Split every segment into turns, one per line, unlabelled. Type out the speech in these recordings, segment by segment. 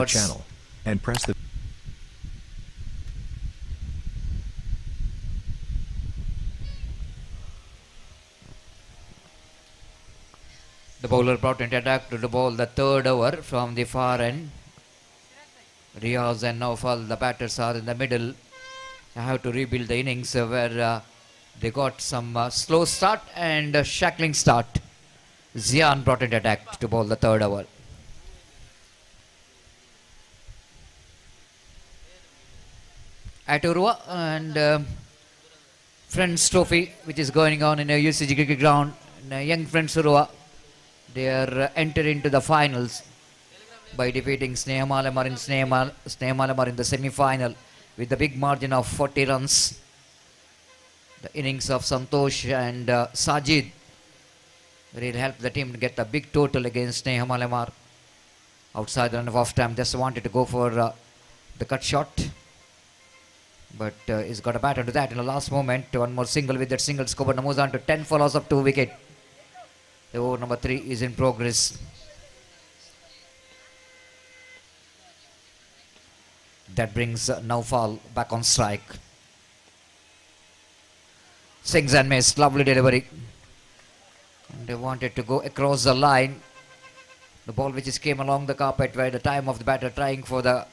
the channel and press the
The bowler brought into attack to the ball the third over from the far end. Riaz and Naufal, the batters, are in the middle. I have to rebuild the innings where they got some slow start and shackling start. Zian brought into attack to bowl the third over. At Urua and Friends Trophy, which is going on in a UCG cricket ground, young Friends Urua, they are entered into the finals by defeating Snehamalamar in the semi-final with the big margin of 40 runs. The innings of Santosh and Sajid will help the team to get a big total against Snehamalamar. Outside the run of off time, just wanted to go for the cut shot, but he's got a batter to that in the last moment. One more single. With that single, score moves on to 10 for loss of 2 wickets. The over number 3 is in progress. That brings Naufal back on strike. Swings and miss. Lovely delivery. And they wanted to go across the line. The ball which came along the carpet by the time of the batter trying for the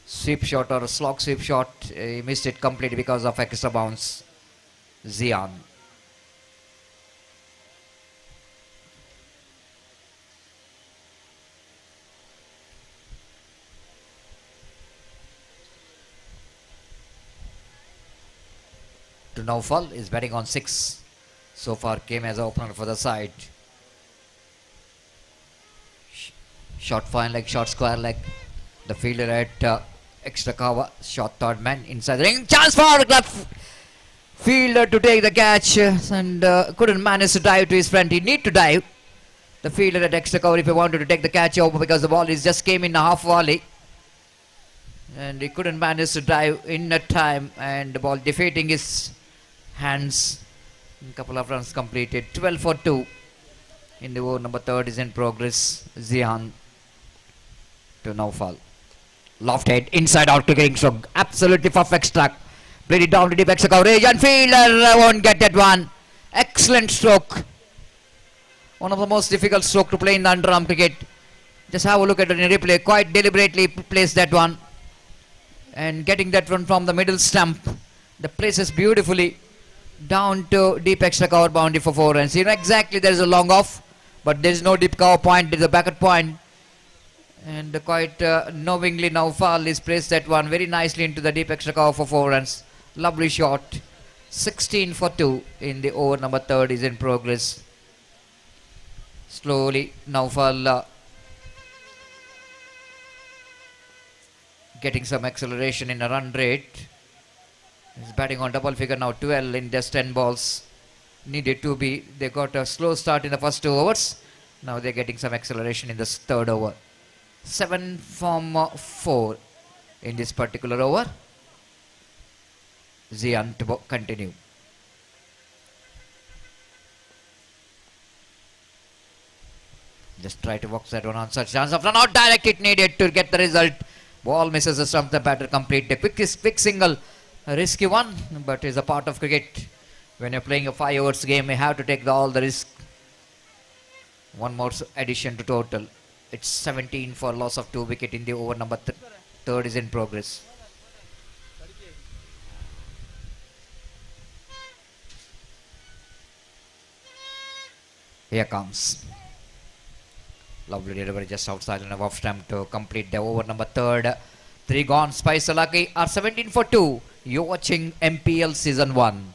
sweep shot or a slog sweep shot. He missed it completely because of extra bounce. Zian. To Naufal is batting on 6. So far came as an opener for the side. Short fine leg, short square leg. The fielder at extra cover. Short third man inside the ring. Chance for the fielder to take the catch and couldn't manage to dive to his front. He need to dive. The fielder at extra cover if he wanted to take the catch over, because the ball is just came in a half volley. And he couldn't manage to dive in a time, and the ball defeating his hands. A couple of runs completed. 12 for 2 in the over number 3 is in progress. Zian to Naufal. Lofted inside out cricketing stroke. Absolutely perfect struck. Played it down to deep extra coverage and fielder won't get that one. Excellent stroke. One of the most difficult stroke to play in the underarm cricket. Just have a look at it in replay. Quite deliberately placed that one. And getting that one from the middle stump. The places beautifully down to deep extra cover boundary for 4 runs. You know exactly there is a long off, but there is no deep cover point. There is a backward point. And quite knowingly Naufal is placed that one very nicely into the deep extra cover for 4 runs. Lovely shot. 16 for 2 in the over number 3 is in progress. Slowly Naufal getting some acceleration in a run rate. He's batting on double figure now, 12 in just 10 balls. Needed to be. They got a slow start in the first 2 overs. Now they're getting some acceleration in this 3rd over. 7 from 4 in this particular over. Zian to continue. Just try to box that one on such chance of run out. Direct it needed to get the result. Ball misses the stump. The batter complete. The quick single. A risky one, but is a part of cricket. When you're playing a 5 overs game, you have to take all the risk. One more addition to total. It's 17 for loss of 2 wickets in the over number 3 is in progress. Here comes. Lovely delivery just outside and off stump to complete the over number 3. 3 gone. Spice Thalakki are 17 for 2. You're watching MPL Season 1.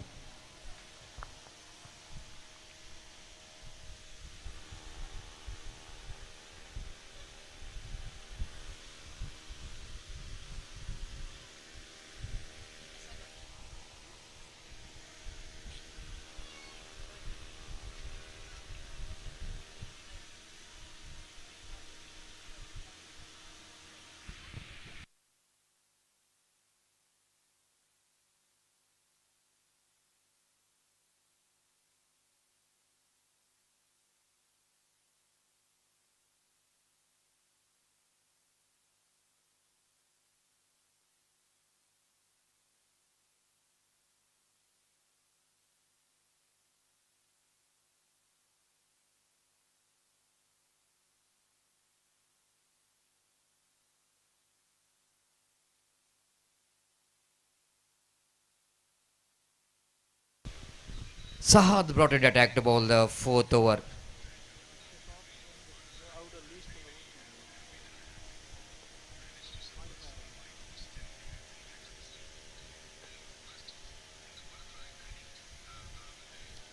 Sahad brought in attack to bowl the fourth over.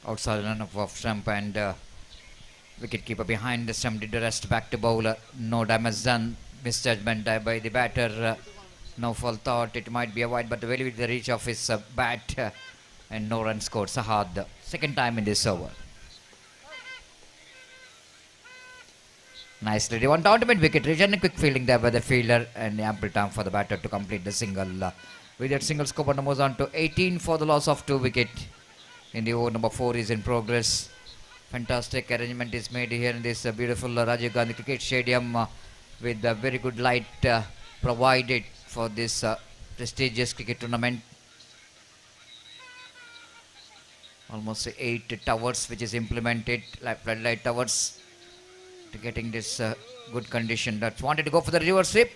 Outside run of off stump and wicket keeper behind the stump did the rest back to bowler. No damage done. Misjudgment by the batter. No fault thought it might be a wide, but very within the reach of his bat and no run scored. Sahad, second time in this over. Nicely one down to mid wicket. Region quick fielding there by the fielder and ample time for the batter to complete the single. With that single scope and moves on to 18 for the loss of 2 wicket. In the over number 4 is in progress. Fantastic arrangement is made here in this beautiful Rajiv Gandhi Cricket Stadium with a very good light provided for this prestigious cricket tournament. Almost 8 towers which is implemented, like floodlight towers, to getting this good condition. That wanted to go for the reverse sweep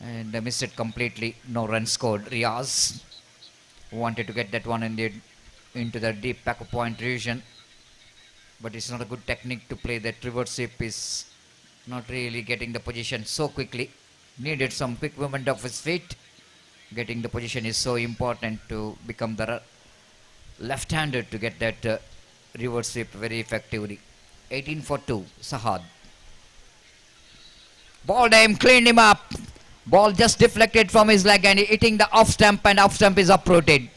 and missed it completely. No run scored. Riaz wanted to get that one into the deep back point region, but it's not a good technique to play. That reverse sweep is not really getting the position so quickly. Needed some quick movement of his feet. Getting the position is so important to become the left-handed to get that reverse sweep very effectively. 18 for 2, Sahad. Ball aim, cleaned him up. Ball just deflected from his leg and hitting the off stump, and off stump is uprooted.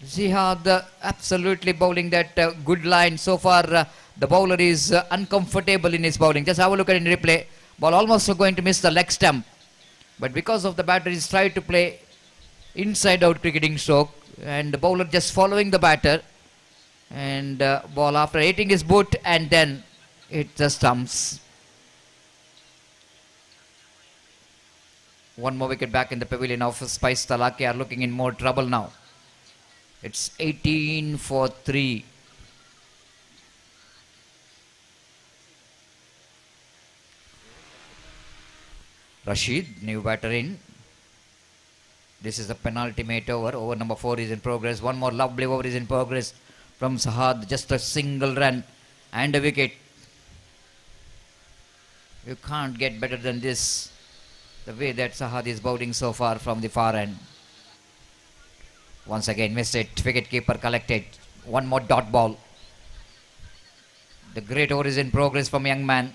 Zihad absolutely bowling that good line. So far the bowler is uncomfortable in his bowling. Just have a look at it in replay. Ball almost going to miss the leg stump, but because of the batter is tried to play inside out cricketing stroke and the bowler just following the batter, and ball after hitting his boot and then it just stumps. One more wicket back in the pavilion of Spice. Thalakki are looking in more trouble now. It's 18 for 3. Rashid, new batter in. This is a penultimate over. Over number 4 is in progress. One more lovely over is in progress from Sahad. Just a single run and a wicket. You can't get better than this. The way that Sahad is bowling so far from the far end. Once again missed it. Wicket keeper collected. One more dot ball. The great over is in progress from young man.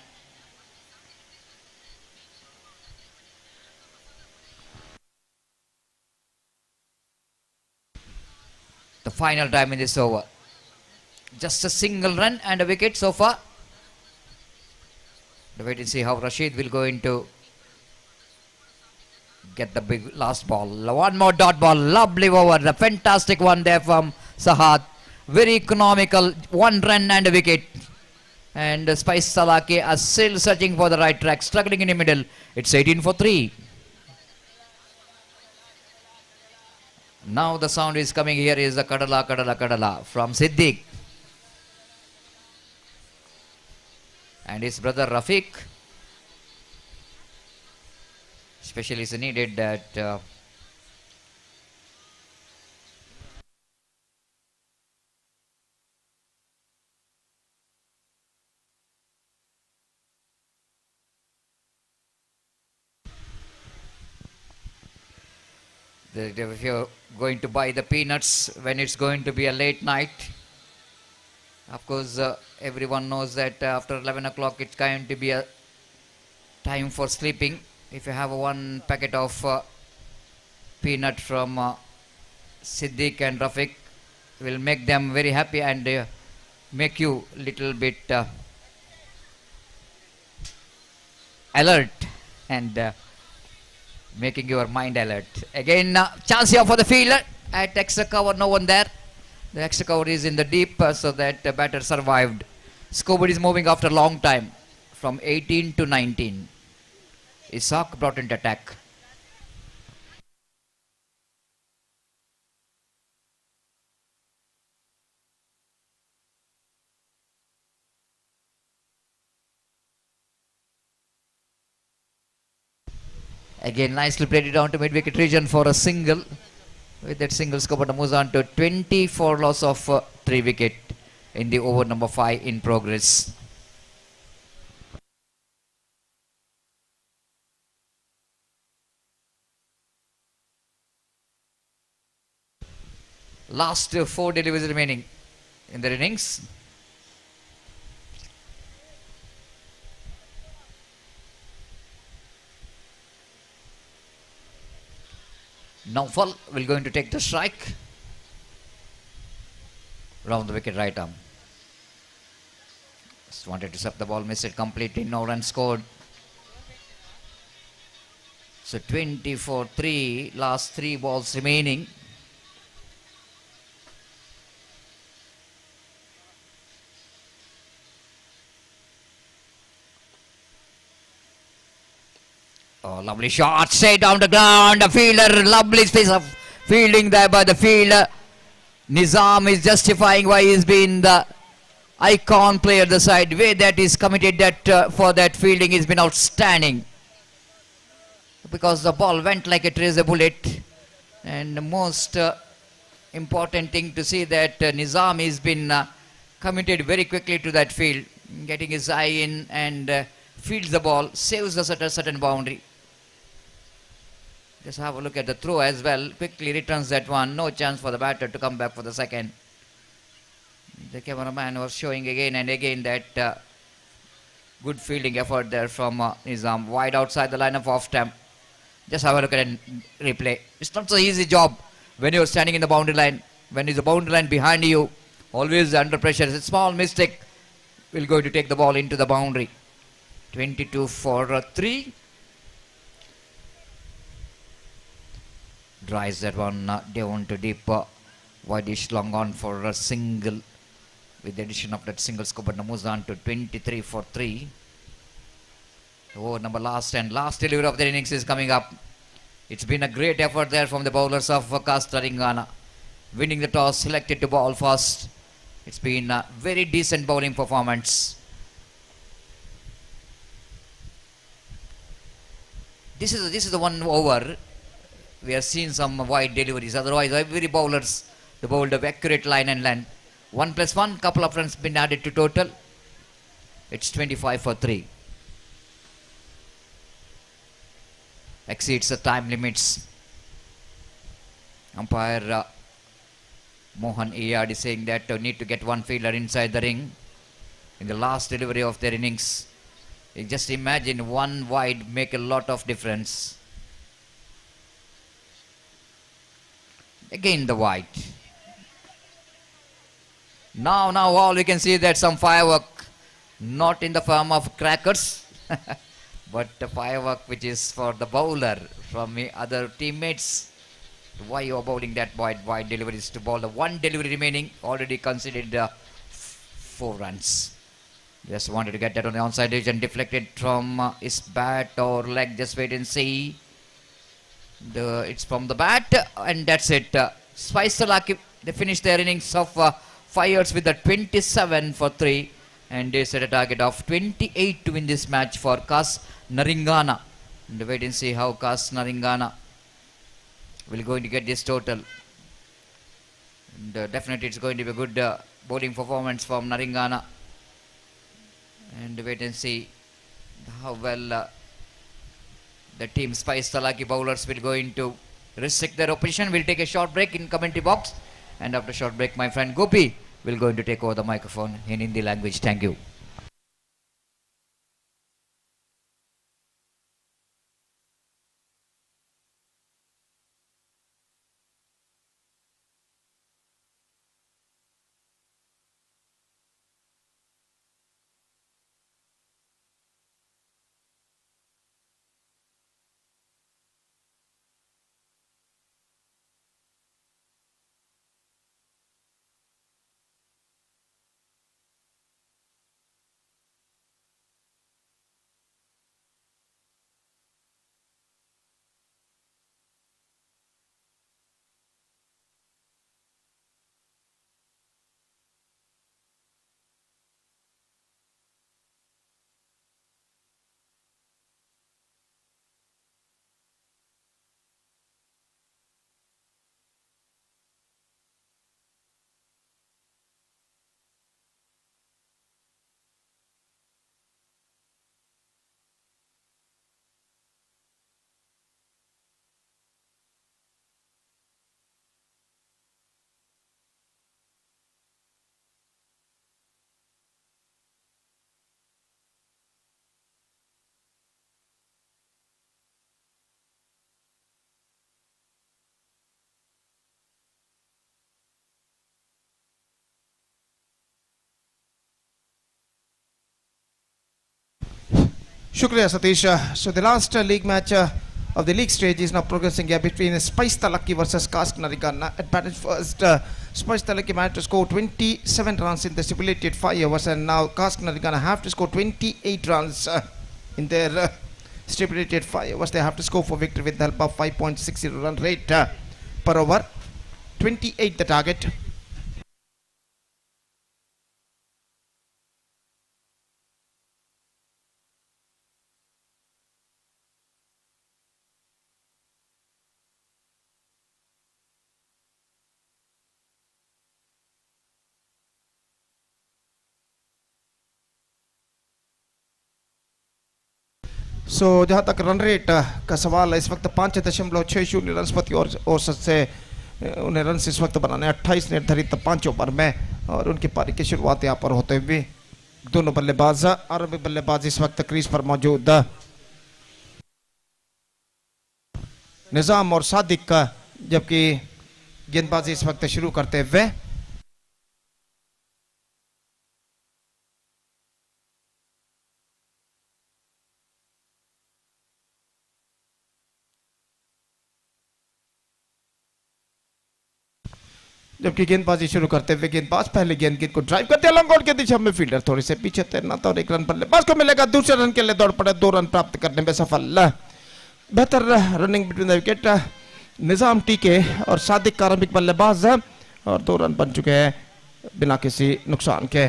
The final time in this over. Just a single run and a wicket so far. Wait and see how Rashid will go into get the big last ball. One more dot ball. Lovely over. The fantastic one there from Sahad. Very economical. One run and a wicket. And Spice Thalakki are still searching for the right track. Struggling in the middle. It's 18 for 3. Now the sound is coming here is the Kadala Kadala Kadala from Siddiq. And his brother Rafiq. Especially is needed that if you're going to buy the peanuts when it's going to be a late night, of course everyone knows that after 11 o'clock it's going to be a time for sleeping. If you have one packet of peanut from Siddiq and Rafiq, will make them very happy and make you little bit alert and making your mind alert. Again, chance here for the fielder at extra cover. No one there. The extra cover is in the deep, so that the batter survived. Scoreboard is moving after a long time from 18 to 19. Ishaq brought into attack. Again, nicely played it down to mid-wicket region for a single. With that single score, but moves on to 24 loss of 3 wicket in the over number 5 in progress. Last 4 deliveries remaining in the innings. Naufal will going to take the strike. Round the wicket right arm. Just wanted to sweep the ball, missed it completely. No run scored. So 24-3, last 3 balls remaining. Oh, lovely shot, straight down the ground. The fielder, lovely piece of fielding there by the fielder. Nizam is justifying why he's been the icon player the side. Way that is committed that for that fielding has been outstanding. Because the ball went like a tracer bullet. And the most important thing to see that Nizam has been committed very quickly to that field. Getting his eye in and fields the ball, saves the certain boundary. Just have a look at the throw as well. Quickly returns that one. No chance for the batter to come back for the second. The cameraman was showing again and again that good fielding effort there from Nizam. Wide outside the line of off stump. Just have a look at a replay. It's not so easy job when you're standing in the boundary line. When there's a boundary line behind you, always under pressure. It's a small mistake. We're going to take the ball into the boundary. 22-3. Drives that one down to deep. Wideish long on for a single. With the addition of that single score, but moves on to 23-3. Oh, number last delivery of the innings is coming up. It's been a great effort there from the bowlers of Kask Naringana. Winning the toss, selected to bowl first. It's been a very decent bowling performance. This is the one over. We have seen some wide deliveries. Otherwise, every bowlers, the bowled of accurate line and length. 1+1, couple of runs been added to total. It's 25-3. Exceeds the time limits. Umpire Mohan Iyad is saying that need to get one fielder inside the ring in the last delivery of their innings. You just imagine one wide make a lot of difference. Again the wide. Now all we can see that some firework, not in the form of crackers, but the firework which is for the bowler from the other teammates. Why you are bowling that wide deliveries to bowl the one delivery remaining, already considered 4 runs. Just wanted to get that on the onside edge and deflected from his bat or leg. Just wait and see. It's from the bat and that's it. Thalakki, they finished their innings of 5 years with a 27-3 and they set a target of 28 to win this match for Kask Naringana. And wait and see how Kask Naringana will going to get this total. And definitely it's going to be a good bowling performance from Naringana. And wait and see how well the team Thalakki bowlers will going to restrict their opposition. We'll take a short break in commentary box. And after short break, my friend Gopi will going to take over the microphone in Hindi language. Thank you.
Shukriya Satish. So the last league match of the league stage is now progressing here between Spice Thalakki versus Kask Naringana. At batting first, Spice Thalakki managed to score 27 runs in the stipulated 5 overs, and now Kask Naringana have to score 28 runs in their stipulated 5 overs. They have to score for victory with the help of 5.60 run rate per over. 28 the target. सो जहाँ तक run rate का सवाल है, इस वक्त 5.60 run प्रति औसत से उन्हें रन इस वक्त बनाने 28 निर्धारित 5 ओवर में, और उनकी पारी की शुरुआत यहाँ पर होते हुए दोनों बल्लेबाज आरंभी बल्लेबाज इस वक्त क्रीज पर मौजूद निजाम और सादिक का, जबकि गेंदबाजी इस वक्त शुरू करते हुए गेंदबाजी शुरू करते हुए गेंदबाज पहले गेंद को ड्राइव करते हैं लॉन्ग ऑन के दिशा में, फील्डर थोड़ी से पीछे तैरना था और एक रन बल्लेबाज को मिलेगा। दूसरे रन के लिए दौड़ पड़े, 2 रन प्राप्त करने में सफल। बेहतर रनिंग बिटवीन द विकेट, निजाम टीके और सादिक का आरंभिक बल्लेबाज, और 2 रन बन चुके हैं बिना किसी नुकसान के।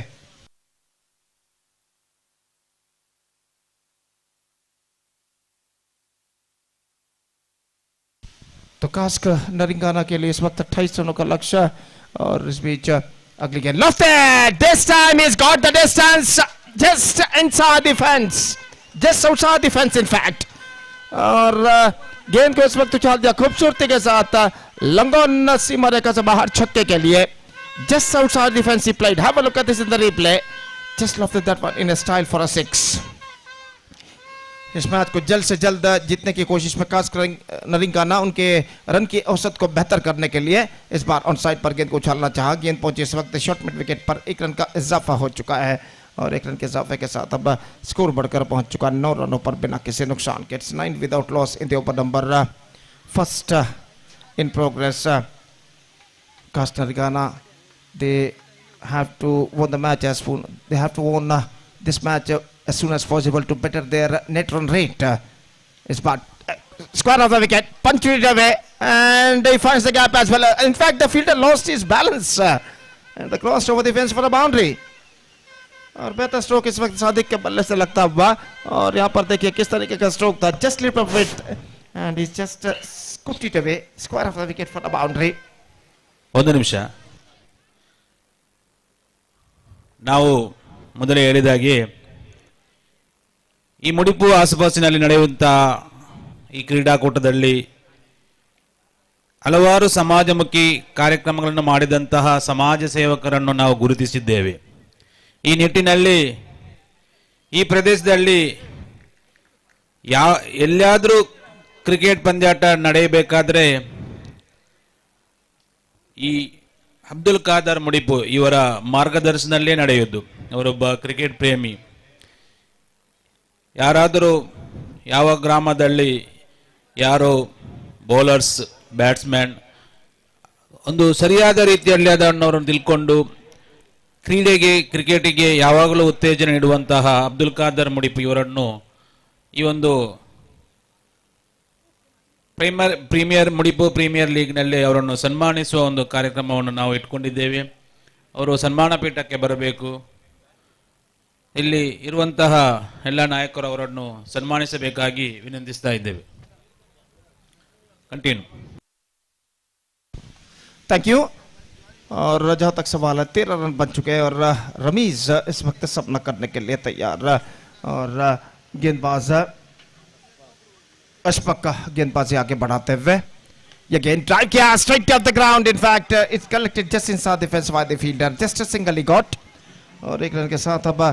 तो कास्क नरिंगाना के लिए इस वक्त 28 रनों का लक्ष्य, और इस बीच अगली गेंद lofted, this time he's got the distance just inside the fence, just outside the fence in fact, और गेंद को इस वक्त उछाल दिया खूबसूरती के साथ लंगोन सीमा रेखा से बाहर छक्के के लिए। just outside the fence he played, have a look at this in the replay, just lofted that one in a style for a 6। इस मैच को जल्द से जल्द जीतने की कोशिश में कास्क नरिंगाना उनके रन की औसत को बेहतर करने के लिए इस बार ऑन साइड पर गेंद को उछालना चाहा। गेंद पहुंची इस वक्त शॉर्ट मिड विकेट पर, 1 रन का इजाफा हो चुका है, और 1 रन के इजाफे के साथ अब स्कोर बढ़कर पहुंच चुका 9 रनों पर बिना किसी नुकसान के। It's 9 without loss in the over number first in progress. Kask Naringana they have to win the match as soon, they have to win this match as soon as possible to better their net run rate. It's but square of the wicket, punched it away, and he finds the gap as well. In fact, the fielder lost his balance and the crossed over the fence for a boundary. और बेहतर stroke इस वक्त सादिक के बल्ले से लगता हुआ, और यहाँ पर देखिए किस तरीके का स्ट्रोक था, just slip of it and he's just scooped it away, square of the wicket for a boundary.
ಒಂದು ನಿಮಿಷ, ನಾವು ಮೊದಲೇ ಹೇಳಿದಾಗೆ ಈ ಮುಡಿಪು ಆಸುಪಾಸಿನಲ್ಲಿ ನಡೆಯುವಂತಹ ಈ ಕ್ರೀಡಾಕೂಟದಲ್ಲಿ ಹಲವಾರು ಸಮಾಜಮುಖಿ ಕಾರ್ಯಕ್ರಮಗಳನ್ನು ಮಾಡಿದಂತಹ ಸಮಾಜ ಸೇವಕರನ್ನು ನಾವು ಗುರುತಿಸಿದ್ದೇವೆ. ಈ ನಿಟ್ಟಿನಲ್ಲಿ ಈ ಪ್ರದೇಶದಲ್ಲಿ ಎಲ್ಲಾದರೂ ಕ್ರಿಕೆಟ್ ಪಂದ್ಯಾಟ ನಡೆಯಬೇಕಾದ್ರೆ ಈ ಅಬ್ದುಲ್ ಖಾದರ್ ಮುಡಿಪು ಇವರ ಮಾರ್ಗದರ್ಶನದಲ್ಲೇ ನಡೆಯುವುದು. ಅವರೊಬ್ಬ ಕ್ರಿಕೆಟ್ ಪ್ರೇಮಿ. ಯಾರಾದರೂ ಯಾವ ಗ್ರಾಮದಲ್ಲಿ ಯಾರೋ ಬೌಲರ್ಸ್ ಬ್ಯಾಟ್ಸ್ಮನ್ ಒಂದು ಸರಿಯಾದ ರೀತಿಯಲ್ಲಿ ಅದನ್ನು ತಿಳ್ಕೊಂಡು ಕ್ರೀಡೆಗೆ ಕ್ರಿಕೆಟಿಗೆ ಯಾವಾಗಲೂ ಉತ್ತೇಜನ ನೀಡುವಂತಹ ಅಬ್ದುಲ್ ಖಾದರ್ ಮುಡಿಪು ಇವರನ್ನು ಈ ಒಂದು ಪ್ರೀಮಿಯರ್ ಮುಡಿಪು ಪ್ರೀಮಿಯರ್ ಲೀಗ್ನಲ್ಲಿ ಅವರನ್ನು ಸನ್ಮಾನಿಸುವ ಒಂದು ಕಾರ್ಯಕ್ರಮವನ್ನು ನಾವು ಇಟ್ಕೊಂಡಿದ್ದೇವೆ. ಅವರು ಸನ್ಮಾನ ಪೀಠಕ್ಕೆ ಬರಬೇಕು. ಇಲ್ಲಿ ಇರುವಂತಹ ಎಲ್ಲ ನಾಯಕರು ಅವರನ್ನು ಸನ್ಮಾನಿಸಬೇಕಾಗಿ ವಿನಂತಿಸ್ತಾ ಇದ್ದೇವೆ. कंटिन्यू।
Thank you. और जहाँ तक सवाल है 13 रन बन चुके हैं और रमीज इस वक्त सपना करने के लिए तैयार, और गेंदबाज अशफक का गेंदबाजी आगे बढ़ाते हुए ये गेंद ड्राइव किया straight of the ground, in fact it's collected just inside the fence by the fielder, just a single he got, और 1 रन के साथ अब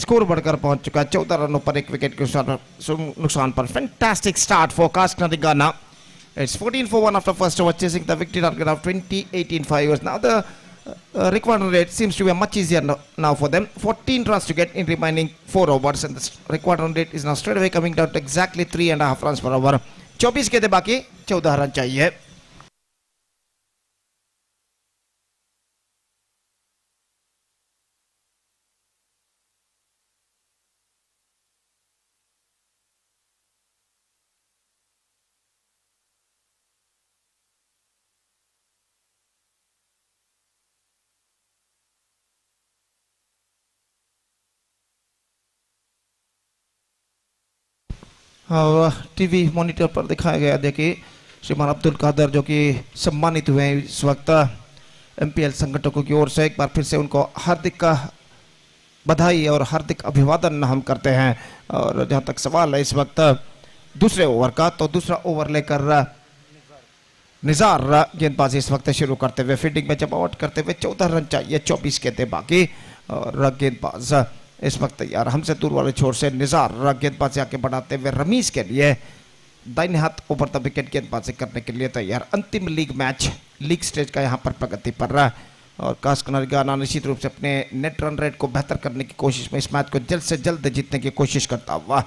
स्कोर बढ़कर पहुंच चुका है 14 रनों पर 1 विकेट के नुकसान पर। Fantastic start for Kask Naringana. It's 14 for 1 after first over, chasing the victory target of 20-18 5 overs. Now the required run rate seems to be much easier now for them. 14 runs to get in remaining 4 overs, and the required run rate is now straight away coming down to exactly 3.5 runs per over. 24 गेंदें बाकी, 14 run चाहिए. TV monitor पर दिखाया गया, देखिए श्रीमान अब्दुल कादर जो कि सम्मानित हुए हैं इस वक्त एमपीएल संगठकों की ओर से. एक बार फिर से उनको हार्दिक बधाई और हार्दिक अभिवादन हम करते हैं. और जहां तक सवाल है इस वक्त दूसरे ओवर का, तो दूसरा ओवर लेकर निजार गेंदबाजी इस वक्त शुरू करते हुए, फील्डिंग में जब आउट करते हुए 14 रन चाहिए, 24 गेंदें बाकी. और गेंदबाज इस वक्त यार हमसे दूर वाले छोर से निजार गेंदबाजी आके बढ़ाते हुए रमीज के लिए दाहिने हाथ ओवर द विकेट गेंदबाजी करने के लिए तैयार. अंतिम लीग मैच, लीग स्टेज का यहाँ पर प्रगति पर रहा. और कास्क नारिगाना निश्चित रूप से अपने नेट रन रेट को बेहतर करने की कोशिश में इस मैच को जल्द से जल्द जीतने की कोशिश करता हुआ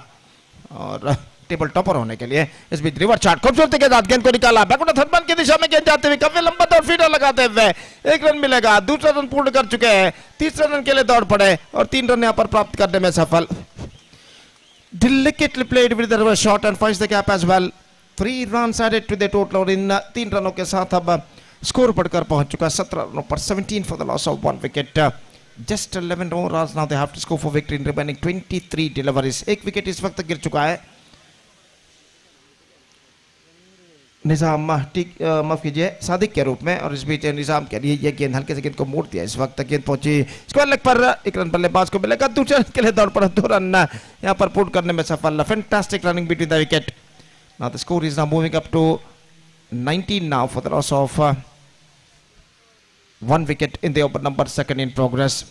और टेबल टॉपर होने के लिए इस बीच रिवर्स शॉट खूबसूरती के साथ गेंद को निकाला. बैकवर्ड थर्ड मैन की दिशा में गेंद जाते हुए काफी लंबा दौड़ फीडर लगाते हुए 1 रन मिलेगा. दूसरा रन पूर्ण कर चुके हैं, तीसरे रन के लिए दौड़ पड़े और 3 रन यहां पर प्राप्त करने में सफल. Delicately played with the reverse shot and finds the gap as well. 3 runs added to the total और इन 3 रनों के साथ अब स्कोर बढ़कर पहुंच चुका 17 रनों पर. 17 for the loss of 1 wicket. Just 11 more runs now they have to score for victory in remaining 23 deliveries. 1 wicket इस वक्त गिर चुका है. निजाम माफ कीजिए सादिक के रूप में. और इस बीच निजाम के लिए ये गेंद हल्के से गेंद को मोड़ दिया. इस वक्त गेंद पहुंची स्क्वायर लेग पर, 1 रन बल्लेबाज को मिलेगा. दूसरे रन के लिए दौड़ पड़ा, 2 रन यहां पर पूर्ण करने में सफल. Fantastic running between the wicket. Now the score is now moving up to 19 now for the loss of 1 wicket in the over number 2nd in progress.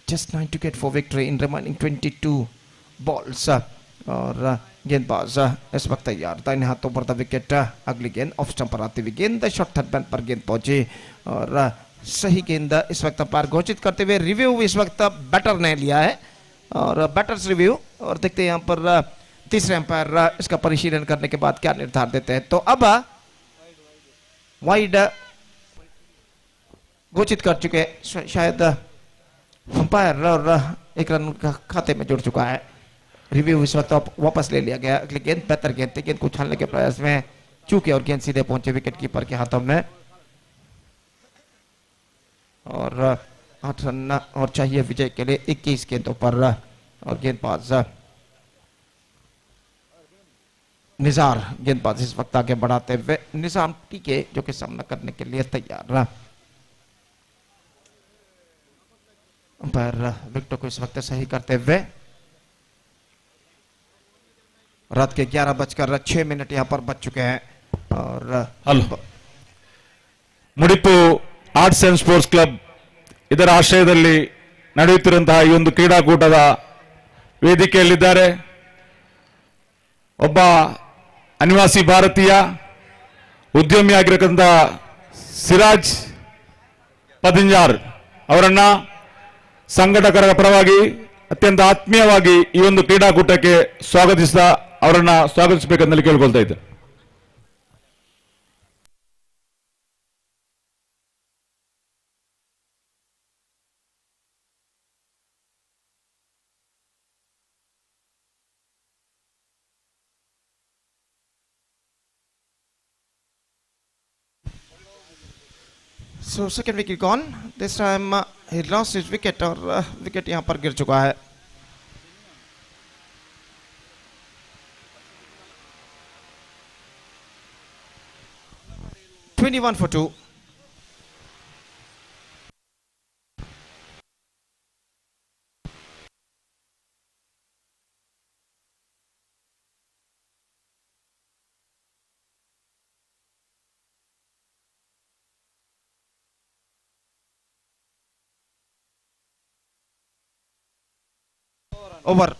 Just 9 to get for victory in remaining 22 balls. और गेंदबाज इस वक्त तैयार, दाहिने हाथों पर the wicket. अगली गेंद ऑफ स्टंप पर आती हुई गेंद शॉर्ट थर्ड मैन पर गेंद पहुंची और सही गेंद इस वक्त पार घोषित करते हुए रिव्यू इस वक्त बैटर ने लिया है और बैटर्स रिव्यू. और देखते हैं यहाँ पर तीसरे अंपायर इसका परिशीलन करने के बाद क्या निर्धार देते हैं. तो अब वाइड घोषित कर चुके शायद अंपायर और 1 रन का खाते में जुड़ चुका है. रिव्यू इस वक्त वापस ले लिया गया. अगली गेंद बेहतर गेंद थी, गेंद को उछालने के प्रयास में चूके और गेंद सीधे पहुंचे विकेट कीपर के हाथों में. और 8 रन और चाहिए विजय के लिए 21 गेंदों पर. और गेंदबाज निजार गेंदबाज इस वक्त आगे बढ़ाते हुए निजाम टीके जो कि सामना करने के लिए तैयार रहा. अंपायर विकेटों को इस वक्त सही करते हुए रात के 11:06 यहां पर बच चुके हैं. और
ಮುಡಿಪು ಆರ್ಟ್ಸ್ ಅಂಡ್ ಸ್ಪೋರ್ಟ್ಸ್ ಕ್ಲಬ್ ಇದರ ಆಶ್ರಯದಲ್ಲಿ ನಡೆಯುತ್ತಿರುವಂತಹ ಈ ಒಂದು ಕ್ರೀಡಾಕೂಟದ ವೇದಿಕೆಯಲ್ಲಿದ್ದಾರೆ. ಒಬ್ಬ ಅನಿವಾಸಿ ಭಾರತೀಯ ಉದ್ಯಮಿಯಾಗಿರತಕ್ಕಂಥ ಸಿರಾಜ್ ಪದಿಂಜಾರ್ ಅವರನ್ನ ಸಂಘಟಕರ ಪರವಾಗಿ ಅತ್ಯಂತ ಆತ್ಮೀಯವಾಗಿ ಈ ಒಂದು ಕ್ರೀಡಾಕೂಟಕ್ಕೆ ಸ್ವಾಗತಿಸಿದ ಅವರನ್ನ ಸ್ವಾಗತಿಸಬೇಕೆಂದು ಕೇಳಿಕೊಳ್ತಾ ಇದ್ದೆ.
So second wicket gone. This time he lost his wicket और विकेट यहाँ पर गिर चुका है. (21 for 2). Over.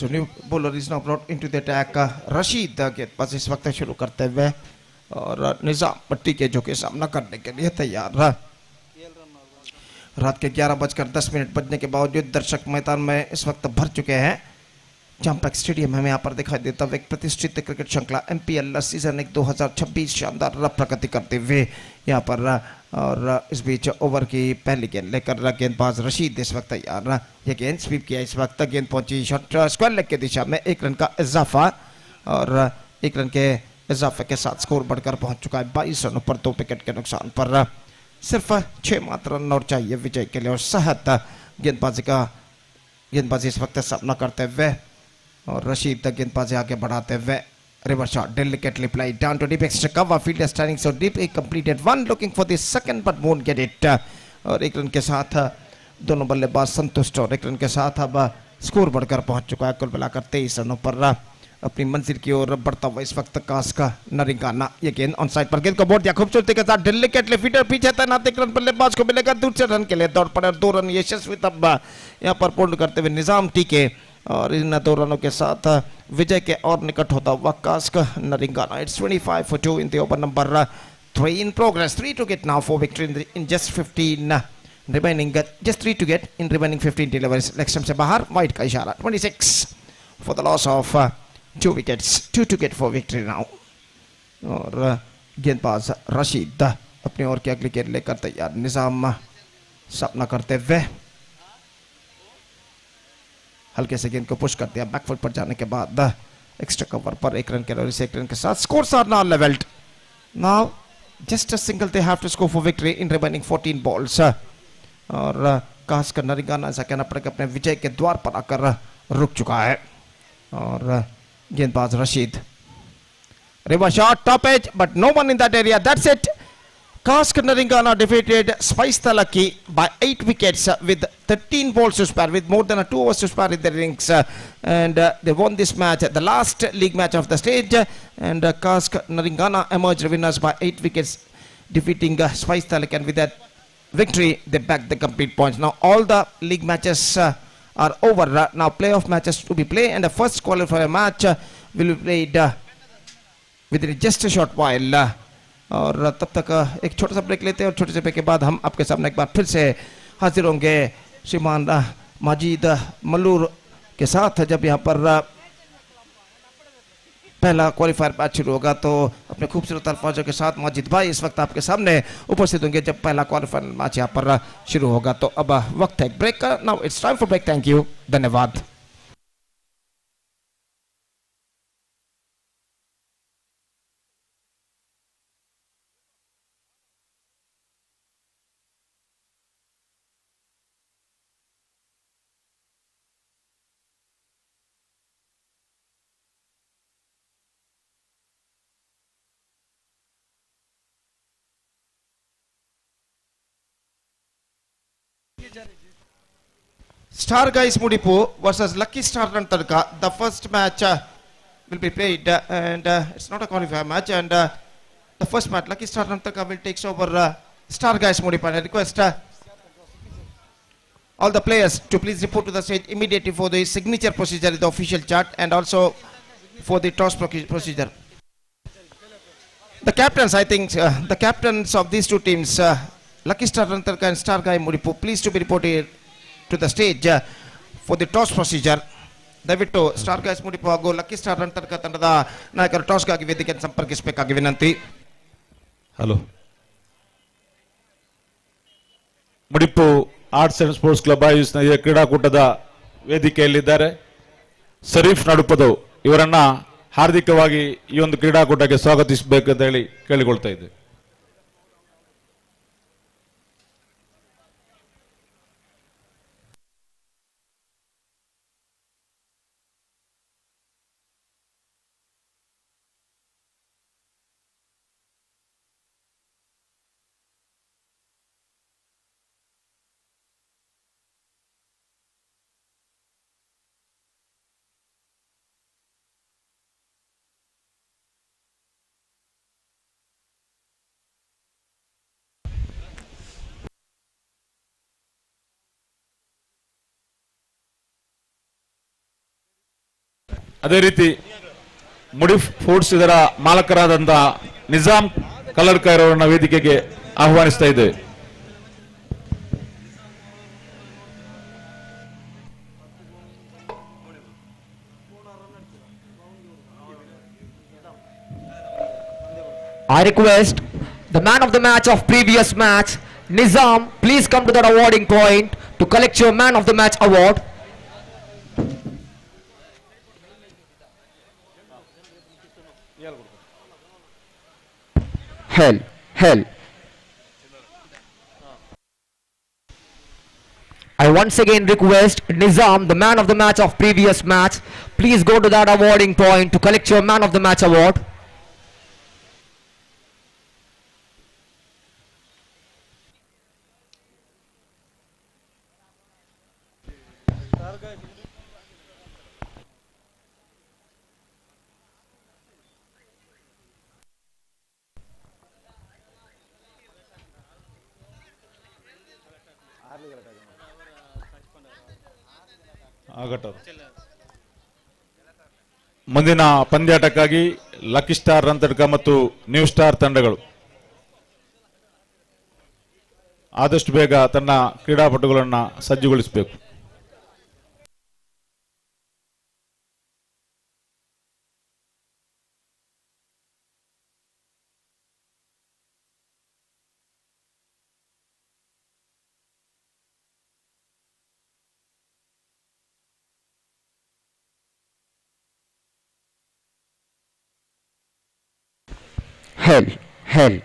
So new bowler is now brought into the attack. Rashid गेंदबाजी इस वक्त शुरू करते हुए और निजाम पट्टी के जो के सामना करने के लिए तैयार है। रात के 11:10 बजने के बावजूद दर्शक मैदान में इस वक्त भर चुके हैं। जंपैक स्टेडियम हमें यहाँ पर दिखाई देता है। एक प्रतिष्ठित क्रिकेट श्रृंखला MPL सीजन 1 2026 शानदार प्रगति करते हुए यहाँ पर और इस बीच ओवर की पहली गेंद लेकर गेंदबाज रशीद इस वक्त तैयार। ये गेंद स्वीप किया, इस वक्त गेंद पहुंची शॉट स्क्वायर लेग की दिशा में। 1 रन का इजाफा और 1 रन के इजाफे के साथ स्कोर बढ़कर पहुंच चुका है 22 रनों पर 2 विकेट के नुकसान पर। सिर्फ 6 मात्र रन और चाहिए विजय के लिए और सेहत गेंदबाजी इस वक्त सामना करते हुए और रशीद गेंदबाजी आगे बढ़ाते हुए। Reverse shot delicately played down to deep extra cover. Fielder standing so deep. He completed one, looking for the second but won't get it. और 1 रन के साथ दोनों बल्लेबाज संतुष्ट और 1 रन के साथ अब स्कोर बढ़कर पहुंच चुका है। कुल मिलाकर 23 रनों पर अपनी मंजिल की ओर बढ़ता हुआ इस वक्त कास्क नरिंगाना। ये गेंद ऑन साइड पर गेंद को बोर्ड दिया खूबसूरती के साथ डेलिकेटली। फील्डर पीछे तैनात 1 रन बल्लेबाज को मिलेगा। दूसरे रन के लिए दौड़ पड़े 2 रन यशस्वी तब यहाँ पर पूर्ण करते हुए निजाम टीके और इन 2 रनों के साथ विजय के और निकट होता हुआ cask नरिंगाना। It's 25 for 2 in the over number 3 in progress. 3 to get now for victory in just 15 remaining. Just 3 to get in remaining 15 deliveries. Leg से बाहर वाइड का इशारा। 26 for the loss of 2 wickets. 2 to get for victory now. और गेंदबाज रशीद अपनी ओर की अगली गेंद लेकर तैयार। निजाम सामना करते हुए हल्के से गेंद को पुश कर दिया बैकफुट पर जाने के बाद एक्स्ट्रा कवर पर 1 रन के रन से 1 रन के साथ scores are now levelled. Now just a single they have to score for victory in remaining 14 balls और कास्क नरिंगाना ऐसा कहना पड़ेगा अपने विजय के द्वार पर आकर रुक चुका है। और गेंदबाज Rashid reverse shot top edge but no one in that area. That's it. Kask Naringana defeated Thalakki by 8 wickets with 13 balls to spare, with more than 2 overs to spare in their innings, and they won this match, the last league match of the stage, and Kask Naringana emerged winners by 8 wickets, defeating Thalakki, and with that victory they bagged the complete points. Now all the league matches are over. Now playoff matches to be played, and the first qualifier match will be played within just a short while. और तब तक एक छोटा सा break लेते हैं और छोटे से ब्रेक के बाद हम आपके सामने एक बार फिर से हाजिर होंगे श्रीमान माजिद मल्लूर के साथ। जब यहाँ पर पहला क्वालिफायर मैच शुरू होगा तो अपने खूबसूरत अल्फाजों के साथ माजिद भाई इस वक्त आपके सामने उपस्थित होंगे जब पहला क्वालिफायर मैच यहाँ पर शुरू होगा। तो अब वक्त है ब्रेक का। Now it's time for break. Thank you, धन्यवाद। Star Guys Mudipu versus Lucky Star Rantarka. The first match will be played and it's not a qualifier match, and the first match Lucky Star Rantarka will take over Star Guys Mudipu. And I request all the players to please report to the stage immediately for the signature procedure in the official chart and also for the toss procedure. The captains, I think, the captains of these two teams, Lucky Star Rantarka and Star Guy Mudipu, please to be reported to the stage for the toss procedure. ದಯವಿಟ್ಟು star guys ಮುಡಿಪು ಹಾಗೂ lucky star ರಂತರ್ಕ ತಂಡದ ನಾಯಕರು ಟಾಸ್ಗಾಗಿ ವೇದಿಕೆಯನ್ನು ಸಂಪರ್ಕಿಸಬೇಕಾಗಿ ವಿನಂತಿ.
Hello, Mudipu arts and sports club ಆಯೋಜಿಸಿದ ಈ ಕ್ರೀಡಾಕೂಟದ ವೇದಿಕೆಯಲ್ಲಿದ್ದಾರೆ ಶರೀಫ್ ನಡುಪದವು. ಇವರನ್ನ ಹಾರ್ದಿಕವಾಗಿ ಈ ಒಂದು ಕ್ರೀಡಾಕೂಟಕ್ಕೆ ಸ್ವಾಗತಿಸಬೇಕಂತ ಹೇಳಿ ಕೇಳಿಕೊಳ್ತಾ ಇದ್ದೇವೆ. ಅದೇ ರೀತಿ ಮುಡಿ ಫುಡ್ಸ್ ಇದರ ಮಾಲಕರಾದಂಥ ನಿಜಾಮ್ ಕಲ್ಲಡ್ಕರ್ ಅವರನ್ನ ವೇದಿಕೆಗೆ ಆಹ್ವಾನಿಸ್ತಾ ಇದ್ದೇವೆ.
I request the man of the match of previous match, Nizam, please come to that awarding point to collect your man of the match award. Hell. I once again request Nizam, the man of the match of previous match, please go to that awarding point to collect your man of the match award.
ಮುಂದಿನ ಪಂದ್ಯಾಟಕ್ಕಾಗಿ lucky Star ರಂತಡ್ಕ ಮತ್ತು new star ತಂಡಗಳು ಆದಷ್ಟು ಬೇಗ ತನ್ನ ಕ್ರೀಡಾಪಟುಗಳನ್ನು ಸಜ್ಜುಗೊಳಿಸಬೇಕು.
Hell.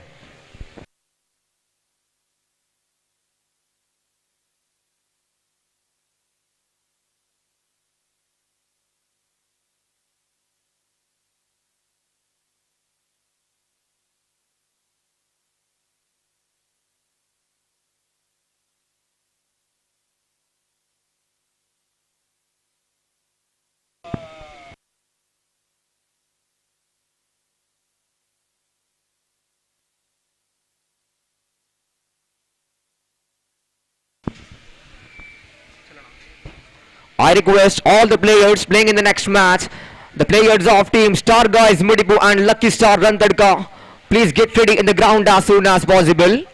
I request all the players playing in the next match, the players of team Star Guys Mudipu and Lucky Star Rantadka, please get ready in the ground as soon as possible.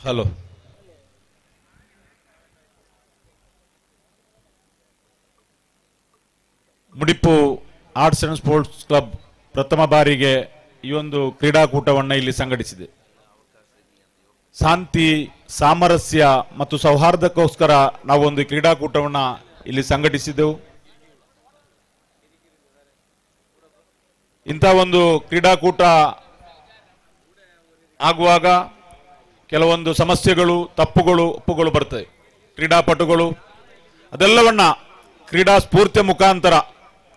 Hello. Mudipu arts and sports Club ಪ್ರಥಮ ಬಾರಿಗೆ ಈ ಒಂದು ಕ್ರೀಡಾಕೂಟವನ್ನು ಇಲ್ಲಿ ಸಂಘಟಿಸಿದೆ. ಶಾಂತಿ, ಸಾಮರಸ್ಯ ಮತ್ತು ಸೌಹಾರ್ದಕ್ಕೋಸ್ಕರ ನಾವು ಒಂದು ಕ್ರೀಡಾಕೂಟವನ್ನು ಇಲ್ಲಿ ಸಂಘಟಿಸಿದೆವು. ಇಂಥ ಒಂದು ಕ್ರೀಡಾಕೂಟ ಆಗುವಾಗ ಕೆಲವೊಂದು ಸಮಸ್ಯೆಗಳು, ತಪ್ಪುಗಳು, ಒಪ್ಪುಗಳು ಬರ್ತವೆ. ಕ್ರೀಡಾಪಟುಗಳು ಅದೆಲ್ಲವನ್ನ ಕ್ರೀಡಾ ಸ್ಫೂರ್ತಿಯ ಮುಖಾಂತರ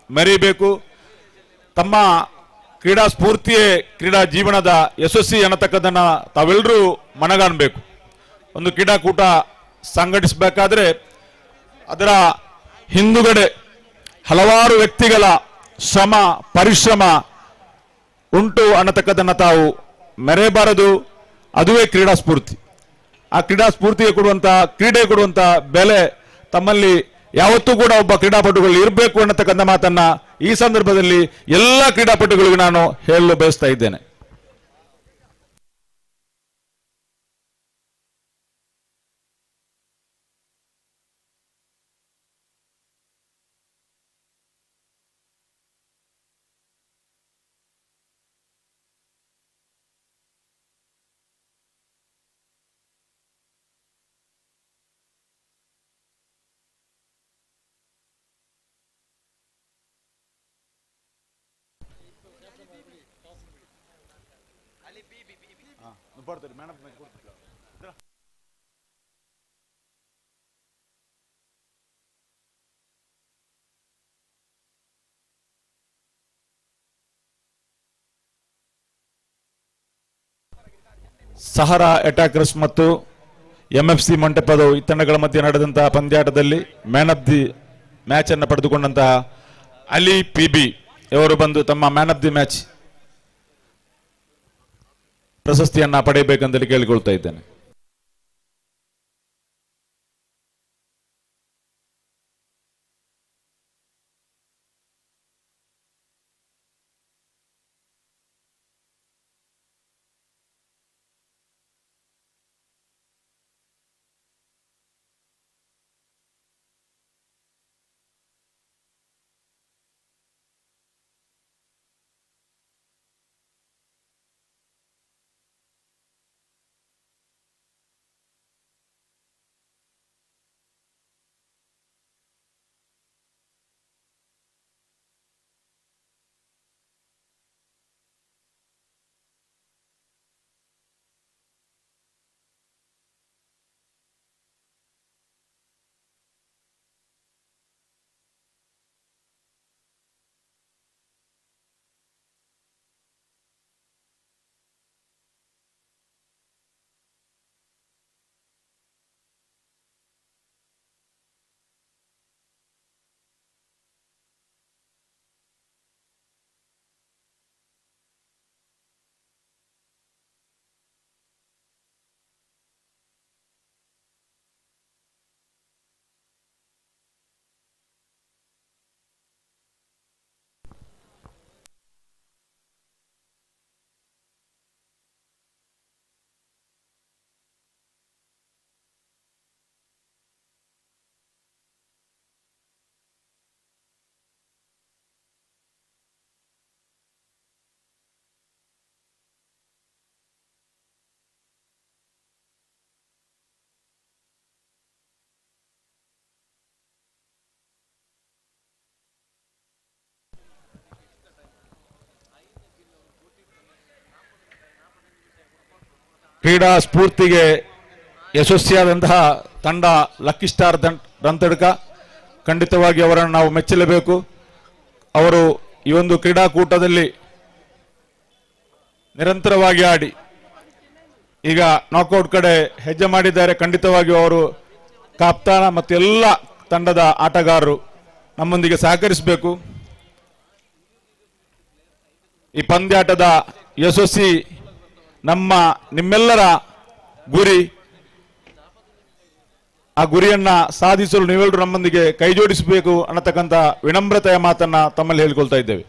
ಮೆರೀಬೇಕು. ತಮ್ಮ ಕ್ರೀಡಾ ಸ್ಫೂರ್ತಿಯೇ ಕ್ರೀಡಾ ಜೀವನದ ಯಶಸ್ವಿ ಅನ್ನತಕ್ಕದನ್ನ ತಾವೆಲ್ಲರೂ ಮನಗಾಣಬೇಕು. ಒಂದು ಕ್ರೀಡಾಕೂಟ ಸಂಘಟಿಸಬೇಕಾದ್ರೆ ಅದರ ಹಿಂದುಗಡೆ ಹಲವಾರು ವ್ಯಕ್ತಿಗಳ ಶ್ರಮ, ಪರಿಶ್ರಮ ಉಂಟು ಅನ್ನತಕ್ಕದನ್ನ ತಾವು ಮೆರೆಯಬಾರದು. ಅದುವೇ ಕ್ರೀಡಾ ಸ್ಫೂರ್ತಿ. ಆ ಕ್ರೀಡಾ ಸ್ಫೂರ್ತಿಗೆ ಕೊಡುವಂತ, ಕ್ರೀಡೆ ಕೊಡುವಂತ ಬೆಲೆ ತಮ್ಮಲ್ಲಿ ಯಾವತ್ತೂ ಕೂಡ ಒಬ್ಬ ಕ್ರೀಡಾಪಟುಗಳು ಇರಬೇಕು ಅನ್ನತಕ್ಕಂಥ ಮಾತನ್ನ ಈ ಸಂದರ್ಭದಲ್ಲಿ ಎಲ್ಲ ಕ್ರೀಡಾಪಟುಗಳಿಗೂ ನಾನು ಹೇಳಲು ಬಯಸ್ತಾ ಇದ್ದೇನೆ. ಸಹರಾ ಅಟ್ಯಾಕರ್ಸ್ ಮತ್ತು ಎಂಎಫ್ಸಿ ಮಂಟಪದ ಈ ತಂಡಗಳ ಮಧ್ಯೆ ನಡೆದಂತಹ ಪಂದ್ಯಾಟದಲ್ಲಿ ಮ್ಯಾನ್ ಆಫ್ ದಿ ಮ್ಯಾಚ್ ಅನ್ನು ಪಡೆದುಕೊಂಡಂತಹ ಅಲಿ ಪಿಬಿ ಇವರು ಬಂದು ತಮ್ಮ ಮ್ಯಾನ್ ಆಫ್ ದಿ ಮ್ಯಾಚ್ ಪ್ರಶಸ್ತಿಯನ್ನ ಪಡೆಯಬೇಕೆಂದು ಕೇಳಿಕೊಳ್ತಾ ಇದ್ದೇನೆ. ಕ್ರೀಡಾ ಸ್ಫೂರ್ತಿಗೆ ಯಶಸ್ವಿಯಾದಂತಹ ತಂಡ ಲಕ್ಕಿ ಸ್ಟಾರ್ ರಂತಡ್ಕ, ಖಂಡಿತವಾಗಿ ಅವರನ್ನು ನಾವು ಮೆಚ್ಚಲೇಬೇಕು. ಅವರು ಈ ಒಂದು ಕ್ರೀಡಾಕೂಟದಲ್ಲಿ ನಿರಂತರವಾಗಿ ಆಡಿ ಈಗ ನಾಕ್ಔಟ್ ಕಡೆ ಹೆಜ್ಜೆ ಮಾಡಿದ್ದಾರೆ. ಖಂಡಿತವಾಗಿಯೂ ಅವರು ಕಾಪ್ತಾನ ಮತ್ತು ಎಲ್ಲ ತಂಡದ ಆಟಗಾರರು ನಮ್ಮೊಂದಿಗೆ ಸಹಕರಿಸಬೇಕು. ಈ ಪಂದ್ಯಾಟದ ಯಶಸ್ವಿ ನಿಮ್ಮೆಲ್ಲರ ಗುರಿ. ಆ ಗುರಿಯನ್ನ ಸಾಧಿಸಲು ನೀವೆಲ್ಲರೂ ನಮ್ಮೊಂದಿಗೆ ಕೈ ಜೋಡಿಸಬೇಕು ಅನ್ನತಕ್ಕಂಥ ವಿನಮ್ರತೆಯ ಮಾತನ್ನ ತಮ್ಮಲ್ಲಿ ಹೇಳಿಕೊಳ್ತಾ ಇದ್ದೇವೆ.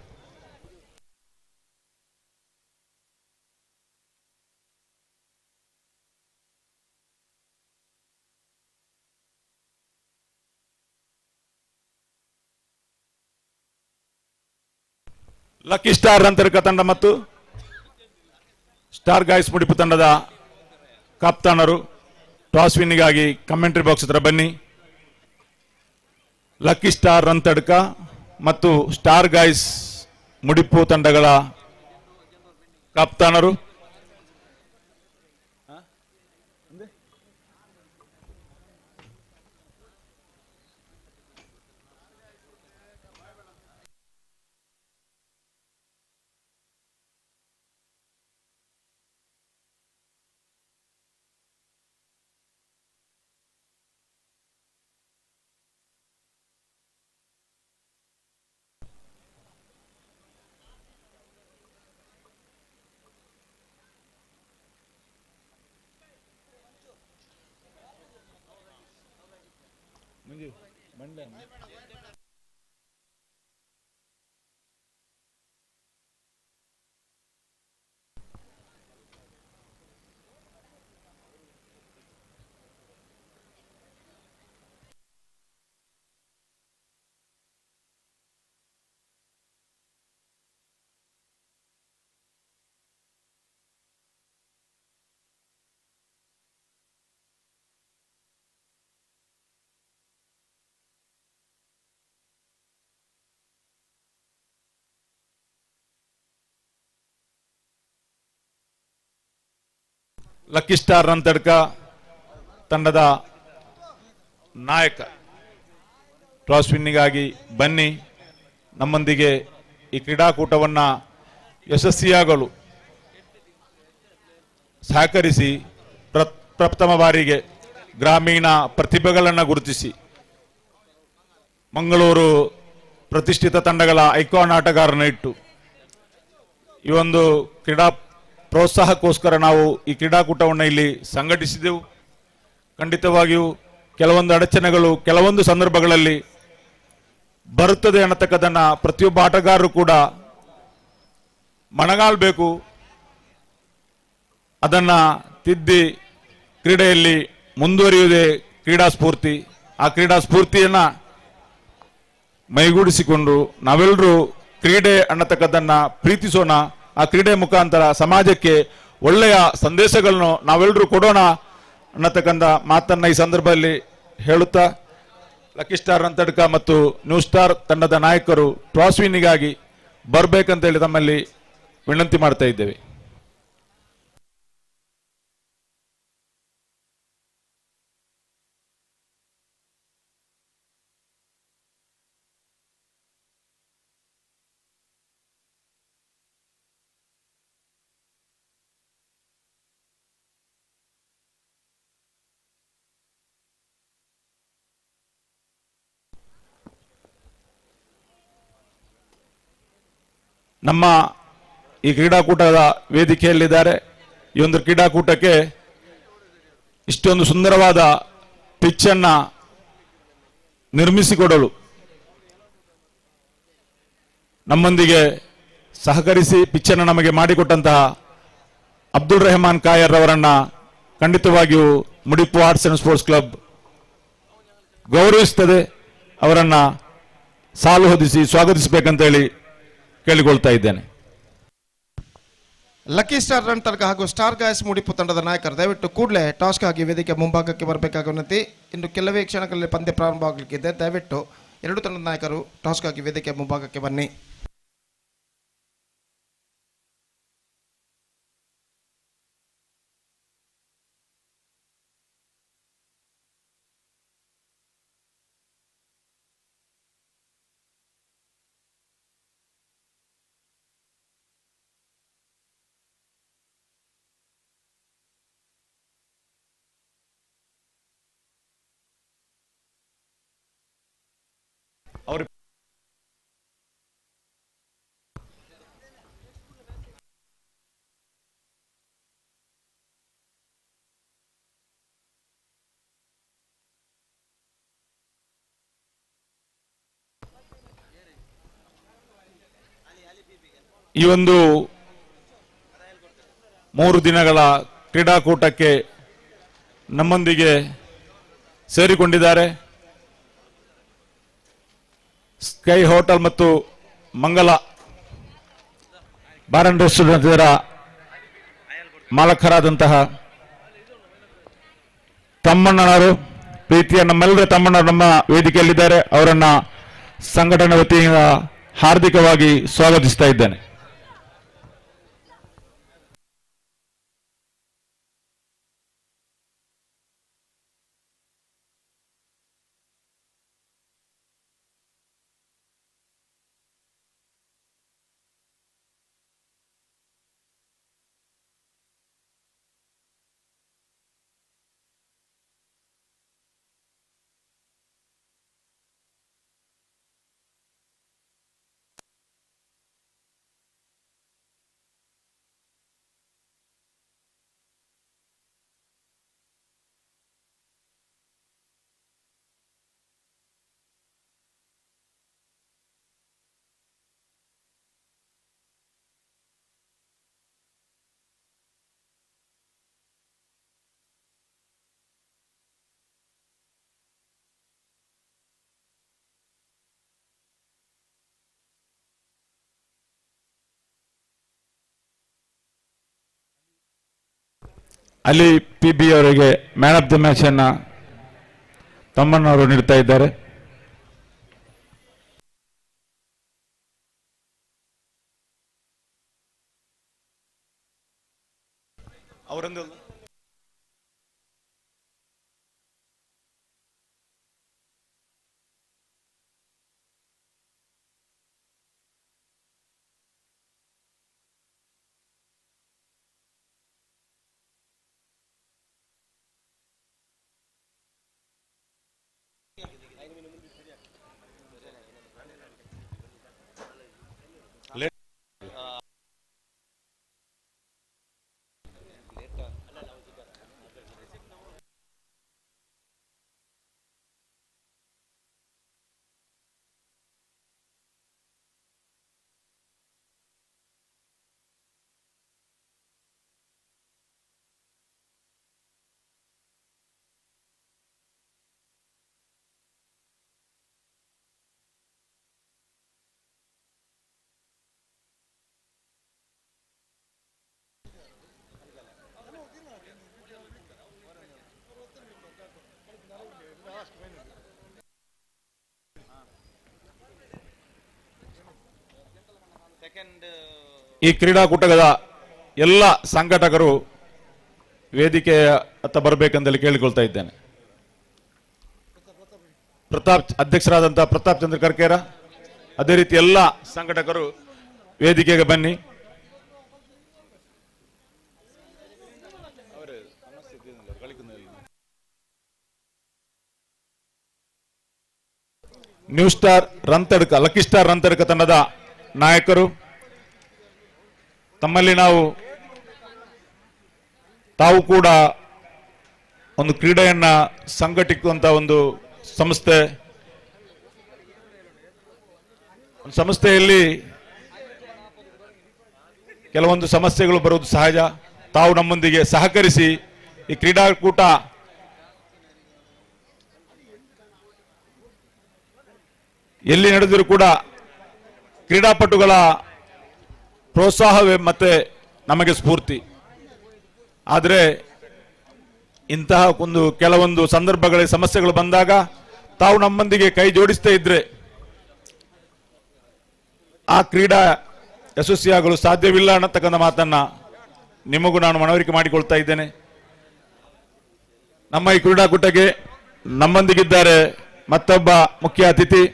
ಲಕ್ಕಿ ಸ್ಟಾರ್ ಅಂತರಿಕ ತಂಡ ಮತ್ತು ಸ್ಟಾರ್ ಗಾಯ್ಸ್ ಮುಡಿಪು ತಂಡದ ಕಪ್ತಾನರು ಟಾಸ್ ವಿನ್ನಿಗಾಗಿ ಕಮೆಂಟ್ರಿ ಬಾಕ್ಸ್ ಹತ್ರ ಬನ್ನಿ. ಲಕ್ಕಿ ಸ್ಟಾರ್ ರಂತಡ್ಕ ಮತ್ತು ಸ್ಟಾರ್ ಗಾಯ್ಸ್ ಮುಡಿಪು ತಂಡಗಳ ಕಪ್ತಾನರು ಲಕ್ಕಿ ಸ್ಟಾರ್ ರಂತಡ್ಕ ತಂಡದ ನಾಯಕ ಟಾಸ್ ವಿನ್ನಿಗಾಗಿ ಬನ್ನಿ. ನಮ್ಮೊಂದಿಗೆ ಈ ಕ್ರೀಡಾಕೂಟವನ್ನು ಯಶಸ್ವಿಯಾಗಲು ಸಹಕರಿಸಿ ಪ್ರಥಮ ಬಾರಿಗೆ ಗ್ರಾಮೀಣ ಪ್ರತಿಭೆಗಳನ್ನು ಗುರುತಿಸಿ ಮಂಗಳೂರು ಪ್ರತಿಷ್ಠಿತ ತಂಡಗಳ ಐಕಾನ್ ಆಟಗಾರನ ಇಟ್ಟು ಈ ಒಂದು ಕ್ರೀಡಾ ಪ್ರೋತ್ಸಾಹಕ್ಕೋಸ್ಕರ ನಾವು ಈ ಕ್ರೀಡಾಕೂಟವನ್ನು ಇಲ್ಲಿ ಸಂಘಟಿಸಿದೆವು. ಖಂಡಿತವಾಗಿಯೂ ಕೆಲವೊಂದು ಅಡಚಣೆಗಳು ಕೆಲವೊಂದು ಸಂದರ್ಭಗಳಲ್ಲಿ ಬರುತ್ತದೆ ಅನ್ನತಕ್ಕದನ್ನು ಪ್ರತಿಯೊಬ್ಬ ಆಟಗಾರರು ಕೂಡ ಮನಗಾಲ್ಬೇಕು. ಅದನ್ನು ತಿದ್ದಿ ಕ್ರೀಡೆಯಲ್ಲಿ ಮುಂದುವರಿಯುವುದೇ ಕ್ರೀಡಾ ಸ್ಫೂರ್ತಿ. ಆ ಕ್ರೀಡಾ ಸ್ಫೂರ್ತಿಯನ್ನು ಮೈಗೂಡಿಸಿಕೊಂಡು ನಾವೆಲ್ಲರೂ ಕ್ರೀಡೆ ಅನ್ನತಕ್ಕದನ್ನು ಪ್ರೀತಿಸೋಣ. ಆ ಕ್ರೀಡೆ ಮುಖಾಂತರ ಸಮಾಜಕ್ಕೆ ಒಳ್ಳೆಯ ಸಂದೇಶಗಳನ್ನು ನಾವೆಲ್ಲರೂ ಕೊಡೋಣ ಅನ್ನತಕ್ಕಂಥ ಮಾತನ್ನ ಈ ಸಂದರ್ಭದಲ್ಲಿ ಹೇಳುತ್ತಾ ಲಕ್ಕಿ ಸ್ಟಾರ್ ರಂತಡ್ಕ ಮತ್ತು ನ್ಯೂ ಸ್ಟಾರ್ ತಂಡದ ನಾಯಕರು ಟಾಸ್ ವಿನ್ನಿಗಾಗಿ ಬರಬೇಕಂತೇಳಿ ತಮ್ಮಲ್ಲಿ ವಿನಂತಿ ಮಾಡ್ತಾ ಇದ್ದೇವೆ. ನಮ್ಮ ಈ ಕ್ರೀಡಾಕೂಟದ ವೇದಿಕೆಯಲ್ಲಿದ್ದಾರೆ. ಈ ಒಂದು ಕ್ರೀಡಾಕೂಟಕ್ಕೆ ಇಷ್ಟೊಂದು ಸುಂದರವಾದ ಪಿಚ್ ಅನ್ನ ನಿರ್ಮಿಸಿಕೊಡಲು ನಮ್ಮೊಂದಿಗೆ ಸಹಕರಿಸಿ ಪಿಚ್ ಅನ್ನು ನಮಗೆ ಮಾಡಿಕೊಟ್ಟಂತಹ ಅಬ್ದುಲ್ ರೆಹಮಾನ್ ಕಾಯರ್ ಅವರನ್ನ ಖಂಡಿತವಾಗಿಯೂ ಮುಡಿಪು ಆರ್ಟ್ಸ್ ಅಂಡ್ ಸ್ಪೋರ್ಟ್ಸ್ ಕ್ಲಬ್ ಗೌರವಿಸುತ್ತದೆ. ಅವರನ್ನ ಸಾಲು ಹೊದಿಸಿ ಸ್ವಾಗತಿಸಬೇಕಂತೇಳಿ ಕೇಳಿಕೊಳ್ತಾ ಇದ್ದೇನೆ.
ಲಕ್ಕಿ ಸ್ಟಾರ್ ರಂತಡ್ಕ ಹಾಗೂ ಸ್ಟಾರ್ ಗಾಯ್ಸ್ ಮುಡಿಪು ತಂಡದ ನಾಯಕರು ದಯವಿಟ್ಟು ಕೂಡಲೇ ಟಾಸ್ಗಾಗಿ ವೇದಿಕೆ ಮುಂಭಾಗಕ್ಕೆ ಬರಬೇಕಾಗಿ ವಿನಂತಿ. ಇನ್ನು ಕೆಲವೇ ಕ್ಷಣಗಳಲ್ಲಿ ಪಂದ್ಯ ಪ್ರಾರಂಭವಾಗಲಿಕ್ಕಿದೆ. ದಯವಿಟ್ಟು ಎರಡು ತಂಡದ ನಾಯಕರು ಟಾಸ್ಗಾಗಿ ವೇದಿಕೆ ಮುಂಭಾಗಕ್ಕೆ ಬನ್ನಿ.
ಅವರು ಈ ಒಂದು 3 ದಿನಗಳ ಕ್ರೀಡಾಕೂಟಕ್ಕೆ ನಮ್ಮೊಂದಿಗೆ ಸೇರಿಕೊಂಡಿದ್ದಾರೆ ಸ್ಕೈ ಹೋಟೆಲ್ ಮತ್ತು ಮಂಗಲ ಬಾರ್ ಅಂಡ್ ರೆಸ್ಟೋರೆಂಟ್ ಇದರ ಮಾಲಕರಾದಂತಹ ತಮ್ಮಣ್ಣನವರು, ಪ್ರೀತಿಯ ನಮ್ಮೆಲ್ಲರ ತಮ್ಮಣ್ಣರು ನಮ್ಮ ವೇದಿಕೆಯಲ್ಲಿದ್ದಾರೆ. ಅವರನ್ನ ಸಂಘಟನೆ ವತಿಯಿಂದ ಹಾರ್ದಿಕವಾಗಿ ಸ್ವಾಗತಿಸ್ತಾ ಇದ್ದೇನೆ. ಅಲ್ಲಿ PB ಅವರಿಗೆ ಮ್ಯಾನ್ ಆಫ್ ದ ಮ್ಯಾಚ್ ಅನ್ನ ತಮ್ಮಣ್ಣವರು ನೀಡ್ತಾ ಇದ್ದಾರೆ. ಅವರೊಂದು ಈ ಕ್ರೀಡಾಕೂಟದ ಎಲ್ಲ ಸಂಘಟಕರು ವೇದಿಕೆಯ ಹತ್ತ ಬರಬೇಕೆಂದಲ್ಲಿ ಕೇಳಿಕೊಳ್ತಾ ಇದ್ದೇನೆ. ಅಧ್ಯಕ್ಷರಾದಂತಹ ಪ್ರತಾಪ್ ಚಂದ್ರ ಕರ್ಕೇರ, ಅದೇ ರೀತಿ ಎಲ್ಲ ಸಂಘಟಕರು ವೇದಿಕೆಗೆ ಬನ್ನಿ. ನ್ಯೂ ಸ್ಟಾರ್ ರಂತಡ್ಕ, ಲಕ್ಕಿ ಸ್ಟಾರ್ ರಂತಡ್ಕ ತಂಡದ ನಾಯಕರು, ತಮ್ಮಲ್ಲಿ ತಾವು ಕೂಡ ಒಂದು ಕ್ರೀಡೆಯನ್ನ ಸಂಘಟಿಸುವಂತ ಒಂದು ಸಂಸ್ಥೆಯಲ್ಲಿ ಕೆಲವೊಂದು ಸಮಸ್ಯೆಗಳು ಬರುವುದು ಸಹಜ. ತಾವು ನಮ್ಮೊಂದಿಗೆ ಸಹಕರಿಸಿ ಈ ಕ್ರೀಡಾಕೂಟ ಎಲ್ಲಿ ನಡೆದರೂ ಕೂಡ ಕ್ರೀಡಾಪಟುಗಳ ಪ್ರೋತ್ಸಾಹವೇ ಮತ್ತೆ ನಮಗೆ ಸ್ಫೂರ್ತಿ. ಆದರೆ ಇಂತಹ ಕೆಲವೊಂದು ಸಂದರ್ಭಗಳಿಗೆ ಸಮಸ್ಯೆಗಳು ಬಂದಾಗ ತಾವು ನಮ್ಮೊಂದಿಗೆ ಕೈ ಜೋಡಿಸ್ತಾ ಇದ್ರೆ ಆ ಕ್ರೀಡಾ ಯಶಸ್ವಿಯಾಗಲು ಸಾಧ್ಯವಿಲ್ಲ ಅನ್ನತಕ್ಕಂಥ ಮಾತನ್ನ ನಿಮಗೂ ನಾನು ಮನವರಿಕೆ ಮಾಡಿಕೊಳ್ತಾ ಇದ್ದೇನೆ. ನಮ್ಮ ಈ ಕ್ರೀಡಾಕೂಟಕ್ಕೆ ನಮ್ಮೊಂದಿಗಿದ್ದಾರೆ ಮತ್ತೊಬ್ಬ ಮುಖ್ಯ ಅತಿಥಿ,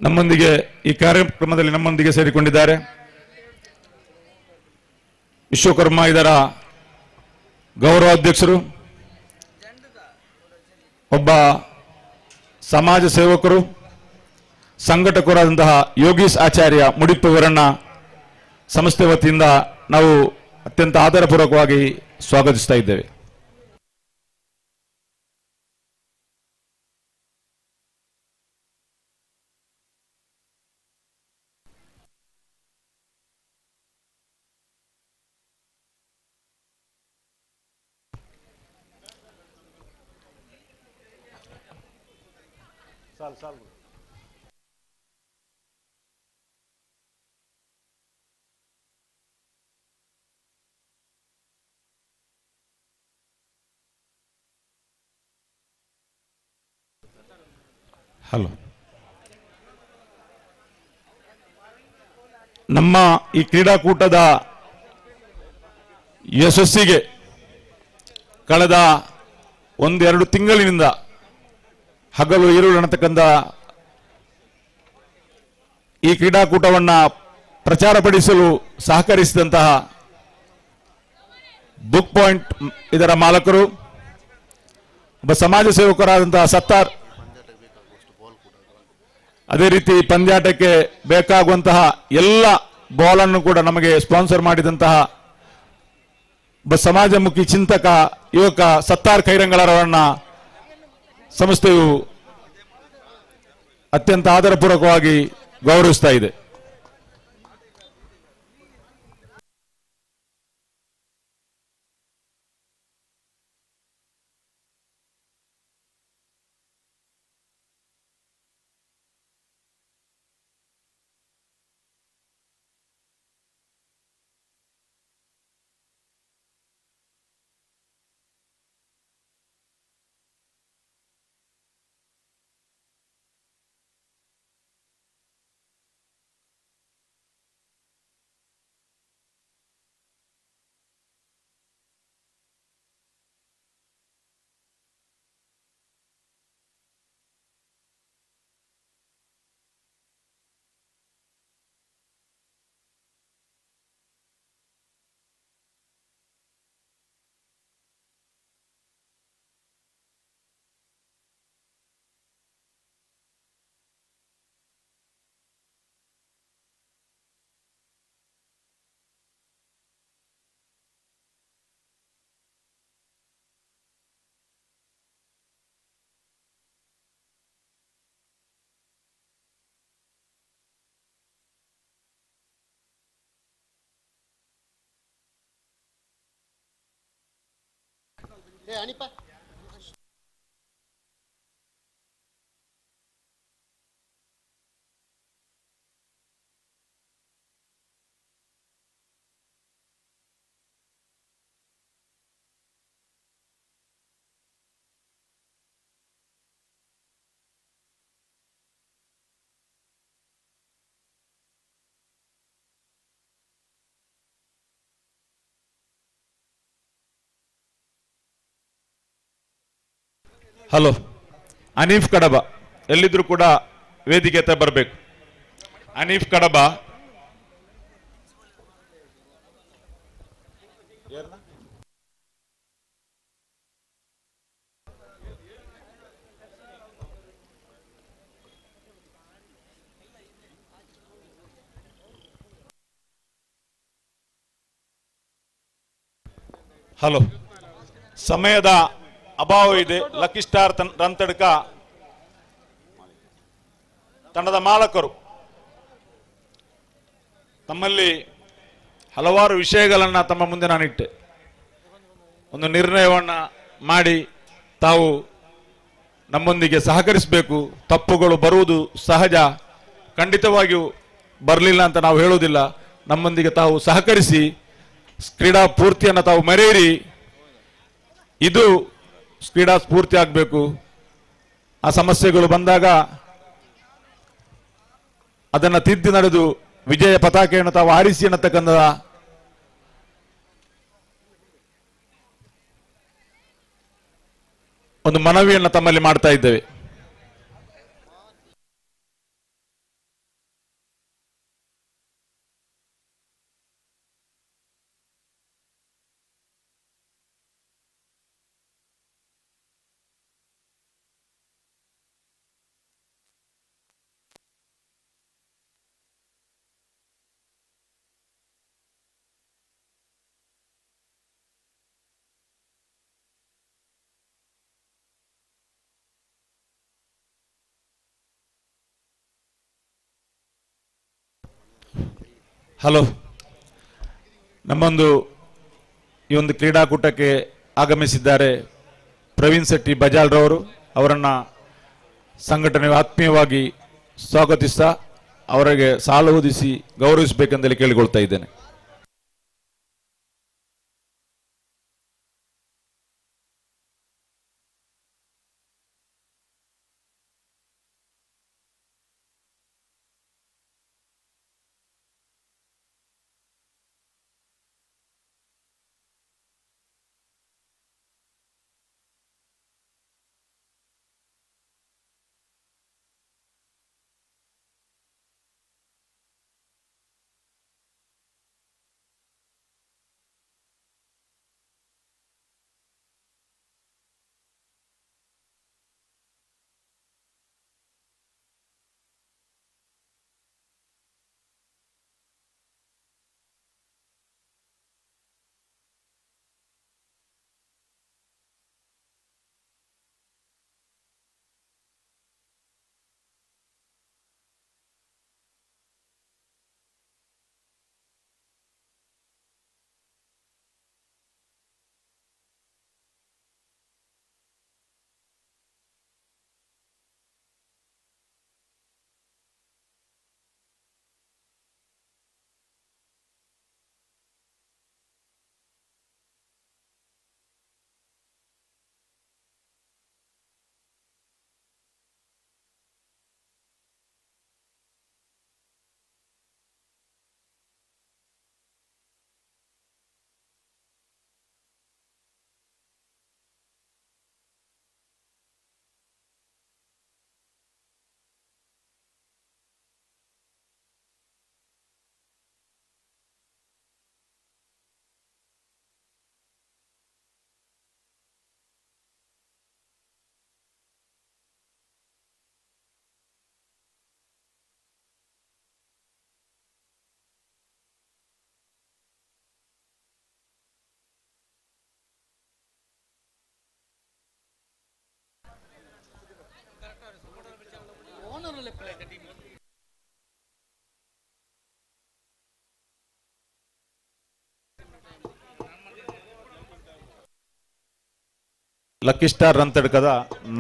ನಮ್ಮೊಂದಿಗೆ ಈ ಕಾರ್ಯಕ್ರಮದಲ್ಲಿ ನಮ್ಮೊಂದಿಗೆ ಸೇರಿಕೊಂಡಿದ್ದಾರೆ ವಿಶ್ವಕರ್ಮ ಇದರ ಗೌರವಾಧ್ಯಕ್ಷರು, ಒಬ್ಬ ಸಮಾಜ ಸೇವಕರು, ಸಂಘಟಕರಾದಂತಹ ಯೋಗೀಶ್ ಆಚಾರ್ಯ ಮುಡಿಪು ಇವರನ್ನ ಸಂಸ್ಥೆ ವತಿಯಿಂದ ನಾವು ಅತ್ಯಂತ ಆದರಪೂರ್ವಕವಾಗಿ ಸ್ವಾಗತಿಸ್ತಾ ಇದ್ದೇವೆ. ಹಲೋ, ನಮ್ಮ ಈ ಕ್ರೀಡಾಕೂಟದ ಯಶಸ್ಸಿಗೆ ಕಳೆದ ಒಂದೆರಡು ತಿಂಗಳಿನಿಂದ ಹಗಲು ಇರುಳು ಅನ್ನತಕ್ಕಂಥ ಈ ಕ್ರೀಡಾಕೂಟವನ್ನು ಪ್ರಚಾರಪಡಿಸಲು ಸಹಕರಿಸಿದಂತಹ ಬುಕ್ ಪಾಯಿಂಟ್ ಇದರ ಮಾಲಕರು, ಒಬ್ಬ ಸಮಾಜ ಸೇವಕರಾದಂತಹ ಸತ್ತಾರ್, ಅದೇ ರೀತಿ ಪಂದ್ಯಾಟಕ್ಕೆ ಬೇಕಾಗುವಂತಹ ಎಲ್ಲ ಬಾಲನ್ನು ಕೂಡ ನಮಗೆ ಸ್ಪಾನ್ಸರ್ ಮಾಡಿದಂತಹ ಒಬ್ಬ ಸಮಾಜಮುಖಿ ಚಿಂತಕ ಯುವಕ ಸತ್ತಾರ್ ಖೈರಂಗಳರವರನ್ನ ಸಂಸ್ಥೆಯು ಅತ್ಯಂತ ಆದರಪೂರ್ವಕವಾಗಿ ಗೌರವಿಸ್ತಾ ಇದೆ. ಹಲೋ, ಅನೀಫ್ ಕಡಬ ಎಲ್ಲಿದ್ರು ಕೂಡ ವೇದಿಕೆ ಹತ್ರ ಬರಬೇಕು. ಅನೀಫ್ ಕಡಬ, ಹಲೋ, ಸಮಯದ ಅಭಾವ ಇದೆ. ಲಕ್ಕಿ ಸ್ಟಾರ್ ರಂತಡ್ಕ ತಂಡದ ಮಾಲಕರು ತಮ್ಮಲ್ಲಿ ಹಲವಾರು ವಿಷಯಗಳನ್ನು ತಮ್ಮ ಮುಂದೆ ನಾನಿಟ್ಟೆ. ಒಂದು ನಿರ್ಣಯವನ್ನ ಮಾಡಿ ತಾವು ನಮ್ಮೊಂದಿಗೆ ಸಹಕರಿಸಬೇಕು. ತಪ್ಪುಗಳು ಬರುವುದು ಸಹಜ, ಖಂಡಿತವಾಗಿಯೂ ಬರಲಿಲ್ಲ ಅಂತ ನಾವು ಹೇಳುವುದಿಲ್ಲ. ನಮ್ಮೊಂದಿಗೆ ತಾವು ಸಹಕರಿಸಿ ಕ್ರೀಡಾ ಸ್ಫೂರ್ತಿಯನ್ನು ತಾವು ಮೆರೆಯಿರಿ. ಇದು ಕ್ರೀಡಾ ಸ್ಫೂರ್ತಿ ಆಗಬೇಕು. ಆ ಸಮಸ್ಯೆಗಳು ಬಂದಾಗ ಅದನ್ನು ತಿದ್ದಿ ನಡೆದು ವಿಜಯ ಪತಾಕೆಯನ್ನು ತಾವು ಆರಿಸಿ ಅನ್ನತಕ್ಕಂಥ ಒಂದು ಮನವಿಯನ್ನು ತಮ್ಮಲ್ಲಿ ಮಾಡ್ತಾ ಇದ್ದೇವೆ. ಹಲೋ, ನಮ್ಮೊಂದು ಈ ಒಂದು ಕ್ರೀಡಾಕೂಟಕ್ಕೆ ಆಗಮಿಸಿದ್ದಾರೆ ಪ್ರವೀಣ್ ಶೆಟ್ಟಿ ಬಜಾಲ್ರವರು. ಅವರನ್ನು ಸಂಘಟನೆ ಆತ್ಮೀಯವಾಗಿ ಸ್ವಾಗತಿಸ್ತಾ ಅವರಿಗೆ ಸಾಲ ಹೊದಿಸಿ ಗೌರವಿಸಬೇಕೆಂದೇಳಿ ಕೇಳಿಕೊಳ್ತಾ ಇದ್ದೇನೆ. ಲಕ್ಕಿ ಸ್ಟಾರ್ ರಂತಡ್ಕದ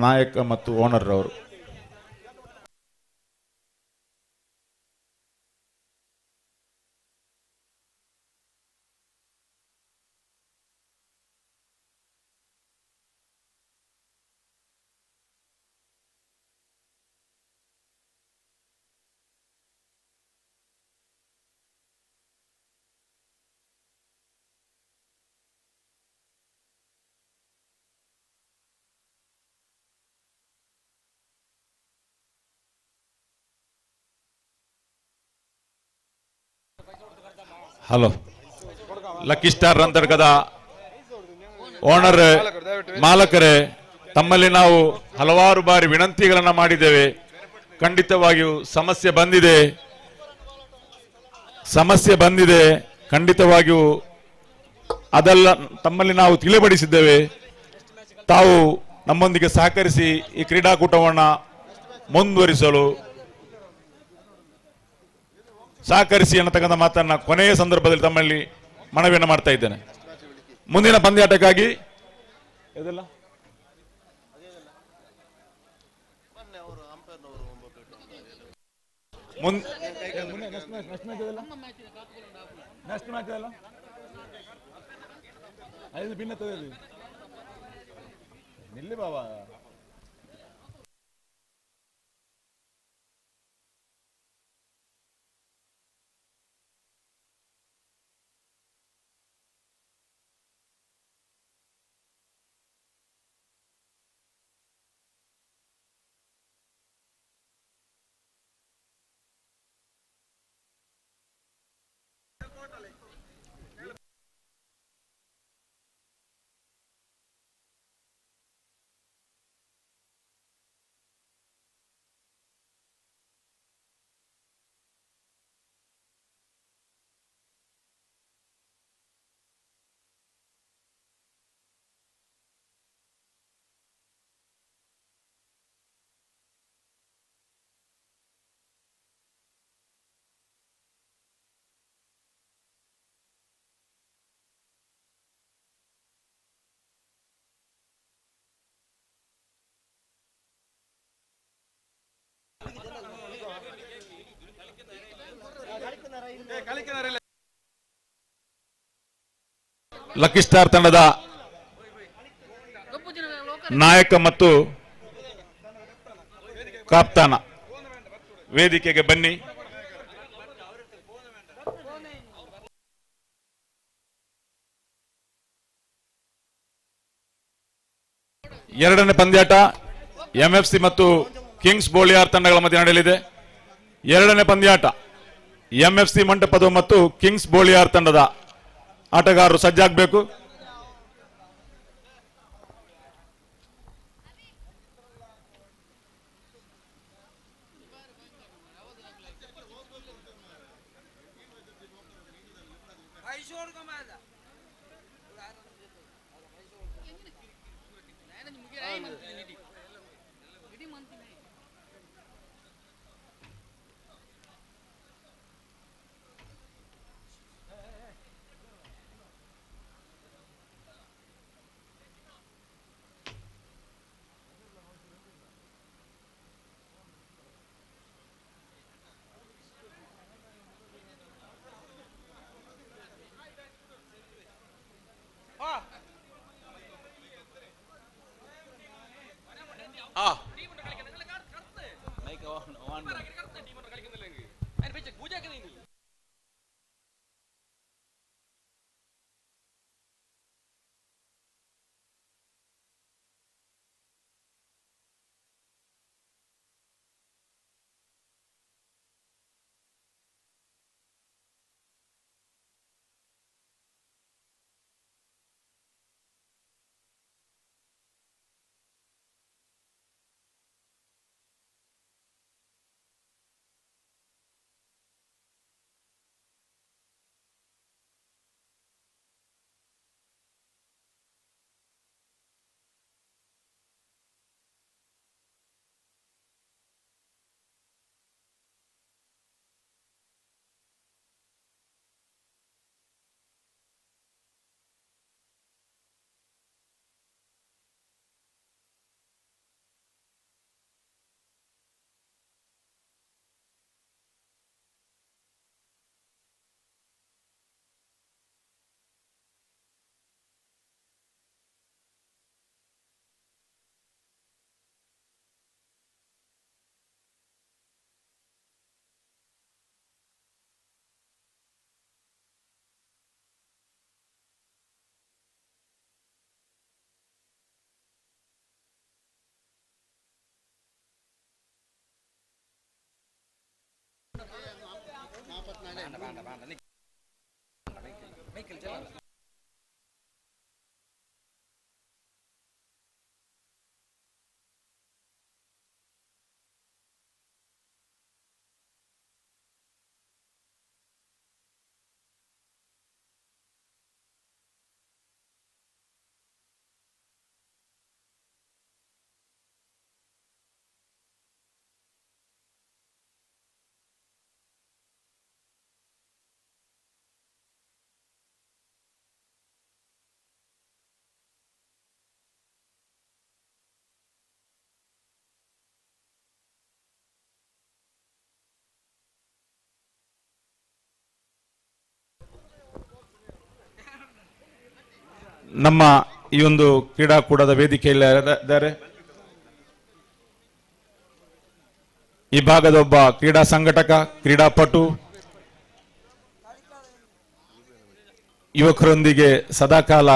ನಾಯಕ ಮತ್ತು ಓನರ್ ಅವರು. ಹಲೋ, ಲಕ್ಕಿ ಸ್ಟಾರ್ ರಂತಡ್ಕದ ಓನರ್ ಮಾಲಕರೇ, ತಮ್ಮಲ್ಲಿ ನಾವು ಹಲವಾರು ಬಾರಿ ವಿನಂತಿಗಳನ್ನು ಮಾಡಿದ್ದೇವೆ. ಖಂಡಿತವಾಗಿಯೂ ಸಮಸ್ಯೆ ಬಂದಿದೆ. ಖಂಡಿತವಾಗಿಯೂ ಅದೆಲ್ಲ ತಮ್ಮಲ್ಲಿ ನಾವು ತಿಳಿಪಡಿಸಿದ್ದೇವೆ. ತಾವು ನಮ್ಮೊಂದಿಗೆ ಸಹಕರಿಸಿ ಈ ಕ್ರೀಡಾಕೂಟವನ್ನು ಮುಂದುವರಿಸಲು ಸಹಕರಿಸಿ ಅನ್ನತಕ್ಕಂಥ ಮಾತನ್ನ ಕೊನೆಯ ಸಂದರ್ಭದಲ್ಲಿ ತಮ್ಮಲ್ಲಿ ಮನವಿಯನ್ನು ಮಾಡ್ತಾ ಇದ್ದೇನೆ. ಮುಂದಿನ ಪಂದ್ಯಾಟಕ್ಕಾಗಿ ನಿಲ್ಲಿ ಬಾಬಾ. ಲಕ್ಕಿ ಸ್ಟಾರ್ ತಂಡದ ನಾಯಕ ಮತ್ತು ಕಾಪ್ತಾನ ವೇದಿಕೆಗೆ ಬನ್ನಿ. ಎರಡನೇ ಪಂದ್ಯಾಟ ಎಂಎಫ್ಸಿ ಮತ್ತು ಕಿಂಗ್ಸ್ ಬೋಳಿಯಾರ್ ತಂಡಗಳ ಮಧ್ಯೆ ನಡೆಯಲಿದೆ. ಎರಡನೇ ಪಂದ್ಯಾಟ ಎಂಎಫ್ಸಿ ಮಂಟಪದ ಮತ್ತು ಕಿಂಗ್ಸ್ ಬೋಳಿಯಾರ್ ತಂಡದ ಆಟಗಾರರು ಸಜ್ಜಾಗಬೇಕು. ನಮ್ಮ ಈ ಒಂದು ಕ್ರೀಡಾಕೂಟದ ವೇದಿಕೆಯಲ್ಲಿ ಇದ್ದಾರೆ. ಈ ಭಾಗದ ಒಬ್ಬ ಕ್ರೀಡಾ ಸಂಘಟಕ, ಕ್ರೀಡಾಪಟು, ಯುವಕರೊಂದಿಗೆ ಸದಾಕಾಲ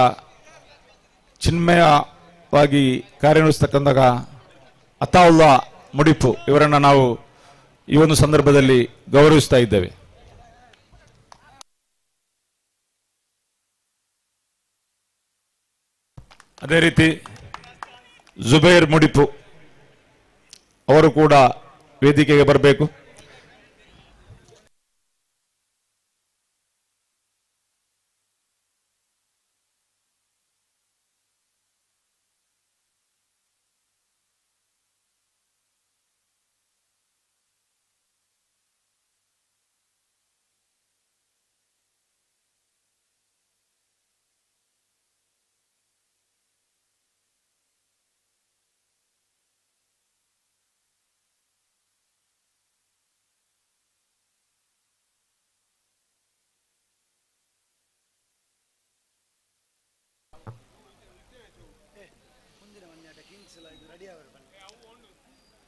ಚಿನ್ಮಯವಾಗಿ ಕಾರ್ಯನಿರ್ವಹಿಸತಕ್ಕಂಥ ಅತಾವುಲ್ಲಾ ಮುಡಿಪು ಇವರನ್ನು ನಾವು ಈ ಒಂದು ಸಂದರ್ಭದಲ್ಲಿ ಗೌರವಿಸ್ತಾ ಇದ್ದೇವೆ. ಅದೇ ರೀತಿ ಜುಬೈರ್ ಮುಡಿಪು ಅವರು ಕೂಡ ವೇದಿಕೆಗೆ ಬರಬೇಕು.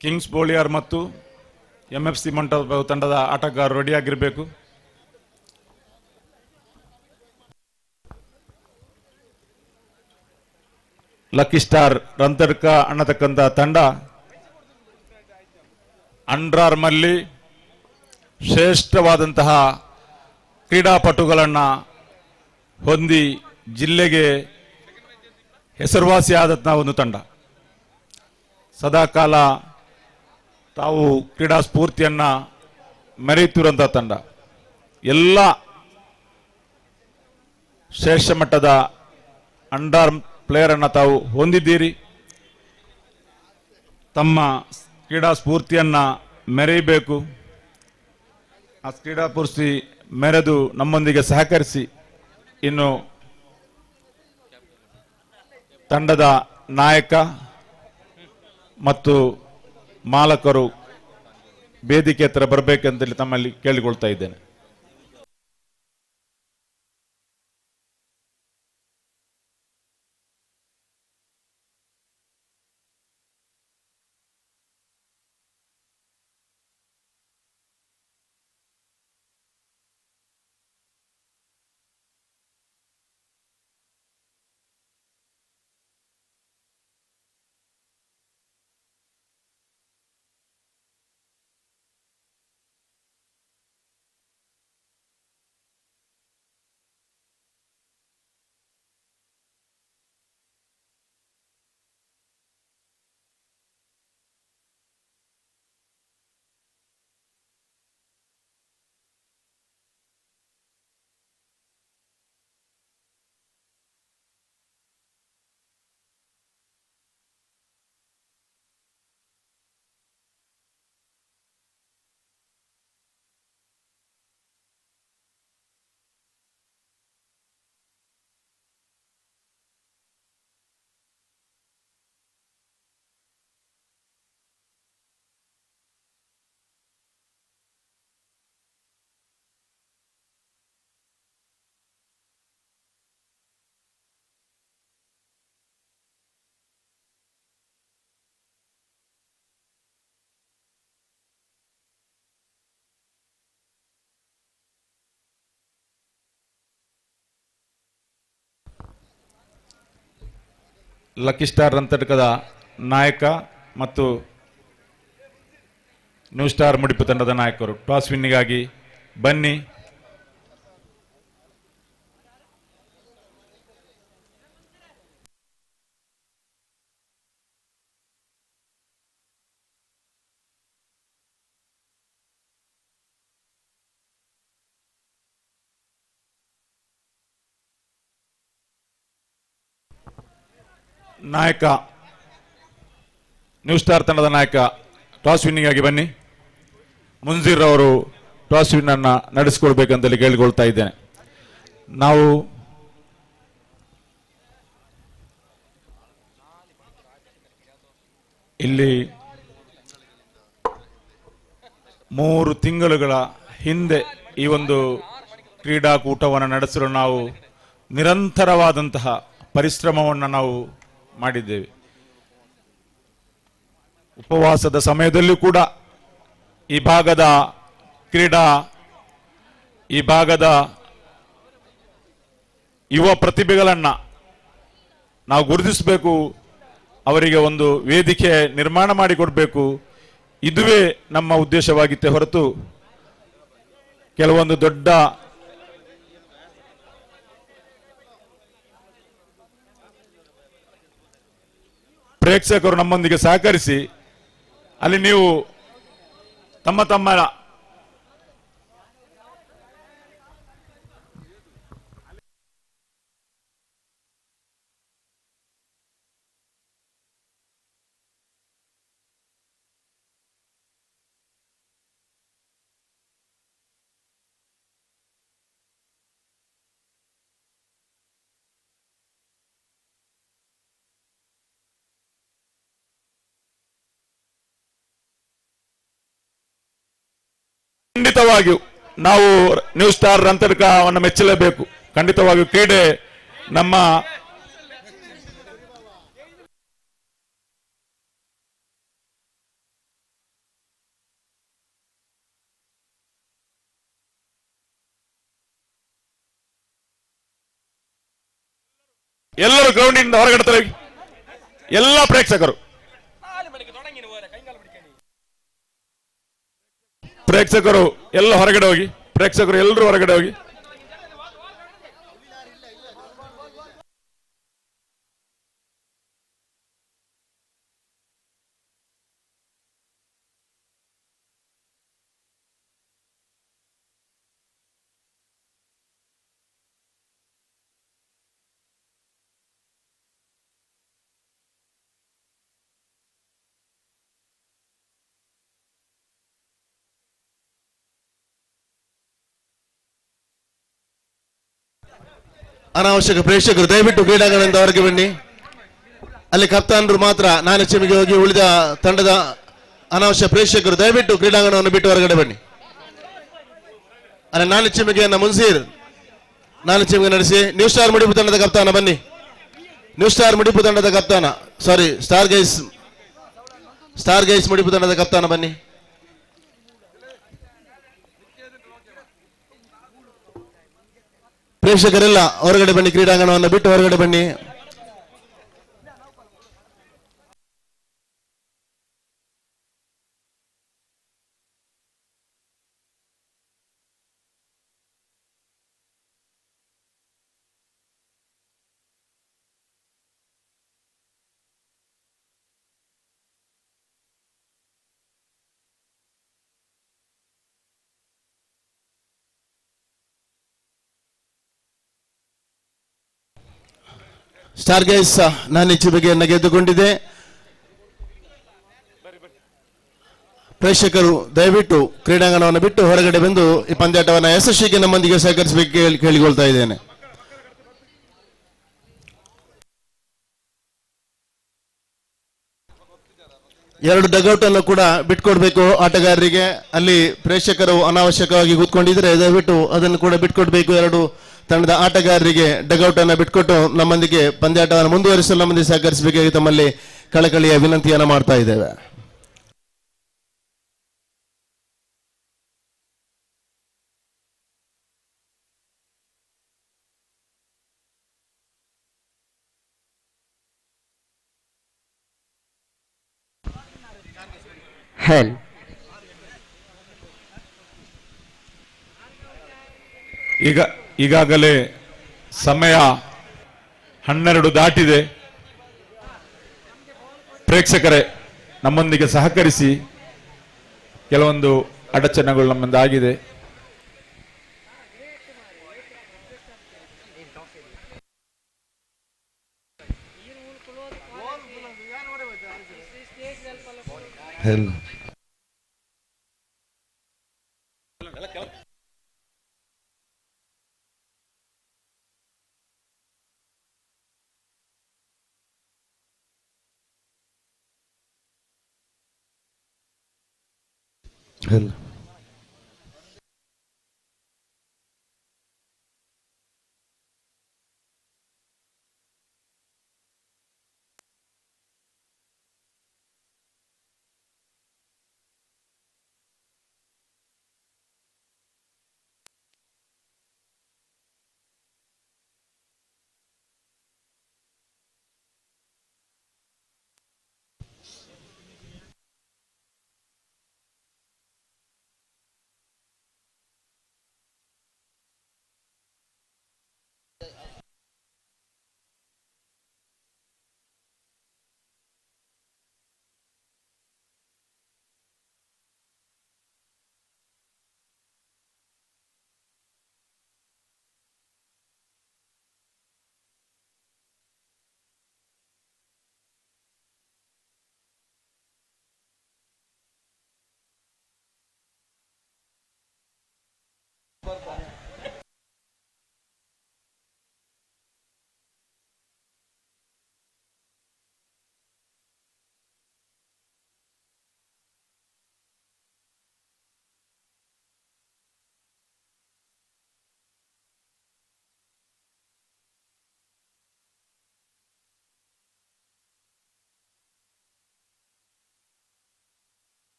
ಕಿಂಗ್ಸ್ ಬೋಳಿಯಾರ್ ಮತ್ತು MFC ಮಂಟಪ ತಂಡದ ಆಟಗಾರರು ರೆಡಿಯಾಗಿರಬೇಕು. ಲಕ್ಕಿ ಸ್ಟಾರ್ ರಂತಡ್ಕ ಅನ್ನತಕ್ಕಂಥ ತಂಡ ಅಂಡರ್ ಆರ್ಮಲ್ಲಿ ಶ್ರೇಷ್ಠವಾದಂತಹ ಕ್ರೀಡಾಪಟುಗಳನ್ನು ಹೊಂದಿ ಜಿಲ್ಲೆಗೆ ಹೆಸರುವಾಸಿಯಾದಂತಹ ಒಂದು ತಂಡ. ಸದಾಕಾಲ ತಾವು ಕ್ರೀಡಾ ಸ್ಫೂರ್ತಿಯನ್ನು ಮೆರೆಯುತ್ತಿರುವಂಥ ತಂಡ. ಎಲ್ಲ ಶ್ರೇಷ್ಠ ಮಟ್ಟದ ಅಂಡರ್ ಪ್ಲೇಯರ್ ಅನ್ನು ತಾವು ಹೊಂದಿದ್ದೀರಿ. ತಮ್ಮ ಕ್ರೀಡಾ ಸ್ಫೂರ್ತಿಯನ್ನು ಮೆರೆಯಬೇಕು. ಆ ಕ್ರೀಡಾ ಸ್ಫೂರ್ತಿ ಮೆರೆದು ನಮ್ಮೊಂದಿಗೆ ಸಹಕರಿಸಿ ಇನ್ನು ತಂಡದ ನಾಯಕ ಮತ್ತು ಮಾಲಕರು ವೇದಿಕೆ ಹತ್ರ ಬರಬೇಕಂತೇಳಿ ತಮ್ಮಲ್ಲಿ ಕೇಳಿಕೊಳ್ತಾ ಇದ್ದೇನೆ. ಲಕ್ಕಿ ಸ್ಟಾರ್ ರಂತಡ್ಕದ ನಾಯಕ ಮತ್ತು ನ್ಯೂ ಸ್ಟಾರ್ ಮುಡಿಪು ತಂಡದ ನಾಯಕರು ಟಾಸ್ ವಿನ್ನಿಗಾಗಿ ಬನ್ನಿ. ನಾಯಕ ನ್ಯೂ ಸ್ಟಾರ್ ತಂಡದ ನಾಯಕ ಟಾಸ್ ವಿನ್ನಿಂಗ್ ಆಗಿ ಬನ್ನಿ. ಮುನ್ಜೀರ್ ಅವರು ಟಾಸ್ ವಿನ್ ಅನ್ನ ನಡೆಸಿಕೊಡ್ಬೇಕಂತೇಳಿ ಕೇಳಿಕೊಳ್ತಾ ಇದ್ದೇನೆ. ನಾವು ಇಲ್ಲಿ 3 ತಿಂಗಳುಗಳ ಹಿಂದೆ ಈ ಒಂದು ಕ್ರೀಡಾಕೂಟವನ್ನು ನಡೆಸಲು ನಾವು ನಿರಂತರವಾದಂತಹ ಪರಿಶ್ರಮವನ್ನು ನಾವು ಮಾಡಿದ್ದೇವೆ. ಉಪವಾಸದ ಸಮಯದಲ್ಲೂ ಕೂಡ ಈ ಭಾಗದ ಯುವ ಪ್ರತಿಭೆಗಳನ್ನು ನಾವು ಗುರುತಿಸಬೇಕು, ಅವರಿಗೆ ಒಂದು ವೇದಿಕೆ ನಿರ್ಮಾಣ ಮಾಡಿಕೊಡ್ಬೇಕು. ಇದುವೇ ನಮ್ಮ ಉದ್ದೇಶವಾಗಿತ್ತೆ ಹೊರತು ಕೆಲವೊಂದು ದೊಡ್ಡ ಪ್ರೇಕ್ಷಕರು ನಮ್ಮೊಂದಿಗೆ ಸಹಕರಿಸಿ ಅಲ್ಲಿ ನೀವು ತಮ್ಮ ಖಂಡಿತವಾಗಿಯೂ ನಾವು ನ್ಯೂ ಸ್ಟಾರ್ ರಂತಡ್ಕವನ್ನು ಮೆಚ್ಚಲೇಬೇಕು. ಖಂಡಿತವಾಗಿಯೂ ಕ್ರೀಡೆ ನಮ್ಮ ಎಲ್ಲರೂ ಗ್ರೌಂಡಿನಿಂದ ಹೊರಗಡೆ ತೊಲಗಿ. ಎಲ್ಲ ಪ್ರೇಕ್ಷಕರು ಎಲ್ಲ ಹೊರಗಡೆ ಹೋಗಿ. ಪ್ರೇಕ್ಷಕರು ಎಲ್ಲರೂ ಹೊರಗಡೆ ಹೋಗಿ.
ಅನಾವಶ್ಯಕ ಪ್ರೇಕ್ಷಕರು ದಯವಿಟ್ಟು ಕ್ರೀಡಾಂಗಣದಿಂದ ಹೊರಗೆ ಬನ್ನಿ. ಅಲ್ಲಿ ಕಪ್ತಾನರು ಮಾತ್ರ ನಾನು ಚಿಮಿಗೆ ಹೋಗಿ ಉಳಿದ ತಂಡದ ಅನಾವಶ್ಯಕ ಪ್ರೇಕ್ಷಕರು ದಯವಿಟ್ಟು ಕ್ರೀಡಾಂಗಣವನ್ನು ಬಿಟ್ಟು ಹೊರಗಡೆ ಬನ್ನಿ. ಅಲ್ಲಿ ನಾನು ಚಿಮಿಗೆಯನ್ನು ಮುನ್ಸೀರ್ ನಾನು ಚಿಮಿಗೆ ನಡೆಸಿ. ನ್ಯೂ ಸ್ಟಾರ್ ಮುಡಿಪು ತಂಡದ ಕಪ್ತಾನ ಬನ್ನಿ. ನ್ಯೂ ಸ್ಟಾರ್ ಮುಡಿಪು ತಂಡದ ಕಪ್ತಾನ ಸಾರಿ ಸ್ಟಾರ್ ಗೈಸ್ ಮುಡಿಪು ತಂಡದ ಕಪ್ತಾನ ಬನ್ನಿ. ಪ್ರೇಕ್ಷಕರೆಲ್ಲ ಹೊರಗಡೆ ಬನ್ನಿ. ಕ್ರೀಡಾಂಗಣವನ್ನು ಬಿಟ್ಟು ಹೊರಗಡೆ ಬನ್ನಿ. ಸ್ಟಾರ್ ಗೈಸ್ ನಾನು ಚಿಮಿಗೆಯನ್ನು ಗೆದ್ದುಕೊಂಡಿದೆ. ಪ್ರೇಕ್ಷಕರು ದಯವಿಟ್ಟು ಕ್ರೀಡಾಂಗಣವನ್ನು ಬಿಟ್ಟು ಹೊರಗಡೆ ಬಂದು ಈ ಪಂದ್ಯಾಟವನ್ನು ಯಶಸ್ವಿಗೆ ನಮ್ಮೊಂದಿಗೆ ಸಹಕರಿಸಬೇಕು ಕೇಳಿಕೊಳ್ತಾ ಇದ್ದೇನೆ. ಎರಡು ಡಗೌಟ್ ಅನ್ನು ಕೂಡ ಬಿಟ್ಕೊಡ್ಬೇಕು ಆಟಗಾರರಿಗೆ. ಅಲ್ಲಿ ಪ್ರೇಕ್ಷಕರು ಅನಾವಶ್ಯಕವಾಗಿ ಕೂತ್ಕೊಂಡಿದ್ರೆ ದಯವಿಟ್ಟು ಅದನ್ನು ಕೂಡ ಬಿಟ್ಕೊಡ್ಬೇಕು. ಎರಡು ತಂಡದ ಆಟಗಾರರಿಗೆ ಡಗೌಟ್ ಅನ್ನು ಬಿಟ್ಕೊಟ್ಟು ನಮ್ಮೊಂದಿಗೆ ಪಂದ್ಯಾಟವನ್ನು ಮುಂದುವರಿಸಲು ನಮ್ಮೊಂದಿಗೆ ಸಹಕರಿಸಬೇಕಾಗಿ ತಮ್ಮಲ್ಲಿ ಕಳಕಳಿಯ ವಿನಂತಿಯನ್ನು ಮಾಡ್ತಾ ಇದ್ದೇವೆ.
ಈಗಾಗಲೇ ಸಮಯ 12 ದಾಟಿದೆ. ಪ್ರೇಕ್ಷಕರೇ ನಮ್ಮೊಂದಿಗೆ ಸಹಕರಿಸಿ. ಕೆಲವೊಂದು ಅಡಚಣೆಗಳು ನಮ್ಮಿಂದ ಆಗಿದೆ.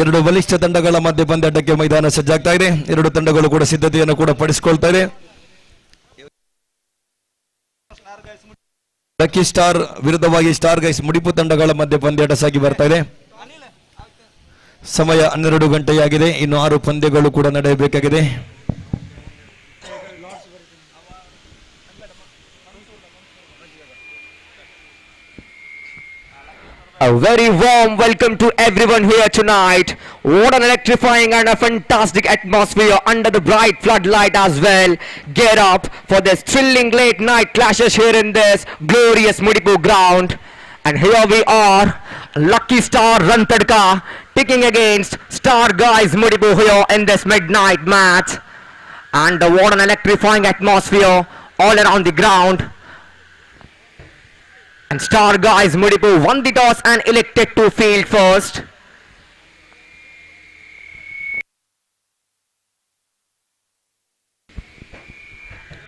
ಎರಡು ಬಲಿಷ್ಠ ತಂಡಗಳ ಮಧ್ಯೆ ಪಂದ್ಯಾಟಕ್ಕೆ ಮೈದಾನ ಸಜ್ಜಾಗ್ತಾ ಇದೆ. ಎರಡು ತಂಡಗಳು ಕೂಡ ಸಿದ್ಧತೆಯನ್ನು ಕೂಡ ಪಡಿಸಿಕೊಳ್ತಾ ಇದೆ. ಲಕ್ಕಿ ಸ್ಟಾರ್ ವಿರುದ್ಧವಾಗಿ ಸ್ಟಾರ್ ಗೈಸ್ ಮುಡಿಪು ತಂಡಗಳ ಮಧ್ಯೆ ಪಂದ್ಯಾಟ ಸಾಗಿ ಬರ್ತಾ ಇದೆ. ಸಮಯ 12 ಗಂಟೆಯಾಗಿದೆ. ಇನ್ನು 6 ಪಂದ್ಯಗಳು ಕೂಡ ನಡೆಯಬೇಕಾಗಿದೆ.
A very warm welcome to everyone here tonight. What an electrifying and a fantastic atmosphere under the bright floodlight as well. Get up for this thrilling late night clashes here in this glorious Mudipu ground. And here we are, Lucky Star Rantadka picking against Star Guys Mudipu here in this midnight match. And what an electrifying atmosphere all around the ground. And Star Guys Mudipu won the toss and elected to field first.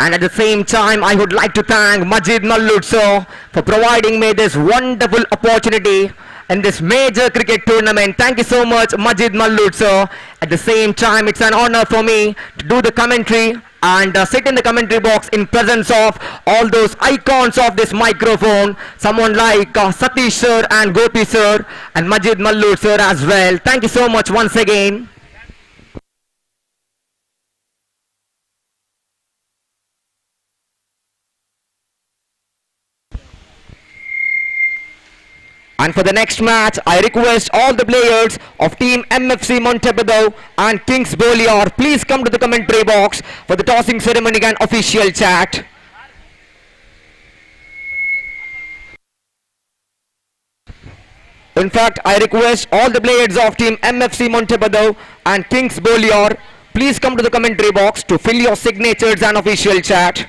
And at the same time, I would like to thank Majid Mallud sir for providing me this wonderful opportunity in this major cricket tournament. Thank you so much, Majid Mallud sir. At the same time, it's an honor for me to do the commentary and sit in the commentary box in presence of all those icons of this microphone, someone like Satish sir and Gopi sir and Majid Mallud sir as well. Thank you so much once again. And for the next match, I request all the players of Team MFC Montevideo and Kings Boliar, please come to the commentary box for the tossing ceremony and official chat. In fact, I request all the players of Team MFC Montevideo and Kings Boliar, please come to the commentary box to fill your signatures and official chat.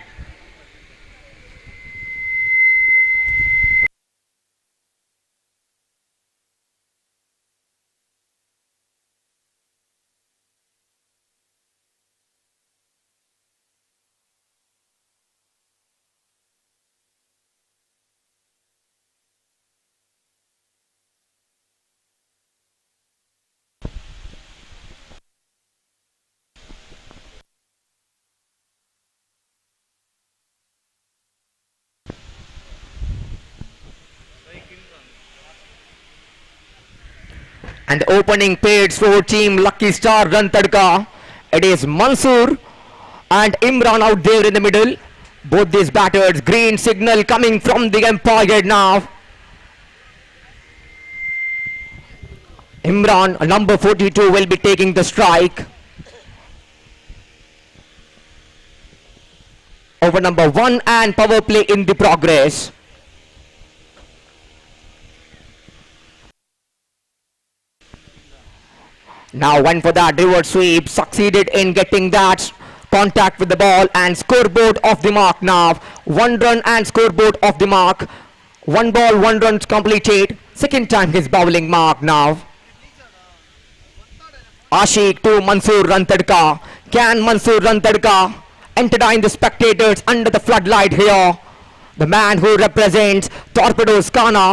And the opening pairs for Team Lucky Star Rantadka. It is Mansoor and Imran out there in the middle. Both these batters, green signal coming from the umpire now. Imran, number 42, will be taking the strike. Over number 1 and power play in the progress. Now went for that reverse sweep, succeeded in getting that contact with the ball and scoreboard off the mark now. 1 run and scoreboard off the mark. 1 ball, 1 run completed. Second time his bowling mark now. Ashik to Mansoor Rantadka. Can Mansoor Rantadka entertain the spectators under the floodlight here? The man who represents Torpedoes Kana,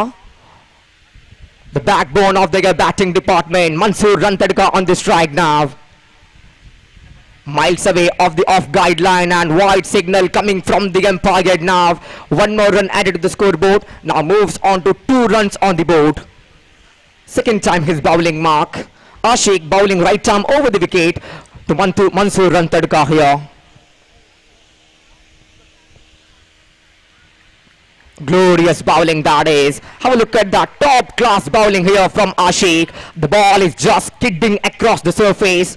the backbone of their batting department. Mansoor Rantadka on the strike now. Miles away off the off guideline and wide signal coming from the umpire now. 1 more run added to the scoreboard. Now moves on to 2 runs on the board. Second time his bowling mark. Ashik bowling right arm over the wicket to Mansoor Rantadka here. Glorious bowling that is. Have a look at that top class bowling here from Ashik. The ball is just skidding across the surface.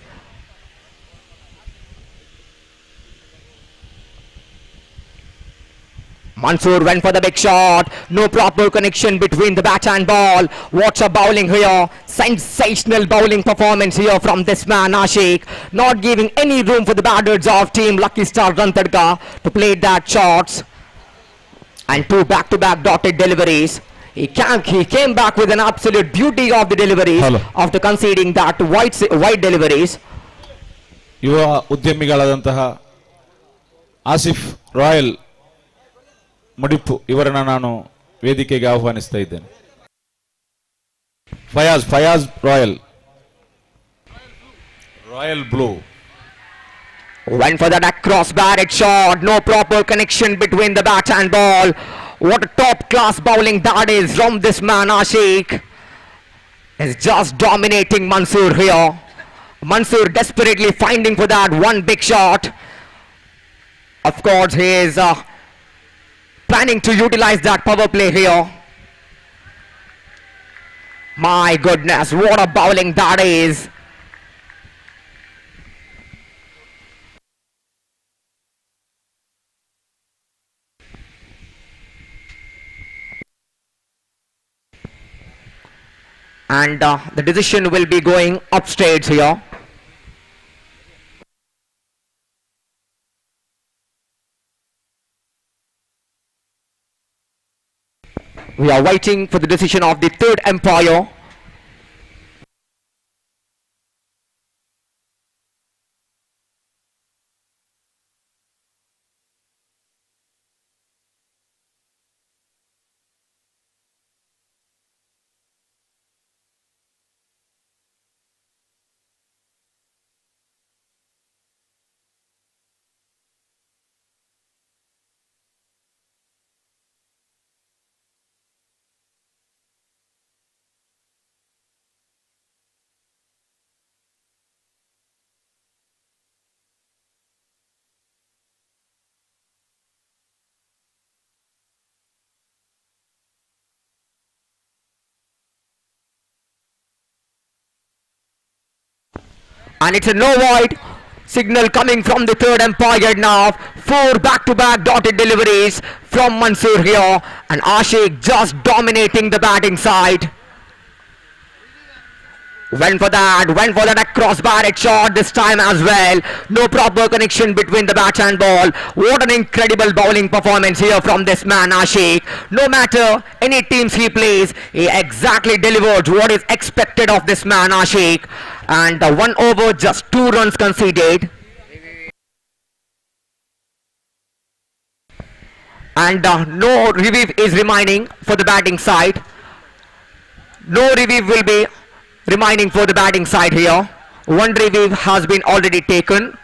Mansoor went for the big shot. No proper connection between the bat and ball. Watch a bowling here. Sensational bowling performance here from this man Ashik. Not giving any room for the batters of Team Lucky Star Rantadka to play that shots. And 2 back-to-back dotted deliveries. He came back with an absolute beauty of the deliveries after conceding that wide deliveries.
ಯುವ ಉದ್ಯಮಿಗಳಾದಂತಹ Asif royal ಮುಡಿಪು ಇವರನ್ನು ನಾನು ವೇದಿಕೆಗೆ ಆಹ್ವಾನಿಸ್ತಾ ಇದ್ದೇನೆ. Fayaz royal royal blue.
Went for that across batted shot. No proper connection between the bat and ball. What a top class bowling that is from this man Ashik. Is just dominating Mansoor here. Mansoor desperately finding for that one big shot. Of course he is planning to utilize that power play here. My goodness, what a bowling that is. And the decision will be going upstairs here. We are waiting for the decision of the third umpire. And it's a no wide signal coming from the third umpire now. 4 back-to-back dotted deliveries from Mansoor here, and Ashik just dominating the batting side. Went for that across batted shot this time as well. No proper connection between the bat and ball. What an incredible bowling performance here from this man Ashik. No matter any teams he plays, he exactly delivered what is expected of this man Ashik. And 1 over, just 2 runs conceded. And no review is remaining for the batting side. No review will be remaining for the batting side here. 1 review has been already taken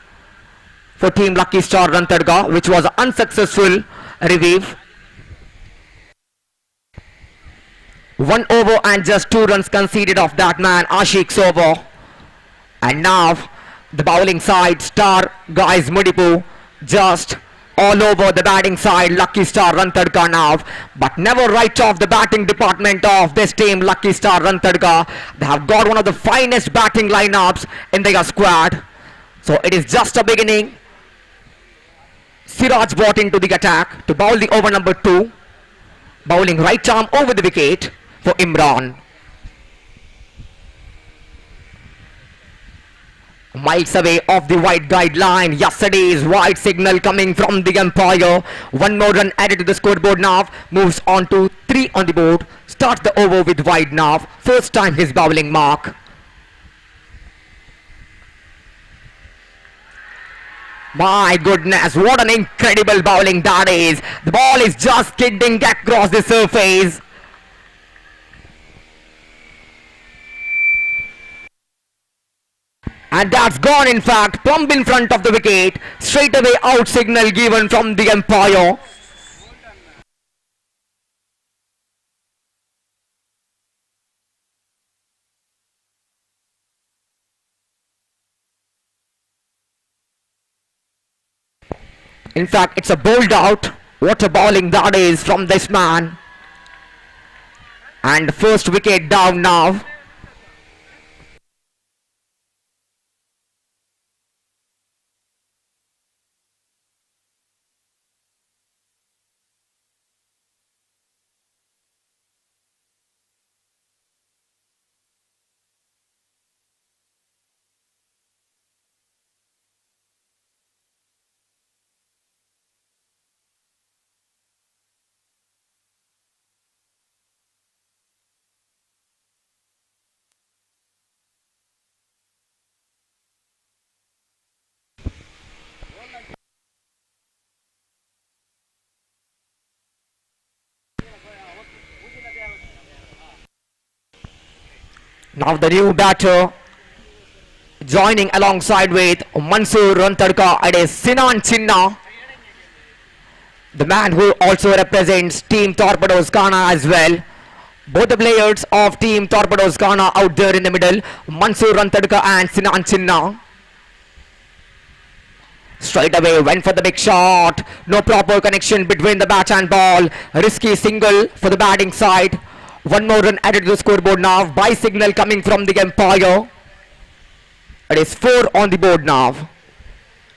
for team Lucky Star Rantadga, which was an unsuccessful review. 1 over and just 2 runs conceded of that man Ashik's over. And now the bowling side, star guys Mudipu, just all over the batting side, Lucky Star Rantadga now, but never right off the batting department of this team Lucky Star Rantadga. They have got one of the finest batting lineups in their squad. So it is just a beginning. Siraj brought into the attack to bowl the over number 2, bowling right arm over the wicket for Imran. Miles away off the white guideline. Yesterday's white signal coming from the umpire. 1 more run added to the scoreboard now. Moves on to 3 on the board. Starts the over with wide now. First time his bowling mark. My goodness, what an incredible bowling that is. The ball is just skidding across the surface. And that's gone, in fact, plumb in front of the wicket. Straight away out signal given from the umpire. In fact, it's a bowled out. What a bowling that is from this man. And first wicket down now. Now the new batter Joining alongside with Mansoor Rantadka, it is Sinan Chinna, the man who also represents Team Torpedoes Ghana as well. Both the players of Team Torpedoes Ghana out there in the middle, Mansoor Rantadka and Sinan Chinna. Straight away went for the big shot. No proper connection between the bat and ball. Risky single for the batting side. One more run added to the scoreboard now by signal coming from the umpire. It is 4 on the board now.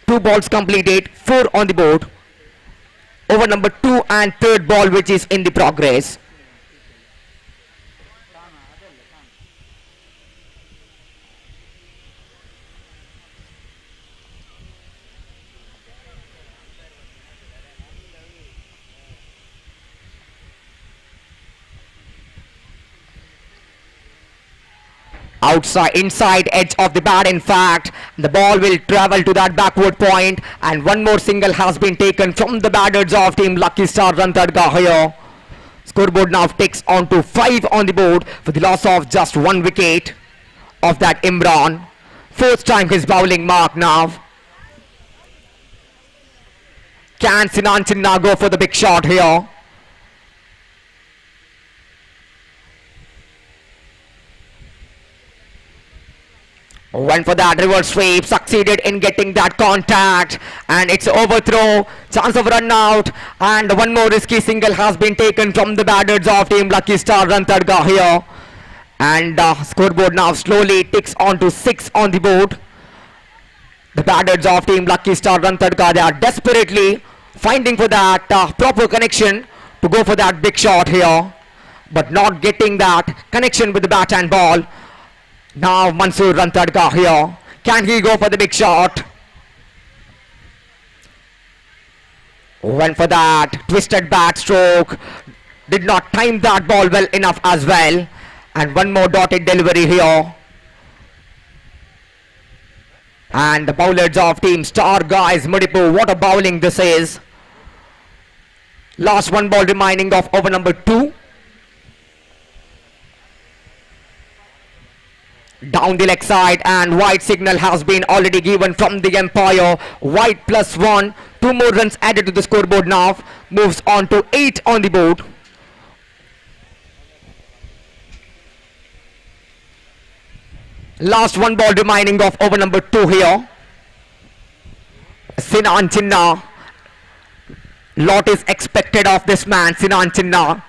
2 balls completed, 4 on the board. Over number 2 and third ball which is in the progress. Outside, inside edge of the bat, in fact, the ball will travel to that backward point, and one more single has been taken from the batters of Team Lucky Star Rantadka here. Scoreboard now takes on to 5 on the board for the loss of just 1 wicket of that Imran. First time his bowling mark now. Can Sinan Chinna go for the big shot here? Went for that reverse sweep, succeeded in getting that contact, and it's overthrow, chance of run out, and one more risky single has been taken from the batters of Team Lucky Star Rantadka here. And scoreboard now slowly ticks on to 6 on the board. The batters of Team Lucky Star Rantadka, they are desperately finding for that proper connection to go for that big shot here, but not getting that connection with the bat and ball. Now Mansoor Rantadka here. Can he go for the big shot? Went for that twisted bat stroke. Did not time that ball well enough as well. And one more dotted delivery here. And the bowlers of Team Star Guys Mudipu, what a bowling this is. Last 1 ball remaining of over number 2. Down the leg side, and white signal has been already given from the umpire. White +1, 2 more runs added to the scoreboard now. Moves on to 8 on the board. Last 1 ball remaining of over number 2 here. Sinan Chinna. Lot is expected of this man, Sinan Chinna.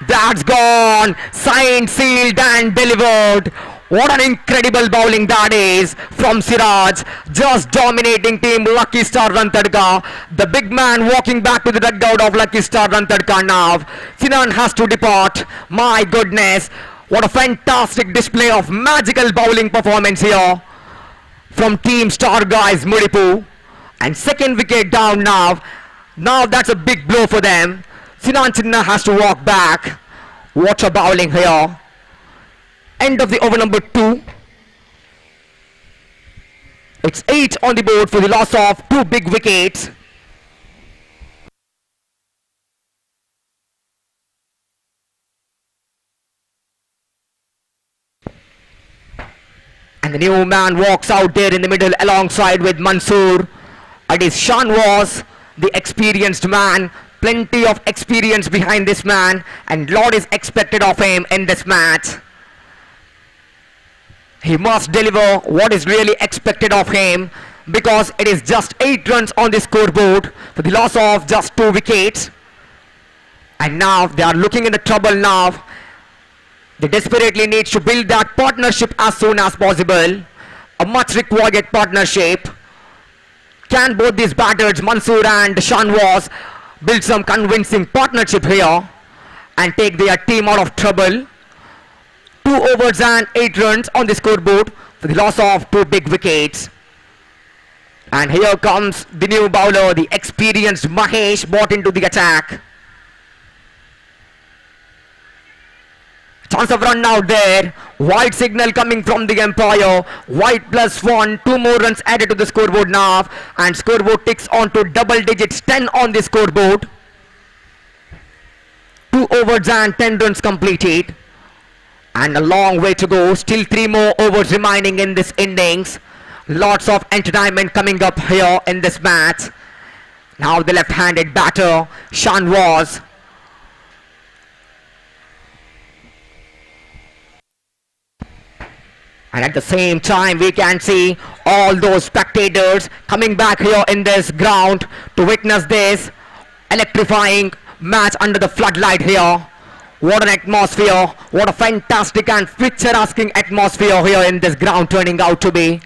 That's gone, signed, sealed and delivered. What an incredible bowling that is from Siraj, just dominating Team Lucky Star Rantadka. The big man walking back to the dugout of Lucky Star Rantadka now. Sinan has to depart. My goodness, what a fantastic display of magical bowling performance here from Team Star Guys Mudipu. And second wicket down now. Now that's a big blow for them. Sinan Chinna has to walk back. Watch a bowling here. End of the over number 2. It's 8 on the board for the loss of 2 big wickets. And the new man walks out there in the middle alongside with Mansoor. It is Shanwaz, the experienced man. Plenty of experience behind this man, and lot is expected of him in this match. He must deliver what is really expected of him, because it is just 8 runs on the scoreboard for the loss of just 2 wickets. And now they are looking in the trouble now. They desperately need to build that partnership as soon as possible. A much required partnership. Can both these batters, Mansoor and Shanwaz, build some convincing partnership here and take their team out of trouble? 2 overs and 8 runs on the scoreboard for the loss of 2 big wickets. And here comes the new bowler, the experienced Mahesh, brought into the attack. Chance of run out there. White signal coming from the umpire. White +1, 2 more runs added to the scoreboard now, and scoreboard ticks on to double digits, 10 on the scoreboard. 2 overs and 10 runs completed. And a long way to go. Still 3 more overs remaining in this innings. Lots of entertainment coming up here in this match. Now the left-handed batter, Shanwaz. And at the same time, we can see all those spectators coming back here in this ground to witness this electrifying match under the floodlight here. What an atmosphere. What a fantastic and picturesque atmosphere here in this ground turning out to be.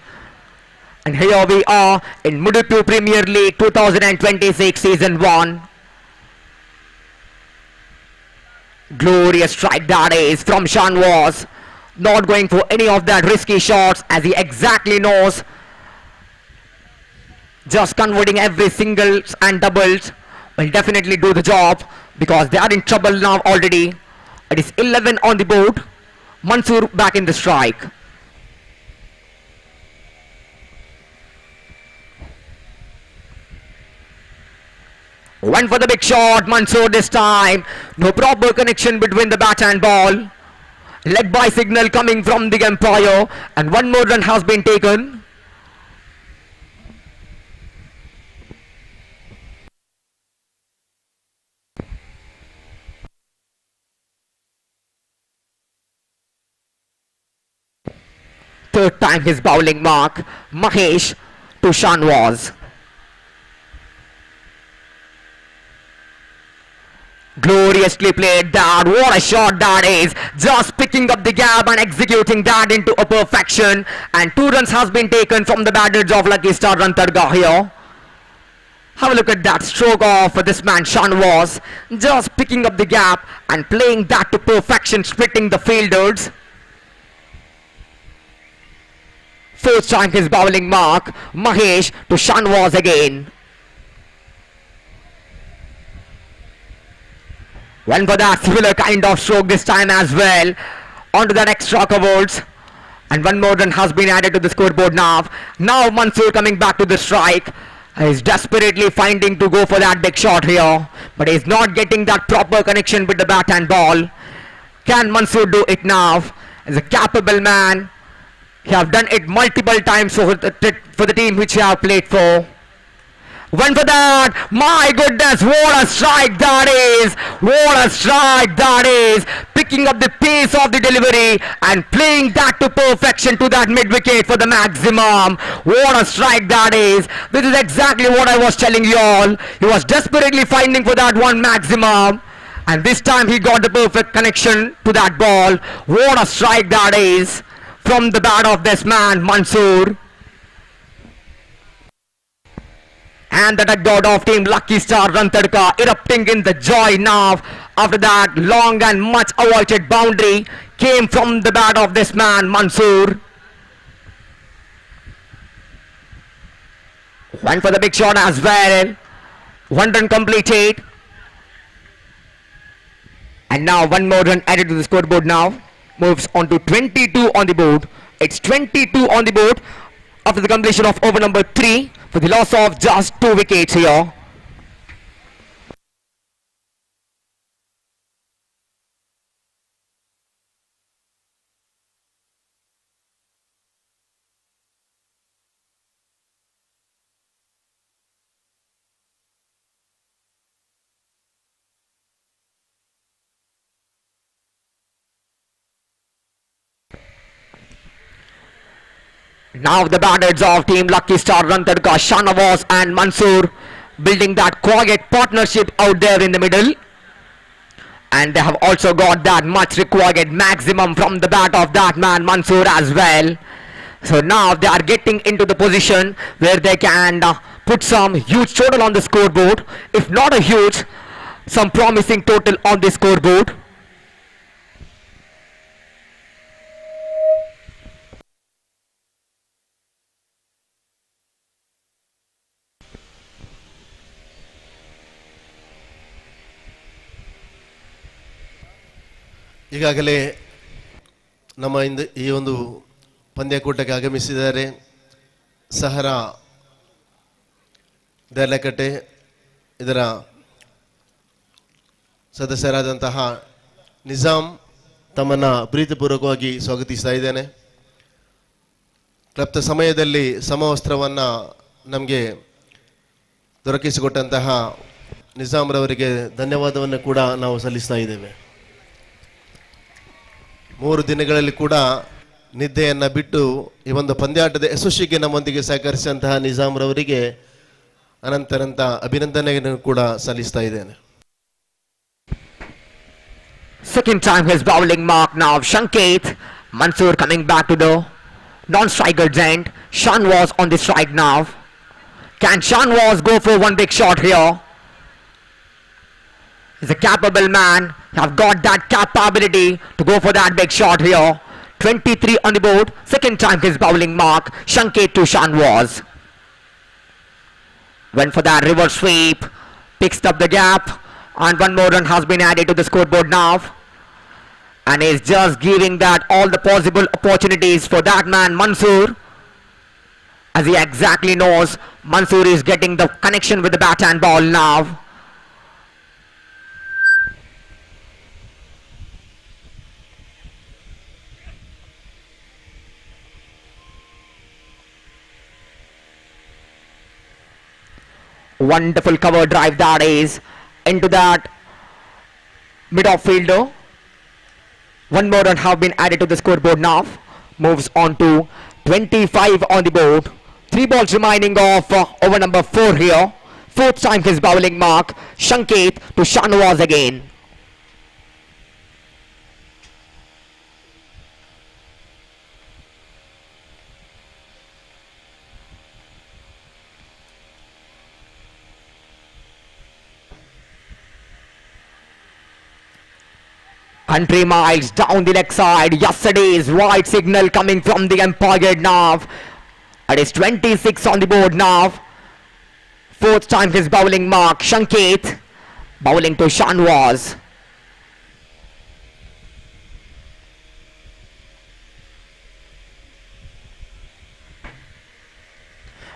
And here we are in Mudipu Premier League 2026 Season 1. Glorious strike that is from Shanwaz. Not going for any of that risky shots as he exactly knows. Just converting every singles and doubles will definitely do the job because they are in trouble now already. It is 11 on the board. Mansoor back in the strike. Went for the big shot, Mansoor this time. No proper connection between the bat and ball. Leg by signal coming from the umpire, and one more run has been taken. Third time his bowling mark, Mahesh to Shanwaz. Gloriously played that. What a shot that is. Just picking up the gap and executing that into a perfection. And 2 runs has been taken from the batters of Lucky Star Rantarga here. Have a look at that stroke of this man Shanwaz. Just picking up the gap and playing that to perfection, splitting the fielders. Fourth time his bowling mark, Mahesh to Shanwaz again. Went for that similar kind of stroke this time as well. Onto that extra covers. And one more run has been added to the scoreboard now. Now Mansoor coming back to the strike. He's desperately finding to go for that big shot here. But he's not getting that proper connection with the bat and ball. Can Mansoor do it now? He's a capable man. He have done it multiple times for the team which he have played for. Went for that. My goodness, what a strike that is. What a strike that is. Picking up the pace of the delivery and playing that to perfection to that mid-wicket for the maximum. What a strike that is. This is exactly what I was telling you all. He was desperately finding for that one maximum. And this time he got the perfect connection to that ball. What a strike that is from the bat of this man, Mansoor. And the dugout of team Lucky Star Rantarka erupting in the joy now after that long and much awaited boundary came from the bat of this man Mansoor. Went for the big shot as well. 1 run completed. And now one more run added to the scoreboard now. Moves on to 22 on the board. It's 22 on the board after the completion of over number 3 for the loss of just 2 wickets here. Now the batters of team Lucky Star Rantarka, Shanwaz and Mansoor building that quiet partnership out there in the middle. And they have also got that much required maximum from the bat of that man Mansoor as well. So now they are getting into the position where they can put some huge total on the scoreboard. If not a huge, some promising total on the scoreboard.
ಈಗಾಗಲೇ ನಮ್ಮ ಈ ಒಂದು ಪಂದ್ಯಕೂಟಕ್ಕೆ ಆಗಮಿಸಿದ್ದಾರೆ ಸಹರಾ ದೇರ್ಲಕಟ್ಟೆ ಇದರ ಸದಸ್ಯರಾದಂತಹ ನಿಜಾಮ್ ತಮ್ಮನ್ನ ಪ್ರೀತಿಪೂರ್ವಕವಾಗಿ ಸ್ವಾಗತಿಸ್ತಾ ಇದ್ದೇನೆ. ಕ್ಲಬ್ದ ಸಮಯದಲ್ಲಿ ಸಮವಸ್ತ್ರವನ್ನು ನಮಗೆ ದೊರಕಿಸಿಕೊಟ್ಟಂತಹ ನಿಜಾಮ್ರವರಿಗೆ ಧನ್ಯವಾದವನ್ನು ಕೂಡ ನಾವು ಸಲ್ಲಿಸ್ತಾ ಇದ್ದೇವೆ. 3 ದಿನಗಳಲ್ಲಿ ಕೂಡ ನಿದ್ದೆಯನ್ನು ಬಿಟ್ಟು ಈ ಒಂದು ಪಂದ್ಯಾಟದ ಯಶಸ್ವಿಗೆ ನಮ್ಮೊಂದಿಗೆ ಸಹಕರಿಸಿದಂತಹ ನಿಜಾಮ್ರವರಿಗೆ ಅನಂತ ಅಭಿನಂದನೆಯನ್ನು ಕೂಡ ಸಲ್ಲಿಸ್ತಾ ಇದ್ದೇನೆ.
Second time his bowling mark now. Shanket. Mansoor coming back to the non-striker's end. Shanwaz on the strike now. Can Shanwaz go for one big shot here? He's a capable man. Have got that capability to go for that big shot here. 23 on the board. Second time his bowling mark. Shanket to Shanwaz. Went for that reverse sweep. Picks up the gap. And one more run has been added to the scoreboard now. And is just giving that all the possible opportunities for that man Mansoor. As he exactly knows, Mansoor is getting the connection with the bat and ball now. Wonderful cover drive that is into that mid-off fielder. One more run have been added to the scoreboard now. Moves on to 25 on the board. 3 balls remaining of over number 4 here. 4th time his bowling mark. Shanket to Shanwaz again. Country miles down the leg side. Yesterday's white signal coming from the umpire now. It is 26 on the board now. 4th time his bowling mark. Shanket bowling to Shanwaz.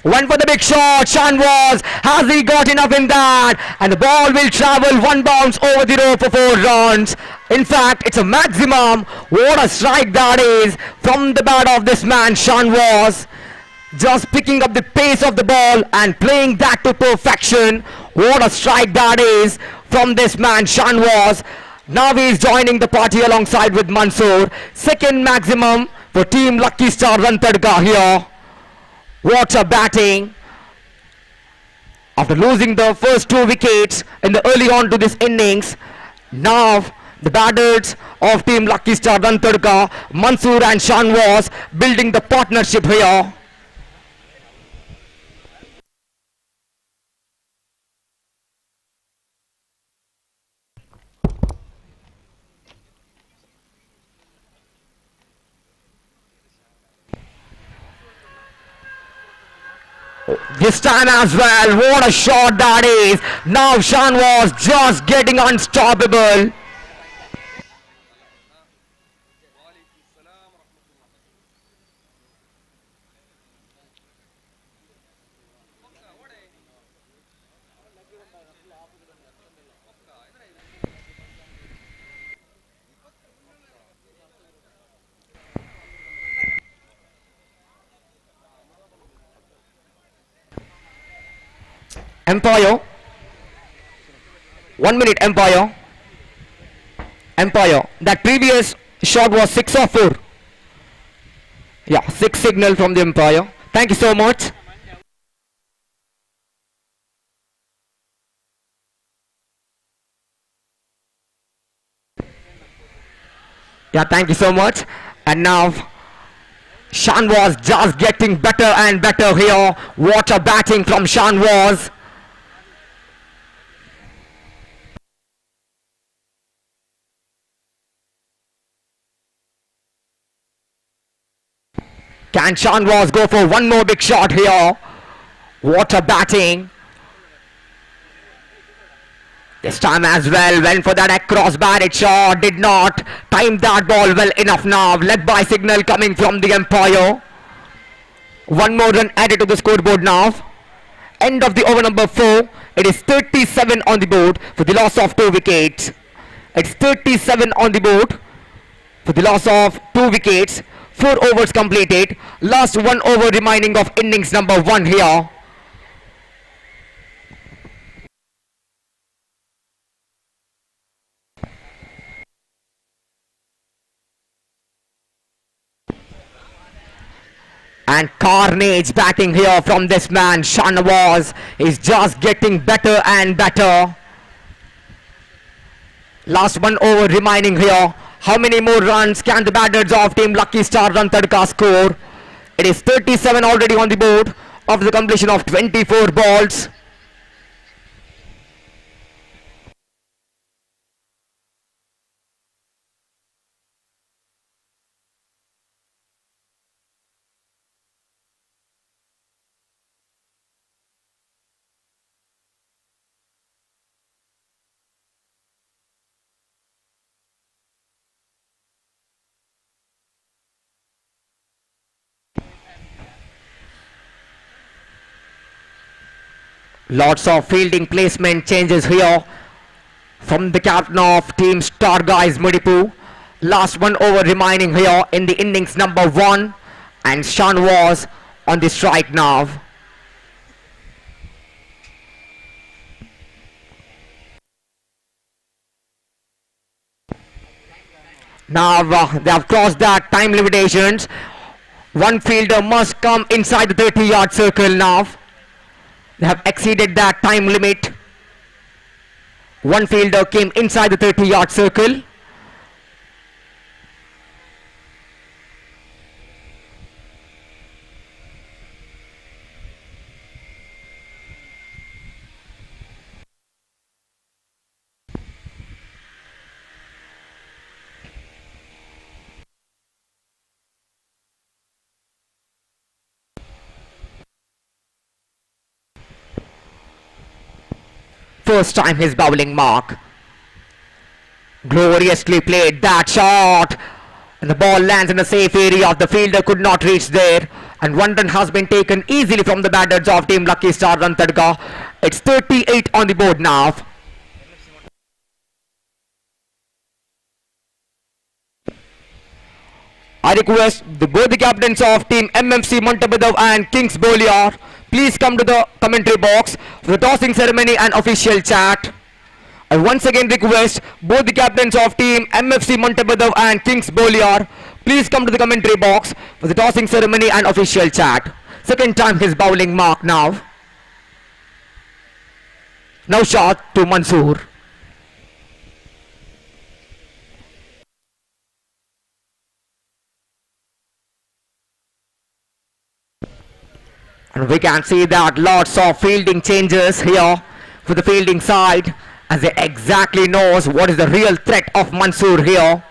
Went for the big shot. Shanwaz, has he got enough in that? And the ball will travel 1 bounce over the rope for 4 runs. In fact, it's a maximum. What a strike that is from the bat of this man Shanwaz. Just picking up the pace of the ball and playing that to perfection. What a strike that is from this man Shanwaz. Now he is joining the party alongside with Mansoor. Second maximum for team Lucky Star Rantadga here. What a batting. After losing the first 2 wickets in the early on to this innings, now the batters of team Lucky Star Rantadga, Mansoor and Shanwaz building the partnership here. This time as well, what a shot that is. Now Shanwaz just getting unstoppable. Empire. 1 minute, Empire. Empire. That previous shot was 6 or 4. Yeah, 6 signal from the umpire. Thank you so much. Yeah, thank you so much. And now Shanwaz just getting better and better here. What a batting from Shanwaz. Can Shanwaz go for one more big shot here? What a batting. This time as well, went for that across batted shot, did not time that ball well enough now. Leg by signal coming from the umpire. 1 more run added to the scoreboard now. End of the over number 4. It is 37 on the board for the loss of 2 wickets. It's 37 on the board for the loss of 2 wickets. 4 overs completed. Last 1 over remaining of innings number 1 here. And carnage batting here from this man. Shanawaz is just getting better and better. Last 1 over remaining here. How many more runs can the batters of team Lucky Star Run Tadka score? It is 37 already on the board after the completion of 24 balls. Lots of fielding placement changes here from the captain of team Star Guys Mudipu. Last 1 over remaining here in the innings number 1, and Shanawaz on the strike now. Now they have crossed that time limitations. One fielder must come inside the 30-yard circle now. They have exceeded that time limit. One fielder came inside the 30-yard circle. First time his bowling mark. Gloriously played that shot. And the ball lands in a safe area. The fielder could not reach there. And 1 run has been taken easily from the batters of team Lucky Star Rantadga. It's 38 on the board now. I request both the captains of team MMC Montabadav and Kings Boliar, please come to the commentary box for the tossing ceremony and official chat. I once again request both the captains of team MFC Montabadav and Kings Boliar, please come to the commentary box for the tossing ceremony and official chat. Second time his bowling mark now. Now shot to Mansoor. And we can see that lots of fielding changes here for the fielding side, as they exactly knows what is the real threat of Mansoor here.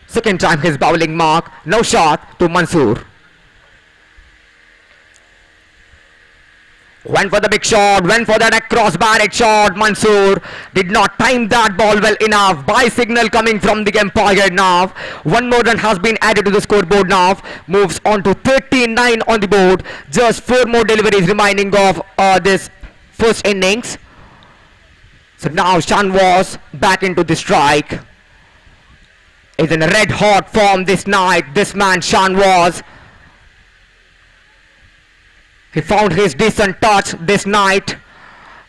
Second time his bowling mark. No shot to Mansoor. Went for the big shot, went for that across barrage shot. Mansoor did not time that ball well enough. By signal coming from the umpire now. 1 more run has been added to the scoreboard now. Moves on to 39 on the board. Just 4 more deliveries remaining of this first innings. So now Shanawaz back into the strike. Is in a red hot form this night. This man Shanawaz. He found his decent touch this night,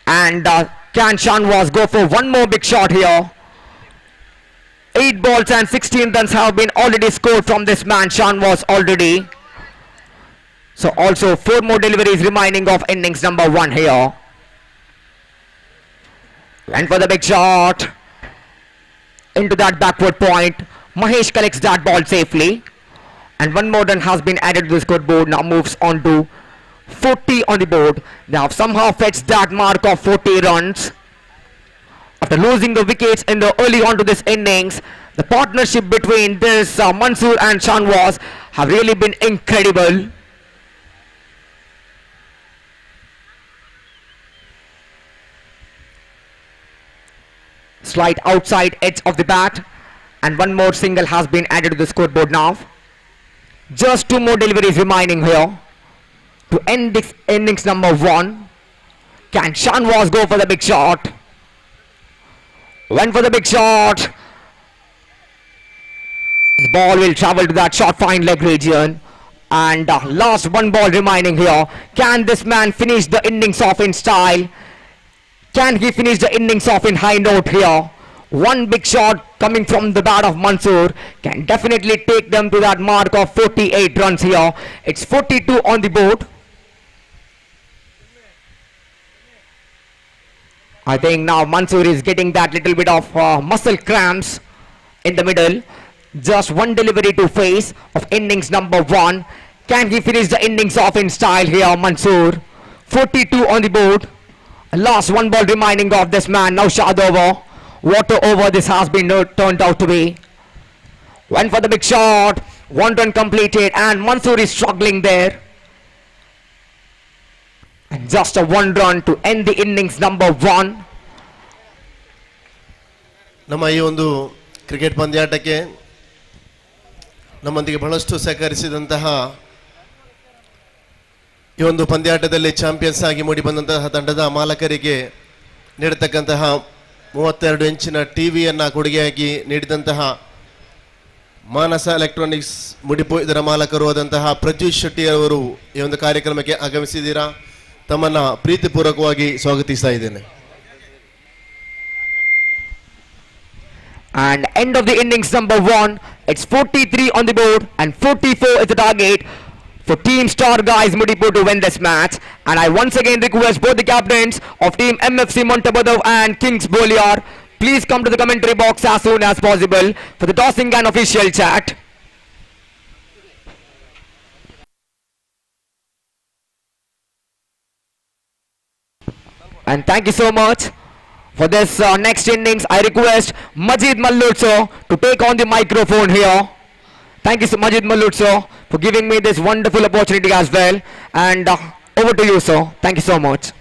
and can Shanawaz go for 1 more big shot here? 8 balls and 16 runs have been already scored from this man Shanawaz already. So also 4 more deliveries remaining of innings number 1 here. Went for the big shot into that backward point. Mahesh collects that ball safely, and 1 more run has been added to the scoreboard. Now moves on to 40 on the board. They have somehow fetched that mark of 40 runs. After losing the wickets in the early on to this innings, the partnership between this Mansoor and Shanawaz have really been incredible. Slight outside edge of the bat, and 1 more single has been added to the scoreboard now. Just 2 more deliveries remaining here to end this innings number 1. Can Shanawaz go for the big shot? Went for the big shot. The ball will travel to that short fine leg region. And last one ball remaining here. Can this man finish the innings off in style? Can he finish the innings off in high note here? One big shot coming from the bat of Mansoor can definitely take them to that mark of 48 runs here. It's 42 on the board. I think now Mansoor is getting that little bit of muscle cramps in the middle. Just one delivery to face of innings number 1. Can he finish the innings off in style here, Mansoor? 42 on the board. Last one ball remaining of this man, now Shad over. What a over this has been turned out to be. Went for the big shot. 1 run completed and Mansoor is struggling there. And just a 1 run to end the innings number 1.
ನಮ್ಮ ಈ ಒಂದು cricket ಪಂದ್ಯಾಟಕ್ಕೆ ನಮ್ಮೊಂದಿಗೆ ಬಹಳಷ್ಟು ಸಹಕರಿಸಿದಂತಹ ಈ ಒಂದು ಪಂದ್ಯಾಟದಲ್ಲಿ champions ಆಗಿ ಮೂಡಿ ಬಂದಂತಹ ತಂಡದ ಮಾಲಕರಿಗೆ ನೀಡತಕ್ಕಂತಹ 32 ಇಂಚಿನ ಟಿವಿಯನ್ನು ಕೊಡುಗೆಯಾಗಿ ನೀಡಿದಂತಹ ಮಾನಸ ಎಲೆಕ್ಟ್ರಾನಿಕ್ಸ್ ಮುಡಿಪು ಇದರ ಮಾಲಕರು ಆದಂತಹ ಪ್ರಜ್ಯೂಷ್ ಶೆಟ್ಟಿ ಅವರು ಈ ಒಂದು ಕಾರ್ಯಕ್ರಮಕ್ಕೆ ಆಗಮಿಸಿದ್ದೀರಾ. ತಮ್ಮನ್ನ ಪ್ರೀತಿಪೂರ್ವಕವಾಗಿ ಸ್ವಾಗತಿಸ್ತಾ ಇದ್ದೇನೆ.
And end of the innings number 1. It's 43 on the board and 44 is the target for Team Star Guys Mudipu to win this match. And I once again request both the captains of Team MFC Montabadav and Kings Boliar, please come to the commentary box as soon as possible for the tossing and official chat. And thank you so much. For this next innings, I request Majid Mallutso to take on the microphone here. Thank you so Majid Mallutso for giving me this wonderful opportunity as well. And over to you, sir. Thank you so much.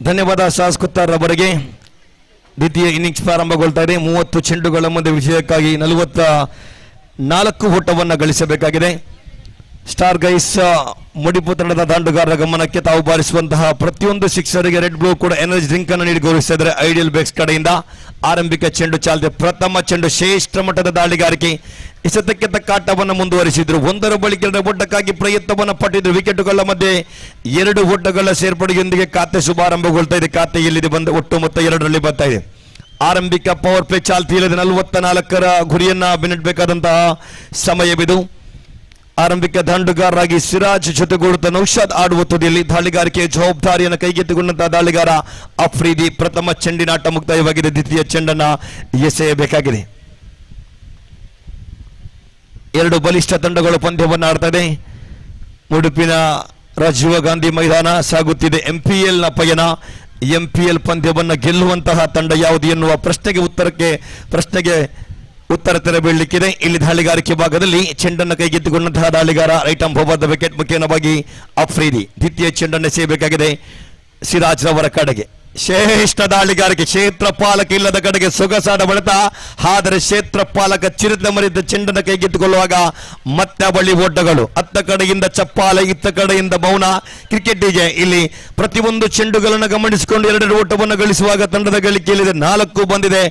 ಧನ್ಯವಾದ sauce Kuthar ಅವರಿಗೆ. ದ್ವಿತೀಯ innings ಪ್ರಾರಂಭಗೊಳ್ತಾ ಇದೆ. 30 ಚೆಂಡುಗಳ ಮುಂದೆ ವಿಜಯಕ್ಕಾಗಿ 44 ಓಟವನ್ನು ಗಳಿಸಬೇಕಾಗಿದೆ. Star guys ಮುಡಿಪು ತಂಡದ ದಾಂಡುಗಾರರ ಗಮನಕ್ಕೆ ತಾವು ಬಾರಿಸುವಂತಹ ಪ್ರತಿಯೊಂದು ಸಿಕ್ಸರ್ಗೆ ರೆಡ್ ಬ್ಲೂ ಕೂಡ ಎನರ್ಜಿ ಡ್ರಿಂಕ್ ಅನ್ನು ನೀಡಿ ಗೌರವಿಸ್ತಾ ಇದ್ದಾರೆ ಐಡಿಯಲ್ ಬೇಕ್ಸ್ ಕಡೆಯಿಂದ. ಆರಂಭಿಕ ಚೆಂಡು ಚಾಲನೆ, ಪ್ರಥಮ ಚೆಂಡು ಶ್ರೇಷ್ಠ ಮಟ್ಟದ ದಾಳಿಗಾರಿಕೆ, ಎಸೆತಕ್ಕೆ ತಕ್ಕ ಆಟವನ್ನು ಮುಂದುವರಿಸಿದ್ರು. ಒಂದರ ಬಳಿಕ ಎರಡು ಓಟಕ್ಕಾಗಿ ಪ್ರಯತ್ನವನ್ನು ಪಟ್ಟಿದ್ರು. ವಿಕೆಟುಗಳ ಮಧ್ಯೆ 2 ಓಟಗಳ ಸೇರ್ಪಡೆಯೊಂದಿಗೆ ಖಾತೆ ಶುಭಾರಂಭಗೊಳ್ತಾ ಇದೆ. ಖಾತೆಯಲ್ಲಿದೆ ಬಂದ ಒಟ್ಟು ಮೊತ್ತ 2ರಲ್ಲಿ ಬರ್ತಾ ಇದೆ. ಆರಂಭಿಕ ಪವರ್ ಪ್ಲೇ ಚಾಲ್ತಿಯಲ್ಲಿದೆ. 44ರ ಗುರಿಯನ್ನ ಬೆನ್ನಟ್ಟಬೇಕಾದಂತಹ ಸಮಯವಿದು. ಆರಂಭಿಕ ದಾಂಡುಗಾರರಾಗಿ ಸಿರಾಜ್ ಜೊತೆಗೂಡುತ್ತಾ ನೌಶಾದ್ ಆಡುವ ತುದಿಯಲ್ಲಿ ದಾಳಿಗಾರಿಕೆಯ ಜವಾಬ್ದಾರಿಯನ್ನು ಕೈಗೆತ್ತಿಕೊಂಡಂತಹ ದಾಳಿಗಾರ ಅಫ್ರೀದಿ. ಪ್ರಥಮ ಚೆಂಡಿನ ಆಟ ಮುಕ್ತಾಯವಾಗಿದೆ. ದ್ವಿತೀಯ ಚೆಂಡನ್ನ ಎಸೆಯಬೇಕಾಗಿದೆ. 2 ಬಲಿಷ್ಠ ತಂಡಗಳು ಪಂದ್ಯವನ್ನು ಆಡ್ತಾ ಇದೆ. ಉಡುಪಿನ ರಾಜೀವ್ ಗಾಂಧಿ ಮೈದಾನ ಸಾಗುತ್ತಿದೆ MPL ನ ಪಯಣ. MPL ಪಂದ್ಯವನ್ನು ಗೆಲ್ಲುವಂತಹ ತಂಡ ಯಾವುದು ಎನ್ನುವ ಪ್ರಶ್ನೆಗೆ ಉತ್ತರ ತೆರೆ ಬೀಳಲಿಕ್ಕಿದೆ. ಇಲ್ಲಿ ದಾಳಿಗಾರಿಕೆ ಭಾಗದಲ್ಲಿ ಚೆಂಡನ್ನು ಕೈಗೆತ್ತಿಕೊಂಡಂತಹ ದಾಳಿಗಾರ right arm over the wicket ಮುಖೇನವಾಗಿ ಅಫ್ರೀದಿ. ದ್ವಿತೀಯ ಚೆಂಡನ್ನು ಎಸೆಯಬೇಕಾಗಿದೆ ಸಿರಾಜ್ ರವರ ಕಡೆಗೆ. ಶ್ರೇಷ್ಠ ದಾಳಿಗಾರಿಕೆ, ಕ್ಷೇತ್ರ ಪಾಲಕ ಇಲ್ಲದ ಕಡೆಗೆ ಸೊಗಸಾದ ಬಳಿತ. ಆದರೆ ಕ್ಷೇತ್ರ ಪಾಲಕ ಚಿರತೆ ಮರಿದ ಚೆಂಡನ್ನು ಕೈಗೆತ್ತಿಕೊಳ್ಳುವಾಗ ಮತ್ತೆ ಬಳಿ ಓಟಗಳು. ಅತ್ತ ಕಡೆಯಿಂದ ಚಪ್ಪಾಲೆ, ಇತ್ತ ಕಡೆಯಿಂದ ಮೌನ. ಕ್ರಿಕೆಟಿಗೆ ಇಲ್ಲಿ ಪ್ರತಿಯೊಂದು ಚೆಂಡುಗಳನ್ನು ಗಮನಿಸಿಕೊಂಡು 2 ಓಟವನ್ನು ಗಳಿಸುವಾಗ ತಂಡದ ಗಳಿಕೆಯಲ್ಲಿದೆ. 4 ಬಂದಿದೆ,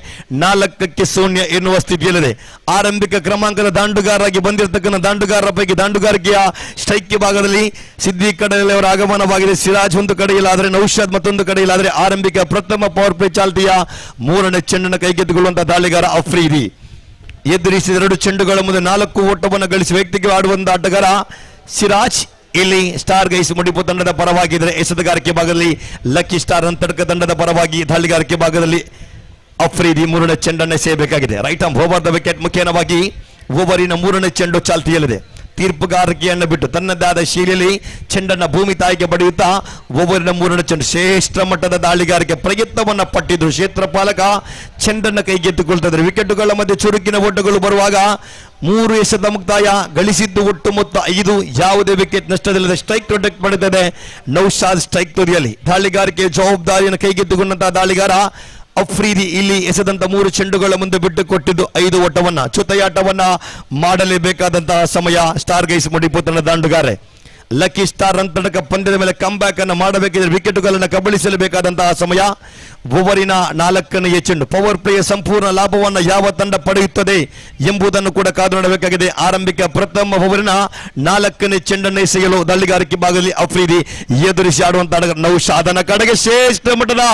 4ಕ್ಕೆ 0 ಎನ್ನುವ ಸ್ಥಿತಿಯಲ್ಲಿದೆ. ಆರಂಭಿಕ ಕ್ರಮಾಂಕದ ದಾಂಡುಗಾರರಾಗಿ ಬಂದಿರತಕ್ಕಂಥ ದಾಂಡುಗಾರರ ಪೈಕಿ ದಾಂಡುಗಾರಿಕೆಯ ಸ್ಟ್ರೈಕ್ ಭಾಗದಲ್ಲಿ ಸಿದ್ದಿ ಕಡೆಯಲ್ಲಿ ಅವರ ಆಗಮನವಾಗಿದೆ. ಸಿರಾಜ್ ಒಂದು ಕಡೆಯಲ್ಲಾದರೆ ನೌಶಾದ್ ಮತ್ತೊಂದು ಕಡೆಯಲ್ಲಾದರೆ ಆರಂಭಿಕ ಪ್ರಥಮ ಪವರ್ ಪ್ಲೇ ಚಾಲ್ತಿಯ 3ನೇ ಚೆಂಡನ್ನು ಕೈಗೆತ್ತಿಕೊಳ್ಳುವಂತಹ ದಾಳಿಗಾರ ಅಫ್ರೀದಿ. ಎದುರಿಸಿದ 2 ಚೆಂಡುಗಳ ಮುಂದೆ 4 ಓಟವನ್ನು ಗಳಿಸಿ ವ್ಯಕ್ತಿಗೆ ಆಡುವಂತಹ ಆಟಗಾರ ಸಿರಾಜ್. ಇಲ್ಲಿ ಸ್ಟಾರ್ ಗೈಸ್ ಮುಡಿಪು ತಂಡದ ಪರವಾಗಿದ್ದರೆ ಎಸೆತಗಾರಿಕೆ ಭಾಗದಲ್ಲಿ ಲಕ್ಕಿ ಸ್ಟಾರ್ ಅಂತರ್ಕ ತಂಡದ ಪರವಾಗಿ ದಾಳಿಗಾರಿಕೆ ಭಾಗದಲ್ಲಿ ಅಫ್ರೀದಿ 3ನೇ ಚೆಂಡನ್ನು ಎಸೆಯಬೇಕಾಗಿದೆ. Right arm over the wicket ಮುಖೇನವಾಗಿ ಓವರಿನ 3ನೇ ಚೆಂಡು ಚಾಲ್ತಿಯಲ್ಲಿದೆ. ತೀರ್ಪುಗಾರಿಕೆಯನ್ನು ಬಿಟ್ಟು ತನ್ನದಾದ ಶೈಲಿಯಲ್ಲಿ ಚೆಂಡನ್ನು ಭೂಮಿ ತಾಯಿಗೆ ಬಡಿಯುತ್ತಾ ಓವರಿನ 3ನೇ ಚೆಂಡು ಶ್ರೇಷ್ಠ ಮಟ್ಟದ ದಾಳಿಗಾರಿಕೆ ಪ್ರಯತ್ನವನ್ನು ಪಟ್ಟಿದ್ರು. ಕ್ಷೇತ್ರ ಪಾಲಕ ಚೆಂಡನ್ನು ಕೈಗೆತ್ತಿಕೊಳ್ತಾ ಇದ್ದಾರೆ. ವಿಕೆಟುಗಳ ಮಧ್ಯೆ ಚುರುಕಿನ ಓಟಗಳು ಬರುವಾಗ 3 ಎಸೆತ ಮುಕ್ತಾಯ, ಗಳಿಸಿದ್ದು ಒಟ್ಟು ಮೊತ್ತ 5. ಯಾವುದೇ ವಿಕೆಟ್ ನಷ್ಟವಿಲ್ಲದೆ ಸ್ಟ್ರೈಕ್ ಪ್ರೊಟೆಕ್ಟ್ ಮಾಡುತ್ತದೆ ನೌಶಾದ್ ಸ್ಟ್ರೈಕ್ ತುದಿಯಲ್ಲಿ. ದಾಳಿಗಾರಿಕೆಯ ಜವಾಬ್ದಾರಿಯನ್ನು ಕೈಗೆತ್ತಿಕೊಂಡಂತಹ ದಾಳಿಗಾರ ಅಫ್ರೀದಿ ಇಲ್ಲಿ ಎಸೆದಂತ 3 ಚೆಂಡುಗಳ ಮುಂದೆ ಬಿಟ್ಟು ಕೊಟ್ಟಿದ್ದು 5 ಓಟವನ್ನ. ಜೊತೆಯಾಟವನ್ನ ಮಾಡಲೇಬೇಕಾದಂತಹ ಸಮಯ ಸ್ಟಾರ್ ಗೈಸ್ ಮುಡಿಪು ತಂಡದ ದಾಂಡುಗಾರೆ. ಲಕ್ಕಿ ಸ್ಟಾರ್ ಅಂತರ್ಕ ಪಂದ್ಯದ ಮೇಲೆ ಕಮ್ ಬ್ಯಾಕ್ ಅನ್ನು ಮಾಡಬೇಕಿದ್ರೆ ವಿಕೆಟುಗಳನ್ನು ಕಬಳಿಸಲೇಬೇಕಾದಂತಹ ಸಮಯ. ಓವರಿನ 4ನೇ ಚೆಂಡು. ಪವರ್ ಪ್ಲೇಯ ಸಂಪೂರ್ಣ ಲಾಭವನ್ನು ಯಾವ ತಂಡ ಪಡೆಯುತ್ತದೆ ಎಂಬುದನ್ನು ಕೂಡ ಕಾದು ನೋಡಬೇಕಾಗಿದೆ. ಆರಂಭಿಕ ಪ್ರಥಮ ಓವರಿನ 4ನೇ ಚೆಂಡನ್ನು ಎಸೆಯಲು ದಾಳಿಗಾರಿಕೆ ಭಾಗದಲ್ಲಿ ಅಫ್ರೀದಿ ಎದುರಿಸಿ ಆಡುವಂತಹ ನೌಶಾದನ ಕಡೆಗೆ ಶ್ರೇಷ್ಠ ಮಟ್ಟದ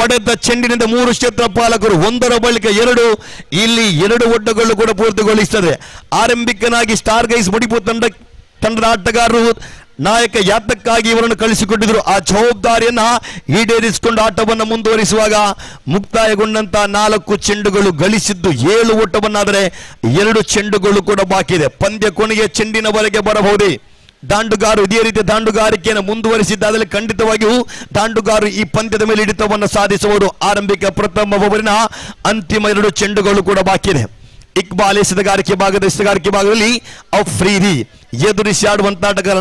ಒಡೆದ ಚೆಂಡಿನಿಂದ 3 ಕ್ಷೇತ್ರ ಪಾಲಕರು ಒಂದರ ಬಳಿಕ 2 ಇಲ್ಲಿ 2 ಒಡ್ಡಗಳು ಕೂಡ ಪೂರ್ತಿಗೊಳಿಸುತ್ತದೆ. ಆರಂಭಿಕನಾಗಿ ಸ್ಟಾರ್ ಗೈಸ್ ಮುಡಿಪು ತಂಡದ ಆಟಗಾರರು ನಾಯಕ ಯಾತಕ್ಕಾಗಿ ಇವರನ್ನು ಕಳಿಸಿಕೊಟ್ಟಿದ್ರು. ಆ ಜವಾಬ್ದಾರಿಯನ್ನ ಈಡೇರಿಸಿಕೊಂಡು ಆಟವನ್ನು ಮುಂದುವರಿಸುವಾಗ ಮುಕ್ತಾಯಗೊಂಡಂತಹ 4 ಚೆಂಡುಗಳು ಗಳಿಸಿದ್ದು 7 ಓಟವನ್ನಾದರೆ 2 ಚೆಂಡುಗಳು ಕೂಡ ಬಾಕಿ ಇದೆ. ಪಂದ್ಯ ಕೊನೆಯ ಚೆಂಡಿನವರೆಗೆ ಬರಬಹುದೇ. ದಾಂಡುಗಾರು ಇದೇ ರೀತಿಯ ದಾಂಡುಗಾರಿಕೆಯನ್ನು ಮುಂದುವರಿಸಿದ್ದಾದರೆ ಖಂಡಿತವಾಗಿಯೂ ದಾಂಡುಗಾರು ಈ ಪಂದ್ಯದ ಮೇಲೆ ಹಿಡಿತವನ್ನು ಸಾಧಿಸಬಹುದು. ಆರಂಭಿಕ ಪ್ರಥಮ ಓವರಿನ ಅಂತಿಮ 2 ಚೆಂಡುಗಳು ಕೂಡ ಬಾಕಿ ಇದೆ. ಇಕ್ಬಾಲ್ ಎಸೆತಗಾರಿಕೆ ಭಾಗದಲ್ಲಿ ಅಫ್ರೀದಿ ಎದುರಿಸಿ ಆಡುವಂತ ಆಟಗಾರ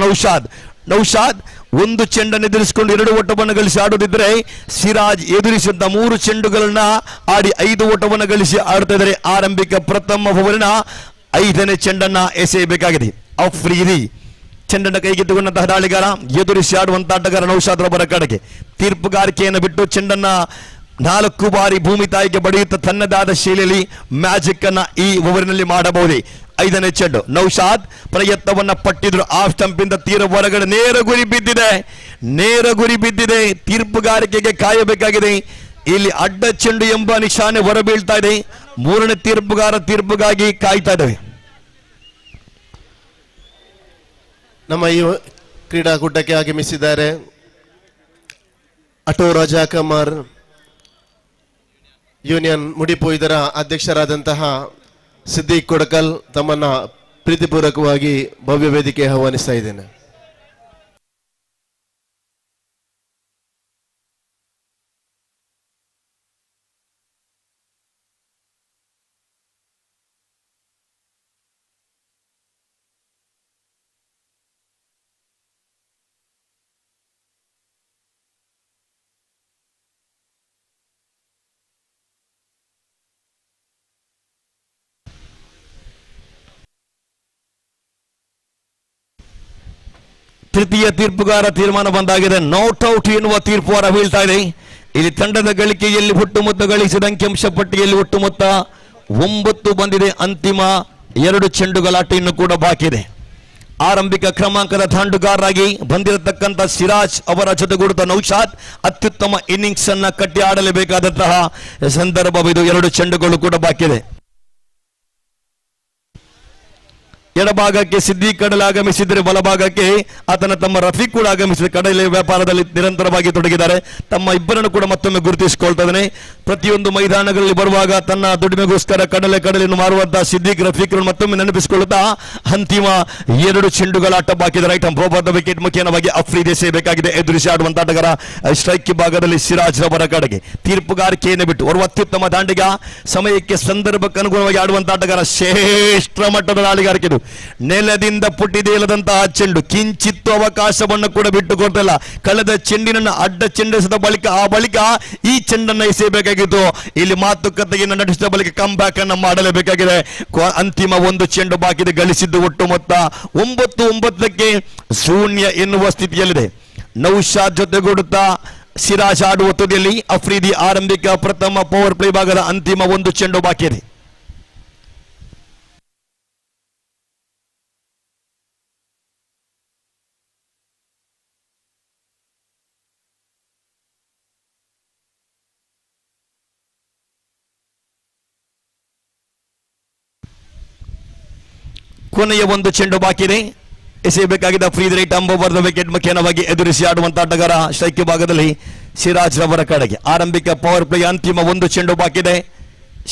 ನೌಶಾದ್ 1 ಚೆಂಡನ್ನು ಎದುರಿಸಿಕೊಂಡು 2 ಓಟವನ್ನು ಗಳಿಸಿ ಆಡುತ್ತಿದ್ದರೆ ಸಿರಾಜ್ ಎದುರಿಸಿದ 3 ಚೆಂಡುಗಳನ್ನ ಆಡಿ 5 ಓಟವನ್ನು ಗಳಿಸಿ ಆಡುತ್ತಾ ಇದ್ದಾರೆ. ಆರಂಭಿಕ ಪ್ರಥಮ ಓವರಿನ 5ನೇ ಚೆಂಡನ್ನ ಎಸೆಯಬೇಕಾಗಿದೆ. ಅಫ್ರೀದಿ ಚೆಂಡನ್ನು ಕೈಗೆತ್ತಿಕೊಂಡಂತಹ ದಾಳಿಗಾರ ಎದುರಿಸಿ ಆಡುವಂತ ಆಟಗಾರ ನೌಶಾದ್ ರೊಬ್ಬರ ಕಡೆಗೆ. ತೀರ್ಪುಗಾರಿಕೆಯನ್ನು ಬಿಟ್ಟು ಚೆಂಡನ್ನ 4 ಬಾರಿ ಭೂಮಿ ತಾಯಿಗೆ ಬಡಿಯುತ್ತ ತನ್ನದಾದ ಶೈಲಿಯಲ್ಲಿ ಮ್ಯಾಜಿಕ್ ಅನ್ನ ಈ ಓವರಿನಲ್ಲಿ ಮಾಡಬಹುದೇ. 5ನೇ ಚೆಂಡು. ನೌಶಾದ್ ಪ್ರಯತ್ನವನ್ನ ಪಟ್ಟಿದ್ರು. ಆಫ್ ಸ್ಟಂಪ್ ಇಂದ ತೀರ ಹೊರಗಡೆ ನೇರ ಗುರಿ ಬಿದ್ದಿದೆ. ತೀರ್ಪುಗಾರಿಕೆಗೆ ಕಾಯಬೇಕಾಗಿದೆ. ಇಲ್ಲಿ ಅಡ್ಡ ಚೆಂಡು ಎಂಬ ನಿಶಾನೆ ಹೊರಬೀಳ್ತಾ ಇದೆ. 3ನೇ ತೀರ್ಪುಗಾಗಿ ಕಾಯ್ತಾ ಇದ್ದೇವೆ.
ನಮ್ಮ ಈ ಕ್ರೀಡಾಕೂಟಕ್ಕೆ ಆಗಮಿಸಿದ್ದಾರೆ ಅಟೋ ರಾಜಾ ಕಮಾರ್ ಯೂನಿಯನ್ ಮುಡಿಪು ಇದರ ಅಧ್ಯಕ್ಷರಾದಂತಹ ಸಿದ್ದಿಕ್ ಕೊಡಕಲ್ ತಮ್ಮನ್ನ ಪ್ರೀತಿಪೂರ್ವಕವಾಗಿ ಭವ್ಯ ವೇದಿಕೆ ಆಹ್ವಾನಿಸ್ತಾ ಇದ್ದೇನೆ.
ತೃತೀಯ ತೀರ್ಪುಗಾರ ತೀರ್ಮಾನ ಬಂದಾಗಿದೆ. ನಾಟ್ ಔಟ್ ಎನ್ನುವ ತೀರ್ಪು ಹೊರ ಬೀಳ್ತಾ ಇದೆ. ಇಲ್ಲಿ ತಂಡದ ಗಳಿಕೆಯಲ್ಲಿ ಒಟ್ಟು ಮೊತ್ತ ಗಳಿಸಿದ ಅಂಕಿಅಂಶ ಪಟ್ಟಿಯಲ್ಲಿ ಒಟ್ಟು ಮೊತ್ತ 9 ಬಂದಿದೆ. ಅಂತಿಮ 2 ಚೆಂಡುಗಳ ಆಟ ಇನ್ನು ಕೂಡ ಬಾಕಿ ಇದೆ. ಆರಂಭಿಕ ಕ್ರಮಾಂಕದ ದಾಂಡುಗಾರರಾಗಿ ಬಂದಿರತಕ್ಕಂಥ ಸಿರಾಜ್ ಅವರ ಜೊತೆಗೂಡಿದ ನೌಶಾದ್ ಅತ್ಯುತ್ತಮ ಇನ್ನಿಂಗ್ಸ್ ಅನ್ನ ಕಟ್ಟಿ ಆಡಲೇಬೇಕಾದಂತಹ ಸಂದರ್ಭವಿದು. 2 ಚೆಂಡುಗಳು ಕೂಡ ಬಾಕಿ ಇದೆ. ಎಡಭಾಗಕ್ಕೆ ಸಿದ್ದಿಕ್ ಕಡಲೆ ಆಗಮಿಸಿದರೆ ಬಲಭಾಗಕ್ಕೆ ಆತನ ತಮ್ಮ ರಫೀಕ್ ಕೂಡ ಆಗಮಿಸಿದ. ಕಡಲೆ ವ್ಯಾಪಾರದಲ್ಲಿ ನಿರಂತರವಾಗಿ ತೊಡಗಿದ್ದಾರೆ. ತಮ್ಮ ಇಬ್ಬರನ್ನು ಕೂಡ ಮತ್ತೊಮ್ಮೆ ಗುರುತಿಸಿಕೊಳ್ತಾ ಇದ್ದಾನೆ. ಪ್ರತಿಯೊಂದು ಮೈದಾನಗಳಲ್ಲಿ ಬರುವಾಗ ತನ್ನ ದುಡಿಮೆಗೋಸ್ಕರ ಕಡಲೆಯನ್ನು ಮಾರುವಂತಹ ಸಿದ್ದಿಕ್ ರಫೀಕ್ ಮತ್ತೊಮ್ಮೆ ನೆನಪಿಸಿಕೊಳ್ಳುತ್ತಾ ಅಂತಿಮ 2 ಚೆಂಡುಗಳ ಆಟ ಬಾಕಿ ಇದೆ. ರೈಟ್ ಬಹುಪಾದ ವಿಕೆಟ್ ಮುಖ್ಯವಾಗಿ ಅಫ್ರೀದಿ ಸೇಬೇಕಾಗಿದೆ. ಎದುರಿಸಿ ಆಡುವಂತ ಆಟಗಾರ ಸ್ಟ್ರೈಕ್ ಭಾಗದಲ್ಲಿ ಸಿರಾಜ್ ರವರ ಕಡೆಗೆ ತೀರ್ಪುಗಾರಿಕೆಯನ್ನು ಬಿಟ್ಟು ಓರ್ವ ಅತ್ಯುತ್ತಮ ದಾಂಡಿಗ, ಸಮಯಕ್ಕೆ ಸಂದರ್ಭಕ್ಕೆ ಅನುಗುಣವಾಗಿ ಆಡುವಂತ ಆಟಗಾರ ಶ್ರೇಷ್ಠ ಮಟ್ಟದ ದಾಳಿಗಾರಿಕೆ. ನೆಲದಿಂದ ಪುಟಿದೇಲದಂತಹ ಚೆಂಡು ಕಿಂಚಿತ್ತು ಅವಕಾಶವನ್ನು ಕೂಡ ಬಿಟ್ಟು ಕೊಡ್ತಿಲ್ಲ. ಕಳೆದ ಚೆಂಡಿನನ್ನು ಅಡ್ಡ ಚೆಂಡಿಸಿದ ಬಳಿಕ ಈ ಚೆಂಡನ್ನು ಎಸೆಯಬೇಕಾಗಿತ್ತು. ಇಲ್ಲಿ ಮಾತುಕತೆಯನ್ನು ನಡೆಸಿದ ಬಳಿಕ ಕಮ್ ಬ್ಯಾಕ್ ಅನ್ನು ಮಾಡಲೇಬೇಕಾಗಿದೆ. ಅಂತಿಮ 1 ಚೆಂಡು ಬಾಕಿ ಗಳಿಸಿದ್ದು ಒಟ್ಟು ಮೊತ್ತ 9-9 ಎನ್ನುವ ಸ್ಥಿತಿಯಲ್ಲಿದೆ. ನೌಶಾದ್ ಜೊತೆಗೂಡುತ್ತಾ ಸಿರಾಜ್ ಆಡುವ ತುದಿಯಲ್ಲಿ ಅಫ್ರೀದಿ ಆರಂಭಿಕ ಪ್ರಥಮ ಪವರ್ ಪ್ಲೇ ಭಾಗದ ಅಂತಿಮ 1 ಚೆಂಡು ಬಾಕಿ ಇದೆ. ಕೊನೆಯ 1 ಚೆಂಡು ಬಾಕಿ ಇದೆ. ಎಸೆಯಬೇಕಾಗಿದ್ದ ಫ್ರೀದ್ ರೈಟ್ ಅಂಬೋವರ್ದ ವಿಕೆಟ್ ಮುಖ್ಯವಾಗಿ ಎದುರಿಸಿ ಆಡುವಂತ ಆಟಗಾರ ಸ್ಟ್ರೈಕ್ ಭಾಗದಲ್ಲಿ ಸಿರಾಜ್ ರವರ ಕಡೆಗೆ. ಆರಂಭಿಕ ಪವರ್ ಪ್ಲೇ ಅಂತಿಮ 1 ಚೆಂಡು ಬಾಕಿ ಇದೆ.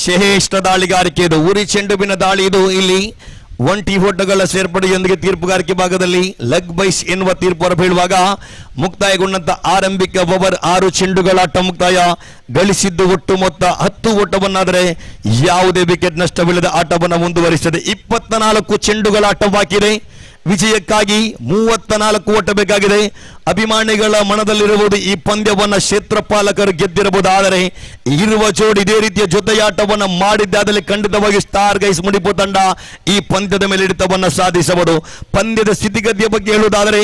ಶ್ರೇಷ್ಠ ದಾಳಿಗಾರಿಕೆ ಇದು. ಉರಿ ಚೆಂಡುವಿನ ದಾಳಿ ಇದು. ಇಲ್ಲಿ ಒಂಟಿ ಓಟಗಳ ಸೇರ್ಪಡೆಯೊಂದಿಗೆ ತೀರ್ಪುಗಾರಿಕೆ ಭಾಗದಲ್ಲಿ ಲೆಗ್ ಬೈಸ್ ಎನ್ನುವ ತೀರ್ಪು ಹೊರಬೀಳುವಾಗ ಮುಕ್ತಾಯಗೊಂಡಂತ ಆರಂಭಿಕ ಓವರ್ 6 ಚೆಂಡುಗಳ ಆಟ ಮುಕ್ತಾಯ. ಗಳಿಸಿದ್ದು ಒಟ್ಟು ಮೊತ್ತ 10 ಓಟವನ್ನಾದರೆ ಯಾವುದೇ ವಿಕೆಟ್ ನಷ್ಟವಿಲ್ಲದ ಆಟವನ್ನು ಮುಂದುವರಿಸಿದೆ. 24 ಚೆಂಡುಗಳ ಆಟ ಬಾಕಿ ಇದೆ. ವಿಜಯಕ್ಕಾಗಿ 34 ಓಟ ಬೇಕಾಗಿದೆ. ಅಭಿಮಾನಿಗಳ ಮನದಲ್ಲಿರುವುದು ಈ ಪಂದ್ಯವನ್ನು ಕ್ಷೇತ್ರಪಾಲಕರು ಗೆದ್ದಿರಬಹುದು. ಆದರೆ ಇರುವ ಜೋಡಿ ಇದೇ ರೀತಿಯ ಜೊತೆಯಾಟವನ್ನು ಮಾಡಿದ್ದಾದಲ್ಲಿ ಖಂಡಿತವಾಗಿ ಸ್ಟಾರ್ ಗೈಸ್ ಮುಡಿಪು ತಂಡ ಈ ಪಂದ್ಯದ ಮೇಲೆ ಹಿಡಿತವನ್ನು ಸಾಧಿಸಬಹುದು. ಪಂದ್ಯದ ಸ್ಥಿತಿಗತಿಯ ಬಗ್ಗೆ ಹೇಳುವುದಾದರೆ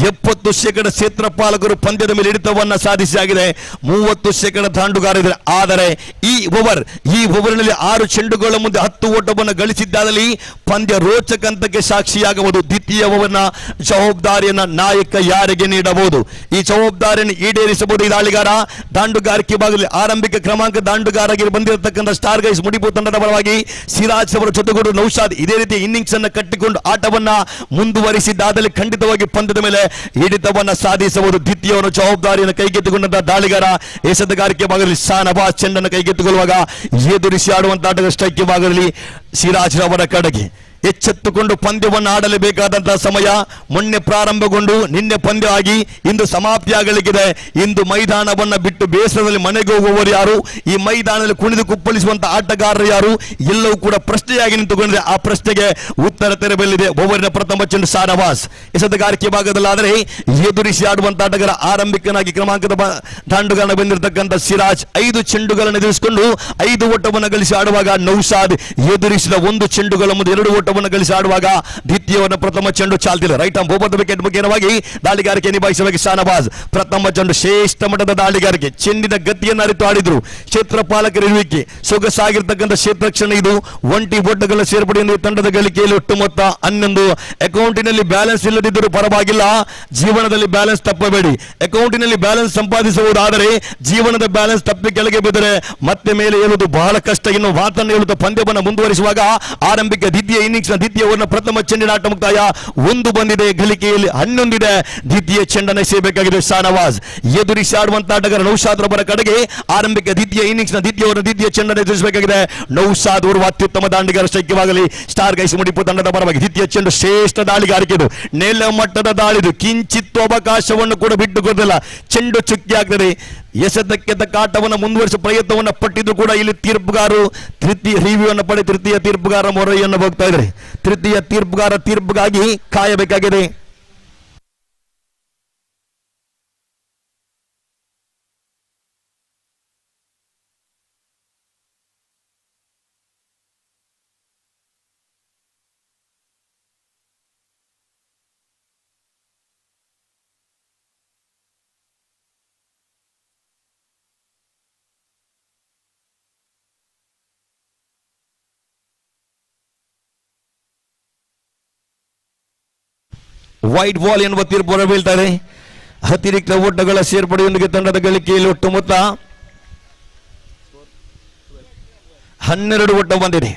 70% ಕ್ಷೇತ್ರಪಾಲಕರು ಪಂದ್ಯದ ಮೇಲೆ ಹಿಡಿತವನ್ನು ಸಾಧಿಸಿಯಾಗಿದೆ. 30% ದಾಂಡುಗಾರಿದ್ದಾರೆ. ಆದರೆ ಈ ಓವರ್ನಲ್ಲಿ 6 ಚೆಂಡುಗಳ ಮುಂದೆ 10 ಓಟವನ್ನು ಗಳಿಸಿದ್ದಾದಲ್ಲಿ ಪಂದ್ಯ ರೋಚಕಂತಕ್ಕೆ ಸಾಕ್ಷಿಯಾಗಬಹುದು. ದ್ವಿತೀಯ ಓವರ್ನ ಜವಾಬ್ದಾರಿಯನ್ನ ನಾಯಕ ಯಾರಿಗೆ ನೀಡಬಹುದು, ಈ ಜವಾಬ್ದಾರಿಯನ್ನು ಈಡೇರಿಸಬಹುದು ಈ ದಾಳಿಗಾರ. ದಾಂಡುಗಾರಿಕೆ ಭಾಗದಲ್ಲಿ ಆರಂಭಿಕ ಕ್ರಮಾಂಕ ದಾಂಡುಗಾರರಿಗೆ ಬಂದಿರತಕ್ಕಂಥ ಸ್ಟಾರ್ ಗೈಸ್ ಮುಡಿಪು ತಂಡದ ಪರವಾಗಿ ಸಿರಾಜ್ ಅವರ ಜೊತೆಗೂಡು ನೌಶಾದ್ ಇದೇ ರೀತಿ ಇನ್ನಿಂಗ್ಸ್ ಅನ್ನು ಕಟ್ಟಿಕೊಂಡು ಆಟವನ್ನ ಮುಂದುವರಿಸಿದ್ದಾದಲ್ಲಿ ಖಂಡಿತವಾಗಿ ಪಂದ್ಯದ ಮೇಲೆ ಹಿಡಿತವನ್ನ ಸಾಧಿಸಬಹುದು. ದ್ವಿತೀಯವನ್ನು ಜವಾಬ್ದಾರಿಯನ್ನು ಕೈಗೆತ್ತಿಕೊಂಡಂತಹ ದಾಳಿಗಾರ ಎಸೆತಗಾರಿಕೆ ಭಾಗದಲ್ಲಿ ಶಾನವಾಜ್ ಚೆಂಡನ್ನು ಕೈಗೆತ್ತಿಕೊಳ್ಳುವಾಗ ಎದುರಿಸಿ ಆಡುವಂತಹ ಆಟದ ಸ್ಟ್ರೈಕ್ ಭಾಗದಲ್ಲಿ ಸಿರಾಜ್ ರವರ ಕಡೆಗೆ ಎಚ್ಚೆತ್ತುಕೊಂಡು ಪಂದ್ಯವನ್ನು ಆಡಲೇಬೇಕಾದಂತಹ ಸಮಯ. ಮೊನ್ನೆ ಪ್ರಾರಂಭಗೊಂಡು ನಿನ್ನೆ ಪಂದ್ಯ ಆಗಿ ಇಂದು ಸಮಾಪ್ತಿಯಾಗಲಿಕ್ಕಿದೆ. ಇಂದು ಮೈದಾನವನ್ನು ಬಿಟ್ಟು ಬೇಸರದಲ್ಲಿ ಮನೆಗೆ ಹೋಗುವವರು ಯಾರು, ಈ ಮೈದಾನದಲ್ಲಿ ಕುಣಿದು ಕುಪ್ಪಳಿಸುವಂತಹ ಆಟಗಾರರು ಯಾರು, ಎಲ್ಲವೂ ಕೂಡ ಪ್ರಶ್ನೆಯಾಗಿ ನಿಂತುಕೊಂಡಿದೆ. ಆ ಪ್ರಶ್ನೆಗೆ ಉತ್ತರ ತೆರಬಲ್ಲಿದೆ. ಓವರಿನ ಪ್ರಥಮ ಚೆಂಡು ಶಾನವಾಜ್ ಎಸೆತಗಾರಿಕೆ ಭಾಗದಲ್ಲಾದರೆ ಎದುರಿಸಿ ಆಡುವಂತಹ ಆಟಗಾರ ಆರಂಭಿಕನಾಗಿ ಕ್ರಮಾಂಕದ ದಾಂಡುಗಾರನ ಬಂದಿರತಕ್ಕಂಥ ಸಿರಾಜ್ 5 ಚೆಂಡುಗಳನ್ನು ಎದುರಿಸಿಕೊಂಡು 5 ಓಟವನ್ನು ಗಳಿಸಿ ಆಡುವಾಗ ನೌಶಾದ್ ಎದುರಿಸಿದ 1 ಚೆಂಡುಗಳ ಮುಂದೆ 2 ಓಟ ಗಳಿಸಿ ಆಡುವಾಗ ದ್ವಿತೀಯವನ್ನು ಪ್ರಥಮ ಚೆಂಡು ಚಾಲ್ತಿಲ್ಲ. ರೈಟ್ ಆರ್ಮ್ ಬಹುಪದ ವಿಕೆಟ್ ಮುಖ್ಯವಾಗಿ ದಾಳಿಗಾರಿಕೆ ನಿಭಾಯಿಸಬೇಕು ಶಾನವಾಜ್. ಪ್ರಥಮ ಚೆಂಡು ಶ್ರೇಷ್ಠ ಮಟ್ಟದ ದಾಳಿಗಾರಿಕೆ, ಚೆಂಡಿನ ಗತಿಯನ್ನು ಅರಿತು ಆಡಿದ್ರು. ಕ್ಷೇತ್ರಪಾಲಕರ ಇರುವಿಕೆ ಸೊಗಸಾಗಿರ್ತಕ್ಕಂಥ ಕ್ಷೇತ್ರಕ್ಷಣ ಇದು. ಒಂಟಿ ಓಟಗಳ ಸೇರ್ಪಡೆಯಿಂದ ತಂಡದ ಗಳಿಕೆಯಲ್ಲಿ ಒಟ್ಟು ಮೊತ್ತ 11. ಅಕೌಂಟಿನಲ್ಲಿ ಬ್ಯಾಲೆನ್ಸ್ ಇಲ್ಲದಿದ್ದರೂ ಪರವಾಗಿಲ್ಲ, ಜೀವನದಲ್ಲಿ ಬ್ಯಾಲೆನ್ಸ್ ತಪ್ಪಬೇಡಿ. ಅಕೌಂಟಿನಲ್ಲಿ ಬ್ಯಾಲೆನ್ಸ್ ಸಂಪಾದಿಸಬಹುದಾದರೆ ಜೀವನದ ಬ್ಯಾಲೆನ್ಸ್ ತಪ್ಪಿ ಕೆಳಗೆ ಬಿದ್ದರೆ ಮತ್ತೆ ಮೇಲೆ ಹೇಳುವುದು ಬಹಳ ಕಷ್ಟ. ಇನ್ನು ಮಾತನ್ನು ಹೇಳುತ್ತಾ ಪಂದ್ಯವನ್ನು ಮುಂದುವರಿಸುವಾಗ ಆರಂಭಿಕ ದ್ವಿತೀಯ ಇನ್ನಿಂಗ್ಸ್ ದ್ವಿತೀಯ ಓವರ್ನ ಪ್ರಥಮ ಚೆಂಡಿನ ಆಟ ಮುಕ್ತಾಯ. 1 ಬಂದಿದೆ, ಗಳಿಕೆಯಲ್ಲಿ 11 ಇದೆ. ದ್ವಿತೀಯ ಚೆಂಡನ್ನು ಎಸೆಯಬೇಕಾಗಿದೆ ಶಾನವಾಜ್. ಎದುರಿಸಿ ಆಡುವಂತಹ ಆಟಗಾರ ನೌಶಾದ್ ರವರ ಕಡೆಗೆ ಆರಂಭಿಕ ದ್ವಿತೀಯ ಇನ್ನಿಂಗ್ಸ್ನ ದ್ವಿತೀಯ ಓವರ್ನ ದ್ವಿತೀಯ ಚೆಂಡನ್ನು ಎದುರಿಸಬೇಕಾಗಿದೆ. ನೌಶಾದ್ ಅವರು ಅತ್ಯುತ್ತಮ ದಾಂಡಿಗಾರ ಸ್ಟ್ರೈಕ್ವಾಗಲಿ ಸ್ಟಾರ್ ಗೈಸ್ ಮುಡಿಪು ತಂಡದ ಪರವಾಗಿ ದ್ವಿತೀಯ ಚೆಂಡು ಶ್ರೇಷ್ಠ ದಾಳಿಗಾರಿಕೆ ಇದು. ನೆಲ ಮಟ್ಟದ ದಾಳಿದು, ಕಿಂಚಿತ್ತು ಅವಕಾಶವನ್ನು ಕೂಡ ಬಿಟ್ಟು ಕೊಡಲಿಲ್ಲ. ಚೆಂಡು ಚುಕ್ಕಿ ಆಗ್ತದೆ. ಎಸೆತಕ್ಕೆ ತಕ್ಕ ಆಟವನ್ನು ಮುಂದುವರಿಸುವ ಪ್ರಯತ್ನವನ್ನು ಪಟ್ಟಿದ್ದು ಕೂಡ ಇಲ್ಲಿ ತೀರ್ಪುಗಾರರು ತೃತೀಯ ರಿವ್ಯೂ ಅನ್ನು ಪಡೆ ತೃತೀಯ ತೀರ್ಪುಗಾರ ಮೊರೆಯನ್ನು ಹೋಗ್ತಾ ಇದ್ದಾರೆ. ತೃತೀಯ ತೀರ್ಪುಗಾರ ತೀರ್ಪಿಗಾಗಿ ಕಾಯಬೇಕಾಗಿದೆ. ವೈಟ್ ಬಾಲ್ ಎನ್ನುವ ತೀರ್ಪು ಹೊರಬೀಳ್ತಾ ಇದೆ. ಅತಿರಿಕ್ತ ಓಟಗಳ ಸೇರ್ಪಡೆಯೊಂದಿಗೆ ತಂಡದ ಗಳಿಕೆಯಲ್ಲಿ ಒಟ್ಟು ಮೊತ್ತ 12 ಓಟ ಬಂದಿದೆ.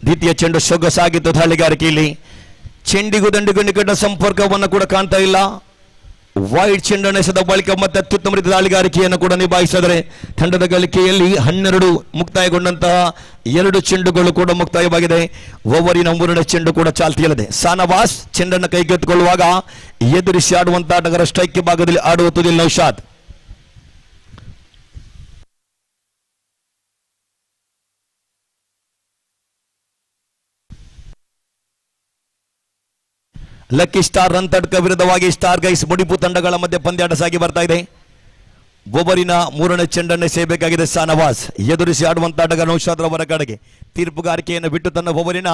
ದ್ವಿತೀಯ ಚೆಂಡು ಸೊಗಸಾಗಿತ್ತು ದಾಳಿಗಾರಿಕೆಯಲ್ಲಿ. ಚೆಂಡಿಗೂ ದಂಡಿಗೂ ನಿಕಟ ಸಂಪರ್ಕವನ್ನು ಕೂಡ ಕಾಣ್ತಾ ಇಲ್ಲ. ವೈಡ್ ಚೆಂಡನ್ನು ಎಸೆದ ಬಳಿಕ ಮತ್ತೆ ಅತ್ಯುತ್ತಮ ರೀತಿಯ ದಾಳಿಗಾರಿಕೆಯನ್ನು ಕೂಡ ನಿಭಾಯಿಸಿದರೆ ತಂಡದ ಗಳಿಕೆಯಲ್ಲಿ 12 ಮುಕ್ತಾಯಗೊಂಡಂತಹ 2 ಚೆಂಡುಗಳು ಕೂಡ ಮುಕ್ತಾಯವಾಗಿದೆ. ಓವರಿನ 3ನೇ ಚೆಂಡು ಕೂಡ ಚಾಲ್ತಿಯಲ್ಲಿದೆ. ಸಾನವಾಸ್ ಚೆಂಡನ್ನು ಕೈಗೆತ್ತಿಕೊಳ್ಳುವಾಗ ಎದುರಿಸಿ ಆಡುವಂತಹ ಆಟಗಾರ ಸ್ಟ್ರೈಕ್ ಭಾಗದಲ್ಲಿ ಆಡುವ ತುದಿಲ್ Naushad. Lucky star run tadka ವಿರುದ್ಧವಾಗಿ ಸ್ಟಾರ್ ಗೈಸ್ ಮುಡಿಪು ತಂಡಗಳ ಮಧ್ಯೆ ಪಂದ್ಯಾಟ ಸಾಗಿ ಬರ್ತಾ ಇದೆ. ಓವರಿನ 3ನೇ ಚೆಂಡನ್ನು ಸೇಬೇಕಾಗಿದೆ ಸಾನವಾಸ್. ಎದುರಿಸಿ ಆಡುವಂತ ಆಟಗಾರ ನೌಶಾದ್ ರವರ ಕಡೆಗೆ ತೀರ್ಪುಗಾರಿಕೆಯನ್ನು ಬಿಟ್ಟು ತನ್ನ ಓವರಿನ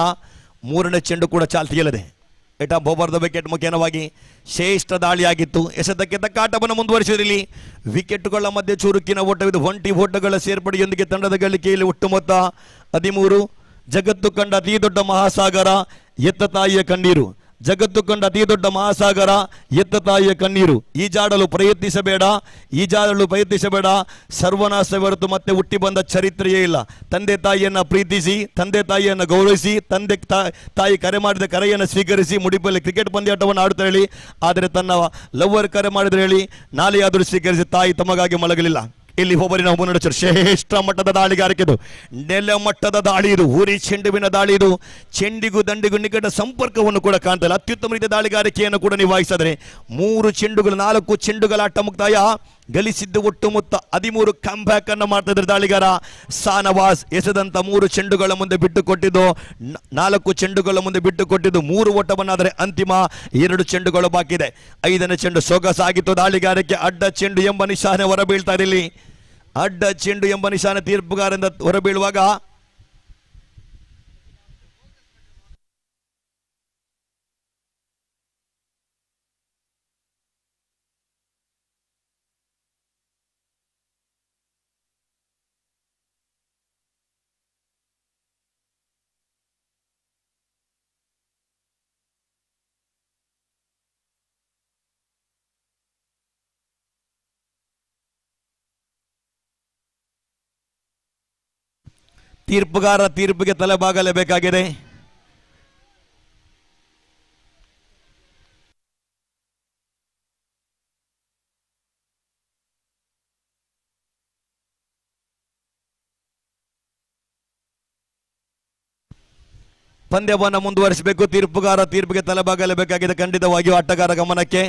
3ನೇ ಚೆಂಡು ಕೂಡ ಚಾಲ್ತಿಯಲ್ಲಿದೆ. ಟಾಪ್ ಓವರ್ದ ವಿಕೆಟ್ ಮುಖೇನವಾಗಿ ಶ್ರೇಷ್ಠ ದಾಳಿಯಾಗಿತ್ತು. ಎಸೆತಕ್ಕೆ ತಕ್ಕ ಆಟವನ್ನು ಮುಂದುವರಿಸಿರಲಿ. ವಿಕೆಟ್ಗಳ ಮಧ್ಯೆ ಚುರುಕಿನ ಓಟವಿದು. 20 ಓಟಗಳ ಸೇರ್ಪಡೆಯೊಂದಿಗೆ ತಂಡದ ಗಳಿಕೆಯಲ್ಲಿ ಒಟ್ಟು ಮೊತ್ತ 13. ಜಗತ್ತು ಕಂಡ ಅತಿ ದೊಡ್ಡ ಮಹಾಸಾಗರ ಎತ್ತ ತಾಯಿಯ ಕಣ್ಣೀರು. ಜಗತ್ತು ಕಂಡ ಅತಿ ದೊಡ್ಡ ಮಹಾಸಾಗರ ಎತ್ತ ತಾಯಿಯ ಕಣ್ಣೀರು. ಈಜಾಡಲು ಪ್ರಯತ್ನಿಸಬೇಡ. ಸರ್ವನಾಶ ಹೊರತು ಮತ್ತೆ ಹುಟ್ಟಿ ಬಂದ ಚರಿತ್ರೆಯೇ ಇಲ್ಲ. ತಂದೆ ತಾಯಿಯನ್ನು ಪ್ರೀತಿಸಿ, ತಂದೆ ತಾಯಿಯನ್ನು ಗೌರವಿಸಿ, ತಂದೆ ತಾಯಿ ಕರೆ ಮಾಡಿದ ಕರೆಯನ್ನು ಸ್ವೀಕರಿಸಿ ಮುಡಿಪಲ್ಲಿ ಕ್ರಿಕೆಟ್ ಪಂದ್ಯಾಟವನ್ನು ಆಡುತ್ತಾ ಹೇಳಿ. ಆದರೆ ತನ್ನ ಲವ್ವರ್ ಕರೆ ಮಾಡಿದ್ರೆ ಹೇಳಿ ನಾಳೆಯಾದರೂ ಸ್ವೀಕರಿಸಿ ತಾಯಿ ತಮಗಾಗಿ ಮಲಗಲಿಲ್ಲ. ಇಲ್ಲಿ ಓವರಿನ 3 ಶ್ರೇಷ್ಠ ಮಟ್ಟದ ದಾಳಿಗಾರಿಕೆ ಇದು. ನೆಲ ಮಟ್ಟದ ದಾಳಿ ಇದು. ಊರಿ ಚೆಂಡುವಿನ ದಾಳಿ ಇದು. ಚೆಂಡಿಗೂ ದಂಡಿಗೂ ನಿಕಟ ಸಂಪರ್ಕವನ್ನು ಕೂಡ ಕಾಣ್ತಾ ಇಲ್ಲ. ಅತ್ಯುತ್ತಮ ರೀತಿಯ ದಾಳಿಗಾರಿಕೆಯನ್ನು ಕೂಡ ನಿಭಾಯಿಸಿದರೆ 4 ಚೆಂಡುಗಳ ಆಟ ಮುಕ್ತಾಯ. ಗಳಿಸಿದ್ದು ಒಟ್ಟು ಮೊತ್ತ 13. ಕಂಬ್ಯಾಕ್ ಅನ್ನು ಮಾಡ್ತಾ ಇದ್ದಾರೆ ದಾಳಿಗಾರ ಸಾನವಾಸ್. ಎಸೆದಂತ 3 ಚೆಂಡುಗಳ ಮುಂದೆ ಬಿಟ್ಟು ಕೊಟ್ಟಿದ್ದು 4 ಚೆಂಡುಗಳ ಮುಂದೆ ಬಿಟ್ಟು ಕೊಟ್ಟಿದ್ದು 3 ಓಟವನ್ನಾದರೆ ಅಂತಿಮ 2 ಚೆಂಡುಗಳು ಬಾಕಿ ಇದೆ. 5ನೇ ಚೆಂಡು ಸೊಗಸಾಗಿತ್ತು ದಾಳಿಗಾರಿಕೆ. ಅಡ್ಡ ಚೆಂಡು ಎಂಬ ನಿಶಾನೆ ಹೊರಬೀಳ್ತಾ ಇದೆ. ಇಲ್ಲಿ ಅಡ್ಡ ಚೆಂಡು ಎಂಬ ನಿಶಾನೆ ತೀರ್ಪುಗಾರರಿಂದ ಹೊರಬೀಳುವಾಗ ತೀರ್ಪುಗಾರ ತೀರ್ಪಿಗೆ ತಲೆಬಾಗಲೇಬೇಕಾಗಿದೆ. ಪಂದ್ಯವನ್ನು ಮುಂದುವರಿಸಬೇಕು. ತೀರ್ಪುಗಾರ ತೀರ್ಪಿಗೆ ತಲೆಬಾಗಲೇಬೇಕಾಗಿದೆ. ಖಂಡಿತವಾಗಿಯೂ ಆಟಗಾರ ಗಮನಕ್ಕೆ.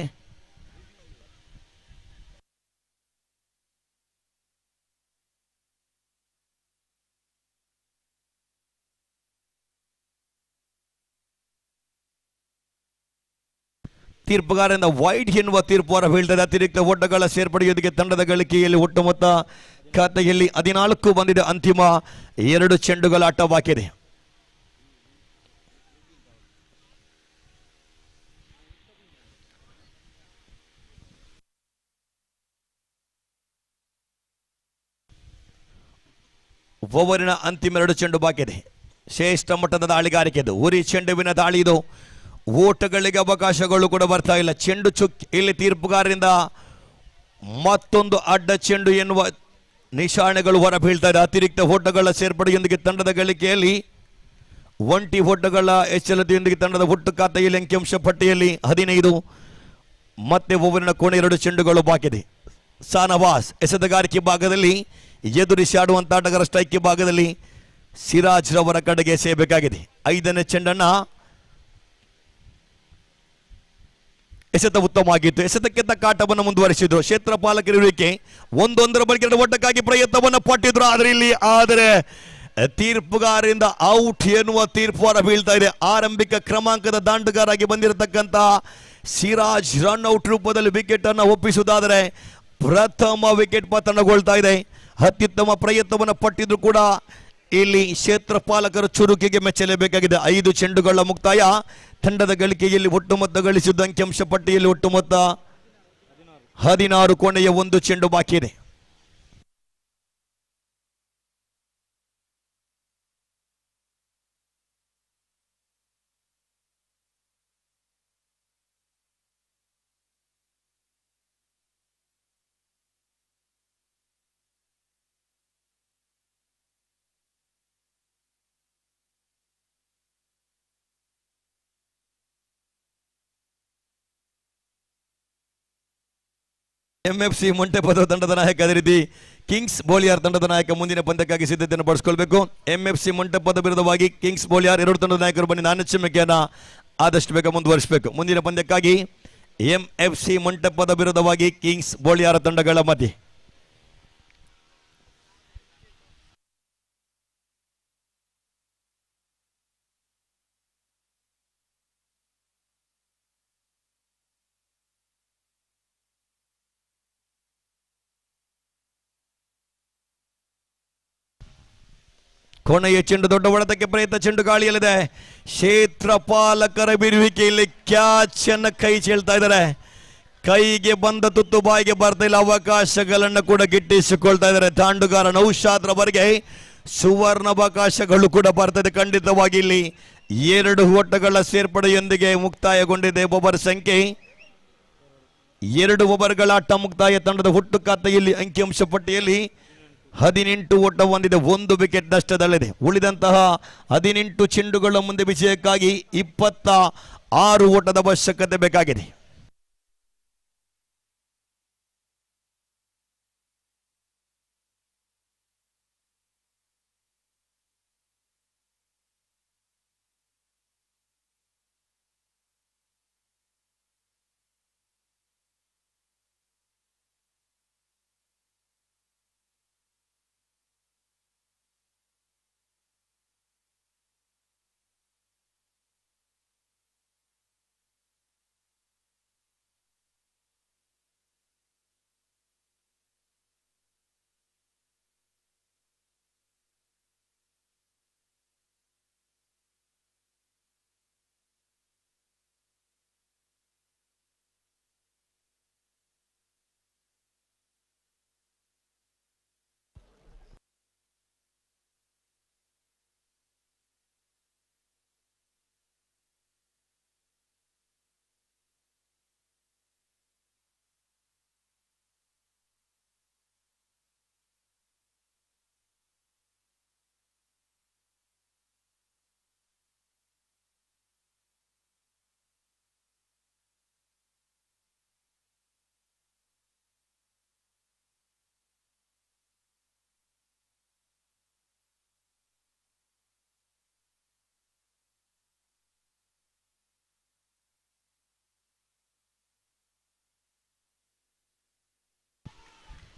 ತೀರ್ಪುಗಾರರಿಂದ ವೈಡ್ ಎನ್ನುವ ತೀರ್ಪು ಹೊರ ಬೀಳ್ತದೆ. ಅತಿರಿಕ್ತ ಓಟಗಳ ಸೇರ್ಪಡೆಯೊಂದಿಗೆ ತಂಡದ ಗಳಿಕೆಯಲ್ಲಿ ಒಟ್ಟು ಮೊತ್ತ ಖಾತೆಯಲ್ಲಿ 14 ಬಂದಿದೆ. ಅಂತಿಮ 2 ಚೆಂಡುಗಳ ಆಟ ಬಾಕಿ ಇದೆ. ಓವರಿನ ಅಂತಿಮ 2 ಚೆಂಡು ಬಾಕಿ ಇದೆ. ಶ್ರೇಷ್ಠ ಮಟ್ಟದ ದಾಳಿಗಾರಿಕೆ ಇದು. ಉರಿ ಚೆಂಡುವಿನ ದಾಳಿ ಇದು. ಓಟಗಳಿಗೆ ಅವಕಾಶಗಳು ಕೂಡ ಬರ್ತಾ ಇಲ್ಲ. ಚೆಂಡು ಚುಕ್. ಇಲ್ಲಿ ತೀರ್ಪುಗಾರರಿಂದ ಮತ್ತೊಂದು ಅಡ್ಡ ಚೆಂಡು ಎನ್ನುವ ನಿಶಾನೆಗಳು ಹೊರ ಬೀಳ್ತಾ ಇದೆ. ಅತಿರಿಕ್ತ ಓಟಗಳ ಸೇರ್ಪಡೆಯೊಂದಿಗೆ ತಂಡದ ಗಳಿಕೆಯಲ್ಲಿ 20 ಓಟಗಳ ಎಚ್ಚರಿಕೆಯೊಂದಿಗೆ ತಂಡದ ಒಟ್ಟು ಖಾತೆಯಲ್ಲಿ ಅಂಕಿಅಂಶ ಪಟ್ಟಿಯಲ್ಲಿ 15. ಮತ್ತೆ ಓವರಿನ ಕೋಣೆ 2 ಚೆಂಡುಗಳು ಬಾಕಿದೆ. ಸಾನವಾಸ್ ಎಸೆತಗಾರಿಕೆ ಭಾಗದಲ್ಲಿ ಎದುರಿಸಿ ಆಡುವಂತ ಆಟಗಾರ ಸ್ಟ್ರೈಕ್ ಭಾಗದಲ್ಲಿ ಸಿರಾಜ್ ರವರ ಕಡೆಗೆ ಸೇಬೇಕಾಗಿದೆ. 5ನೇ ಚೆಂಡನ್ನು ಎಸೆತ ಉತ್ತಮವಾಗಿತ್ತು. ಎಸೆತಕ್ಕೆ ತಕ್ಕ ಆಟವನ್ನು ಮುಂದುವರಿಸಿದ್ರು. ಕ್ಷೇತ್ರ ಪಾಲಕರಿರುವಿಕೆ 1-1 ಬಳಿಕ 2 ಓಟಕ್ಕಾಗಿ ಪ್ರಯತ್ನವನ್ನು ಪಟ್ಟಿದ್ರು. ಆದರೆ ತೀರ್ಪುಗಾರರಿಂದ ಔಟ್ ಎನ್ನುವ ತೀರ್ಪು ಹೊರ ಬೀಳ್ತಾ ಇದೆ. ಆರಂಭಿಕ ಕ್ರಮಾಂಕದ ದಾಂಡುಗಾರಾಗಿ ಬಂದಿರತಕ್ಕಂತ ಸಿರಾಜ್ ರನ್ ಔಟ್ ರೂಪದಲ್ಲಿ ವಿಕೆಟ್ ಅನ್ನು ಒಪ್ಪಿಸುವುದಾದರೆ ಪ್ರಥಮ ವಿಕೆಟ್ ಪತನಗೊಳ್ತಾ ಇದೆ. ಅತ್ಯುತ್ತಮ ಪ್ರಯತ್ನವನ್ನು ಪಟ್ಟಿದ್ರು ಕೂಡ ಇಲ್ಲಿ ಕ್ಷೇತ್ರಪಾಲಕರು ಚುರುಕಿಗೆ ಮೆಚ್ಚಲೇಬೇಕಾಗಿದೆ. 5 ಚೆಂಡುಗಳ ಮುಕ್ತಾಯ. ತಂಡದ ಗಳಿಕೆಯಲ್ಲಿ ಒಟ್ಟು ಮೊತ್ತ ಗಳಿಸಿದ್ದ ಅಂಕಿಅಂಶ ಪಟ್ಟಿಯಲ್ಲಿ ಒಟ್ಟು ಮೊತ್ತ 16. ಕೊನೆಯ 1 ಚೆಂಡು ಬಾಕಿ ಇದೆ. MFC ಮೊಂಟೆಪದ ತಂಡದ ನಾಯಕ, ಅದೇ ರೀತಿ ಕಿಂಗ್ಸ್ ಬೋಲಿಯಾರ್ ತಂಡದ ನಾಯಕ ಮುಂದಿನ ಪಂದ್ಯಕ್ಕಾಗಿ ಸಿದ್ಧತೆಯನ್ನು ಪಡಿಸಿಕೊಳ್ಬೇಕು. MFC ಮೊಂಟೆಪದ ವಿರುದ್ಧವಾಗಿ ಕಿಂಗ್ಸ್ ಬೋಲಿಯಾರ್ ಎರಡು ತಂಡದ ನಾಯಕರು ಬನ್ನಿ ನಾಣ್ಯಚಿಮ್ಮೆಯನ್ನು ಆದಷ್ಟು ಬೇಗ ಮುಂದುವರಿಸಬೇಕು. ಮುಂದಿನ ಪಂದ್ಯಕ್ಕಾಗಿ MFC ಮೊಂಟೆಪದ ವಿರುದ್ಧವಾಗಿ ಕಿಂಗ್ಸ್ ಬೋಲಿಯಾರ್ ತಂಡಗಳ ಮಧ್ಯೆ ಕೊನೆಯ ಚೆಂಡು ದೊಡ್ಡ ಹೊಡೆತಕ್ಕೆ ಪ್ರಯತ್ನ. ಚೆಂಡು ಗಾಳಿಯಲ್ಲಿದೆ. ಕ್ಷೇತ್ರಪಾಲಕರ ಬಿರುವಿಕೆಯಲ್ಲಿ ಕ್ಯಾಚ್ ಅನ್ನು ಕೈ ಚೆಲ್ತಾ ಇದ್ದಾರೆ. ಕೈಗೆ ಬಂದ ತುತ್ತು ಬಾಯಿಗೆ ಬರ್ತಾ ಇಲ್ಲ. ಅವಕಾಶಗಳನ್ನು ಕೂಡ ಗಿಟ್ಟಿಸಿಕೊಳ್ತಾ ಇದ್ದಾರೆ. ತಾಂಡುಗಾರ ನೌಶಾದ್ ರವರಿಗೆ ಸುವರ್ಣಾವಕಾಶಗಳು ಕೂಡ ಬರ್ತದೆ. ಖಂಡಿತವಾಗಿ ಇಲ್ಲಿ 2 ಓಟಗಳ ಸೇರ್ಪಡೆಯೊಂದಿಗೆ ಮುಕ್ತಾಯಗೊಂಡಿದೆ ಓವರ್ ಸಂಖ್ಯೆ. 2 ಓವರ್ಗಳ ಆಟ ಮುಕ್ತಾಯ. ತಂಡದ ಹುಟ್ಟು ಖಾತೆಯಲ್ಲಿ ಅಂಕಿಅಂಶ ಪಟ್ಟಿಯಲ್ಲಿ 18 ಓಟ ಹೊಂದಿದೆ. 1 ವಿಕೆಟ್ ನಷ್ಟದಲ್ಲಿದೆ. ಉಳಿದಂತಹ 18 ಚೆಂಡುಗಳ ಮುಂದೆ ವಿಜಯಕ್ಕಾಗಿ 26 ಓಟದ ಅವಶ್ಯಕತೆ ಬೇಕಾಗಿದೆ.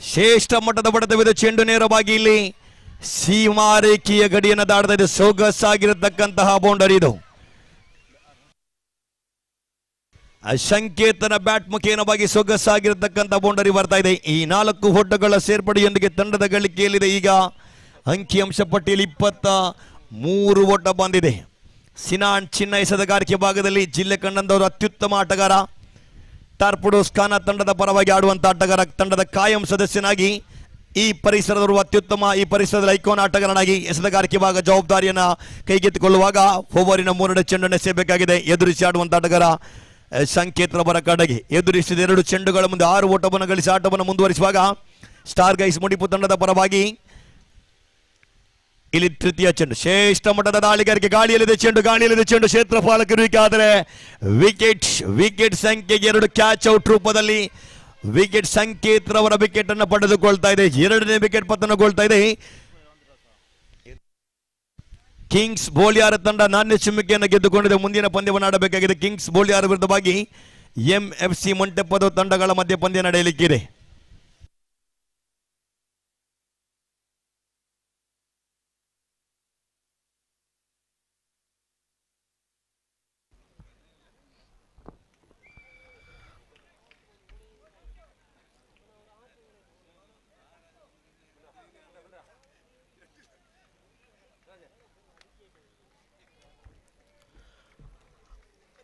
ಶ್ರೇಷ್ಠ ಮಟ್ಟದ ಬಡತವಿದ ಚೆಂಡು ನೇರವಾಗಿ ಇಲ್ಲಿ ಸೀಮಾರೇಖೆಯ ಗಡಿಯನ್ನು ದಾಡ್ತಾ ಇದೆ. ಸೊಗಸಾಗಿರತಕ್ಕಂತಹ ಬೌಂಡರಿ ಇದು. ಸಂಕೇತನ ಬ್ಯಾಟ್ ಮುಖೇನವಾಗಿ ಸೊಗಸಾಗಿರತಕ್ಕಂಥ ಬೌಂಡರಿ ಬರ್ತಾ ಇದೆ. ಈ 4 ಓಟಗಳ ಸೇರ್ಪಡೆಯೊಂದಿಗೆ ತಂಡದ ಗಳಿಕೆಯಲ್ಲಿದೆ. ಈಗ ಅಂಕಿಅಂಶ ಪಟ್ಟಿಯಲ್ಲಿ 23 ಓಟ ಬಂದಿದೆ. ಸಿನಾನ್ ಚಿನ್ನ ಎಸೆತಗಾರಿಕೆ ಭಾಗದಲ್ಲಿ ಜಿಲ್ಲೆ ಕಂಡಂದವರು ಅತ್ಯುತ್ತಮ ಆಟಗಾರ. ಟಾರ್ಪಡೋಸ್ ಖಾನ ತಂಡದ ಪರವಾಗಿ ಆಡುವಂಥ ಆಟಗಾರ. ತಂಡದ ಕಾಯಂ ಸದಸ್ಯನಾಗಿ ಈ ಪರಿಸರದವರು ಅತ್ಯುತ್ತಮ, ಈ ಪರಿಸರದ ಐಕಾನ್ ಆಟಗಾರನಾಗಿ ಎಸೆತಗಾರಿಕೆ ಭಾಗ ಜವಾಬ್ದಾರಿಯನ್ನು ಕೈಗೆತ್ತಿಕೊಳ್ಳುವಾಗ ಓವರಿನ 3 ಚೆಂಡನ್ನು ಎಸೆಯಬೇಕಾಗಿದೆ. ಎದುರಿಸಿ ಆಡುವಂಥ ಆಟಗಾರ ಸಂಕೇತ್ ರವರ ಕಡೆಗೆ ಎದುರಿಸಿದ 2 ಚೆಂಡುಗಳ ಮುಂದೆ 6 ಓಟವನ್ನು ಗಳಿಸಿ ಆಟವನ್ನು ಮುಂದುವರಿಸುವಾಗ ಸ್ಟಾರ್ ಗೈಸ್ ಮುಡಿಪು ತಂಡದ ಪರವಾಗಿ ಇಲ್ಲಿ ತೃತೀಯ ಚೆಂಡು. ಶ್ರೇಷ್ಠ ಮಟ್ಟದ ದಾಳಿಗಾರಿಕೆ. ಗಾಳಿಯಲ್ಲಿದೆ ಚೆಂಡು ಕ್ಷೇತ್ರಪಾಲಕರಿಗೆ ಆದರೆ ವಿಕೆಟ್ ಸಂಖ್ಯೆ 2 ಕ್ಯಾಚ್ ಔಟ್ ರೂಪದಲ್ಲಿ ವಿಕೆಟ್ ಸಂಕೇತ್ ರವರ ವಿಕೆಟ್ ಅನ್ನು ಪಡೆದುಕೊಳ್ತಾ ಇದೆ. 2ನೇ ವಿಕೆಟ್ ಪತನಗೊಳ್ತಾ ಇದೆ. ಕಿಂಗ್ಸ್ ಬೋಲಿಯಾರ್ ತಂಡ ನಾಣ್ಯ ಚಿಮ್ಮಿಕೆಯನ್ನು ಗೆದ್ದುಕೊಂಡಿದೆ. ಮುಂದಿನ ಪಂದ್ಯವನ್ನು ಆಡಬೇಕಾಗಿದೆ. ಕಿಂಗ್ಸ್ ಬೋಲಿಯಾರ್ ವಿರುದ್ಧವಾಗಿ MFC ಮೊಂಟೆಪದ ತಂಡಗಳ ಮಧ್ಯೆ ಪಂದ್ಯ ನಡೆಯಲಿಕ್ಕಿದೆ.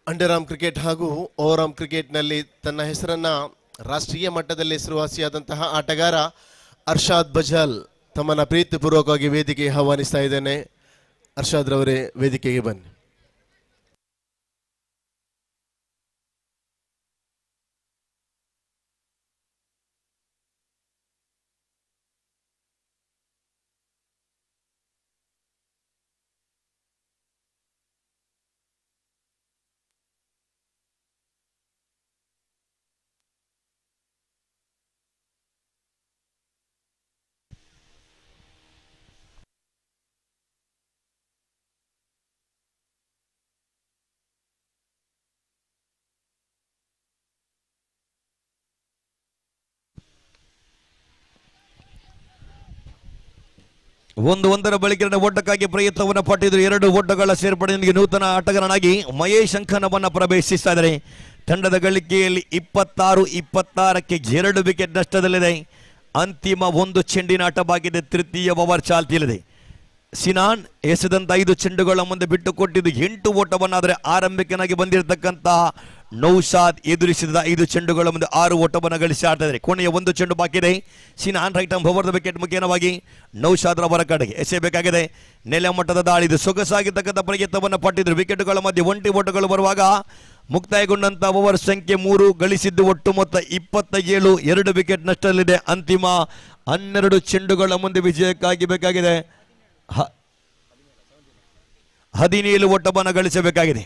ಅಂಡರ್ ಆರ್ಮ್ ಕ್ರಿಕೆಟ್ ಹಾಗೂ ಓವರ್ ಆರ್ಮ್ ಕ್ರಿಕೆಟ್ನಲ್ಲಿ ತನ್ನ ಹೆಸರನ್ನು ರಾಷ್ಟ್ರೀಯ ಮಟ್ಟದಲ್ಲಿ ಹೆಸರುವಾಸಿಯಾದಂತಹ ಆಟಗಾರ ಅರ್ಷಾದ್ ಬಜಾಲ್ ತಮ್ಮನ್ನು ಪ್ರೀತಿಪೂರ್ವಕವಾಗಿ ವೇದಿಕೆಗೆ ಆಹ್ವಾನಿಸ್ತಾ ಇದ್ದೇನೆ. ಅರ್ಷಾದ್ ರವರೇ ವೇದಿಕೆಗೆ ಬನ್ನಿ.
ಒಂದರ ಬಳಿಕ ಓಟಕ್ಕಾಗಿ ಪ್ರಯತ್ನವನ್ನು ಪಟ್ಟಿದ್ರು. 2 ಓಟಗಳ ಸೇರ್ಪಡೆಯೊಂದಿಗೆ ನೂತನ ಆಟಗಾರನಾಗಿ ಮಹೇಶ್ ಅಂಕನವನ್ನ ಪ್ರವೇಶಿಸ್ತಾ ಇದ್ದಾರೆ. ತಂಡದ ಗಳಿಕೆಯಲ್ಲಿ 26-26ಕ್ಕೆ 2 ವಿಕೆಟ್ ನಷ್ಟದಲ್ಲಿದೆ. ಅಂತಿಮ 1 ಚೆಂಡಿನ ಆಟವಾಗಿದೆ. ತೃತೀಯ ಓವರ್ ಚಾಲ್ತಿಯಲ್ಲಿದೆ. ಸಿನಾನ್ ಎಸೆದಂತ 5 ಚೆಂಡುಗಳ ಮುಂದೆ ಬಿಟ್ಟು ಕೊಟ್ಟಿದ್ದು 8 ಓಟವನ್ನಾದರೆ ಆರಂಭಿಕನಾಗಿ ಬಂದಿರತಕ್ಕಂತಹ ನೌಶಾದ್ ಎದುರಿಸಿದ 5 ಚೆಂಡುಗಳ ಮುಂದೆ 6 ಓಟವನ್ನು ಗಳಿಸಿ ಆಡ್ತಾ ಇದ್ದಾರೆ. ಕೊನೆಯ 1 ಚೆಂಡು ಬಾಕಿ ಇದೆ. Sinan right arm over the wicket ಮುಖೇನವಾಗಿ ನೌಶಾದ್ ರವರ ಕಡೆಗೆ ಎಸೆಯಬೇಕಾಗಿದೆ. ನೆಲ ಮಟ್ಟದ ದಾಳಿದು ಸೊಗಸಾಗಿರ್ತಕ್ಕಂಥ ಪ್ರಯತ್ನವನ್ನು ಪಟ್ಟಿದ್ರು. ವಿಕೆಟ್ಗಳ ಮಧ್ಯೆ 1 ಓಟಗಳು ಬರುವಾಗ ಮುಕ್ತಾಯಗೊಂಡಂತ ಓವರ್ ಸಂಖ್ಯೆ 3 ಗಳಿಸಿದ್ದು ಒಟ್ಟು ಮೊತ್ತ 27. 2 ವಿಕೆಟ್ ನಷ್ಟದಲ್ಲಿದೆ. ಅಂತಿಮ 12 ಚೆಂಡುಗಳ ಮುಂದೆ ವಿಜಯಕ್ಕಾಗಿ ಬೇಕಾಗಿದೆ 17 ಓಟವನ್ನು ಗಳಿಸಬೇಕಾಗಿದೆ.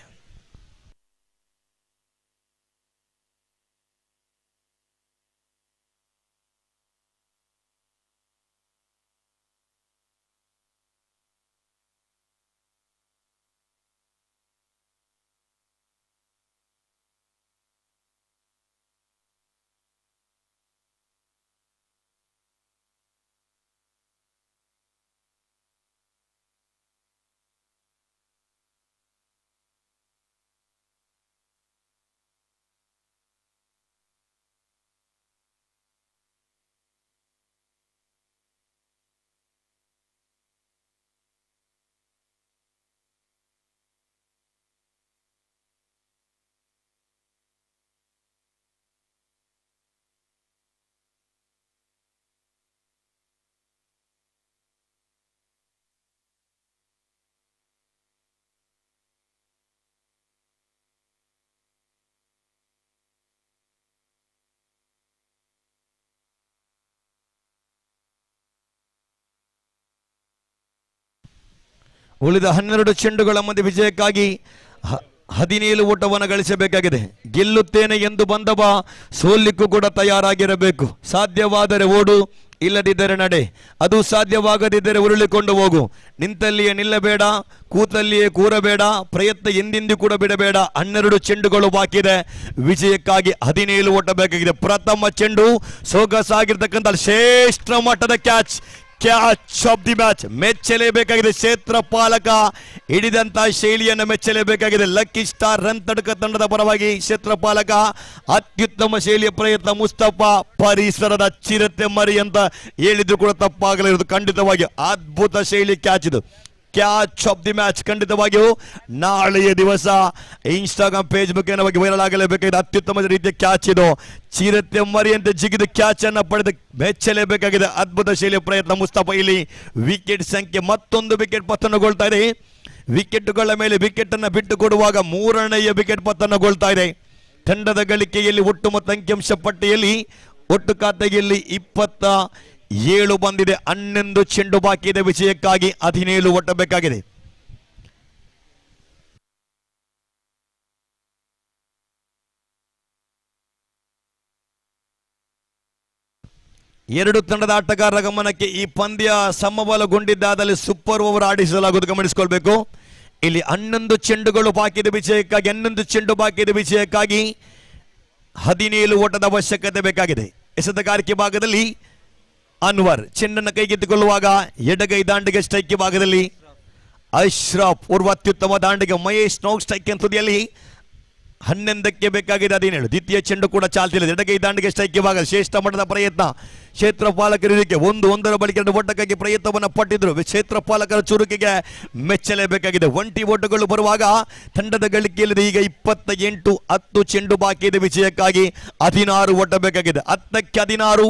ಉಳಿದ 12 ಚೆಂಡುಗಳ ಮುಂದೆ ವಿಜಯಕ್ಕಾಗಿ 17 ಓಟವನ್ನು ಗಳಿಸಬೇಕಾಗಿದೆ. ಗೆಲ್ಲುತ್ತೇನೆ ಎಂದು ಬಂದವ ಸೋಲಿಕ್ಕೂ ಕೂಡ ತಯಾರಾಗಿರಬೇಕು. ಸಾಧ್ಯವಾದರೆ ಓಡು, ಇಲ್ಲದಿದ್ದರೆ ನಡೆ. ಅದು ಸಾಧ್ಯವಾಗದಿದ್ದರೆ ಉರುಳಿಕೊಂಡು ಹೋಗು. ನಿಂತಲ್ಲಿಯೇ ನಿಲ್ಲಬೇಡ, ಕೂತಲ್ಲಿಯೇ ಕೂರಬೇಡ. ಪ್ರಯತ್ನ ಎಂದೆಂದೂ ಕೂಡ ಬಿಡಬೇಡ. 12 ಚೆಂಡುಗಳು ಬಾಕಿ ಇದೆ. ವಿಜಯಕ್ಕಾಗಿ 17 ಓಟ ಬೇಕಾಗಿದೆ. ಪ್ರಥಮ ಚೆಂಡು ಸೊಗಸಾಗಿರ್ತಕ್ಕಂಥ ಶ್ರೇಷ್ಠ ಮಟ್ಟದ ಕ್ಯಾಚ್ ಆಫ್ ದಿ ಮ್ಯಾಚ್. ಮೆಚ್ಚಲೇಬೇಕಾಗಿದೆ. ಕ್ಷೇತ್ರ ಪಾಲಕ ಹಿಡಿದಂತ ಶೈಲಿಯನ್ನು ಮೆಚ್ಚಲೇಬೇಕಾಗಿದೆ. ಲಕ್ಕಿ ಸ್ಟಾರ್ ರನ್ ತಡಕ ತಂಡದ ಪರವಾಗಿ ಕ್ಷೇತ್ರ ಪಾಲಕ ಅತ್ಯುತ್ತಮ ಶೈಲಿಯ ಪ್ರಯತ್ನ. ಮುಸ್ತಫಾ ಪರಿಸರದ ಚಿರತೆ ಮರಿ ಅಂತ ಹೇಳಿದ್ರು ಕೂಡ ತಪ್ಪಾಗಲಿರೋದು. ಖಂಡಿತವಾಗಿ ಅದ್ಭುತ ಶೈಲಿ ಕ್ಯಾಚ್ ಇದು. ಕ್ಯಾಚ್ ಆಫ್ ದಿ ಮ್ಯಾಚ್ ಖಂಡಿತವಾಗಿಯೂ ನಾಳೆಯ ದಿವಸ ಇನ್ಸ್ಟಾಗ್ರಾಮ್ ಪೇಜ್ ಮುಖೇನವಾಗಿ ವೈರಲ್ ಆಗಲೇಬೇಕಾಗಿದೆ. ಅತ್ಯುತ್ತಮ ರೀತಿಯ ಕ್ಯಾಚ್ ಇದು. ಚಿರತೆ ಮರಿಯಂತೆ ಜಿಗಿದು ಕ್ಯಾಚ್ ಅನ್ನು ಪಡೆದು ಮೆಚ್ಚಲೇಬೇಕಾಗಿದೆ. ಅದ್ಭುತ ಶೈಲಿಯ ಪ್ರಯತ್ನ. ಮುಸ್ತಫಾ ಇಲ್ಲಿ ವಿಕೆಟ್ ಸಂಖ್ಯೆ ಮತ್ತೊಂದು ವಿಕೆಟ್ ಪತನಗೊಳ್ತಾ ಇದೆ. ವಿಕೆಟ್ಗಳ ಮೇಲೆ ವಿಕೆಟ್ ಅನ್ನು ಬಿಟ್ಟು ಕೊಡುವಾಗ 3ನೇಯ ವಿಕೆಟ್ ಪತನಗೊಳ್ತಾ ಇದೆ. ತಂಡದ ಗಳಿಕೆಯಲ್ಲಿ ಒಟ್ಟು ಮತ್ತು ಅಂಕಿಅಂಶ ಪಟ್ಟಿಯಲ್ಲಿ ಒಟ್ಟು ಖಾತೆಯಲ್ಲಿ 27 ಬಂದಿದೆ. 11 ಚೆಂಡು ಬಾಕಿ ಇದೆ. ವಿಜಯಕ್ಕಾಗಿ 17 ಓಟ ಬೇಕಾಗಿದೆ. ಎರಡು ತಂಡದ ಆಟಗಾರರ ಗಮನಕ್ಕೆ ಈ ಪಂದ್ಯ ಸಮಬಲಗೊಂಡಿದ್ದಾದಲ್ಲಿ ಸೂಪರ್ ಓವರ್ ಆಡಿಸಲಾಗುವುದು, ಗಮನಿಸಿಕೊಳ್ಬೇಕು. ಇಲ್ಲಿ 11 ಚೆಂಡುಗಳು ಬಾಕಿ ಇದೆ ವಿಜಯಕ್ಕಾಗಿ. 11 ಚೆಂಡು ಬಾಕಿ ಇದೆ ವಿಜಯಕ್ಕಾಗಿ 17 ಓಟದ ಅವಶ್ಯಕತೆ ಬೇಕಾಗಿದೆ. ಎಸೆತಗಾರಿಕೆ ಭಾಗದಲ್ಲಿ ಅನ್ವರ್ ಚೆಂಡನ್ನು ಕೈಗೆತ್ತಿಕೊಳ್ಳುವಾಗ ಎಡಗೈ ದಾಂಡಿಗೆ ಸ್ಟ್ರೈಕ್ ಭಾಗದಲ್ಲಿ ಅಶ್ರಫ್ ಓರ್ವ ಅತ್ಯುತ್ತಮ ದಾಂಡಿಗೆ. ಮಹೇಶ್ ನೌ ಸ್ಟ್ರೈಕ್ ತುದಿಯಲ್ಲಿ 11ಕ್ಕೆ ಬೇಕಾಗಿದೆ 17. ದ್ವಿತೀಯ ಚೆಂಡು ಕೂಡ ಚಾಲ್ತಿಲ್ಲ. ಎಡಗೈ ದಾಂಡಿಗೆ ಸ್ಟ್ರೈಕ್ ಇವಾಗ ಶ್ರೇಷ್ಠ ಮಟ್ಟದ ಪ್ರಯತ್ನ. ಕ್ಷೇತ್ರ ಪಾಲಕರು ಇದಕ್ಕೆ 1-1 ಬಳಿಕ 2 ಓಟಕ್ಕಾಗಿ ಪ್ರಯತ್ನವನ್ನು ಪಟ್ಟಿದ್ರು. ಕ್ಷೇತ್ರ ಪಾಲಕರ ಚುರುಕಿಗೆ ಮೆಚ್ಚಲೇಬೇಕಾಗಿದೆ. ಒಂಟಿ ಓಟಗಳು ಬರುವಾಗ ತಂಡದ ಗಳಿಕೆಯಲ್ಲಿದೆ. ಈಗ 28-10 ಚೆಂಡು ಬಾಕಿ ಇದೆ. ವಿಜಯಕ್ಕಾಗಿ 16 ಓಟ ಬೇಕಾಗಿದೆ. 10ಕ್ಕೆ 16.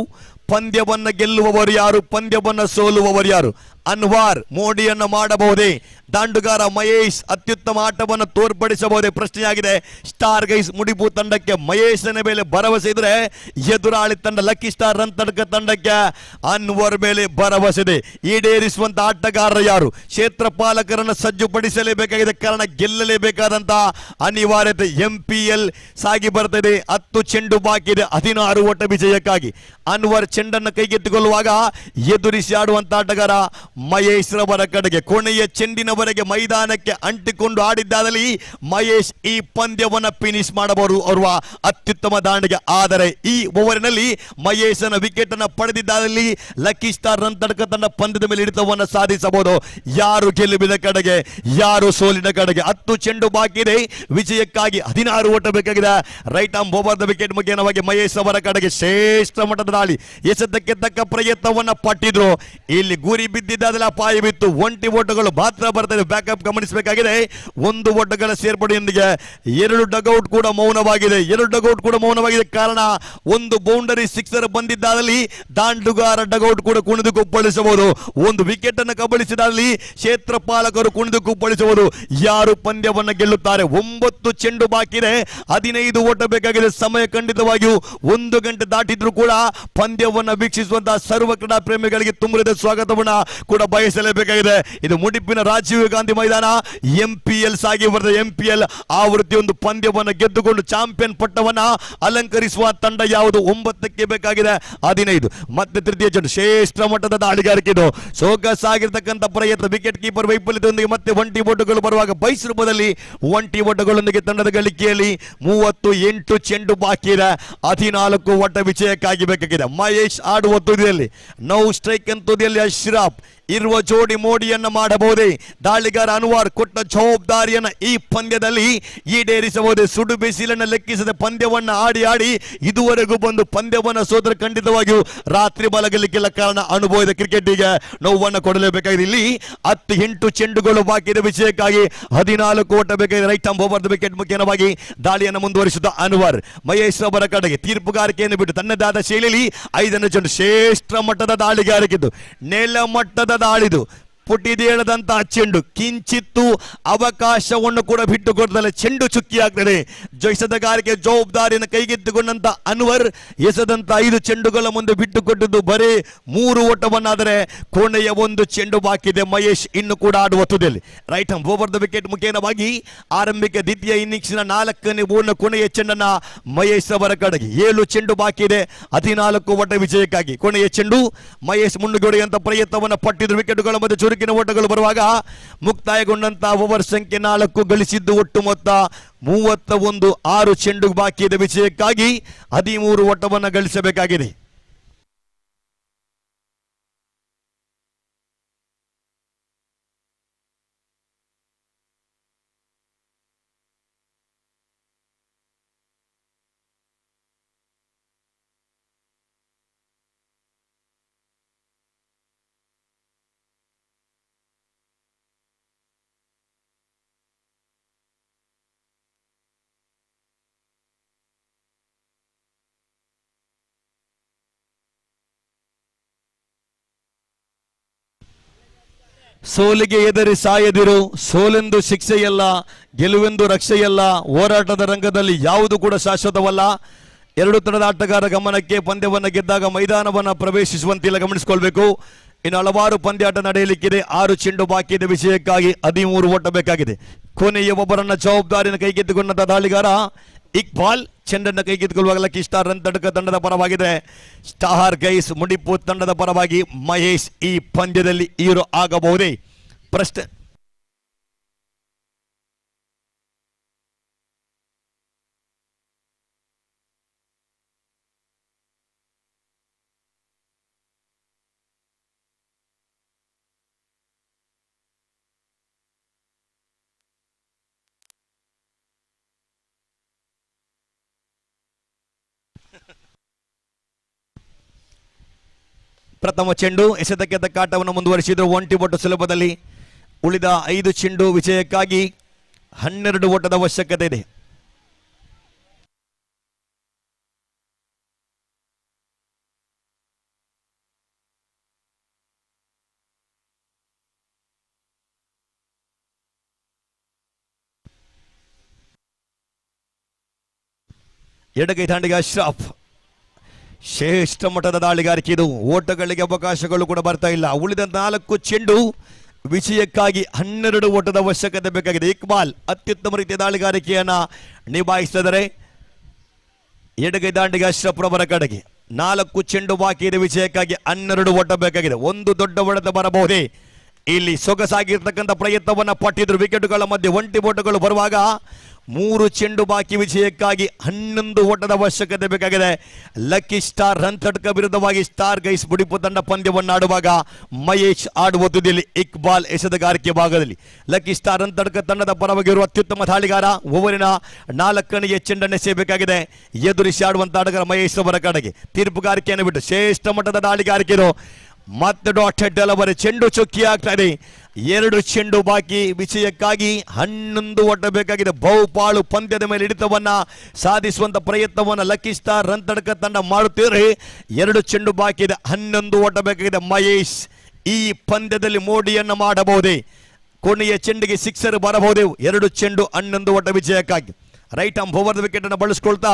ಪಂದ್ಯವನ್ನು ಗೆಲ್ಲುವವರು ಯಾರು, ಪಂದ್ಯವನ್ನು ಸೋಲುವವರು ಯಾರು? ಅನ್ವಾರ್ ಮೋಡಿಯನ್ನು ಮಾಡಬಹುದೇ? ದಾಂಡುಗಾರ ಮಹೇಶ್ ಅತ್ಯುತ್ತಮ ಆಟವನ್ನು ತೋರ್ಪಡಿಸಬಹುದೇ? ಪ್ರಶ್ನೆಯಾಗಿದೆ. ಸ್ಟಾರ್ ಗೈಸ್ ಮುಡಿಪು ತಂಡಕ್ಕೆ ಮಹೇಶನ ಮೇಲೆ ಭರವಸೆ ಇದ್ರೆ, ಎದುರಾಳಿ ತಂಡ ಲಕ್ಕಿ ಸ್ಟಾರ್ ರನ್ ತಡಕ ತಂಡಕ್ಕೆ ಅನ್ವರ್ ಮೇಲೆ ಭರವಸೆ ಇದೆ. ಈಡೇರಿಸುವಂತ ಆಟಗಾರರು ಯಾರು? ಕ್ಷೇತ್ರ ಪಾಲಕರನ್ನು ಸಜ್ಜುಪಡಿಸಲೇಬೇಕಾಗಿದೆ. ಕಾರಣ ಗೆಲ್ಲಲೇಬೇಕಾದಂತ ಅನಿವಾರ್ಯತೆ MPL ಸಾಗಿ ಬರ್ತದೆ. 10 ಚೆಂಡು ಬಾಕಿ ಇದೆ. 16 ಓಟ ವಿಜಯಕ್ಕಾಗಿ. ಅನ್ವರ್ ಚೆಂಡನ್ನು ಕೈಗೆತ್ತಿಕೊಳ್ಳುವಾಗ ಎದುರಿಸಿ ಆಡುವಂತ ಆಟಗಾರ ಮಹೇಶ್ ರವರ ಕಡೆಗೆ. ಕೊನೆಯ ಚೆಂಡಿನವರೆಗೆ ಮೈದಾನಕ್ಕೆ ಅಂಟಿಕೊಂಡು ಆಡಿದ್ದಾದಲ್ಲಿ ಮಹೇಶ್ ಈ ಪಂದ್ಯವನ್ನು ಫಿನಿಶ್ ಮಾಡಬಹುದು ಅವರ ಅತ್ಯುತ್ತಮ ದಾಂಡಿಗೆ. ಆದರೆ ಈ ಓವರಿನಲ್ಲಿ ಮಹೇಶನ ವಿಕೆಟ್ ಅನ್ನು ಪಡೆದಿದ್ದಾದಲ್ಲಿ ಲಕ್ಕಿ ಸ್ಟಾರ್ ರನ್ ತಡಕ ತನ್ನ ಪಂದ್ಯದ ಮೇಲೆ ಹಿಡಿತವನ್ನು ಸಾಧಿಸಬಹುದು. ಯಾರು ಗೆಲುವಿನ ಕಡೆಗೆ, ಯಾರು ಸೋಲಿನ ಕಡೆಗೆ? 10 ಚೆಂಡು ಬಾಕಿ ಇದೆ. ವಿಜಯಕ್ಕಾಗಿ 16 ಓಟ ಬೇಕಾಗಿದೆ. Right arm over the wicket ಮುಖೇನವಾಗಿ ಮಹೇಶ್ ಅವರ ಕಡೆಗೆ ಶ್ರೇಷ್ಠ ಮಟ್ಟದ ದಾಳಿ. ಎಸೆತಕ್ಕೆ ತಕ್ಕ ಪ್ರಯತ್ನವನ್ನ ಪಟ್ಟಿದ್ರು. ಇಲ್ಲಿ ಗುರಿ ಬಿದ್ದಿದ್ದಾದ್ರೆ ಅಪಾಯ ಬಿತ್ತು. ಒಂಟಿ ಓಟಗಳು ಮಾತ್ರ ಬರ್ತದೆ. ಬ್ಯಾಕಪ್ ಗಮನಿಸಬೇಕಾಗಿದೆ. 1 ಓಟಗಳ ಸೇರ್ಪಡೆಯೊಂದಿಗೆ 2 ಡಗೌಟ್ ಕೂಡ ಮೌನವಾಗಿದೆ. 2 ಡಗೌಟ್ ಕೂಡ ಮೌನವಾಗಿದೆ. ಕಾರಣ 1 ಬೌಂಡರಿ ಸಿಕ್ಸರ್ ಬಂದಿದ್ದಾದಲ್ಲಿ ದಾಂಡುಗಾರ ಡಗೌಟ್ ಕೂಡ ಕುಣಿದು ಕುಪ್ಪಳಿಸಬಹುದು. 1 ವಿಕೆಟ್ ಅನ್ನು ಕಬಳಿಸಿದಲ್ಲಿ ಕ್ಷೇತ್ರ ಪಾಲಕರು ಕುಣಿದು ಕುಪ್ಪಳಿಸಬಹುದು. ಯಾರು ಪಂದ್ಯವನ್ನು ಗೆಲ್ಲುತ್ತಾರೆ? 9 ಚೆಂಡು ಬಾಕಿ ಇದೆ. 15 ಓಟ ಬೇಕಾಗಿದೆ. ಸಮಯ ಖಂಡಿತವಾಗಿಯೂ 1 ಗಂಟೆ ದಾಟಿದ್ರು ಕೂಡ ಪಂದ್ಯವನ್ನು ವೀಕ್ಷಿಸುವಂತಹ ಸರ್ವ ಕ್ರೀಡಾ ಪ್ರೇಮಿಗಳಿಗೆ ತುಂಬಿದ ಸ್ವಾಗತವನ್ನ ಕೂಡ ಬಯಸಲೇಬೇಕಾಗಿದೆ. ಇದು ಮುಡಿಪಿನ ರಾಜೀವ್ ಗಾಂಧಿ ಮೈದಾನ. MPL ಸಾಗಿ ಬರ್ತದೆ. MPL ಆವೃತ್ತಿ ಒಂದು ಪಂದ್ಯವನ್ನು ಗೆದ್ದುಕೊಂಡು ಚಾಂಪಿಯನ್ ಪಟ್ಟವನ್ನ ಅಲಂಕರಿಸುವ ತಂಡ ಯಾವುದು? 9ಕ್ಕೆ ಬೇಕಾಗಿದೆ 15. ಮತ್ತೆ ತೃತೀಯ ಚೆಂಡು ಶ್ರೇಷ್ಠ ಮಟ್ಟದ ದಾಳಿಗಾರಿಕೆ. ಇದು ಸೊಗಸಾಗಿರ್ತಕ್ಕಂಥ ಪ್ರಯತ್ನ. ವಿಕೆಟ್ ಕೀಪರ್ ವೈಫಲ್ಯದೊಂದಿಗೆ ಮತ್ತೆ ಒಂಟಿ ಓಟಗಳು ಬರುವಾಗ ಬೈಸ್ ರೂಪದಲ್ಲಿ ಒಂಟಿ ಓಟಗಳೊಂದಿಗೆ ತಂಡದ ಗಳಿಕೆಯಲ್ಲಿ 38 ಚೆಂಡು ಬಾಕಿ ಇದೆ. 14 ಓಟ ವಿಜಯಕ್ಕಾಗಿ ಬೇಕಾಗಿದೆ. ಮಹೇಶ್ ಆಡುವ ತುದಿಯಲ್ಲಿ, ನೌ ಸ್ಟ್ರೈಕ್ ತುದಿಯಲ್ಲಿ ಅಶ್ರಾಫ್ ಇರುವ ಜೋಡಿ ಮೋಡಿಯನ್ನ ಮಾಡಬಹುದೇ? ದಾಳಿಗಾರ ಅನ್ವಾರ್ ಕೊಟ್ಟ ಜವಾಬ್ದಾರಿಯನ್ನ ಈ ಪಂದ್ಯದಲ್ಲಿ ಈಡೇರಿಸಬಹುದೇ? ಸುಡು ಬಿಸಿಲನ್ನು ಲೆಕ್ಕಿಸದೆ ಪಂದ್ಯವನ್ನ ಆಡಿ ಇದುವರೆಗೂ ಬಂದು ಪಂದ್ಯವನ್ನ ಸೋದರ ಖಂಡಿತವಾಗಿಯೂ ರಾತ್ರಿ ಮಲಗಲಿಕ್ಕಿಲ್ಲ. ಕಾರಣ ಅನುಭವದ ಕ್ರಿಕೆಟಿಗೆ ನೋವನ್ನು ಕೊಡಲೇಬೇಕಾಗಿದೆ. ಇಲ್ಲಿ 18 ಚೆಂಡುಗಳು ಬಾಕಿ ಇದೆ. ವಿಜಯಕ್ಕಾಗಿ 14 ಓಟ ಬೇಕಾಗಿದೆ. Right arm over the wicket ಮುಖೇನವಾಗಿ ದಾಳಿಯನ್ನು ಮುಂದುವರಿಸಿದ ಅನ್ವರ್ ಮಹೇಶ್ ಅವರ ಕಡೆಗೆ ತೀರ್ಪುಗಾರಿಕೆಯನ್ನು ಬಿಟ್ಟು ತನ್ನದಾದ ಶೈಲಿಯಲ್ಲಿ 5ನೇ ಚೆಂಡು ಶ್ರೇಷ್ಠ ಮಟ್ಟದ ದಾಳಿಗಾರಿಕೆದ್ದು ನೆಲ ಮಟ್ಟದ ದಾಳಿದು. ಪುಟಿದೇಳದಂತಹ ಚೆಂಡು ಕಿಂಚಿತ್ತು ಅವಕಾಶವನ್ನು ಕೂಡ ಬಿಟ್ಟು ಕೊಡ್ತಲ್ಲ. ಚೆಂಡು ಚುಕ್ಕಿ ಆಗ್ತದೆ. ಎಸೆತಗಾರಿಕೆ ಜವಾಬ್ದಾರಿಯನ್ನು ಕೈಗೆತ್ತಿಕೊಂಡಂತ ಅನ್ವರ್ ಎಸೆದಂತ 5 ಚೆಂಡುಗಳ ಮುಂದೆ ಬಿಟ್ಟು ಕೊಟ್ಟಿದ್ದು ಬರೀ 3 ಓಟವನ್ನಾದರೆ ಕೊನೆಯ 1 ಚೆಂಡು ಬಾಕಿ ಇದೆ. ಮಹೇಶ್ ಇನ್ನು ಕೂಡ ಆಡುವ ತುದಿಯಲ್ಲಿ. Right arm over the wicket ಮುಖೇನವಾಗಿ ಆರಂಭಿಕ ದ್ವಿತೀಯ ಇನ್ನಿಂಗ್ಸ್ನ 4ನೇ ಓವರ್ನ ಕೊನೆಯ ಚೆಂಡನ್ನ ಮಹೇಶ್ ಅವರ ಕಡೆಗೆ. 7 ಚೆಂಡು ಬಾಕಿ ಇದೆ. 14 ಓಟ ವಿಜಯಕ್ಕಾಗಿ. ಕೊನೆಯ ಚೆಂಡು ಮಹೇಶ್ ಮುನ್ನುಗ್ಗುವಂತ ಪ್ರಯತ್ನವನ್ನು ಪಟ್ಟಿದ್ರು. ವಿಕೆಟ್ಗಳ ಮಧ್ಯೆ ಚುರುಕಿನ ಓಟಗಳು ಬರುವಾಗ ಮುಕ್ತಾಯಗೊಂಡಂತಹ ಓವರ್ ಸಂಖ್ಯೆ 4 ಗಳಿಸಿದ್ದು ಒಟ್ಟು ಮೊತ್ತ 31. 6 ಚೆಂಡು ಬಾಕಿ ಇದೆ. ವಿಜಯಕ್ಕಾಗಿ 13 ಓಟವನ್ನು ಗಳಿಸಬೇಕಾಗಿದೆ. ಸೋಲಿಗೆ ಎದರಿ ಸಾಯದಿರು. ಸೋಲೆಂದು ಶಿಕ್ಷೆಯಲ್ಲ, ಗೆಲುವೆಂದು ರಕ್ಷೆಯಲ್ಲ. ಹೋರಾಟದ ರಂಗದಲ್ಲಿ ಯಾವುದು ಕೂಡ ಶಾಶ್ವತವಲ್ಲ. 2 ತಂಡದ ಆಟಗಾರ ಗಮನಕ್ಕೆ. ಪಂದ್ಯವನ್ನು ಗೆದ್ದಾಗ ಮೈದಾನವನ್ನು ಪ್ರವೇಶಿಸುವಂತಿಲ್ಲ, ಗಮನಿಸಿಕೊಳ್ಬೇಕು. ಇನ್ನು ಹಲವಾರು ಪಂದ್ಯಾಟ ನಡೆಯಲಿಕ್ಕಿದೆ. 6 ಚೆಂಡು ಬಾಕಿ ಇದೆ. ವಿಜಯಕ್ಕಾಗಿ 13 ಓಟ ಬೇಕಾಗಿದೆ. ಕೊನೆಯ ಒಬ್ಬರನ್ನ ಜವಾಬ್ದಾರಿಯನ್ನು ಕೈಗೆತ್ತಿಕೊಂಡಂತ ದಾಳಿಗಾರ ಇಕ್ಬಾಲ್ ಚೆಂಡನ್ನು ಕೈಗೆತ್ತಿಕೊಳ್ಳುವಾಗ ಲಕ್ಕಿ ಸ್ಟಾರ್ ರನ್ ತಡಕ ತಂಡದ ಪರವಾಗಿದೆ. ಸ್ಟಾರ್ ಗೈಸ್ ಮುಡಿಪು ತಂಡದ ಪರವಾಗಿ ಮಹೇಶ್ ಈ ಪಂದ್ಯದಲ್ಲಿ ಹೀರೋ ಆಗಬಹುದೇ? ಪ್ರಶ್ನೆ ಪ್ರಥಮ ಚೆಂಡು ಎಸೆತಕ್ಕೆ ತಕ್ಕ ಆಟವನ್ನು ಮುಂದುವರಿಸಿದ್ರು. ಒಂಟಿ ಒಟ್ಟು ಸುಲಭದಲ್ಲಿ ಉಳಿದ 5 ಚೆಂಡು ವಿಜಯಕ್ಕಾಗಿ 12 ಓಟದ ಅವಶ್ಯಕತೆ ಇದೆ. ಎಡಗೈ ದಾಂಡಿಗೆ ಅಶ್ರಫ್ ಶ್ರೇಷ್ಠ ಮಟ್ಟದ ದಾಳಿಗಾರಿಕೆ ಇದು. ಓಟಗಳಿಗೆ ಅವಕಾಶಗಳು ಕೂಡ ಬರ್ತಾ ಇಲ್ಲ. ಉಳಿದ 4 ಚೆಂಡು ವಿಜಯಕ್ಕಾಗಿ 12 ಓಟದ ಅವಶ್ಯಕತೆ ಬೇಕಾಗಿದೆ. ಇಕ್ಬಾಲ್ ಅತ್ಯುತ್ತಮ ರೀತಿಯ ದಾಳಿಗಾರಿಕೆಯನ್ನ ನಿಭಾಯಿಸಿದರೆ ಎಡಗೈ ದಾಂಡಿಗೆ ಅಶ್ರಫ್ ರವರ ಕಡೆಗೆ 4 ಚೆಂಡು ಬಾಕಿ ಇದೆ. ವಿಜಯಕ್ಕಾಗಿ 12 ಓಟ ಬೇಕಾಗಿದೆ. ಒಂದು ದೊಡ್ಡ ಹೊಡೆತ ಬರಬಹುದೇ? ಇಲ್ಲಿ ಸೊಗಸಾಗಿರ್ತಕ್ಕಂಥ ಪ್ರಯತ್ನವನ್ನ ಪಟ್ಟಿದ್ರು. ವಿಕೆಟ್ಗಳ ಮಧ್ಯೆ ಒಂಟಿ ಓಟಗಳು ಬರುವಾಗ 3 ಚೆಂಡು ಬಾಕಿ ವಿಜಯಕ್ಕಾಗಿ 11 ಓಟದ ಅವಶ್ಯಕತೆ ಬೇಕಾಗಿದೆ. ಲಕ್ಕಿ ಸ್ಟಾರ್ ರನ್ ತಡ್ಕ ವಿರುದ್ಧವಾಗಿ ಸ್ಟಾರ್ ಗೈಸ್ ಮುಡಿಪು ತಂಡ ಪಂದ್ಯವನ್ನು ಆಡುವಾಗ ಮಹೇಶ್ ಆಡುವ ತುದಿಯಲ್ಲಿ ಇಕ್ಬಾಲ್ ಎಸೆತಗಾರಿಕೆ ಭಾಗದಲ್ಲಿ ಲಕ್ಕಿ ಸ್ಟಾರ್ ರನ್ ತಡ್ಕ ತಂಡದ ಪರವಾಗಿರುವ ಅತ್ಯುತ್ತಮ ದಾಳಿಗಾರ. ಓವರಿನ 4ನೇ ಚೆಂಡನ್ನು ಎಸೆಯಬೇಕಾಗಿದೆ. ಎದುರಿಸಿ ಆಡುವಂತ ಆಟಗಾರ ಮಹೇಶ್ ಅವರ ಕಡೆಗೆ ತೀರ್ಪುಗಾರಿಕೆಯನ್ನು ಬಿಟ್ಟು ಶ್ರೇಷ್ಠ ಮಟ್ಟದ ದಾಳಿಗಾರಿಕೆ ಇದು. ಮತ್ತೆ ಡಾಟೆಡ್ ಡೆಲಿವರಿ ಚೆಂಡು ಚೊಕ್ಕಿ ಆಗ್ತಾ ಇದೆ. 2 ಚೆಂಡು ಬಾಕಿ ವಿಜಯಕ್ಕಾಗಿ 11 ಓಟ ಬೇಕಾಗಿದೆ. ಬಹುಪಾಲು ಪಂದ್ಯದ ಮೇಲೆ ಹಿಡಿತವನ್ನ ಸಾಧಿಸುವಂತ ಪ್ರಯತ್ನವನ್ನ ಲಕ್ಕಿ ಸ್ಟಾರ್ ರನ್ ತಡಕ ತಂಡ ಮಾಡುತ್ತಿದ್ರೆ 2 ಚೆಂಡು ಬಾಕಿ ಇದೆ. 11 ಓಟ ಬೇಕಾಗಿದೆ. ಮಹೇಶ್ ಈ ಪಂದ್ಯದಲ್ಲಿ ಮೋಡಿಯನ್ನ ಮಾಡಬಹುದೇ? ಕೊನೆಯ ಚೆಂಡಿಗೆ ಸಿಕ್ಸರ್ ಬರಬಹುದೇ? 2 ಚೆಂಡು 11 ಓಟ ವಿಜಯಕ್ಕಾಗಿ ರೈಟ್ ಆರ್ಮ್ ಓವರ್ ವಿಕೆಟ್ ಅನ್ನು ಬಳಸಿಕೊಳ್ತಾ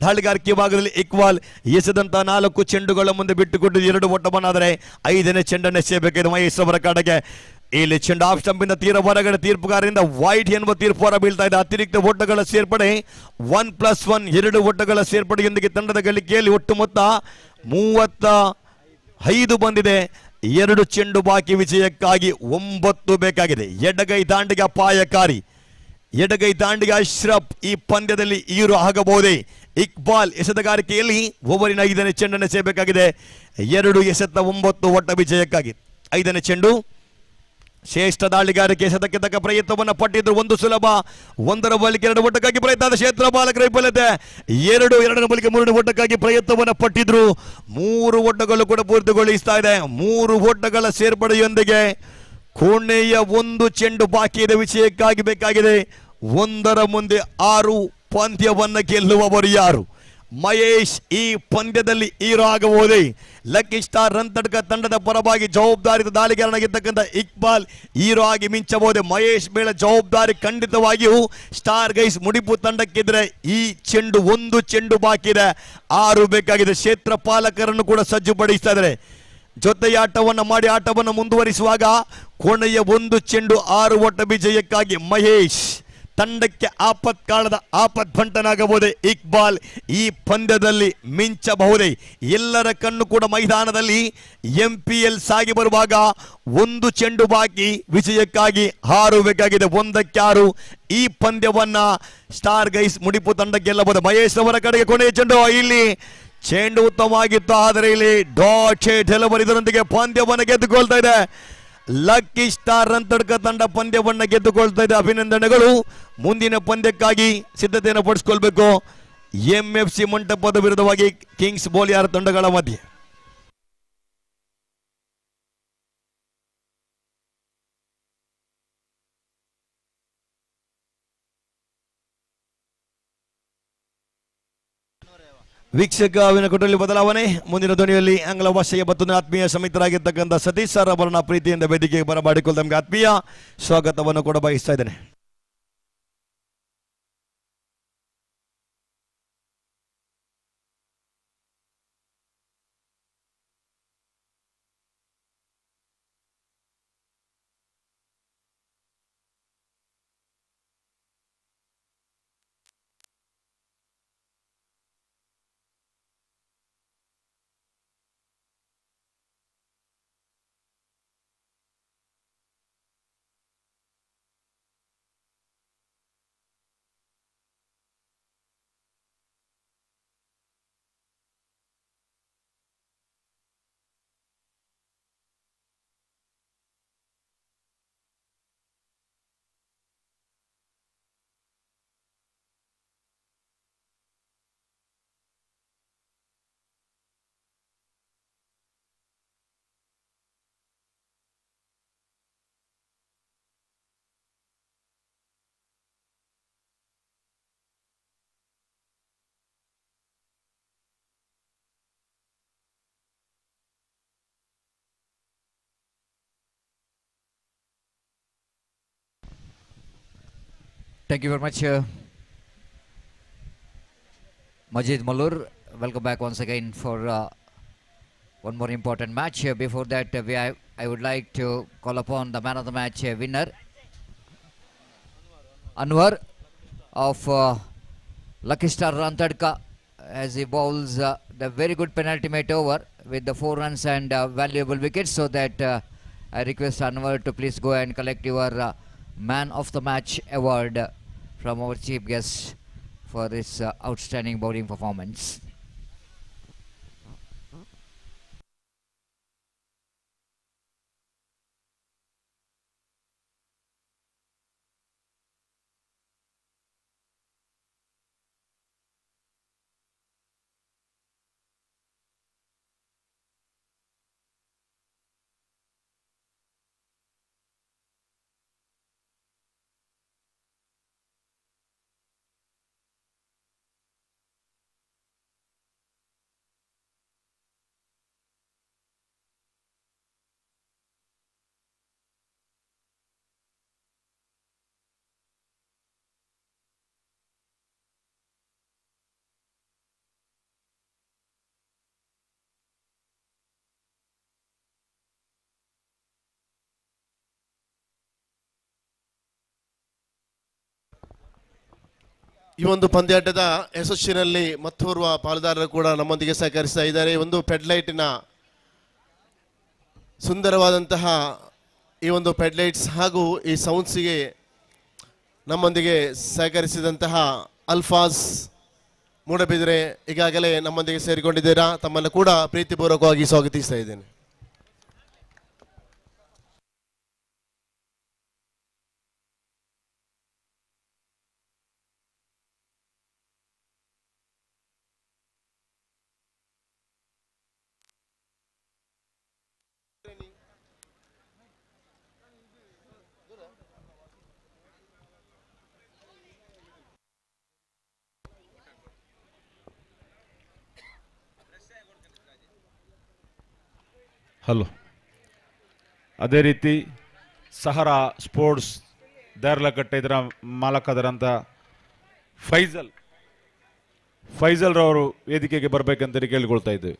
ದಾಳಿಗಾರಿಕೆ ಭಾಗದಲ್ಲಿ ಇಕ್ಬಾಲ್ ಎಸೆದಂತ 4 ಚೆಂಡುಗಳ ಮುಂದೆ ಬಿಟ್ಟುಕೊಟ್ಟು 2 ಓಟವನ್ನಾದರೆ 5ನೇ ಚೆಂಡನ್ನು ಎಸೆಯಬೇಕಿದೆ ಮಹೇಶ್ ಅವರ ಕಡೆಗೆ. ಇಲ್ಲಿ ಚೆಂಡು ಆಫ್ ಸ್ಟಂಪಿಂದ ತೀರ ಹೊರಗಡೆ ತೀರ್ಪುಗಾರರಿಂದ ವೈಟ್ ಎನ್ನುವ ತೀರ್ಪು ಹೊರ ಬೀಳ್ತಾ ಇದೆ. ಅತಿರಿಕ್ತ ಓಟಗಳ ಸೇರ್ಪಡೆ 1+1 2 ಓಟಗಳ ಸೇರ್ಪಡೆಯೊಂದಿಗೆ ತಂಡದ ಗಳಿಕೆಯಲ್ಲಿ ಒಟ್ಟು ಮೊತ್ತ 35 ಬಂದಿದೆ. 2 ಚೆಂಡು ಬಾಕಿ ವಿಜಯಕ್ಕಾಗಿ 9 ಬೇಕಾಗಿದೆ. ಎಡಗೈ ದಾಂಡಿಗೆ ಅಪಾಯಕಾರಿ. ಎಡಗೈ ದಾಂಡಿಗೆ ಅಶ್ರಫ್ ಈ ಪಂದ್ಯದಲ್ಲಿ ಹೀರೋ ಆಗಬಹುದೇ? ಇಕ್ಬಾಲ್ ಎಸೆತಗಾರಿಕೆಯಲ್ಲಿ ಓವರಿನ 5ನೇ ಚೆಂಡನ್ನು ಎಸೆಯಬೇಕಾಗಿದೆ. 2 ಎಸೆತ 9 ಓಟ ವಿಜಯಕ್ಕಾಗಿ. 5ನೇ ಚೆಂಡು ಶ್ರೇಷ್ಠ ದಾಳಿಗಾರಿಕೆ ಎಸೆತಕ್ಕೆ ತಕ್ಕ ಪ್ರಯತ್ನವನ್ನು ಪಟ್ಟಿದ್ರು. ಒಂದು ಸುಲಭ, 1ರ ಬಳಿಕೆ 2 ಓಟಕ್ಕಾಗಿ ಪ್ರಯತ್ನ. ಕ್ಷೇತ್ರ ಬಾಲಕರ ವಿಫಲತೆ. 2ರ ಬಳಿಕೆ 3 ಓಟಕ್ಕಾಗಿ ಪ್ರಯತ್ನವನ್ನು ಪಟ್ಟಿದ್ರು. 3 ಓಟಗಳು ಕೂಡ ಪೂರ್ತಿಗೊಳಿಸ್ತಾ ಇದೆ. 3 ಓಟಗಳ ಸೇರ್ಪಡೆಯೊಂದಿಗೆ ಕೊನೆಯ 1 ಚೆಂಡು ಬಾಕಿ ಇದೆ ವಿಜಯಕ್ಕಾಗಿ ಬೇಕಾಗಿದೆ. 1ರ ಮುಂದೆ 6 ಪಂದ್ಯವನ್ನು ಗೆಲ್ಲುವವರು ಯಾರು? ಮಹೇಶ್ ಈ ಪಂದ್ಯದಲ್ಲಿ ಹೀರೋ ಆಗಬಹುದೇ? ಲಕ್ಕಿ ಸ್ಟಾರ್ ರನ್ ತಡ್ಕ ತಂಡದ ಪರವಾಗಿ ಜವಾಬ್ದಾರಿ ದಾಳಿಗಾರನಾಗಿರ್ತಕ್ಕಂಥ ಇಕ್ಬಾಲ್ ಹೀರೋ ಆಗಿ ಮಿಂಚಬಹುದೇ? ಮಹೇಶ್ ಮೇಲೆ ಜವಾಬ್ದಾರಿ ಖಂಡಿತವಾಗಿಯೂ ಸ್ಟಾರ್ ಗೈಸ್ ಮುಡಿಪು ತಂಡಕ್ಕಿದ್ರೆ ಈ ಚೆಂಡು 1 ಚೆಂಡು ಬಾಕಿ ಇದೆ. 6 ಬೇಕಾಗಿದೆ. ಕ್ಷೇತ್ರ ಪಾಲಕರನ್ನು ಕೂಡ ಸಜ್ಜುಪಡಿಸ್ತಾ ಇದ್ದಾರೆ. ಜೊತೆಯ ಆಟವನ್ನು ಮಾಡಿ ಆಟವನ್ನು ಮುಂದುವರಿಸುವಾಗ ಕೊನೆಯ 1 ಚೆಂಡು 6 ಓಟ ವಿಜಯಕ್ಕಾಗಿ ಮಹೇಶ್ ತಂಡಕ್ಕೆ ಆಪತ್ಕಾಲದ ಆಪತ್ಭಂಟನಾಗಬಹುದೇ? ಇಕ್ಬಾಲ್ ಈ ಪಂದ್ಯದಲ್ಲಿ ಮಿಂಚಬಹುದೇ? ಎಲ್ಲರ ಕಣ್ಣು ಕೂಡ ಮೈದಾನದಲ್ಲಿ MPL ಸಾಗಿ ಬರುವಾಗ 1 ಚೆಂಡು ಬಾಕಿ ವಿಜಯಕ್ಕಾಗಿ 6 ಬೇಕಾಗಿದೆ. 1ಕ್ಕೆ 6 ಈ ಪಂದ್ಯವನ್ನ ಸ್ಟಾರ್ ಗೈಸ್ ಮುಡಿಪು ತಂಡ ಗೆಲ್ಲಬಹುದು. ಮಹೇಶ್ ಅವರ ಕಡೆಗೆ ಕೊನೆಯ ಚೆಂಡು. ಇಲ್ಲಿ ಚೆಂಡು ಉತ್ತಮವಾಗಿತ್ತು, ಆದರೆ ಇಲ್ಲಿ ಡಾಟೆಡ್ ಡೆಲಿವರಿ ಇದರೊಂದಿಗೆ ಪಂದ್ಯವನ್ನು ಗೆದ್ದುಕೊಳ್ತಾ ಇದೆ. ಲಕ್ಕಿ ಸ್ಟಾರ್ ರನ್ ತಡ್ಕ ತಂಡ ಪಂದ್ಯವನ್ನು ಗೆದ್ದುಕೊಳ್ತಾ ಇದೆ. ಅಭಿನಂದನೆಗಳು. ಮುಂದಿನ ಪಂದ್ಯಕ್ಕಾಗಿ ಸಿದ್ಧತೆಯನ್ನು ಪಡಿಸಿಕೊಳ್ಬೇಕು. MFC ಮಂಟಪದ ವಿರುದ್ಧವಾಗಿ ಕಿಂಗ್ಸ್ ಬೋಲಿಯಾರ್ ತಂಡಗಳ ಮಧ್ಯೆ ವೀಕ್ಷಕ ಕೊಠಡಿಯಲ್ಲಿ ಬದಲಾವಣೆ. ಮುಂದಿನ ಧ್ವನಿಯಲ್ಲಿ ಆಂಗ್ಲ ಭಾಷೆಯ ಮತ್ತೊಂದು ಆತ್ಮೀಯ ಸಮಿತರಾಗಿರ್ತಕ್ಕಂಥ ಸತೀಶ್ ಸರ್ ಅವರನ್ನ ಪ್ರೀತಿಯಿಂದ ವೇದಿಕೆಗೆ ಬರಮಾಡಿಕೊಂಡು ನಮಗೆ ಆತ್ಮೀಯ ಸ್ವಾಗತವನ್ನು ಕೂಡ ಬಯಸ್ತಾ ಇದ್ದೇನೆ.
Thank you very much, Majid Malur. Welcome back once again for one more important match. Before that, I would like to call upon the man of the match winner, Anwar of Lucky Star Rantadka, as he bowls the very good penalty made over with the 4 runs and valuable wickets. So that I request Anwar to please go and collect your man of the match award from our chief guest for his outstanding bowling performance.
ಈ ಒಂದು ಪಂದ್ಯಾಟದ ಯಶಸ್ಸಿನಲ್ಲಿ ಮತ್ತೋರ್ವ ಪಾಲುದಾರರು ಕೂಡ ನಮ್ಮೊಂದಿಗೆ ಸಹಕರಿಸ್ತಾ ಇದ್ದಾರೆ. ಒಂದು ಪೆಡ್ಲೈಟಿನ ಸುಂದರವಾದಂತಹ ಈ ಒಂದು ಪೆಡ್ಲೈಟ್ಸ್ ಹಾಗೂ ಈ ಸೌಂಡ್ಸಿಗೆ ನಮ್ಮೊಂದಿಗೆ ಸಹಕರಿಸಿದಂತಹ ಅಲ್ಫಾಸ್ ಮೂಡಬಿದ್ರೆ ಈಗಾಗಲೇ ನಮ್ಮೊಂದಿಗೆ ಸೇರಿಕೊಂಡಿದ್ದೀರಾ. ತಮ್ಮನ್ನು ಕೂಡ ಪ್ರೀತಿಪೂರ್ವಕವಾಗಿ ಸ್ವಾಗತಿಸ್ತಾ ಇದ್ದೇನೆ.
ಹಲೋ. ಅದೇ ರೀತಿ ಸಹರಾ ಸ್ಪೋರ್ಟ್ಸ್ ದೇರ್ಲಕಟ್ಟೆ ಇದರ ಮಾಲಕದರಂಥ ಫೈಜಲ್ ರವರು ವೇದಿಕೆಗೆ ಬರಬೇಕಂತ ಕೇಳಿಕೊಳ್ತಾ ಇದ್ದೇವೆ.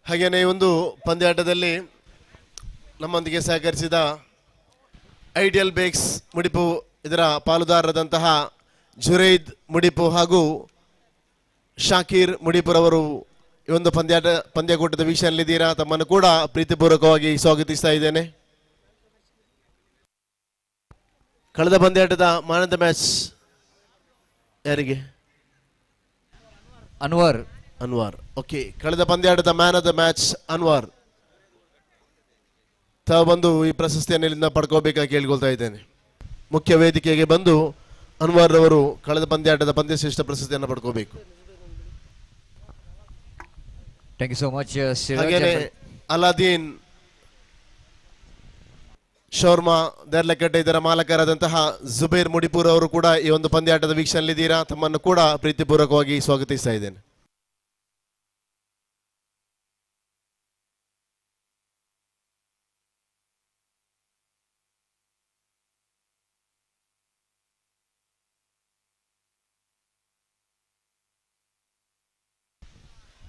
ಹಾಗೇನೆ ಒಂದು ಪಂದ್ಯಾಟದಲ್ಲಿ ನಮ್ಮೊಂದಿಗೆ ಸಹಕರಿಸಿದ ಐಡಿಯಲ್ ಬೇಕ್ಸ್ ಮುಡಿಪು ಇದರ ಪಾಲುದಾರರಾದಂತಹ ಜುರೈದ್ ಮುಡಿಪು ಹಾಗೂ ಶಾಕೀರ್ ಮುಡಿಪುರವರು ಈ ಒಂದು ಪಂದ್ಯಕೂಟದ ವೀಕ್ಷಣೆಯಲ್ಲಿದ್ದೀರಾ. ತಮ್ಮನ್ನು ಕೂಡ ಪ್ರೀತಿಪೂರ್ವಕವಾಗಿ ಸ್ವಾಗತಿಸ್ತಾ ಇದ್ದೇನೆ. ಕಳೆದ ಪಂದ್ಯಾಟದ ಮ್ಯಾನ್ ಆಫ್ ದ ಮ್ಯಾಚ್ ಯಾರಿಗೆ? ಅನ್ವರ್. ಓಕೆ, ಕಳೆದ ಪಂದ್ಯಾಟದ man of the match Anwar. ತಾವು ಬಂದು ಈ ಪ್ರಶಸ್ತಿಯನ್ನು ಇಲ್ಲಿಂದ ಪಡ್ಕೋಬೇಕಾಗಿ ಕೇಳಿಕೊಳ್ತಾ ಇದ್ದೇನೆ. ಮುಖ್ಯ ವೇದಿಕೆಗೆ ಬಂದು ಅನ್ವರ್ ಅವರು ಕಳೆದ ಪಂದ್ಯಾಟದ ಪಂದ್ಯಶ್ರೇಷ್ಠ ಪ್ರಶಸ್ತಿಯನ್ನು ಪಡ್ಕೋಬೇಕು.
Thank you so much,
ಹಾಗೇನೆ ಅಲಾದೀನ್ ಶೋರ್ಮಾ ದೇರ್ಲಕಟ್ಟೆ ಇದರ ಮಾಲಕರಾದಂತಹ ಜುಬೇರ್ ಮುಡಿಪುರ್ ಅವರು ಕೂಡ ಈ ಒಂದು ಪಂದ್ಯಾಟದ ವೀಕ್ಷಣೆಯಲ್ಲಿದ್ದೀರಾ. ತಮ್ಮನ್ನು ಕೂಡ ಪ್ರೀತಿಪೂರ್ವಕವಾಗಿ ಸ್ವಾಗತಿಸ್ತಾ ಇದ್ದೇನೆ.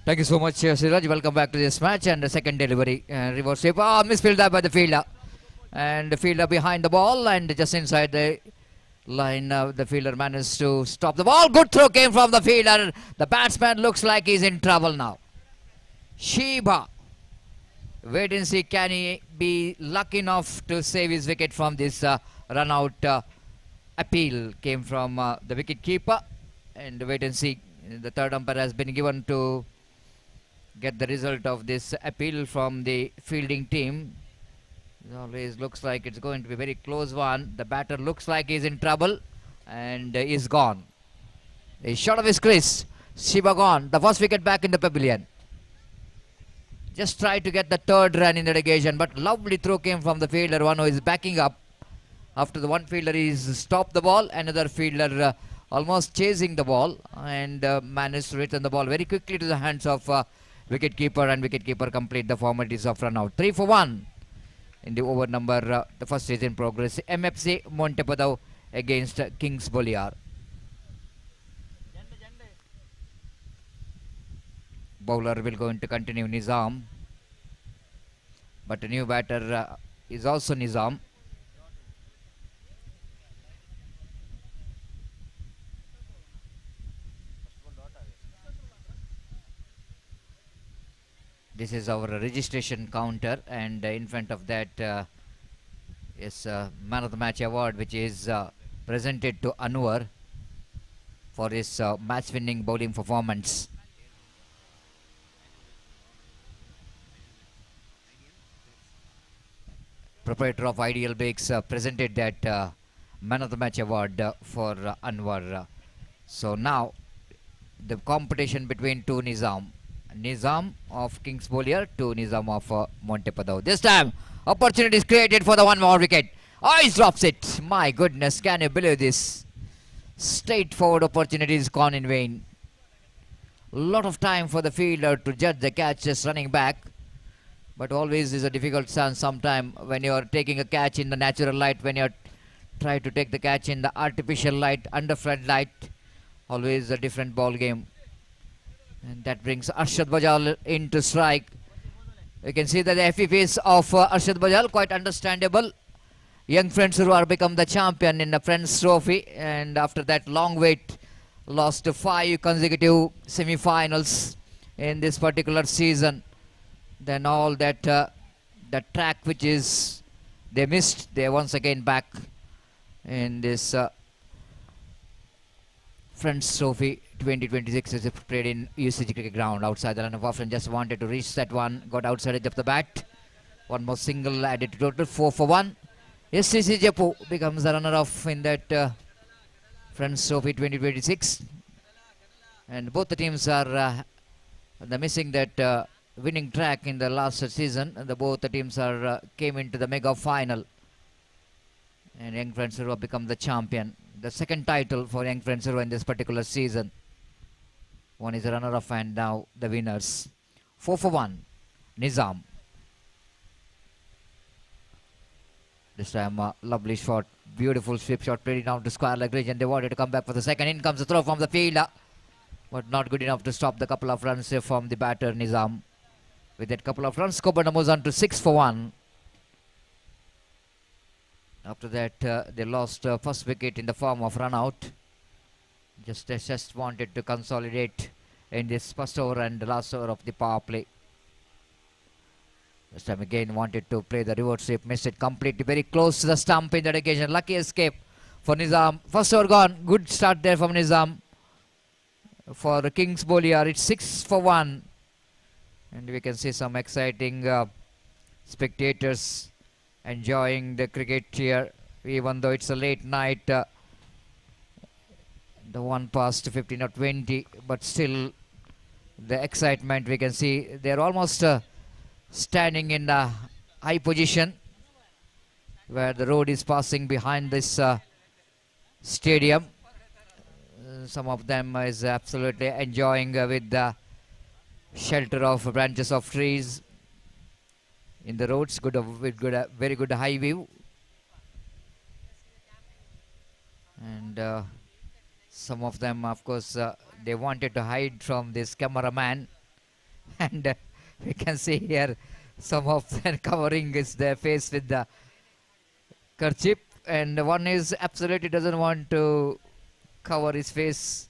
Thank you so much, Siraj. Welcome back to this match and the second delivery. Reverse sweep. Misfield by the fielder. And the fielder behind the ball and just inside the line. The fielder managed to stop the ball. Good throw came from the fielder. The batsman looks like he's in trouble now. Sheba. Wait and see, can he be lucky enough to save his wicket from this run out appeal came from the wicket keeper. And wait and see. The third umpire has been given to get the result of this appeal from the fielding team. It always looks like it's going to be a very close one. The batter looks like he's in trouble and is gone. A shot of his crease. Shiba gone. The first wicket back in the pavilion. Just tried to get the third run in the negation, but lovely throw came from the fielder, one who is backing up. After the one fielder is stopped the ball, another fielder almost chasing the ball and managed to return the ball very quickly to the hands of wicketkeeper, and wicketkeeper complete the formalities of run out. 3 for 1 in the over number, the first is in progress. MFC Montepadao against Kings Boliar. Bowler will going to continue Nizam, but a new batter is also Nizam. This is our registration counter, and in front of that is Man of the Match award, which is presented to Anwar for his match-winning bowling performance. Proprietor of Ideal Bakes presented that Man of the Match award for Anwar. So now the competition between two Nizam of Kings Boliar to Nizam of Montepadao. This time opportunity is created for the one more wicket. Oh, he drops it. My goodness, can you believe this? Straightforward opportunity is gone in vain. Lot of time for the fielder to judge the catch just running back, but always is a difficult chance sometime when you are taking a catch in the natural light, when you are try to take the catch in the artificial light, under floodlight, always a different ball game. And that brings Arshad Bajal into strike. You can see that the FFs of Arshad Bajal, quite understandable. Young Friends who are become the champion in the Friends Trophy, and after that long wait, lost 5 consecutive semi-finals in this particular season. Then all that the track which is they missed, they once again back in this Friends Trophy 2026 is played in UCG cricket ground outside the line of offense. Just wanted to reach that one, got outside edge of the bat. One more single added to total, 4 for 1. SCC Jaipur becomes the runner-up in that Friends Trophy 2026. And both the teams are missing that winning track in the last season. And both the teams are came into the mega final. And Young Friends have become the champion. The second title for Young Friends in this particular season. One is a runner-up and now the winners. 4 for 1. Nizam. This time a lovely shot. Beautiful sweep shot played down to square leg region. They wanted to come back for the second. In comes the throw from the fielder, but not good enough to stop the couple of runs from the batter Nizam. With that couple of runs, Kobana moves on to 6 for 1. After that, they lost first wicket in the form of run out. Just wanted to consolidate in this first over and the last over of the power play. This time again wanted to play the reverse sweep, missed it completely, very close to the stump in that occasion. Lucky escape for Nizam. First over gone. Good start there from Nizam. For the Kings bowler, it's 6 for 1. And we can see some exciting spectators enjoying the cricket here, even though it's a late night. The 1 past 15 or 20, but still the excitement we can see. They're almost standing in a high position where the road is passing behind this stadium. Some of them is absolutely enjoying with the shelter of branches of trees in the roads, very good high view. And some of them, of course, they wanted to hide from this cameraman, and we can see here some of them covering their face with the kerchief, and one is absolutely doesn't want to cover his face,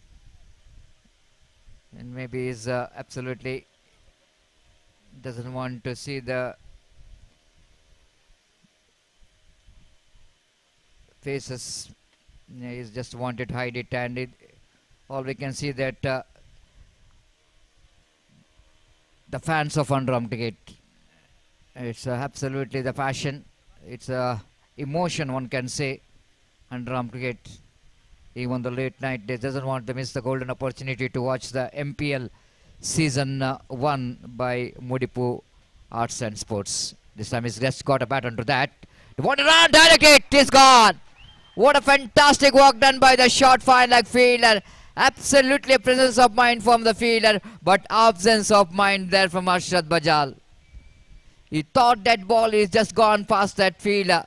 and maybe is absolutely doesn't want to see the faces. He's just wanted to hide it, and all we can see that the fans of underarm cricket, it's absolutely the passion, it's emotion, one can say. Underarm cricket, even the late night, they doesn't want to miss the golden opportunity to watch the MPL season 1 by Mudipu Arts and Sports. This time he's just got a bat onto that. The one run, direct hit is gone. What a fantastic work done by the short fine leg fielder. Absolutely a presence of mind from the fielder, but absence of mind there from Arshad Bajal. He thought that ball is just gone past that fielder.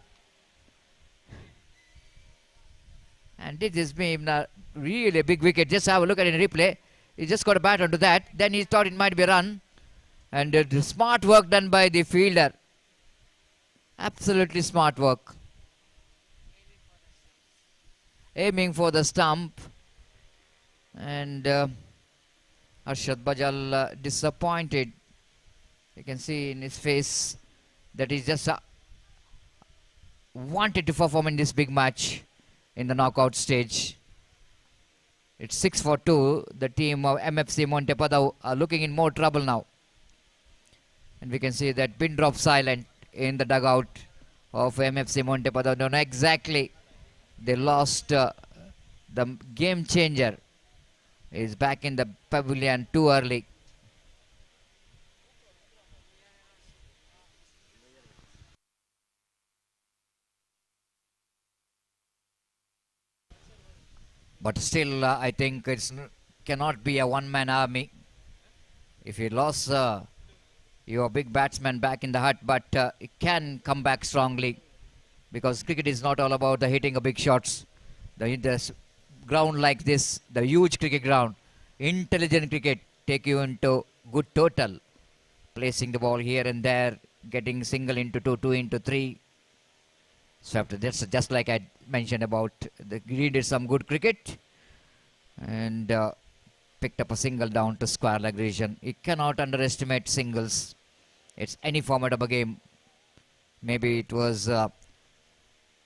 And this is really a big wicket. Just have a look at it in replay. He just got a bat onto that. Then he thought it might be a run. And the smart work done by the fielder. Absolutely smart work. Aiming for the stump, and Arshad Bajal disappointed. You can see in his face that he just wanted to perform in this big match in the knockout stage. It's 6 for 2. The team of MFC Montepadao are looking in more trouble now, and we can see that pin drop silent in the dugout of MFC Montepadao. Don't know exactly. They lost the game changer. Is back in the pavilion too early. But still, I think it cannot be a one-man army. If you lost your big batsman back in the hut, but it can come back strongly. Because cricket is not all about the hitting of big shots. The ground like this, the huge cricket ground, intelligent cricket, take you into good total. Placing the ball here and there, getting single into two, two into three. So after this, just like I mentioned about, the Green did some good cricket. And picked up a single down to square leg region. You cannot underestimate singles. It's any format of a game. Maybe it was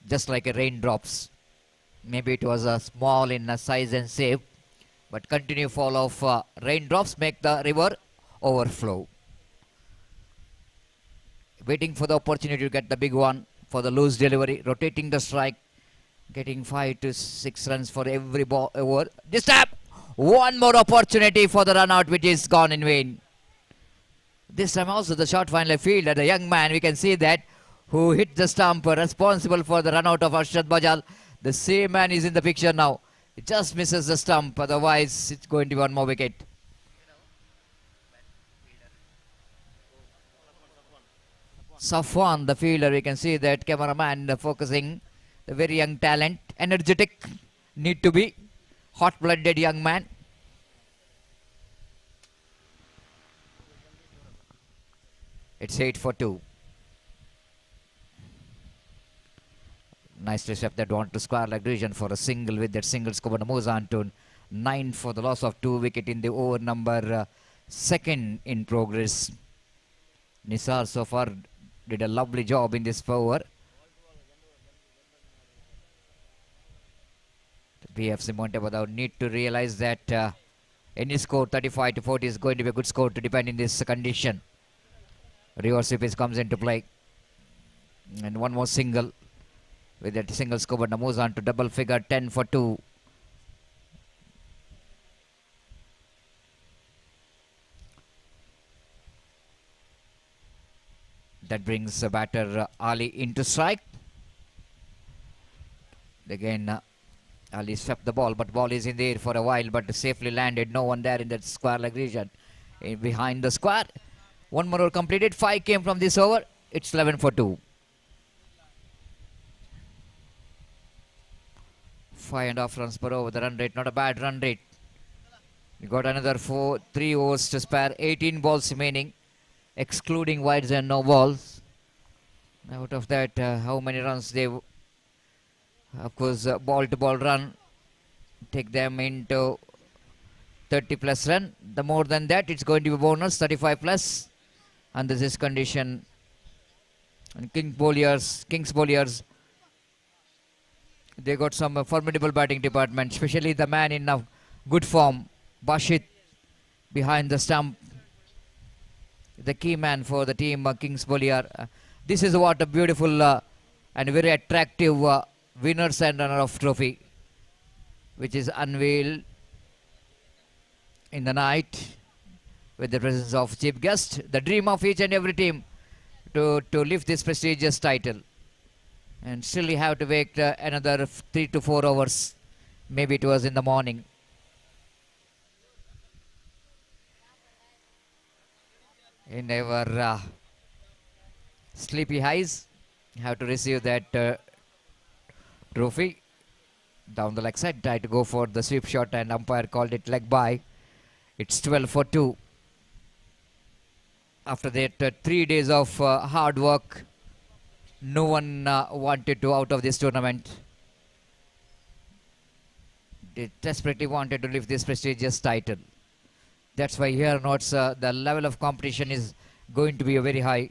just like a raindrops. Maybe it was small in size and shape, but continue fall of raindrops make the river overflow. Waiting for the opportunity to get the big one for the loose delivery, rotating the strike, getting 5 to 6 runs for every ball over. This time, one more opportunity for the run out, which is gone in vain. This time also the short fine left fielder, the young man, we can see that, who hit the stump, responsible for the run out of Arshad Bajal. The same man is in the picture now. It just misses the stump, otherwise it's going to be one more wicket. Safwan, the fielder, we can see that cameraman focusing, the very young talent, energetic, need to be, hot-blooded young man. It's 8 for 2. Nicely swept that one to square leg region for a single. With that single scored moves on to 9 for the loss of 2 wicket in the over number second in progress. Nisar so far did a lovely job in this over. The BFC Montebado need to realize that any score 35 to 40 is going to be a good score to defend in this condition. Reverse sweep comes into play. And one more single. With that single score, but moves on to double figure 10 for 2. That brings batter Ali into strike. Again, Ali swept the ball, but ball is in the air for a while, but safely landed. No one there in that square leg region. Behind the square. One more over completed. 5 came from this over. It's 11 for 2. 5.5 runs per over. The run rate, not a bad run rate. We got another 3 overs to spare. 18 balls remaining, excluding wides and no balls. Out of that, how many runs they, of course, ball to ball run, take them into 30 plus run. The more than that, it's going to be bonus 35 plus under this condition. And Kings bowlers, they got some formidable batting department, especially the man in good form, Bashit, behind the stump, the key man for the team, Kings bowler. This is what a beautiful and very attractive winners and runner-up trophy, which is unveiled in the night with the presence of chief guest. The dream of each and every team to lift this prestigious title. And still you have to wait another 3 to 4 hours. Maybe it was in the morning. In our sleepy eyes, have to receive that trophy. Down the leg side, try to go for the sweep shot and umpire called it leg by. It's 12 for 2. After that 3 days of hard work, no one wanted to out of this tournament. They desperately wanted to lift this prestigious title. That's why here notes the level of competition is going to be very high.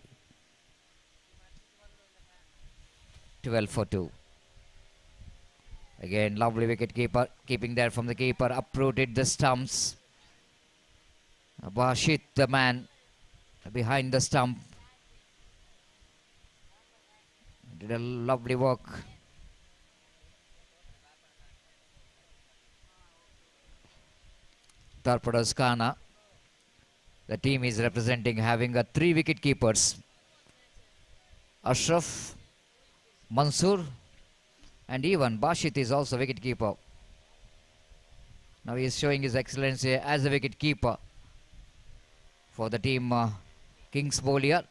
12 for 2. Again, lovely wicket keeping there from the keeper. Uprooted the stumps. Bashit, the man behind the stump, did a lovely work. Torpedoes Kana. The team is representing having 3 wicket keepers. Ashraf, Mansoor, and even Bashit is also wicket keeper. Now he is showing his excellency as a wicket keeper for the team Kings bowler.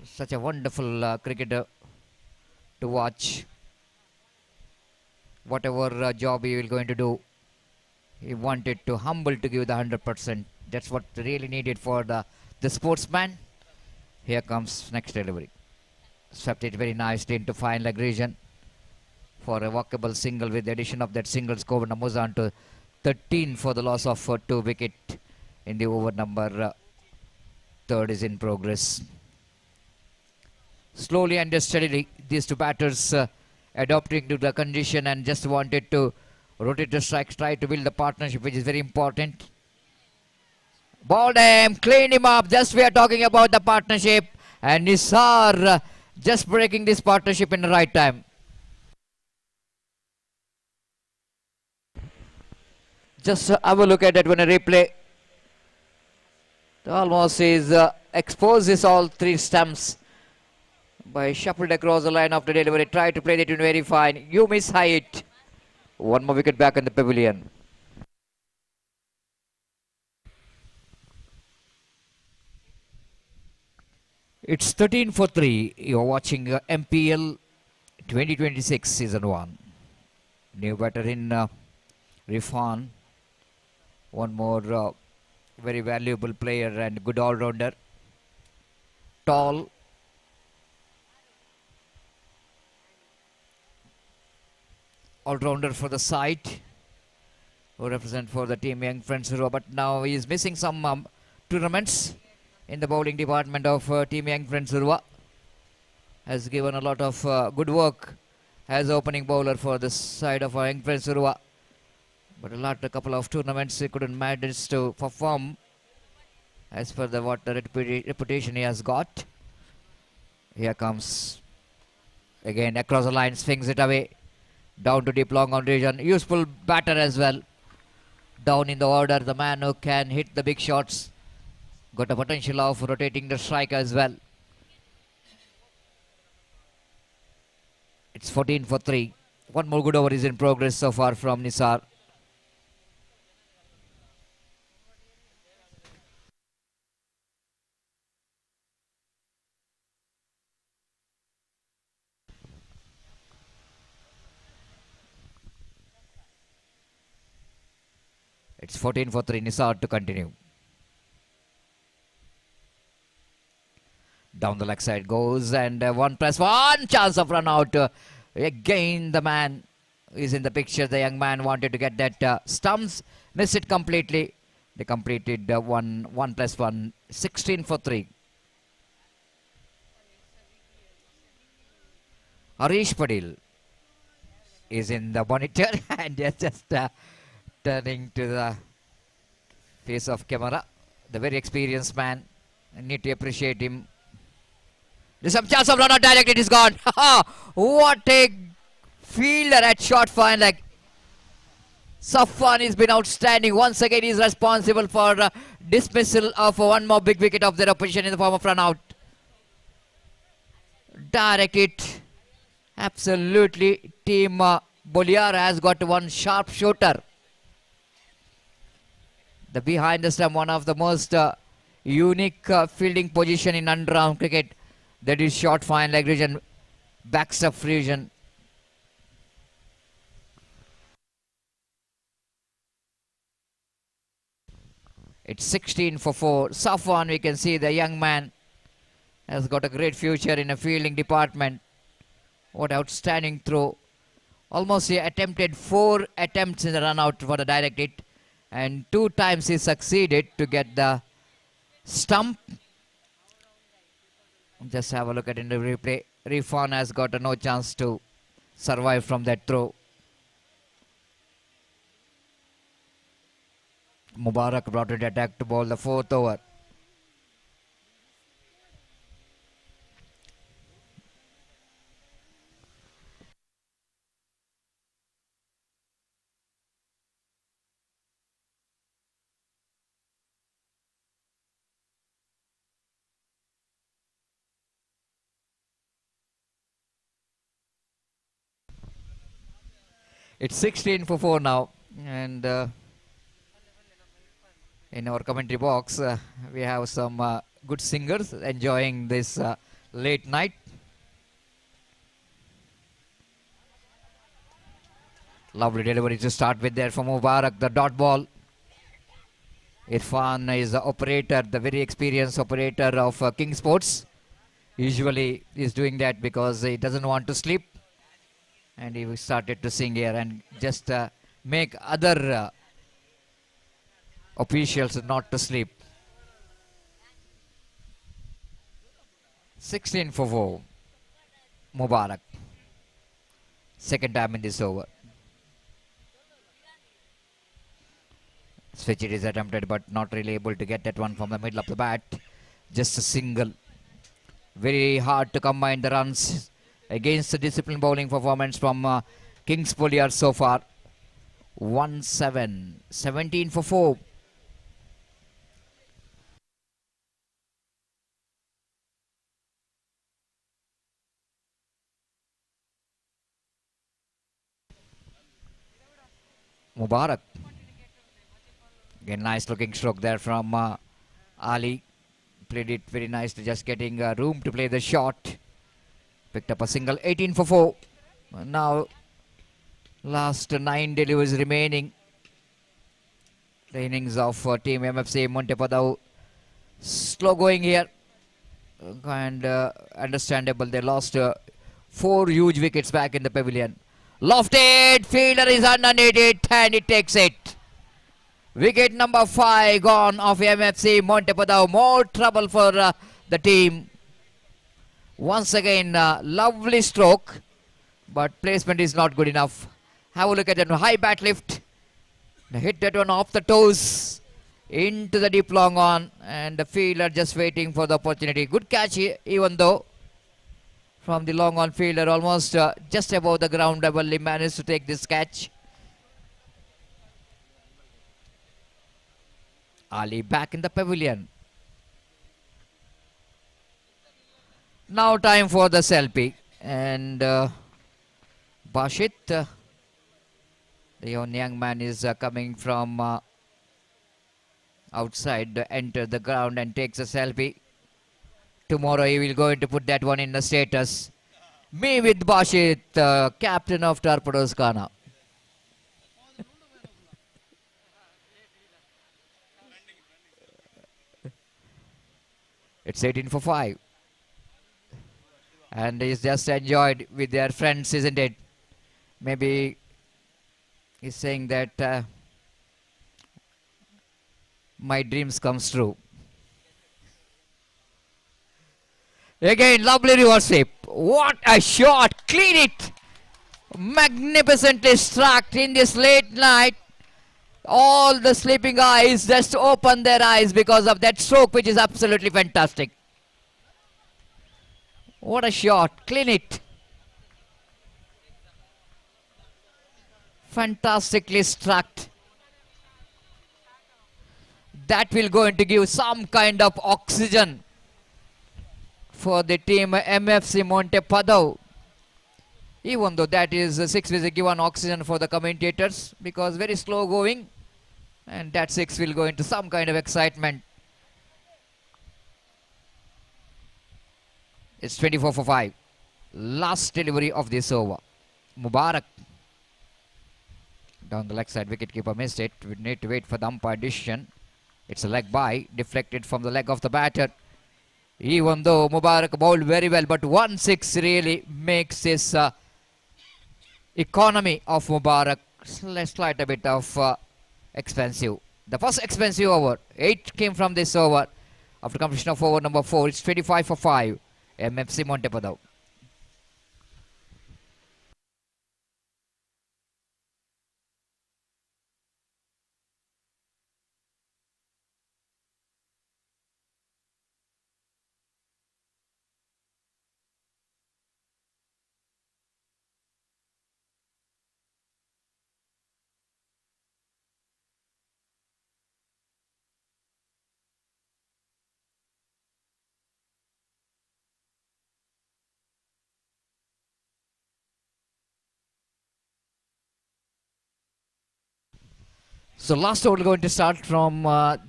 Such a wonderful cricketer to watch. Whatever job he will going to do, he wanted to humble to give the 100%. That's what really needed for the sportsman. Here comes next delivery. Swept it very nicely into fine leg region for a walkable single. With the addition of that single score, moves on to 13 for the loss of 2 wicket in the over number third is in progress. Slowly and steadily, these 2 batters adopting to the condition and just wanted to rotate the strikes, try to build the partnership, which is very important. Ball him, clean him up. Just we are talking about the partnership, and Nisar just breaking this partnership in the right time. Just have a look at that when a replay. Almost is exposes all 3 stumps by shuffled across the line after delivery. Try to play that in very fine. You miss height. One more wicket back in the pavilion. It's 13 for 3. You're watching MPL 2026 Season 1. New batter in Rifan. One more very valuable player and good all-rounder. Tall. all-rounder for the side, who represent for the team Young Friends Hero, but now he is missing some tournaments in the bowling department of team Young Friends Hero. Has given a lot of good work as opening bowler for the side of Young Friends Hero, but a couple of tournaments he couldn't manage to perform as per the what the reputation he has got. Here comes again across the line, swings it away down to deep long on region. Useful batter as well. Down in the order, the man who can hit the big shots. Got a potential of rotating the strike as well. It's 14 for 3. One more good over is in progress so far from Nisar. It's 14 for 3. Nisar to continue. Down the leg side goes, and 1+1 chance of run out. Again, the man is in the picture. The young man wanted to get that stumps, missed it completely. They completed 1+1, 16 for 3. Harish Padil is in the monitor and just turning to the face of camera. The very experienced man. I need to appreciate him. There's some chance of run out direct. It is gone. What a fielder at short fine leg. Safwan has been outstanding. Once again, he is responsible for dismissal of one more big wicket of their opposition in the form of run out. Direct it. Absolutely. Team Boliara has got one sharp shooter. The behind the stump, one of the most unique fielding position in underarm cricket. That is short fine leg region, backstop region. It's 16 for 4. Safwan, we can see the young man has got a great future in a fielding department. What outstanding throw. Almost he attempted 4 attempts in the run out for the direct hit, and 2 times he succeeded to get the stump. Just have a look at it in the replay. Rifan has got no chance to survive from that throw. Mubarak brought it attack to ball the 4th over. It's 16 for 4 now, and in our commentary box we have some good singers enjoying this late night. Lovely delivery to start with there from Mubarak, the dot ball. Irfan is the operator, the very experienced operator of King Sports. Usually he's doing that because he doesn't want to sleep. And he started to sing here and just make other officials not to sleep. 16 for 4. Mubarak. Second time in this over. Switch it is attempted, but not really able to get that one from the middle of the bat. Just a single. Very hard to combine the runs against the disciplined bowling performance from Kings Poliar so far. 1-7, 17 for 4. Mubarak. Again, nice looking stroke there from Ali. Played it very nicely, just getting room to play the shot. Picked up a single. 18 for 4. Now last 9 deliveries remaining. The innings of team MFC Montepadao slow going here, and understandable. They lost 4 huge wickets back in the pavilion. Lofted, fielder is underneath it and it takes it. Wicket number 5 gone of MFC Montepadao. More trouble for the team. Once again, lovely stroke, but placement is not good enough. Have a look at that high bat lift. Hit that one off the toes into the deep long on, and the fielder just waiting for the opportunity. Good catch even though from the long on fielder, almost just above the ground level, he managed to take this catch. Ali back in the pavilion. Now time for the selfie, and Bashit, the young man, is coming from outside, enter the ground and takes a selfie. Tomorrow he will going to put that one in the status. Me with Bashit, captain of Torpedoes Ghana. It's 18 for 5. And he's just enjoyed with their friends, isn't it? Maybe he's saying that my dreams comes true. Again, lovely reverse sweep. What a shot! Clean it! Magnificently struck in this late night. All the sleeping eyes just open their eyes because of that stroke, which is absolutely fantastic. What a shot! Clean it! Fantastically struck. That will going to give some kind of oxygen for the team MFC Montepadao. Even though that is 6 will given oxygen for the commentators because very slow going, and that 6 will go into some kind of excitement. It's 24 for 5. Last delivery of this over. Mubarak. Down the leg side, wicketkeeper missed it. We need to wait for the umpire decision. It's a leg by, deflected from the leg of the batter. Even though Mubarak bowled very well, but 1-6 really makes this economy of Mubarak slight a bit of expensive. The first expensive over, 8 came from this over. After completion of over number 4, it's 25 for 5. MFC Montepadao. So last over going to start from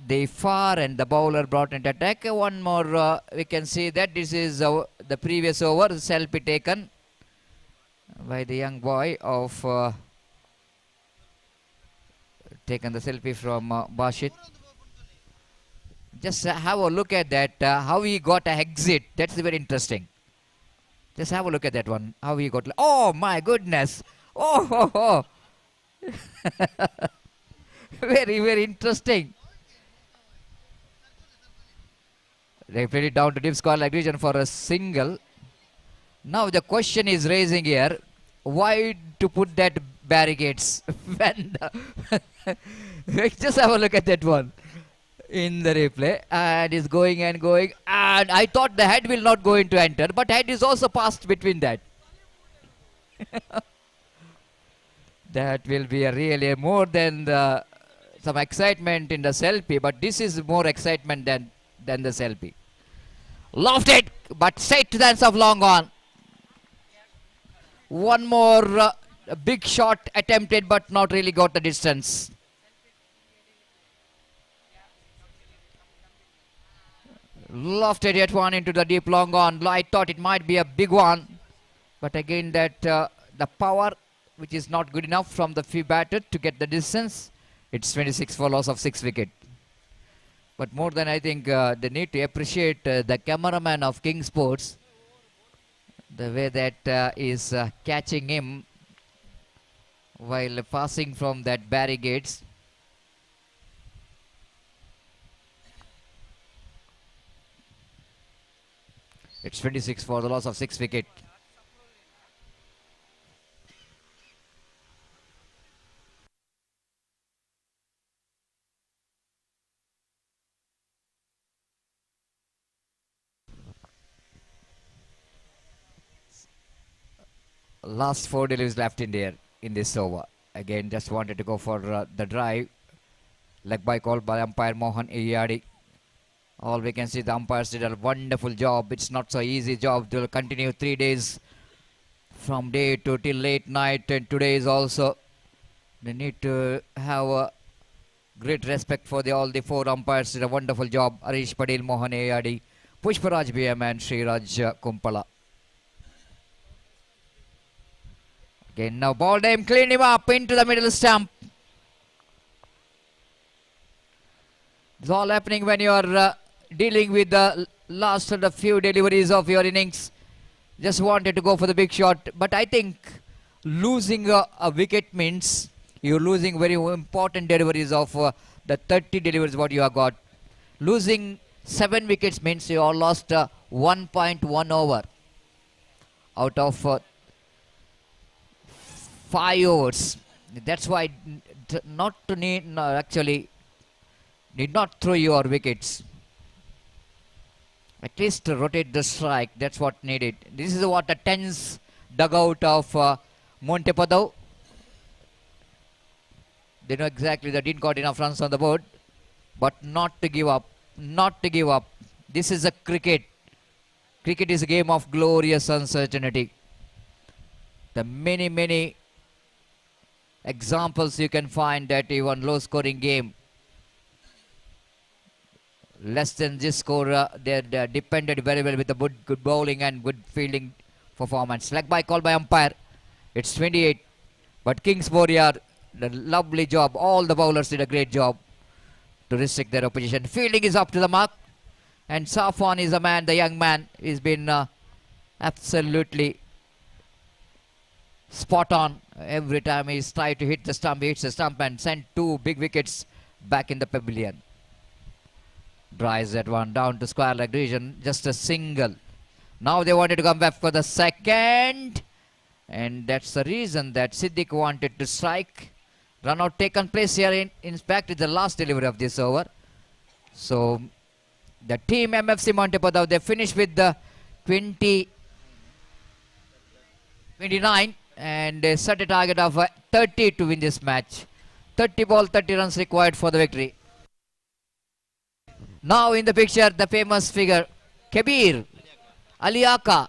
the far, and the bowler brought into attack. One more, we can see that this is the previous over, selfie taken by the young boy of taken the selfie from Bashit. Just have a look at that, how he got a exit. That's very interesting. Just have a look at that one, how he got. Oh my goodness! Oh. Very, very interesting. They played it down to deep square leg region for a single. Now the question is raising here, why to put that barricades? When just have a look at that one in the replay, and is going and going, and I thought the head will not go into enter, but head is also passed between that. That will be a really more than some excitement in the selfie, but this is more excitement than the selfie. Lofted, but straight to the ends of long on. One more big shot attempted, but not really got the distance. Lofted yet one into the deep long on. I thought it might be a big one, but again that the power, which is not good enough from the free batter to get the distance. It's 26 for loss of 6 wicket. But more than I think they need to appreciate the cameraman of King Sports, the way that is catching him while passing from that barricades. It's 26 for the loss of 6 wicket. Last 4 deliveries left in there in this over. Again, just wanted to go for the drive. Leg by call by umpire Mohan Iyadi. All we can see, the umpires did a wonderful job. It's not so easy job. They'll continue 3 days from day to till late night, and today is also. They need to have a great respect for all the 4 umpires. Did a wonderful job. Arish Padil, Mohan Iyadi, Pushparaj BM and Sriraj Kumpala. Again, now ball time, clean him up into the middle stump. It's all happening when you are dealing with the last of the few deliveries of your innings. Just wanted to go for the big shot, but I think losing a wicket means you're losing very important deliveries of the 30 deliveries what you have got. Losing 7 wickets means you all lost 1.1 over out of 5 overs. That's why not to need actually need not throw your wickets. At least rotate the strike. That's what needed. This is what a tense dugout of Montepadau. They know exactly that didn't got enough runs on the board, but not to give up. Not to give up. This is a cricket. Cricket is a game of glorious uncertainty. The many examples you can find that even low scoring game, less than this score, they depended very well with the good bowling and good fielding performance. Leg by call by umpire. It's 28, but Kings Warrior, the lovely job. All the bowlers did a great job to restrict their opposition. Fielding is up to the mark, and Safwan is the young man. He's been absolutely spot on. Every time he's tried to hit the stump, he hits the stump and sent 2 big wickets back in the pavilion. Drives that one down to square leg region, just a single. Now they wanted to come back for the second, and that's the reason that Siddiq wanted to strike. Run out taken place here in fact is the last delivery of this over. So the team MFC Montepadau, they finished with the 29 and they set a target of 30 to win this match. 30 ball, 30 runs required for the victory. Now in the picture, the famous figure, Kabir Aliaka,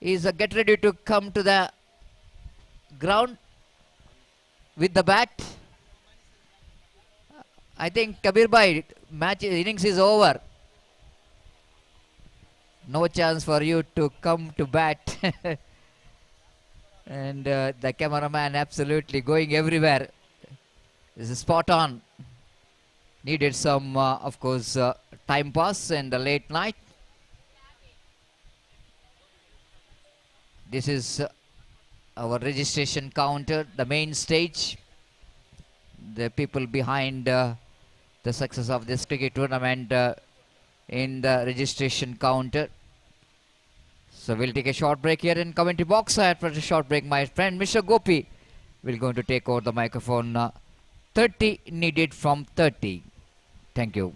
is get ready to come to the ground with the bat. I think Kabir bhai, match innings is over. No chance for you to come to bat. And the cameraman absolutely going everywhere. This is spot on. Needed some, of course, time pass and the late night. This is our registration counter, the main stage. The people behind the success of this cricket tournament in the registration counter. So we'll take a short break here in commentary box. After a short break, my friend Mr. Gopi will going to take over the microphone. 30 needed from 30. Thank you.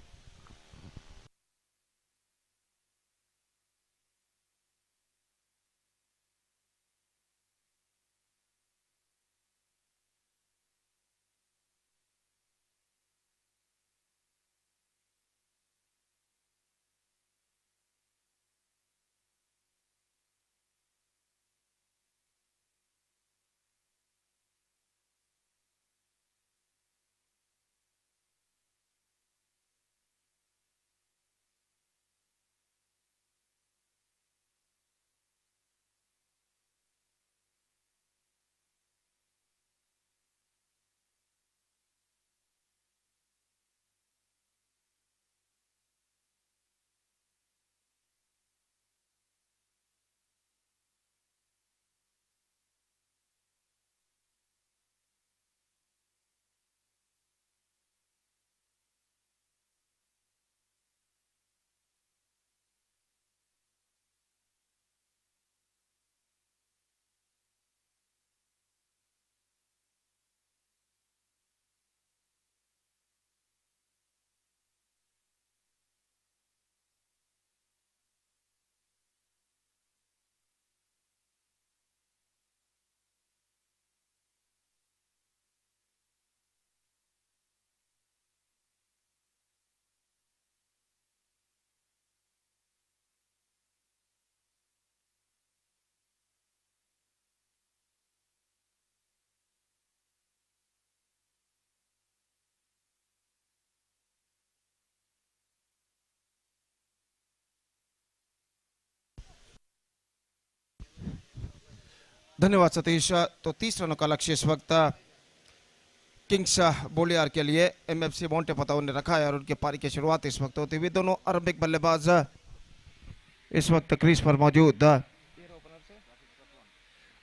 धन्यवाद सतीश। तो 30 रनों का लक्ष्य इस वक्त Kings बोलियार के लिए MFC Monte पताओ ने रखा है और उनके पारी की शुरुआत इस वक्त होती हुई दोनों आरंभिक बल्लेबाज इस वक्त क्रीज पर मौजूद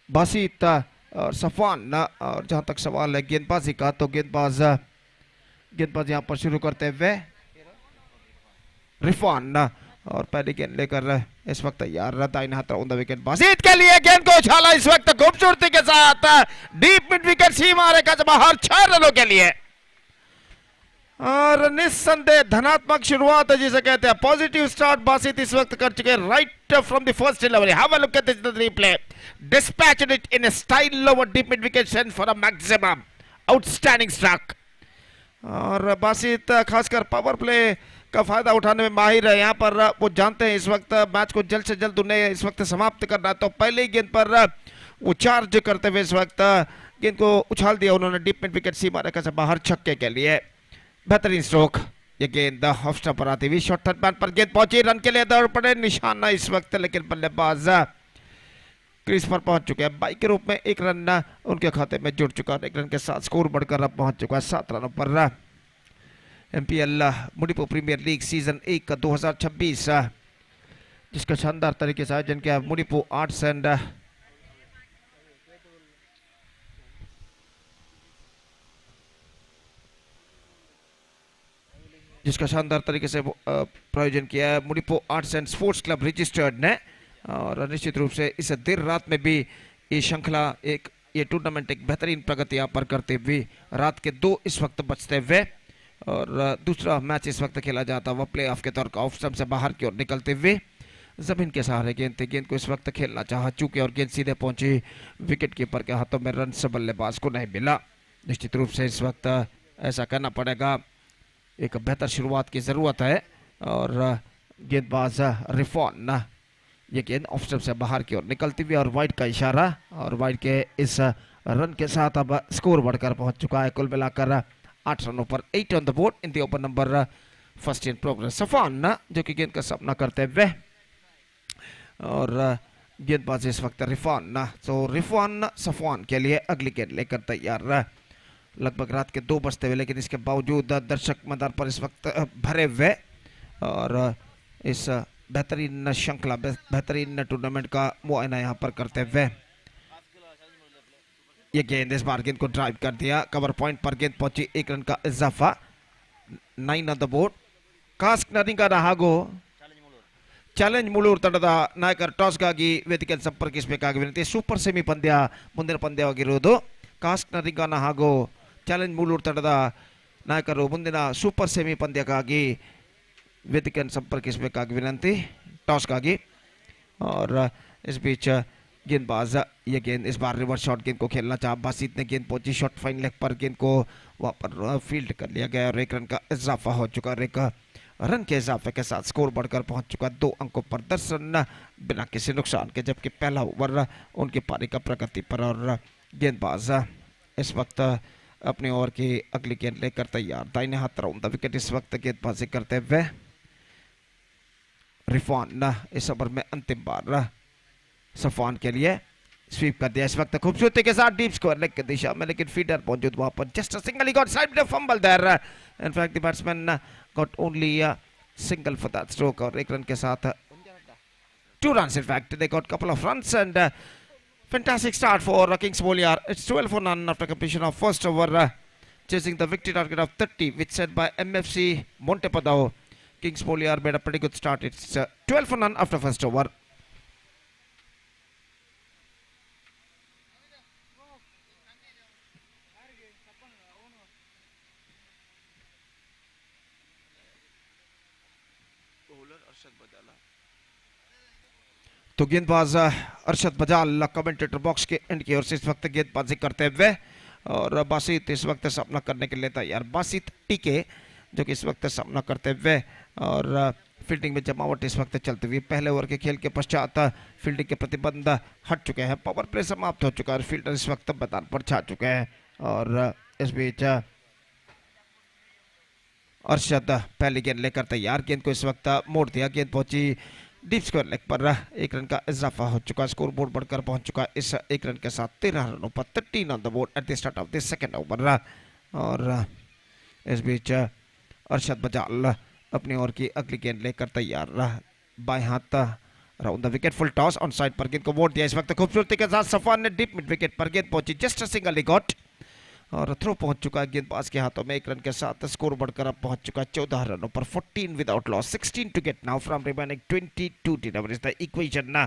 बासित और सफान। और जहां तक सवाल है गेंदबाजी का तो गेंदबाज यहां पर शुरू करते हुए रिफान और पहली गेंद लेकर इस वक्त तैयार दाहिने हाथ राउंड विकेट बासित के लिए गेंद को उछाला इस वक्त खूबसूरती के साथ डीप मिड विकेट सीमा रेखा से बाहर 6 रनों के लिए। और निस्संदेह धनात्मक शुरुआत है जिसे कहते हैं पॉजिटिव स्टार्ट बासित इस वक्त कर चुके right from the first delivery. Have a look at this replay, dispatched it in a style over deep mid wicket send for a maximum outstanding struck। और बासित खासकर पावर प्ले का फायदा उठाने में माहिर है। यहाँ पर वो जानते हैं इस वक्त मैच को जल्द से जल्द उन्हें इस वक्त समाप्त करना है। तो पहले ही गेंद पर वो चार्ज करते हुए इस वक्त गेंद को उछाल दिया उन्होंने डीप मिड विकेट सीमा रेखा से बाहर छक्के के लिए। बेहतरीन स्ट्रोक। ये गेंद ऑफ स्टंप पर आती हुई शॉर्ट थर्ड मैन पर गेंद पहुंची, रन के लिए दौड़ पड़े निशाना इस वक्त, लेकिन बल्लेबाज क्रीज पर पहुंच चुके हैं। 22 के रूप में 1 रन उनके खाते में जुड़ चुका है। 1 रन के साथ स्कोर बढ़कर अब पहुंच चुका है 7 रनों पर। एमपीएल मुडिपु प्रीमियर लीग सीजन 1 का 2026 जिसका शानदार तरीके से आयोजन किया मुडिपु आर्ट्स एंड प्रायोजन किया है Mudipu Arts and Sports Club registered ने। और निश्चित रूप से इस देर रात में भी ये श्रृंखला ये टूर्नामेंट एक बेहतरीन प्रगति यहाँ पर करते हुए रात के 2 इस वक्त बचते हुए और दूसरा मैच इस वक्त खेला जाता हुआ प्ले ऑफ के तौर का ऑफ स्टंप से बाहर की ओर निकलते हुए जमीन के सहारे गेंद थी। गेंद को इस वक्त खेलना चाहा चूके और गेंद सीधे पहुंची विकेट कीपर के हाथों में, रन से बल्लेबाज को नहीं मिला। निश्चित रूप से इस वक्त ऐसा करना पड़ेगा, एक बेहतर शुरुआत की जरूरत है। और गेंदबाज रिफॉन ये गेंद ऑफ स्टंप से बाहर की ओर निकलती हुई और वाइड का इशारा और वाइड के इस रन के साथ अब स्कोर बढ़कर पहुंच चुका है। कुल मिलाकर 8 रनों पर 8 on the board in the over number first in progress. Safan जो कि गेंद का सामना करते हुए और गेंदबाज इस वक्त रिफान। तो रिफान सफान के लिए अगली गेंद लेकर तैयार। लगभग रात के 2 बजते हुए लेकिन इसके बावजूद दर्शक मैदान पर इस वक्त भरे हुए और इस बेहतरीन श्रृंखला बेहतरीन टूर्नामेंट का मुआयना यहाँ पर करते हुए ये गेंद इस बार गेंद को ड्राइव कर दिया, कवर पॉइंट पर गेंद पहुंची, 1 रन का इजाफा, 9 ऑन द बोर्ड। कास्क नरिंगाना ಹಾಗೂ ಚಾಲೆಂಜ್ ಮುಳೂರು ತಂಡದ ನಾಯಕರು ಟಾಸ್ಗಾಗಿ ವೇದಿಕೆ ಸಂಪರ್ಕಿಸಬೇಕಾಗಿ ವಿನಂತಿ। ಸೂಪರ್ ಸೆಮಿ ಪಂದ್ಯ ಮುಂದಿನ ಪಂದ್ಯವಾಗಿರುವುದು ಕಾಸ್ಕ್ ನರಿಂಗಾನ ಹಾಗೂ ಚಾಲೆಂಜ್ ಮುಳೂರು ತಂಡದ ನಾಯಕರು ಮುಂದಿನ ಸೂಪರ್ ಸೆಮಿ ಪಂದ್ಯಕ್ಕಾಗಿ ವೇದಿಕೆಯನ್ನು ಸಂಪರ್ಕಿಸಬೇಕಾಗಿ ವಿನಂತಿ ಟಾಸ್ಗಾಗಿ। और इस बीच गेंदबाज ये गेंद इस बार रिवर्स शॉट गेंद को खेलना चाहा बासित ने, गेंद पहुंची शॉट फाइन लेग पर, गेंद को वहां पर फील्ड कर लिया गया और 1 रन का इजाफा हो चुका है। 1 रन के इजाफे के साथ स्कोर बढ़कर पहुंच चुका 2 अंकों पर, 10 रन बिना किसी नुकसान के, जबकि पहला ओवर उनकी पारी का प्रगति पर। और गेंदबाज इस वक्त अपने ओवर की अगली गेंद लेकर तैयार। दाहिने हाथ राउंड विकेट इस वक्त गेंदबाजी करते हुए रिफान इस ओवर में अंतिम बार सफान के लिए स्वीप कर दिया इस वक्त खूबसूरती के साथ डीप स्क्वायर लेग की दिशा में, लेकिन फीडर मौजूद वहां पर। Just a single, he got side में fumble there. In fact the batsman got only single for that stroke और 1 रन के साथ 2 runs in fact they got couple of runs and fantastic start for Kings Boliar. It's 12 for none after completion of first over, chasing the victory target of 30 which set by MFC Montepadao. Kings Boliar made a pretty good start. It's 12 for none after first over. तो गेंदबाज Arshad बजाल commentator box के and की ओर से इस वक्त गेंदबाजी करते हुए और बासित इस वक्त सामना करने के लिए तैयार। बासित टीके जो कि इस वक्त सामना करते हुए और फील्डिंग में जमावट इस वक्त चलती हुई। पहले ओवर के खेल के पश्चात फील्डिंग के प्रतिबंध हट चुके हैं, पावर प्ले समाप्त हो चुका है, फील्डर इस वक्त मैदान पर छा चुके हैं। और इस बीच अरशद पहली गेंद लेकर तैयार, गेंद को इस वक्त मोड़ दिया, गेंद पहुंची डीप स्क्वायर लेग पर 1 रन का इजाफा हो चुका, स्कोर बोर्ड बढ़कर पहुंच चुका इस 1 रन के साथ 13 रनों पर, 13 on the board at the start of the second over. और इस बीच अरशद बजाल अपनी ओर की अगली गेंद लेकर तैयार, बाएं हाथ round the wicket, full toss on side पर गेंद को वोट दिया इस वक्त खूबसूरती के साथ, सफान ने डीप मिड विकेट पर गेंद पहुंची, जस्ट सिंगल ही गॉट और थ्रो पहुंच चुका है गेंदबाज के हाथों में। 1 रन के साथ स्कोर बढ़कर अब पहुंच चुका 14 रनों पर, 14 without loss, 16 to get now from remaining 22 deliveries। The equation,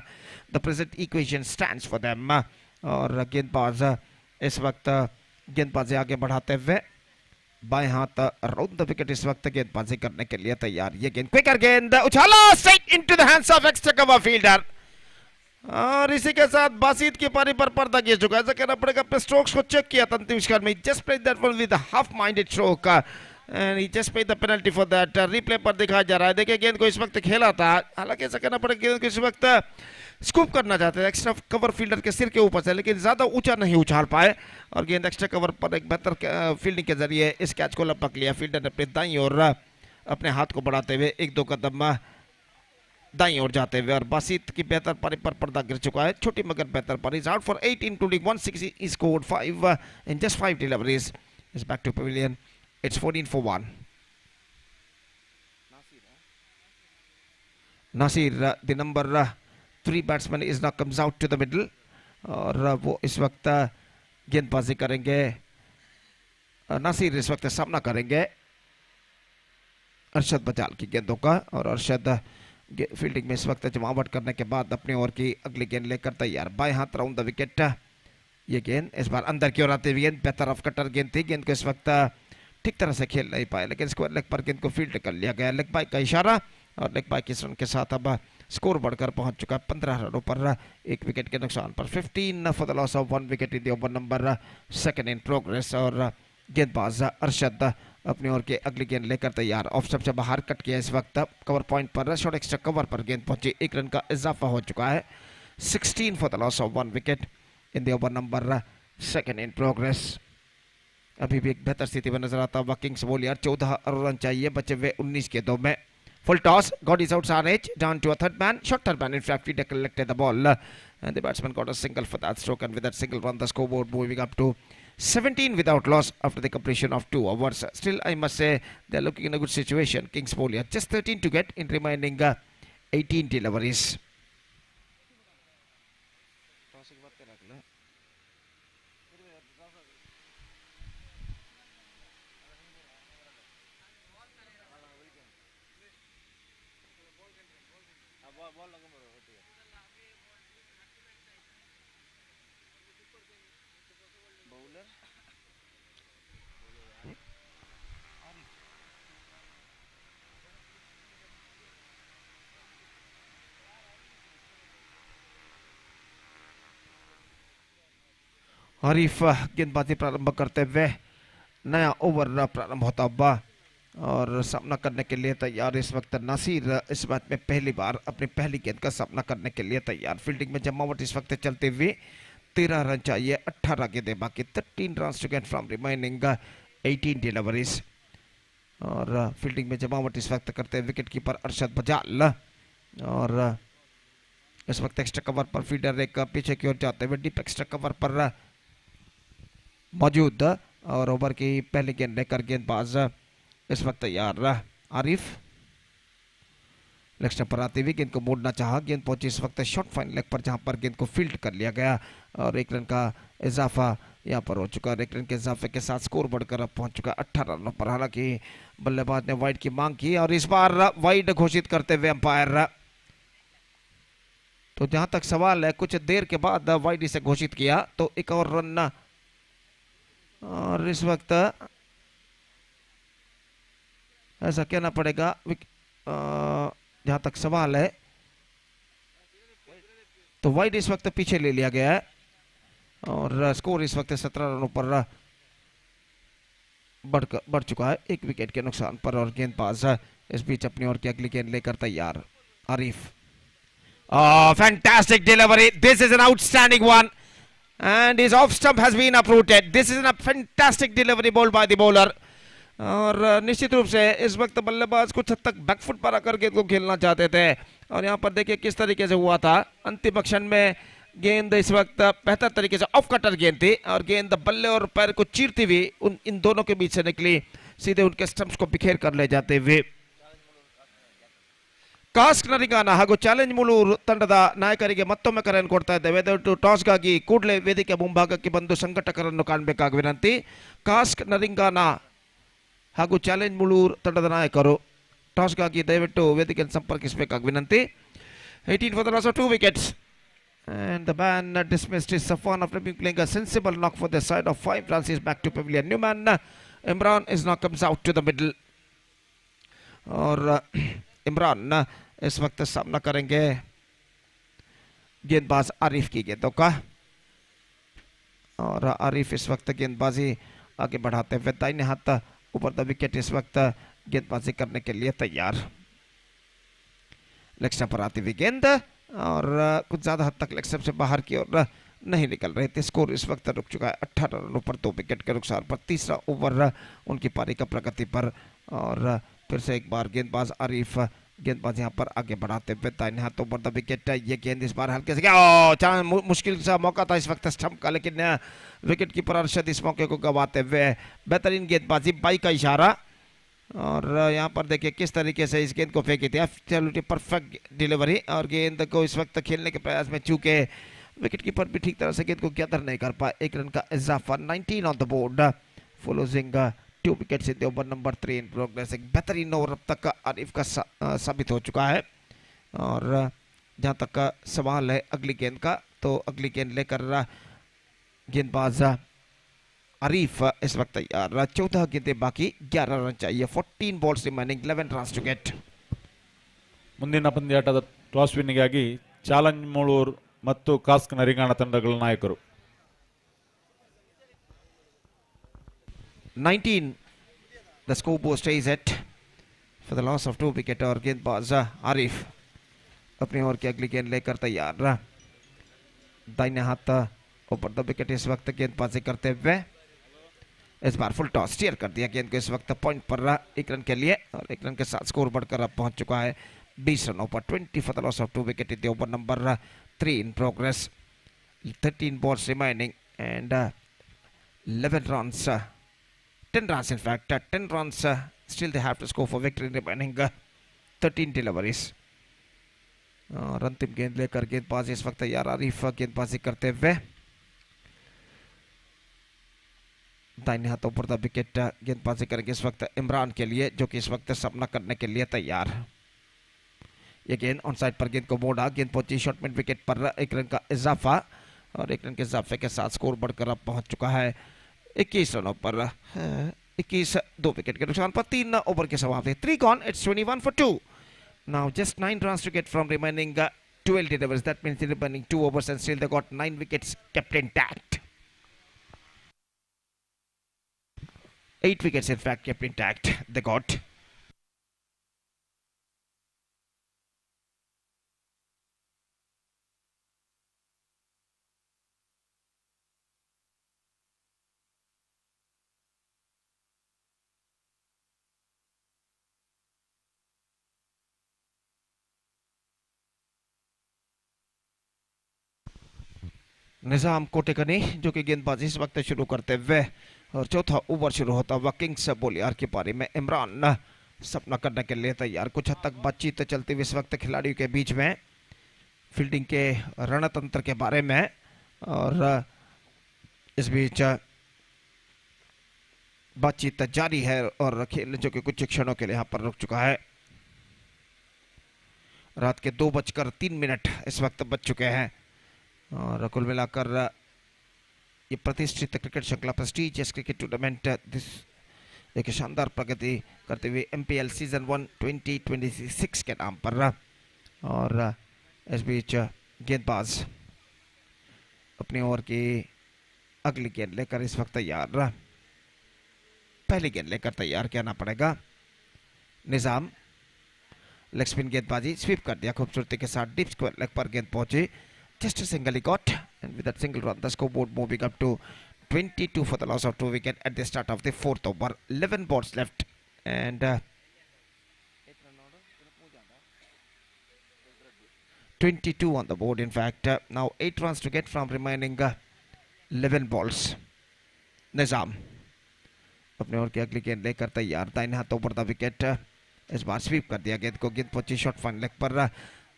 the present equation stands for them. और गेंदबाज इस वक्त गेंदबाजी आगे बढ़ाते हुए बाएं हाथ राउंड द विकेट इस वक्त गेंदबाजी करने के लिए तैयार। ये गेंद क्विकर गेंद उछाला straight into the hands of extra cover fielder और इसी के साथ बासित की पारी पर पर्दा गिर चुका है। ऐसा कहना पड़ेगा, अपने स्ट्रोक्स को चेक किया था अंतिम क्षण में, just played that one with half minded stroke and he just paid the penalty for that. Replay पर दिखाया जा रहा है, देखिए गेंद को इस वक्त खेला था, हालांकि ऐसा कहना पड़ेगा गेंद को इस वक्त स्कूप करना चाहते थे एक्स्ट्रा कवर फील्डर के सिर के ऊपर से, लेकिन ज्यादा ऊंचा नहीं उछाल पाए और गेंद एक्स्ट्रा कवर पर एक बेहतर फील्डिंग के जरिए इस कैच को लपक लिया। फील्डर ने अपने दाईं ओर अपने हाथ को बढ़ाते हुए 1-2 कदम दाईं ओर जाते हुए, और बासित की बेहतर पारी पर पर्दा गिर चुका है, छोटी मगर बेहतर पारी। Is out for 8 including 160, he scored 5 in just 5 deliveries. Is back to pavilion. It's 14 for 1. Nasir, the number 3 batsman is now comes out to the middle और वो इस वक्त गेंदबाजी करेंगे। नासिर इस वक्त सामना करेंगे अरशद बजाल की गेंदों का, और अरशद फील्डिंग में इस वक्त जमावट करने के बाद अपनी ओर की अगली गेंद लेकर तैयार, बाएं हाथ राउंड द विकेट। ये गेंद इस बार अंदर की ओर आती हुई गेंद, बेहतर ऑफ कटर गेंद थी, गेंद को इस वक्त ठीक तरह से खेल नहीं पाए, लेकिन स्क्वायर लेग पर गेंद को फील्ड कर लिया गया। लेग बाइक का इशारा और लेग बाइक इस रन के साथ अब स्कोर बढ़कर पहुंच चुका 15 रनों पर, 1 विकेट के नुकसान पर। 15 for the loss of 1 wicket in the over number 2 in progress. और गेंदबाज अरशद अपनी ओर के अगली गेंद लेकर तैयार, ऑफ स्टंप से बाहर कट किया इस वक्त, कवर पॉइंट पर शॉर्ट एक्स्ट्रा कवर पर गेंद पहुंची, 1 रन का इजाफा हो चुका है। 16 for the loss of 1 wicket in the over number 2 in progress. अभी भी एक बेहतर स्थिति में नजर आता हुआ किंग्स बॉलियर, 14 रन चाहिए बचे हुए 19 के 2 में। Full toss, got his outside edge, down to a third man, short third man, in fact, he collected the ball, and the batsman got a single for that stroke, and with that single run, the scoreboard moving up to 17 without loss after the completion of 2 overs. Still, I must say, they're looking in a good situation, Kings bowler, just 13 to get in remaining 18 deliveries. हरीफ गेंदबाजी प्रारंभ करते हुए नया over प्रारंभ होता हुआ और सामना करने के लिए तैयार इस वक्त नासिर इस मैच में पहली बार अपनी पहली गेंद का सामना करने के लिए तैयार। फील्डिंग में जमावट इस वक्त चलते हुए 13 रन चाहिए, 18 गेंदें बाकी, 13 run to get from remaining 18 deliveries. और फील्डिंग में जमावट इस वक्त करते हैं विकेट कीपर अरशद बजाल, और इस वक्त एक्स्ट्रा कवर पर फील्डर एक पीछे की ओर जाते हुए डीप एक्स्ट्रा कवर पर मौजूद, और ओवर की पहली गेंद लेकर गेंदबाज इस वक्त तैयार। आरिफ लेग स्टंप पर आते हुए गेंद को मोड़ना चाहा, गेंद पहुंची इस वक्त शॉर्ट फाइन लेग पर जहां पर गेंद को फील्ड कर लिया गया और 1 रन का इजाफा यहां पर हो चुका। 1 रन के इजाफे के साथ स्कोर बढ़कर अब पहुंच चुका 18 रनों पर। हालांकि बल्लेबाज ने वाइड की मांग की और इस बार वाइड घोषित करते हुए अंपायर, तो जहां तक सवाल है कुछ देर के बाद वाइड इसे घोषित किया तो एक और रन, और इस वक्त ऐसा कहना पड़ेगा जहां तक सवाल है तो वाइड इस वक्त पीछे ले लिया गया है और स्कोर इस वक्त 17 रनों पर बढ़ चुका है 1 विकेट के नुकसान पर। और गेंदबाज इस बीच अपनी ओर की अगली गेंद लेकर तैयार। Arif, fantastic delivery, this is an outstanding one and his off stump has been uprooted. This is a fantastic delivery bowled by the bowler। और निश्चित रूप से इस वक्त बल्लेबाज कुछ हद तक बैकफुट पर आकर गेंद को खेलना चाहते थे और यहाँ पर देखिए किस तरीके से हुआ था, अंतिम क्षण में गेंद इस वक्त बेहतर तरीके से ऑफ कटर गेंद थी और गेंद बल्ले और पैर को चीरती हुई इन दोनों के बीच से निकली, सीधे उनके स्टंप्स को बिखेर कर ले जाते हुए। ಕಾಸ್ಕ್ ನರಿಂಗಾನ ಹಾಗೂ ಚಾಲೆಂಜ್ ಮುಳೂರು ತಂಡದ ನಾಯಕರಿಗೆ ಮತ್ತೊಮ್ಮೆ ಕರೆಯನ್ನು ಕೊಡ್ತಾ ಇದ್ದೇವೆ. ದಯವಿಟ್ಟು ಟಾಸ್ಗಾಗಿ ಕೂಡಲೇ ವೇದಿಕೆ ಮುಂಭಾಗಕ್ಕೆ ಬಂದು ಸಂಘಟಕರನ್ನು ಕಾಣಬೇಕಾಗಿ ವಿನಂತಿ. ಕಾಸ್ಕ್ ನರಿಂಗಾನ ಹಾಗೂ ಚಾಲೆಂಜ್ ಮುಳೂರು ತಂಡದ ನಾಯಕರು ಟಾಸ್ಗಾಗಿ ದಯವಿಟ್ಟು ವೇದಿಕೆಯನ್ನು ಸಂಪರ್ಕಿಸಬೇಕಾಗಿ ವಿನಂತಿ. 18 for the loss of 2 wickets. And the man dismissed is Safwan after playing a sensible knock for the side of 5 runs. Is back to pavilion. New man Imran is now comes out to the middle. और इमरान इस वक्त सामना करेंगे गेंदबाज आरिफ की गेंदों का, और आरिफ इस वक्त गेंदबाजी आगे बढ़ाते हुए दाहिने हाथ ऊपर द विकेट इस वक्त गेंदबाजी करने के लिए तैयार। लेग स्टंप पर आती हुई गेंद और कुछ ज्यादा हद तक लेग स्टंप से बाहर की ओर नहीं निकल रहे थे। स्कोर इस वक्त रुक चुका है 18 रनों पर 2 विकेट के नुकसान पर। तीसरा ओवर उनकी पारी का प्रगति पर, और फिर से एक बार गेंदबाज आरिफ गेंदबाज यहाँ पर आगे बढ़ाते हुए दाहिने हाथ ऊपर द विकेट। ये गेंद इस बार हल्के से गया, मुश्किल सा मौका था इस वक्त स्टंप का, लेकिन विकेट कीपर अरशद इस मौके को गंवाते हुए। बेहतरीन गेंदबाजी, बाई का इशारा, और यहाँ पर देखिए किस तरीके से इस गेंद को फेंकी थी। एब्सोल्युटली परफेक्ट डिलीवरी, और गेंद को इस वक्त खेलने के प्रयास में चूके विकेट कीपर भी ठीक तरह से गेंद को गैदर नहीं कर पाए। 1 रन का इजाफा, 19 on the board for losing 2 wickets in the over number 3 in progress. एक बेहतरीन ओवर अब तक आरिफ का साबित हो चुका है। और जहां तक का सवाल है अगली गेंद का, तो अगली गेंद लेकर गेंदबाज आरिफ इस वक्त तैयार। 14 गेंदें बाकी, 11 रन चाहिए। 14 balls remaining, 11 runs to get.
ಮುಂದಿನ ಪಂದ್ಯಾಟದ ಟಾಸ್ ವಿನ್ನಿಗಾಗಿ ಚಾಲೆಂಜ್ ಮೂಳೂರು ಮತ್ತು ಕಾಸ್ಕ್ ನರಿಂಗಾಣ ತಂಡಗಳ ನಾಯಕರು.
19 the scoreboard stays at for the loss of 2 wicket, और गेंदबाज आरिफ अपनी ओवर की अगली गेंद लेकर तैयार। दाहिने हाथ ऊपर द विकेट इस वक्त गेंदबाजी करते हुए। इस बार फुल टॉस स्टीयर कर दिया गेंद को इस वक्त पॉइंट पर 1 रन के लिए, और 1 रन के साथ स्कोर बढ़कर अब पहुंच चुका है 20 रनों पर। 20 for the loss of 2 wicket in the over number 3 in progress. 13 balls remaining and 11 runs, 10 runs in fact, 10 runs still they have to score for victory remaining 13 deliveries. और अंतिम गेंद लेकर गेंदबाज इस वक्त तैयार। आरिफ गेंदबाजी करते हुए दाहिने हाथों पर द विकेट गेंदबाजी करेंगे इस वक्त इमरान के लिए, जो कि इस वक्त सामना करने के लिए तैयार। ये गेंद ऑन साइड पर गेंद को मोड़ा, गेंद पहुंची शॉर्ट मिड विकेट पर। 1 रन का इजाफा, और 1 रन के इजाफे के साथ स्कोर बढ़कर अब पहुंच चुका है 21 रनों पर। 21 2 विकेट के नुकसान पर 3 ओवर के समाप्ति। 3 gone, it's 21 for 2. Now just 9 runs to get from remaining 12 deliveries. That means the remaining 2 overs, and still they got 9 wickets kept intact. 8 wickets in fact kept intact they got. निजाम कोटेकनी जो कि गेंदबाजी इस वक्त शुरू करते हुए, और चौथा ओवर शुरू होता हुआ किंग्स बोलियार की पारी में इमरान सपना करने के लिए तैयार। कुछ हद तक बातचीत चलती हुई इस वक्त खिलाड़ियों के बीच में फील्डिंग के रणतंत्र के बारे में, और इस बीच बातचीत जारी है, और खेल जो कि कुछ क्षणों के लिए यहाँ पर रुक चुका है। रात के 2:03 इस वक्त बज चुके हैं, और कुल मिलाकर ये प्रतिष्ठित क्रिकेट श्रृंखला प्रेस्टीजियस क्रिकेट टूर्नामेंट एक शानदार प्रगति करते हुए MPL सीजन 1 2026 के नाम पर। और इस बीच गेंदबाज अपनी ओवर की अगली गेंद लेकर इस वक्त तैयार। पहली गेंद लेकर तैयार कहना पड़ेगा। निजाम लेग स्पिन गेंदबाजी स्वीप कर दिया खूबसूरती के साथ, डीप स्क्वायर लेग पर गेंद पहुंची। Just a single he got, and with that single run the scoreboard moving up to 22 for the loss of 2 wicket at the start of the 4th over. 11 balls left, and 22 on the board. In fact, now 8 runs to get from remaining 11 balls. निजाम अपने over की अगली गेंद लेकर तैयार, दाहिने हाथों पर the wicket, इस बार स्वीप कर दिया गेंद को, गेंद पहुंची शॉर्ट फाइन लेग पर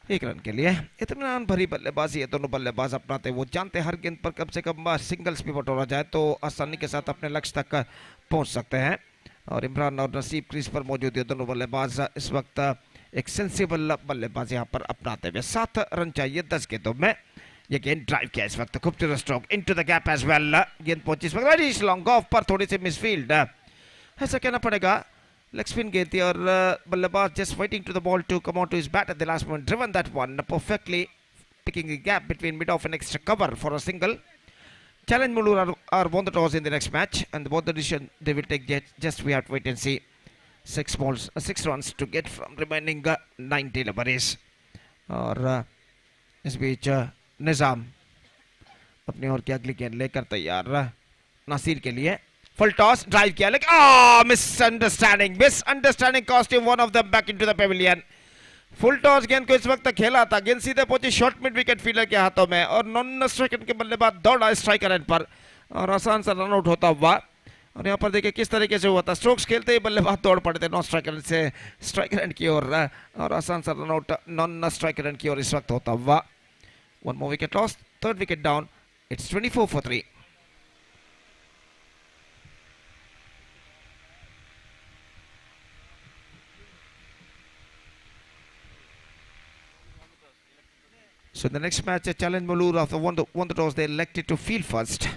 1 रन के लिए। इत्मीनान भरी बल्लेबाजी है दोनों बल्लेबाज अपनाते, वो जानते हर गेंद पर कम से कम सिंगल्स भी बटोरा जाए तो आसानी के साथ अपने लक्ष्य तक पहुंच सकते हैं। और इमरान और नसीब क्रीज पर मौजूद है, दोनों बल्लेबाज इस वक्त एक सेंसिबल बल्लेबाज यहाँ पर अपनाते हुए। 7 रन चाहिए 10 गेंदों में। ये गेंद ड्राइव किया इस वक्त, खूबसूरत stroke into the gap as well, गेंद पहुंची इस वक्त लॉन्ग ऑफ पर, थोड़ी सी मिसफील्ड ऐसा कहना पड़ेगा। लेग स्पिन गेंद थी और बल्लेबाज just waiting to the ball to come out to his bat at the last moment, driven that one perfectly, picking the gap between mid off and extra cover for a single. Challenge Mulur are won the toss in the next match, and both the decision they will take just we have to wait and see. 6 runs to get from remaining 9 deliveries. और इस बीच निजाम अपनी ओर की अगली गेंद लेकर तैयार, नासिर के लिए फुल टॉस, ड्राइव किया लेकिन misunderstanding cost him one of the back into the Pavilion. Full toss गेंद को इस वक्त खेला था, गेंद सीधे पहुंची शॉर्ट मिड विकेट फील्डर के हाथों में और नॉन स्ट्राइकर के बल्लेबाज दौड़ा स्ट्राइकर एंड पर और आसान सा रन आउट होता हुआ। और यहाँ पर देखिए किस तरीके से हुआ था, स्ट्रोक्स खेलते ही बल्लेबाज दौड़ पड़े थे नॉन स्ट्राइकर से स्ट्राइकर एंड की ओर और आसान सा run out non striker end की ओर इस वक्त होता हुआ। 1 more wicket lost, 3rd wicket down, it's 24 for 3. So the next match, Challenge Mulur after won the toss, they elected to field first.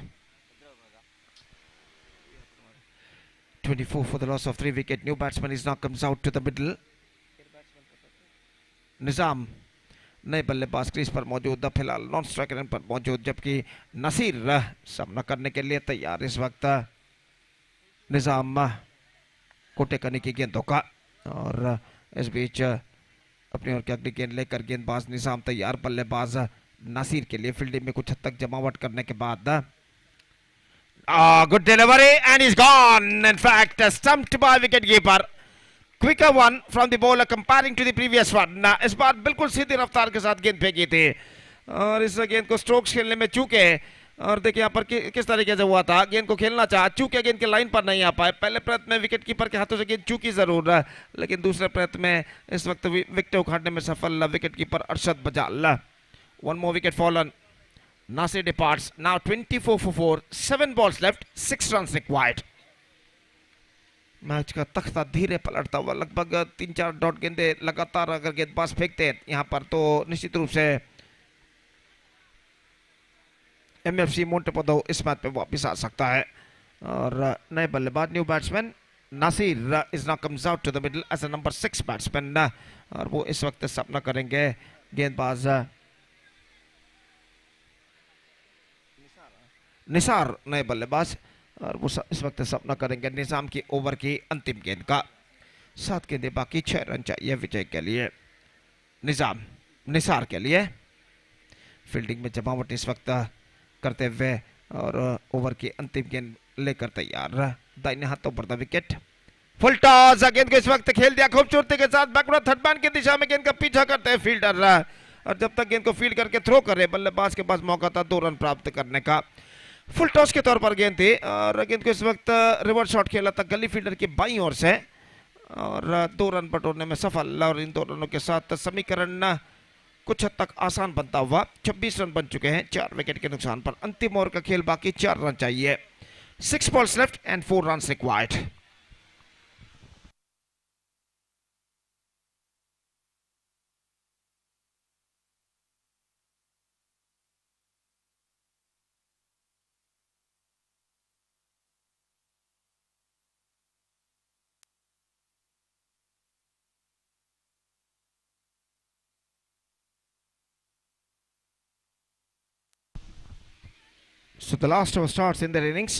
24 for the loss of 3 wicket. New batsman is now comes out to the middle. Nizam नए बल्लेबाज crease पर मौजूद, फिलहाल non striker पर मौजूद, जबकि नसीर सामना करने के लिए तैयार इस वक्त निजाम कोटे करने की गेंदों का। और इस बीच अपनी ओर की अगली गेंद लेकर गेंदबाज निजाम तैयार, बल्लेबाज नासिर के लिए फील्डिंग में कुछ हद तक जमावट करने के बाद good delivery and is gone, in fact stumped by wicket keeper. Quicker one from the bowler comparing to the previous one. इस बार बिल्कुल सीधी रफ्तार के साथ गेंद फेंकी थी और इस गेंद को स्ट्रोक्स खेलने में चूके और देखिए यहाँ पर किस तरीके से हुआ था, गेंद को खेलना चाहा, चूके गेंद के लाइन पर नहीं आ पाए। पहले प्रयत्न में विकेट कीपर के हाथों से गेंद चूकी जरूर है, लेकिन दूसरे प्रयत्न में इस वक्त विकेट उखाड़ने में सफल wicket keeper Arshad Bajal. 1 more wicket fallen. Nasir departs now 24 for 4, 7 balls left, 6 runs required. Match का तख्ता धीरे पलटता हुआ, लगभग 3-4 डॉट गेंदे लगातार अगर गेंदबाज फेंकते हैं यहाँ पर तो निश्चित रूप से एमएफसी मोंटेपदो इस मैच पे वापस आ सकता है। और नए बल्लेबाज new batsman Nasir is now comes out to the middle as a number 6 batsman और वो इस वक्त सामना करेंगे गेंदबाज निसार, नए बल्लेबाज, और वो इस वक्त सामना करेंगे निजाम की ओवर की अंतिम गेंद का। 7 गेंदें बाकी, 6 रन चाहिए विजय के लिए। निसार के लिए फील्डिंग में जमावट इस वक्त करते हुए और ओवर की अंतिम गेंद लेकर तैयार, दाहिने हाथों पर द विकेट। फुल टॉस, गेंद को इस वक्त खेल दिया खूबसूरती के साथ, बैकवर्ड थर्ड मैन की दिशा में गेंद का पीछा करते हैं फील्डर और जब तक गेंद को फील्ड करके थ्रो करे बल्लेबाज के पास मौका था 2 रन प्राप्त करने का। फुल टॉस के तौर पर गेंद थी और गेंद को इस वक्त रिवर्स शॉट खेला था गली फील्डर की बाईं ओर से और 2 रन बटोरने में सफल। और इन 2 रनों के साथ समीकरण कुछ हद तक आसान बनता हुआ। 26 रन बन चुके हैं 4 विकेट के नुकसान पर। अंतिम ओवर का खेल बाकी, 4 रन चाहिए। 6 balls left and 4 runs required. So the last over starts in their innings.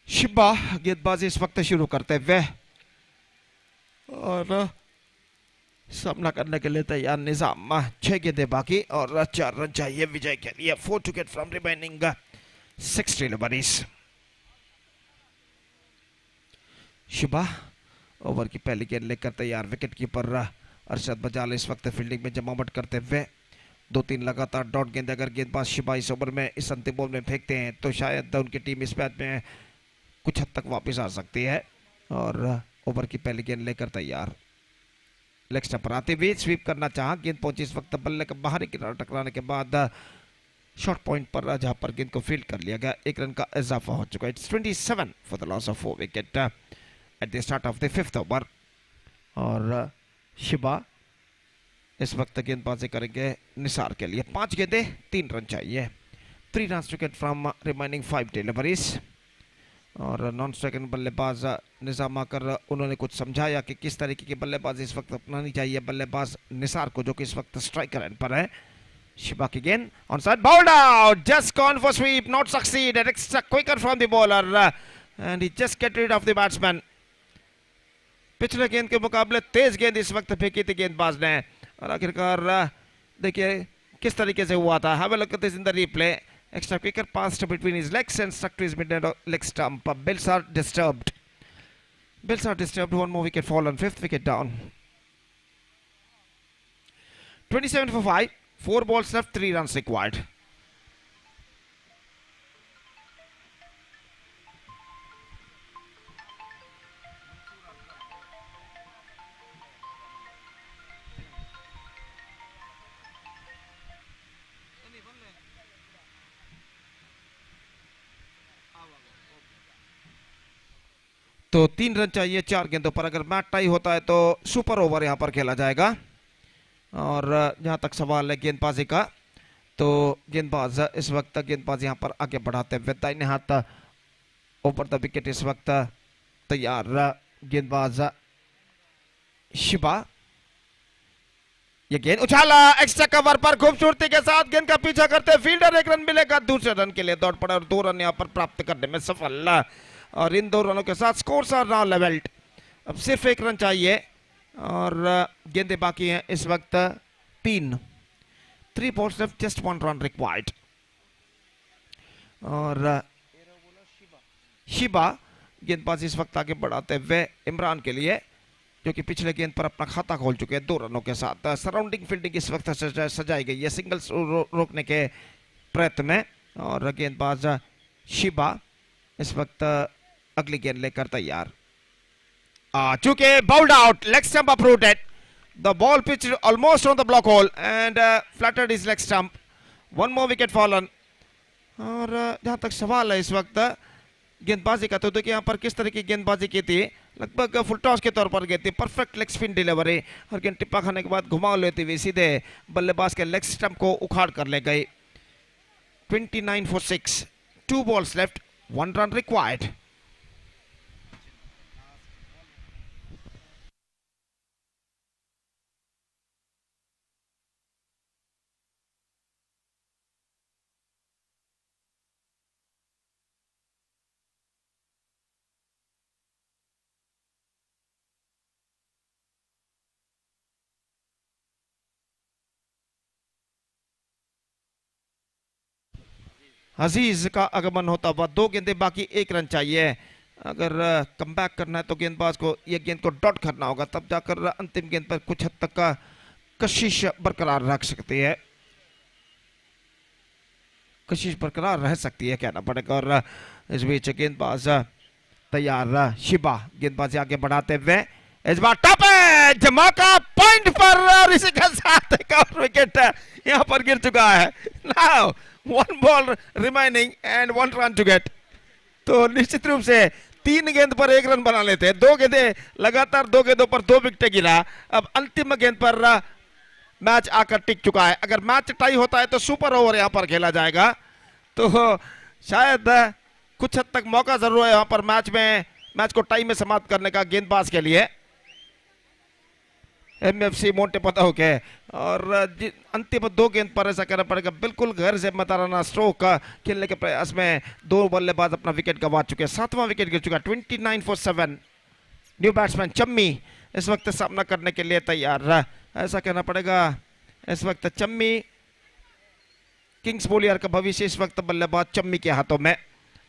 Shiba गेंदबाजी इस वक्त शुरू करते हुए और सामना करने के लिए तैयार निजाम। 6 गेंदें बाकी और 4 रन चाहिए विजय के लिए। 4 to get from remaining 6 deliveries. Shiba over की पहली गेंद लेकर तैयार विकेट कीपर अरशद बजाल इस वक्त फील्डिंग में जमावट करते हुए 2-3 लगातार डॉट गेंद अगर गेंदबाज शिबा इस ओवर में इस अंतिम बॉल में फेंकते हैं तो शायद उनकी टीम इस मैच में कुछ हद तक वापस आ सकती है। और ओवर की पहली गेंद लेकर तैयार लेग स्टंप पर आते हुए स्वीप करना चाहा, गेंद पहुंची इस वक्त बल्ले के बाहरी किनारे टकराने के बाद शॉर्ट पॉइंट पर जहां पर गेंद को फील्ड कर लिया गया। 1 रन का इजाफा हो चुका है। It's 27 for the loss of 4 wicket at the start of the 5th over. और शिबा इस वक्त गेंदबाजी करेंगे निसार के लिए। 5 गेंदें 3 रन चाहिए। 3 run wicket from remaining 5 deliveries. और नॉन स्ट्राइकर बल्लेबाज निजाम आकर उन्होंने कुछ समझाया कि किस तरीके की बल्लेबाजी इस वक्त अपनानी चाहिए बल्लेबाज निसार को, जो कि इस वक्त स्ट्राइकर एंड पर है। शिबा की गेंद on side, bowled out, just gone for sweep, not succeeded, extra quicker from the bowler and he just get rid of the batsman. पिछले गेंद के मुकाबले तेज गेंद इस वक्त फेंकी थी गेंदबाज ने और आखिरकार देखिए किस तरीके से हुआ था। Have a look at this in the replay. Extra quicker passed between his legs and stuck to his mid leg stump. Bills are disturbed. Bills are disturbed. 1 more wicket fallen. 5th wicket down. 27 for 5. 4 balls left. 3 runs required. तो 3 run चाहिए 4 गेंदों पर। अगर match tie होता है तो super over यहां पर खेला जाएगा। और जहां तक सवाल है गेंदबाजी का, तो गेंदबाज इस वक्त गेंदबाज यहां पर आगे बढ़ाते हुए दाहिने हाथ ऊपर द विकेट इस वक्त तैयार गेंदबाज शिबा। ये गेंद उछाला एक्स्ट्रा कवर पर खूबसूरती के साथ गेंद का पीछा करते फील्डर 1 रन मिलेगा। दूसरे रन के लिए दौड़ पड़ा और 2 रन यहां पर प्राप्त करने में सफल। और इन 2 रनों के साथ स्कोर्स आर नाउ लेवल्ड। अब सिर्फ 1 रन चाहिए और गेंदें बाकी हैं इस वक्त 3 balls left, just 1 run required। और शिबा गेंदबाजी इस वक्त आगे बढ़ाते हुए इमरान के लिए, जो कि पिछले गेंद पर अपना खाता खोल चुके हैं 2 रनों के साथ। सराउंडिंग फील्डिंग इस वक्त सजाई गई है सिंगल्स रोकने के प्रयत्न में। और गेंदबाज शिबा इस वक्त अगली गेंद लेकर तैयार। चूंकि bowled out, leg stump approved, the ball pitched almost on the block hole and flattered his leg stump. 1 more wicket fallen। और जहां तक सवाल है इस वक्त गेंदबाजी का, तो देखिए यहाँ पर किस तरह की गेंदबाजी की थी। लगभग फुल टॉस के तौर पर गई थी, परफेक्ट लेग स्पिन डिलीवरी और गेंद टिप्पा खाने के बाद घुमाव लेते हुए सीधे बल्लेबाज के लेग स्टंप को उखाड़ कर ले गई। 29 for 6, 2 balls left, 1 run required। अजीज का आगमन होता हुआ 2 गेंदें बाकी, 1 रन चाहिए। अगर कमबैक करना है तो गेंदबाज को ये गेंद को डॉट करना होगा, तब जाकर अंतिम गेंद पर कुछ हद तक का कशिश बरकरार रख सकती है, कशिश बरकरार रह सकती है कहना पड़ेगा। और इस बीच गेंदबाज तैयार शिबा गेंदबाजी आगे बढ़ाते हुए इस बार टॉप है, धमाका पॉइंट पर और इसी के साथ एक और विकेट यहां पर गिर चुका है। Now 1 ball remaining and 1 run to get। तो निश्चित रूप से 3 गेंद पर 1 रन बना लेते हैं। 2 गेंदें लगातार, 2 गेंदों पर 2 विकेट गिरा। अब अंतिम गेंद पर मैच आकर टिक चुका है। अगर मैच टाई होता है तो सुपर ओवर यहां पर खेला जाएगा, तो शायद कुछ हद तक मौका जरूर है यहां पर मैच को टाई में समाप्त करने का गेंदबाज के लिए। MFC मोटे पता हो के और अंतिम 2 गेंद पर ऐसा कहना पड़ेगा बिल्कुल गैर जिम्मेदाराना स्ट्रोक खेलने के प्रयास में 2 बल्लेबाज अपना विकेट गंवा चुके हैं। 7वां विकेट गिर चुका। 29 for 7। न्यू बैट्समैन चम्मी इस वक्त सामना करने के लिए तैयार, ऐसा कहना पड़ेगा। इस वक्त चम्मी किंग्स बोलियर का भविष्य इस वक्त बल्लेबाज चम्मी के हाथों में।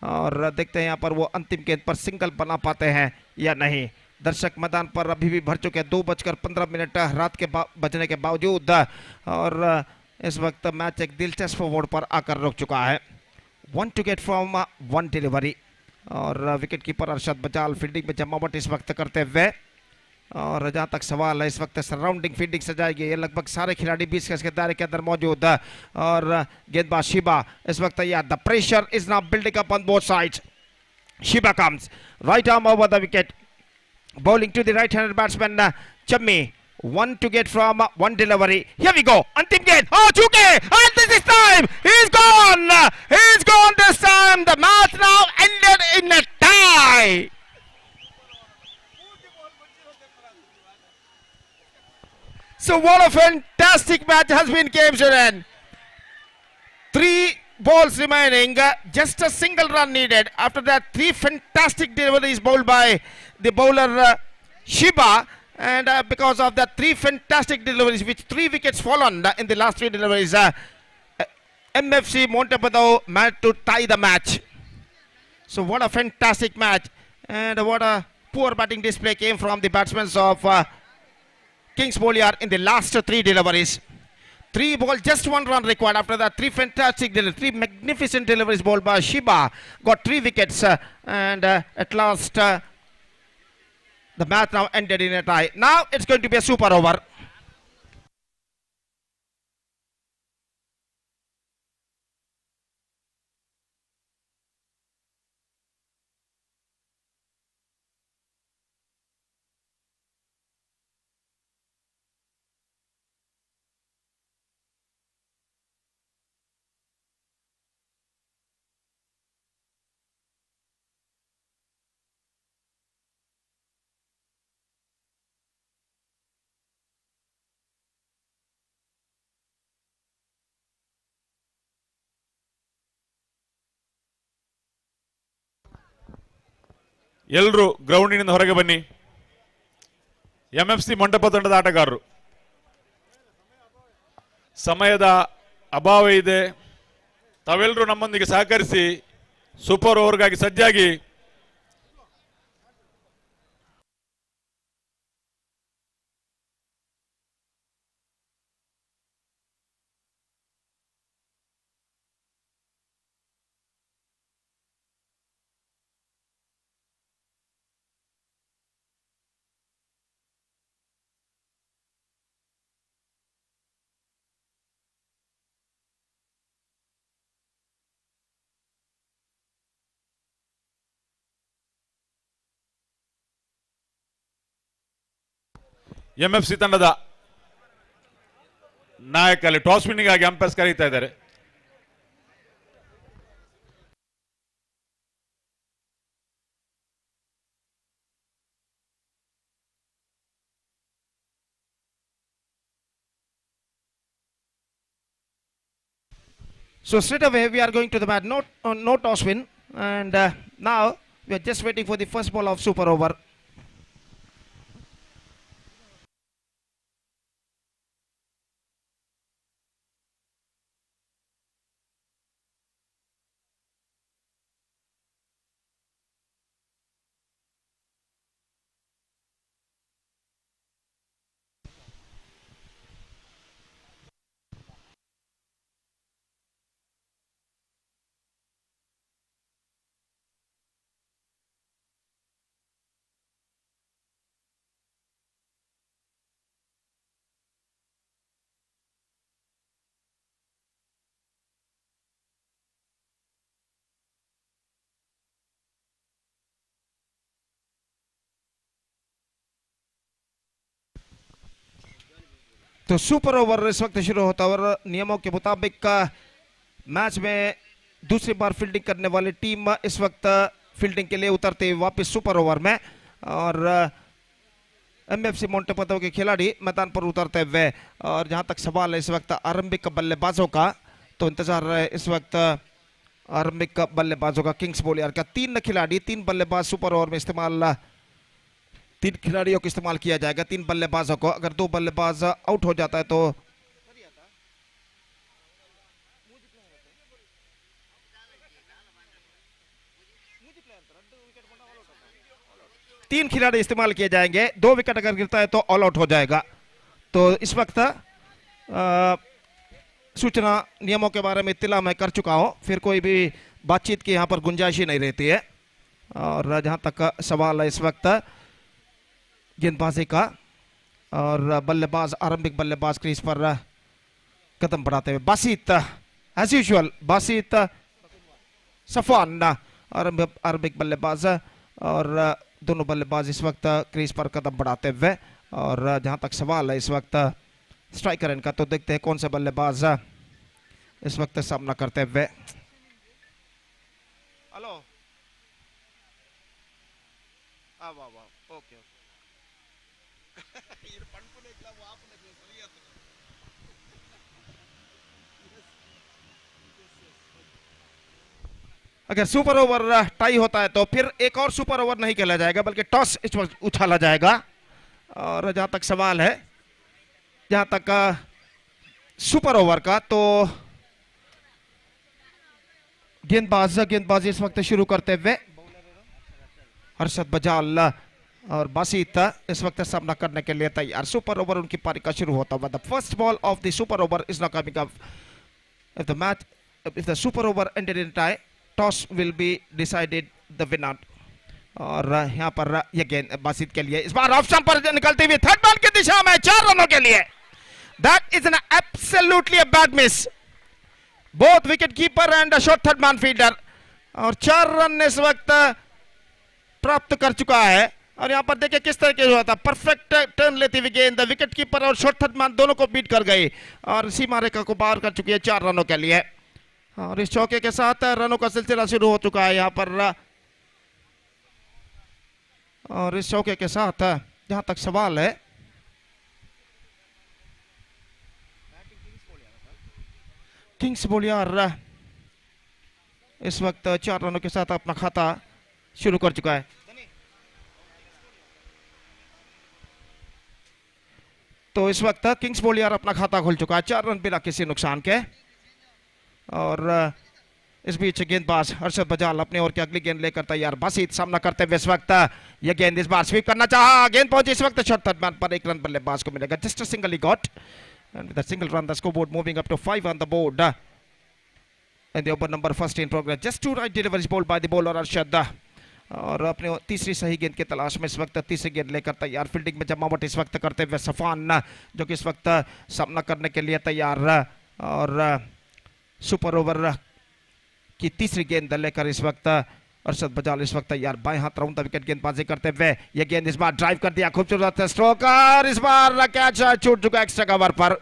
और देखते हैं यहाँ पर वो अंतिम गेंद पर सिंगल बना पाते हैं या नहीं। दर्शक मैदान पर अभी भी भर चुके हैं 2:15 रात के बजने के बावजूद और इस वक्त मैच एक दिलचस्प मोड़ पर आकर रुक चुका है. 1 to get from 1 डिलीवरी और विकेट कीपर अरशद बजाल फील्डिंग में जमावट इस वक्त करते हुए. और जहां तक सवाल है इस वक्त सराउंडिंग फील्डिंग सजाएगी. ये लगभग सारे खिलाड़ी 20 गज के दायरे के अंदर मौजूद है और गेंदबाज शिबा इस वक्त तैयार. The pressure is now building up on both sides. Shiba comes right arm over the wicket, bowling to the right-handed batsman Chammi. 1 to get from 1 delivery. Here we go. Antim game. Oh, chuke. And this is time. He's gone. He's gone this time. The match now ended in a tie. So what a fantastic match has been, came to an end. 3 balls remaining, just a single run needed. After that, 3 fantastic deliveries bowled by the bowler Shiba, and because of that 3 fantastic deliveries, which 3 wickets fallen in the last 3 deliveries, MFC Montepado managed to tie the match. So what a fantastic match, and what a poor batting display came from the batsmen of Kingsportschannel in the last 3 deliveries. 3 balls, just 1 run required. After that, 3 fantastic deliveries, 3 magnificent deliveries bowled by Shiba. Got 3 wickets, and at last, the match now ended in a tie. Now it's going to be a super over.
ಎಲ್ಲರೂ ಗ್ರೌಂಡಿನಿಂದ ಹೊರಗೆ ಬನ್ನಿ. MFC ಮಂಟಪ ತಂಡದ ಆಟಗಾರರು, ಸಮಯದ ಅಭಾವ ಇದೆ, ತಾವೆಲ್ಲರೂ ನಮ್ಮೊಂದಿಗೆ ಸಹಕರಿಸಿ ಸೂಪರ್ ಓವರ್ಗಾಗಿ ಸಜ್ಜಾಗಿ. ಎಂಎಫ್ಸಿ ತಂಡದ ನಾಯಕ ಅಲ್ಲಿ ಟಾಸ್ ವಿನ್ನಿಂಗ್ ಆಗಿ ಅಂಪೈರ್ಸ್ ಕರೀತಾ ಇದ್ದಾರೆ.
So straight away we are going to the match. No toss win, and now we are just waiting for the first ball of super over. तो सुपर ओवर इस वक्त शुरू होता है और नियमों के मुताबिक मैच में दूसरी बार फील्डिंग करने वाली टीम इस वक्त फील्डिंग के लिए उतरते हैं वापस सुपर ओवर में, और एमएफसी मोंटेपतो के खिलाड़ी मैदान पर उतरते हुए. और जहां तक सवाल है इस वक्त आरंभिक बल्लेबाजों का, तो इंतजार है इस वक्त आरंभिक बल्लेबाजों का किंग्सपोर्टschannel का. 3 खिलाड़ी 3 बल्लेबाज सुपर ओवर में इस्तेमाल, 3 खिलाड़ियों को इस्तेमाल किया जाएगा, 3 बल्लेबाजों को. अगर 2 बल्लेबाज आउट हो जाता है तो 3 खिलाड़ी इस्तेमाल किए जाएंगे, 2 विकेट अगर गिरता है तो ऑल आउट हो जाएगा। तो इस वक्त सूचना नियमों के बारे में इत्तिला मैं कर चुका हूं, फिर कोई भी बातचीत की यहां पर गुंजाइश ही नहीं रहती है। और जहां तक सवाल है इस वक्त गेंदबाजी का, और बल्लेबाज आरंभिक बल्लेबाज क्रीज पर कदम बढ़ाते हुए बासित एज यूजुअल, बासित सफान आरंभिक बल्लेबाज, और दोनों बल्लेबाज इस वक्त क्रीज पर कदम बढ़ाते हुए। और जहां तक सवाल है इस वक्त स्ट्राइकर इनका, तो देखते हैं कौन से बल्लेबाज इस वक्त सामना करते हुए। हेलो, ओके अगर सुपर ओवर टाई होता है तो फिर एक और सुपर ओवर नहीं खेला जाएगा, बल्कि टॉस इस वक्त उछाला जाएगा। और जहां तक सवाल है, जहां तक सुपर ओवर का, तो गेंदबाजी इस वक्त शुरू करते हुए हर्षद बजाल और बासित इस वक्त सामना करने के लिए तैयार। सुपर ओवर उनकी पारी का शुरू होता हुआ। The first ball of the super over is not coming up. If the super over ended in tie, toss will be decided the winner. और यहां पर यह गेंद बासित के लिए, इस बार ऑफ स्टंप पर निकलती हुई थर्ड बॉल की दिशा में 4 रनों के लिए। That is an absolutely a bad miss, both wicket keeper and short third man fielder. और 4 रन इस वक्त प्राप्त कर चुका है। और यहां पर देखिए किस तरह के हुआ था, परफेक्ट टर्न लेती हुई गेंद विकेट कीपर और शॉर्ट थर्ड मैन दोनों को बीट कर गई और सीमा रेखा को पार कर चुकी है 4 रनों के लिए। और इस चौके के साथ रनों का सिलसिला शुरू हो चुका है यहां पर। और इस चौके के साथ जहां तक सवाल है, किंग्स बोलियार इस वक्त 4 रनों के साथ अपना खाता शुरू कर चुका है। तो इस वक्त किंग्स बोलियार अपना खाता खोल चुका है 4 रन बिना किसी नुकसान के। और इस बीच गेंदबाज हर्षद बजाल अपने ओर की अगली गेंद लेकर तैयार। बासित सामना करते हुए इस वक्त यह गेंद इस बार स्वीप करना चाहा, गेंद पहुंची इस वक्त शॉर्ट थर्ड मैन पर, 1 रन बल्लेबाज को मिलेगा। Just a single he got, and with a single run the scoreboard moving up to 5 on the board. And the over number first in progress, just 2 right deliveries bowled by the bowler Arshad. और अपने तीसरी सही गेंद की तलाश में इस वक्त तीसरी गेंद लेकर तैयार। फील्डिंग में जमावट इस वक्त करते हुए सफान, जो कि इस वक्त सामना करने के लिए तैयार। और सुपर ओवर की तीसरी गेंद लेकर इस वक्त अर्शद बजाल इस वक्त तैयार। बाएं हाथ राउंड द विकेट गेंदबाजी करते हुए यह गेंद इस बार ड्राइव कर दिया, खूबसूरत स्ट्रोक, और इस बार कैच छूट चुका एक्स्ट्रा कवर पर।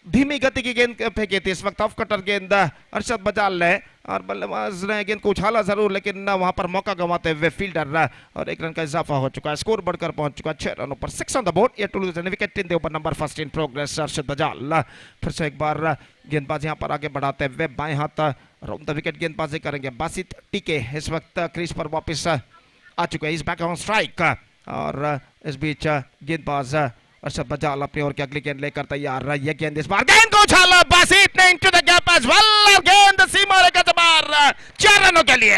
धीमी गति की गेंद फेंकी थी इस वक्त, ऑफ कटर गेंद अर्शद बजाल ने, और बल्लेबाज ने गेंद को उछाला जरूर, लेकिन वहां पर मौका गंवाते हुए फील्डर, और 1 रन का इजाफा हो चुका है। स्कोर बढ़कर पहुंच चुका है 6 रनों पर। 6 ऑन द बोर्ड, ये to lose an wicket in the over number first in progress. Arshad Bajal फिर से एक बार गेंदबाज यहां पर आगे बढ़ाते हुए बाएं हाथ राउंड द विकेट गेंदबाजी करेंगे। बासित टीके इस वक्त क्रीज पर वापस आ चुके हैं, इस बैक ऑन स्ट्राइक। और इस बीच गेंदबाज अर्शद बजाल अपनी ओर की अगली गेंद लेकर तैयार। यह गेंद इस बार गेंद को उछाला बासित ने into the gap as well, गेंद सीमा रेखा से बाहर 4 रनों के लिए।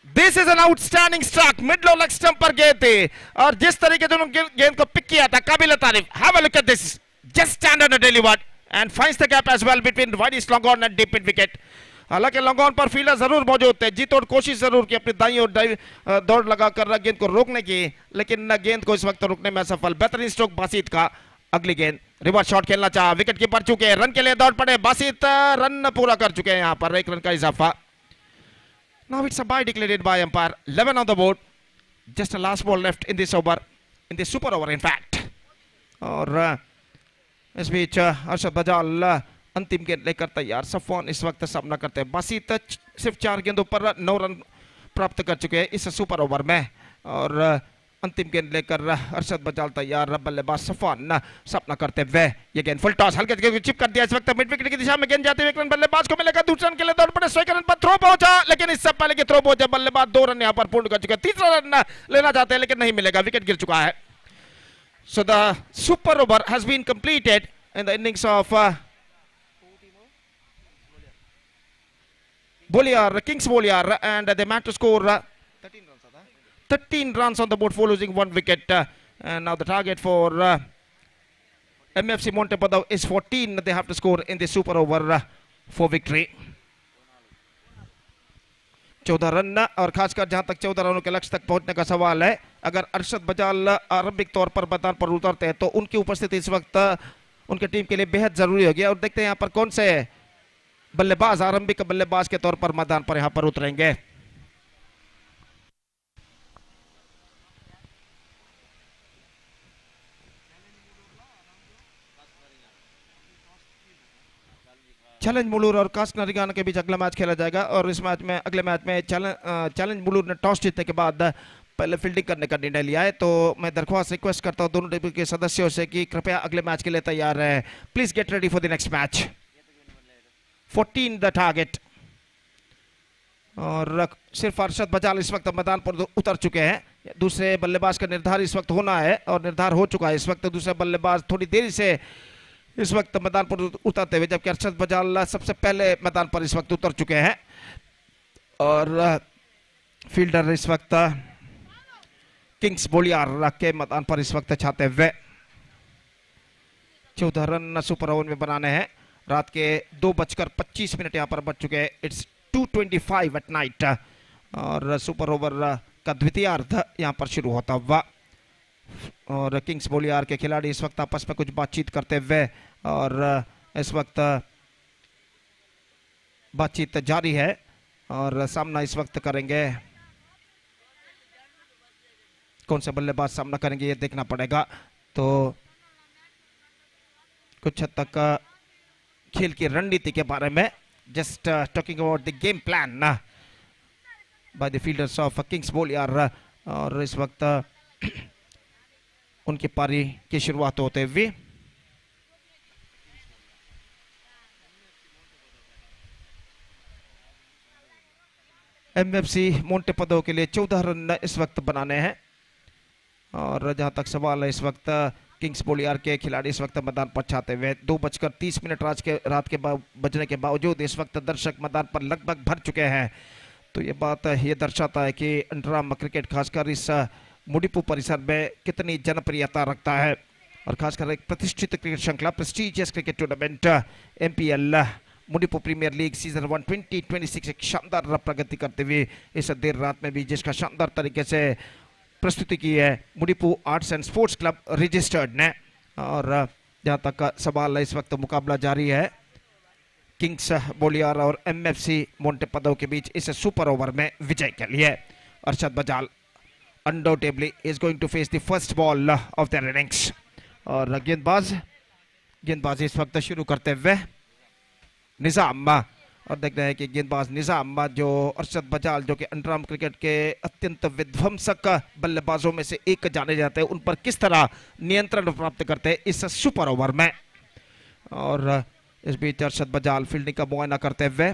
This is an outstanding strike, mid low leg stump पर गेंद थी, और जिस तरीके से उन्होंने गेंद को पिक किया था, काबिल तारीफ। Have a look at this, just stand on the delivered and finds the gap as well between wide is long on and deep mid wicket. हालांकि लॉन्ग ऑन पर फील्डर जरूर मौजूद थे, जी तोड़ कोशिश जरूर की अपनी दाईं ओर दौड़ लगाकर गेंद को रोकने की, लेकिन गेंद को इस वक्त रोकने में असफल। बेहतरीन स्ट्रोक बासित का। अगली गेंद रिवर्स शॉट खेलना चाहा, विकेट कीपर चुके, रन के लिए दौड़ पड़े बासित, रन पूरा कर चुके हैं यहां पर, 1 रन का इजाफा। Now it's a bye declared by umpire, 11 on the board, just a last ball left in this over, in this super over in fact. और इस बीच हर्षद बजाल अंतिम गेंद लेकर तैयार। सफान इस वक्त सामना करते हैं। बासित सिर्फ 4 गेंदों पर 9 रन प्राप्त कर चुके हैं इस सुपर ओवर में। और अंतिम गेंद लेकर हर्षद बजाल तैयार। बल्लेबाज सफान सामना करते हुए ये गेंद फुल टॉस हल्के से चिप कर दिया इस वक्त, मिड विकेट की दिशा में गेंद जाते हुए 1 रन बल्लेबाज को मिलेगा। दूसरे रन के लिए दौड़ पड़े, 100 रन पर थ्रो पहुंचा, लेकिन इससे पहले कि थ्रो पहुंचे बल्लेबाज 2 रन यहां पर पूर्ण कर चुके हैं। तीसरा रन लेना चाहते हैं लेकिन नहीं मिलेगा, विकेट गिर चुका है। So the super over has been completed in the innings of Boliar, Kings Boliar, and they managed to score 13 runs on the board for losing 1 wicket. And now the target for MFC Montepadao is 14. They have to score in the super over for victory. 14 run और खासकर जहां तक 14 रनों के लक्ष्य तक पहुंचने का सवाल है, अगर अरशद बजाल आरंभिक तौर पर मैदान पर उतरते हैं तो उनकी उपस्थिति इस वक्त उनके टीम के लिए बेहद जरूरी होगी। और देखते हैं यहां पर कौन से बल्लेबाज आरंभिक बल्लेबाज के तौर पर मैदान पर यहां पर उतरेंगे। चैलेंज मुलूर और कास्क नारिंगाना के बीच अगला मैच खेला जाएगा और इस मैच में अगले मैच में चैलेंज मुलूर ने टॉस जीतने के बाद पहले फील्डिंग करने का निर्णय लिया है। तो मैं दरख्वास्त रिक्वेस्ट करता हूं दोनों टीम के सदस्यों से कि कृपया अगले मैच के लिए तैयार रहे। Please get ready for the next match. 14 the target और सिर्फ अरशद बजाल इस वक्त मैदान पर उतर चुके हैं। दूसरे बल्लेबाज का निर्धार इस वक्त होना है और निर्धार हो चुका है। इस वक्त दूसरे बल्लेबाज थोड़ी देरी से इस वक्त मैदान पर उतरते हुए, जबकि अरशद बजाल सबसे पहले मैदान पर इस वक्त उतर चुके हैं। और फील्डर इस वक्त किंग्स बोलियार के मैदान पर इस वक्त छाते हुए 14 रन सुपर ओवर में बनाने हैं। रात के 2:25 यहां पर बच चुके हैं। इट्स 2:25 एट नाइट और सुपर ओवर का द्वितीयार्ध यहां पर शुरू होता हुआ और किंग्स बोलियार के खिलाड़ी इस वक्त आपस में कुछ बातचीत करते हुए और इस वक्त बातचीत जारी है और सामना इस वक्त करेंगे। कौन से बल्लेबाज सामना करेंगे ये देखना पड़ेगा। तो कुछ हद तक खेल की रणनीति के बारे में just talking about the game plan by the fielders of Kings Boliyar. और इस वक्त उनकी पारी की शुरुआत होते हुए एमएफसी मोंटेपदो के लिए 14 रन इस वक्त बनाने हैं। और जहां तक सवाल है इस वक्त किंग्स बोलियार के खिलाड़ी इस वक्त मैदान पर छाते हुए 2:30 रात के बजने के बावजूद इस वक्त दर्शक मैदान पर लगभग भर चुके हैं। तो ये बात ये दर्शाता है कि अंडरआर्म क्रिकेट खासकर इस मुडिपू परिसर में कितनी जनप्रियता रखता है और खासकर एक प्रतिष्ठित क्रिकेट श्रृंखला prestigious cricket tournament MPL Mudipu Premier League season 1 2026 एक शानदार प्रगति करते हुए इस देर रात में भी जिसका शानदार तरीके से प्रस्तुति की है Mudipu Arts and Sports Club registered ने। और जहां तक सवाल है इस वक्त मुकाबला जारी है किंग्स बोलियार और एमएफसी मोंटेपदो के बीच इस सुपर ओवर में विजय के लिए। Arshad बजाल undoubtedly is going to face the first ball of their innings और गेंदबाज इस वक्त शुरू करते हुए निजाम और देखते हैं कि गेंदबाज निजाम जो अरशद बजाल जो कि अंडरआर्म क्रिकेट के अत्यंत विध्वंसक बल्लेबाजों में से एक जाने जाते हैं उन पर किस तरह नियंत्रण प्राप्त करते हैं इस सुपर ओवर में। और इस बीच अरशद बजाल फील्डिंग का मुआयना करते हुए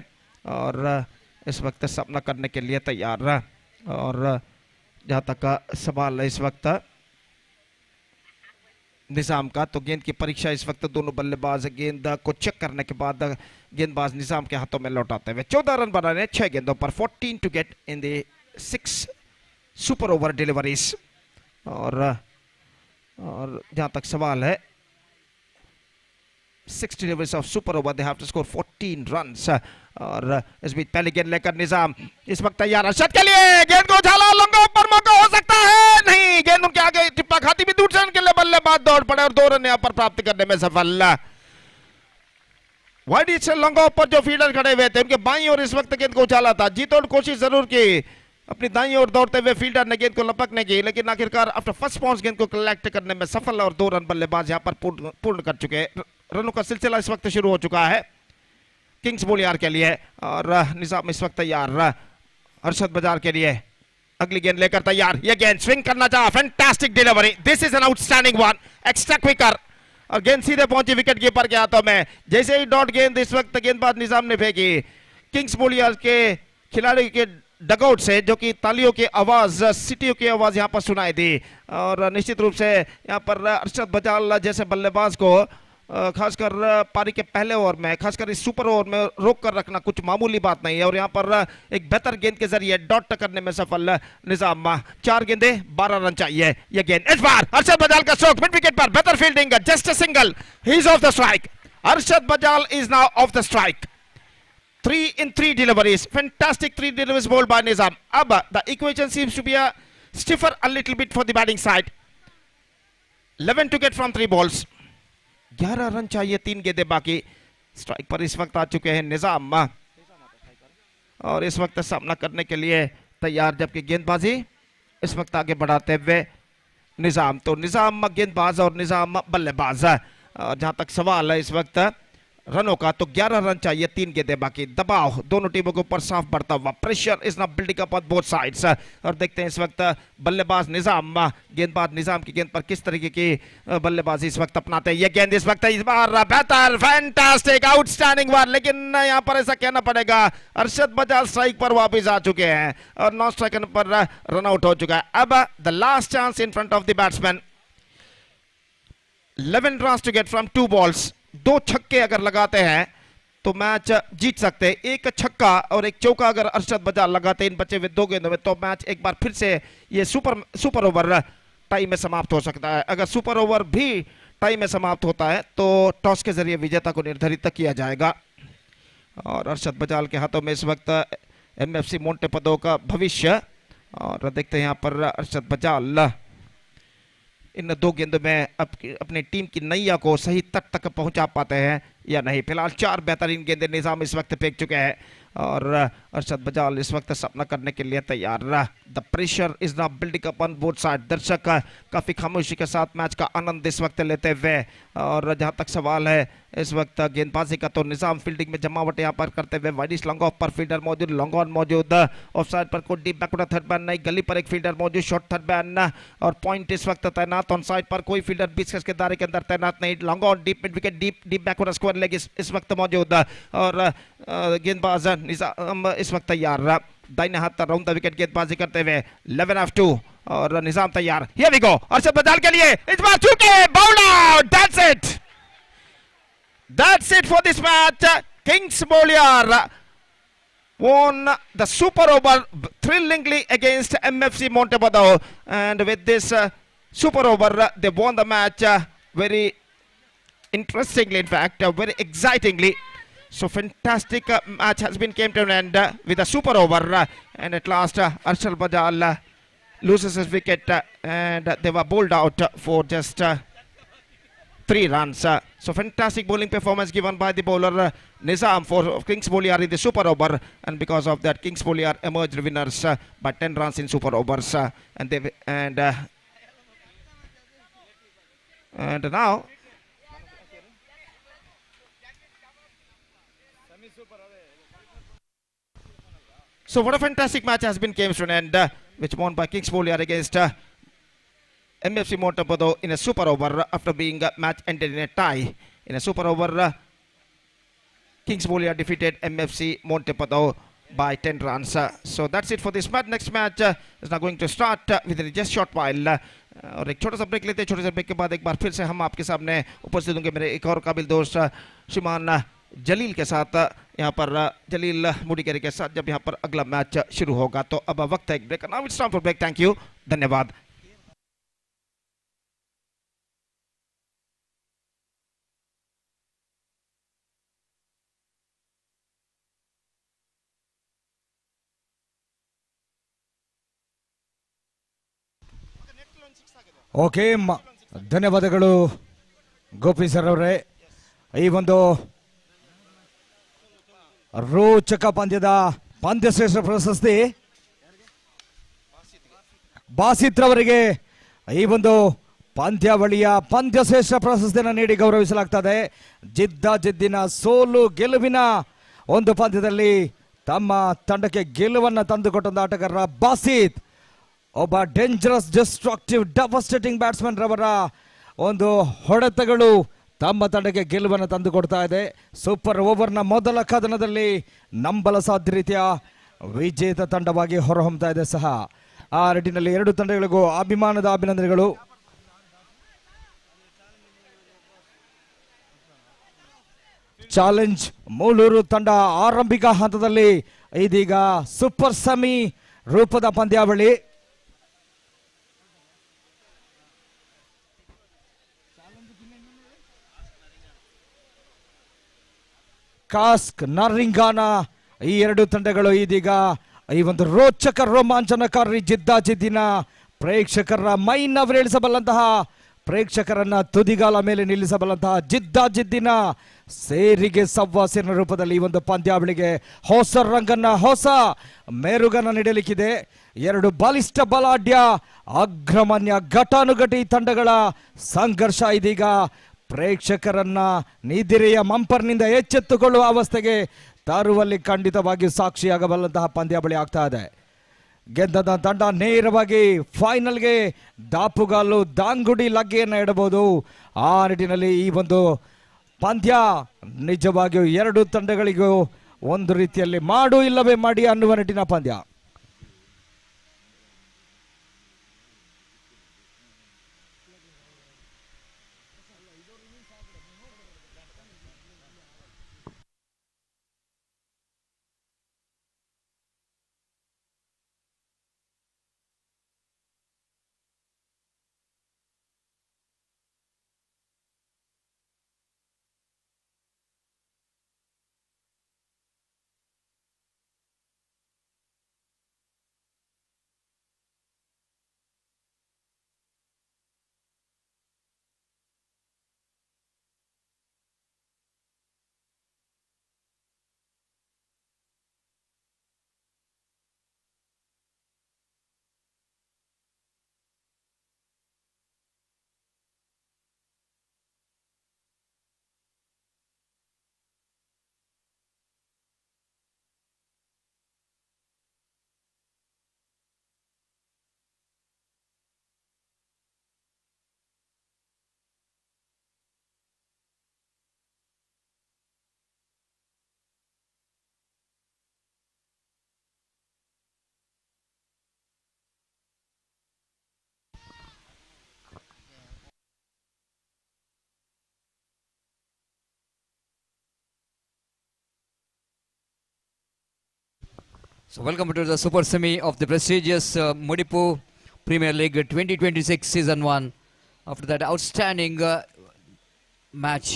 और इस वक्त सामना करने के लिए तैयार। और जहां तक का सवाल है इस वक्त निजाम का, तो गेंद की परीक्षा इस वक्त दोनों बल्लेबाज गेंद को चेक करने के बाद गेंदबाज निजाम के हाथों में लौटाते हुए 14 रन बनाने 6 गेंदों पर 14 to get in the 6 super over deliveries. और जहां तक सवाल है 6 deliveries of super over they have to score 14 runs। और इस बीच पहली गेंद लेकर निजाम इस वक्त तैयार अरशद के लिए, गेंद को उछाला, लंबा ऊपर मौका हो सकता है, नहीं गेंद उनके आगे टिप्पा खाती भी, दूसरे रन के लिए बल्लेबाज दौड़ पड़े और 2 रन यहां पर प्राप्त करने में सफल। वाइड से लंगा ऊपर जो फील्डर खड़े हुए थे उनके बाईं ओर इस वक्त गेंद को उछाला था, जीतोड़ कोशिश जरूर की अपनी दाईं ओर दौड़ते हुए फील्डर ने गेंद को लपकने की, लेकिन आखिरकार आफ्टर फर्स्ट बाउंस गेंद को कलेक्ट करने में सफल और 2 रन बल्लेबाज यहां पर पूर्ण कर चुके हैं। रनों का सिलसिला इस वक्त शुरू हो चुका है किंग्स बोलियार के लिए और निजाम इस वक्त तैयार अरशद बजाल के लिए अगली गेंद लेकर तैयार, ये गेंद स्विंग करना चाहा, fantastic delivery, this is an outstanding one, extra quicker और गेंद सीधे पहुंची विकेट कीपर के हाथों में। जैसे ही डॉट गेंद इस वक्त गेंदबाज निजाम ने फेंकी किंग्स बोलियार के खिलाड़ी के डगआउट से, जो कि तालियों की आवाज, सीटियों की आवाज यहां पर सुनाई दी और निश्चित रूप से यहां पर अरशद बजाल जैसे बल्लेबाज को खासकर पारी के पहले ओवर में, खासकर इस सुपर ओवर में रोक कर रखना कुछ मामूली बात नहीं है। और यहाँ पर एक बेहतर गेंद के जरिए डॉट करने में सफल निजाम। 4 गेंदे 12 रन चाहिए। ये गेंद इस बार अरशद बजाल का स्ट्रोक मिड विकेट पर, बेहतर fielding, just a single, he is off the strike. Arshad Bajal is now off the strike. 3 in 3 deliveries, fantastic 3 deliveries bowled by Nizam. Ab the equation seems to be stiffer a little bit for the batting side. 11 to get from 3 balls. 11 run चाहिए, 3 गेंदे बाकी। Strike पर इस वक्त आ चुके हैं निजाम और इस वक्त सामना करने के लिए तैयार, जबकि गेंदबाजी इस वक्त आगे बढ़ाते हुए निजाम। तो निजाम गेंदबाज और निजाम बल्लेबाज। और जहां तक सवाल है इस वक्त रनों का, तो 11 रन चाहिए, 3 गेंदे बाकी। दबाव दोनों टीमों के ऊपर साफ बढ़ता हुआ, pressure is not building up on both sides. और देखते हैं इस वक्त बल्लेबाज निजाम, गेंदबाज निजाम की गेंद पर किस तरीके की बल्लेबाजी इस वक्त अपनाते हैं। ये गेंद इस वक्त इस बार बेहतर, फैंटास्टिक, आउटस्टैंडिंग बार, लेकिन यहाँ पर ऐसा कहना पड़ेगा अरशद बजाल स्ट्राइक पर वापस आ चुके हैं और नॉन स्ट्राइकर पर रन आउट हो चुका है। अब the last chance in front of the batsman. 11 run to get from 2 balls। 2 छक्के अगर लगाते हैं तो मैच जीत सकते हैं। एक छक्का और एक चौका अगर अरशद बजाल लगाते हैं इन बचे हुए 2 गेंदों में, तो मैच एक बार फिर से ये सुपर ओवर टाई में समाप्त हो सकता है। अगर सुपर ओवर भी टाई में समाप्त होता है तो टॉस के जरिए विजेता को निर्धारित किया जाएगा। और अरशद बजाल के हाथों में इस वक्त एमएफसी मोंटेपदो का भविष्य। और देखते हैं यहाँ पर अरशद बजाल इन 2 गेंदों में अपनी टीम की नैया को सही तट तक पहुंचा पाते हैं या नहीं। फिलहाल 4 बेहतरीन गेंदे निजाम इस वक्त फेंक चुके हैं और अरशद बजाल इस वक्त सामना करने के लिए तैयार। The pressure is not building up on both side. दर्शक काफी खामोशी के साथ मैच का आनंद इस वक्त लेते हुए, और जहां तक सवाल है इस वक्त गेंदबाजी का, तो निजाम फील्डिंग में जमावट यहां पर करते हुए, वाइडिश लॉन्ग ऑफ पर फील्डर मौजूद, लॉन्ग ऑन मौजूद, ऑफ साइड पर कोई डीप बैकवर्ड थर्ड बैन नहीं, गली पर एक फील्डर मौजूद, शॉर्ट थर्ड बैन, और पॉइंट इस वक्त तैनात। ऑन साइड पर कोई फील्डर 20 गज के दायरे के अंदर तैनात नहीं, long on deep mid wicket, deep backward square leg इस वक्त मौजूद। और गेंदबाज निजाम इस वक्त तैयार, दाहिने हाथ राउंड द विकेट गेंदबाजी करते हुए। 11 ऑफ 2 और निजाम तैयार। हियर वी गो, अरशद बजाल के लिए इस बार चूके, bound out, that's it, that's it for this match. Kingssportschannel won the super over thrillingly against MFC Montepado, and with this super over they won the match very interestingly, in fact very excitingly. So fantastic match has been came to an end with a super over, and at last Arshad Bajal loses his wicket and they were bowled out for just 3 runs. So fantastic bowling performance given by the bowler Nizam for Kingssportschannel in the super over, and because of that Kingssportschannel emerged winners by 10 runs in super overs, and now so what a fantastic match has been came to an end, which won by Kingssportschannel against MFC Montepado in a super over after being match ended in a tie. In a super over, Kingssportschannel defeated MFC Montepado by 10 runs. So that's it for this match. Next match is now going to start within just short while. और एक छोटा सा break लेते हैं। छोटे से break के बाद एक बार फिर से हम आपके सामने उपस्थित होंगे मेरे एक और काबिल दोस्त श्रीमान जलील के साथ, यहाँ पर जलील मुडीकेरी के साथ, जब यहाँ पर अगला मैच शुरू होगा। तो अब वक्त है एक break. Now it's time for break. Thank you, धन्यवाद।
ಓಕೆ, ಧನ್ಯವಾದಗಳು ಗೋಪಿ ಸರ್ ಅವರೇ. ಈ ಒಂದು ರೋಚಕ ಪಂದ್ಯದ ಪಂದ್ಯಶ್ರೇಷ್ಠ ಪ್ರಶಸ್ತಿ ಬಾಸಿತ್ರವರಿಗೆ ಈ ಒಂದು ಪಂದ್ಯಾವಳಿಯ ಪಂದ್ಯಶ್ರೇಷ್ಠ ಪ್ರಶಸ್ತಿಯನ್ನು ನೀಡಿ ಗೌರವಿಸಲಾಗ್ತದೆ. ಜಿದ್ದಿನ ಸೋಲು ಗೆಲುವಿನ ಒಂದು ಪಂದ್ಯದಲ್ಲಿ ತಮ್ಮ ತಂಡಕ್ಕೆ ಗೆಲುವನ್ನು ತಂದುಕೊಟ್ಟಂತ ಆಟಗಾರ ಬಾಸಿತ್, ಒಬ್ಬ ಡೇಂಜರಸ್, ಡಿಸ್ಟ್ರಕ್ಟಿವ್, ಡೆವಸ್ಟೇಟಿಂಗ್ ಬ್ಯಾಟ್ಸ್ಮನ್ ರವರ ಒಂದು ಹೊಡೆತಗಳು ತಮ್ಮ ತಂಡಕ್ಕೆ ಗೆಲುವನ್ನು ತಂದುಕೊಡ್ತಾ ಇದೆ. ಸೂಪರ್ ಓವರ್ನ ಮೊದಲ ಕದನದಲ್ಲಿ ನಂಬಲ ಸಾಧ್ಯ ರೀತಿಯ ವಿಜೇತ ತಂಡವಾಗಿ ಹೊರಹೊಮ್ಮತಾ ಇದೆ ಸಹ. ಆ ನಿಟ್ಟಿನಲ್ಲಿ 2 ತಂಡಗಳಿಗೂ ಅಭಿಮಾನದ ಅಭಿನಂದನೆಗಳು. ಚಾಲೆಂಜ್ ಮೂಳೂರು ತಂಡ ಆರಂಭಿಕ ಹಂತದಲ್ಲಿ ಇದೀಗ ಸೂಪರ್ ಸೆಮಿ ರೂಪದ ಪಂದ್ಯಾವಳಿ. ಕಾಸ್ಕ್ ನರಿಂಗಾನ ಈ ಎರಡು ತಂಡಗಳು ಇದೀಗ ಈ ಒಂದು ರೋಚಕ ರೋಮಾಂಚನಕಾರಿ ಜಿದ್ದಾಜಿದ್ದಿನ ಪ್ರೇಕ್ಷಕರ ಮೈನವರೇಳಿಸಬಲ್ಲಂತಹ, ಪ್ರೇಕ್ಷಕರನ್ನ ತುದಿಗಾಲ ಮೇಲೆ ನಿಲ್ಲಿಸಬಲ್ಲಂತಹ ಜಿದ್ದಾಜಿದ್ದಿನ ಸೇರಿಗೆ ಸವ್ವಾಸಿನ ರೂಪದಲ್ಲಿ ಈ ಒಂದು ಪಂದ್ಯಾವಳಿಗೆ ಹೊಸ ರಂಗನ್ನ, ಹೊಸ ಮೇರುಗನ್ನ ನೀಡಲಿಕ್ಕಿದೆ. ಎರಡು ಬಲಿಷ್ಠ ಬಲಾಢ್ಯ ಅಗ್ರಮನ್ಯ ಘಟಾನುಘಟಿ ತಂಡಗಳ ಸಂಘರ್ಷ ಇದೀಗ ಪ್ರೇಕ್ಷಕರನ್ನ ನಿದಿರೆಯ ಮಂಪರ್ನಿಂದ ಎಚ್ಚೆತ್ತುಕೊಳ್ಳುವ ಅವಸ್ಥೆಗೆ ತರುವಲ್ಲಿ ಖಂಡಿತವಾಗಿ ಸಾಕ್ಷಿಯಾಗಬಲ್ಲಂತಹ ಪಂದ್ಯಾವಳಿ ಆಗ್ತಾ ಇದೆ. ಗೆದ್ದದ ತಂಡ ನೇರವಾಗಿ ಫೈನಲ್ಗೆ ದಾಪುಗಾಲು ದಾಂಗುಡಿ ಲಗ್ಗೆಯನ್ನು ಇಡಬಹುದು. ಆ ನಿಟ್ಟಿನಲ್ಲಿ ಈ ಒಂದು ಪಂದ್ಯ ನಿಜವಾಗಿಯೂ ಎರಡು ತಂಡಗಳಿಗೂ ಒಂದು ರೀತಿಯಲ್ಲಿ ಮಾಡು ಇಲ್ಲವೇ ಮಾಡಿ ಅನ್ನುವ ನಿಟ್ಟಿನ ಪಂದ್ಯ. So welcome to the super semi of the prestigious Mudipu Premier League 2026 Season 1. After that outstanding match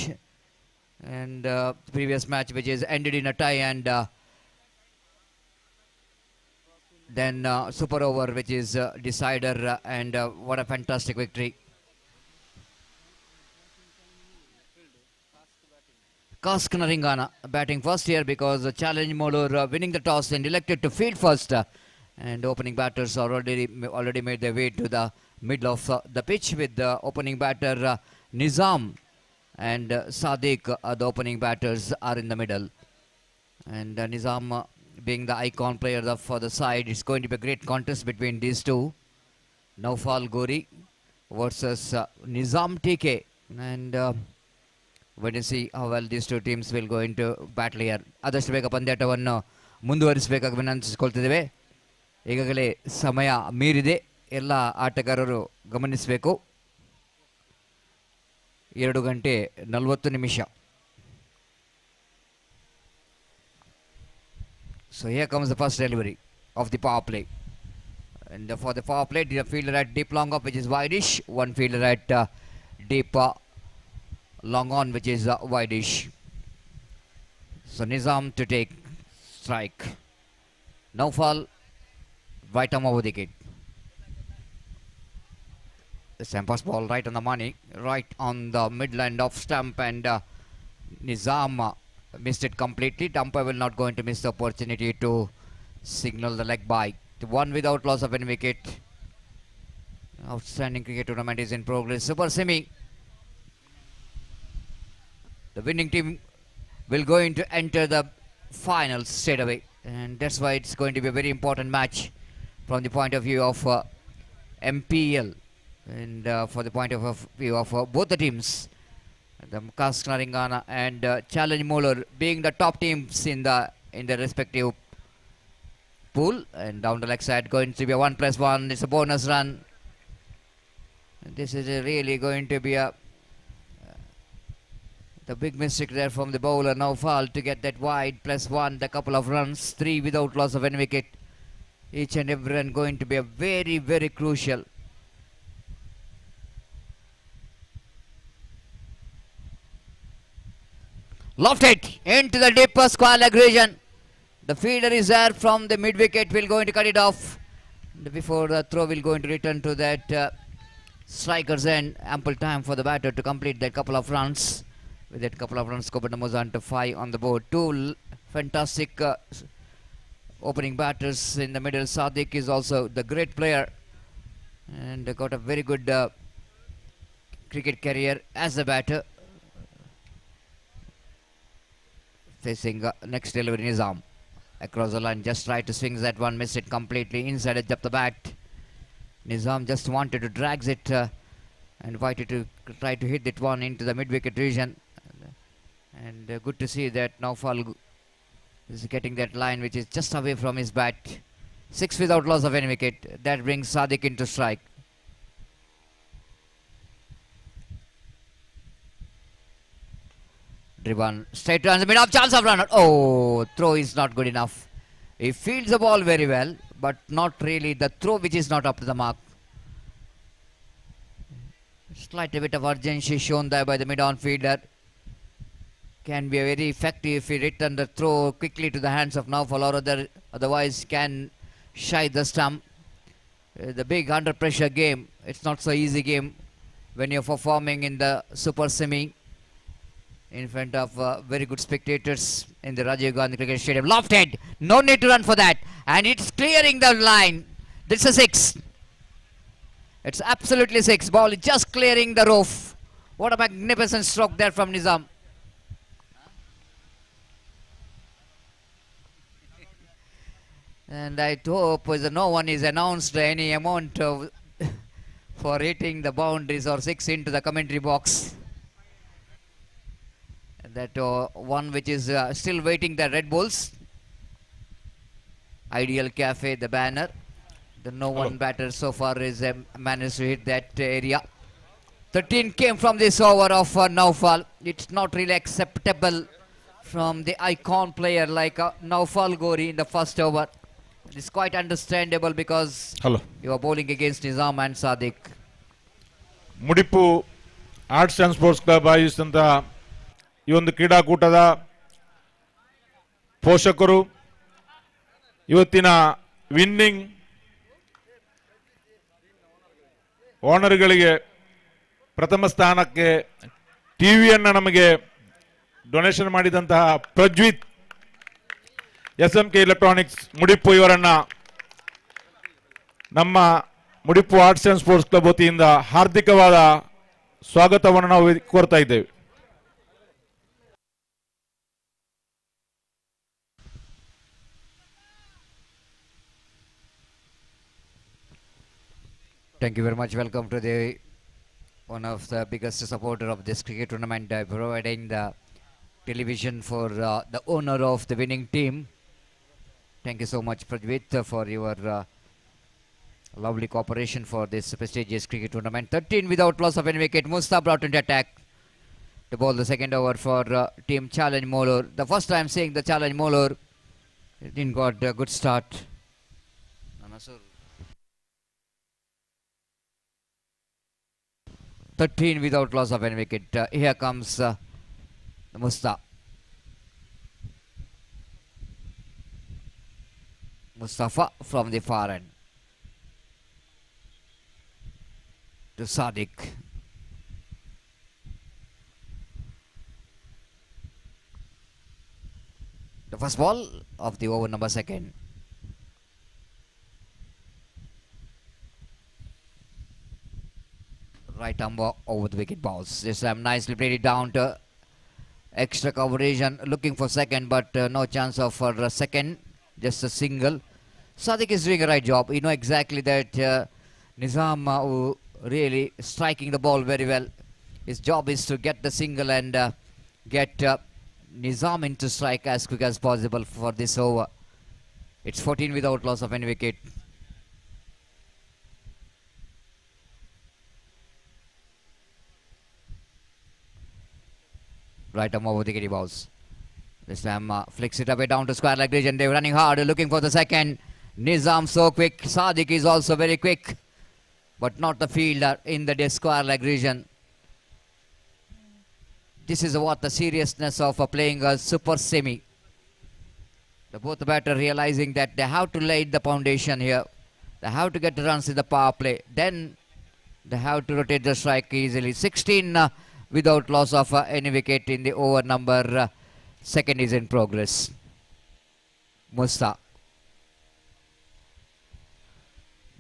and previous match which is ended in a tie, and then super over which is decider, and what a fantastic victory. Kask Naringana batting first here because Challenge Molur winning the toss and elected to field first, and opening batters are already made their way to the middle of the pitch with the opening batter Nizam and Sadiq. The opening batters are in the middle, and Nizam being the icon player for the side. It's going to be a great contest between these two. Naufal Gori versus Nizam TK, and when you see how well these two teams will go into battle here. ಆದಷ್ಟು ಬೇಗ ಪಂದ್ಯಾಟವನ್ನು ಮುಂದುವರಿಸಬೇಕಾಗಿ ವಿನಂತಿಸಿಕೊಳ್ತಿದ್ದೇವೆ. ಈಗಾಗಲೇ ಸಮಯ ಮೀರಿದೆ, ಎಲ್ಲ ಆಟಗಾರರು ಗಮನಿಸಬೇಕು. 2 ಗಂಟೆ 40 ನಿಮಿಷ. So here comes the first delivery of the power play, and for the power play the fielder at deep long off which is wideish, one fielder at deep long on which is wideish. So Nizam to take strike. Naufal right arm over the wicket. The Sampers ball right on the money, right on the midland of stump, and Nizam missed it completely. Umpire will not going to miss the opportunity to signal the leg bye. One without loss of any wicket. Outstanding cricket tournament is in progress. Super semi. The winning team will going to enter the finals straight away, and that's why it's going to be a very important match from the point of view of MPL, and for the point of view of both the teams, the Kask Naringana and Challenge Molur being the top teams in the respective pool. And down the leg side going to be a 1+1. It's a bonus run. This is really going to be a
The big mistake there from the bowler. Now foul to get that wide. +1, the couple of runs. 3 without loss of any wicket. Each and every run going to be a very, very crucial. Lofted into the deeper square leg region. The fielder is there from the mid wicket. Will going to cut it off. Before the throw will going to return to that striker's end. Ample time for the batter to complete that couple of runs. With that couple of runs, Kopat moves on to 5 on the board. Two fantastic opening batters in the middle. Sadiq is also the great player and got a very good cricket career as a batter. Facing next delivery Nizam. Across the line, just tried to swing that one, missed it completely. Inside edge up the bat. Nizam just wanted to drag it and wanted to try to hit that one into the mid-wicket region. And good to see that Naufal is getting that line which is just away from his bat. 6 without loss of any wicket. That brings Sadiq into strike. Driven straight runs, mid off, chance of run out. Oh, throw is not good enough. He fields the ball very well, but not really the throw which is not up to the mark. Slight bit of urgency shown there by the mid-on fielder. Can be very effective if he return the throw quickly to the hands of Naufal, or otherwise can shy the stump. The big under pressure game, it's not so easy game when you're performing in the Super Semi in front of very good spectators in the Rajiv Gandhi Cricket Stadium. Lofted, no need to run for that, and it's clearing the line. This is a 6. It's absolutely 6. Ball is just clearing the roof. What a magnificent stroke there from Nizam. And I hope no one is announced any amount of for hitting the boundaries or 6 into the commentary box. That one which is still waiting, the Red Bulls. Ideal Cafe, the banner. The no one batter so far is managed to hit that area. 13 came from this over of Naufal. It's not really acceptable from the icon player like Naufal Gori in the first over. It's quite understandable because you are bowling against Nizam and Sadiq.
Mudipu arts and sports Club ಆಯೋಜಿಸಿದಂಥ ಈ ಒಂದು ಕ್ರೀಡಾಕೂಟದ ಪೋಷಕರು ಇವತ್ತಿನ winning ಓನರ್ಗಳಿಗೆ ಪ್ರಥಮ ಸ್ಥಾನಕ್ಕೆ ಟಿವಿಯನ್ನು ನಮಗೆ donation ಮಾಡಿದಂತಹ ಪ್ರಜ್ವಿತ್ SMK ಎಲೆಕ್ಟ್ರಾನಿಕ್ಸ್ ಮುಡಿಪು ಇವರನ್ನ ನಮ್ಮ ಮುಡಿಪು ಆರ್ಟ್ಸ್ ಅಂಡ್ ಸ್ಪೋರ್ಟ್ಸ್ ಕ್ಲಬ್ ವತಿಯಿಂದ ಹಾರ್ದಿಕವಾದ ಸ್ವಾಗತವನ್ನು ನಾವು ಕೋರ್ತಾ ಇದ್ದೇವೆ.
Thank you very much. Welcome to the one of the biggest supporter of this cricket tournament, providing the television for the owner of the winning team. Thank you so much, Prajvit, for your lovely cooperation for this prestigious cricket tournament. 13 without loss of any wicket. Musta brought into attack to bowl the second over for team Challenge Molor. The first time seeing the Challenge Molor, it didn't got a good start. 13 without loss of any wicket. Here comes the Musta. Mustafa from the far end to Sadiq. The first ball of the over number 2. Right arm over the wicket balls. This time nicely played it down to extra coverage and looking for second, but no chance of for a second. Just a single. Sadiq is doing a right job. You know exactly that Nizam really striking the ball very well. His job is to get the single and get Nizam into strike as quick as possible for this over. It's 14 without loss of any wicket. Right arm over the kitty balls. This time flicks it away down to square leg region. They're running hard, looking for the second. Nizam so quick. Sadiq is also very quick, but not the fielder in the square leg region. This is what the seriousness of playing a super semi. Both the batter realizing that they have to lay the foundation here. They have to get the runs in the power play. Then they have to rotate the strike easily. 16 without loss of any wicket in the over number. Second is in progress. Musta.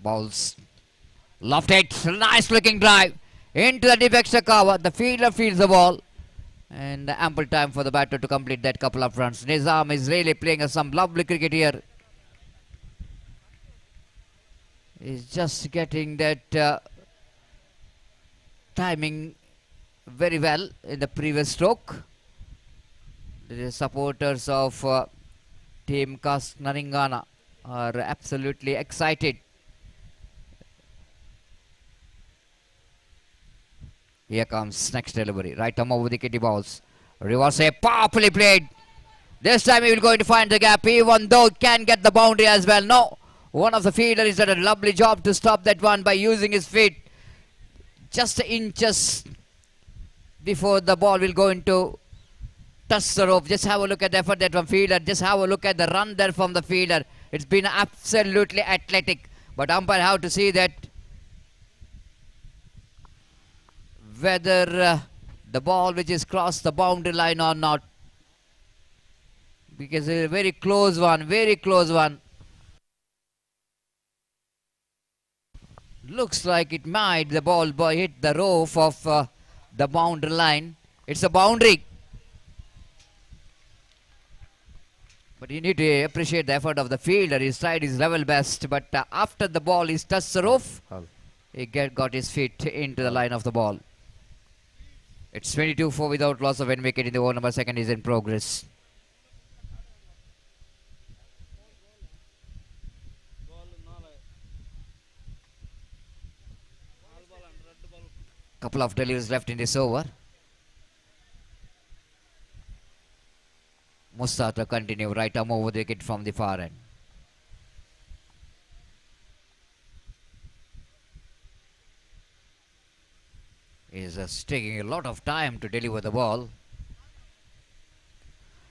Balls. Lofted. Nice looking drive. Into the deep extra cover. The fielder fields the ball. And ample time for the batter to complete that couple of runs. Nizam is really playing some lovely cricket here. He's just getting that timing very well in the previous stroke. The supporters of team Kask Naringana are absolutely excited. Here comes next delivery. Right arm over the kitty balls. Reverse a powerfully played. This time he will going to find the gap, even though can get the boundary as well. No. One of the fielders did a lovely job to stop that one by using his feet. Just inches before the ball will go into touch the rope. Just have a look at the effort that one fielder. Just have a look at the run there from the fielder. It's been absolutely athletic. But umpire have to see that whether the ball which is crossed the boundary line or not, because it's a very close one, very close one. Looks like it might, the ball hit the roof of the boundary line. It's a boundary. But you need to appreciate the effort of the fielder. He tried his level best, but after the ball is touched the roof, he got his feet into the line of the ball. It's 22-4 without loss of any wicket in the over number. Second is in progress. Couple of deliveries left in this over. Musta to continue. Right arm over the wicket from the far end. Is taking a lot of time to deliver the ball.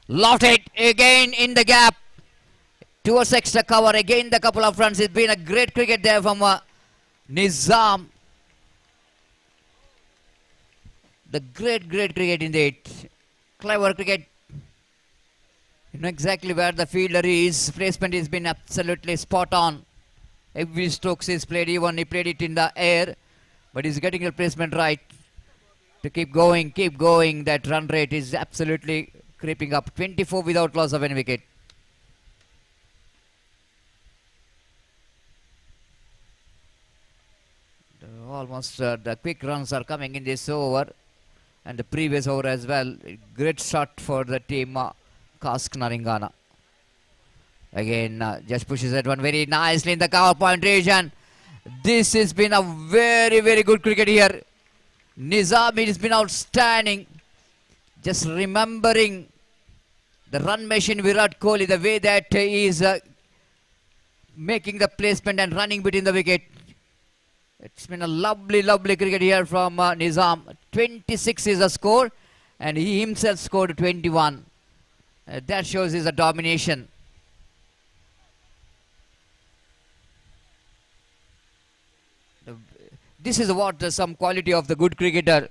Lofted again in the gap towards extra cover. Again the couple of runs. It's been a great cricket there from Nizam. The great cricket indeed. Clever cricket. You know exactly where the fielder is. Placement has been absolutely spot on. Every strokes is played, even he played it in the air. But he's getting the placement right to keep going. That run rate is absolutely creeping up. 24 without loss of any wicket. Almost the quick runs are coming in this over and the previous over as well. Great shot for the team Kask Naringana. Again, just pushes that one very nicely in the cover point region. This has been a very good cricket here. Nizam has been outstanding. Just remembering the run machine Virat Kohli, the way that he is making the placement and running between the wicket. It's been a lovely cricket here from Nizam. 26 is the score and he himself scored 21. That shows his domination. This is what some quality of the good cricketer.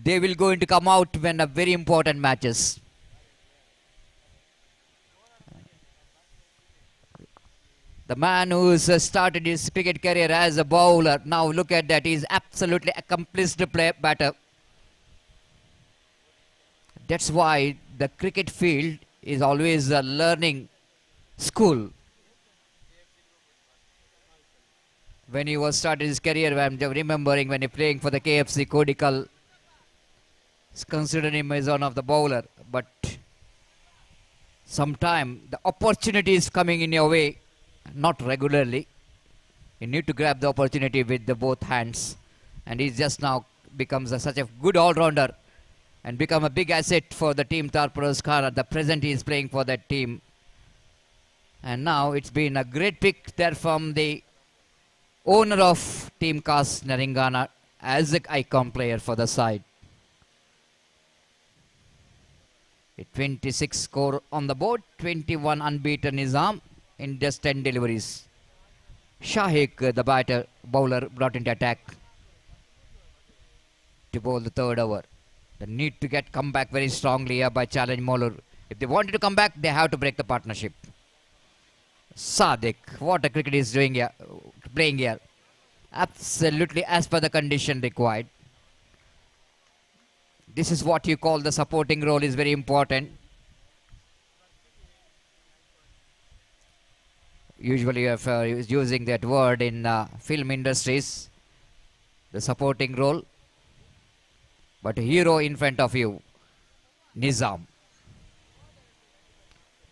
They will going to come out when a very important matches. The man who's started his cricket career as a bowler, now look at that, he's absolutely accomplished batter. That's why the cricket field is always a learning school. When he was started his career, I'm remembering when he playing for the KFC, Kodikal considered him as one of the bowler. But sometime the opportunity is coming in your way, not regularly. You need to grab the opportunity with the both hands. And he just now becomes such a good all-rounder. and become a big asset for the team Torpedoes Khan. At the present he is playing for that team. And now it's been a great pick there from the owner of team Kask Naringana as an icon player for the side. A 26 score on the board, 21 unbeaten Nizam in just 10 deliveries. Shahik, the batter, bowler, brought into attack to bowl the third over. They need to come back very strongly here by Challenge Molar. If they wanted to come back, they have to break the partnership. Sadiq, what a cricket is doing here, playing here. Absolutely as per the condition required. This is what you call the supporting role is very important. Usually if using that word in film industries, the supporting role. But a hero in front of you, Nizam.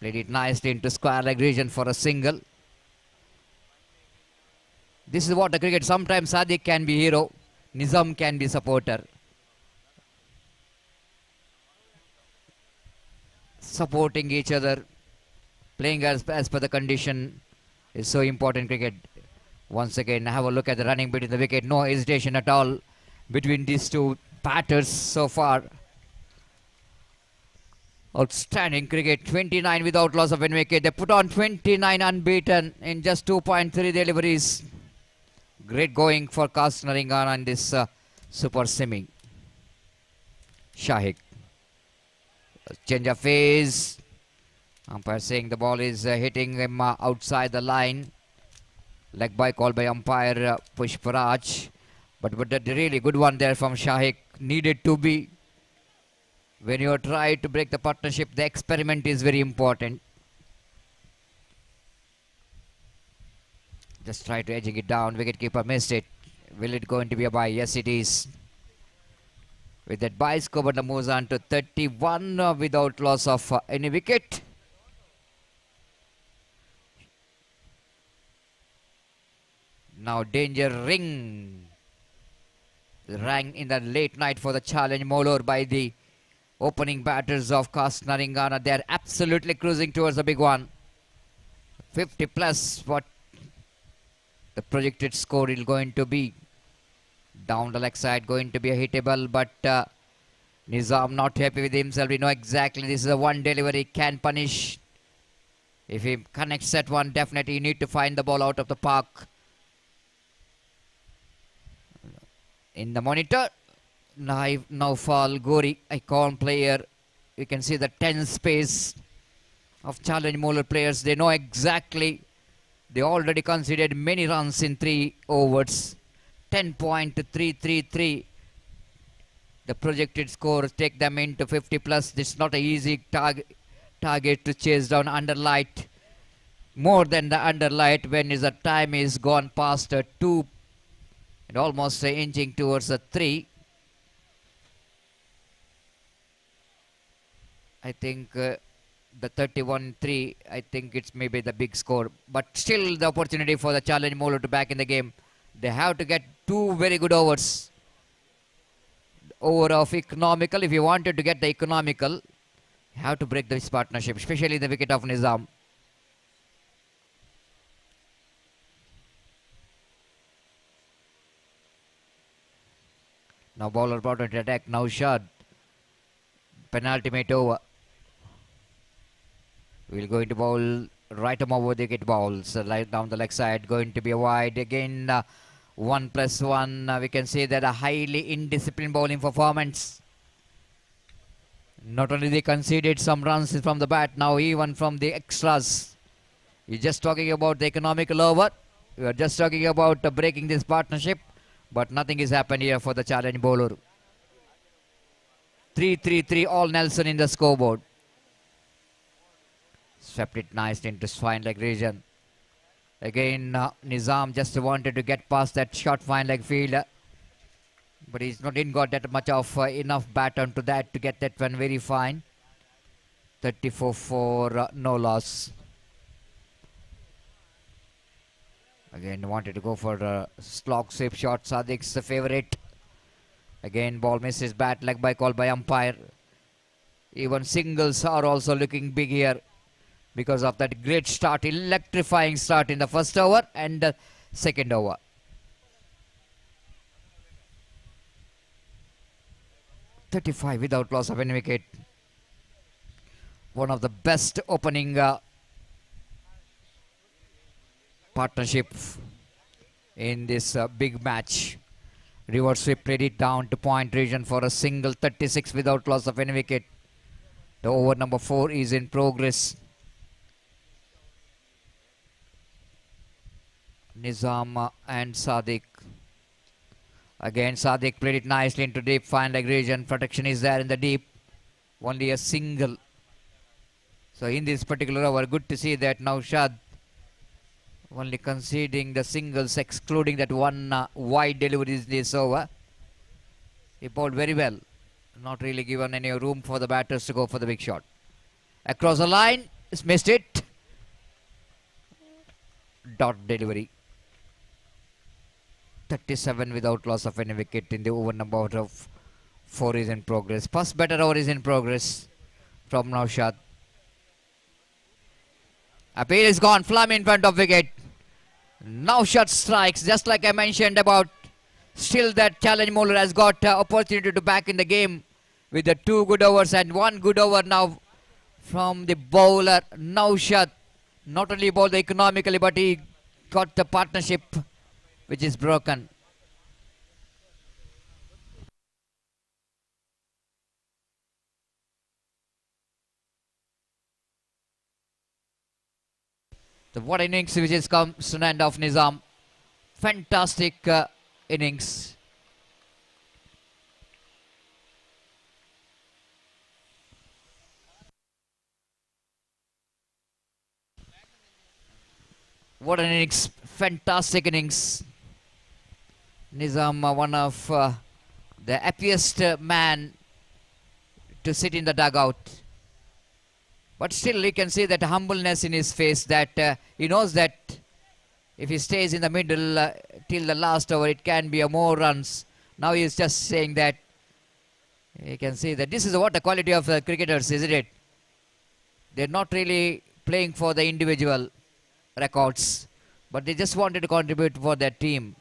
Played it nicely into square leg region for a single. This is what the cricket, sometimes Sadiq can be hero, Nizam can be supporter. Supporting each other, playing as per the condition is so important cricket. Once again, have a look at the running between the wicket. No hesitation at all between these two batters so far. Outstanding cricket. 29 without loss of any wicket. They put on 29 unbeaten in just 2.3 deliveries. Great going for Kask Naringana in this super semi. Shahik. Change of phase. Umpire saying the ball is hitting him outside the line. Leg by call by umpire Pushparaj. But a really good one there from Shahik. Needed to be. When you try to break the partnership, the experiment is very important. Just try to edging it down. Wicketkeeper missed it. Will it going to be a bye? Yes, it is. With that bye, Skobanda moves on to 31 without loss of any wicket. Now danger ring. Rang in the late night for the challenge Molor by the opening batters of Kask Naringana. They are absolutely cruising towards the big one. 50 plus what the projected score is going to be. Down the leg side going to be a hittable, but Nizam not happy with himself. We know exactly this is a one delivery can punish. If he connects that one, definitely you need to find the ball out of the park. In the monitor, Naufal Gori, icon player. You can see the tense pace of challenge Molar players. They know exactly. They already conceded many runs in 3 overs. 10.333. The projected score take them into 50 plus. This is not an easy target to chase down under light. More than the under light when the time is gone past 2 and almost inching towards a 3. I think the 31-3, I think it's maybe the big score. But still the opportunity for the challenge Molo to back in the game. They have to get 2 very good overs. Over of economical. If you wanted to get the economical, you have to break this partnership, especially the wicket of Nizam. Now bowler brought into attack. Now Shad. Penalty made over. We're going to bowl right arm over the wicket balls. Right down the leg side. Going to be a wide again. 1+1. We can say that a highly indisciplined bowling performance. Not only they conceded some runs from the bat, now even from the extras. You're just talking about the economical over. We are just talking about breaking this partnership. But nothing has happened here for the challenge bowler. 3-3-3, all Nelson in the scoreboard. Swept it nicely into fine leg region. Again, Nizam just wanted to get past that short fine leg fielder. But didn't got that much of enough bat onto that to get that one very fine. 34 for no loss. Again, wanted to go for the slog sweep shot. Sadiq's the favorite. Again, ball misses, bat leg by call by umpire. Even singles are also looking big here because of that great start, electrifying start in the first over and the second over. .35 without loss of any wicket. One of the best opening partnership in this big match. Reverse sweep played it down to point region for a single, 36 without loss of any wicket. The over number 4 is in progress. Nizam and Sadiq. Again, Sadiq played it nicely into deep fine leg region. Protection is there in the deep. Only a single. So in this particular over, good to see that Naushad only conceding the singles, excluding that one wide delivery in this over. He bowled very well. Not really given any room for the batters to go for the big shot. Across the line, he's missed it. Dot delivery. 37 without loss of any wicket in the over number of 4 is in progress. First better over is in progress from Naushad. Appeal is gone, Flum in front of wicket. Naushad strikes, just like I mentioned about, still that challenge Moller has got opportunity to back in the game with the 2 good overs and 1 good over now from the bowler Naushad. Not only bowled economically, but he got the partnership which is broken. So what innings which has come to an end of Nizam. Fantastic innings. What an innings. Fantastic innings. Nizam, one of the happiest man to sit in the dugout. But still you can see that humbleness in his face, that he knows that if he stays in the middle till the last over, it can be a more runs. Now he is just saying that, you can see that this is what the quality of cricketers, isn't it? They're not really playing for the individual records, but they just wanted to contribute for their team.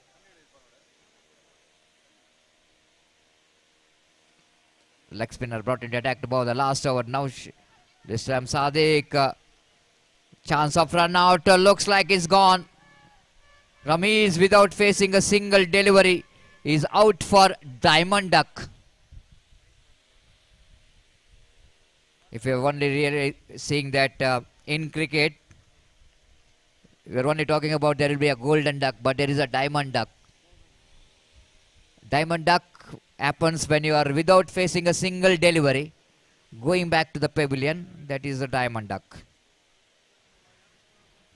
Leg spinner brought into attack to bowl the last over. Now this time Sadiq, chance of run out, looks like it's gone. Ramiz, without facing a single delivery, is out for diamond duck. If you're only really seeing that in cricket, we're only talking about there will be a golden duck, but there is a diamond duck. Diamond duck happens when you are without facing a single delivery, going back to the pavilion. That is a diamond duck.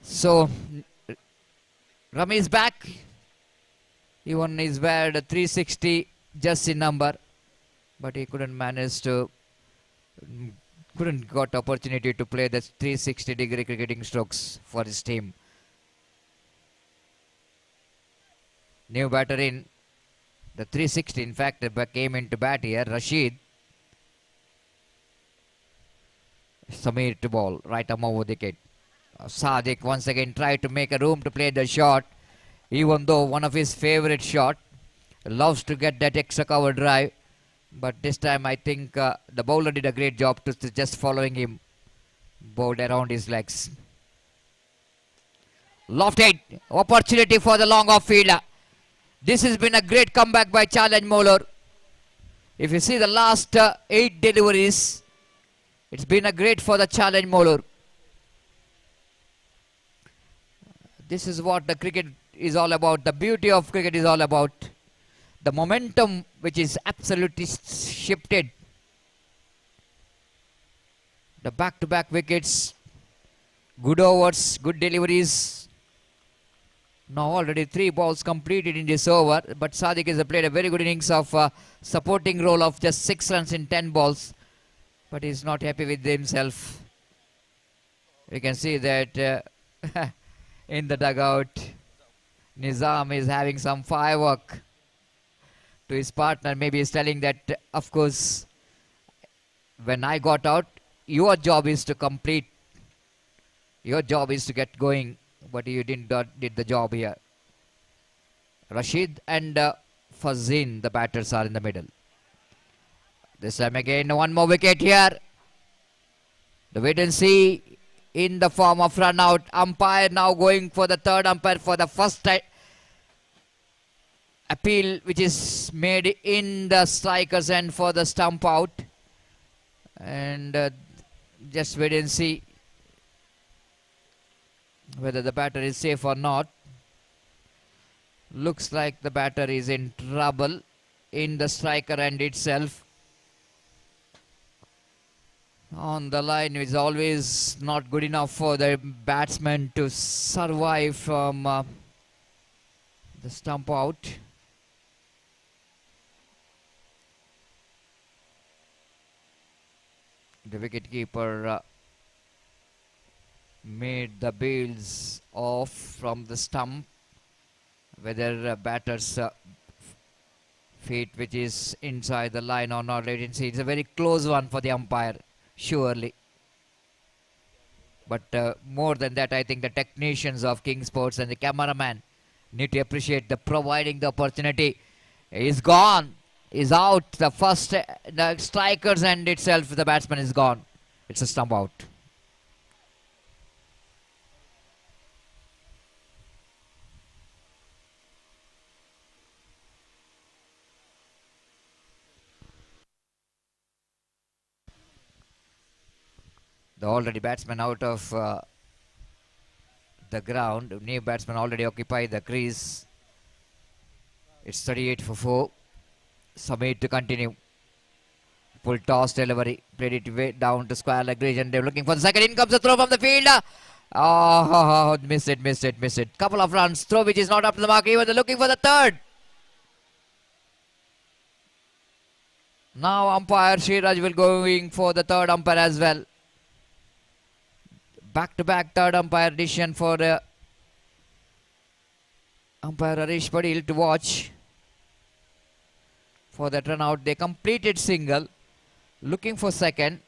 So Rami is back. Even is where the 360 just in number, but he couldn't manage to, couldn't got opportunity to play the 360-degree cricketing strokes for his team. New batter in the 360. In fact, came into bat here. Rashid. Samir to ball, right arm over the wicket. Sadiq once again tried to make a room to play the shot, even though one of his favorite shot. Loves to get that extra cover drive, but this time I think the bowler did a great job to just following him, bowled around his legs. Lofted opportunity for the long off fielder. This has been a great comeback by challenge Moller. If you see the last 8 deliveries, it's been a great for the challenge Moller. This is what the cricket is all about. The beauty of cricket is all about. The momentum which is absolutely shifted. The back-to-back wickets. Good overs, good deliveries. Now already 3 balls completed in this over. But Sadiq has played a very good innings of supporting role of just 6 runs in 10 balls. But he's not happy with himself. You can see that in the dugout, Nizam is having some firework. to his partner. Maybe he's telling that, of course, when I got out, your job is to complete. Your job is to get going, but you did the job here. Rashid and Fazin, the batters, are in the middle. This time again, one more wicket here. The wait and see in the form of run out. Umpire now going for the third umpire for the first appeal, which is made in the striker's end for the stump out. And just wait and see whether the batter is safe or not. Looks like the batter is in trouble in the striker end itself. On the line is always not good enough for the batsman to survive from the stump out. The wicketkeeper made the bails off from the stump. Whether batter's feet which is inside the line or not, let us see. It's a very close one for the umpire, surely. But more than that, I think the technicians of King Sports and the cameraman need to appreciate the providing the opportunity. He's gone. Is out. The first, the striker's end itself, the batsman is gone. It's a stump out. The already batsman out of the ground. New batsman already occupied the crease. It's 38 for 4. Samir to continue. Full toss delivery. Played it way down to square leg region. They're looking for the second. In comes the throw from the fielder. Oh, missed it. Couple of runs. Throw which is not up to the mark. Even they're looking for the third. Now umpire Shiraj will going for the third umpire as well. Back-to-back third umpire decision for umpire Harish Padil to watch for that run out. They completed single, looking for second.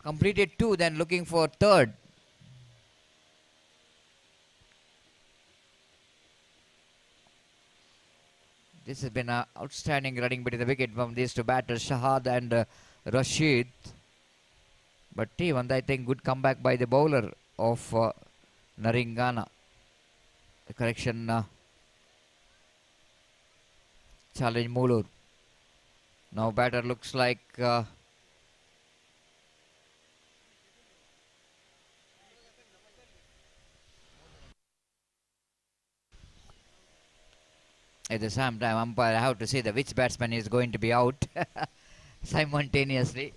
Completed 2, then looking for third. This has been an outstanding running between the wicket from these two batters, Shahad and Rashid. But even I think good comeback by the bowler of Naringana. The correction challenge Mulur. Now batter looks like at the same time umpire I have to say that which batsman is going to be out simultaneously.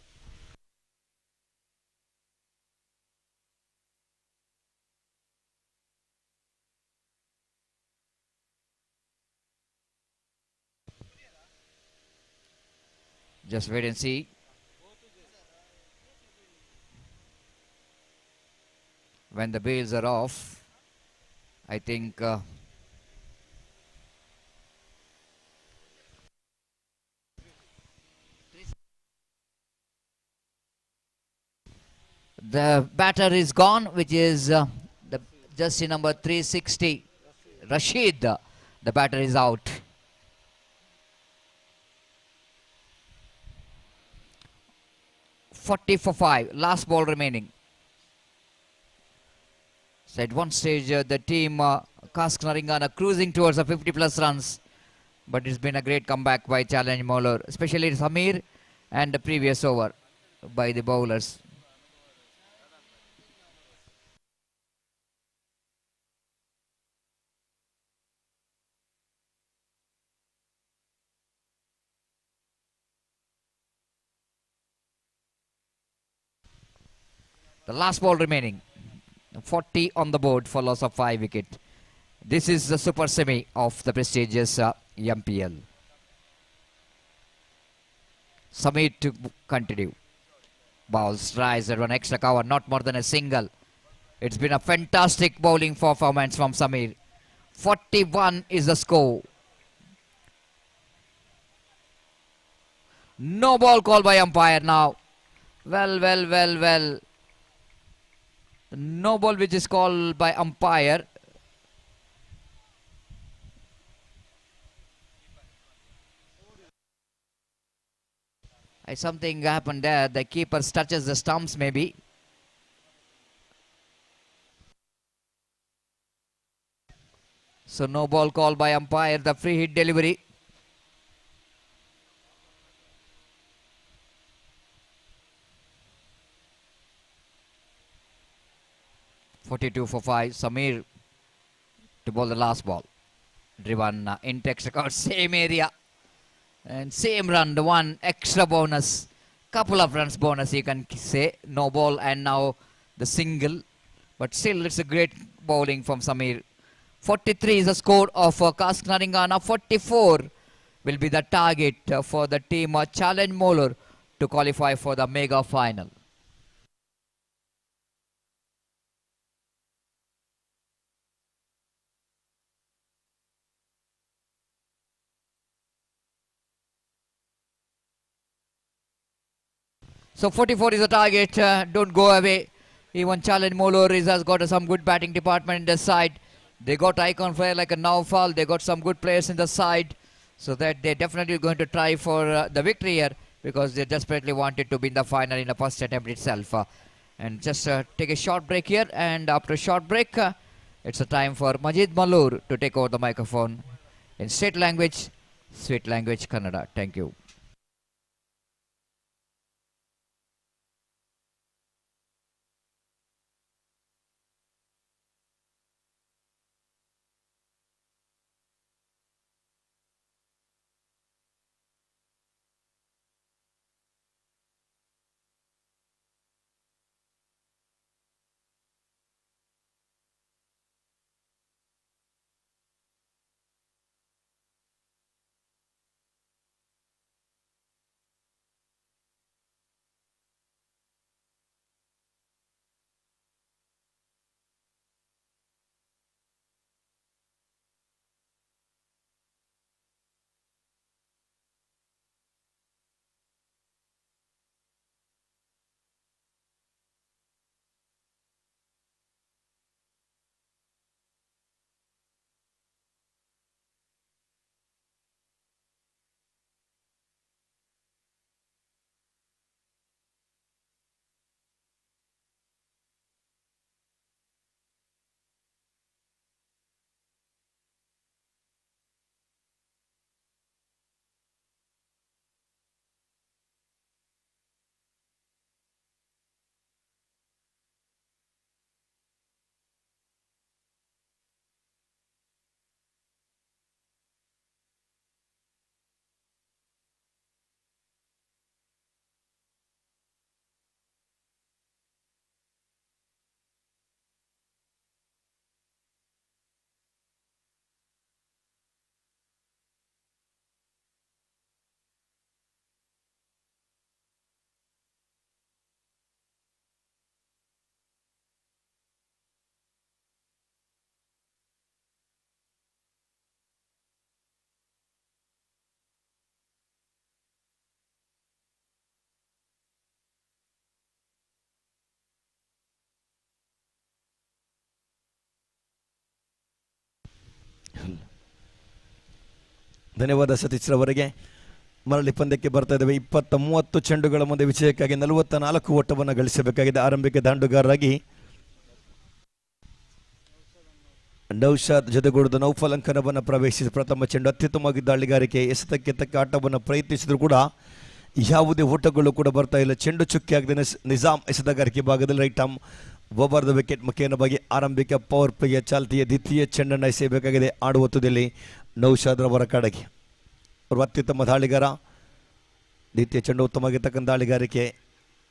Just wait and see. When the bails are off, I think the batter is gone, which is the jersey number 360, Rashid. The batter is out. .40 for 5. Last ball remaining. So at one stage, the team Kask Naringana cruising towards the 50+ runs. But it's been a great comeback by challenge bowler, especially Samir and the previous over by the bowlers. The last ball remaining. 40 on the board for loss of 5 wicket. This is the super semi of the prestigious MPL. Samir to continue. Balls rise at one extra cover, not more than a single. It's been a fantastic bowling performance from Samir. 41 is the score. No ball called by umpire now. Well. No ball which is called by umpire. Something happened there. The keeper touches the stumps maybe. So no ball called by umpire. The free hit delivery. (42 for 5). Samir to bowl the last ball. Driven in text record, same area. And same run, the one extra bonus, couple of runs bonus you can say, no ball and now the single, but still it's a great bowling from Samir. 43 is the score of Kask Naringana. 44 will be the target for the team Challenge Molar to qualify for the mega final. So 44 is the target. Don't go away. Even Challenge Molar has got some good batting department in the side. They got icon player like a Naufal. They got some good players in the side. So that they're definitely going to try for the victory here, because they desperately wanted to be in the final in the first attempt itself. And just take a short break here. And after a short break, it's a time for Majid Mallur to take over the microphone in state language, sweet language Kannada. Thank you.
ಧನ್ಯವಾದ ಸತೀಶ್ ರವರಿಗೆ. ಮರಳಿ ಪಂದ್ಯಕ್ಕೆ ಬರ್ತಾ ಇದ್ದೇವೆ. 20-30 ಚೆಂಡುಗಳ ಮುಂದೆ ವಿಜಯಕ್ಕಾಗಿ 44 ಓಟವನ್ನು ಗಳಿಸಬೇಕಾಗಿದೆ. ಆರಂಭಿಕ ದಾಂಡುಗಾರರಾಗಿ ನೌಶಾದ್ ಜೊತೆಗೂಡಿದ ನೌಫಲ್ ಅಂಕಣವನ್ನು ಪ್ರವೇಶಿಸಿ ಪ್ರಥಮ ಚೆಂಡು ಅತ್ಯುತ್ತಮವಾಗಿ ದಾಳಿಗಾರಿಕೆ ಎಸೆತಕ್ಕೆ ತಕ್ಕ ಆಟವನ್ನು ಪ್ರಯತ್ನಿಸಿದ್ರು ಕೂಡ ಯಾವುದೇ ಓಟಗಳು ಕೂಡ ಬರ್ತಾ ಇಲ್ಲ. ಚೆಂಡು ಚುಕ್ಕಿ ಆಗದೆ ನಿಜಾಮ್ ಎಸೆತಗಾರಿಕೆ ಭಾಗದಲ್ಲಿ right arm over the wicket ಮುಖೇನವಾಗಿ ಆರಂಭಿಕ ಪವರ್ ಪ್ಲೇಯ ಚಾಲ್ತಿಯ ದ್ವಿತೀಯ ಚೆಂಡನ್ನು ಎಸೆಯಬೇಕಾಗಿದೆ. ಆಡುವ ತುದಿಯಲ್ಲಿ ನೌಶಾದ್ ರವರ ಕಡೆಗೆ ಅವರು ಅತ್ಯುತ್ತಮ ದಾಳಿಗಾರ. ದ್ವಿತೀಯ ಚೆಂಡು ಉತ್ತಮವಾಗಿರ್ತಕ್ಕಂಥ ದಾಳಿಗಾರಿಕೆ.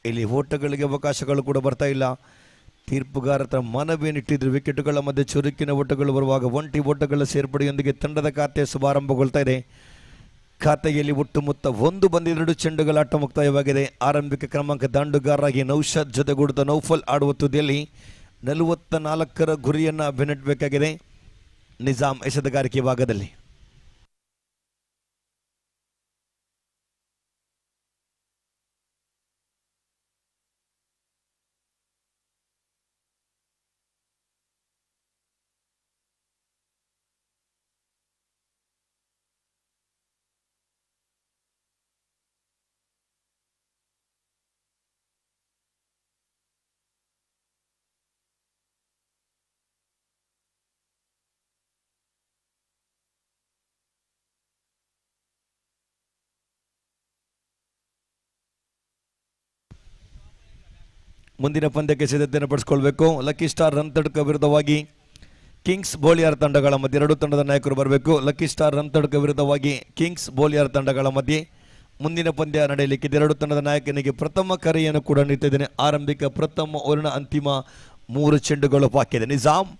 ಇಲ್ಲಿ ಓಟಗಳಿಗೆ ಅವಕಾಶಗಳು ಕೂಡ ಬರ್ತಾ ಇಲ್ಲ. ತೀರ್ಪುಗಾರರ ಮನವಿಯನ್ನಿಟ್ಟಿದ್ರು. ವಿಕೆಟುಗಳ ಮಧ್ಯೆ ಚುರುಕಿನ ಓಟಗಳು ಬರುವಾಗ ಒಂಟಿ ಓಟಗಳ ಸೇರ್ಪಡೆಯೊಂದಿಗೆ ತಂಡದ ಖಾತೆ ಶುಭಾರಂಭಗೊಳ್ತಾ ಇದೆ. ಖಾತೆಯಲ್ಲಿ ಒಟ್ಟು ಮೊತ್ತ 1 ಬಂದು 2 ಚೆಂಡುಗಳ ಆಟ ಮುಕ್ತಾಯವಾಗಿದೆ. ಆರಂಭಿಕ ಕ್ರಮಾಂಕ ದಾಂಡುಗಾರರಾಗಿ ನೌಶಾದ್ ಜೊತೆಗೂಡಿದ ನೌಫಲ್ ಆಡುವ ತುದಿಯಲ್ಲಿ 44ರ ಗುರಿಯನ್ನು ಬೆನ್ನಟ್ಟಬೇಕಾಗಿದೆ. ನಿಜಾಮ್ ಎಸೆತಗಾರಿಕೆ ಭಾಗದಲ್ಲಿ. ಮುಂದಿನ ಪಂದ್ಯಕ್ಕೆ ಸಿದ್ಧತೆಯನ್ನು ಪಡಿಸಿಕೊಳ್ಬೇಕು. ಲಕ್ಕಿ ಸ್ಟಾರ್ ರನ್ ತಡ್ಕ ವಿರುದ್ಧವಾಗಿ ಕಿಂಗ್ಸ್ ಬೋಲಿಯಾರ್ ತಂಡಗಳ ಮಧ್ಯೆ ಎರಡು ತಂಡದ ನಾಯಕರು ಬರಬೇಕು. ಲಕ್ಕಿ ಸ್ಟಾರ್ ರನ್ ತಡ್ಕ ವಿರುದ್ಧವಾಗಿ ಕಿಂಗ್ಸ್ ಬೋಲಿಯಾರ್ ತಂಡಗಳ ಮಧ್ಯೆ ಮುಂದಿನ ಪಂದ್ಯ ನಡೆಯಲಿಕ್ಕಿದೆ. ಎರಡು ತಂಡದ ನಾಯಕನಿಗೆ ಪ್ರಥಮ ಕರೆಯನ್ನು ಕೂಡ ನೀಡುತ್ತಿದ್ದೇನೆ. ಆರಂಭಿಕ ಪ್ರಥಮ ಓವರಿನ ಅಂತಿಮ 3 ಚೆಂಡುಗಳು ಬಾಕಿ ಇದೆ. ನಿಜಾಮ್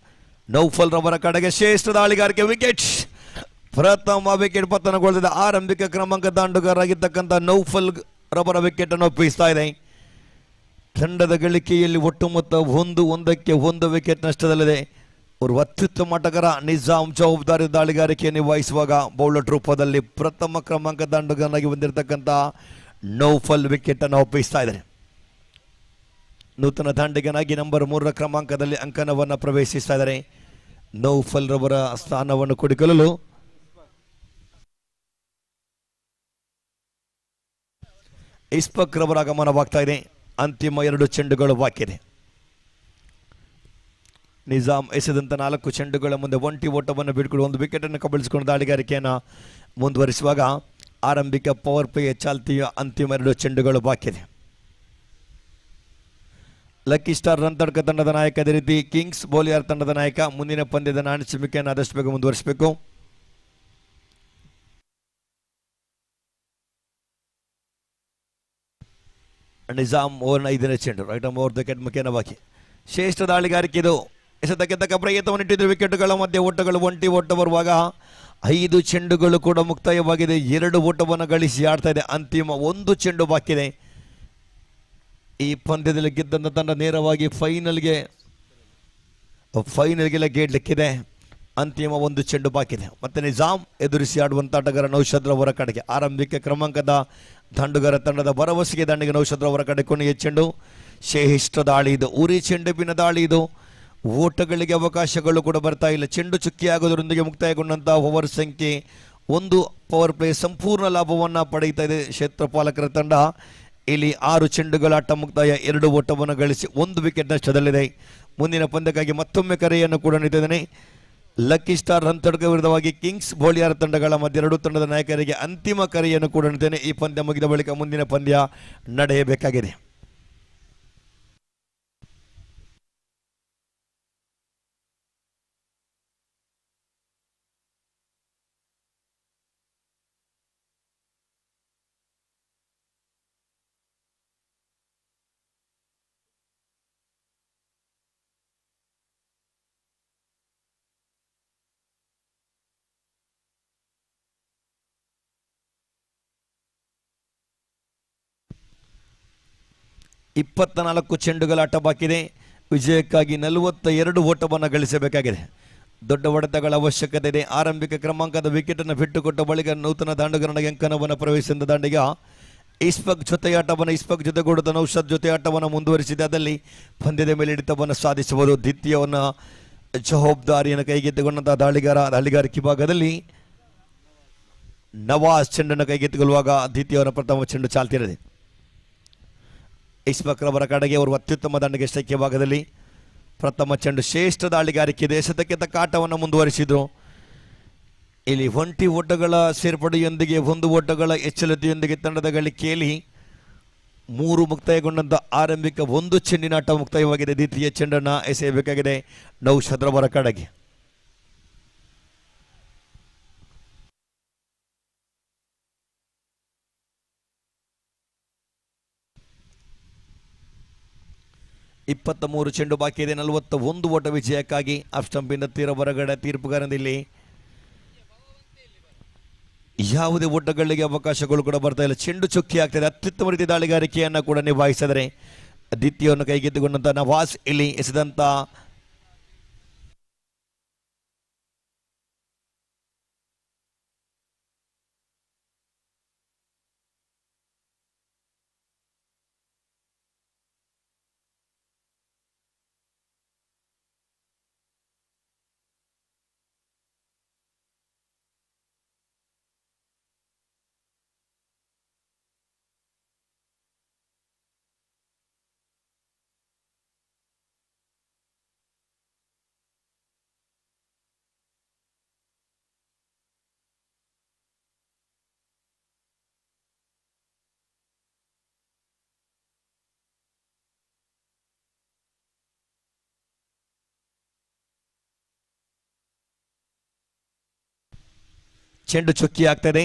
ನೌಫಲ್ ರವರ ಕಡೆಗೆ ಶ್ರೇಷ್ಠ ದಾಳಿಗಾರಿಕೆ ವಿಕೆಟ್. ಪ್ರಥಮ ವಿಕೆಟ್ ಪತನಗೊಳ್ಳಿದೆ. ಆರಂಭಿಕ ಕ್ರಮಾಂಕ ದಾಂಡುಗಾರರಾಗಿರ್ತಕ್ಕಂಥ ನೌಫಲ್ ರವರ ವಿಕೆಟ್ ಅನ್ನು ಒಪ್ಪಿಸ್ತಾ ಇದೆ. ತಂಡದ ಗಳಿಕೆಯಲ್ಲಿ ಒಟ್ಟು ಮೊತ್ತ 1-1 ವಿಕೆಟ್ ನಷ್ಟದಲ್ಲಿದೆ. ಅವರು ಅತ್ಯುತ್ತಮ ಆಟಗಾರ ನಿಜಾಮ್ ಜವಾಬ್ದಾರಿ ದಾಳಿಗಾರಿಕೆ ನಿರ್ವಹಿಸುವಾಗ ಬೌಲರ್ ರೂಪದಲ್ಲಿ ಪ್ರಥಮ ಕ್ರಮಾಂಕ ದಾಂಡುಗಾರನಾಗಿ ಬಂದಿರತಕ್ಕಂಥ ನೌಫಲ್ ವಿಕೆಟ್ ಅನ್ನು ಒಪ್ಪಿಸ್ತಾ ಇದ್ದಾರೆ. ನೂತನ ದಾಂಡಿಗನಾಗಿ ನಂಬರ್ 3 ಕ್ರಮಾಂಕದಲ್ಲಿ ಅಂಕಣವನ್ನು ಪ್ರವೇಶಿಸ್ತಾ ಇದ್ದಾರೆ. ನೌಫಲ್ ರವರ ಸ್ಥಾನವನ್ನು ಕೊಡಿಕೊಳ್ಳಲು ಇಸ್ಪಕ್ ರವರ ಆಗಮನವಾಗ್ತಾ ಇದೆ. ಅಂತಿಮ 2 ಚೆಂಡುಗಳು ಬಾಕಿ ಇದೆ. ನಿಜಾಮ್ ಎಸೆದಂತ 4 ಚೆಂಡುಗಳ ಮುಂದೆ ಒಂಟಿ ಓಟವನ್ನು ಬಿಟ್ಕೊಂಡು 1 ವಿಕೆಟ್ ಅನ್ನು ಕಬಳಿಸಿಕೊಂಡು ದಾಳಿಗಾರಿಕೆಯನ್ನು ಮುಂದುವರಿಸುವಾಗ ಆರಂಭಿಕ ಪವರ್ ಪ್ಲೇ ಚಾಲ್ತಿಯ ಅಂತಿಮ 2 ಚೆಂಡುಗಳು ಬಾಕಿ ಇದೆ. ಲಕ್ಕಿ ಸ್ಟಾರ್ ರನ್ ತಡ್ಕ ತಂಡದ ನಾಯಕ, ಅದೇ ರೀತಿ ಕಿಂಗ್ಸ್ ಬೋಲಿಯಾರ್ ತಂಡದ ನಾಯಕ ಮುಂದಿನ ಪಂದ್ಯದ ನಾಣಿಸುವಿಕೆಯನ್ನು ಆದಷ್ಟು ಬೇಗ ಮುಂದುವರಿಸಬೇಕು. ನಿಜಾಮ್ ಓವರ್ನ 5ನೇ ಚೆಂಡು, right arm over the wicket ಮುಖೇನ ಬಾಕಿ. ಶ್ರೇಷ್ಠ ದಾಳಿಗಾರಿಕೆ ಇದು. ಎಸೆತಕ್ಕೆ ತಕ್ಕ ಪ್ರಯತ್ನವನ್ನಿಟ್ಟಿದ್ದು ವಿಕೆಟ್ಗಳ ಮಧ್ಯೆ ಓಟಗಳು ಒಂಟಿ ಓಟ ಬರುವಾಗ 5 ಚೆಂಡುಗಳು ಕೂಡ ಮುಕ್ತಾಯವಾಗಿದೆ. 2 ಓಟವನ್ನು ಗಳಿಸಿ ಆಡ್ತಾ ಇದೆ. ಅಂತಿಮ 1 ಚೆಂಡು ಬಾಕಿ ಇದೆ. ಈ ಪಂದ್ಯದಲ್ಲಿ ಗೆದ್ದಂಥ ತಂಡ ನೇರವಾಗಿ ಫೈನಲ್ಗೆ ಗೆಡ್ಲಿಕ್ಕಿದೆ. ಅಂತಿಮ 1 ಚೆಂಡು ಬಾಕಿ ಇದೆ. ಮತ್ತೆ ನಿಜಾಮ್ ಎದುರಿಸಿ ಆಡುವಂಥ ಆಟಗಾರ ನೌಷಾದ್ ರವರ ಕಡೆಗೆ. ಆರಂಭಿಕ ಕ್ರಮಾಂಕದ ದಂಡುಗಾರ ತಂಡದ ಭರವಸೆಗೆ ದಂಡಿಗೆ ನೌಷಾದ್ ರವರ ಕಡೆ ಕೊನೆಯ ಚೆಂಡು. ಶ್ರೇಷ್ಠ ದಾಳಿ ಇದು, ಉರಿ ಚೆಂಡುವಿನ ದಾಳಿ ಇದು. ಓಟಗಳಿಗೆ ಅವಕಾಶಗಳು ಕೂಡ ಬರ್ತಾ ಇಲ್ಲ. ಚೆಂಡು ಚುಕ್ಕಿಯಾಗೋದರೊಂದಿಗೆ ಮುಕ್ತಾಯಗೊಂಡಂಥ ಓವರ್ ಸಂಖ್ಯೆ 1 ಪವರ್ ಪ್ಲೇ ಸಂಪೂರ್ಣ ಲಾಭವನ್ನು ಪಡೆಯುತ್ತಾ ಇದೆ ಕ್ಷೇತ್ರಪಾಲಕರ ತಂಡ. ಇಲ್ಲಿ 6 ಚೆಂಡುಗಳ ಆಟ ಮುಕ್ತಾಯ, 2 ಓಟವನ್ನು ಗಳಿಸಿ 1 ವಿಕೆಟ್ ನಷ್ಟದಲ್ಲಿದೆ. ಮುಂದಿನ ಪಂದ್ಯಕ್ಕಾಗಿ ಮತ್ತೊಮ್ಮೆ ಕರೆಯನ್ನು ಕೂಡ ನೀಡಿದ್ದೇನೆ. ಲಕ್ಕಿ ಸ್ಟಾರ್ ರನ್ ತಡ್ಕ ವಿರುದ್ಧವಾಗಿ ಕಿಂಗ್ಸ್ ಬೋಲಿಯಾರ್ ತಂಡಗಳ ಮಧ್ಯೆ 2 ತಂಡದ ನಾಯಕರಿಗೆ ಅಂತಿಮ ಕರೆಯನ್ನು ಕೂಡ ನೀಡಿದ್ದೇನೆ. ಈ ಪಂದ್ಯ ಮುಗಿದ ಬಳಿಕ ಮುಂದಿನ ಪಂದ್ಯ ನಡೆಯಬೇಕಾಗಿದೆ. ಇಪ್ಪತ್ತ 4 ಚೆಂಡುಗಳ ಆಟ ಬಾಕಿದೆ. ವಿಜಯಕ್ಕಾಗಿ 42 ಓಟವನ್ನು ಗಳಿಸಬೇಕಾಗಿದೆ. ದೊಡ್ಡ ಹೊಡೆತಗಳ ಅವಶ್ಯಕತೆ ಇದೆ. ಆರಂಭಿಕ ಕ್ರಮಾಂಕದ ವಿಕೆಟನ್ನು ಬಿಟ್ಟುಕೊಟ್ಟ ಬಳಿಕ ನೂತನ ದಾಂಡುಗಾರನಿಗೆ ಅಂಕಣವನ್ನು ಪ್ರವೇಶಿಸಿದ ದಾಂಡಿಗ ಇಸ್ಪಕ್ ಜೊತೆಗೂಡಿದ ನೌಷಾದ್ ಜೊತೆ ಆಟವನ್ನು ಮುಂದುವರಿಸಿದೆ. ಅದರಲ್ಲಿ ಪಂದ್ಯದ ಮೇಲೆ ಹಿಡಿತವನ್ನು ಸಾಧಿಸಬಹುದು. ದ್ವಿತೀಯವನ್ನು ಜವಾಬ್ದಾರಿಯನ್ನು ಕೈಗೆತ್ತಿಕೊಂಡಂತಹ ದಾಳಿಗಾರಿಕೆ ಭಾಗದಲ್ಲಿ ನವಾಜ್ ಚೆಂಡನ್ನು ಕೈಗೆತ್ತಿಕೊಳ್ಳುವಾಗ ದ್ವಿತೀಯವನ್ನು ಪ್ರಥಮ ಚೆಂಡು ಚಾಲ್ತಿರದೆ. ಇಸ್ಪಕ್ ರವರ ಕಡೆಗೆ ಅವರು ಅತ್ಯುತ್ತಮ ದಂಡಿಗೆ ಸ್ಟ್ರೈಕ್ ಭಾಗದಲ್ಲಿ ಪ್ರಥಮ ಚೆಂಡು. ಶ್ರೇಷ್ಠ ದಾಳಿಗಾರಿಕೆ ದೇಶದಕ್ಕೆ ತಕ್ಕ ಆಟವನ್ನು ಮುಂದುವರಿಸಿದರು. ಇಲ್ಲಿ ಒಂಟಿ ಓಟಗಳ ಸೇರ್ಪಡೆಯೊಂದಿಗೆ 1 ಓಟಗಳ ಎಚ್ಚರಿಕೆಯೊಂದಿಗೆ ತಂಡದ ಗಳಿಕೆಯಲ್ಲಿ 3 ಮುಕ್ತಾಯಗೊಂಡಂಥ ಆರಂಭಿಕ 1 ಚೆಂಡಿನ ಆಟ ಮುಕ್ತಾಯವಾಗಿದೆ. ದ್ವಿತೀಯ ಚೆಂಡನ್ನು ಎಸೆಯಬೇಕಾಗಿದೆ ನೌಷಾದ್ ರವರ ಕಡೆಗೆ. ಇಪ್ಪತ್ತ 3 ಚೆಂಡು ಬಾಕಿ ಇದೆ. 41 ಓಟ ವಿಜಯಕ್ಕಾಗಿ ಆಫ್ ಸ್ಟಂಪಿಂದ ತೀರ ಹೊರಗಡೆ. ತೀರ್ಪುಗಾರನಲ್ಲಿ ಯಾವುದೇ ಓಟಗಳಿಗೆ ಅವಕಾಶಗಳು ಕೂಡ ಬರ್ತಾ ಇಲ್ಲ. ಚೆಂಡು ಚುಕ್ಕಿ ಆಗ್ತದೆ. ಅತ್ಯುತ್ತಮ ರೀತಿ ದಾಳಿಗಾರಿಕೆಯನ್ನು ಕೂಡ ನಿಭಾಯಿಸಿದರೆ ದ್ವಿತೀಯವನ್ನು ಕೈಗೆತ್ತಿಕೊಂಡಂಥ ನವಾಜ್ ಇಲ್ಲಿ ಎಸೆದಂಥ ಚೆಂಡು ಚುಕ್ಕಿ ಆಗ್ತದೆ.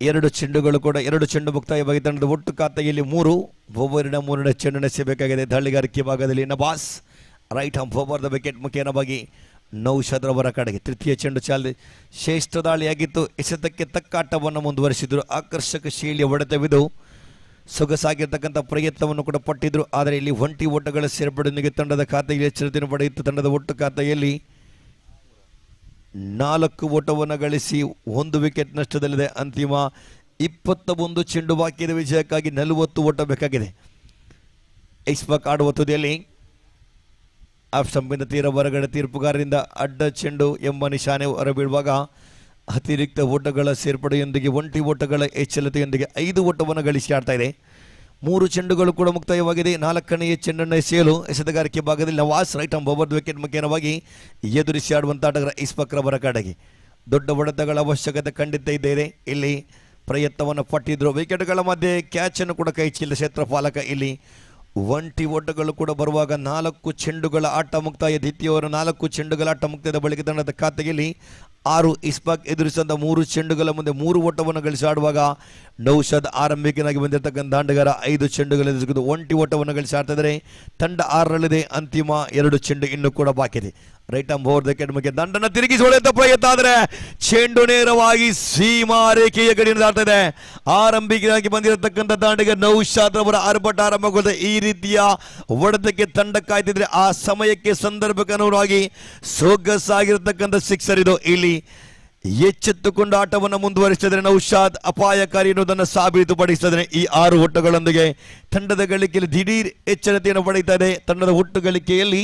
ಎರಡು ಚೆಂಡುಗಳು ಕೂಡ ಎರಡು ಚೆಂಡು ಮುಕ್ತಾಯವಾಗಿ ತಂಡದ ಒಟ್ಟು ಖಾತೆಯಲ್ಲಿ 3 ಓವರಿನ 3ನೇ ಚೆಂಡು ಎಸೆಯಬೇಕಾಗಿದೆ. ದಾಳಿಗಾರಿಕೆ ಭಾಗದಲ್ಲಿ Nawaz right arm over the wicket ಮುಖೇನವಾಗಿ ನೌಷಾದ್ ರವರ ಕಡೆಗೆ ತೃತೀಯ ಚೆಂಡು ಚಾಲಿ ಶ್ರೇಷ್ಠ ದಾಳಿಯಾಗಿತ್ತು. ಎಸೆತಕ್ಕೆ ತಕ್ಕ ಆಟವನ್ನು ಮುಂದುವರಿಸಿದ್ರು. ಆಕರ್ಷಕ ಶೈಲಿಯ ಹೊಡೆತವಿದು ಸೊಗಸಾಗಿರ್ತಕ್ಕಂಥ ಪ್ರಯತ್ನವನ್ನು ಕೂಡ ಪಟ್ಟಿದ್ರು. ಆದರೆ ಇಲ್ಲಿ ಒಂಟಿ ಓಟಗಳ ಸೇರ್ಪಡೆಯೊಂದಿಗೆ ತಂಡದ ಖಾತೆಯಲ್ಲಿ ಎಚ್ಚರಿಕೆಯನ್ನು ಪಡೆಯಿತು. ತಂಡದ ಒಟ್ಟು ಖಾತೆಯಲ್ಲಿ 4 ಓಟವನ್ನು ಗಳಿಸಿ 1 ವಿಕೆಟ್ ನಷ್ಟದಲ್ಲಿದೆ. ಅಂತಿಮ 21 ಚೆಂಡು ಬಾಕಿ ಇದೆ. ವಿಜಯಕ್ಕಾಗಿ 40 ಓಟ ಬೇಕಾಗಿದೆ. ಐಸ್ಬಾಕ್ ಆಡುವ ತುದಿಯಲ್ಲಿ ಆಫ್ ಸ್ಟಂಪಿಂದ ತೀರ ಹೊರಗಡೆ ತೀರ್ಪುಗಾರರಿಂದ ಅಡ್ಡ ಚೆಂಡು ಎಂಬ ನಿಶಾನೆ ಹೊರಬೀಳುವಾಗ ಅತಿರಿಕ್ತ ಓಟಗಳ ಸೇರ್ಪಡೆಯೊಂದಿಗೆ ಒಂಟಿ ಓಟಗಳ ಎಚ್ಚರಿಕೆಯೊಂದಿಗೆ 5 ಓಟವನ್ನು ಗಳಿಸಿ ಆಡ್ತಾ ಇದೆ. 3 ಚೆಂಡುಗಳು ಕೂಡ ಮುಕ್ತಾಯವಾಗಿದೆ. 4ನೇ ಚೆಂಡನ್ನು ಎಸೆಯಲು ಎಸೆತಗಾರಿಕೆ ಭಾಗದಲ್ಲಿ Nawaz right arm over wicket ಮುಖೇನವಾಗಿ ಎದುರಿಸಿ ಆಡುವಂಥ ಆಟಗಾರ ಇಸ್ಫಾಕ್ ರವರ ಕಡೆಗೆ ದೊಡ್ಡ ಹೊಡೆತಗಳ ಅವಶ್ಯಕತೆ ಖಂಡಿತ ಇದೆ. ಇಲ್ಲಿ ಪ್ರಯತ್ನವನ್ನು ಪಟ್ಟಿದ್ರು. ವಿಕೆಟ್ಗಳ ಮಧ್ಯೆ ಕ್ಯಾಚನ್ನು ಕೂಡ ಕೈ ಚೆಲ್ಲಿದ ಕ್ಷೇತ್ರಪಾಲಕ. ಇಲ್ಲಿ ಒಂಟಿ ಓಟಗಳು ಕೂಡ ಬರುವಾಗ 4 ಚೆಂಡುಗಳ ಆಟ ಮುಕ್ತಾಯ. ದ್ವಿತೀಯವರು 4 ಚೆಂಡುಗಳ ಆಟ ಮುಕ್ತಾಯದ ಬಳಿಕ ತಂಡದ ಖಾತೆಯಲ್ಲಿ 6 ಇಸ್ಫಾಕ್ ಎದುರಿಸಿದ 3 ಚೆಂಡುಗಳ ಮುಂದೆ 3 ಓಟವನ್ನು ಗಳಿಸಿ ಆಡುವಾಗ ನೌಷಾದ್ ಆರಂಭಿಕನಾಗಿ ಬಂದಿರತಕ್ಕಂಥ ಆಟಗಾರ 5 ಚೆಂಡುಗಳು ಎದುರಿಸಿದ್ದು ಒಂಟಿ ಓಟವನ್ನು ಗಳಿಸಿ ಆಡ್ತಾ ಇದ್ದಾರೆ. ತಂಡ 6ರಲ್ಲಿದೆ. ಅಂತಿಮ 2 ಚೆಂಡು ಇನ್ನೂ ಕೂಡ ಬಾಕಿ ಇದೆ. ರೈಟ್ ಆರ್ಮ್ ಓವರ್ ವಿಕೆಟ್ ಮುಖ್ಯ ದಂಡನ ತಿರುಗಿಸಿ ಹೊಡೆಯುವಂತ ಪ್ರಯತ್ನ ಆದರೆ ಚೆಂಡು ನೇರವಾಗಿ ಸೀಮಾ ರೇಖೆಯ ಗಡಿಯನ್ನು ದಾಟ್ತಾ ಇದೆ. ಆರಂಭಿಕನಾಗಿ ಬಂದಿರತಕ್ಕಂಥ ದಾಂಡಿಗ ನೌಷಾದ್ ಅವರ ಆರ್ಭಟ ಆರಂಭಗೊಳ್ಳುತ್ತೆ. ಈ ರೀತಿಯ ಹೊಡೆತಕ್ಕೆ ತಂಡ ಕಾಯ್ತಿದ್ರೆ ಆ ಸಮಯಕ್ಕೆ ಸಂದರ್ಭಕ್ಕೆ ಅನುಗುಣವಾಗಿ ಸೊಗಸಾಗಿರತಕ್ಕಂಥ ಸಿಕ್ಸರ್ ಇದು. ಇಲ್ಲಿ ಎಚ್ಚೆತ್ತುಕೊಂಡು ಆಟವನ್ನು ಮುಂದುವರಿಸಿದರೆ ನೌಷಾದ್ ಅಪಾಯಕಾರಿ ಎನ್ನುವುದನ್ನು ಸಾಬೀತುಪಡಿಸಿದರೆ ಈ 6 ಓಟಗಳೊಂದಿಗೆ ತಂಡದ ಗಳಿಕೆಯಲ್ಲಿ ದಿಢೀರ್ ಎಚ್ಚರಿಕೆಯನ್ನು ಪಡೆಯುತ್ತಾ ಇದೆ. ತಂಡದ ಒಟ್ಟು ಗಳಿಕೆಯಲ್ಲಿ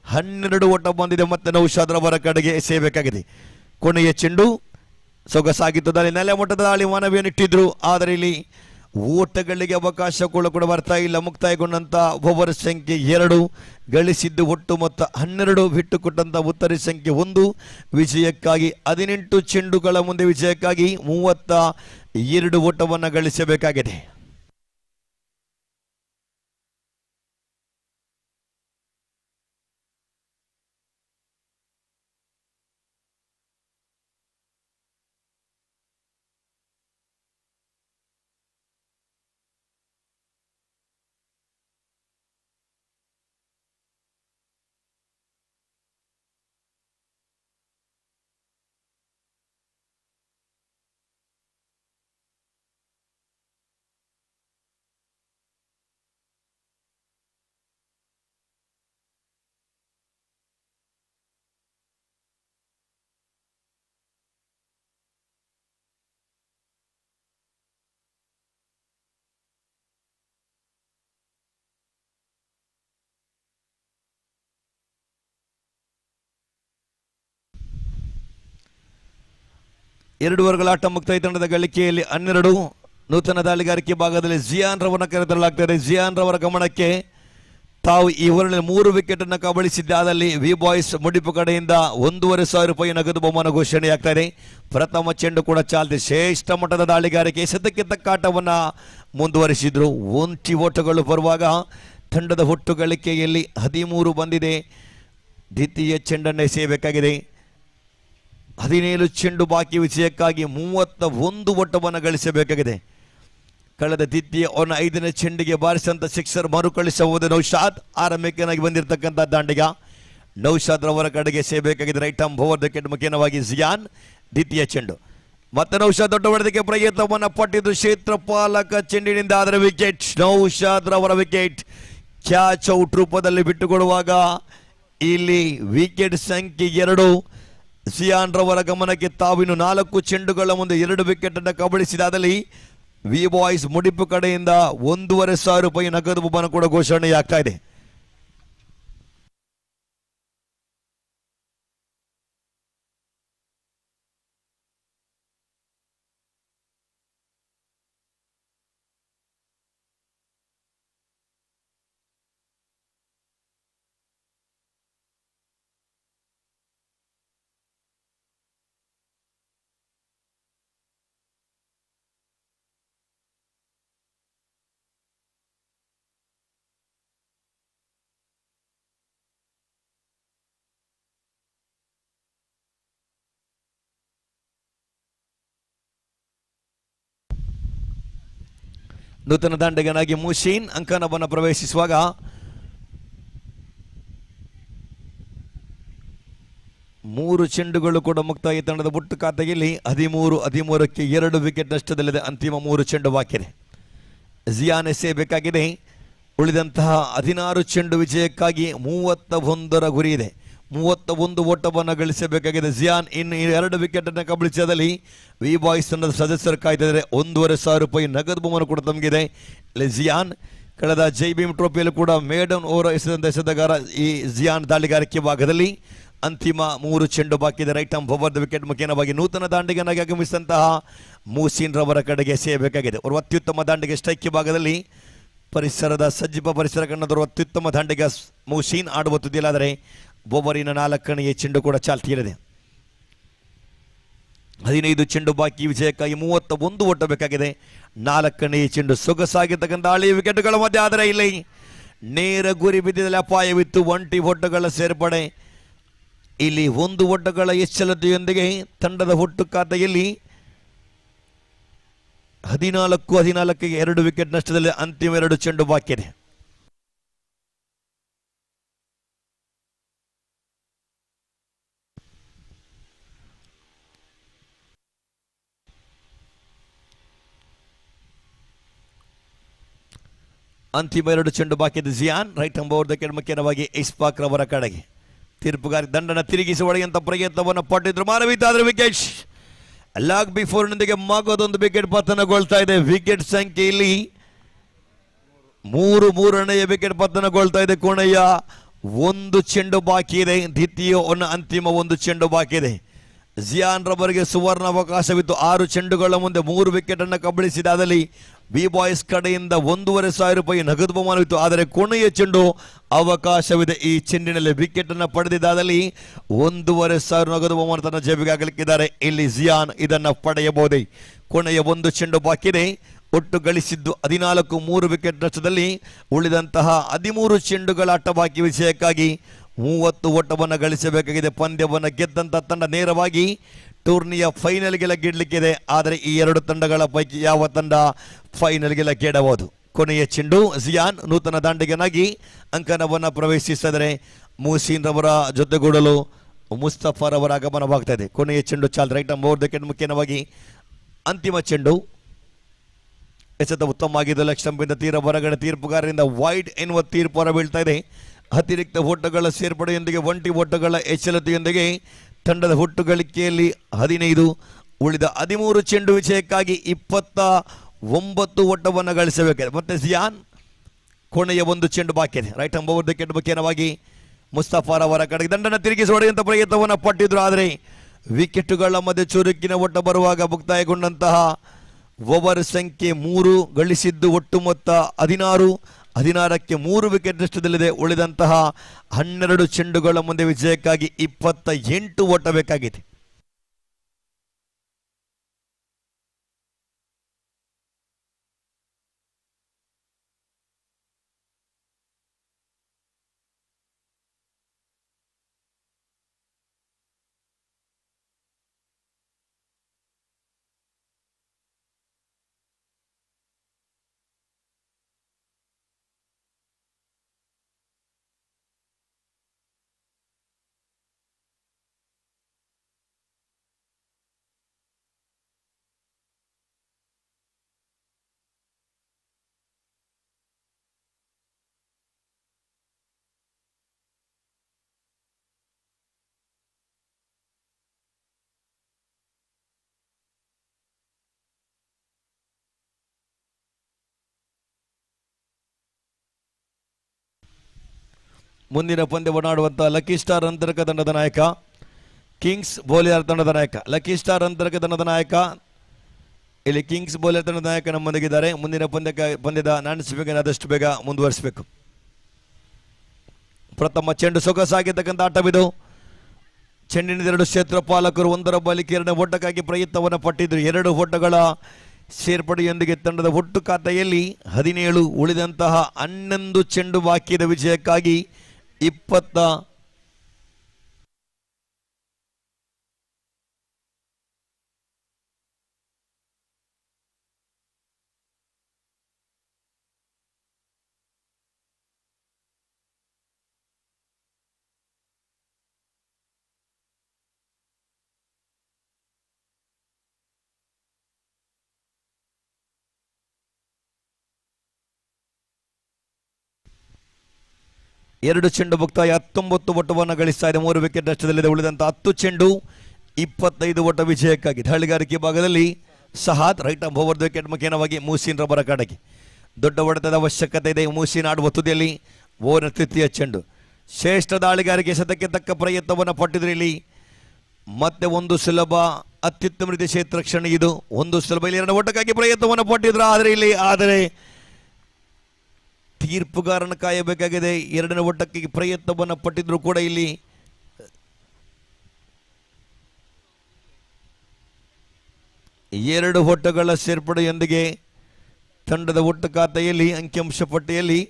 12 ಓಟ ಬಂದಿದೆ. ಮತ್ತೆ ನೌಷಾದ್ ರವರ ಕಡೆಗೆ ಎಸೆಯಬೇಕಾಗಿದೆ. ಕೊನೆಯ ಚೆಂಡು ಸೊಗಸಾಗಿತ್ತು. ದಾಳಿ ನೆಲೆ ಮಟ್ಟದ ದಾಳಿ ಮಾನವಿಯನ್ನು ಇಟ್ಟಿದ್ರು. ಆದರೆ ಇಲ್ಲಿ ಓಟಗಳಿಗೆ ಅವಕಾಶ ಕೂಡ ಬರ್ತಾ ಇಲ್ಲ. ಮುಕ್ತಾಯಗೊಂಡಂಥ ಓವರ್ ಸಂಖ್ಯೆ 2 ಗಳಿಸಿದ್ದು ಒಟ್ಟು ಮೊತ್ತ 12. ಬಿಟ್ಟುಕೊಟ್ಟಂಥ ಉತ್ತರಿ ಸಂಖ್ಯೆ 1 ವಿಜಯಕ್ಕಾಗಿ 18 ಚೆಂಡುಗಳ ಮುಂದೆ ವಿಜಯಕ್ಕಾಗಿ 32 ಓಟವನ್ನು ಗಳಿಸಬೇಕಾಗಿದೆ. ಎರಡು ವರ್ಗಗಳ ಆಟ ಮುಕ್ತಾಯ. ತಂಡದ ಗಳಿಕೆಯಲ್ಲಿ 12. ನೂತನ ದಾಳಿಗಾರಿಕೆ ಭಾಗದಲ್ಲಿ ಜಿಯಾನ್ ರವರನ್ನು ಕರೆತರಲಾಗ್ತದೆ. ಜಿಯಾನ್ ರವರ ಗಮನಕ್ಕೆ ತಾವು ಈ ಓವರ್ನಲ್ಲಿ 3 ವಿಕೆಟ್ ಅನ್ನು ಕಬಳಿಸಿದ್ದಾದಲ್ಲಿ ವಿ ಬಾಯ್ಸ್ ಮುಡಿಪು ಕಡೆಯಿಂದ 1,500 ರೂಪಾಯಿ ನಗದು ಬಹುಮಾನ ಘೋಷಣೆಯಾಗ್ತಾ ಇದೆ. ಪ್ರಥಮ ಚೆಂಡು ಕೂಡ ಚಾಲ್ತಿ. ಶ್ರೇಷ್ಠ ಮಟ್ಟದ ದಾಳಿಗಾರಿಕೆ ಎಸೆತಕ್ಕೆ ತಕ್ಕ ಆಟವನ್ನು ಮುಂದುವರಿಸಿದ್ರು. ಒಂಟಿ ಓಟಗಳು ಬರುವಾಗ ತಂಡದ ಒಟ್ಟು ಗಳಿಕೆಯಲ್ಲಿ 13 ಬಂದಿದೆ. ದ್ವಿತೀಯ ಚೆಂಡನ್ನು ಎಸೆಯಬೇಕಾಗಿದೆ. 17 ಚೆಂಡು ಬಾಕಿ. ವಿಜಯಕ್ಕಾಗಿ 31 ಓಟವನ್ನು ಗಳಿಸಬೇಕಾಗಿದೆ. ಕಳೆದ ದ್ವಿತೀಯ 5ನೇ ಚೆಂಡಿಗೆ ಬಾರಿಸಿದಂಥ ಸಿಕ್ಸರ್ ಮರುಕಳಿಸಬಹುದು ನೌಷಾದ್. ಆರಂಭಿಕನಾಗಿ ಬಂದಿರತಕ್ಕಂಥ ದಾಂಡಿಗ ನೌಷಾದ್ ರವರ ಕಡೆಗೆ ಸೇಬೇಕಾಗಿದೆ. ರೈಟ್ ಆರ್ಮ್ ಓವರ್ ವಿಕೆಟ್ ಮುಖೇನವಾಗಿ ಜಿಯಾನ್. ದ್ವಿತೀಯ ಚೆಂಡು ಮತ್ತೆ ನೌಷಾದ್ ದೊಡ್ಡ ಹೊಡೆದಕ್ಕೆ ಪ್ರಯತ್ನವನ್ನು ಪಟ್ಟಿದ್ದು ಕ್ಷೇತ್ರಪಾಲಕ ಚೆಂಡಿನಿಂದ. ಆದರೆ ವಿಕೆಟ್ ನೌಷಾದ್ ರವರ ವಿಕೆಟ್ ಕ್ಯಾಚ್ ಔಟ್ ರೂಪದಲ್ಲಿ ಬಿಟ್ಟುಕೊಡುವಾಗ ಇಲ್ಲಿ ವಿಕೆಟ್ ಸಂಖ್ಯೆ 2. ಜಿಯಾನ್ ರವರ ಗಮನಕ್ಕೆ ತಾವಿನ್ನು 4 ಚೆಂಡುಗಳ ಮುಂದೆ 2 ವಿಕೆಟ್ ಅನ್ನು ಕಬಳಿಸಿದಾದಲ್ಲಿ ವಿ ಬಾಯ್ಸ್ ಮುಡಿಪು ಕಡೆಯಿಂದ 1,500 ರೂಪಾಯಿ ನಗದು ಬಹುಮಾನ ಕೂಡ ಘೋಷಣೆಯಾಗ್ತಾ ಇದೆ. ನೂತನ ದಾಂಡಿಗನಾಗಿ ಮುಷೀನ್ ಅಂಕಣವನ್ನು ಪ್ರವೇಶಿಸುವಾಗ ಮೂರು ಚೆಂಡುಗಳು ಕೂಡ ಮುಕ್ತಾಯ. ತಂಡದ ಒಟ್ಟು ಖಾತೆಯಲ್ಲಿ 13-13ಕ್ಕೆ 2 ವಿಕೆಟ್ ನಷ್ಟದಲ್ಲಿದೆ. ಅಂತಿಮ 3 ಚೆಂಡು ಬಾಕಿ ಇದೆ. ಜಿಯಾನ್ ಎಸೆಯಬೇಕಾಗಿದೆ. ಉಳಿದಂತಹ 16 ಚೆಂಡು ವಿಜಯಕ್ಕಾಗಿ 31ರ ಗುರಿ ಇದೆ. 31 ಓಟವನ್ನು ಗಳಿಸಬೇಕಾಗಿದೆ ಜಿಯಾನ್. ಇನ್ನು 2 ವಿಕೆಟ್ ಅನ್ನು ಕಬಳಿಸಿದಲ್ಲಿ ವಿ ಬಾಯ್ಸ್ ತಂಡದ ಸದಸ್ಯರು ಕಾಯ್ತಿದ್ದಾರೆ. 1,500 ರೂಪಾಯಿ ನಗದು ಬಹುಮಾನ ಕೂಡ ತಮಗಿದೆ. ಇಲ್ಲಿ ಜಿಯಾನ್ ಕಳೆದ ಜೈ ಭೀಮ್ ಟ್ರೋಫಿಯಲ್ಲೂ ಕೂಡ ಮೇಡನ್ ಓವರ್ ಎಸೆದಗಾರ ಈ ಜಿಯಾನ್ ದಾಳಿಗಾರಿಕೆ ಭಾಗದಲ್ಲಿ. ಅಂತಿಮ 3 ಚೆಂಡು ಬಾಕಿ ಇದೆ. ರೈಟ್ ಆರ್ಮ್ ಬೌಲರ್ ವಿಕೆಟ್ ಮುಖೇನವಾಗಿ ನೂತನ ದಾಂಡಿಗನಾಗಿ ಆಗಮಿಸಿದಂತಹ ಮುಹ್ಸಿನ್ ರವರ ಕಡೆಗೆ ಎಸೆಯಬೇಕಾಗಿದೆ. ಅವರು ಅತ್ಯುತ್ತಮ ದಾಂಡಿಗೆ ಸ್ಟ್ರೈಕ್ ಭಾಗದಲ್ಲಿ ಪರಿಸರದ ಸಜ್ಜಿಪ ಪರಿಸರ ಕಣ್ಣದವರು ಅತ್ಯುತ್ತಮ ದಾಂಡಿಗ ಮುಹ್ಸಿನ್ ಆಡುವ ತುದಿಯಲ್ಲಾದರೆ ಬೊಬರಿನ 4ನೇ ಚೆಂಡು ಕೂಡ ಚಾಲ್ತಿಯಲ್ಲಿದೆ. 15 ಚೆಂಡು ಬಾಕಿ ವಿಜಯಕ್ಕಾಗಿ 31 ಓಟ ಬೇಕಾಗಿದೆ. 4ನೇ ಚೆಂಡು ಸೊಗಸಾಗಿರ್ತಕ್ಕಂಥ ಹಳೆಯ ವಿಕೆಟ್ಗಳ ಮಧ್ಯೆ. ಆದರೆ ಇಲ್ಲಿ ನೇರ ಗುರಿ ಬಿದ್ದಿದಲ್ಲಿ ಅಪಾಯವಿತ್ತು. 1 ಓಟಗಳ ಸೇರ್ಪಡೆ. ಇಲ್ಲಿ 1 ಓಟಗಳ ಎಚ್ಚಲತೆಯೊಂದಿಗೆ ತಂಡದ ಒಟ್ಟು ಖಾತೆಯಲ್ಲಿ 14-14ಗೆ 2 ವಿಕೆಟ್ ನಷ್ಟದಲ್ಲಿ ಅಂತಿಮ 2 ಚೆಂಡು ಬಾಕಿ ಇದೆ. ಅಂತಿಮ 2 ಚೆಂಡು ಬಾಕಿ ಇದೆ. Ziyan right arm bowler wicket ಮುಖ್ಯವಾಗಿ ಇಸ್ಫಾಕ್ ರವರ ಕಡೆಗೆ ತೀರ್ಪುಗಾರಿ ದಂಡನ ತಿರುಗಿಸಿ ಒಡೆಯಂತ ಪ್ರಯತ್ನವನ್ನು ಪಟ್ಟಿದ್ರು. ಮಾನವೀತಾದ್ರೆ ವಿಕೆಟ್ ಲಾಗ್ ಬಿಫೋರ್ನೊಂದಿಗೆ ಮಗದೊಂದು ವಿಕೆಟ್ ಪತನಗೊಳ್ತಾ ಇದೆ. ವಿಕೆಟ್ ಸಂಖ್ಯೆ ಇಲ್ಲಿ 3-3ನೇ ವಿಕೆಟ್ ಪತನಗೊಳ್ತಾ ಇದೆ. ಕೋಣಯ್ಯ 1 ಚೆಂಡು ಬಾಕಿ ಇದೆ. ದ್ವಿತೀಯ ಅಂತಿಮ 1 ಚೆಂಡು ಬಾಕಿ ಇದೆ. ಜಿಯಾನ್ ರವರಿಗೆ ಸುವರ್ಣ ಅವಕಾಶವಿತ್ತು. 6 ಚೆಂಡುಗಳ ಮುಂದೆ 3 ವಿಕೆಟ್ ಅನ್ನು ಕಬಳಿಸಿದಾದಲ್ಲಿ ವಿ ಬಾಯ್ಸ್ ಕಡೆಯಿಂದ 1,500 ರೂಪಾಯಿ ನಗದು ಬಹುಮಾನವಿತ್ತು. ಆದರೆ ಕೊನೆಯ ಚೆಂಡು ಅವಕಾಶವಿದೆ. ಈ ಚೆಂಡಿನಲ್ಲಿ ವಿಕೆಟ್ ಅನ್ನು ಪಡೆದಿದ್ದಾದಲ್ಲಿ 1,500 ನಗದು ಬಹುಮಾನ ತನ್ನ ಜೇಬಿಗೆ ಹಾಕಲಿಕ್ಕಿದ್ದಾರೆ. ಇಲ್ಲಿ ಜಿಯಾನ್ ಇದನ್ನು ಪಡೆಯಬಹುದೇ. ಕೊನೆಯ 1 ಚೆಂಡು ಬಾಕಿ ಇದೆ. ಒಟ್ಟು ಗಳಿಸಿದ್ದು 14, 3 ವಿಕೆಟ್ ನಷ್ಟದಲ್ಲಿ ಉಳಿದಂತಹ 13 ಚೆಂಡುಗಳ ಆಟ ಬಾಕಿ ವಿಷಯಕ್ಕಾಗಿ 30 ಓಟವನ್ನು ಗಳಿಸಬೇಕಾಗಿದೆ. ಪಂದ್ಯವನ್ನು ಗೆದ್ದಂಥ ತಂಡ ನೇರವಾಗಿ ಟೂರ್ನಿಯ ಫೈನಲ್ಗೆ ಲಗ್ಗಿಡಲಿಕ್ಕಿದೆ. ಆದರೆ ಈ 2 ತಂಡಗಳ ಪೈಕಿ ಯಾವ ತಂಡ ಫೈನಲ್ಗೆ ಲಗ್ಗಿಡಬಹುದು. ಕೊನೆಯ ಚೆಂಡು ಜಿಯಾನ್ ನೂತನ ದಾಂಡಿಗನಾಗಿ ಅಂಕಣವನ್ನು ಪ್ರವೇಶಿಸಿದರೆ ಮುಹ್ಸಿನ್ ರವರ ಜೊತೆಗೂಡಲು ಮುಸ್ತಫರ್ ಅವರ ಆಗಮನವಾಗ್ತಾ ಇದೆ. ಕೊನೆಯ ಚೆಂಡು ಚಾಲ್ ರೈಟ್ ಆರ್ಮ್ ಬೌಲರ್ ವಿಕೆಟ್ ಮುಖ್ಯವಾಗಿ ಅಂತಿಮ ಚೆಂಡು ಎಸೆತ ಉತ್ತಮವಾಗಿದ್ದು ಲಕ್ಷ್ಮಂಬಿಂದ ತೀರ ಹೊರಗಡೆ. ತೀರ್ಪುಗಾರರಿಂದ ವೈಡ್ ಎನ್ನುವ ತೀರ್ಪು ಹೊರ ಬೀಳ್ತಾ ಇದೆ. ಅತಿರಿಕ್ತ ಓಟಗಳ ಸೇರ್ಪಡೆಯೊಂದಿಗೆ 1 ಓಟಗಳ ಎಚ್ಚರಿಕೆಯೊಂದಿಗೆ ತಂಡದ ಒಟ್ಟು ಗಳಿಕೆಯಲ್ಲಿ 15, ಉಳಿದ 13 ಚೆಂಡು ವಿಜಯಕ್ಕಾಗಿ 29 ಓಟವನ್ನು ಗಳಿಸಬೇಕಾಗಿದೆ. ಮತ್ತೆ ಜಿಯಾನ್ ಕೊನೆಯ 1 ಚೆಂಡು ಬಾಕಿ ಇದೆ. ರೈಟ್ ಆರ್ಮ್ ಬೌಲರ್ ವಿಕೆಟ್ ಮುಖ್ಯವಾಗಿ ಮುಸ್ತಫಾರ್ ಅವರ ಕಡೆಗೆ ದಂಡನ ತಿರುಗಿಸಿ ಹೊಡೆಯುವಂಥ ಪ್ರಯತ್ನವನ್ನು ಪಟ್ಟಿದ್ರು. ಆದರೆ ವಿಕೆಟುಗಳ ಮಧ್ಯೆ ಚುರುಕಿನ ಓಟ ಬರುವಾಗ ಮುಕ್ತಾಯಗೊಂಡಂತಹ ಓವರ್ ಸಂಖ್ಯೆ 3 ಗಳಿಸಿದ್ದು ಒಟ್ಟು ಮೊತ್ತ 16. 16ಕ್ಕೆ 3 ವಿಕೆಟ್ ನಷ್ಟದಲ್ಲಿದೆ. ಉಳಿದಂತಹ 12 ಚೆಂಡುಗಳ ಮುಂದೆ ವಿಜಯಕ್ಕಾಗಿ 28 ಓಟ ಬೇಕಾಗಿದೆ. ಮುಂದಿನ ಪಂದ್ಯವನ್ನು ಆಡುವಂತಹ ಲಕ್ಕಿ ಸ್ಟಾರ್ ಅಂತರ್ಗ ತಂಡದ ನಾಯಕ, ಕಿಂಗ್ಸ್ ಬೌಲಿಯರ್ ತಂಡದ ನಾಯಕ. ಲಕ್ಕಿ ಸ್ಟಾರ್ ಅಂತರ್ಗ ತಂಡದ ನಾಯಕ ಇಲ್ಲಿ ಕಿಂಗ್ಸ್ ಬೌಲಿಯರ್ ತಂಡದ ನಾಯಕ ನಮ್ಮೊಂದಿಗಿದ್ದಾರೆ. ಮುಂದಿನ ಪಂದ್ಯದ ನಾಣಿಸಬೇಕು, ಆದಷ್ಟು ಬೇಗ ಮುಂದುವರಿಸಬೇಕು. ಪ್ರಥಮ ಚೆಂಡು ಸೊಗಸಾಗಿರ್ತಕ್ಕಂಥ ಆಟವಿದು. ಚೆಂಡಿನ 2 ಕ್ಷೇತ್ರ ಪಾಲಕರು 1ರ ಬಾಲಿಕೆ 2ನೇ ಓಟಕ್ಕಾಗಿ ಪ್ರಯತ್ನವನ್ನು ಪಟ್ಟಿದ್ರು. 2 ಓಟಗಳ ಸೇರ್ಪಡೆಯೊಂದಿಗೆ ತಂಡದ ಒಟ್ಟು ಖಾತೆಯಲ್ಲಿ 17, ಉಳಿದಂತಹ 11 ಚೆಂಡು ಬಾಕಿದ ವಿಜಯಕ್ಕಾಗಿ 20 2 ಚೆಂಡು ಮುಕ್ತಾಯ 19 ಓಟವನ್ನು ಗಳಿಸ್ತಾ ಇದೆ. 3 ವಿಕೆಟ್ ನಷ್ಟದಲ್ಲಿದೆ. ಉಳಿದಂತ 10 ಚೆಂಡು 25 ಓಟ ವಿಜಯಕ್ಕಾಗಿ. ದಾಳಿಗಾರಿಕೆ ಭಾಗದಲ್ಲಿ ಸಹಾದ್ ರೈಟ್ ಆಫ್ ಓವರ್ ವಿಕೆಟ್ ಮುಖೇನವಾಗಿ ಮೂಸಿನ್ ರವರ ಕಡೆಗೆ. ದೊಡ್ಡ ಹೊಡೆತದ ಅವಶ್ಯಕತೆ ಇದೆ. ಮೂಸಿನ್ ಆಡುವ ತುದಿಯಲ್ಲಿ ಓವರ್ನ ತೃತೀಯ ಚೆಂಡು. ಶ್ರೇಷ್ಠ ದಾಳಿಗಾರಿಕೆ ಸತಕ್ಕೆ ತಕ್ಕ ಪ್ರಯತ್ನವನ್ನು ಪಟ್ಟಿದ್ರೆ ಇಲ್ಲಿ ಮತ್ತೆ ಒಂದು ಸುಲಭ ಅತ್ಯುತ್ತಮ ರೀತಿಯ ಕ್ಷೇತ್ರ ರಕ್ಷಣೆ. ಇದು ಒಂದು ಸುಲಭ ಇಲ್ಲಿ 2 ಓಟಕ್ಕಾಗಿ ಪ್ರಯತ್ನವನ್ನು ಪಟ್ಟಿದ್ರು. ಆದರೆ ತೀರ್ಪುಗಾರನ ಕಾಯಬೇಕಾಗಿದೆ. 2ನೇ ಓಟಕ್ಕೆ ಪ್ರಯತ್ನವನ್ನು ಪಟ್ಟಿದ್ರು ಕೂಡ ಇಲ್ಲಿ ಎರಡು ಓಟಗಳ ಸೇರ್ಪಡೆಯೊಂದಿಗೆ ತಂಡದ ಒಟ್ಟು ಖಾತೆಯಲ್ಲಿ ಅಂಕಿಅಂಶ ಪಟ್ಟಿಯಲ್ಲಿ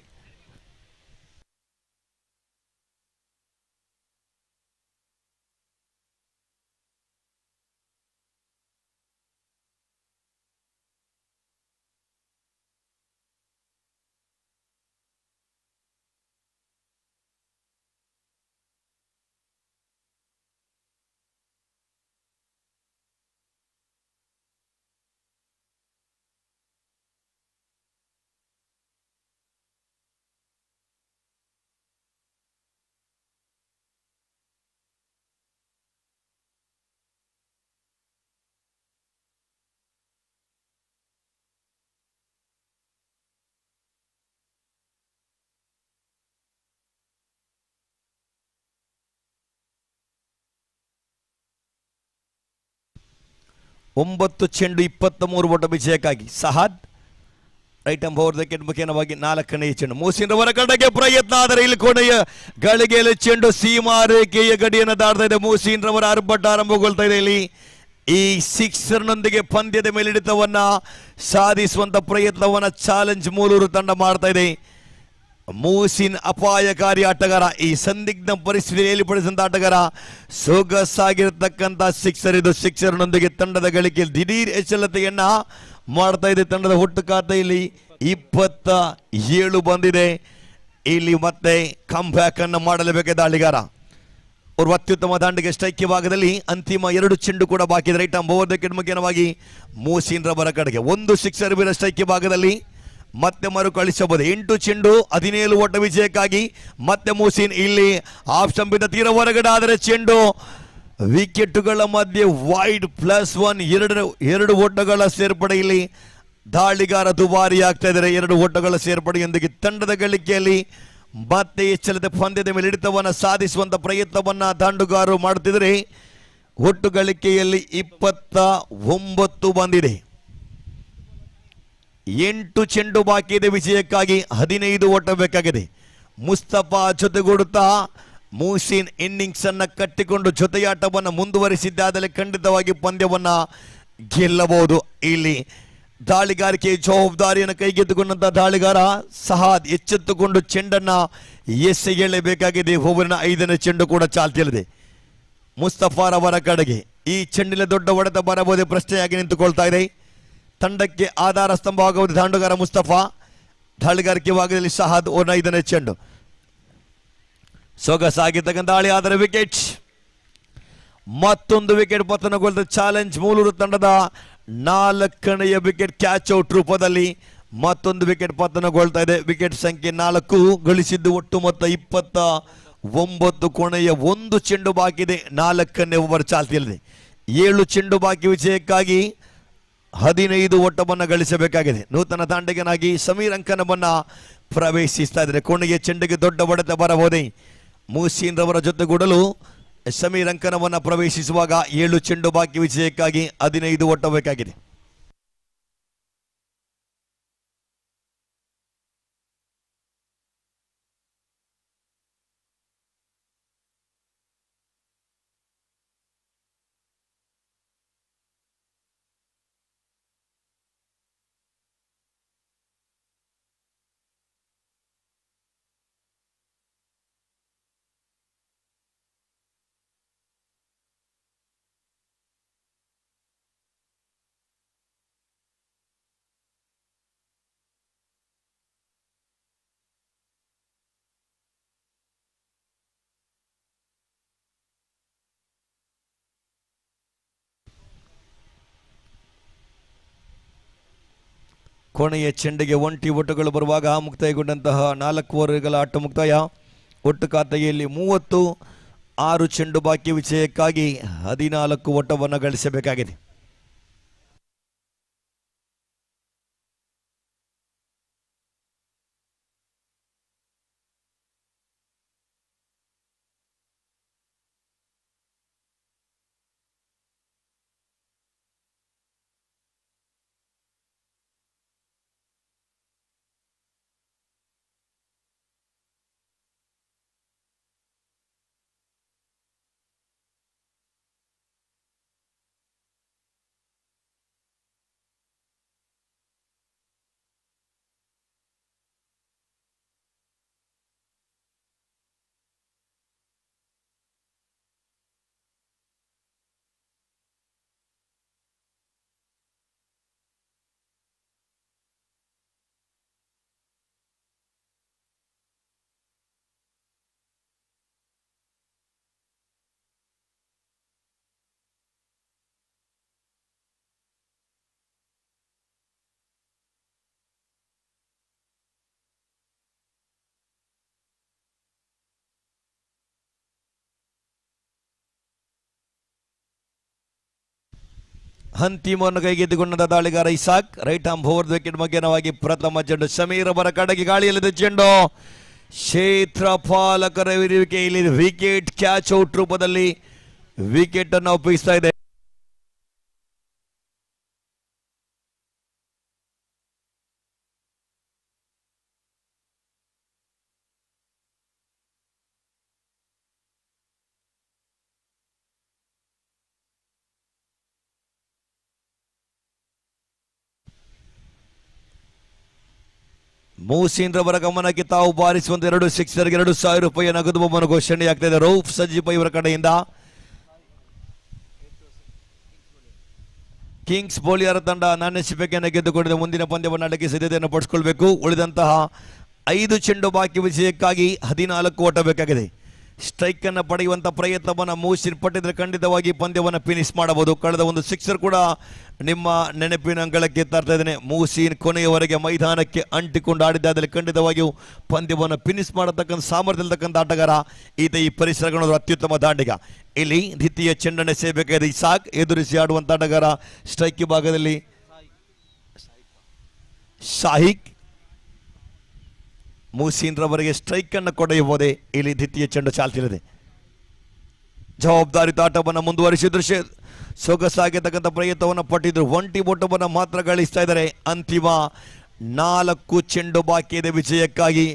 ಒಂಬತ್ತು ಚೆಂಡು 23 ಓಟ ವಿಜಯಕ್ಕಾಗಿ. ಸಹಾದ್ ರೈಟ್ ಆಫ್ ಓವರ್ ವಿಕೆಟ್ ಮುಖೇನವಾಗಿ 4ನೇ ಚೆಂಡು. ಮೂಸಿನ್ ರವರ ಕಡೆಗೆ ಪ್ರಯತ್ನ, ಆದರೆ ಇಲ್ಲಿ ಕೊನೆಯ ಗಳಿಗೆಯಲ್ಲಿ ಚೆಂಡು ಸೀಮಾ ರೇಖೆಯ ಗಡಿಯನ್ನು ದಾಟ್ತಾ ಇದೆ. ಮೂಸಿನ್ ರವರ ಆರ್ಭಟ ಆರಂಭಗೊಳ್ತಾ ಇದೆ. ಇಲ್ಲಿ ಈ ಸಿಕ್ಸರ್ನೊಂದಿಗೆ ಪಂದ್ಯದ ಮೇಲಿಡಿತವನ್ನ ಸಾಧಿಸುವಂತ ಪ್ರಯತ್ನವನ್ನ ಚಾಲೆಂಜ್ ಮೂಲೂರು ತಂಡ ಮಾಡ್ತಾ ಇದೆ. ಮೂಸಿನ್ ಅಪಾಯಕಾರಿ ಆಟಗಾರ. ಈ ಸಂದಿಗ್ಧ ಪರಿಸ್ಥಿತಿಯಲ್ಲಿ ಪಡಿಸಿದಂತ ಆಟಗಾರ. ಸೊಗಸಾಗಿರತಕ್ಕಂತ ಸಿಕ್ಸರ್ ಇದು. ಸಿಕ್ಸರ್ನೊಂದಿಗೆ ತಂಡದ ಗಳಿಕೆ ದಿಢೀರ್ ಎಚ್ಚಲತೆಯನ್ನ ಮಾಡ್ತಾ ಇದೆ. ತಂಡದ ಒಟ್ಟು ಖಾತೆಯಲ್ಲಿ 27 ಬಂದಿದೆ. ಇಲ್ಲಿ ಮತ್ತೆ ಕಮ್ ಬ್ಯಾಕ್ ಅನ್ನು ಮಾಡಲೇಬೇಕೆ ದಾಳಿಗಾರ. ಅವರು ಅತ್ಯುತ್ತಮ ದಾಂಡಿಗೆ ಸ್ಟ್ರೈಕ್ ಭಾಗದಲ್ಲಿ ಅಂತಿಮ 2 ಚೆಂಡು ಕೂಡ ಬಾಕಿ ಇದೆ. ರೈಟ್ ಆಫ್ ಓವರ್ ವಿಕೆಟ್ ಮುಖ್ಯವಾಗಿ ಮೂಸಿನ್ ರವರ ಕಡೆಗೆ ಒಂದು ಸಿಕ್ಸರ್ ಬೀರ ಸ್ಟ್ರೈಕ್ ಭಾಗದಲ್ಲಿ ಮತ್ತೆ ಮರುಕಳಿಸಬಹುದು. 8 ಚೆಂಡು 17 ಓಟ ವಿಜಯಕ್ಕಾಗಿ ಮತ್ತೆ ಮೂಸಿನ್ ಇಲ್ಲಿ ಆಫ್ ಸ್ಟಂಪಿಂದ ತೀರ ಹೊರಗಡೆ. ಆದರೆ ಚೆಂಡು ವಿಕೆಟ್ಗಳ ಮಧ್ಯೆ ವೈಡ್ +1 ಎರಡು ಓಟಗಳ ಸೇರ್ಪಡೆ. ಇಲ್ಲಿ ದಾಳಿಗಾರ ದುಬಾರಿ ಆಗ್ತಾ ಇದ್ದಾರೆ. 2 ಓಟಗಳ ಸೇರ್ಪಡೆಯೊಂದಿಗೆ ತಂಡದ ಗಳಿಕೆಯಲ್ಲಿ ಮತ್ತೆ ಎಚ್ಚಲತೆ ಪಂದ್ಯದ ಮೇಲೆ ಹಿಡಿತವನ್ನು ಸಾಧಿಸುವಂತ ಪ್ರಯತ್ನವನ್ನ ದಾಂಡುಗಾರರು ಮಾಡುತ್ತಿದ್ದಾರೆ. ಒಟ್ಟು ಗಳಿಕೆಯಲ್ಲಿ 29 ಬಂದಿದೆ. 8 ಚೆಂಡು ಬಾಕಿ ಇದೆ ವಿಜಯಕ್ಕಾಗಿ. 15 ಓಟ ಬೇಕಾಗಿದೆ. ಮುಸ್ತಫಾ ಜೊತೆಗೂಡುತ್ತಾ ಮೂಸಿನ್ ಇನ್ನಿಂಗ್ಸ್ ಅನ್ನ ಕಟ್ಟಿಕೊಂಡು ಜೊತೆಯಾಟವನ್ನು ಮುಂದುವರಿಸಿದ್ದಾದರೆ ಖಂಡಿತವಾಗಿ ಪಂದ್ಯವನ್ನ ಗೆಲ್ಲಬಹುದು. ಇಲ್ಲಿ ದಾಳಿಗಾರಿಕೆ ಜವಾಬ್ದಾರಿಯನ್ನು ಕೈಗೆತ್ತಿಕೊಂಡಂತ ದಾಳಿಗಾರ ಸಹಾದ್ ಎಚ್ಚೆತ್ತುಕೊಂಡು ಚೆಂಡನ್ನ ಎಸೆಯಲೇಬೇಕಾಗಿದೆ. ಓವರಿನ 5ನೇ ಚೆಂಡು ಕೂಡ ಚಾಲ್ತಿಯಲ್ಲಿದೆ. ಮುಸ್ತಫಾರವರ ಕಡೆಗೆ ಈ ಚೆಂಡಿನ ದೊಡ್ಡ ಹೊಡೆತ ಬರಬಹುದೇ ಪ್ರಶ್ನೆಯಾಗಿ ನಿಂತುಕೊಳ್ತಾ ಇದೆ. ತಂಡಕ್ಕೆ ಆಧಾರ ಸ್ತಂಭವಾಗುವುದು ದಾಂಡುಗಾರ ಮುಸ್ತಫಾ. ದಾಳಿಗಾರಿಕೆ ಭಾಗದಲ್ಲಿ ಸಹಾದ್ ಓವರ್ನ 5ನೇ ಚೆಂಡು. ಸೊಗಸಾಗಿರ್ತಕ್ಕಂಥ ದಾಳಿ, ಆದರೆ ವಿಕೆಟ್. ಮತ್ತೊಂದು ವಿಕೆಟ್ ಪತನಗೊಳ್ಳ ಚಾಲೆಂಜ್ ಮೂಲೂರು ತಂಡದ 4ನೆಯ ವಿಕೆಟ್ ಕ್ಯಾಚ್ ಔಟ್ ರೂಪದಲ್ಲಿ ಮತ್ತೊಂದು ವಿಕೆಟ್ ಪತನಗೊಳ್ತಾ ಇದೆ. ವಿಕೆಟ್ ಸಂಖ್ಯೆ 4 ಗಳಿಸಿದ್ದು ಒಟ್ಟು ಮೊತ್ತ 29. ಕೊನೆಯ 1 ಚೆಂಡು ಬಾಕಿ ಇದೆ. 4ನೇ ಓವರ್ ಚಾಲ್ತಿಯಲ್ಲಿದೆ. 7 ಚೆಂಡು ಬಾಕಿ ವಿಜಯಕ್ಕಾಗಿ 15 ಓಟವನ್ನು ಗಳಿಸಬೇಕಾಗಿದೆ. ನೂತನ ದಾಂಡಿಗನಾಗಿ ಸಮೀರ್ ಅಂಕನವನ್ನ ಪ್ರವೇಶಿಸ್ತಾ ಇದ್ದಾರೆ. ಕೊನೆಯ ಚೆಂಡಿಗೆ ದೊಡ್ಡ ಹೊಡೆತ ಬರಬಹುದೇ. ಮೂಸಿನ್ ರವರ ಜೊತೆಗೂಡಲು ಸಮೀರ್ ಅಂಕನವನ್ನ ಪ್ರವೇಶಿಸುವಾಗ 7 ಚೆಂಡು ಬಾಕಿ ವಿಜಯಕ್ಕಾಗಿ 15 ಓಟ ಬೇಕಾಗಿದೆ. ಕೊನೆಯ ಚೆಂಡಿಗೆ 1 ಓಟಗಳು ಬರುವಾಗ ಮುಕ್ತಾಯಗೊಂಡಂತಹ 4 ಓವರ್ಗಳ ಆಟ ಮುಕ್ತಾಯ. ಒಟ್ಟು ಖಾತೆಯಲ್ಲಿ 36 ಚೆಂಡು ಬಾಕಿ ವಿಜಯಕ್ಕಾಗಿ 14 ಓಟವನ್ನು ಗಳಿಸಬೇಕಾಗಿದೆ. ಅಂತಿಮವನ್ನು ಕೈಗೆತ್ತಿಕೊಂಡ ದಾಳಿಗಾರ Isaq right arm over wicket ಮಧ್ಯನವಾಗಿ ಪ್ರಥಮ ಚೆಂಡು ಸಮೀರ್ ಅವರ ಕಡೆಗೆ ಗಾಳಿಯಲ್ಲಿದ್ದ ಚೆಂಡು ಕ್ಷೇತ್ರಪಾಲಕರ ಇರುವಿಕೆಯಲ್ಲಿ ವಿಕೆಟ್ ಕ್ಯಾಚ್ ಔಟ್ ರೂಪದಲ್ಲಿ ವಿಕೆಟ್ ಅನ್ನು ಒಪ್ಪಿಸ್ತಾ ಇದೆ. ಮೂಸೀನ್ ರವರ ಗಮನಕ್ಕೆ ತಾವು ಬಾರಿಸುವಂತ 2 ಸಿಕ್ಸರ್ಗೆ 2,000 ರೂಪಾಯಿ ನಗದು ಬಹುಮಾನ ಘೋಷಣೆಯಾಗ್ತಾ ಇದೆ. ರೌಫ್ ಸಜ್ಜಿಪ ಇವರ ಕಡೆಯಿಂದ ಕಿಂಗ್ಸ್ ಬೋಲಿಯರ್ ತಂಡ ನಾಣ್ಯಶಿಪೆಯನ್ನು ಗೆದ್ದುಕೊಂಡಿದೆ. ಮುಂದಿನ ಪಂದ್ಯವನ್ನು ಆಡಲಿಕ್ಕೆ ಸಿದ್ಧತೆಯನ್ನು ಪಡಿಸಿಕೊಳ್ಬೇಕು. ಉಳಿದಂತಹ 5 ಚೆಂಡು ಬಾಕಿ ವಿಜಯಕ್ಕಾಗಿ 14 ಓಟ ಬೇಕಾಗಿದೆ. ಸ್ಟ್ರೈಕ್ ಅನ್ನು ಪಡೆಯುವಂತ ಪ್ರಯತ್ನವನ್ನು ಮೂಸೀನ್ ಪಟ್ಟಿದ್ರೆ ಖಂಡಿತವಾಗಿ ಪಂದ್ಯವನ್ನು ಫಿನಿಶ್ ಮಾಡಬಹುದು. ಕಳೆದ ಒಂದು ಸಿಕ್ಸರ್ ಕೂಡ ನಿಮ್ಮ ನೆನಪಿನ ಅಂಗಳಕ್ಕೆ ತರ್ತಾ ಇದ್ದೇನೆ. ಮೂಸೀನ್ ಕೊನೆಯವರೆಗೆ ಮೈದಾನಕ್ಕೆ ಅಂಟಿಕೊಂಡು ಆಡಿದ್ದಾದಲ್ಲಿ ಖಂಡಿತವಾಗಿಯೂ ಪಂದ್ಯವನ್ನು ಫಿನಿಶ್ ಮಾಡತಕ್ಕಂಥ ಸಾಮರ್ಥ್ಯ ಇರತಕ್ಕಂಥ ಆಟಗಾರ ಈತ. ಈ ಪರಿಸರಗಳ ಅತ್ಯುತ್ತಮ ದಾಂಡಿಗ. ಇಲ್ಲಿ ದ್ವಿತೀಯ ಚೆಂಡನ್ನು ಸೇಬೇಕಾಗಿದೆ. ಇಸಾಕ್ ಎದುರಿಸಿ ಆಡುವಂತ ಆಟಗಾರ ಸ್ಟ್ರೈಕ್ ಭಾಗದಲ್ಲಿ ಶಾಹಿಕ್. ಮೂಸೀನ್ ರವರಿಗೆ ಸ್ಟ್ರೈಕ್ ಅನ್ನು ಕೊಡೆಯಬಹುದೇ? ಇಲ್ಲಿ ದ್ವಿತೀಯ ಚೆಂಡು ಚಾಲ್ತಿಲಿದೆ. ಜವಾಬ್ದಾರಿ ಆಟವನ್ನು ಮುಂದುವರಿಸಿದ್ರು. ಸೊಗಸಾಗಿರ್ತಕ್ಕಂಥ ಪ್ರಯತ್ನವನ್ನು ಪಟ್ಟಿದ್ರು. ಒಂಟಿ ಓಟವನ್ನು ಮಾತ್ರ ಗಳಿಸ್ತಾ ಇದ್ದಾರೆ. ಅಂತಿಮ 4 ಚೆಂಡು ಬಾಕಿ ಇದೆ ವಿಜಯಕ್ಕಾಗಿ.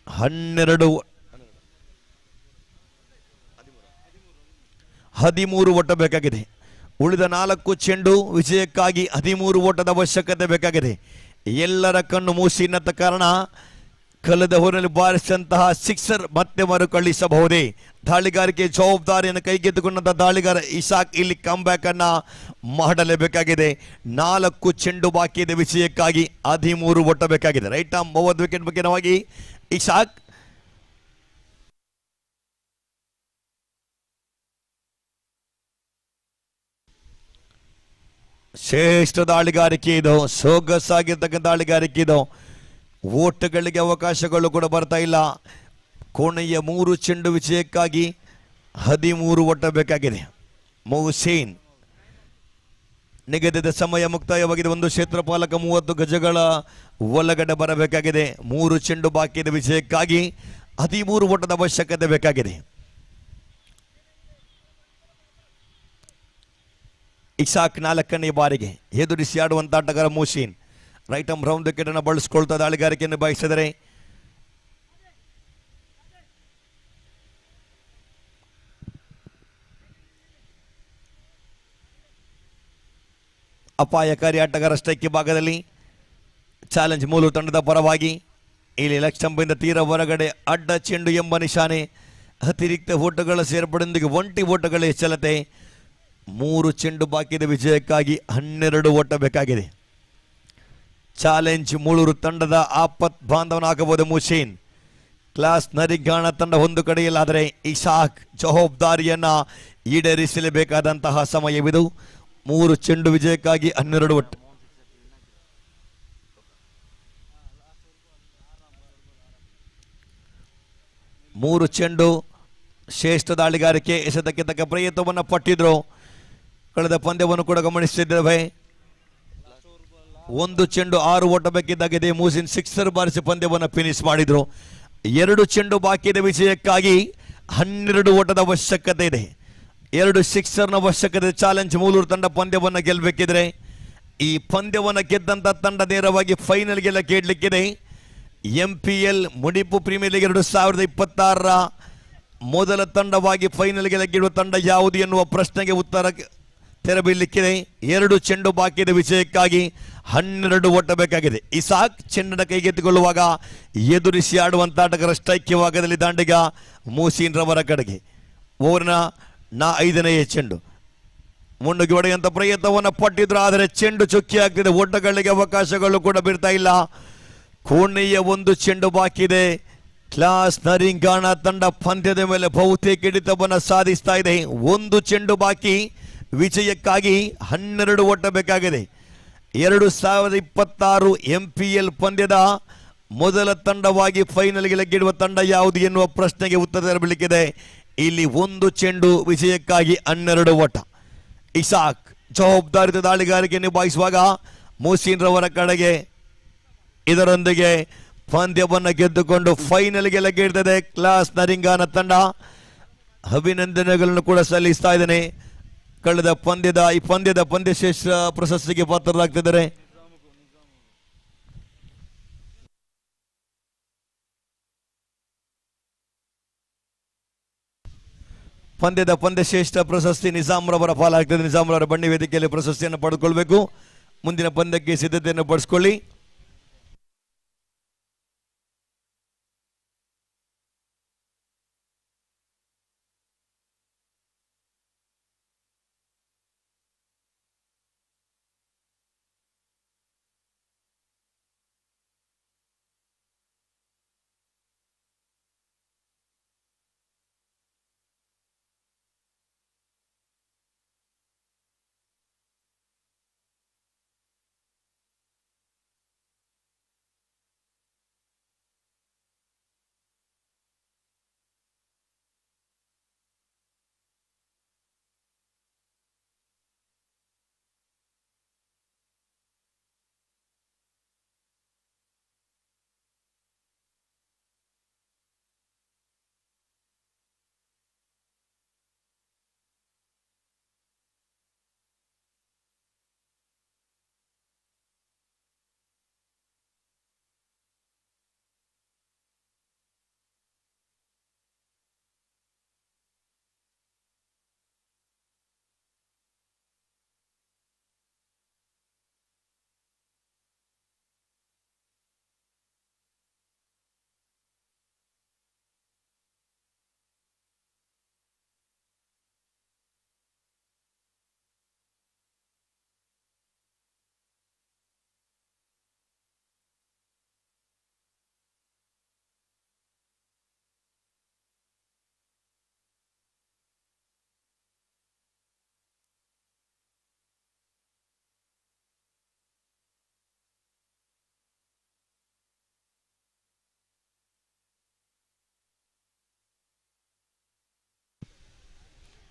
13 ಓಟ ಬೇಕಾಗಿದೆ. ಉಳಿದ 4 ಚೆಂಡು ವಿಜಯಕ್ಕಾಗಿ 13 ಓಟದ ಅವಶ್ಯಕತೆ ಬೇಕಾಗಿದೆ. ಎಲ್ಲರ ಕಣ್ಣು ಮೂಸೀನತ್ತ ಕಾರಣ ಕಳೆದ ಓವರ್ನಲ್ಲಿ ಬಾರಿಸಿದಂತಹ ಸಿಕ್ಸರ್ ಮತ್ತೆ ಮರುಕಳಿಸಬಹುದೇ? ದಾಳಿಗಾರಿಕೆ ಜವಾಬ್ದಾರಿಯನ್ನು ಕೈಗೆತ್ತಿಕೊಂಡಂತಹ ದಾಳಿಗಾರ ಇಸಾಕ್ ಇಲ್ಲಿ ಕಮ್ ಬ್ಯಾಕ್ ಅನ್ನ ಮಾಡಲೇಬೇಕಾಗಿದೆ. 4 ಚೆಂಡು ಬಾಕಿ ಇದೆ ವಿಜಯಕ್ಕಾಗಿ. 13 ಓಟ ಬೇಕಾಗಿದೆ. ರೈಟ್ ಆರ್ಮ್ ಓವರ್ ವಿಕೆಟ್ ಮುಖ್ಯವಾಗಿ ಇಸಾಕ್. ಶ್ರೇಷ್ಠ ದಾಳಿಗಾರಿಕೆ ಇದು. ಸೊಗಸಾಗಿರ್ತಕ್ಕಂಥ ದಾಳಿಗಾರಿಕೆ ಇದು. ಓಟಗಳಿಗೆ ಅವಕಾಶಗಳು ಕೂಡ ಬರ್ತಾ ಇಲ್ಲ. ಕೊನೆಯ 3 ಚೆಂಡು ವಿಜಯಕ್ಕಾಗಿ 13 ಓಟ ಬೇಕಾಗಿದೆ. ಮೂಸೀನ್ ನಿಗದಿತ ಸಮಯ ಮುಕ್ತಾಯವಾಗಿದೆ. ಒಂದು ಕ್ಷೇತ್ರಪಾಲಕ 30 ಗಜಗಳ ಒಳಗಡೆ ಬರಬೇಕಾಗಿದೆ. 3 ಚೆಂಡು ಬಾಕಿ ಇದೆ ವಿಜಯಕ್ಕಾಗಿ. 13 ಓಟದ ಅವಶ್ಯಕತೆ ಬೇಕಾಗಿದೆ. ಇಸಾಕ್ 4ನೇ ಬಾರಿಗೆ ಎದುರಿಸಿ ಆಡುವಂತ ಆಟಗಾರ ಮೂಸೀನ್. ರೈಟ್ ಆರ್ಮ್ ರೌಂಡ್ ವಿಕೆಟ್ ಅನ್ನು ಬಳಸಿಕೊಳ್ತಾ ದಾಳಿಗಾರಿಕೆಯನ್ನು ಬಯಸಿದರೆ ಅಪಾಯಕಾರಿ ಆಟಗಾರ ಸ್ಟ್ರೈಕ್ ಭಾಗದಲ್ಲಿ ಚಾಲೆಂಜ್ ಮೂಲ ತಂಡದ ಪರವಾಗಿ. ಇಲ್ಲಿ ಲಕ್ಷಂಬಿಂದ ತೀರ ಹೊರಗಡೆ ಅಡ್ಡ ಚೆಂಡು ಎಂಬ ನಿಶಾನೆ. ಅತಿರಿಕ್ತ ಓಟಗಳ ಸೇರ್ಪಡೆಯೊಂದಿಗೆ ಒಂಟಿ ಓಟಗಳ ಹೆಚ್ಚಳತೆ. 3 ಚೆಂಡು ಬಾಕಿ ಇದೆ ವಿಜಯಕ್ಕಾಗಿ. 12 ಓಟ ಬೇಕಾಗಿದೆ. ಚಾಲೆಂಜ್ ಮೂಳೂರು ತಂಡದ ಆಪತ್ ಬಾಂಧವನಾಗಬಹುದು ಮೂಸೀನ್. ಕ್ಲಾಸ್ ನರಿಗಾಣ ತಂಡ ಒಂದು ಕಡೆಯಲ್ಲಾದರೆ ಇಸಾಕ್ ಜವಾಬ್ದಾರಿಯನ್ನ ಈಡೇರಿಸಲೇಬೇಕಾದಂತಹ ಸಮಯವಿದು. 3 ಚೆಂಡು ವಿಜಯಕ್ಕಾಗಿ 12 ಓಟ. 3 ಚೆಂಡು ಶ್ರೇಷ್ಠ ದಾಳಿಗಾರಿಕೆ ಎಸೆತಕ್ಕೆ ತಕ್ಕ ಪ್ರಯತ್ನವನ್ನು ಪಟ್ಟಿದ್ರು. ಕಳೆದ ಪಂದ್ಯವನ್ನು ಕೂಡ ಗಮನಿಸುತ್ತಿದ್ದೇವೆ. 1 ಚೆಂಡು 6 ಓಟ ಬೇಕಿದ್ದಾಗಿದೆ. ಮೂಸಿನ್ ಸಿಕ್ಸರ್ ಬಾರಿಸಿ ಪಂದ್ಯವನ್ನು ಫಿನಿಶ್ ಮಾಡಿದ್ರು. 2 ಚೆಂಡು ಬಾಕಿ ಇದೆ ವಿಜಯಕ್ಕಾಗಿ. 12 ಓಟದ ಅವಶ್ಯಕತೆ ಇದೆ. 2 ಸಿಕ್ಸರ್ನ ಅವಶ್ಯಕತೆ. ಚಾಲೆಂಜ್ ಮೂಲೂರು ತಂಡ ಪಂದ್ಯವನ್ನು ಗೆಲ್ಲಬೇಕಿದ್ರೆ ಈ ಪಂದ್ಯವನ್ನು ಗೆದ್ದಂತ ತಂಡ ನೇರವಾಗಿ ಫೈನಲ್ಗೆಲ್ಲ ಕೇಳಲಿಕ್ಕಿದೆ. MPL ಮುಡಿಪು ಪ್ರೀಮಿಯರ್ ಲೀಗ್ 2026ರ ಮೊದಲ ತಂಡವಾಗಿ ಫೈನಲ್ಗೆಲ್ಲ ಗೆಲ್ಲುವ ತಂಡ ಯಾವುದು ಎನ್ನುವ ಪ್ರಶ್ನೆಗೆ ಉತ್ತರ ತೆರಬೀಳಲಿಕ್ಕಿದೆ. 2 ಚೆಂಡು ಬಾಕಿ ಇದೆ ವಿಜಯಕ್ಕಾಗಿ. 12 ಓಟ ಬೇಕಾಗಿದೆ. ಇಸಾಕ್ ಚೆಂಡನ್ನು ಕೈಗೆತ್ತಿಕೊಳ್ಳುವಾಗ ಎದುರಿಸಿ ಆಡುವಂತ ಆಟಗಾರ ಸ್ಟ್ರೈಕ್ ಭಾಗದಲ್ಲಿ ದಾಂಡಿಗ ಮೂಸೀನ್ ರವರ ಕಡೆಗೆ. ಓವರ್ನ 5ನೇ ಚೆಂಡು ಮುನ್ನುಗ್ಗಿ ಹೊಡೆಯುವಂತ ಪ್ರಯತ್ನವನ್ನು ಪಟ್ಟಿದ್ರು. ಆದರೆ ಚೆಂಡು ಚುಕ್ಕಿ ಆಗ್ತಿದೆ. ಓಟಗಳಿಗೆ ಅವಕಾಶಗಳು ಕೂಡ ಬಿಡ್ತಾ ಇಲ್ಲ. ಕೋಣೆಯ 1 ಚೆಂಡು ಬಾಕಿ ಇದೆ. ಕ್ಲಾಸ್ ನರಿಂಗಾಣ ತಂಡ ಪಂದ್ಯದ ಮೇಲೆ ಬಹುತೇಕ ಹಿಡಿತವನ್ನು ಸಾಧಿಸ್ತಾ ಇದೆ. 1 ಚೆಂಡು ಬಾಕಿ ವಿಜಯಕ್ಕಾಗಿ. 12 ಓಟ ಬೇಕಾಗಿದೆ. 2026 MPL ಪಂದ್ಯದ ಮೊದಲ ತಂಡವಾಗಿ ಫೈನಲ್ಗೆ ಲಗ್ಗಿಡುವ ತಂಡ ಯಾವುದು ಎನ್ನುವ ಪ್ರಶ್ನೆಗೆ ಉತ್ತರ ತೆರಬಲಿಕ್ಕಿದೆ. ಇಲ್ಲಿ 1 ಚೆಂಡು ವಿಜಯಕ್ಕಾಗಿ 12 ಓಟ. ಇಸಾಕ್ ಜವಾಬ್ದಾರಿತ ದಾಳಿಗಾರಿಕೆ ನಿಭಾಯಿಸುವಾಗ ಮೂಸೀನ್ ರವರ ಕಡೆಗೆ ಇದರೊಂದಿಗೆ ಪಂದ್ಯವನ್ನು ಗೆದ್ದುಕೊಂಡು ಫೈನಲ್ಗೆ ಲಗ್ಗಿಡ್ತದೆ ಕ್ಲಾಸ್ ನರಿಂಗಾನ ತಂಡ. ಅಭಿನಂದನೆಗಳನ್ನು ಕೂಡ ಸಲ್ಲಿಸ್ತಾ ಇದ್ದೇನೆ. ಕಳೆದ ಈ ಪಂದ್ಯದ ಪಂದ್ಯಶ್ರೇಷ್ಠ ಪ್ರಶಸ್ತಿಗೆ ಪಾತ್ರರಾಗ್ತಿದ್ದಾರೆ. ಪಂದ್ಯದ ಪಂದ್ಯಶ್ರೇಷ್ಠ ಪ್ರಶಸ್ತಿ ನಿಜಾಮ್ರವರ ಪಾಲಾಗ್ತದೆ. ನಿಜಾಮ್ರವರ ಬನ್ನಿ ವೇದಿಕೆಯಲ್ಲಿ ಪ್ರಶಸ್ತಿಯನ್ನು ಪಡೆದುಕೊಳ್ಬೇಕು. ಮುಂದಿನ ಪಂದ್ಯಕ್ಕೆ ಸಿದ್ಧತೆಯನ್ನು ಪಡಿಸ್ಕೊಳ್ಳಿ.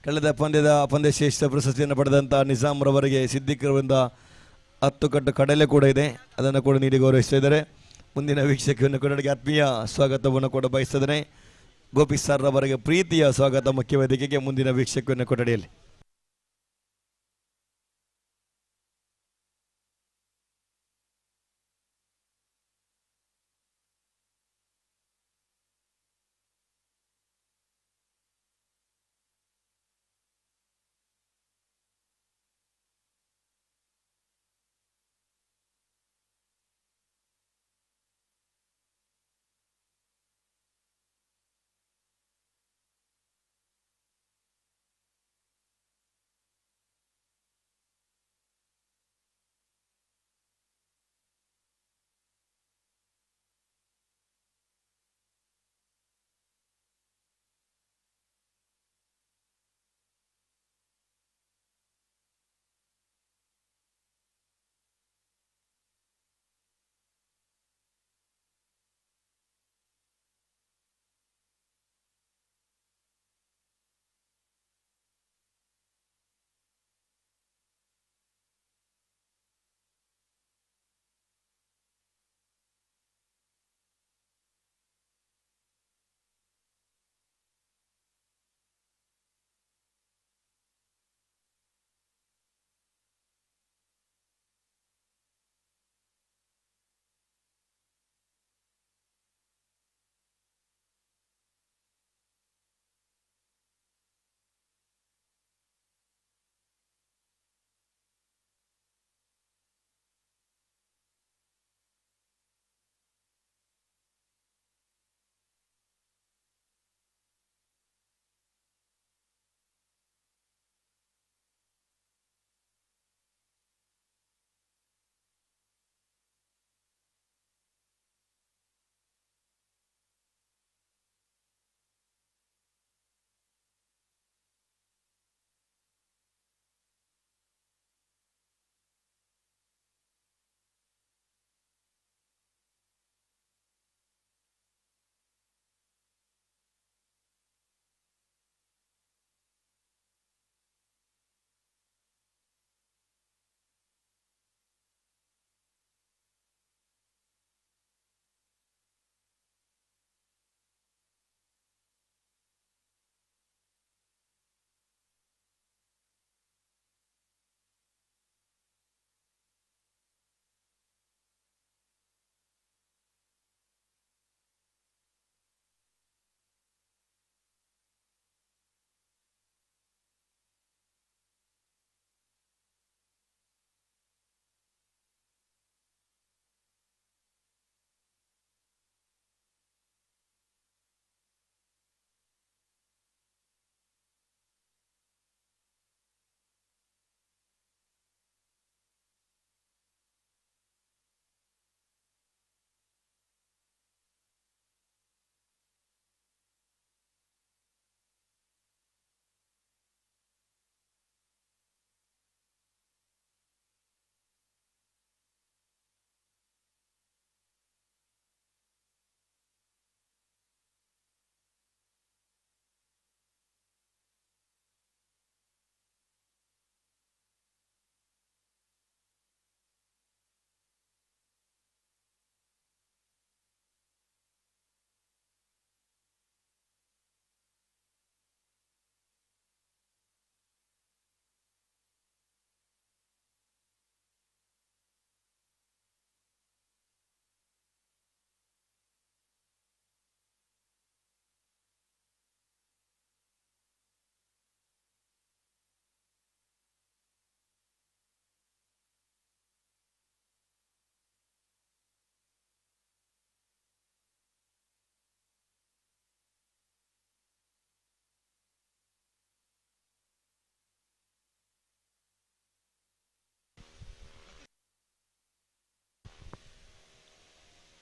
ಕಳೆದ ಪಂದ್ಯದ ಪಂದ್ಯಶ್ರೇಷ್ಠ ಪ್ರಶಸ್ತಿಯನ್ನು ಪಡೆದಂಥ ನಿಜಾಮ್ರವರಿಗೆ ಸಿದ್ದಿಕರಿಂದ 10 ಕಟ್ಟು ಕಡಲೆ ಕೂಡ ಇದೆ. ಅದನ್ನು ಕೂಡ ನೀಡಿ ಗೌರವಿಸ್ತಾ ಇದ್ದಾರೆ. ಮುಂದಿನ ವೀಕ್ಷಕರನ್ನು ಕೊಠಡಿಗೆ ಆತ್ಮೀಯ ಸ್ವಾಗತವನ್ನು ಕೂಡ ಬಯಸಿದ್ದೇನೆ. ಗೋಪಿ ಸರ್ ಅವರಿಗೆ ಪ್ರೀತಿಯ ಸ್ವಾಗತ ಮುಖ್ಯ ವೇದಿಕೆಗೆ. ಮುಂದಿನ ವೀಕ್ಷಕರನ್ನು ಕೊಠಡಿಯಲ್ಲಿ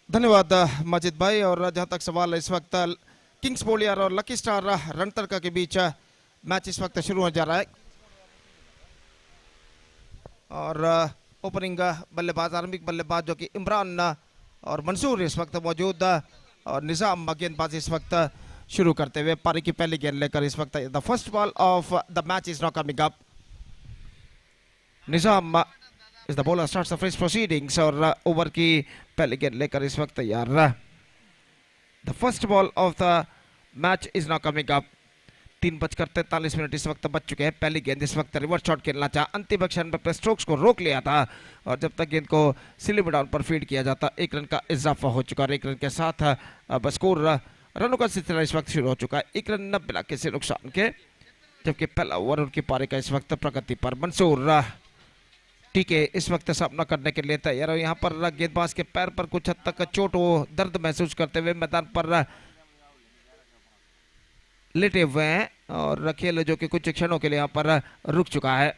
धन्यवाद माजिद भाई। और जहां तक सवाल है, इस वक्त किंग्स बॉलियर और लकी स्टार रणतरका के बीच मैच इस वक्त शुरू हो जा रहा है। और ओपनिंग बल्लेबाज, आरंभिक बल्लेबाज जो कि इमरान और मंसूर इस वक्त मौजूद, और निजाम गेंदबाजी इस वक्त शुरू करते हुए पारी की पहली गेंद लेकर इस वक्त the first ball of the match is not coming up. Nizam is the bowler, starts the first proceedings, और ओवर की पहली गेंद लेकर इस वक्त तैयार। The first ball of the match is not coming up. 3:43 इस वक्त बच चुके हैं। पहली गेंद इस वक्त रिवर्स शॉट खेलना चाहा, अंतिम क्षण पर स्ट्रोक्स को रोक लिया था, और जब तक गेंद को स्लिप डाउन पर फीड किया जाता, 1 रन का इजाफा हो चुका है। 1 रन के साथ अब स्कोर रनों का सिलसिला इस वक्त शुरू हो चुका है। 1 रन 90 किसी नुकसान के, जबकि पहला ओवर उनकी पारी का इस वक्त प्रगति पर। मंसूर टीके इस वक्त सामना करने के लिए तैयार है। यहाँ पर गेंदबाज के पैर पर कुछ हद तक चोट, वो दर्द महसूस करते हुए मैदान पर लेटे हुए हैं, और खेल जो कि कुछ क्षणों के लिए यहाँ पर रुक चुका है।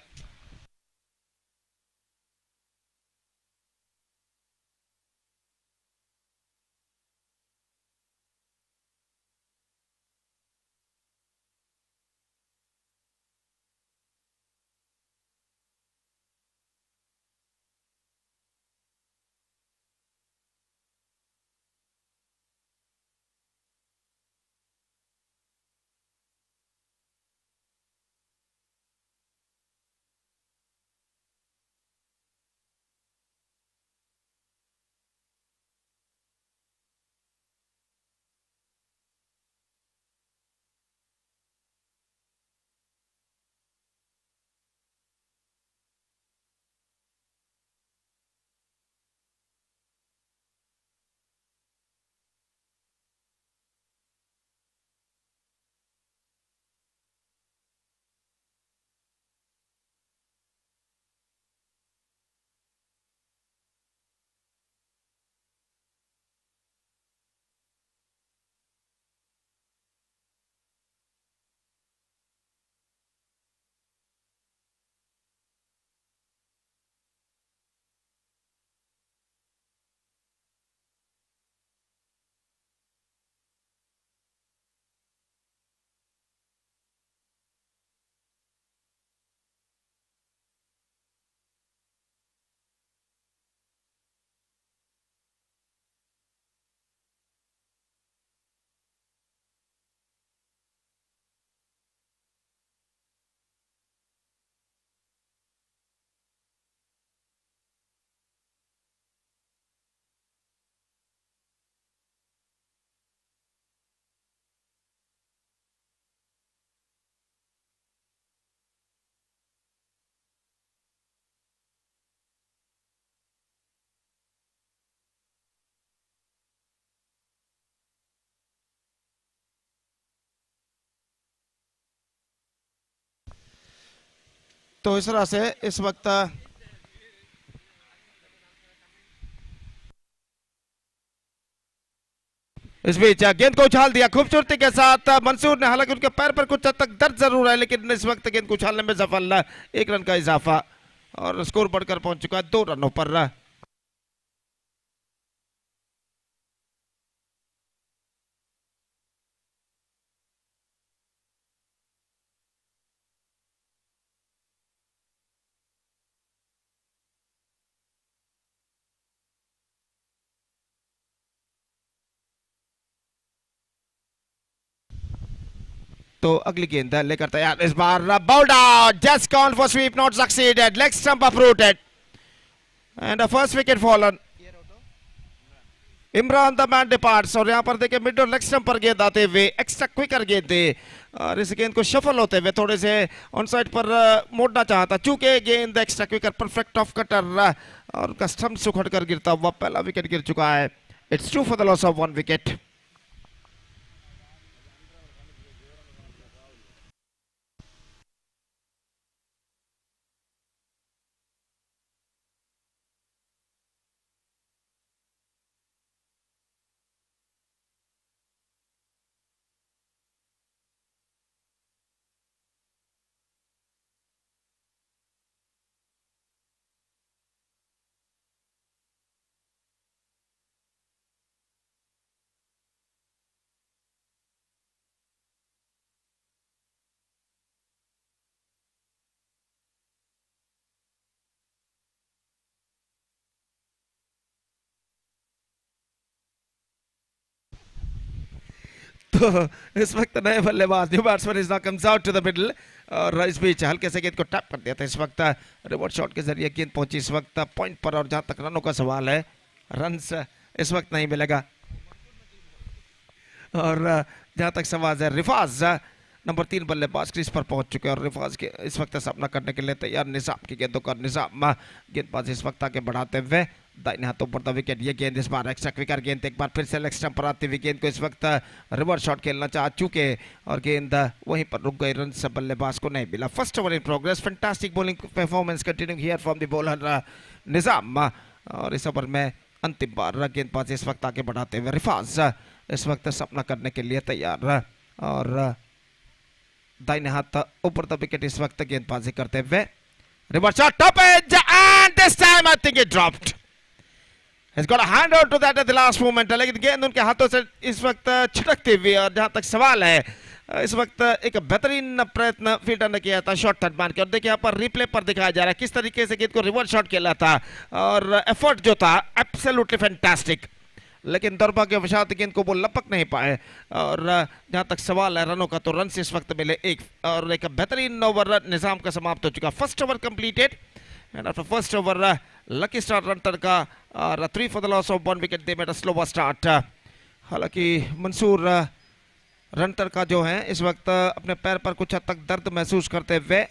तो इस तरह से इस वक्त इस बीच गेंद को उछाल दिया खूबसूरती के साथ मंसूर ने। हालांकि उनके पैर पर कुछ हद तक दर्द जरूर है, लेकिन इस वक्त गेंद को उछालने में सफल। 1 रन का इजाफा, और स्कोर बढ़कर पहुंच चुका है 2 रनों पर। तो अगली गेंद लेकर तैयार, इस बार bowled out, just gone for sweep, not succeeded, leg stump uprooted, and first wicket fallen. Imran the man departs, और यहाँ पर देखिए मिड और लेग स्टंप पर गेंद आते हुए एक्स्ट्रा क्विकर गेंद थे, और इस गेंद को शफल होते हुए थोड़े से ऑन साइड पर मोड़ना चाहता, चूंकि गेंद extra quicker perfect off cutter, और उनका स्टंप सुखड़ कर गिरता हुआ पहला विकेट गिर चुका है। It's 2 for the loss of 1 wicket. तो इस वक्त नए बल्लेबाज new batsman is now comes out to the middle और इस बीच हल्के से गेंद को टैप कर दिया था। इस वक्त रिवर्स शॉट के जरिए गेंद पहुंची इस वक्त पॉइंट पर और जहां तक रनों का सवाल है रन्स इस वक्त नहीं मिलेगा। और जहां तक सवाल है रिफाज नंबर 3 बल्लेबाज क्रीज पर पहुंच चुके हैं और रिफाज के इस वक्त सामना करने के लिए तैयार। निजाम की गेंदों का निजाम गेंदबाज इस वक्त आगे बढ़ाते हुए दाहिने हाथों पर द विकेट। ये गेंद इस बार एक्स्ट्रा क्विकर गेंद एक बार फिर से लेग स्टंप पर आती हुई गेंद को इस वक्त रिवर्स शॉट खेलना चाह चुके और गेंद वहीं पर रुक गई। रन बल्लेबाज को नहीं मिला। First over in progress. Fantastic bowling performance continuing here from the bowler Nizam और इस ओवर में अंतिम बार गेंदबाज इस वक्त आगे बढ़ाते हुए रिफाज इस वक्त सामना करने के लिए तैयार और दाहिने हाथ ऊपर द विकेट इस वक्त गेंदबाजी करते हुए reverse shot top edge and this time I think it dropped. He's got a hand out to that at the last moment, लेकिन गेंद उनके हाथों से इस वक्त छिटकती हुई और जहां तक सवाल है इस वक्त एक बेहतरीन प्रयत्न फील्डर ने किया था शॉट थर्ड मान के और देखिए यहाँ पर रिप्ले पर दिखाया जा रहा है किस तरीके से गेंद को रिवर्स शॉट खेला था और एफर्ट जो था एब्सोल्युटली फैंटास्टिक, लेकिन दुर्भाग्यवशात गेंद को वो लपक नहीं पाए। और जहां तक सवाल है रनों का तो रन इस वक्त मिले एक और एक बेहतरीन ओवर निजाम का समाप्त हो चुका। First over completed and after first over lucky start run tarka 3 for the loss of 1 wicket they made a slower start। हालांकि मंसूर रन तड़का जो है इस वक्त अपने पैर पर कुछ हद तक दर्द महसूस करते हुए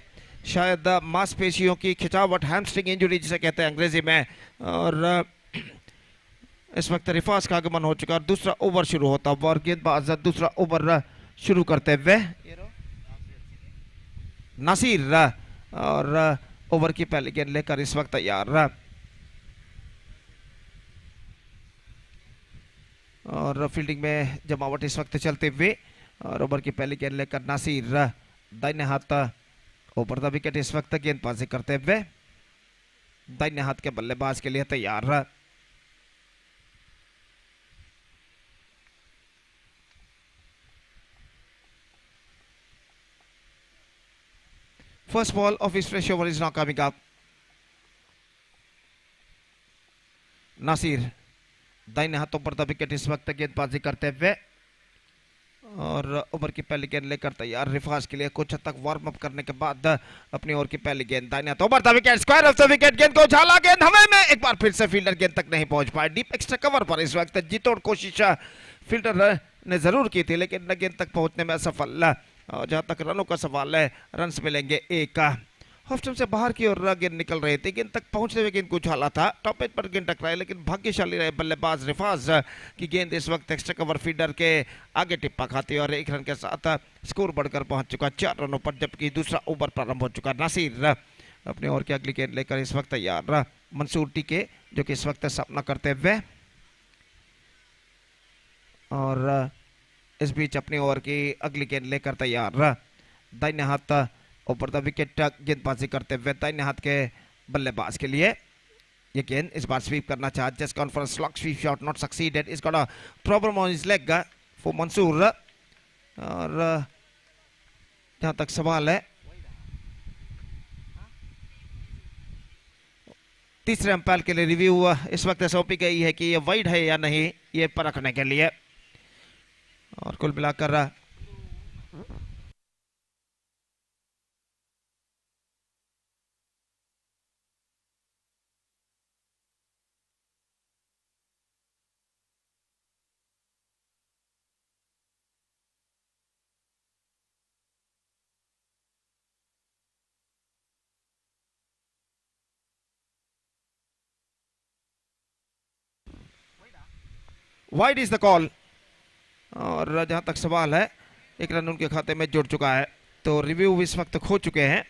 शायद मांसपेशियों की खिंचावट हैमस्ट्रिंग इंजरी जिसे कहते हैं अंग्रेजी में और इस वक्त रिफाज का आगमन हो चुका और दूसरा ओवर शुरू होता हुआ और गेंदबाज दूसरा ओवर शुरू करते हुए नासिर और ओवर की पहली गेंद लेकर इस वक्त तैयार और फील्डिंग में जमावट इस वक्त चलते हुए और ओवर की पहली गेंद लेकर नासिर दाहिने हाथ ओवर द विकेट इस वक्त गेंदबाजी करते हुए दाहिने हाथ के बल्लेबाज के लिए तैयार। First ball of his fresh over is now coming up. Nasir दाहिने हाथों पर द विकेट इस वक्त गेंदबाजी करते हुए और ओवर की पहली गेंद लेकर तैयार रिफाज के लिए कुछ हद तक वार्म अप करने के बाद अपनी ओवर की पहली गेंद दाहिने हाथ over the wicket square of the wicket गेंद को उछाला गेंद हवा में एक बार फिर से फील्डर गेंद तक नहीं पहुंच पाए। डीप एक्स्ट्रा कवर पर इस वक्त जीतोड़ कोशिश फील्डर ने जरूर की थी लेकिन गेंद तक पहुंचने में असफल। और जहां तक रनों का सवाल है रन्स मिलेंगे एक। ऑफ स्टंप से बाहर की ओर गेंद निकल रही थी, गेंद तक पहुंचते हुए गेंद को उछाला था, टॉप एज पर गेंद टकराई लेकिन भाग्यशाली रहे बल्लेबाज रिफाज की गेंद इस वक्त एक्स्ट्रा कवर फील्डर के आगे टिप्पा खाती और एक रन के साथ स्कोर बढ़कर पहुंच चुका 4 रनों पर जबकि दूसरा ओवर प्रारंभ हो चुका। नासिर अपने ओवर की अगली गेंद लेकर इस वक्त तैयार। मंसूर टीके जो कि इस वक्त सामना करते हुए और इस बीच अपनी ओवर की अगली गेंद लेकर तैयार। दाहिने हाथ ऊपर द विकेट गेंदबाजी करते हुए दाहिने हाथ के बल्लेबाज के लिए ये गेंद इस बार स्वीप करना चाहा just gone for a slog sweep shot not succeeded. Is got a problem on his leg for Mansoor. और जहां तक सवाल है तीसरे अंपायर के लिए रिव्यू इस वक्त सौंपी गई है कि ये वाइड है या नहीं ये परखने के लिए और कुल मिलाकर वाइड इज द कॉल। और जहां तक सवाल है एक रन उनके खाते में जुड़ चुका है तो रिव्यू इस वक्त खो चुके हैं।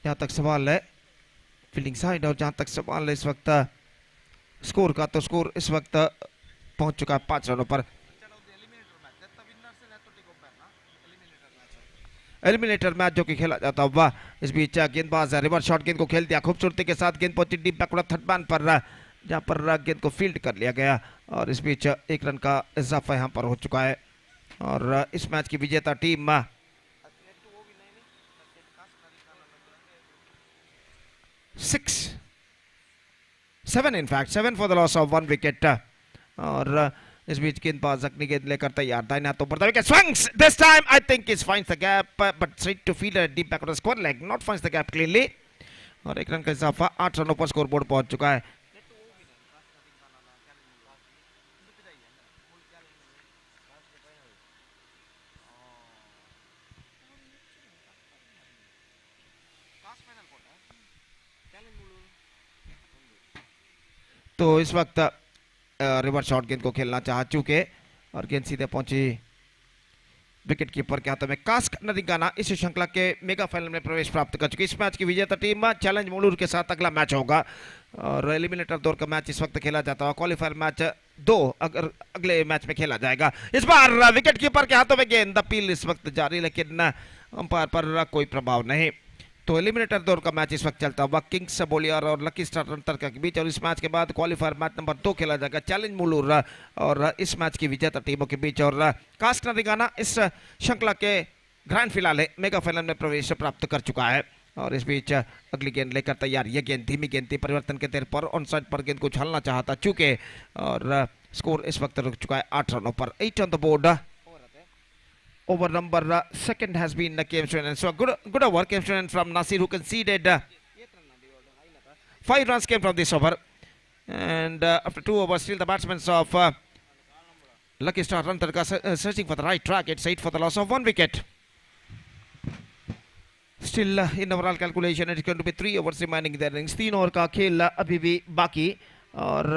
जहां तक सवाल है फील्डिंग साइड और जहां तक सवाल है इस वक्त स्कोर का तो स्कोर इस वक्त पहुंच चुका है 5 रनों पर। एलिमिनेटर मैच जो कि खेला जाता हुआ इस बीच गेंदबाज रिवर्स शॉट गेंद को खेल दिया खूबसूरती के साथ गेंद पहुंची डीप बैकवर्ड थर्ड मैन पर जहां पर गेंद को फील्ड कर लिया गया और इस बीच एक रन का इजाफा यहां पर हो चुका है और इस मैच की विजेता team 7 in fact 7 for the loss of 1 wicket और इस बीच गेंदबाज अपनी गेंद लेकर तैयार, दाहिने हाथों पर wicket swings this time I think it finds the gap but straight to fielder deep back of the square leg, not finds the gap clearly, और 1 रन का इजाफा 8 रनों पर स्कोर बोर्ड पहुंच चुका है। तो इस वक्त रिवर्स शॉट गेंद को खेलना चाह चुके और गेंद सीधे पहुंची विकेट कीपर के हाथों में। कास्क नरिंगाना इस श्रृंखला के मेगा फाइनल में प्रवेश प्राप्त कर चुकी। इस मैच की विजेता टीम चैलेंज मुलूर के साथ अगला मैच होगा और एलिमिनेटर दौर का मैच इस वक्त खेला जाता है। क्वालिफायर मैच 2 अगले मैच में खेला जाएगा। इस बार विकेट कीपर के हाथों में गेंद, अपील इस वक्त जारी लेकिन अंपायर पर कोई प्रभाव नहीं। तो एलिमिनेटर दौर का मैच इस वक्त चलता हुआ किंग्स बोलियर और लकी स्टार रनतरका के बीच, और इस मैच के बाद क्वालिफायर मैच नंबर 2 खेला जाएगा चैलेंज मुलूर और इस मैच की विजेता टीमों के बीच। और कास्क नरिंगाना इस श्रृंखला के ग्रैंड फिनाले मेगा फाइनल में प्रवेश प्राप्त कर चुका है और इस बीच अगली गेंद लेकर तैयार। यह गेंद धीमी गेंद थी, परिवर्तन के तौर पर ऑन साइड पर गेंद को उछालना चाहता चूके और स्कोर इस वक्त रुक चुका है 8 रनों पर। 8 on the board. Over number 2 has been Kim Student. So good over Kim Student from Nasir, who conceded 5 runs came from this over. And after 2 overs, still the batsmen of Lucky Star Rantarka searching for the right track. It's 8 for the loss of 1 wicket. Still in overall calculation, it's going to be 3 overs remaining in the innings. 3 over का खेल अभी भी बाकी और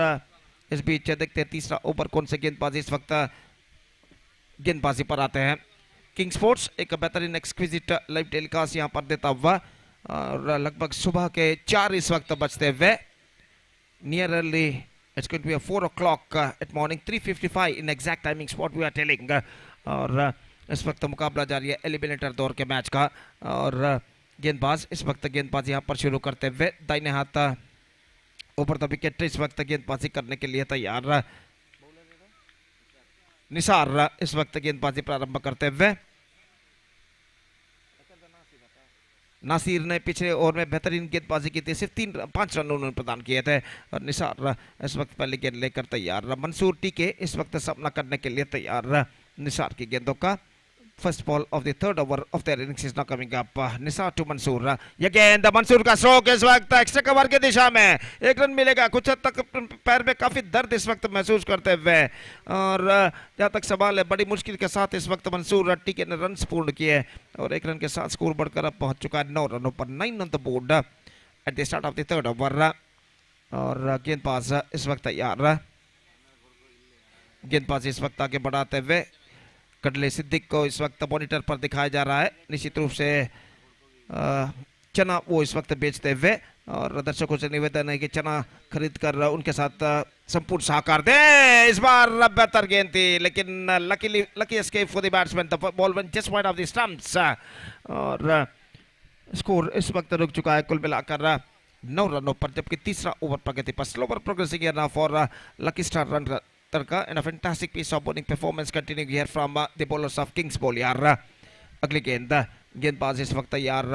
इस बीच देखते हैं तीसरा ओवर कौन से गेंदबाज इस वक्त गेंदबाजी पर आते हैं। किंग स्पोर्ट्स एक बेहतरीन एक्सक्विजिट लाइव टेलीकास्ट यहां पर देता हुआ और लगभग सुबह के 4 इस वक्त बजते हुए nearly it's going to be 4 o'clock at morning 3:55 in exact timing spot we are telling. और इस वक्त मुकाबला जारी है एलिमिनेटर दौर के मैच का और गेंदबाज इस वक्त गेंदबाजी यहां पर शुरू करते हुए दाहिने हाथ ऊपर द विकेट इस वक्त गेंदबाजी करने के लिए तैयार। निसार इस वक्त गेंदबाजी प्रारंभ करते हुए। नासिर ने पिछले ओवर में बेहतरीन गेंदबाजी की थी, सिर्फ 5 रन उन्होंने प्रदान किए थे और निसार इस वक्त पहले गेंद लेकर तैयार। मंसूर टीके इस वक्त सामना करने के लिए तैयार निसार की गेंदों का। First ball of the third over of their innings is now coming up. Nisar to Mansoor. ये गेंद मंसूर का स्ट्रोक इस वक्त एक्स्ट्रा कवर की दिशा में 1 रन मिलेगा। कुछ हद तक पैर में काफी दर्द इस वक्त महसूस करते हुए और जहां तक सवाल है बड़ी मुश्किल के साथ इस वक्त मंसूर टीके ने रन पूर्ण किए और 1 रन के साथ स्कोर बढ़कर अब पहुंच चुका है 9 रनों पर। 9 on the board at the start of the third over और गेंदबाज इस वक्त तैयार। गेंदबाज इस वक्त आगे बढ़ाते हुए कडले सिद्दीक को इस वक्त मॉनिटर पर दिखाया जा रहा है। निश्चित रूप से चना वो इस वक्त बेचते हुए और दर्शकों से निवेदन है कि चना खरीद कर उनके साथ संपूर्ण सहकार दे। इस बार बेहतर गेंद थी लेकिन lucky escape for the batsman. The ball went just wide of the stumps और स्कोर इस वक्त रुक चुका है कुल मिलाकर 9 रनों पर, जबकि तीसरा ओवर प्रगति पर। Slower progressing here now for Lucky Star Rantadka and a fantastic piece of bowling performance continuing here from the bowlers of Kings Bollier. अगली गेंदबाज इस वक्त तैयार।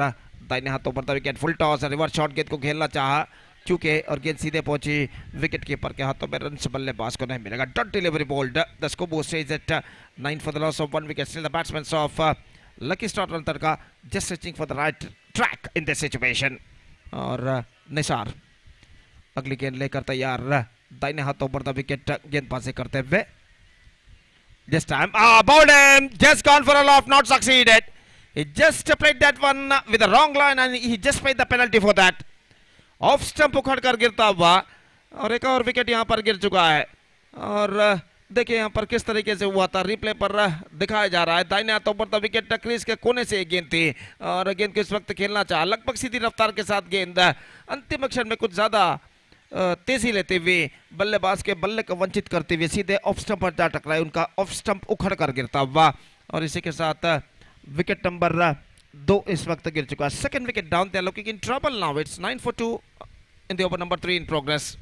दाहिने हाथों पर wicket, full toss, reverse shot गेंद को खेलना चाहा चूके और गेंद सीधे पहुंची विकेट कीपर के हाथों में। रन बल्लेबाज को नहीं मिलेगा। Dot delivery bowled. The score stage at 9 for the loss of 1 wicket. Still the batsmen of Lucky Star Rantarka just searching for the right track in this situation. और निसार अगली गेंद लेकर तैयार। दाहिने हाथों पर द विकेट गेंदबाजी करते हुए। This time, bowled him, just gone for a loft, not succeeded. He just played that one with the wrong line and he just paid the penalty for that. Off stump उखड़ कर गिरता हुआ और एक और विकेट यहाँ पर गिर चुका है और देखिए यहाँ पर किस तरीके से हुआ था, रिप्ले पर दिखाया जा रहा है। दाहिने हाथों पर द विकेट क्रीज के कोने से एक गेंद थी और गेंद को इस वक्त खेलना चाहा, लगभग सीधी रफ्तार के साथ गेंद अंतिम क्षण में कुछ ज्यादा तेजी लेते हुए बल्लेबाज के बल्ले को वंचित करते हुए सीधे ऑफ स्टंप पर जा टकराए। उनका ऑफ स्टंप उखड़ कर गिरता हुआ और इसी के साथ विकेट नंबर 2 इस वक्त गिर चुका है। Second wicket down, they are looking in trouble now. It's 9 for 2 in the over number 3 in progress.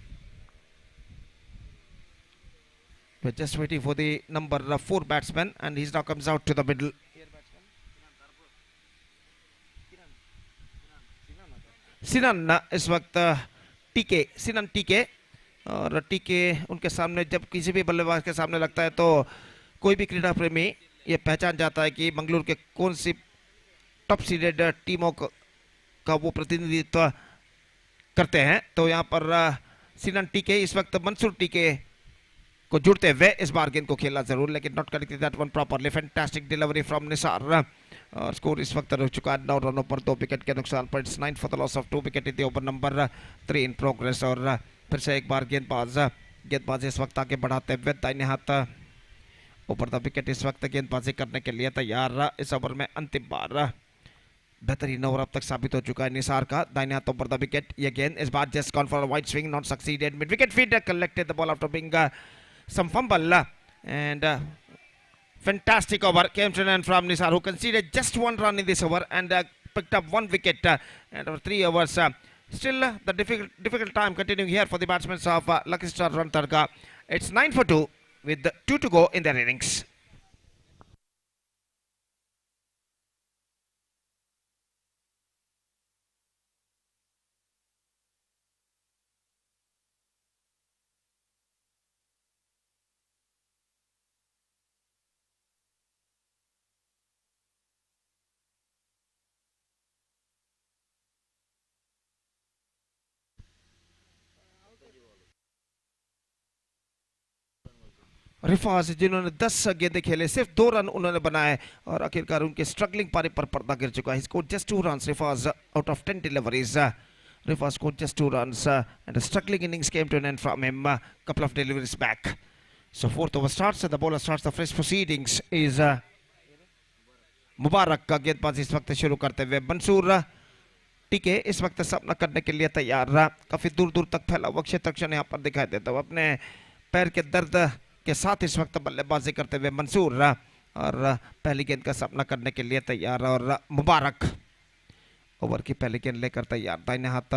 We're just waiting for the number 4 batsman and he now comes out to the middle. सिनन इस वक्त टीके, सिनन टीके और टीके उनके सामने जब किसी भी बल्लेबाज के सामने लगता है तो कोई भी क्रीड़ा प्रेमी ये पहचान जाता है कि मंगलुरु के कौन सी टॉप सीडेड टीमों का वो प्रतिनिधित्व करते हैं। तो यहाँ पर सीनन टीके इस वक्त मंसूर टीके को जुड़ते हुए इस बार गेंद को खेला जरूर, लेकिन not connected that one properly. Fantastic delivery from Nisar और स्कोर इस वक्त रह चुका है 9 रनों पर 2 विकेट के नुकसान पर। It's 9 for the loss of 2 wicket in the over number 3 in progress. और फिर से एक बार गेंदबाज इस वक्त आगे बढ़ाते हुए दाहिने हाथ ऊपर द विकेट इस वक्त गेंदबाजी करने के लिए तैयार। इस ओवर में अंतिम बार बेहतरीन ओवर अब तक साबित हो चुका है निसार का। दाहिने हाथ ऊपर द विकेट, ये गेंद इस बार just gone for a wide swing, not succeeded. Mid wicket fielder collected the ball after being some fumble and fantastic over came to an end from Nisar, who conceded just 1 run in this over and picked up 1 wicket and over 3 overs. Still the difficult time continuing here for the batsmen of Lucky Star Rantarga. It's 9 for 2 with 2 to go in their innings. रिफाज जिन्होंने 10 गेंदे खेले, सिर्फ 2 run उन्होंने बनाए और आखिरकार उनके struggling पारी पर पर्दा गिर चुका है। Score just 2 runs Rifaz out of 10 deliveries. Rifaz score just 2 runs and a struggling innings came to an end from him. Couple of deliveries back. So fourth over starts and the bowler starts the fresh proceedings is मुबारक का गेंदबाजी इस वक्त शुरू करते हुए मंसूर टीके इस वक्त सामना करने के लिए तैयार। काफी दूर दूर तक फैला हुआ क्षेत्रक्षण यहाँ पर दिखाई देता है। अपने पैर के दर्द के साथ इस वक्त बल्लेबाजी करते हुए मंसूर और पहली गेंद का सामना करने के लिए तैयार। और मुबारक ओवर की पहली गेंद लेकर तैयार। दाहिने हाथ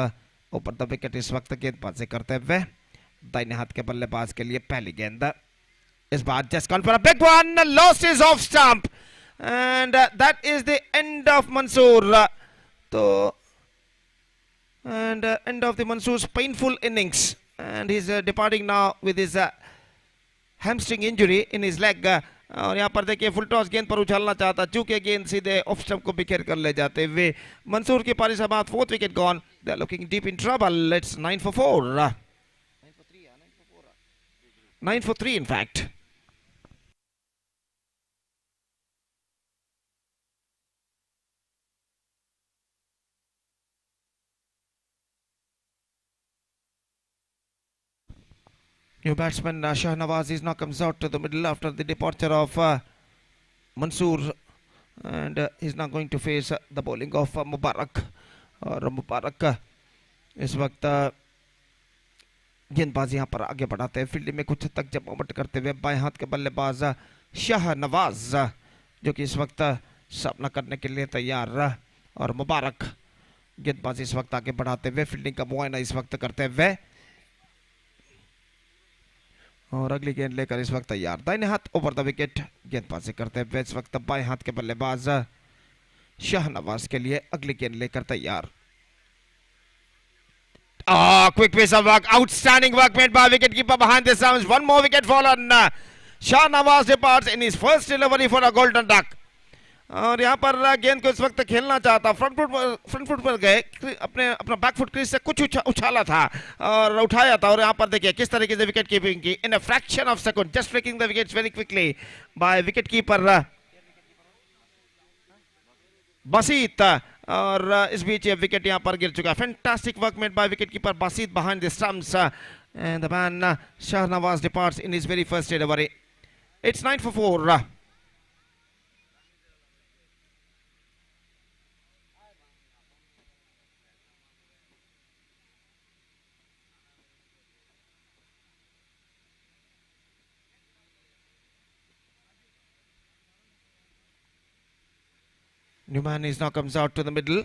ऊपर द विकेट इस वक्त गेंदबाजी करते हुए दाहिने हाथ के बल्लेबाज के लिए पहली गेंद इस बार just gone for a big one, lost is off stump and that is the end of Mansoor. तो and and of the Mansoor's painful innings and he is departing now with his hamstring injury in his leg. और यहाँ पर देखिए full toss गेंद पर उछालना चाहता, चूंकि गेंद सीधे ऑफ स्टंप को बिखेर कर ले जाते हुए मंसूर की पारी से बाद 4th wicket gone. They are looking deep in trouble. It's 9 for 4, 9 for 3 in fact. New batsman Shahnawaz is now comes out to the middle after the departure of Mansoor and he's now going to face the bowling of Mubarak. और मुबारक इस वक्त गेंदबाजी यहाँ पर आगे बढ़ाते हैं, fielding में कुछ हद तक जमावट करते हुए बाएं हाथ के बल्लेबाज शाहनवाज जो कि इस वक्त सामना करने के लिए तैयार। और मुबारक गेंदबाजी इस वक्त आगे बढ़ाते हुए फील्डिंग का मुआयना इस वक्त करते हुए और अगली गेंद लेकर इस वक्त तैयार। दाहिने हाथ ओवर द विकेट गेंदबाजी करते हुए इस वक्त बाएं हाथ के बल्लेबाज शाहनवाज के लिए अगली गेंद लेकर तैयार। Quick piece of work, outstanding work made by wicketkeeper behind the stumps. 1 more wicket fallen. Shahnawaz departs in his first delivery for a golden duck. और यहाँ पर गेंद को इस वक्त खेलना चाहता, फ्रंट फुट पर गए, अपना बैक फुट क्रीज से कुछ उछाला था और उठाया था। और यहाँ पर देखिए किस तरीके से विकेट कीपिंग की in a fraction of second, just flicking the wickets very quickly by wicket keeper Basit. और इस बीच विकेट यहाँ पर गिर चुका है। Fantastic work made by wicket keeper Basit behind the stumps and the man Shahnawaz departs in his very first delivery. It's 9 for 4. Newman is now comes out to the middle.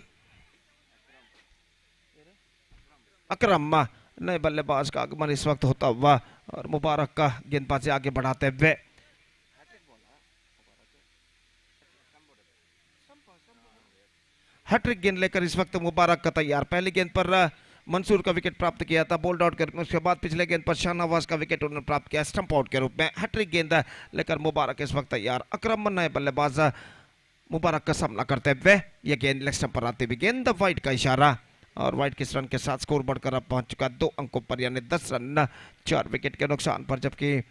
अकरम नए बल्लेबाज का आगमन इस वक्त होता हुआ और मुबारक का गेंदबाजी आगे बढ़ाते हुए हैट्रिक गेंद लेकर इस वक्त मुबारक का तैयार। पहली गेंद पर मंसूर का विकेट प्राप्त किया था बोल्ड आउट के रूप में। उसके बाद पिछले गेंद पर शाहनवाज का विकेट उन्होंने प्राप्त किया स्टंप आउट के रूप में। हैट्रिक गेंद लेकर मुबारक इस वक्त तैयार। अकरम नए बल्लेबाज मुबारक का सामना करते हुए ये गेंद लेग स्टंप पर आती हुई गेंद वाइड का इशारा और वाइड किस रन के साथ स्कोर बढ़कर अब पहुंच चुका 2 अंकों पर यानी 10 रन 4 विकेट के नुकसान पर, जबकि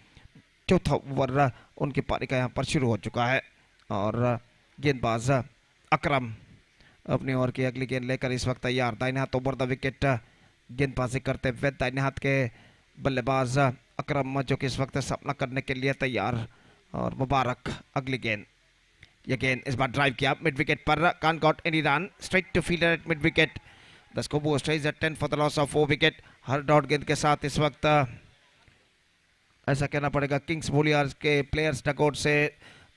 चौथा ओवर उनकी पारी का यहाँ पर शुरू हो चुका है और गेंदबाज अकरम अपनी ओवर की अगली गेंद लेकर इस वक्त तैयार। दाहिने हाथ ओवर द विकेट गेंदबाजी करते हुए दाहिने हाथ के बल्लेबाज अकरम जो कि इस वक्त सामना करने के लिए तैयार और मुबारक अगली गेंद। यह गेंद इस बार ड्राइव किया मिड विकेट पर, can't got any run, straight to fielder at mid wicket. The score stage at 10 for the loss of 4 wicket. हर डॉट गेंद के साथ इस वक्त ऐसा कहना पड़ेगा किंग्स बोलियार्स के प्लेयर्स डगआउट से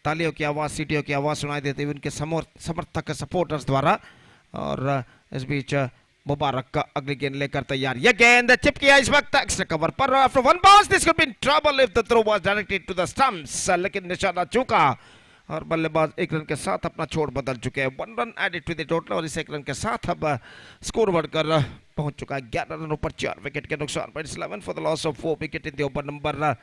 तालियों की आवाज़, सीटियों की आवाज़ सुनाई देती हुई उनके समर्थक सपोर्टर्स द्वारा। और इस बीच मुबारक का अगली गेंद लेकर तैयार। यह गेंद चिप किया इस वक्त एक्स्ट्रा कवर पर। After one ball this could be in trouble if the throw was directed to the stumps, लेकिन निशाना चूका और बल्लेबाज 1 रन के साथ अपना छोड़ बदल चुके हैं। 1 run added to the total और इस 1 रन के साथ अब स्कोर बढ़कर पहुंच चुका है 11 रनों पर 4 विकेट के नुकसान पर। 11 for the loss of 4 wicket in the over number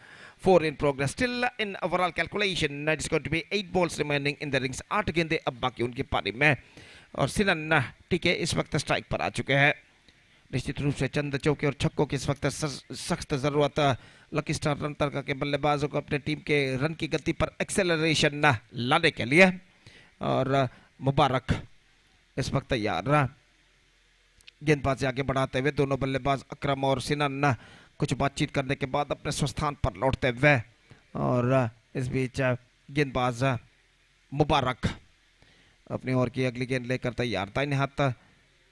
4 in progress. Still in overall calculation, it is going to be 8 balls remaining in the rings. 8 गेंदे अब बाकी उनकी पारी में और सिनन टीके इस वक्त स्ट्राइक पर आ चुके हैं। निश्चित रूप से चंद चौके और छक्कों की इस वक्त सख्त जरूरत लकी स्टार रन तड़का के बल्लेबाजों को अपने टीम के रन की गति पर एक्सेलरेशन लाने के लिए। और मुबारक इस वक्त तैयार गेंदबाजी आगे बढ़ाते हुए दोनों बल्लेबाज अकरम और सिनन कुछ बातचीत करने के बाद अपने स्वस्थान पर लौटते हुए। और इस बीच गेंदबाज मुबारक अपनी ओवर की अगली गेंद लेकर तैयार। दाहिने हाथ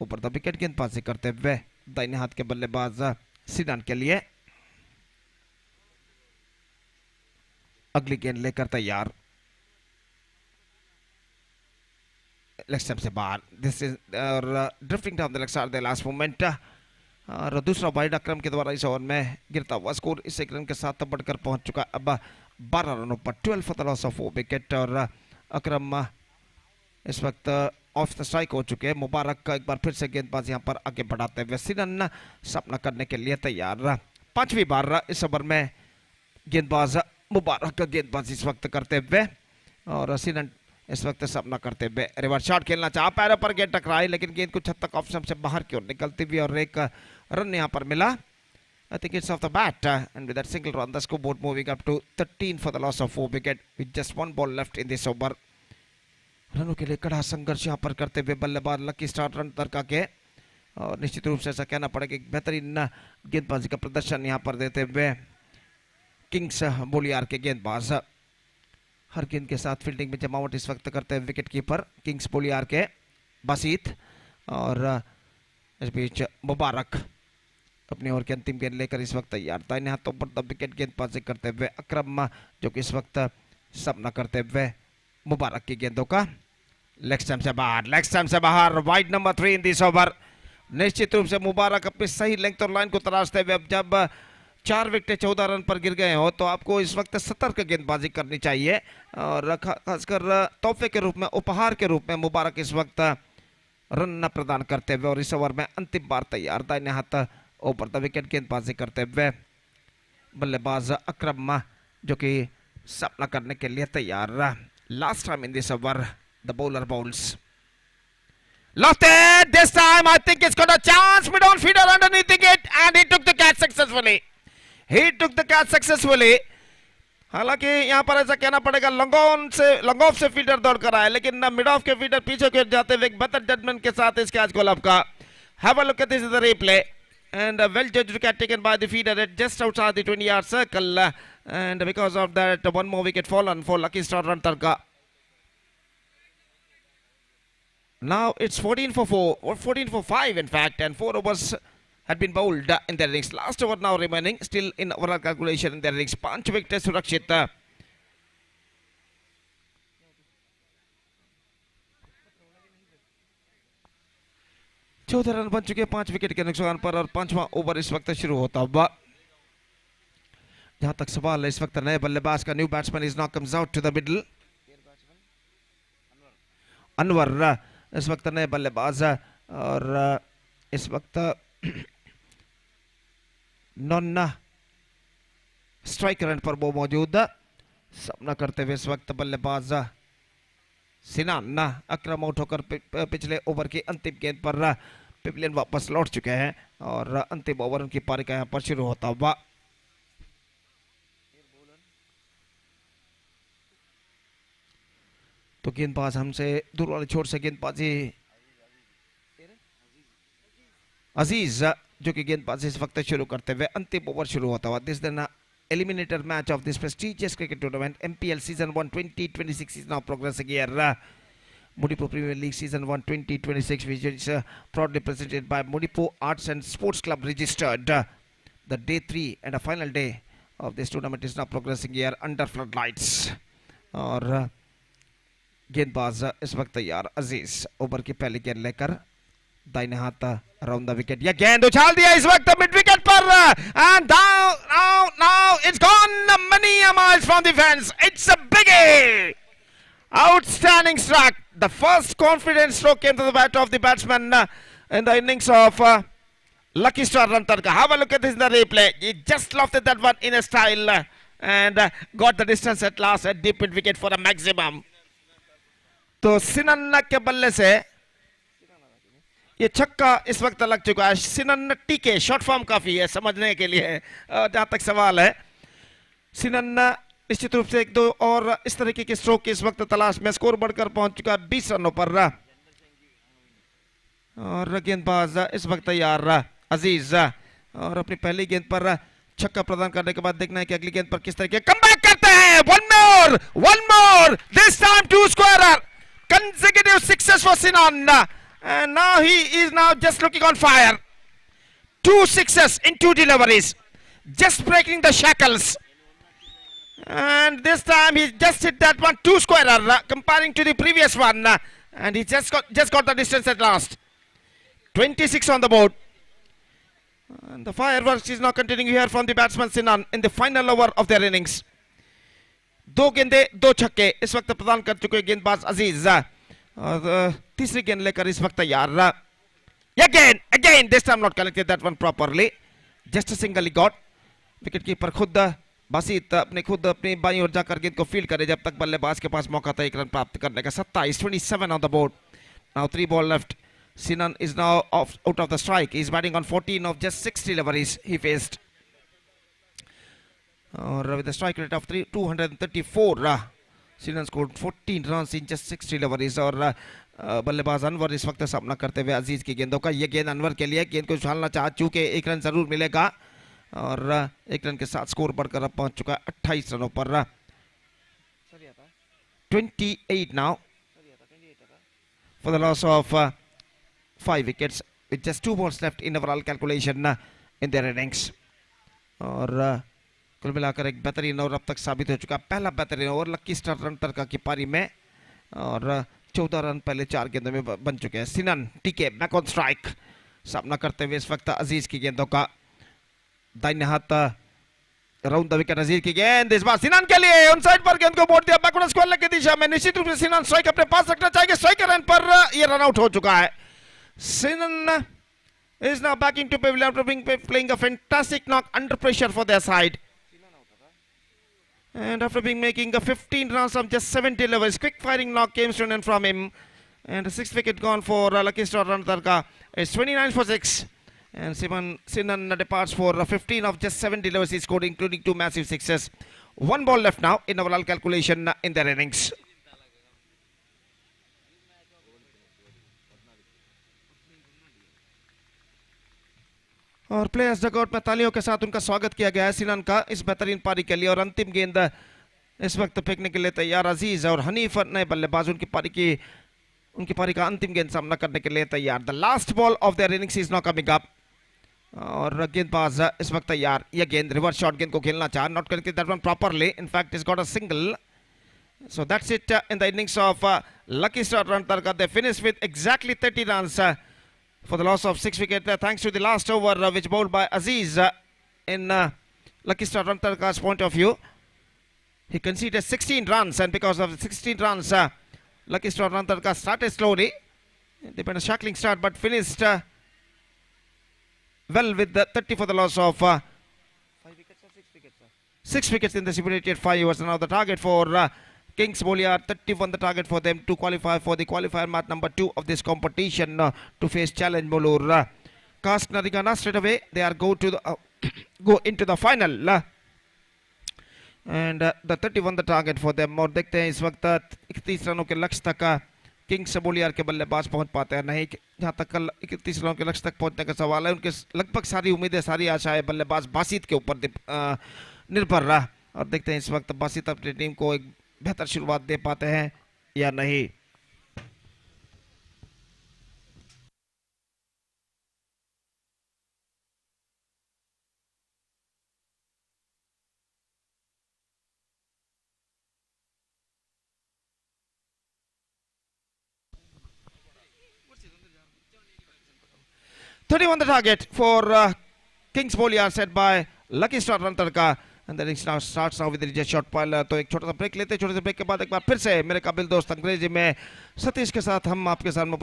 ऊपर द विकेट गेंदबाजी करते हुए दाहिने हाथ के बल्लेबाज सिनान के लिए अगली गेंद लेकर तैयार। लेग स्टंप से बाहर, this is drifting down the leg side the last moment. और दूसरा वाइड अकरम के द्वारा इस ओवर में गिरता हुआ स्कोर इस 1 रन के साथ बढ़कर पहुंच चुका अब 12 रनों पर। 12 for the loss of 4 wicket और अकरम इस वक्त ऑफ द स्ट्राइक हो चुके हैं। मुबारक का एक बार फिर से गेंदबाज यहां पर आगे बढ़ाते हुए सिनन सामना करने के लिए तैयार। 5वीं बार इस ओवर में गेंदबाज मुबारक का गेंदबाजी इस वक्त करते हुए और सिनन इस वक्त सामना करते हुए रिवर्स शॉट खेलना चाहा, पैरों पर गेंद टकराई लेकिन गेंद कुछ हद तक ऑफ स्टंप से बाहर की ओर निकलती हुई और एक रन यहां पर मिला। I think it's off the bat and with that single run the scoreboard moving up to 13 for the loss of 4 wicket with just 1 ball left in this over. रनों के लिए कड़ा संघर्ष यहां पर करते हुए बल्लेबाज लकी स्टार रन तड़का के और निश्चित रूप से ऐसा कहना पड़ेगा कि बेहतरीन गेंदबाजी का प्रदर्शन यहां पर देते हुए किंग्स बोलियार के गेंदबाज हर गेंद के साथ फील्डिंग में जमावट इस वक्त करते हैं विकेट कीपर किंग्स बोलियार के बासित। और इस बीच मुबारक अपनी ओवर की अंतिम गेंद लेकर इस वक्त तैयार। दाहिने हाथों पर द विकेट गेंदबाजी करते हुए अकरम जो कि इस वक्त सामना करते हुए मुबारक की गेंदों का लेग स्टंप से बाहर, लेग स्टंप से बाहर, wide number 3 in this over. निश्चित रूप से मुबारक अपनी सही लेंथ और लाइन को तराशते हुए अब जब 4 विकेट 14 रन पर गिर गए हो तो आपको इस वक्त सतर्क गेंदबाजी करनी चाहिए और खासकर तोहफे के रूप में, उपहार के रूप में मुबारक इस वक्त रन न प्रदान करते हुए और इस ओवर में अंतिम बार तैयार। दाहिने हाथ ऊपर द विकेट गेंदबाजी करते हुए बल्लेबाज अकरम जो कि सामना करने के लिए तैयार। Last time in this over the bowler balls lofted this time. I think it's got a chance. Mid on feeder underneath it and he took the catch successfully. He took the catch successfully. हालांकि यहाँ पर ऐसा कहना पड़ेगा long off से fielder दौड़ कर आया लेकिन मिड ऑफ के फील्डर पीछे के जाते हुए एक बेहतर जजमेंट के साथ इस कैच को लपका। Have a look at this is the replay and a well judged wicket taken by the feeder at just outside the 20-yard circle and because of that one more wicket fallen for lucky star run tarka. Now it's 14 for 4 or 14 for 5 in fact and 4 overs had been bowled in the innings. Last over now remaining still in overall calculation in the innings. 5 wickets Surakshit. 14 run बन चुके 5 wicket के नुकसान पर और 5वां over इस वक्त शुरू होता हुआ। जहां तक सवाल है इस वक्त नए बल्लेबाज का new batsman is now comes out to the middle. Anwar इस वक्त नए बल्लेबाज और इस वक्त नॉन स्ट्राइक रन पर वो मौजूद। सामना करते हुए इस वक्त बल्लेबाज सिनान अक्रम आउट होकर पिछले ओवर की अंतिम गेंद पर पिवलियन वापस लौट चुके हैं और अंतिम ओवर उनकी पारी का यहाँ पर शुरू होता हुआ। तो गेंदबाज हमसे दूर वाले छोर से गेंदबाजी अजीज जो कि गेंदबाजी इस वक्त शुरू करते हुए अंतिम ओवर शुरू होता हुआ। दिस दिन Eliminator match of this prestigious cricket tournament, MPL Season 1 2026 is now progressing here. Mudipu Premier League Season 1 2026, which is proudly presented by Mudipu Arts and Sports Club registered. The day 3 and a final day of this tournament is now progressing here under floodlights. और गेंदबाज इस वक्त तैयार अजीज over की पहली गेंद लेकर दाहिने हाथ अराउंड द विकेट। यह गेंद उछाल दिया इस वक्त मिड विकेट पर and now it's gone many miles from the fence. It's a biggie. Outstanding strike. The first confident stroke came to the bat of the batsman in the innings of Lucky Star Rantarka. Have a look at this in the replay. He just lofted that one in a style and got the distance at last at deep mid wicket for a maximum. तो सिनन के बल्ले से ये छक्का इस वक्त लग चुका है। सिनन टीके शॉर्ट फॉर्म काफी है समझने के लिए जहां तक सवाल है। सिनन निश्चित रूप से एक दो और इस तरीके के स्ट्रोक की इस वक्त तलाश में। स्कोर बढ़कर पहुंच चुका है 20 रनों पर और गेंदबाज इस वक्त तैयार अजीज और अपनी पहली गेंद पर छक्का प्रदान करने के बाद देखना है कि अगली गेंद पर किस तरीके कमबैक करते हैं। One more this time 2 squarer consecutive sixes for Sinan. And now he is now just looking on fire. 2 sixes in 2 deliveries, just breaking the shackles. And this time he just hit that one 2 squarer, comparing to the previous one, and he just got the distance at last. 26 on the board. And the fireworks is now continuing here from the batsman Sinan in the final over of their innings. 2 गेंदे 2 छक्के इस वक्त प्रदान कर चुके गेंदबाज अजीज और तीसरी गेंद लेकर इस वक्त तैयार। Again this time not collected that one properly, just a single he got. Wicket keeper खुद बासित अपनी बाईं ओर जाकर गेंद को फील्ड करे जब तक बल्लेबाज के पास मौका था 1 रन प्राप्त करने का। 27 on the board. Now 3 ball left. Sinan is now out of the strike. He is batting on 14 of just 6 deliveries he faced. और with a strike rate of 234, Sinan scored 14 runs in just 6 deliveries. और बल्लेबाज अनवर इस वक्त सामना करते हुए अजीज की गेंदों का। ये गेंद अनवर के लिए, गेंद को उछालना चाह चूके 1 रन जरूर मिलेगा और 1 रन के साथ स्कोर बढ़कर अब पहुंच चुका है 28 रनों पर। 28 now for the loss of 5 wickets with just 2 balls left in overall calculation in their innings. और कुल मिलाकर एक बेहतरीन ओवर अब तक साबित हो चुका। पहला बेहतरीन ओवर लक्की स्टार रनतरका की पारी में और 14 रन पहले 4 गेंदों में बन चुके हैं। सिनन टीके बैक ऑन स्ट्राइक सामना करते हुए इस वक्त अजीज की गेंदों का। दाहिने हाथ राउंड द विकेट अजीज की गेंद इस बार सिनन के लिए ऑन साइड पर गेंद को बोल दिया बैकवर्ड स्क्वायर की दिशा में। निश्चित रूप से सिनन स्ट्राइक अपने पास रखना चाहेंगे। स्ट्राइक रन पर यह रन आउट हो चुका है। सिनन is now back into pavilion after playing a fantastic knock under pressure for their side. And after making a 15 runs from just 7 deliveries, quick firing knock came straight in from him. And a 6th wicket gone for Lucky Star Rantarka. It's 29 for 6. And Sinan departs for 15 of just 7 deliveries he scored, including 2 massive sixes. 1 ball left now in overall calculation in their innings. और players dugout में तालियों के साथ उनका स्वागत किया गया है सिनन का इस बेहतरीन पारी के लिए। और अंतिम गेंद इस वक्त फेंकने के लिए तैयार अजीज और हनीफ नए बल्लेबाज उनकी पारी का अंतिम गेंद सामना करने के लिए तैयार। The last ball of their innings is now coming up और गेंदबाज इस वक्त तैयार। यह गेंद रिवर्स शॉट गेंद को खेलना चाह, not connected that one properly, in fact is got a single. So that's it in the innings of Lucky Star Rantarka. They finished with exactly 30 runs for the loss of 6 wickets thanks to the last over which bowled by Aziz in Lucky Star Rantarka's point of view. He conceded 16 runs and because of the 16 runs Lucky Star Rantarka started slowly. They had a shackling start but finished well with the 30 for the loss of 5 wickets or 6 wickets. 6 wickets in the stipulated 5 overs. Now the target for Kings Boliar, 31 the target for them to qualify for the qualifier match number 2 of this competition to face challenge bowler Kask Naringana. Straight away they are go to the go into the final and the 31 the target for them. और देखते हैं इस वक्त 31 रनों के लक्ष्य तक Kings बोलियार के बल्लेबाज पहुंच पाते हैं नहीं, जहां तक कल 31 रनों के लक्ष्य तक पहुंचने का सवाल है। उनके लगभग सारी उम्मीदें सारी आशाएं बल्लेबाज बासित के ऊपर निर्भर रहा और देखते हैं इस वक्त बासित अपनी टीम को एक बेहतर शुरुआत दे पाते हैं या नहीं। on the target for Kings Boliar set by Lucky Star Rantarka and the next now starts now with the reject shot pile। तो एक छोटा सा ब्रेक लेते हैं, छोटे से ब्रेक के बाद एक बार फिर से मेरे काबिल दोस्त अंग्रेजी में सतीश के साथ हम आपके सामने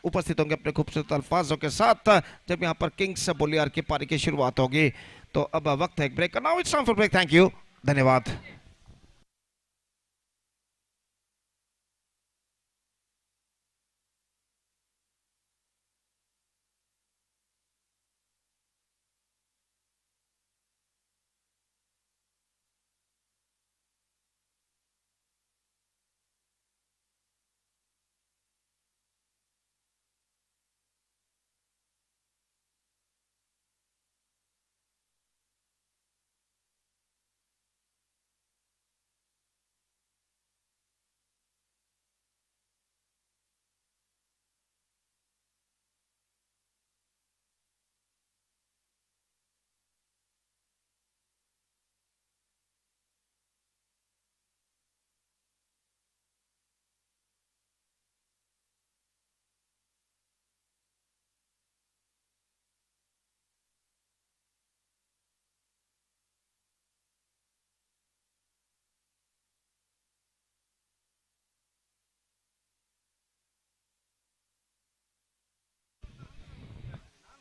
उपस्थित होंगे अपने खूबसूरत अल्फाजों के साथ जब यहाँ पर किंग्स बोलियार की पारी की शुरुआत होगी। तो अब वक्त है एक ब्रेक का। Now it's time for break. Thank you, धन्यवाद।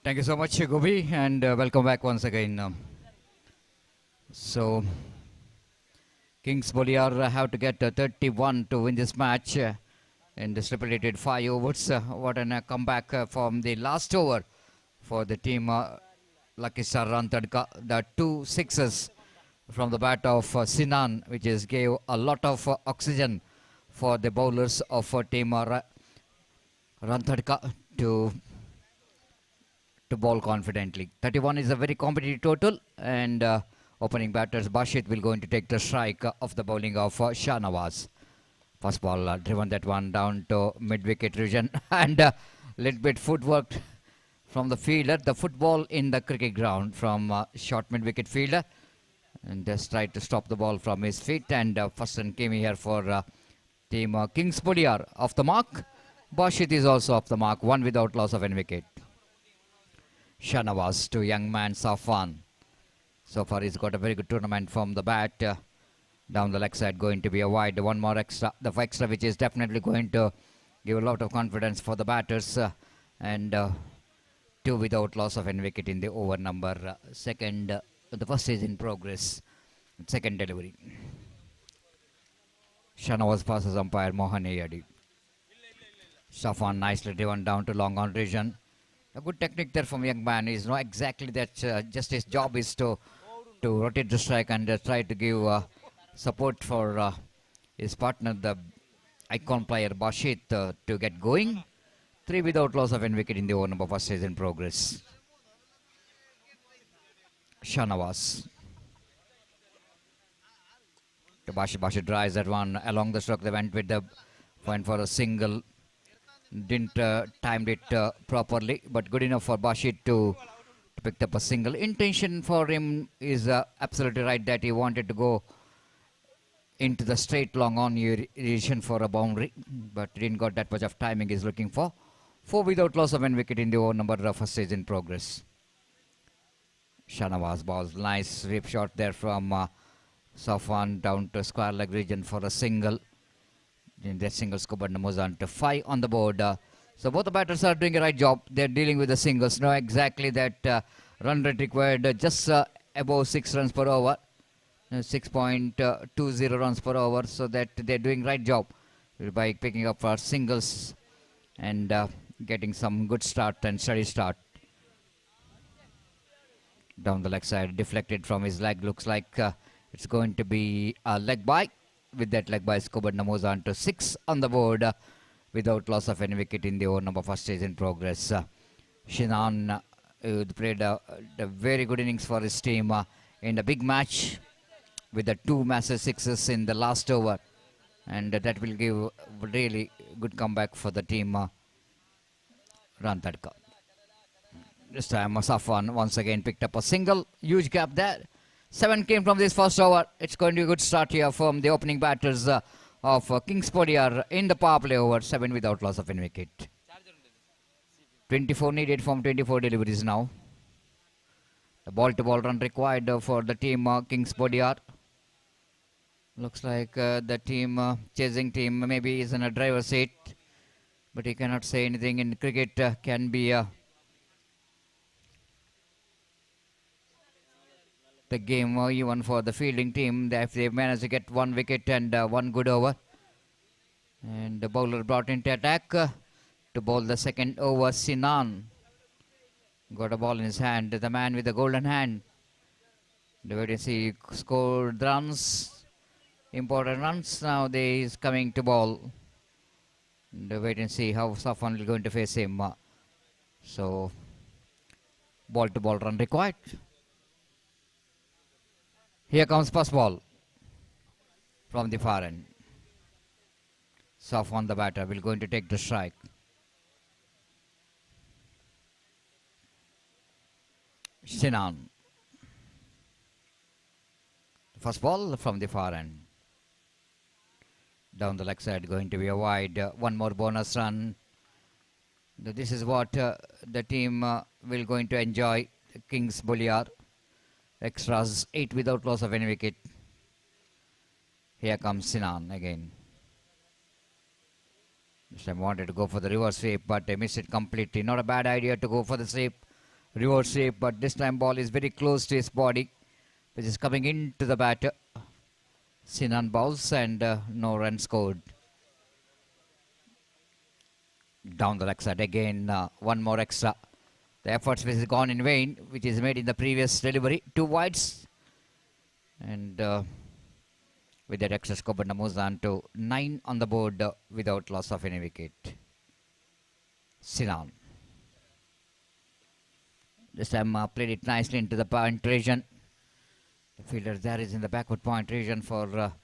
Thank you so much, Gobi, and welcome back once again. So, Kings Boliar have to get 31 to win this match in the stipulated 5 overs. What a comeback from the last over for the team. Lucky Star Rantadka, the 2 sixes from the bat of Sinan, which is gave a lot of oxygen for the bowlers of team Rantadka to bowl confidently. 31 is a very competitive total, and opening batters Bashit will going to take the strike of the bowling of Shahnawaz. First ball driven that one down to mid-wicket region and little bit footwork from the fielder. The football in the cricket ground from short mid-wicket fielder, and just tried to stop the ball from his feet, and first run came here for team Kings Boliar. Off the mark, Bashit is also off the mark, one without loss of any wicket. Shahnawaz to young man Safwan. So far he's got a very good tournament from the bat. Down the leg side going to be a wide. One more extra. The extra which is definitely going to give a lot of confidence for the batters. And 2 without loss of any wicket in the over number. The first is in progress. Second delivery. Shahnawaz passes umpire Mohan Ayadi. Safwan nicely driven down to long on region. A good technique there from young man. He's not exactly that. Just his job is to rotate the strike and try to give support for his partner, the icon player Bashit, to get going. 3 without loss of any wicket in the over number. First is in progress. Shahnawaz to Bashit drives that one along the stroke. They went with the point for a single. Didn't timed it properly, but good enough for Bashit to pick up a single. Intention for him is absolutely right, that he wanted to go into the straight long on irrigation for a boundary, but didn't got that much of timing he's looking for. 4 without loss of 1 wicket in the over number. First stage in progress. Shahnawaz balls, nice rip shot there from Safwan down to square leg region for a single. In that single scope and moves on to 5 on the board. So both the batters are doing a right job. They're dealing with the singles. Know exactly that Run rate required just above 6 runs per over. 6.20 runs per over, so that they're doing right job by picking up for singles and getting some good start and steady start. Down the leg side, deflected from his leg, looks like it's going to be a leg bye. With that leg bye, Skobanda moves on to 6 on the board without loss of any wicket in the over number first stage in progress. Shinan played a very good innings for his team in the big match with the 2 massive sixes in the last over, and that will give really good comeback for the team. Rantadka. This time Safwan once again picked up a single, huge gap there. 7 came from this first over. It's going to be a good start here from the opening batters of Kingsport in the power play over. 7 without loss of any wicket. 24 needed from 24 deliveries now. The ball to ball run required for the team Kingsport. Looks like the team chasing team maybe is in a driver's seat, but he cannot say anything in cricket. Can be the game even for the fielding team if they manage to get 1 wicket and 1 good over. And the bowler brought into attack to bowl the second over. Sinan got a ball in his hand, the man with the golden hand. The way to see scored runs, important runs. Now he is coming to bowl. The wait and see how Safwan is going to face him. So ball to ball run required. Here comes first ball from the far end. Safwan the batter will going to take the strike. Sinan. First ball from the far end. Down the leg side, going to be a wide. 1 more bonus run. This is what the team will going to enjoy. Kings Bulliar. Extras 8 without loss of any wicket. Here comes Sinan again. This time wanted to go for the reverse sweep, but they missed it completely. Not a bad idea to go for the sweep, reverse sweep, but this time ball is very close to his body, which is coming into the batter. Sinan bowls and no run scored. Down the leg side again, 1 more extra. The efforts which is gone in vain, which is made in the previous delivery. 2 wides. And with that extra, Skobanda moves on to 9 on the board without loss of any wicket. Sinan. This time played it nicely into the point region. The fielder there is in the backward point region for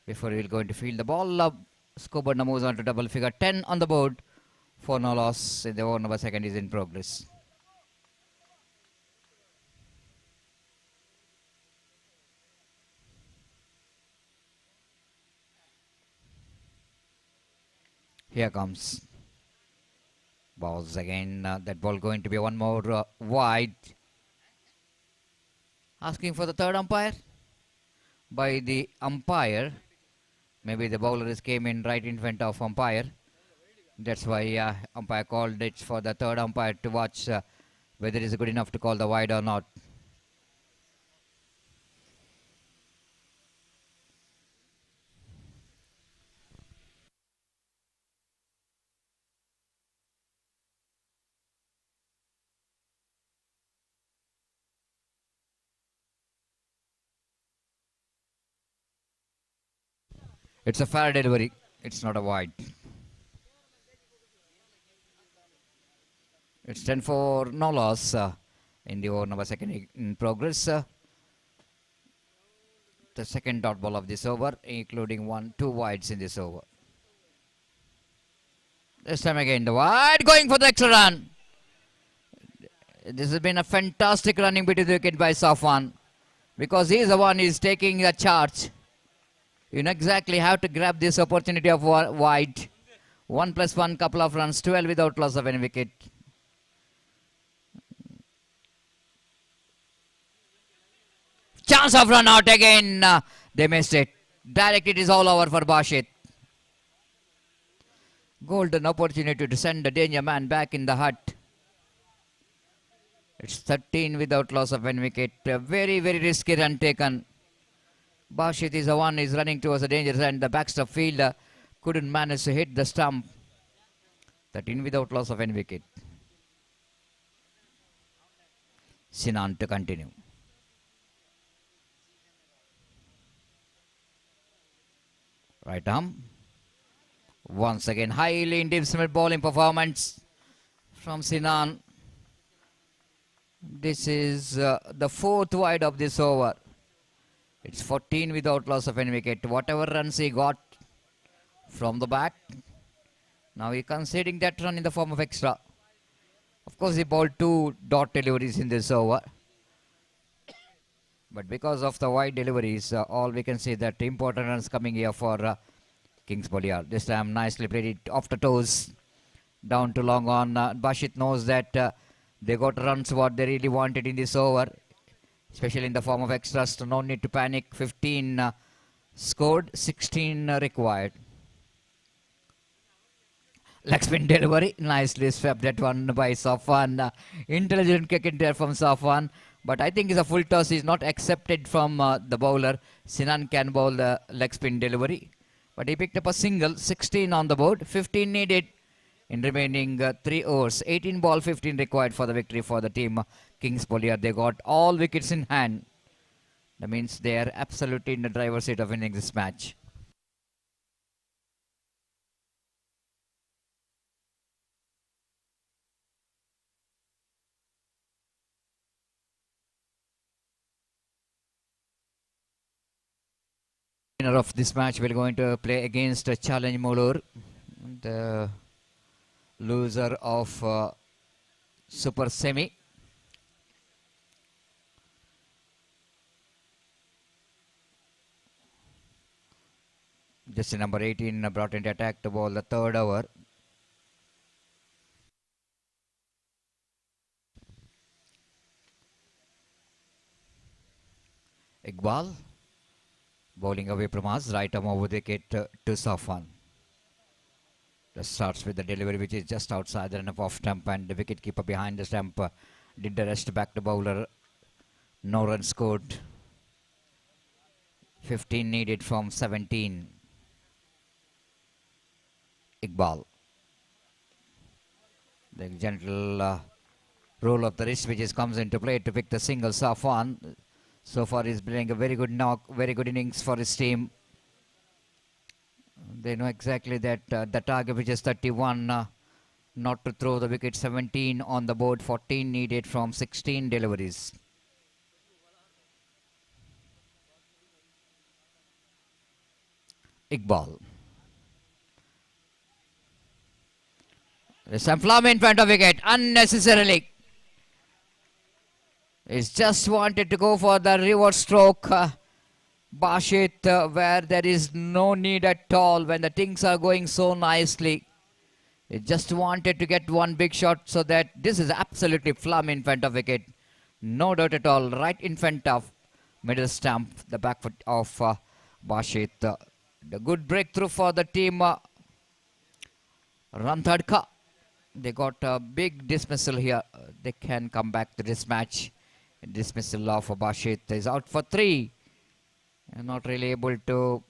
before he will go into field the ball. Skobanda moves on to double figure. 10 on the board for no loss. The over number second is in progress. Here comes balls again. That ball going to be 1 more wide. Asking for the third umpire by the umpire. Maybe the bowler came in right in front of umpire. That's why umpire called it for the third umpire to watch whether it is good enough to call the wide or not. It's a fair delivery. It's not a wide. It's 10 for no loss in the over number second in progress. The second dot ball of this over, including 2 wides in this over. This time again the wide, going for the extra run. This has been a fantastic running between the wicket by Safwan, because he is the one who is taking the charge. You know exactly how to grab this opportunity of wide. 1+1, couple of runs, 12 without loss of any wicket. Chance of run out again. They missed it. Direct it is all over for Bashit. Golden opportunity to send the danger man back in the hut. It's 13 without loss of 1 wicket. Very, very risky run taken. Bashit is the one is running towards the danger and the backstop fielder couldn't manage to hit the stump. 13 without loss of 1 wicket. Sinan to continue. Right arm. Once again, highly indifferent bowling performance from Sinan. This is the 4th wide of this over. It's 14 without loss of 1 wicket. Whatever runs he got from the bat, now he conceding that run in the form of extra. Of course, he bowled 2 dot deliveries in this over. But because of the wide deliveries, all we can see that important runs coming here for Kings Bowler. This time nicely played it off the toes, down to long on. Bashit knows that they got runs what they really wanted in this over, especially in the form of extras. So no need to panic. 15 scored, 16 required. Leg spin delivery, nicely swept that one by Safwan. Intelligent kick in there from Safwan. But I think it's a full toss is not accepted from the bowler. Sinan can bowl the leg spin delivery. But he picked up a single, 16 on the board, 15 needed in remaining 3 overs. 18 ball, 15 required for the victory for the team Kings Bowler. They got all wickets in hand. That means they are absolutely in the driver's seat of winning this match. Winner of this match will going to play against Challenge Molur. The loser of Super Semi. Just number 18 brought into attack to bowl the 3rd over. Iqbal bowling away from us, right arm over the wicket to Safwan. Just starts with the delivery which is just outside the run off stump, and the wicket keeper behind the stump did the rest back to bowler. No run scored. 15 needed from 17. Iqbal. The gentle roll of the wrist which comes into play to pick the single. Safwan so far he's playing a very good knock, very good innings for his team. They know exactly that the target which is 31, not to throw the wicket. 17 on the board, 14 needed from 16 deliveries. Iqbal. There's some flaw in front of wicket, unnecessarily. He's just wanted to go for the reverse stroke. Bashit, where there is no need at all when the things are going so nicely. He just wanted to get one big shot, so that this is absolutely plumb in front of wicket. No doubt at all, right in front of middle stump, the back foot of Bashit. The good breakthrough for the team Ranthadka. They got a big dismissal here. They can come back to this match. Dismissal of Bashit is out for 3. Not really able to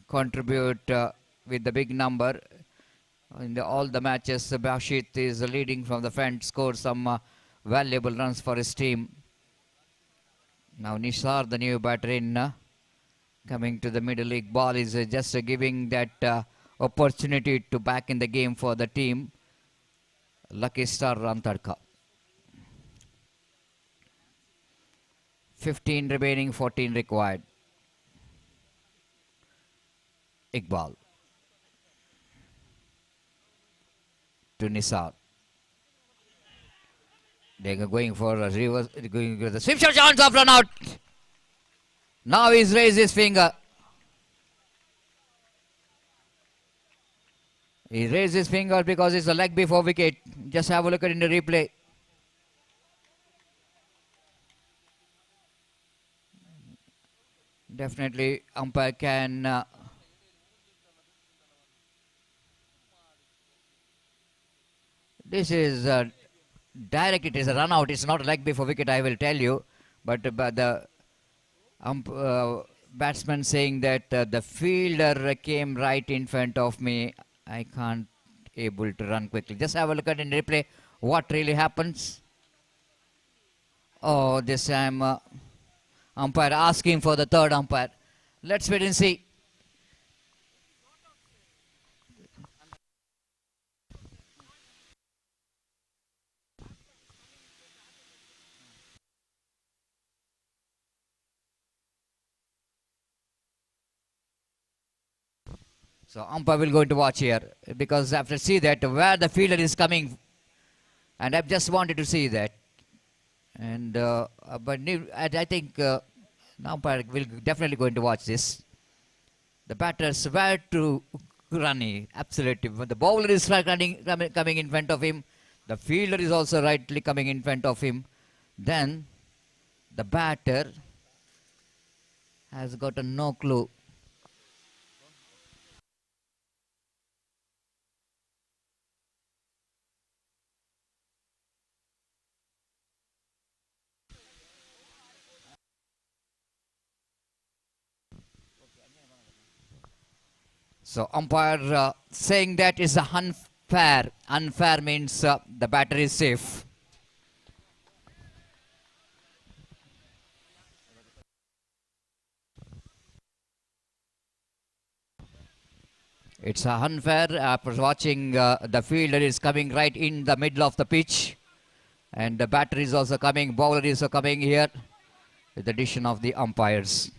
contribute with the big number. In all the matches, Bashit is leading from the front, scored some valuable runs for his team. Now Nishar, the new batter in, coming to the middle. League ball is just giving that opportunity to back in the game for the team. Lucky star Ranthadka. 15 remaining, 14 required. Iqbal. To Nisar. They are going for a reverse, going to the swift shot, chance of run out. Now he's raised his finger. He raised his finger because it's a leg before wicket. Just have a look at it in the replay. Definitely umpire can this is direct, it is a run out. It's not a leg before wicket, I will tell you. But the batsman saying that the fielder came right in front of me. I can't able to run quickly. Just have a look at in replay what really happens. Oh, this time umpire asking for the third umpire. Let's wait and see. So umpire will go to watch here because after see that where the fielder is coming, and I just wanted to see that. And but I think umpire will definitely going to watch this. The batters were to running absolutely. When the bowler is coming in front of him, the fielder is also rightly coming in front of him. Then the batter has got no clue. So umpire saying that is unfair. Unfair means the batter is safe. It's unfair after watching the fielder is coming right in the middle of the pitch, and the batter is also coming, bowler is also coming here with the addition of the umpires.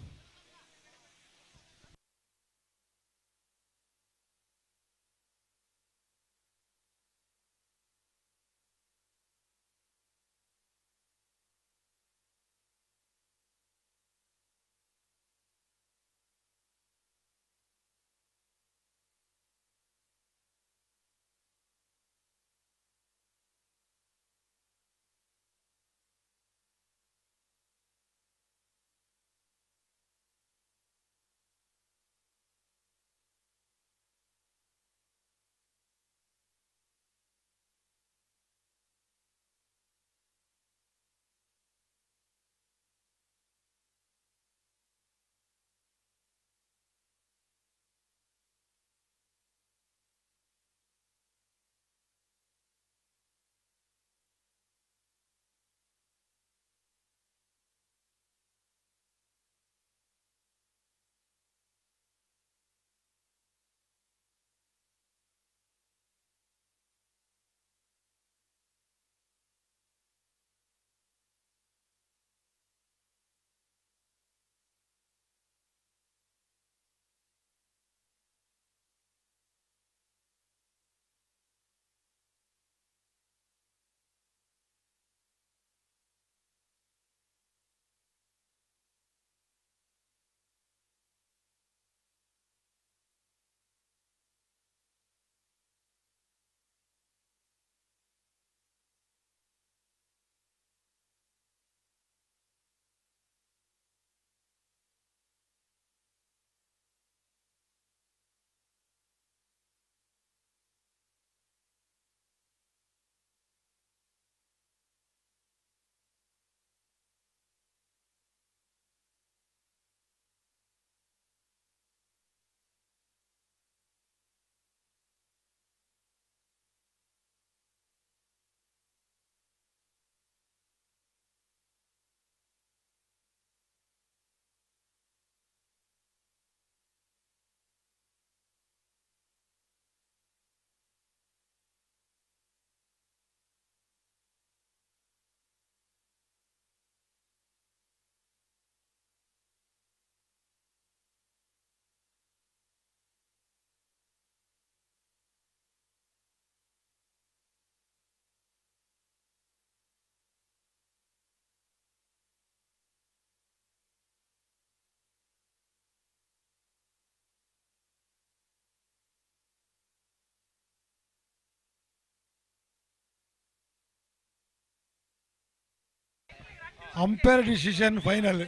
Umpire decision final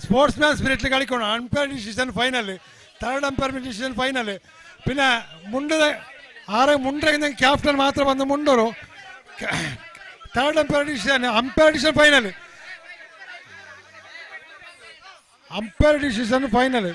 sportsman സ്പിരിറ്റിൽ കളിക്കണം. Umpire decision final, third umpire decision final. പിന്നെ മുണ്ട് ಆರಾಗ ಮುಂಡ್ರೆ captain ಮಾತ್ರ ಬಂದು ಮುಂಡೋರು. Third umpire decision final. Umpire decision final.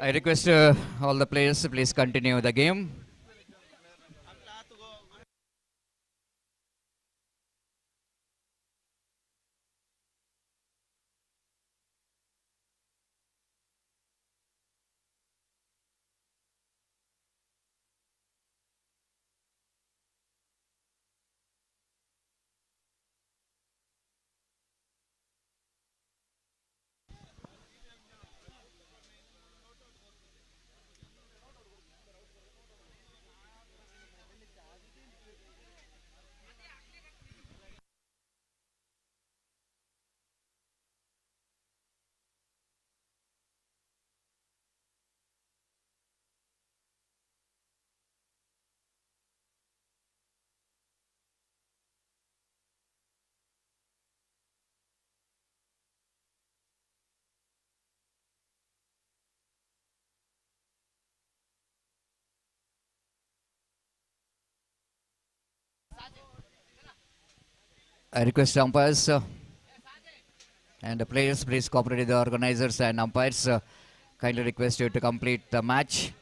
I request all the players to please continue the game. I request umpires and the players please cooperate with the organizers and umpires. Kindly request you to complete the match.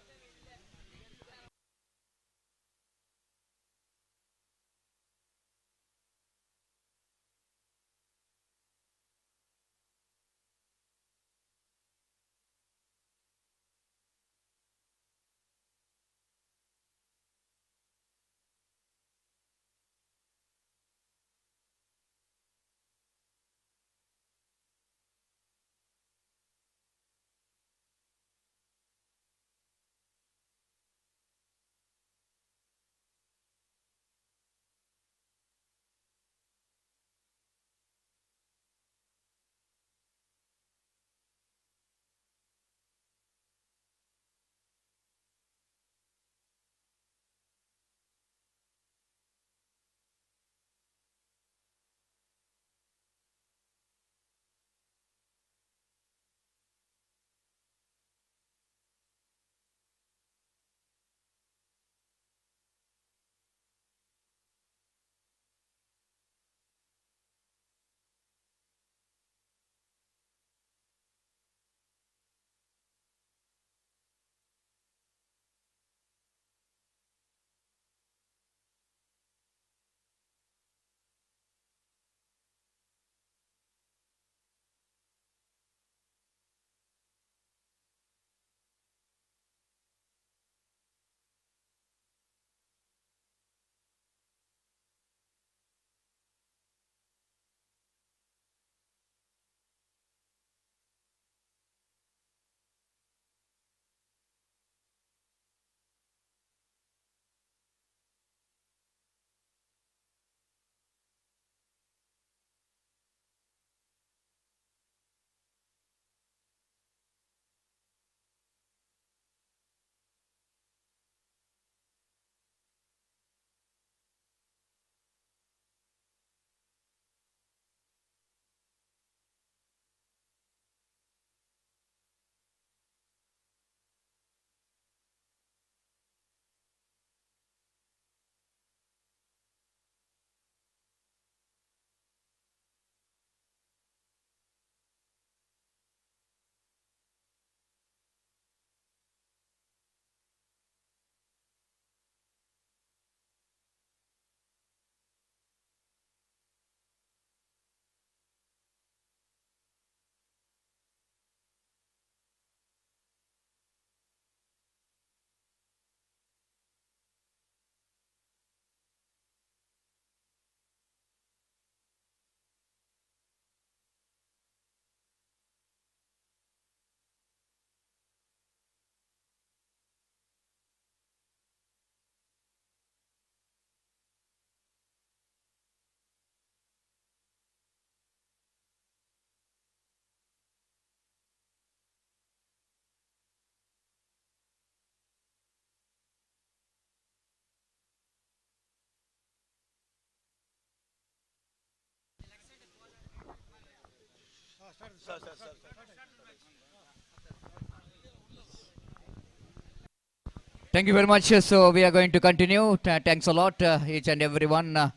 Thank you very much. So we are going to continue. Thanks a lot, each and everyone.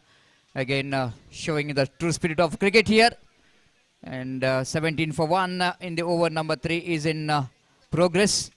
Again, showing the true spirit of cricket here. And 17 for 1 in the over number 3 is in progress.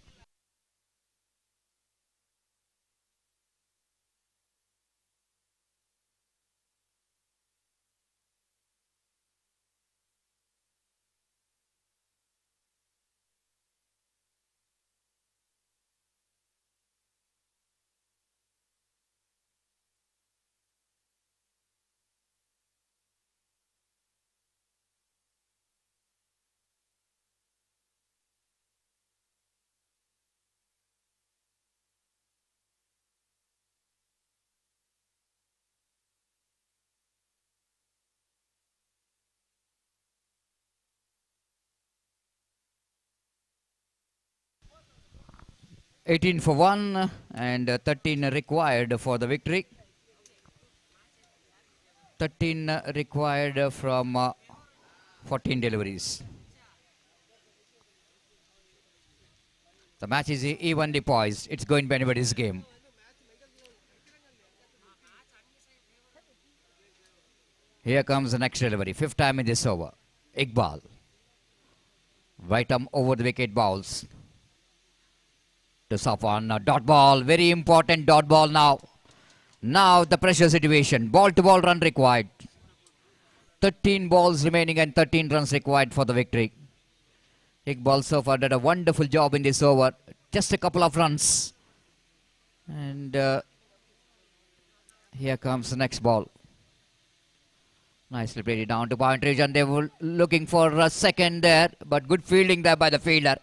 $18 for 1 and 13 required for the victory. 13 required from 14 deliveries. The match is evenly poised. It's going to be anybody's game. Here comes the next delivery. 5th time in this over. Iqbal. Right arm over the wicket bowls. To Safwan, dot ball, very important dot ball now. Now the pressure situation, ball to ball run required. 13 balls remaining and 13 runs required for the victory. Iqbal so far did a wonderful job in this over, just a couple of runs. And here comes the next ball. Nicely played it down to point region. They were looking for a second there, but good fielding there by the fielder.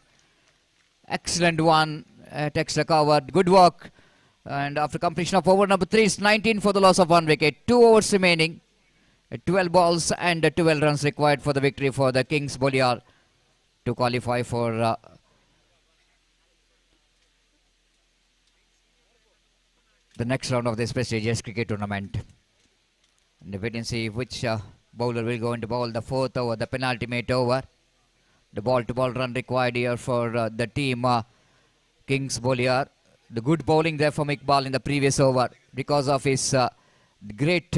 Excellent one. At extra cover, good work. And after completion of over number 3, it's 19 for the loss of 1 wicket. 2 overs remaining. 12 balls and 12 runs required for the victory for the Kings Boliar to qualify for the next round of this prestigious cricket tournament. And wait and see which bowler will go into bowl the 4th over, the penultimate over. The ball to ball run required here for the team Kings Boliar. The good bowling there from Iqbal in the previous over because of his great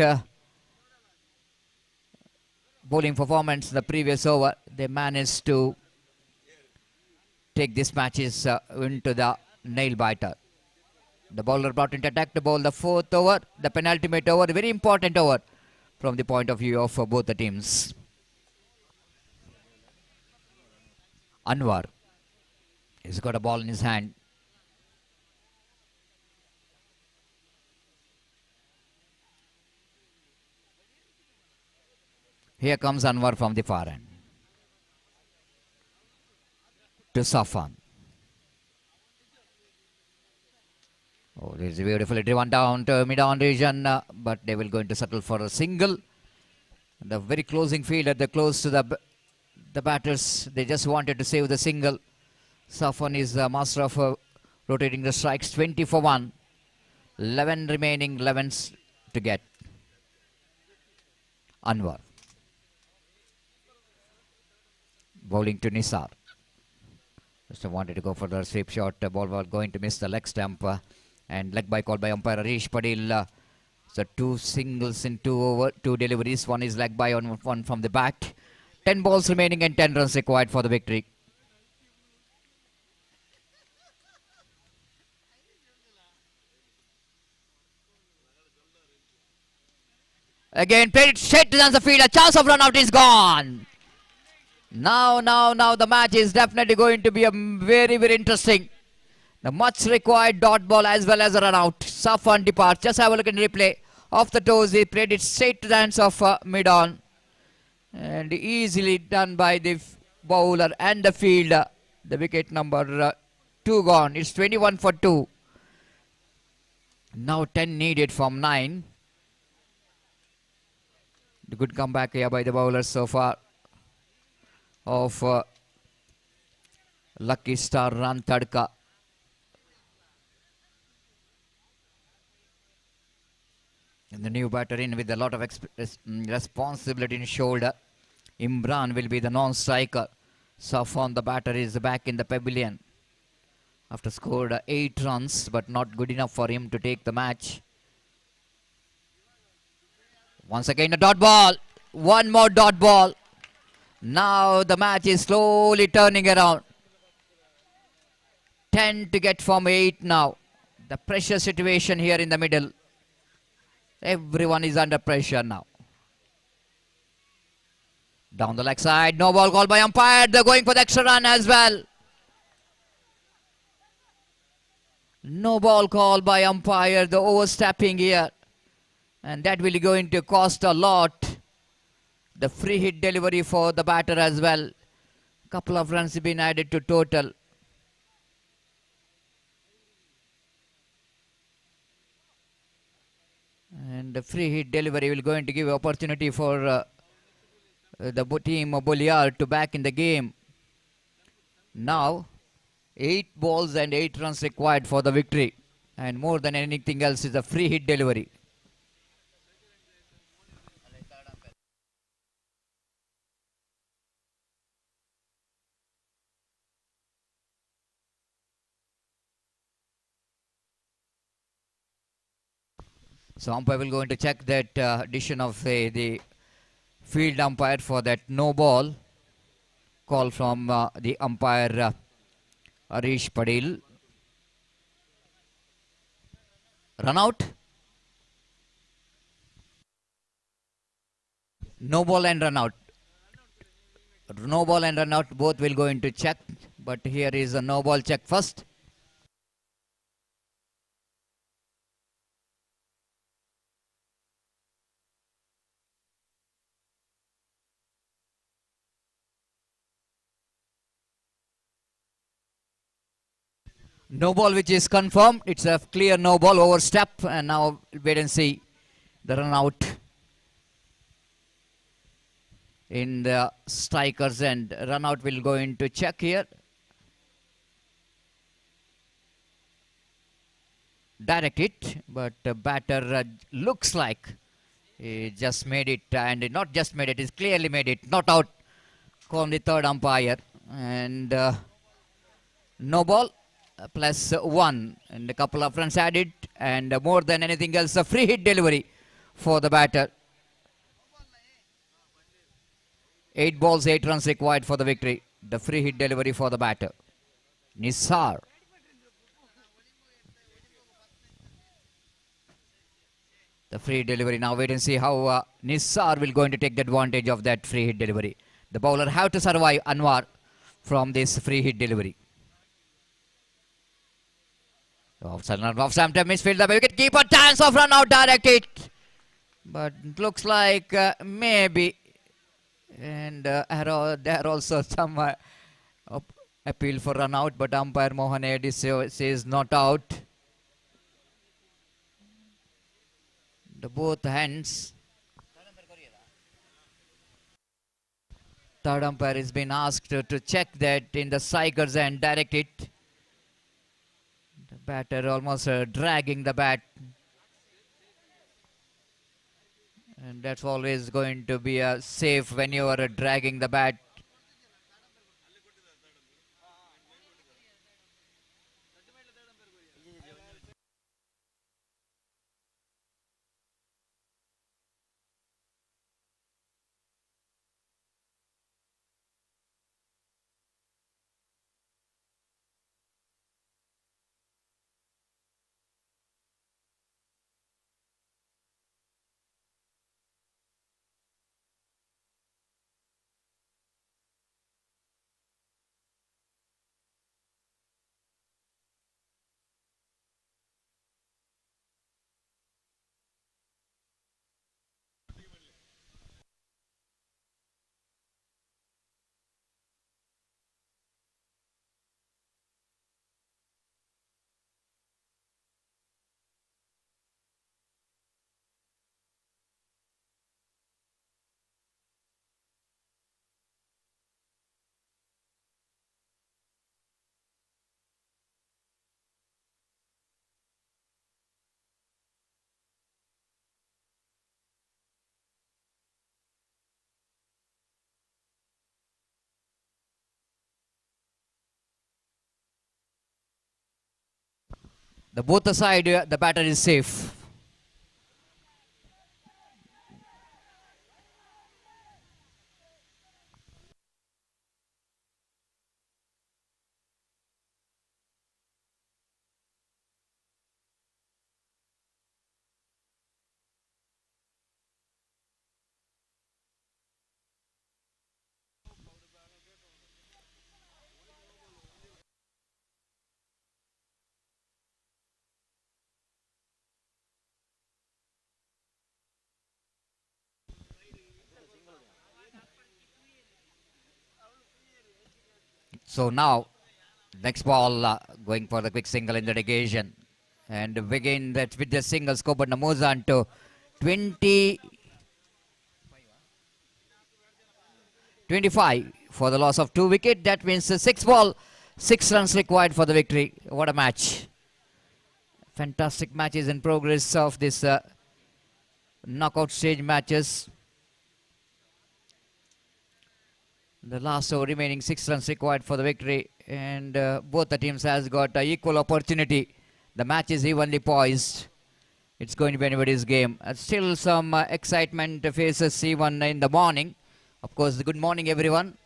bowling performance in the previous over. They managed to take this matches into the nail biter. The bowler brought into attack to bowl the 4th over, the penultimate over, very important over from the point of view of both the teams. Anwar, he's got a ball in his hand. Here comes Anwar from the far end. To Safwan. Oh, this is beautifully driven down to mid-on region, but they will going to settle for a single. The very closing fielder, they're close to the batters. They just wanted to save the single. Safwan is the master of rotating the strikes. 20 for 1. 11 remaining, 11 to get. Anwar. Bowling to Nisar. Just wanted to go for the sweep shot. Ball was going to miss the leg stump. And leg by call by umpire Harish Padil. So 2 singles in 2 deliveries. 1 is leg by, on 1 from the bat. 10 balls remaining and 10 runs required for the victory. Again, played it straight to the field. A chance of run out is gone. Now the match is definitely going to be a very, very interesting. The much required dot ball as well as a run out. Safwan departs. Just have a look at the replay. Off the toes, he played it straight to the hands of mid-on. And easily done by the bowler and the fielder. The wicket number 2 gone. It's 21 for 2. Now 10 needed from 9. The good comeback here by the bowlers so far of Lucky Star Ran Tadka. And the new batter in with a lot of responsibility in shoulder. Imran will be the non-striker. Safwan, the batter, is back in the pavilion after scored 8 runs, but not good enough for him to take the match. Once again a dot ball. One more dot ball. Now the match is slowly turning around. 10 to get from 8 now. The pressure situation here in the middle. Everyone is under pressure now. Down the leg side, no ball called by umpire. They're going for the extra run as well. No ball called by umpire. The overstepping here. And that will going to cost a lot. The free hit delivery for the batter as well. Couple of runs have been added to total. And the free hit delivery will going to give opportunity for the team Boliar to back in the game. Now 8 balls and 8 runs required for the victory, and more than anything else is a free hit delivery. So umpire will going to check that decision of the field umpire for that no ball call from the umpire Arish Padil. Run out. No ball and run out. No ball and run out, both will go into check, but here is a no ball check first. No ball which is confirmed. It's a clear no ball, overstep, and now wait and see the run out in the strikers end. Run out will go into check here. Direct it, but the batter looks like he just made it, and not just made it, he's clearly made it. Not out from the third umpire, and no ball. +1, and a couple of runs added, and more than anything else a free hit delivery for the batter. 8 balls, 8 runs required for the victory. The free hit delivery for the batter, Nisar. The free delivery. Now wait and see how Nisar will going to take the advantage of that free hit delivery. The bowler have to survive Anwar from this free hit delivery. Off center misfield, the wicket keeper, chance of run out, direct it. But it looks like maybe. And there also some appeal for run out, but umpire Mohan Eddy says not out. The both hands. Third umpire has been asked to check that in the strikers and direct it. Batter almost dragging the bat, and that's always going to be a safe when you are dragging the bat. The both the side, the batter is safe. So now, next ball going for the quick single in the occasion. And begin that with the single scope and moves on to 25 for the loss of 2 wickets. That means 6 ball, 6 runs required for the victory. What a match. Fantastic matches in progress of this knockout stage matches. The last over remaining 6 runs required for the victory, and both the teams has got equal opportunity. The match is evenly poised. It's going to be anybody's game. Still some excitement faces even in the morning. Of course, good morning everyone.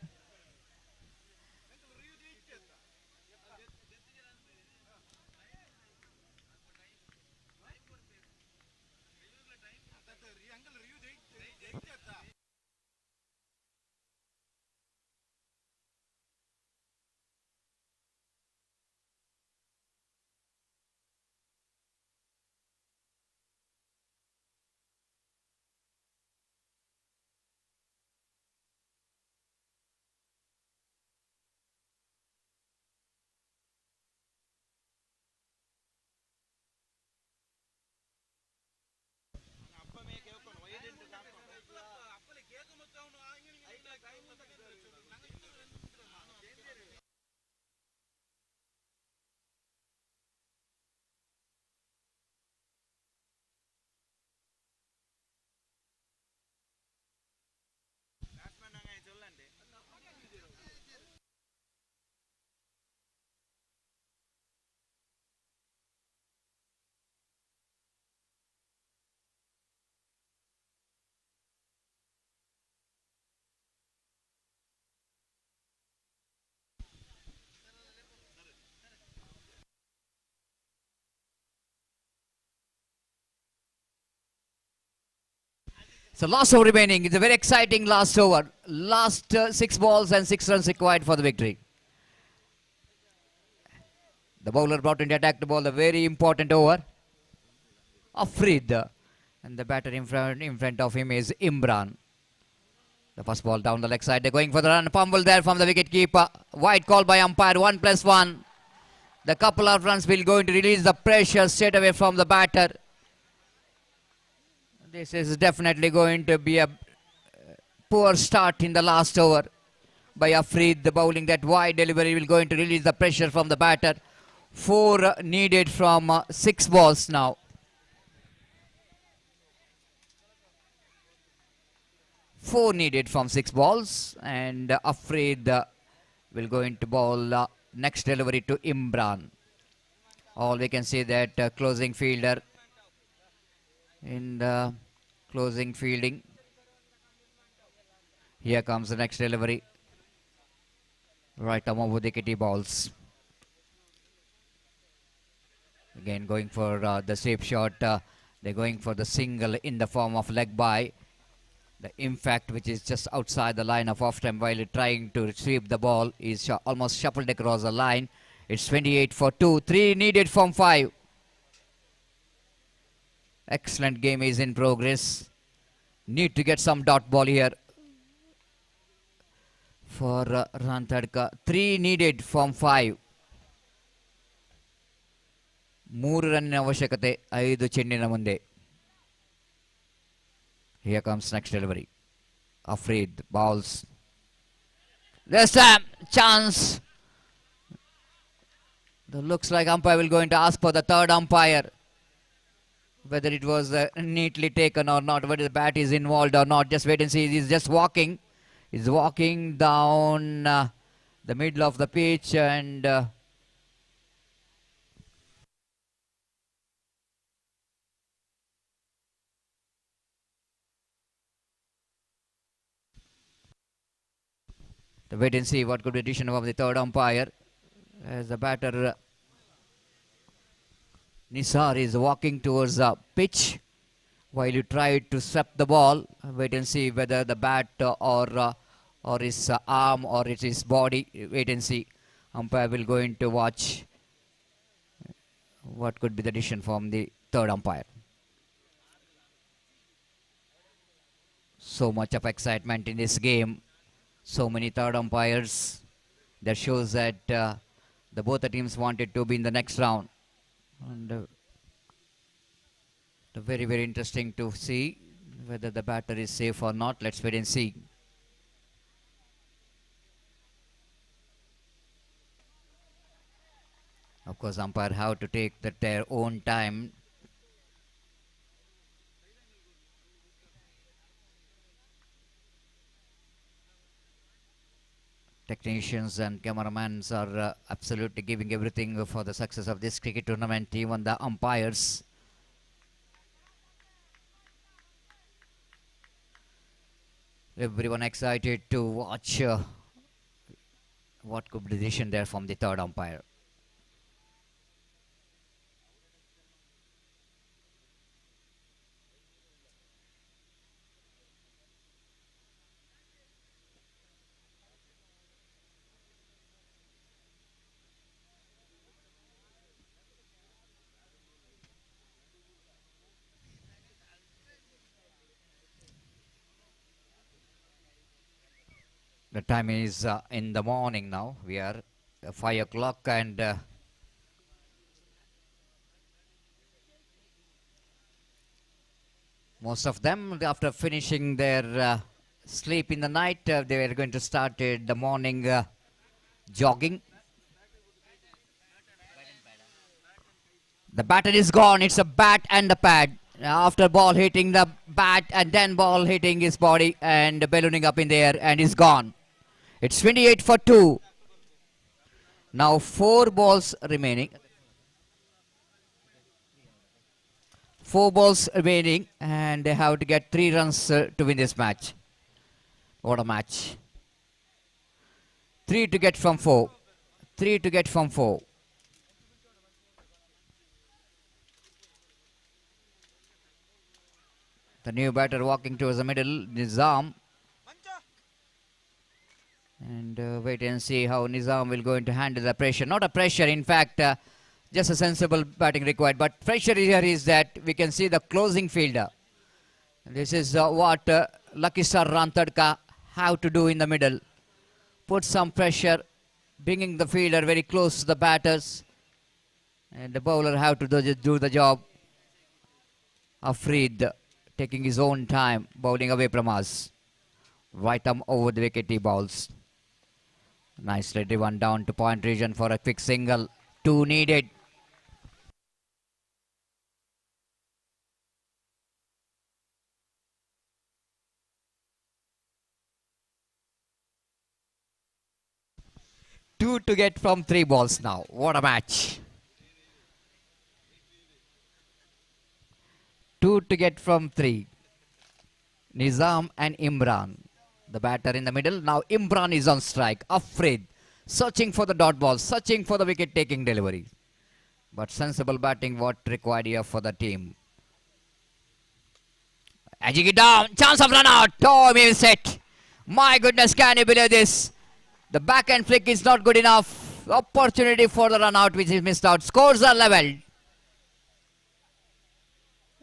So last over remaining. It's a very exciting last over. Last 6 balls and 6 runs required for the victory. The bowler brought in to attack the ball. A very important over. Afrid. And the batter in front of him is Imran. The first ball down the leg side. They're going for the run. Fumble there from the wicket keeper. Wide call by umpire. 1+1. The couple of runs will going to release the pressure straight away from the batter. This is definitely going to be a poor start in the last over by Afrid. The bowling that wide delivery will going to release the pressure from the batter. 4 needed from 6 balls now. 4 needed from 6 balls, and Afrid will going to bowl next delivery to Imran. All we can see that closing fielder in the closing fielding. Here comes the next delivery. Right arm over the kitty balls. Again going for the safe shot. They're going for the single in the form of leg by. The impact, which is just outside the line of off time while trying to sweep the ball, is almost shuffled across the line. It's 28 for 2. 3 needed from 5. Excellent game is in progress. Need to get some dot ball here for Rantadka. 3 needed from 5. 3 ರನ್ನಿನ ಅವಶ್ಯಕತೆ 5 ಚೆಂಡಿನ ಮುಂದೆ. Here comes next delivery. Afrid bowls. This time chance. It looks like umpire will going to ask for the third umpire. Whether it was neatly taken or not, whether the bat is involved or not. Just wait and see. He's just walking. He's walking down the middle of the pitch, and To wait and see what could be the decision of the third umpire. As the batter Nisar is walking towards the pitch while he tried to sweep the ball. Wait and see whether the bat or his arm or it is body. Wait and see. Umpire will go in to watch what could be the decision from the third umpire. So much of excitement in this game. So many third umpires. That shows that both the teams wanted to be in the next round. And very, very interesting to see whether the batter is safe or not. Let's wait and see. Of course, umpire have to take their own time. Technicians and cameramans are absolutely giving everything for the success of this cricket tournament, even the umpires. Everyone excited to watch what could be the decision there from the third umpire. The time is in the morning now. We are 5 o'clock and most of them after finishing their sleep in the night they were going to start the morning jogging. The batter is gone. It's a bat and a pad. After ball hitting the bat and then ball hitting his body and ballooning up in the air and is gone. It's 28 for 2. Now 4 balls remaining. 4 balls remaining and they have to get 3 runs to win this match. What a match. 3 to get from 4. 3 to get from 4. The new batter walking towards the middle, Nizam. And wait and see how Nizam will going to handle the pressure. Not a pressure, in fact, just a sensible batting required. But pressure here is that we can see the closing fielder. This is what Lucky Star Rantadka have to do in the middle. Put some pressure, bringing the fielder very close to the batters. And the bowler have to do the job. Afreed taking his own time, bowling away from us. Right arm over the wicket he bowls. Nicely driven down to point region for a quick single. 2 needed. Two to get from 3 balls now. What a match. 2 to get from 3. Nizam and Imran. The batter in the middle. Now Imran is on strike. Afraid. Searching for the dot ball. Searching for the wicket taking delivery. But sensible batting what required here for the team. Edging it down. Chance of run out. Oh, miss it. My goodness, can you believe this? The backhand flick is not good enough. Opportunity for the run out which is missed out. Scores are leveled.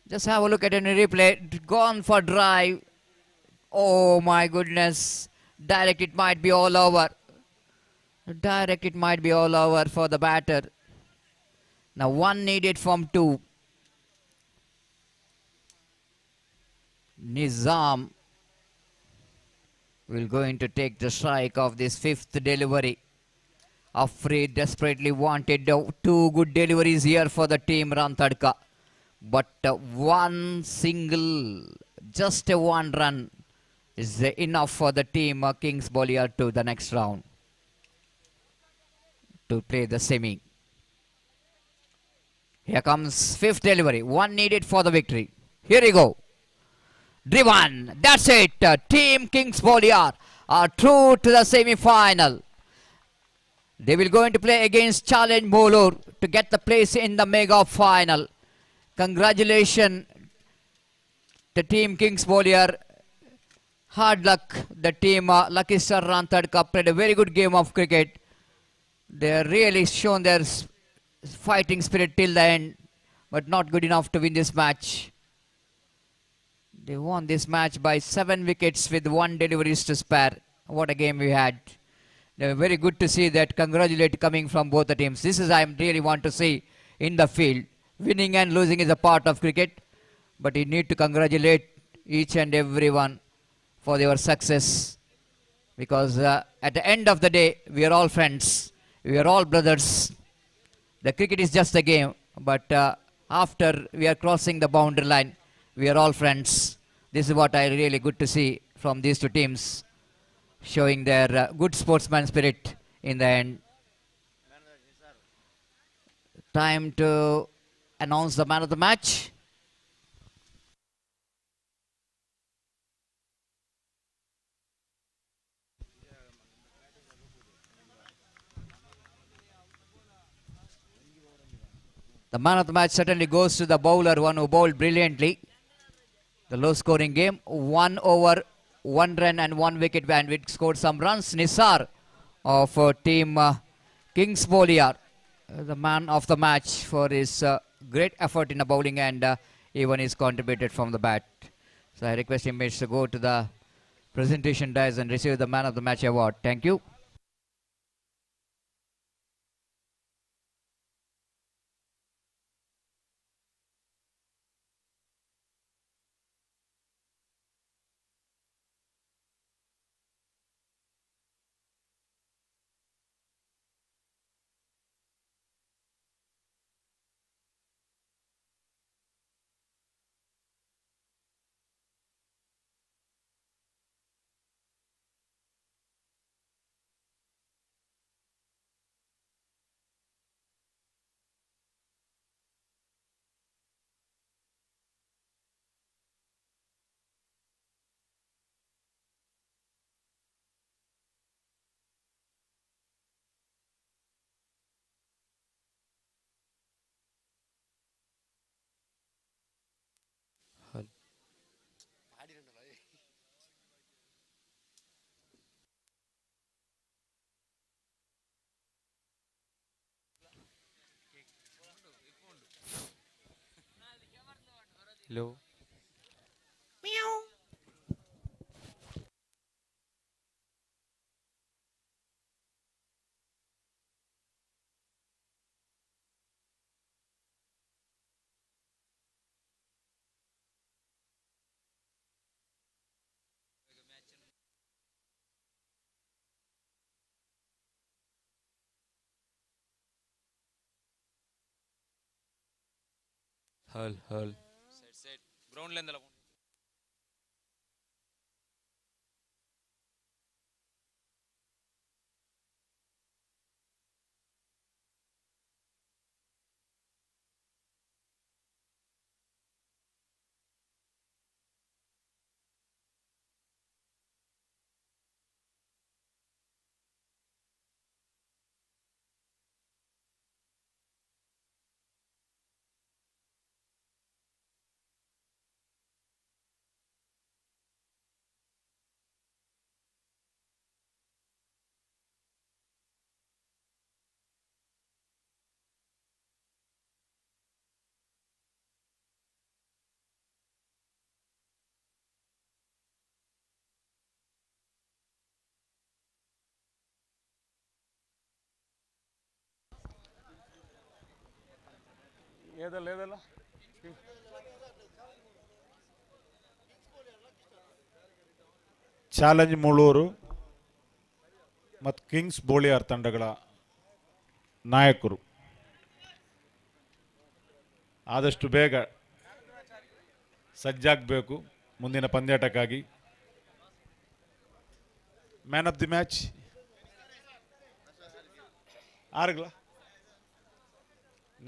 Just have a look at any replay. Gone for drive. Oh my goodness. Direct it might be all over. Direct it might be all over for the batter. Now 1 needed from 2. Nizam will going to take the strike of this 5th delivery. Afraid desperately wanted 2 good deliveries here for the team Rantadka. But one single, just a 1 run is enough for the team Kings Bollier to the next round to play the semi. Here comes 5th delivery. 1 needed for the victory. Here we go. Driven. That's it. Team Kings Bollier are through to the semi-final. They will go into play against Challenge Molur to get the place in the mega final. Congratulations to team Kings Bollier. Hard luck. The team Lucky Star Ranthad Cup played a very good game of cricket. They have really shown their fighting spirit till the end, but not good enough to win this match. They won this match by 7 wickets with 1 deliveries to spare. What a game we had. They were very good to see that. Congratulate coming from both the teams. This is I really want to see in the field. Winning and losing is a part of cricket, but you need to congratulate each and everyone for their success, because at the end of the day we are all friends, we are all brothers. The cricket is just a game, but after we are crossing the boundary line, we are all friends. This is what I really good to see from these two teams, showing their good sportsman spirit in the end. Time to announce the man of the match. The man of the match certainly goes to the bowler, one who bowled brilliantly. The low scoring game, 1 over, 1 run and 1 wicket, and we scored some runs. Nisar of team Kings Bollier, the man of the match for his great effort in the bowling, and even he's contributed from the bat. So I request him to go to the presentation dice and receive the man of the match award. Thank you.
Hello. Hal. Set. Ground length.
Challenge Mulur ಮತ್ತು Kings Boliyar ತಂಡಗಳ ನಾಯಕರು ಆದಷ್ಟು ಬೇಗ ಸಜ್ಜಾಗಬೇಕು ಮುಂದಿನ ಪಂದ್ಯಾಟಕ್ಕಾಗಿ. Man of the match ಆರ್ಗ್ಲ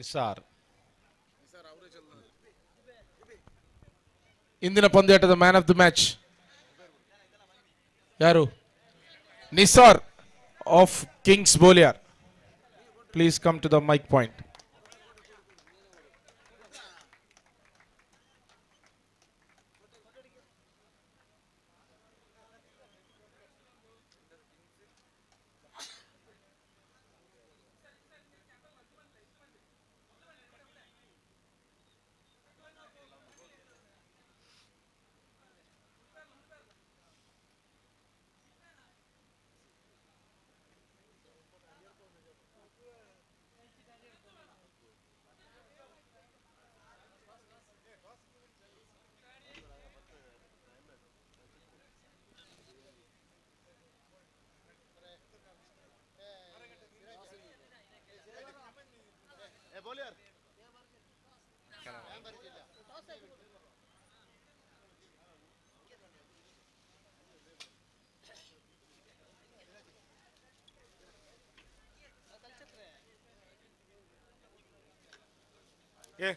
ನಿಸಾರ್.
ಇಂದಿನ ಪಂದ್ಯಾಟದ ಮ್ಯಾನ್ ಆಫ್ ದಿ ಮ್ಯಾಚ್ ಯಾರು? Nisar of Kings Bowler. Please come to the mic point.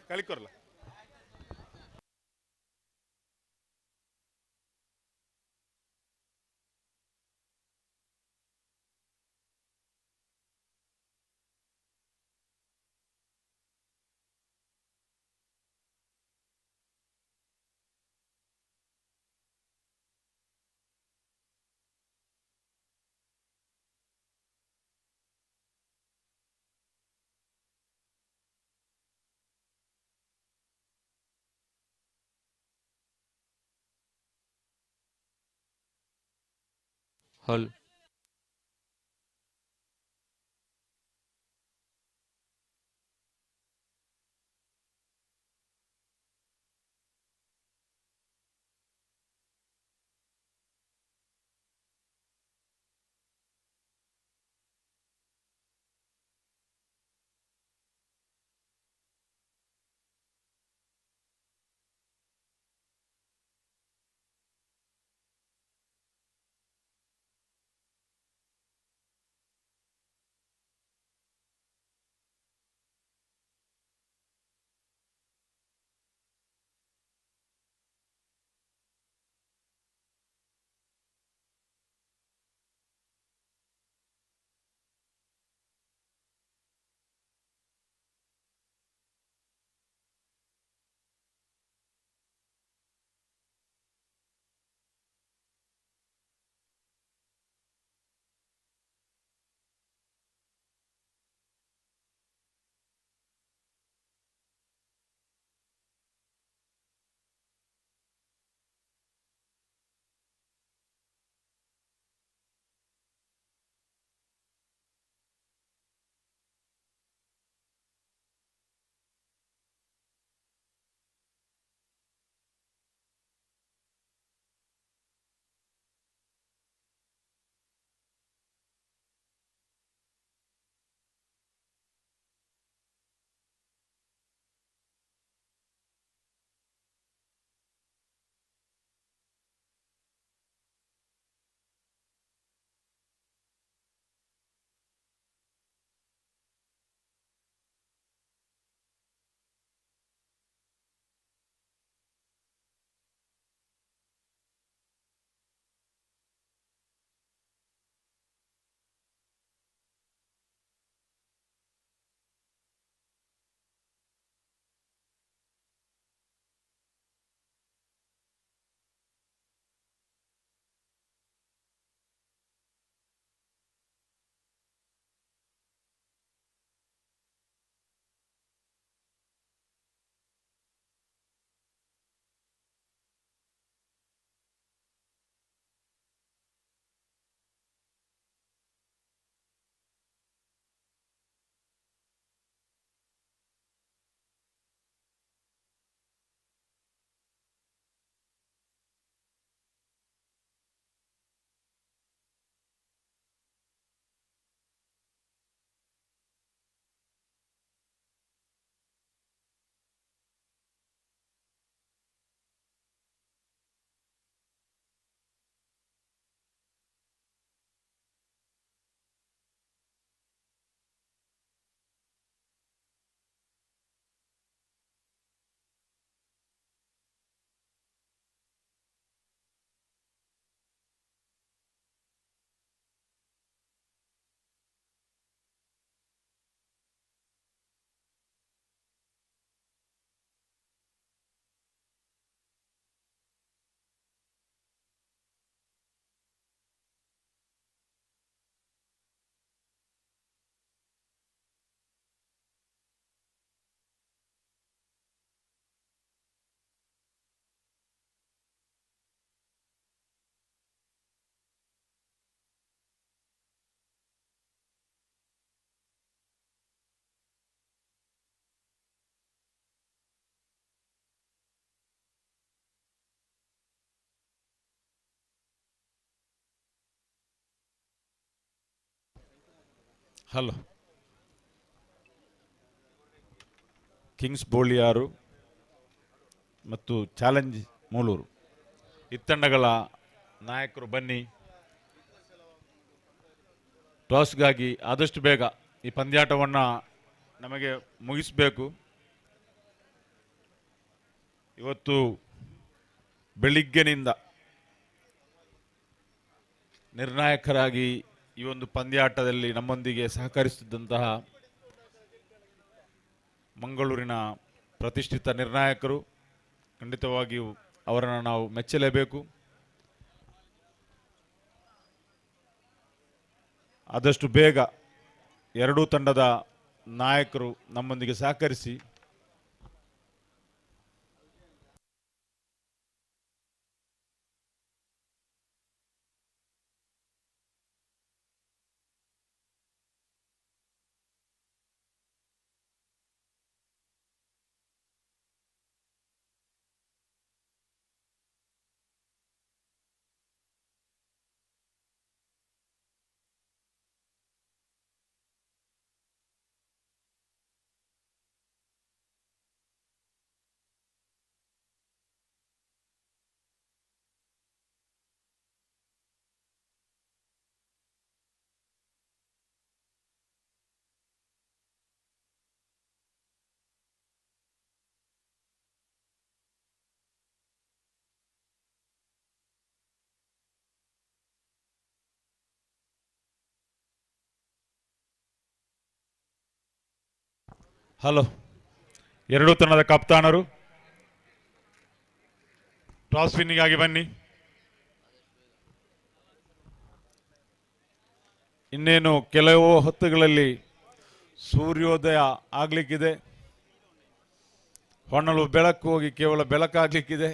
ಕಲಿಕೊರ್ಲ
Hull.
ಹಲೋ. ಕಿಂಗ್ಸ್ ಬೋಳಿಯಾರು ಮತ್ತು ಚಾಲೆಂಜ್ ಮೂಲೂರು ಈ ತಂಡಗಳ ನಾಯಕರು ಬನ್ನಿ. ಟಾಸ್ಗಾಗಿ ಆದಷ್ಟು ಬೇಗ ಈ ಪಂದ್ಯಾಟವನ್ನು ನಮಗೆ ಮುಗಿಸಬೇಕು. ಇವತ್ತು ಬೆಳಿಗ್ಗೆನಿಂದ ನಿರ್ಣಾಯಕರಾಗಿ ಈ ಒಂದು ಪಂದ್ಯಾಟದಲ್ಲಿ ನಮ್ಮೊಂದಿಗೆ ಸಹಕರಿಸುತ್ತಿದ್ದಂತಹ ಮಂಗಳೂರಿನ ಪ್ರತಿಷ್ಠಿತ ನಿರ್ಣಾಯಕರು, ಖಂಡಿತವಾಗಿಯೂ ಅವರನ್ನು ನಾವು ಮೆಚ್ಚಲೇಬೇಕು. ಆದಷ್ಟು ಬೇಗ ಎರಡೂ ತಂಡದ ನಾಯಕರು ನಮ್ಮೊಂದಿಗೆ ಸಹಕರಿಸಿ ಹಲೋ. ಎರಡೂ ತಂಡದ ಕಪ್ತಾನರು ಟಾಸ್ ವಿನ್ನಿಂಗ್ ಆಗಿ ಬನ್ನಿ. ಇನ್ನೇನು ಕೆಲವು ಹೊತ್ತುಗಳಲ್ಲಿ ಸೂರ್ಯೋದಯ ಆಗಲಿಕ್ಕಿದೆ. ಹೊನ್ನಲು ಬೆಳಕು ಹೋಗಿ ಕೇವಲ ಬೆಳಕಾಗಲಿಕ್ಕಿದೆ.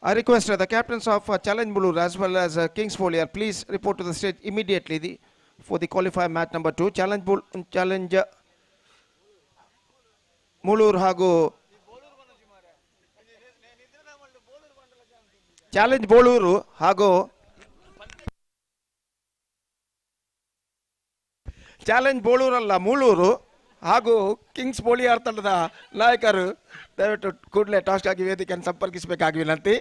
I request the captains of Challenge Bulur as well as Kings Foliar, please report to the stage immediately for the qualifier match number 2. Challenge Mulur ಹಾಗೂ ಚಾಲೆಂಜ್ ಬೋಳೂರು ಹಾಗೂ ಚಾಲೆಂಜ್ ಬೋಳೂರಲ್ಲ ಮೂಳೂರು ಹಾಗೂ ಕಿಂಗ್ಸ್ ಬೋಳಿಯಾರ್ ತಂಡದ ನಾಯಕರು ದಯವಿಟ್ಟು ಕೂಡಲೇ ಟಾಸ್ಕ್ ಆಗಿ ವೇದಿಕೆಯನ್ನು ಸಂಪರ್ಕಿಸಬೇಕಾಗಿ ವಿನಂತಿ.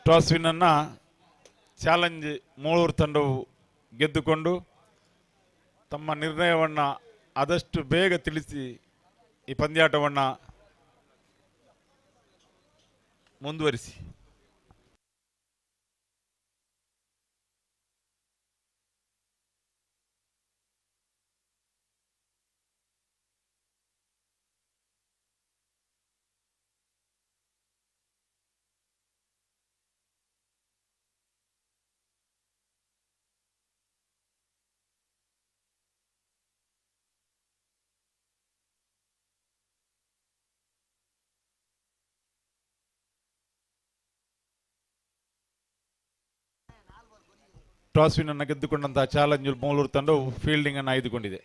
ಟಾಸ್ ವಿನ್ನನ್ನು ಚಾಲೆಂಜ್ ಮೂಳೂರು ತಂಡವು ಗೆದ್ದುಕೊಂಡು ತಮ್ಮ ನಿರ್ಣಯವನ್ನು ಆದಷ್ಟು ಬೇಗ ತಿಳಿಸಿ ಈ ಪಂದ್ಯಾಟವನ್ನು ಮುಂದುವರಿಸಿ. ಟಾಸ್ ವಿನ್ ಅನ್ನು ಗೆದ್ದುಕೊಂಡಂತಹ ಚಾಲೆಂಜ್ ಮೂಳೂರು ತಂಡವು ಫೀಲ್ಡಿಂಗ್ ಅನ್ನು ಆಯ್ದುಕೊಂಡಿದೆ.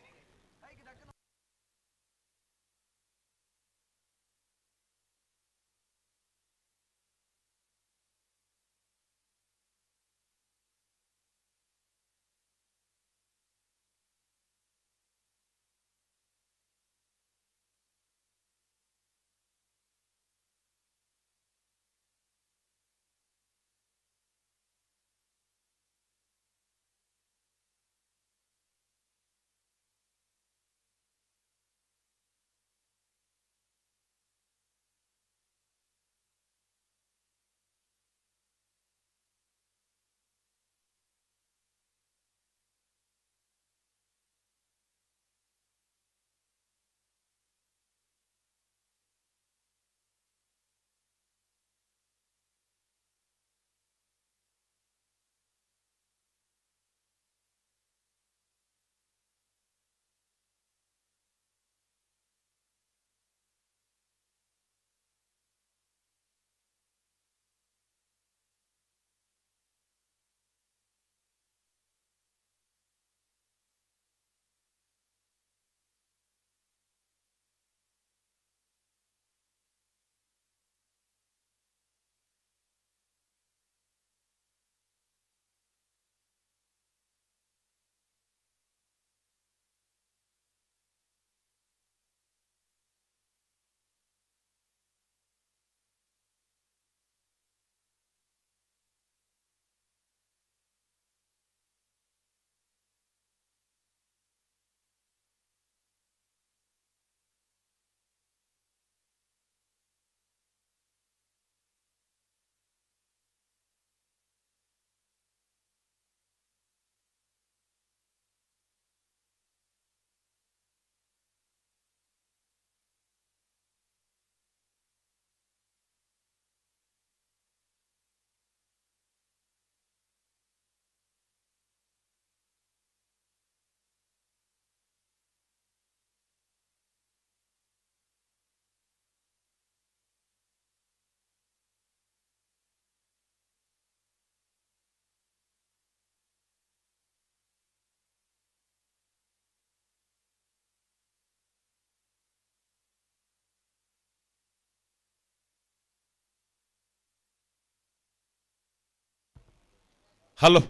ಹಲೋ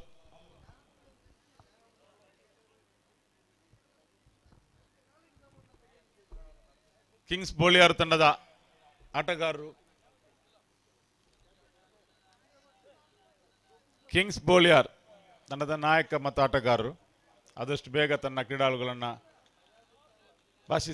ಕಿಂಗ್ಸ್ ಬೋಳಿಯಾರ್ ತಂಡದ ಆಟಗಾರರು ಕಿಂಗ್ಸ್ ಬೋಳಿಯಾರ್ ತಂಡದ ನಾಯಕ ಮತ್ತು ಆಟಗಾರರು ಆದಷ್ಟು ಬೇಗ ತನ್ನ ಕ್ರೀಡಾಳುಗಳನ್ನು ಭಾಷಿ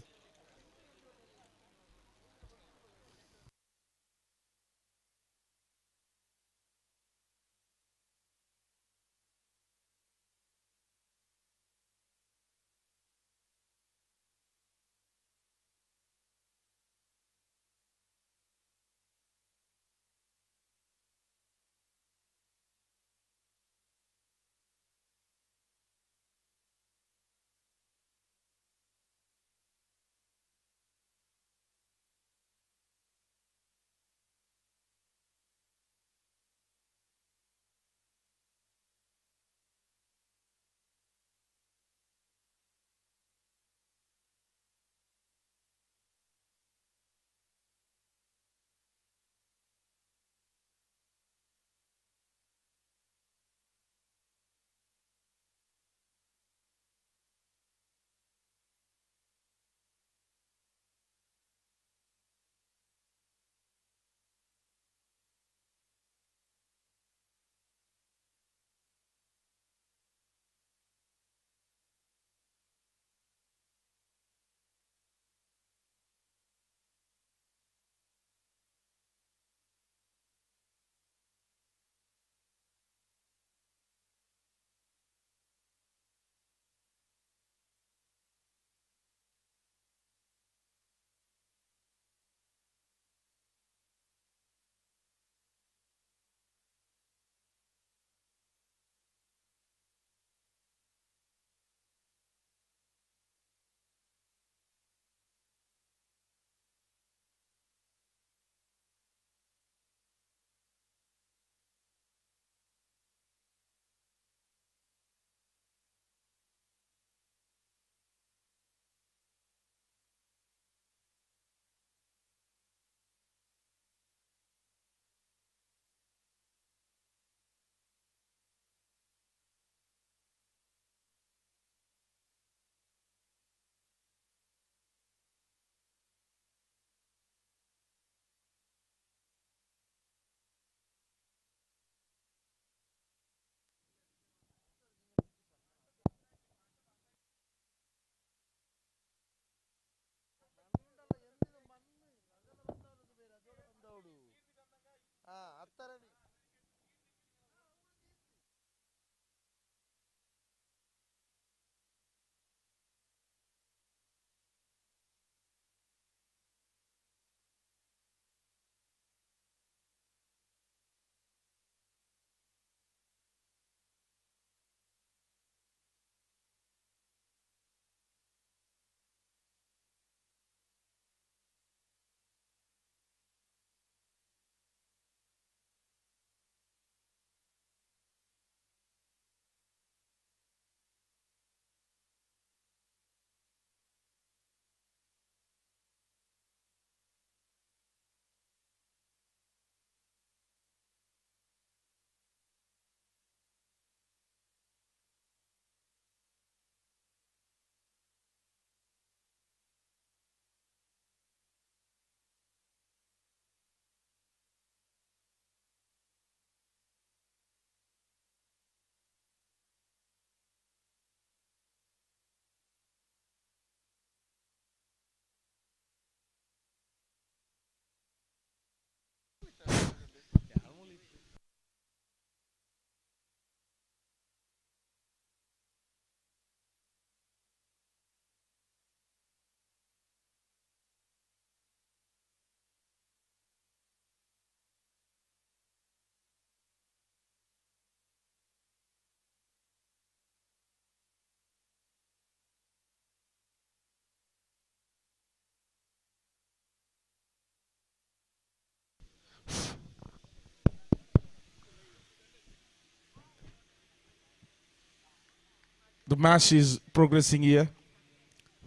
The match is progressing here.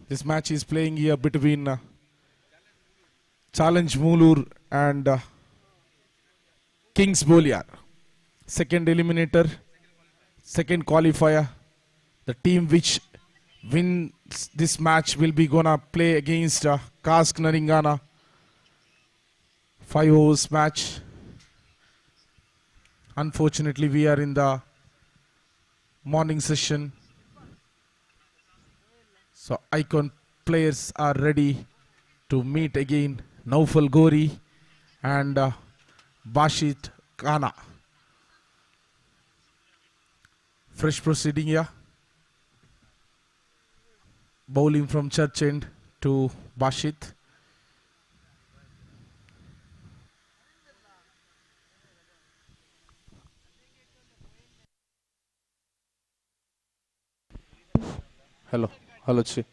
This match is playing here between Challenge Mulur and Kings Boliar. Second eliminator second qualifier. The team which wins this match will be gonna play against Kask Naringana. 5 overs match. Unfortunately, we are in the morning session, so icon players are ready to meet again. Naufal Gori and Bashit Kana. Fresh proceeding here. Bowling from Church End to Bashit. Hello, Chi.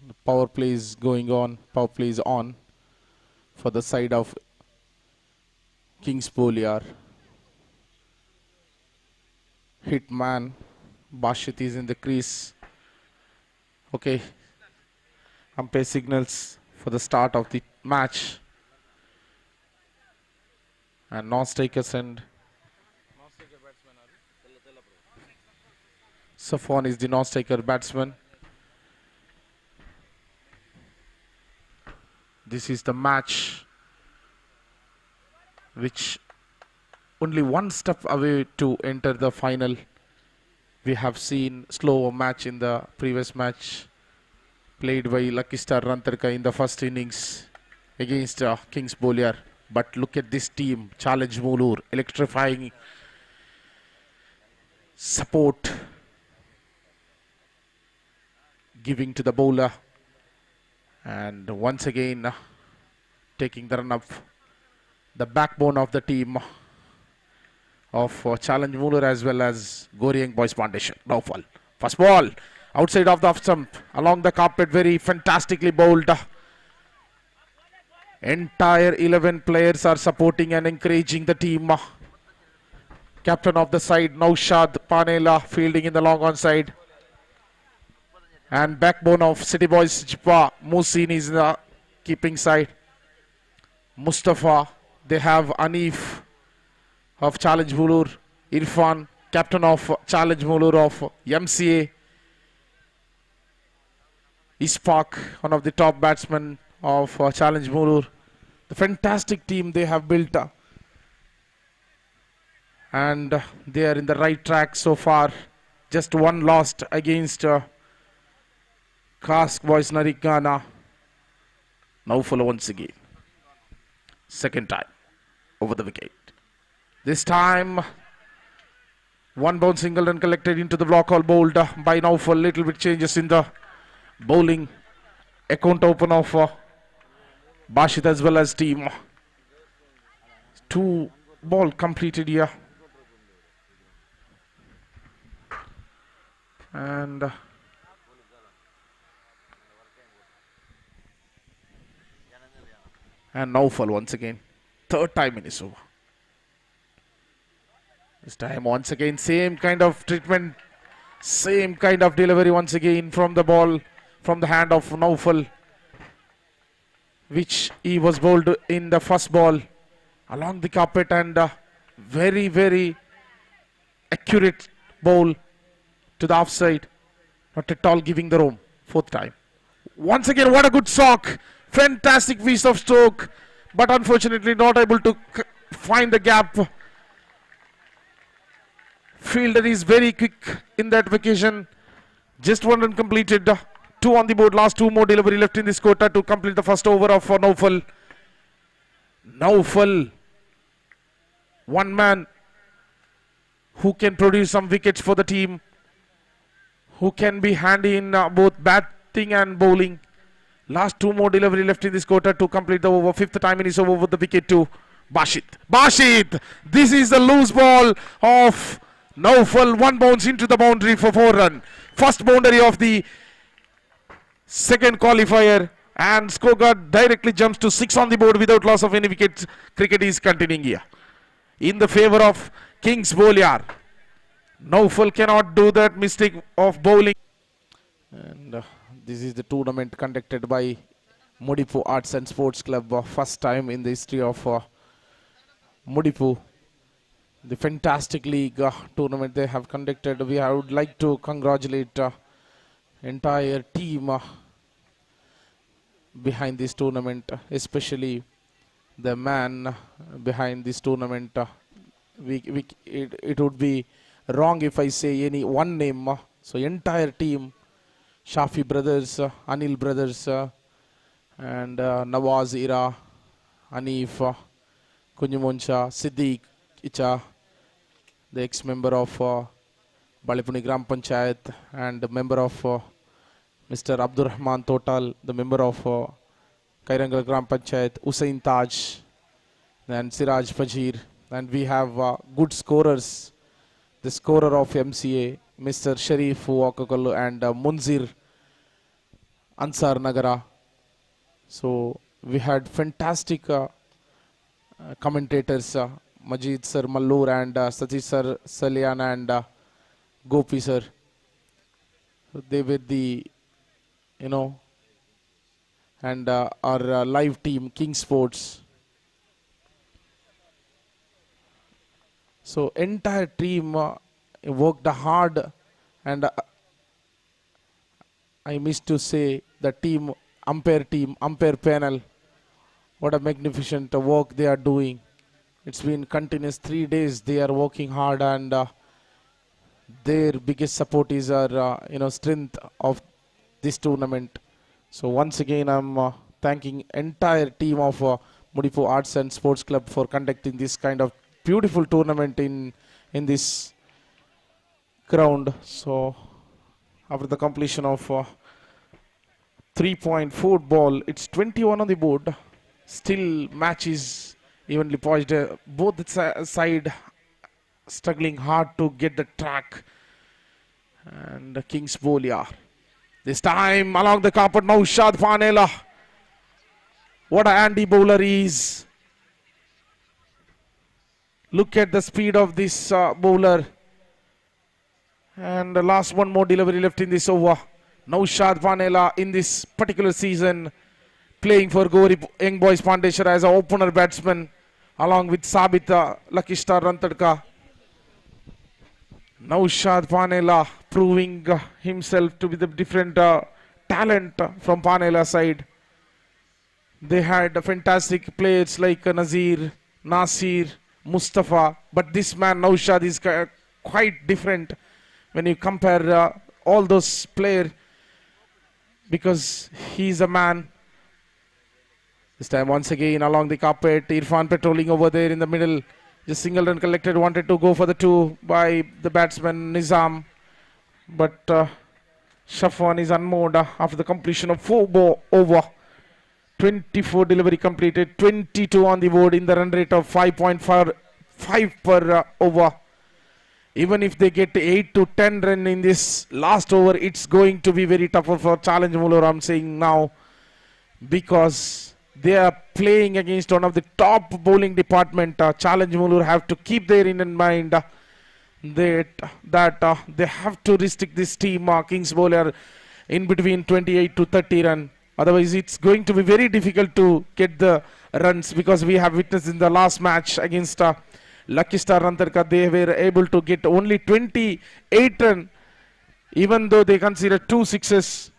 The power play is going on. Power play is on for the side of Kingsportschannel. Hitman Bashit is in the crease. Okay, umpire signals for the start of the match, and non-strikers and Safwan is the non-striker batsman. This is the match which only one step away to enter the final. We have seen slower match in the previous match played by Lucky Star Rantarka in the first innings against Kingsportschannel. But look at this team, Challenge Mulur, electrifying support, giving to the bowler, and once again taking the run up, the backbone of the team of Challenge Mulur as well as Goriang Boys Foundation. Naufal, first ball outside of the off stump, along the carpet, very fantastically bowled. Entire 11 players are supporting and encouraging the team. Captain of the side, Naushad Panela, fielding in the long on side. And backbone of City Boys, Jippa Musin is in the keeping side. Mustafa, they have Anif of Challenge Mulur, Irfan, captain of Challenge Mulur of MCA, Ispak, one of the top batsmen of Challenge Mulur. The fantastic team they have built, and they are in the right track so far. Just one lost against Kask Naringana. Naufal once again. Second time over the wicket. This time, one bounce single run collected into the block, all bowled by Naufal. Little bit changes in the bowling account open of Bashit as well as team. 2 ball completed here. And Naufal once again. Third time in his over. This time once again same kind of treatment, same kind of delivery once again from the ball, from the hand of Naufal, which he was bowled in the first ball along the carpet, and very, very accurate bowl to the offside. Not at all giving the room. Fourth time. Once again, what a good sock. Fantastic piece of stroke, but unfortunately not able to find the gap. Fielder is very quick in that vacation. Just 1 run completed. 2 on the board. Last 2 more delivery left in this quarter to complete the first over of Naufal. Naufal, one man who can produce some wickets for the team, who can be handy in both batting and bowling. Last 2 more delivery left in this quarter to complete the over. 5th time in his over with the wicket to Bashit. Bashit! This is the loose ball of Naufal. 1 bounce into the boundary for 4 run. First boundary of the second qualifier, and scorecard directly jumps to 6 on the board without loss of any wickets. Cricket is continuing here in the favor of Kings Bowler. Naufal cannot do that mistake of bowling. And this is the tournament conducted by Mudipu Arts and Sports Club. First time in the history of Mudipu. The fantastic league tournament they have conducted. I would like to congratulate entire team behind this tournament, especially the man behind this tournament. It would be wrong if I say any one name. So entire team, Shafi brothers, Anil brothers, and Nawaz Ira, Anif, Kunjumoncha, Siddiq Icha, the ex-member of Balipuni Gram Panchayat and member of Mr. Abdur Rahman Total, the member of Kairangal Gram Panchayat, Usain Taj, and Siraj Fajir. And we have good scorers. The scorer of MCA, Mr. Sharif Wakakallu and Munzir Ansar Nagara. So we had fantastic commentators, Majid sir Mallur and Satish sir Saliana and Gopi sir. So they were the, and our live team, King Sports. So entire team worked hard, and I missed to say the umpire panel, what a magnificent work they are doing. It's been continuous 3 days they are working hard, and their biggest support is our strength of this tournament. So once again I'm thanking entire team of Mudipu Arts and Sports Club for conducting this kind of beautiful tournament in this ground. So after the completion of 3.4 ball, it's 21 on the board. Still match is evenly poised. Both side struggling hard to get the track. And Kings Bowler. This time along the carpet, Naushad Panela. What a handy bowler he is. Look at the speed of this bowler. And the last one more delivery left in this over. Naushad Panela in this particular season playing for Gori Young Boys Pandeshwar as an opener batsman along with Sabita Lucky Star Rantadka. Naushad Panela proving himself to be the different talent from Panela side. They had fantastic players like Nazir, Nasir, Mustafa, but this man Naushad is quite different when you compare all those players, because he's a man. This time once again along the carpet, Irfan patrolling over there in the middle. Just single run collected, wanted to go for the 2 by the batsman Nizam, but Shafwan is unmoored after the completion of 4 over. 24 delivery completed, 22 on the board in the run rate of 5.5 per over. Even if they get 8 to 10 run in this last over, it's going to be very tough for Challenge Mulur, I'm saying now, because they are playing against one of the top bowling department. Challenge Mulur have to keep their in mind that they have to restrict this team, Kings Bowler, in between 28 to 30 run. Otherwise, it's going to be very difficult to get the runs, because we have witnessed in the last match against Lucky Star Rantarka, they were able to get only 28 run, even though they considered 2 sixes.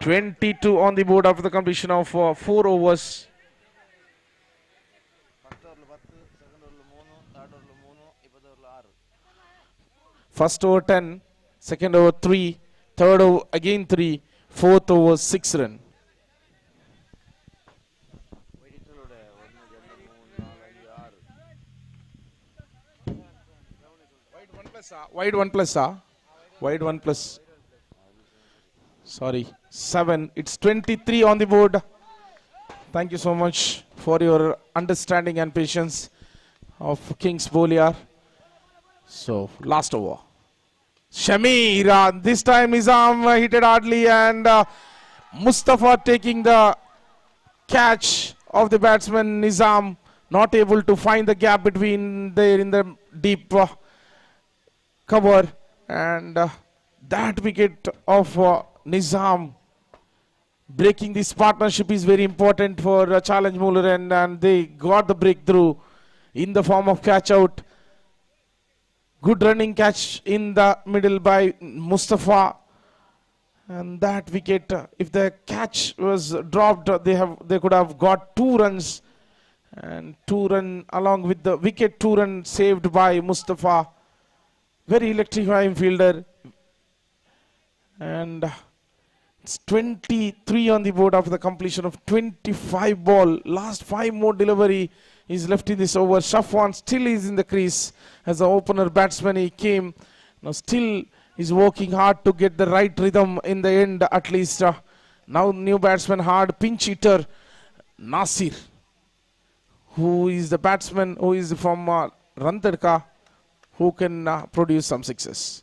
(22) on the board after the completion of 4 overs. First over 10, second over 3, third over again 3, fourth over 6 run. Wide 1 plus, wide 1 plus. Sorry, 7. It's 23 on the board. Thank you so much for your understanding and patience of Kings Bowler. So, last over. Shamir, this time Nizam hit it hardly, and Mustafa taking the catch of the batsman. Nizam not able to find the gap between there in the deep cover, and that wicket of Nizam breaking this partnership is very important for Challenge Muller, and they got the breakthrough in the form of catch out. Good running catch in the middle by Mustafa, and that wicket, if the catch was dropped, they could have got 2 runs, and 2 run along with the wicket, 2 run saved by Mustafa. Very electrifying fielder, and it's 23 on the board after the completion of 25 ball. Last 5 more delivery is left in this over. Shafwan still is in the crease as an opener batsman. He came, now still is working hard to get the right rhythm in the end at least. Now new batsman, hard pinch hitter Nasir, who is the batsman who is from Rantadka, who can produce some sixes.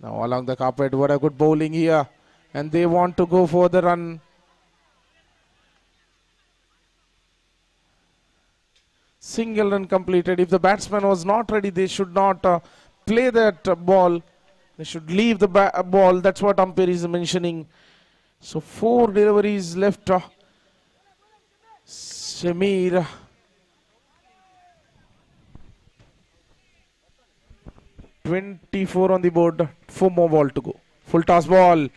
Now along the carpet, what a good bowling here, and they want to go for the run. Single run completed. If the batsman was not ready, they should not play that ball. They should leave the ball. That's what umpire is mentioning. So 4 deliveries left. Shamir. (24) on the board. 4 more ball to go. Full toss ball.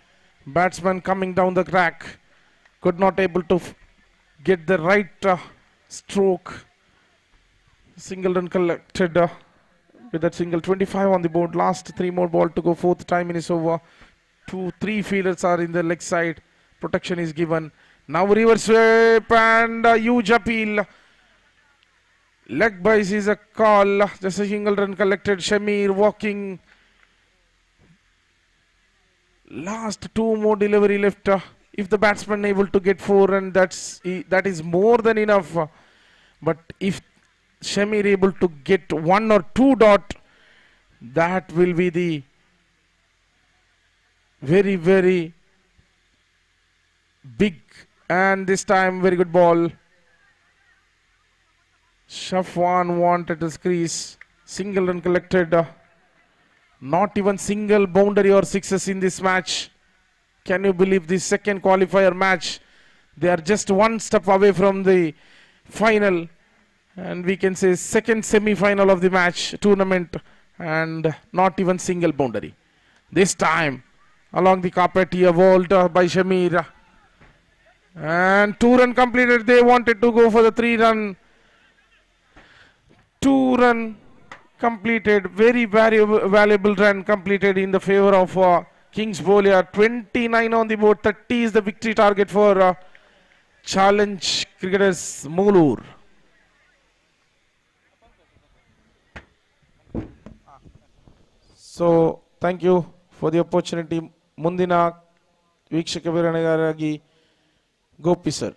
Batsman coming down the track. Could not able to get the right stroke. Single run collected with that single. 25 on the board. Last 3 more ball to go. 4th time in is over. 2-3 fielders are in the leg side. Protection is given. Now reverse sweep and a huge appeal. Leg bias is a call. Just a single run collected. Shamir walking. Last 2 more delivery left. If the batsman able to get 4 and that is more than enough. But if Shamir able to get 1 or 2 dot, that will be the very, very big, and this time very good ball. Shafwan wanted to crease. Single run collected. Not even single boundary or sixes in this match. Can you believe this second qualifier match? They are just 1 step away from the final, and we can say second semi-final of the match tournament, and not even single boundary. This time along the carpet here, bowled by Shamir, and 2 run completed. They wanted to go for the 3 run. 2 run completed. Very valuable run completed in the favor of Kings bowler. 29 on the board. 30 is the victory target for Challenge cricketers Mulur. So thank you for the opportunity. ಮುಂದಿನ ವೀಕ್ಷಕ ವಿವರಣೆಗಾರರಾಗಿ Gopi sir.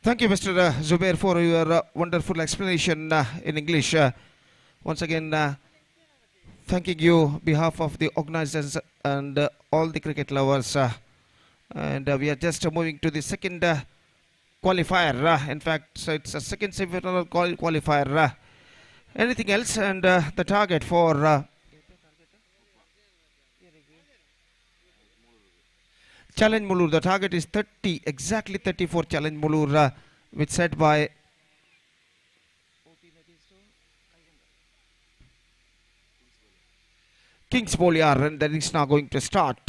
Thank you, Mr. Zubair, for your wonderful explanation in English. Once again, thanking you on behalf of the organizers and all the cricket lovers. And we are just moving to the second qualifier. In fact, so it's a second semi-final qualifier. Anything else? And the target for Challenge Mulur. The target is 30, exactly 30 for Challenge Mulur, which set by Kings Bowler, and that is now going to start.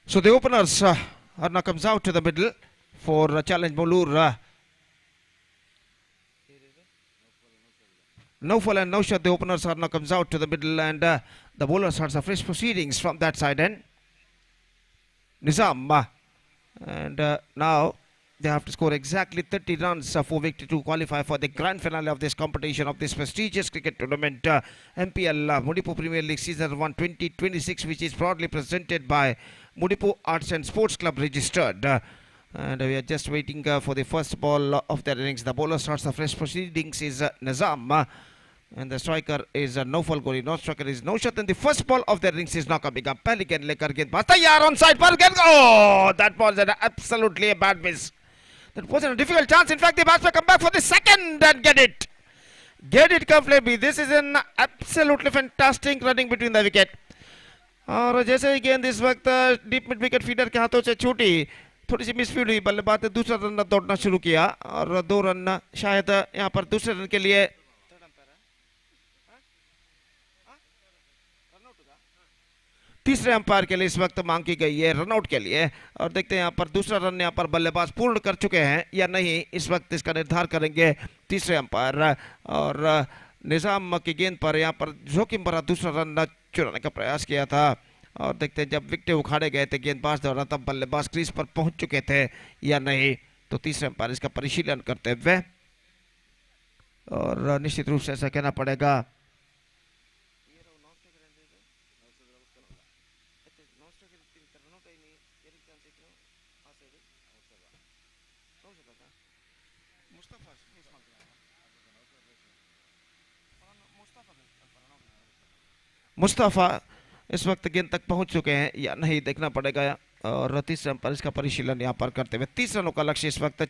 So the openers, Arna comes out to the middle for Challenge Mulur. Naufal and Naushad, the openers, Arna comes out to the middle, and the bowler starts a fresh proceedings from that side end. Nizam, and now they have to score exactly 30 runs for victory to qualify for the grand finale of this competition of this prestigious cricket tournament, MPL Mudipu Premier League Season 1 2026, which is proudly presented by Mudipu Arts and Sports Club registered. And we are just waiting for the first ball of the innings. The bowler starts the fresh proceedings is Nizam, and the striker is Naufal Goli. No striker is Naushad, and the first ball of the innings is now coming up. Pelican lekar गेंदबाज तैयार on side पर गेंद. Oh, that was absolutely a bad miss. That wasn't a difficult chance. In fact, the batsman come back for the second and get it. Get it completely. This is an absolutely fantastic running between the wicket. और जैसे ही गेंद इस वक्त deep mid wicket feeder के हाथों से छूटी, थोड़ी सी मिसफील्ड हुई, बल्लेबाज ने दूसरा रन दौड़ना शुरू किया और 2 रन शायद यहाँ पर दूसरे रन के लिए तीसरे अंपायर के लिए इस वक्त मांग की गई है रनआउट के लिए। और देखते हैं यहाँ पर दूसरा रन यहाँ पर बल्लेबाज पूर्ण कर चुके हैं या नहीं, इस वक्त इसका निर्धार करेंगे तीसरे अंपायर। और निजाम की गेंद पर यहाँ पर जोखिम भरा दूसरा रन चुराने का प्रयास किया था। और देखते हैं जब विकेट उखाड़े गए थे गेंदबाज द्वारा, तब बल्लेबाज क्रीज पर पहुंच चुके थे या नहीं, तो तीसरे अंपायर इसका परिशीलन करते हुए, और निश्चित रूप से ऐसा कहना पड़ेगा मुस्तफा इस वक्त गेंद तक पहुंच चुके हैं या नहीं, देखना पड़ेगा। और तीसरे अंपायर इसका परिशीलन यहाँ पर करते हुए 30 रनों का लक्ष्य इस वक्त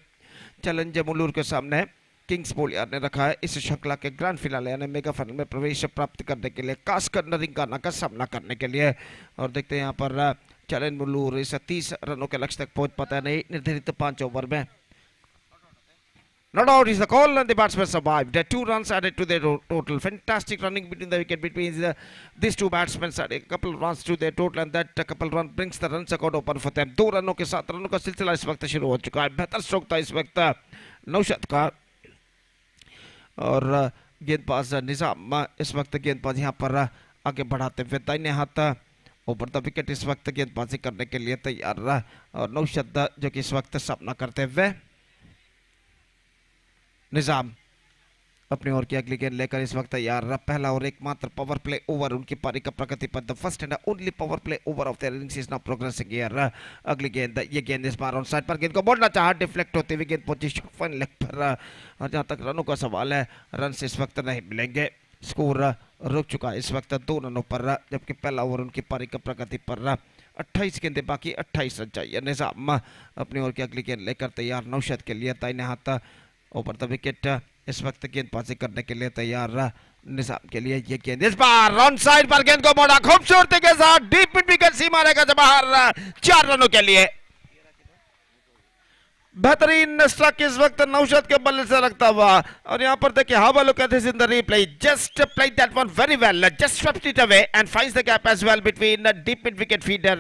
चैलेंजर मुलूर के सामने किंग्स बॉलियर ने रखा है इस श्रृंखला के ग्रैंड फिनाले यानी मेगा फाइनल में प्रवेश प्राप्त करने के लिए, कास्क नरिंगाना का सामना करने के लिए। और देखते हैं यहाँ पर चैलेंज मुलूर इस 30 रनों के लक्ष्य तक पहुंच पाता नहीं निर्धारित 5 ओवर में। Not out is the call and the batsman survived. 2 runs added to their total. Fantastic running between the wicket between these two batsmen. Added a couple of runs to their total and that couple run brings the runs record open for them. 2 रनों के साथ रनों का सिलसिला इस वक्त शुरू हो चुका है। बेहतर स्ट्रोक था इस वक्त नौशाद का। और गेंदबाज निजाम इस वक्त गेंदबाज यहाँ पर आगे बढ़ाते हुए दाहिने हाथ ओवर द विकेट इस वक्त गेंदबाजी करने के लिए तैयार। और नौशाद जो कि इस वक्त सामना करते हुए, निजाम अपनी ओर की अगली गेंद लेकर इस वक्त तैयार। पहला और एकमात्र पावर प्ले ओवर उनकी पारी का प्रगति पर, the first and only power play over of the innings is now progressing here. अगली गेंद, ये गेंद इस बार ऑन साइड पर गेंद को मोड़ना चाहा, डिफ्लेक्ट होते हुए गेंद पहुंची फाइन लेग पर। और जहां तक रनों का सवाल है, रन से इस वक्त नहीं मिलेंगे। स्कोर रुक चुका है इस वक्त 2 रनों पर, जबकि पहला ओवर उनकी पारी का प्रगति पर 28 गेंदें बाकी 28 रन चाहिए। निजाम अपनी ओर की अगली गेंद लेकर तैयार नौशाद के लिए, दाहिने हाथ ओवर द विकेट इस वक्त गेंदबाजी करने के लिए तैयार निजाम के लिए। ये गेंद इस बार ऑन साइड पर गेंद को मोड़ा खूबसूरती के साथ, डीप मिड विकेट सीमा रेखा से बाहर, 4 रनों के लिए। बेहतरीन स्ट्रक इस वक्त नौशाद के बल्ले से लगता हुआ। और यहाँ पर देखिए, how look at this in the replay, just played that one very well, just swept it away and finds the gap as well between deep mid wicket feeder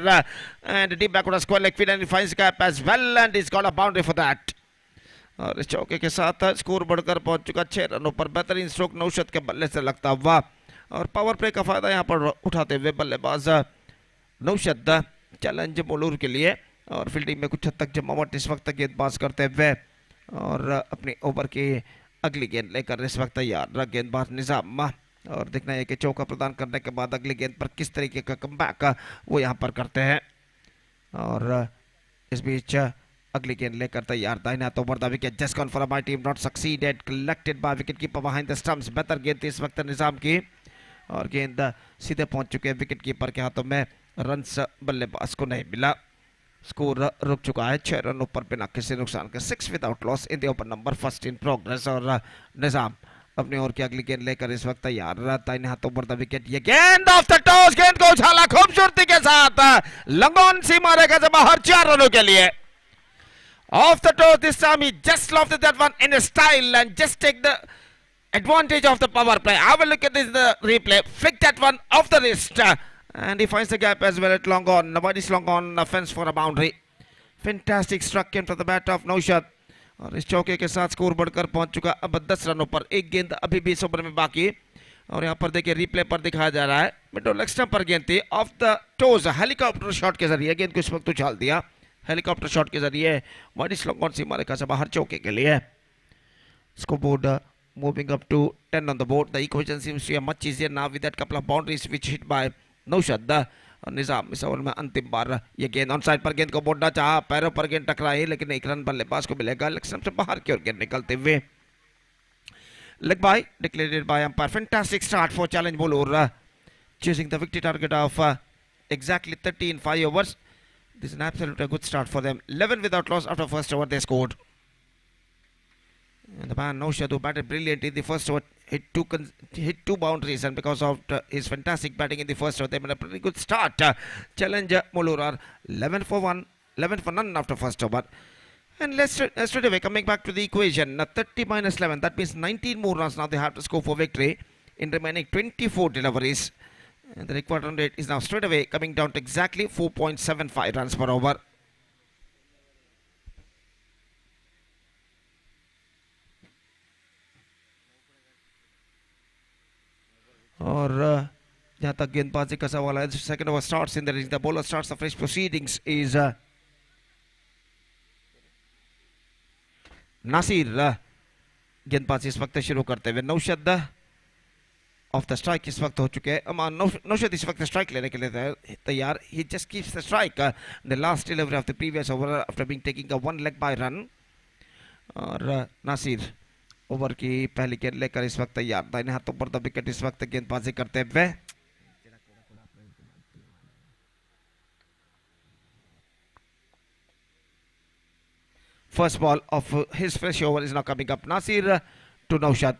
and deep backward square leg feeder, and he finds the gap as well and he's got a boundary for that। और इस चौके के साथ score बढ़कर पहुंच चुका 6 रनों पर। बेहतरीन स्ट्रोक नौशाद के बल्ले से लगता हुआ और पावर प्ले का फायदा यहाँ पर उठाते हुए बल्लेबाज नौशाद चैलेंज मुलूर के लिए और फील्डिंग में कुछ हद तक जमावट इस वक्त गेंदबाज करते हुए, और अपने ओवर की अगली गेंद लेकर इस वक्त तैयार गेंदबाज निजाम। और देखना है कि चौका प्रदान करने के बाद अगली गेंद पर किस तरीके का कमबैक वो यहाँ पर करते हैं। और इस बीच अगली गेंद लेकर तैयार दाहिने हाथ over the wicket, just gone for my team, not succeeded, collected by wicket keeper behind the stumps. बेहतर गेंद थी इस वक्त निजाम की, और गेंद सीधे पहुंच चुके हैं विकेट कीपर के हाथों में, रन्स बल्लेबाज को नहीं मिला। स्कोर रुक चुका है 6 रन ऊपर बिना किसी नुकसान के, 6 without loss in the over number first in progress. और निजाम अपने ओवर की अगली गेंद लेकर इस वक्त तैयार, दाहिने हाथ ओवर द विकेट, ये गेंद ऑफ द टॉस, गेंद को उछाला खूबसूरती के साथ, लंगोन सीमा रेखा से बाहर 4 रनों के लिए। Off the toes this time, he just lofted that one in a style and just take the advantage of the power play. Have a look at this, the replay. Flick that one off the wrist, and he finds the gap as well at long on. Nobody is long on, fence for a boundary. Fantastic struck in from the bat of Naushad. और इस चौके के साथ score बढ़कर पहुंच चुका अब 10 रनों पर, एक गेंद अभी भी इस ओवर में बाकी। और यहाँ पर देखिए रिप्ले पर दिखाया जा रहा है, मिडल लेग स्टंप पर गेंद थी, of the toes, helicopter shot के जरिए गेंद को इस वक्त उछाल दिया, हेलीकॉप्टर शॉट के जरिए वाइड स्लॉग ऑन सीमा रेखा से बाहर चौके के लिए। Scoreboard moving up to 10 on the board. The equation seems to be much easier now with that couple of boundaries which hit by Naushad. निजाम इस ओवर में अंतिम बार ये गेंद ऑन साइड पर गेंद को बोलना चाहा, पैरों पर गेंद टकराई, लेकिन एक रन बल्लेबाज को मिलेगा लेग स्टंप से बाहर की ओर गेंद निकलते हुए। Leg by declared by umpire. Fantastic start for challenge bowler, chasing the victory target of exactly 30 in 5 overs. This is an absolutely good start for them. 11 without loss after first over they scored. And the man Naushad, who batted brilliantly in the first over, hit two boundaries, and because of his fantastic batting in the first over, they made a pretty good start. Challenge Molurar 11 for 1, 11 for none after first over. And let's straight away coming back to the equation. 30 minus 11, that means 19 more runs now they have to score for victory in remaining 24 deliveries. And the required run rate is now straight away coming down to exactly 4.75 runs per over. और जहाँ तक गेंदबाजी का सवाल है, second over starts in the bowler starts the fresh proceedings is Nasir. गेंदबाजी इस वक्त शुरू करते हुए नौशद ऑफ द स्ट्राइक इस वक्त हो चुके हैं, नौशद इस वक्त स्ट्राइक लेने के लिए तैयार। He just keeps the strike the last delivery of the previous over after being taking a 1 leg bye run. और नासिर ओवर की पहली गेंद लेकर इस वक्त तैयार, दाहिने हाथों पर द विकेट इस वक्त गेंदबाजी करते हुए। First ball of his fresh over is now coming up. Nasir to Naushad.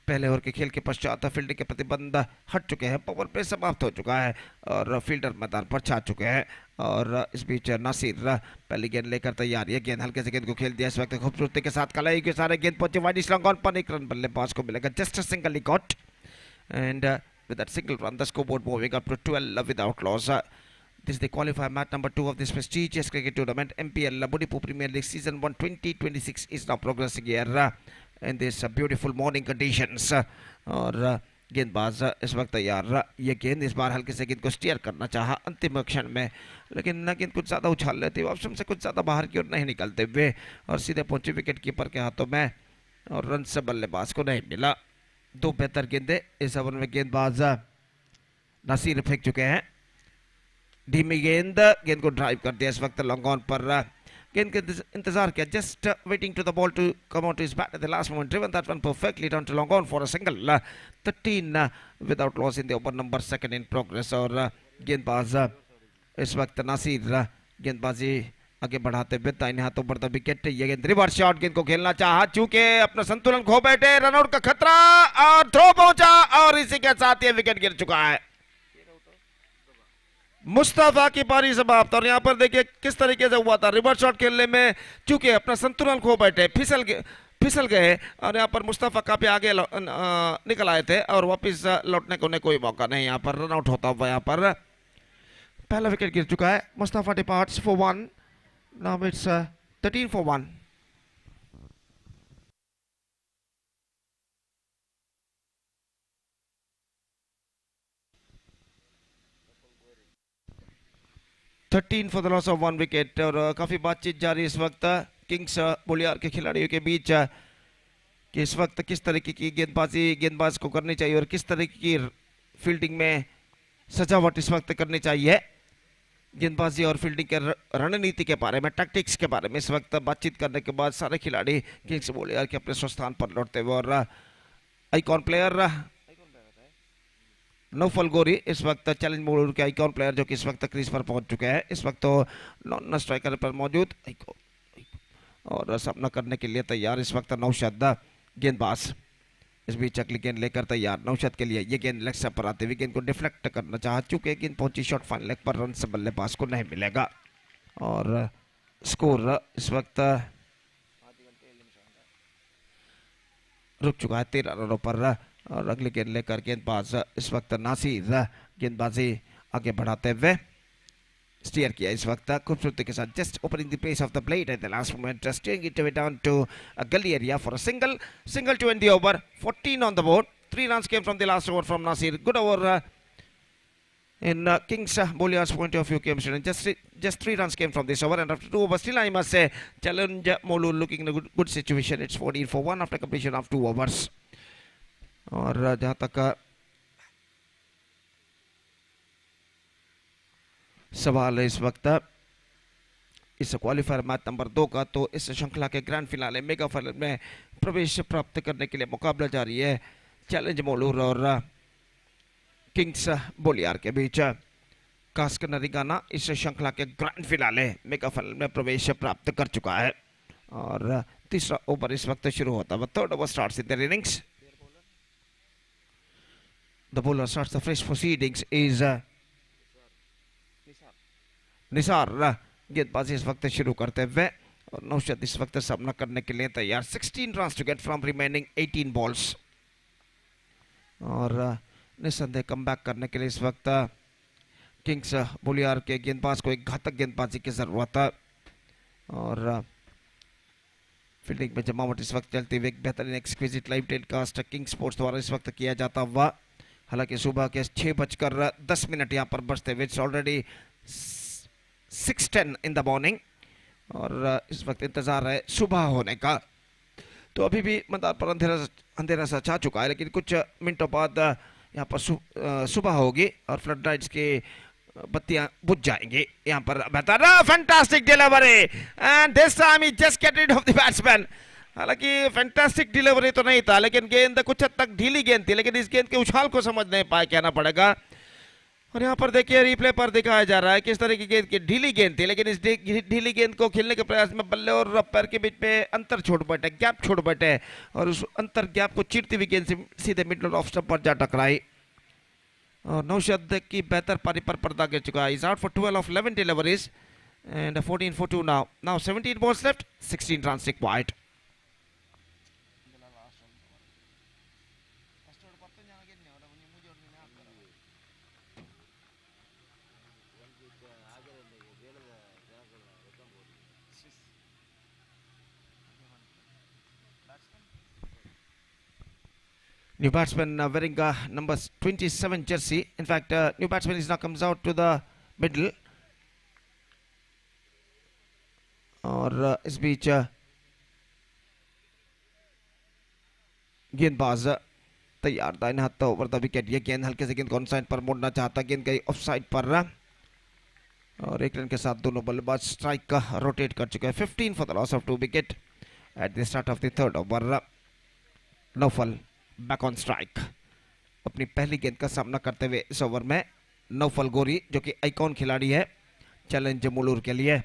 पहले ओवर के खेल के पश्चात फील्डिंग के प्रतिबंध हट चुके हैं, पावर प्ले समाप्त हो चुका है और फील्डर मैदान पर छा चुके हैं। और इस बीच नासिर पहली गेंद लेकर तैयार, ये गेंद हल्के से गेंद को खेल दिया इस वक्त खूबसूरती के साथ, कलाई के सारे गेंद पहुंचे वाइड स्लॉन्ग ऑन पर, एक रन बल्लेबाज को मिलेगा, just a single got. And with that single run the scoreboard moving up to 12 without loss. This is the qualifier match number 2 of this prestigious cricket tournament. MPL Mudipu Premier League Season 1 2026 is now progressing here in this beautiful morning conditions. और गेंदबाज इस वक्त तैयार, ये गेंद इस बार हल्के से गेंद को स्टीयर करना चाहा अंतिम क्षण में, लेकिन गेंद कुछ ज़्यादा उछाल लेते हुए ऑप्शन से कुछ ज़्यादा बाहर की ओर नहीं निकलते हुए और सीधे पहुंचे विकेट कीपर के हाथों में, और रन से बल्लेबाज को नहीं मिला। दो बेहतर गेंदें इस ओवर में गेंदबाज नासिर फेंक चुके हैं। धीमी गेंद, गेंद को ड्राइव कर दिया इस वक्त लॉन्ग ऑन पर, गेंद के इंतजार किया, just waiting to the ball to come out to his bat at the last moment, driven that one perfectly down to long on for a single. 13 without loss in the over number second in progress. और गेंदबाज इस वक्त नासिर गेंदबाजी आगे बढ़ाते हुए दाहिने हाथों पर द विकेट, ये गेंद रिवर्स शॉट, गेंद को खेलना चाहा, चूंकि अपना संतुलन खो बैठे, रनआउट का खतरा और थ्रो पहुंचा और इसी के साथ ये विकेट गिर चुका है। मुस्तफा की पारी समाप्त। और यहाँ पर देखिए किस तरीके से हुआ था, रिवर्स शॉट खेलने में चूंकि अपना संतुलन खो बैठे, फिसल गए और यहाँ पर मुस्तफा काफी आगे निकल आए थे और वापस लौटने को उन्हें कोई मौका नहीं, यहाँ पर रन आउट होता हुआ यहाँ पर पहला विकेट गिर चुका है। Mustafa departs for 1, now it's 13 for 1। 13 for the loss of 1 wicket. और काफ़ी बातचीत जारी इस वक्त किंग्स बोलियार के खिलाड़ियों के बीच कि इस वक्त किस तरीके की गेंदबाज को करनी चाहिए और किस तरीके की फील्डिंग में सजावट इस वक्त करनी चाहिए। गेंदबाजी और फील्डिंग के रणनीति के बारे में, टैक्टिक्स के बारे में इस वक्त बातचीत करने के बाद सारे खिलाड़ी किंग्स बोलियार के अपने स्वस्थान पर लौटते हुए और आइकॉन प्लेयर नौफल गोरी इस वक्त चैलेंज मोड के आइकॉन प्लेयर जो कि इस वक्त क्रीज पर पहुंच चुके हैं, इस वक्त तो नॉन स्ट्राइकर पर मौजूद और सामना करने के लिए तैयार इस वक्त नौशाद गेंदबाज। इस बीच अगली गेंद लेकर तैयार नौशाद के लिए। ये गेंद लेग से पर आते हुए गेंद को डिफ्लेक्ट करना चाहा, चूंकि गेंद पहुंची शॉट फाइन लेग पर, रन से बल्लेबाज को नहीं मिलेगा और स्कोर इस वक्त रुक चुका है 13 रनों पर। और अगली गेंद लेकर गेंदबाज इस वक्त नासिर गेंदबाजी आगे बढ़ाते हुए स्टीयर किया इस वक्त खूबसूरती के साथ, just opening the pace of the blade at the last moment, steering it down to a gully area for a single to end the over. 14 on the board. 3 runs came from the last over from Nasir. Good over in Kings Boliar's point of view came straight. Just 3 runs came from this over, and after 2 overs, still I must say challenge Molu looking in a good situation. It's 14 for 1 after completion of 2 overs. और जहाँ तक सवाल है इस वक्त इस qualifier match number 2 का, तो इस श्रृंखला के ग्रैंड फिनाले मेगा फाइनल में प्रवेश प्राप्त करने के लिए मुकाबला जारी है चैलेंज मोलूर और किंग्स बोलियार के बीच। कास्क नरिगाना इस श्रृंखला के ग्रैंड फिनाले मेगा फाइनल में प्रवेश प्राप्त कर चुका है और तीसरा ओवर इस वक्त शुरू होता है। Third over starts in their innings. The bowler starts the fresh proceedings is Nisar गेंदबाजी इस वक्त शुरू करते हुए और नौशाद इस वक्त सामना करने के लिए तैयार। 16 runs to get from remaining 18 balls और निसंदेह कमबैक करने के लिए इस वक्त किंग्स बोलियार के गेंदबाज को एक घातक गेंदबाजी की जरूरत है और फील्डिंग में जमावट इस वक्त चलती हुई एक बेहतरीन exquisite live telecast king sports द्वारा इस वक्त किया जाता हुआ। हालांकि सुबह के 6:10 यहाँ पर बजते हुए it's already 6:10 in the morning और इस वक्त इंतजार है सुबह होने का। तो अभी भी मैदान पर अंधेरा सा छा चुका है, लेकिन कुछ मिनटों बाद यहाँ पर सुबह होगी और फ्लड लाइट्स की बत्तियां बुझ जाएंगी। यहाँ पर बेहतर fantastic delivery and this time he just get rid of the batsman. हालांकि फैंटास्टिक डिलीवरी तो नहीं था, लेकिन गेंद कुछ हद तक ढीली गेंद थी, लेकिन इस गेंद के उछाल को समझ नहीं पाए, कहना पड़ेगा। और यहाँ पर देखिए रिप्ले पर दिखाया जा रहा है किस तरह की गेंद की ढीली गेंद थी, लेकिन इस ढीली गेंद को खेलने के प्रयास में बल्ले और पैर के बीच में अंतर छोड़ बैठे, गैप छोड़ बैठे और उस अंतर गैप को चीरती हुई गेंद सीधे मिडल ऑफ स्टंप पर जा टकराई और नौशाद की बेहतर पारी पर पर्दा गिर चुका है। Is out for 12 of 11 deliveries and 14 for 2 now. Now 17 balls left, 16 runs required. New batsman wearing number 27 jersey. In fact, new batsman is now comes out to the middle. और इस बीच गेंदबाज तैयार दाहिने हाथ ओवर द विकेट। ये गेंद हल्के से गेंद को ऑन साइड पर मोड़ना चाहता, गेंद गई ऑफ साइड पर और 1 रन के साथ दोनों बल्लेबाज स्ट्राइक का रोटेट कर चुके हैं। 15 for the loss of 2 wicket at the start of the third over. Naufal back on strike. अपनी पहली गेंद का सामना करते हुए इस ओवर में नौफल गोरी जो कि आइकॉन खिलाड़ी है चैलेंज मुलूर के लिए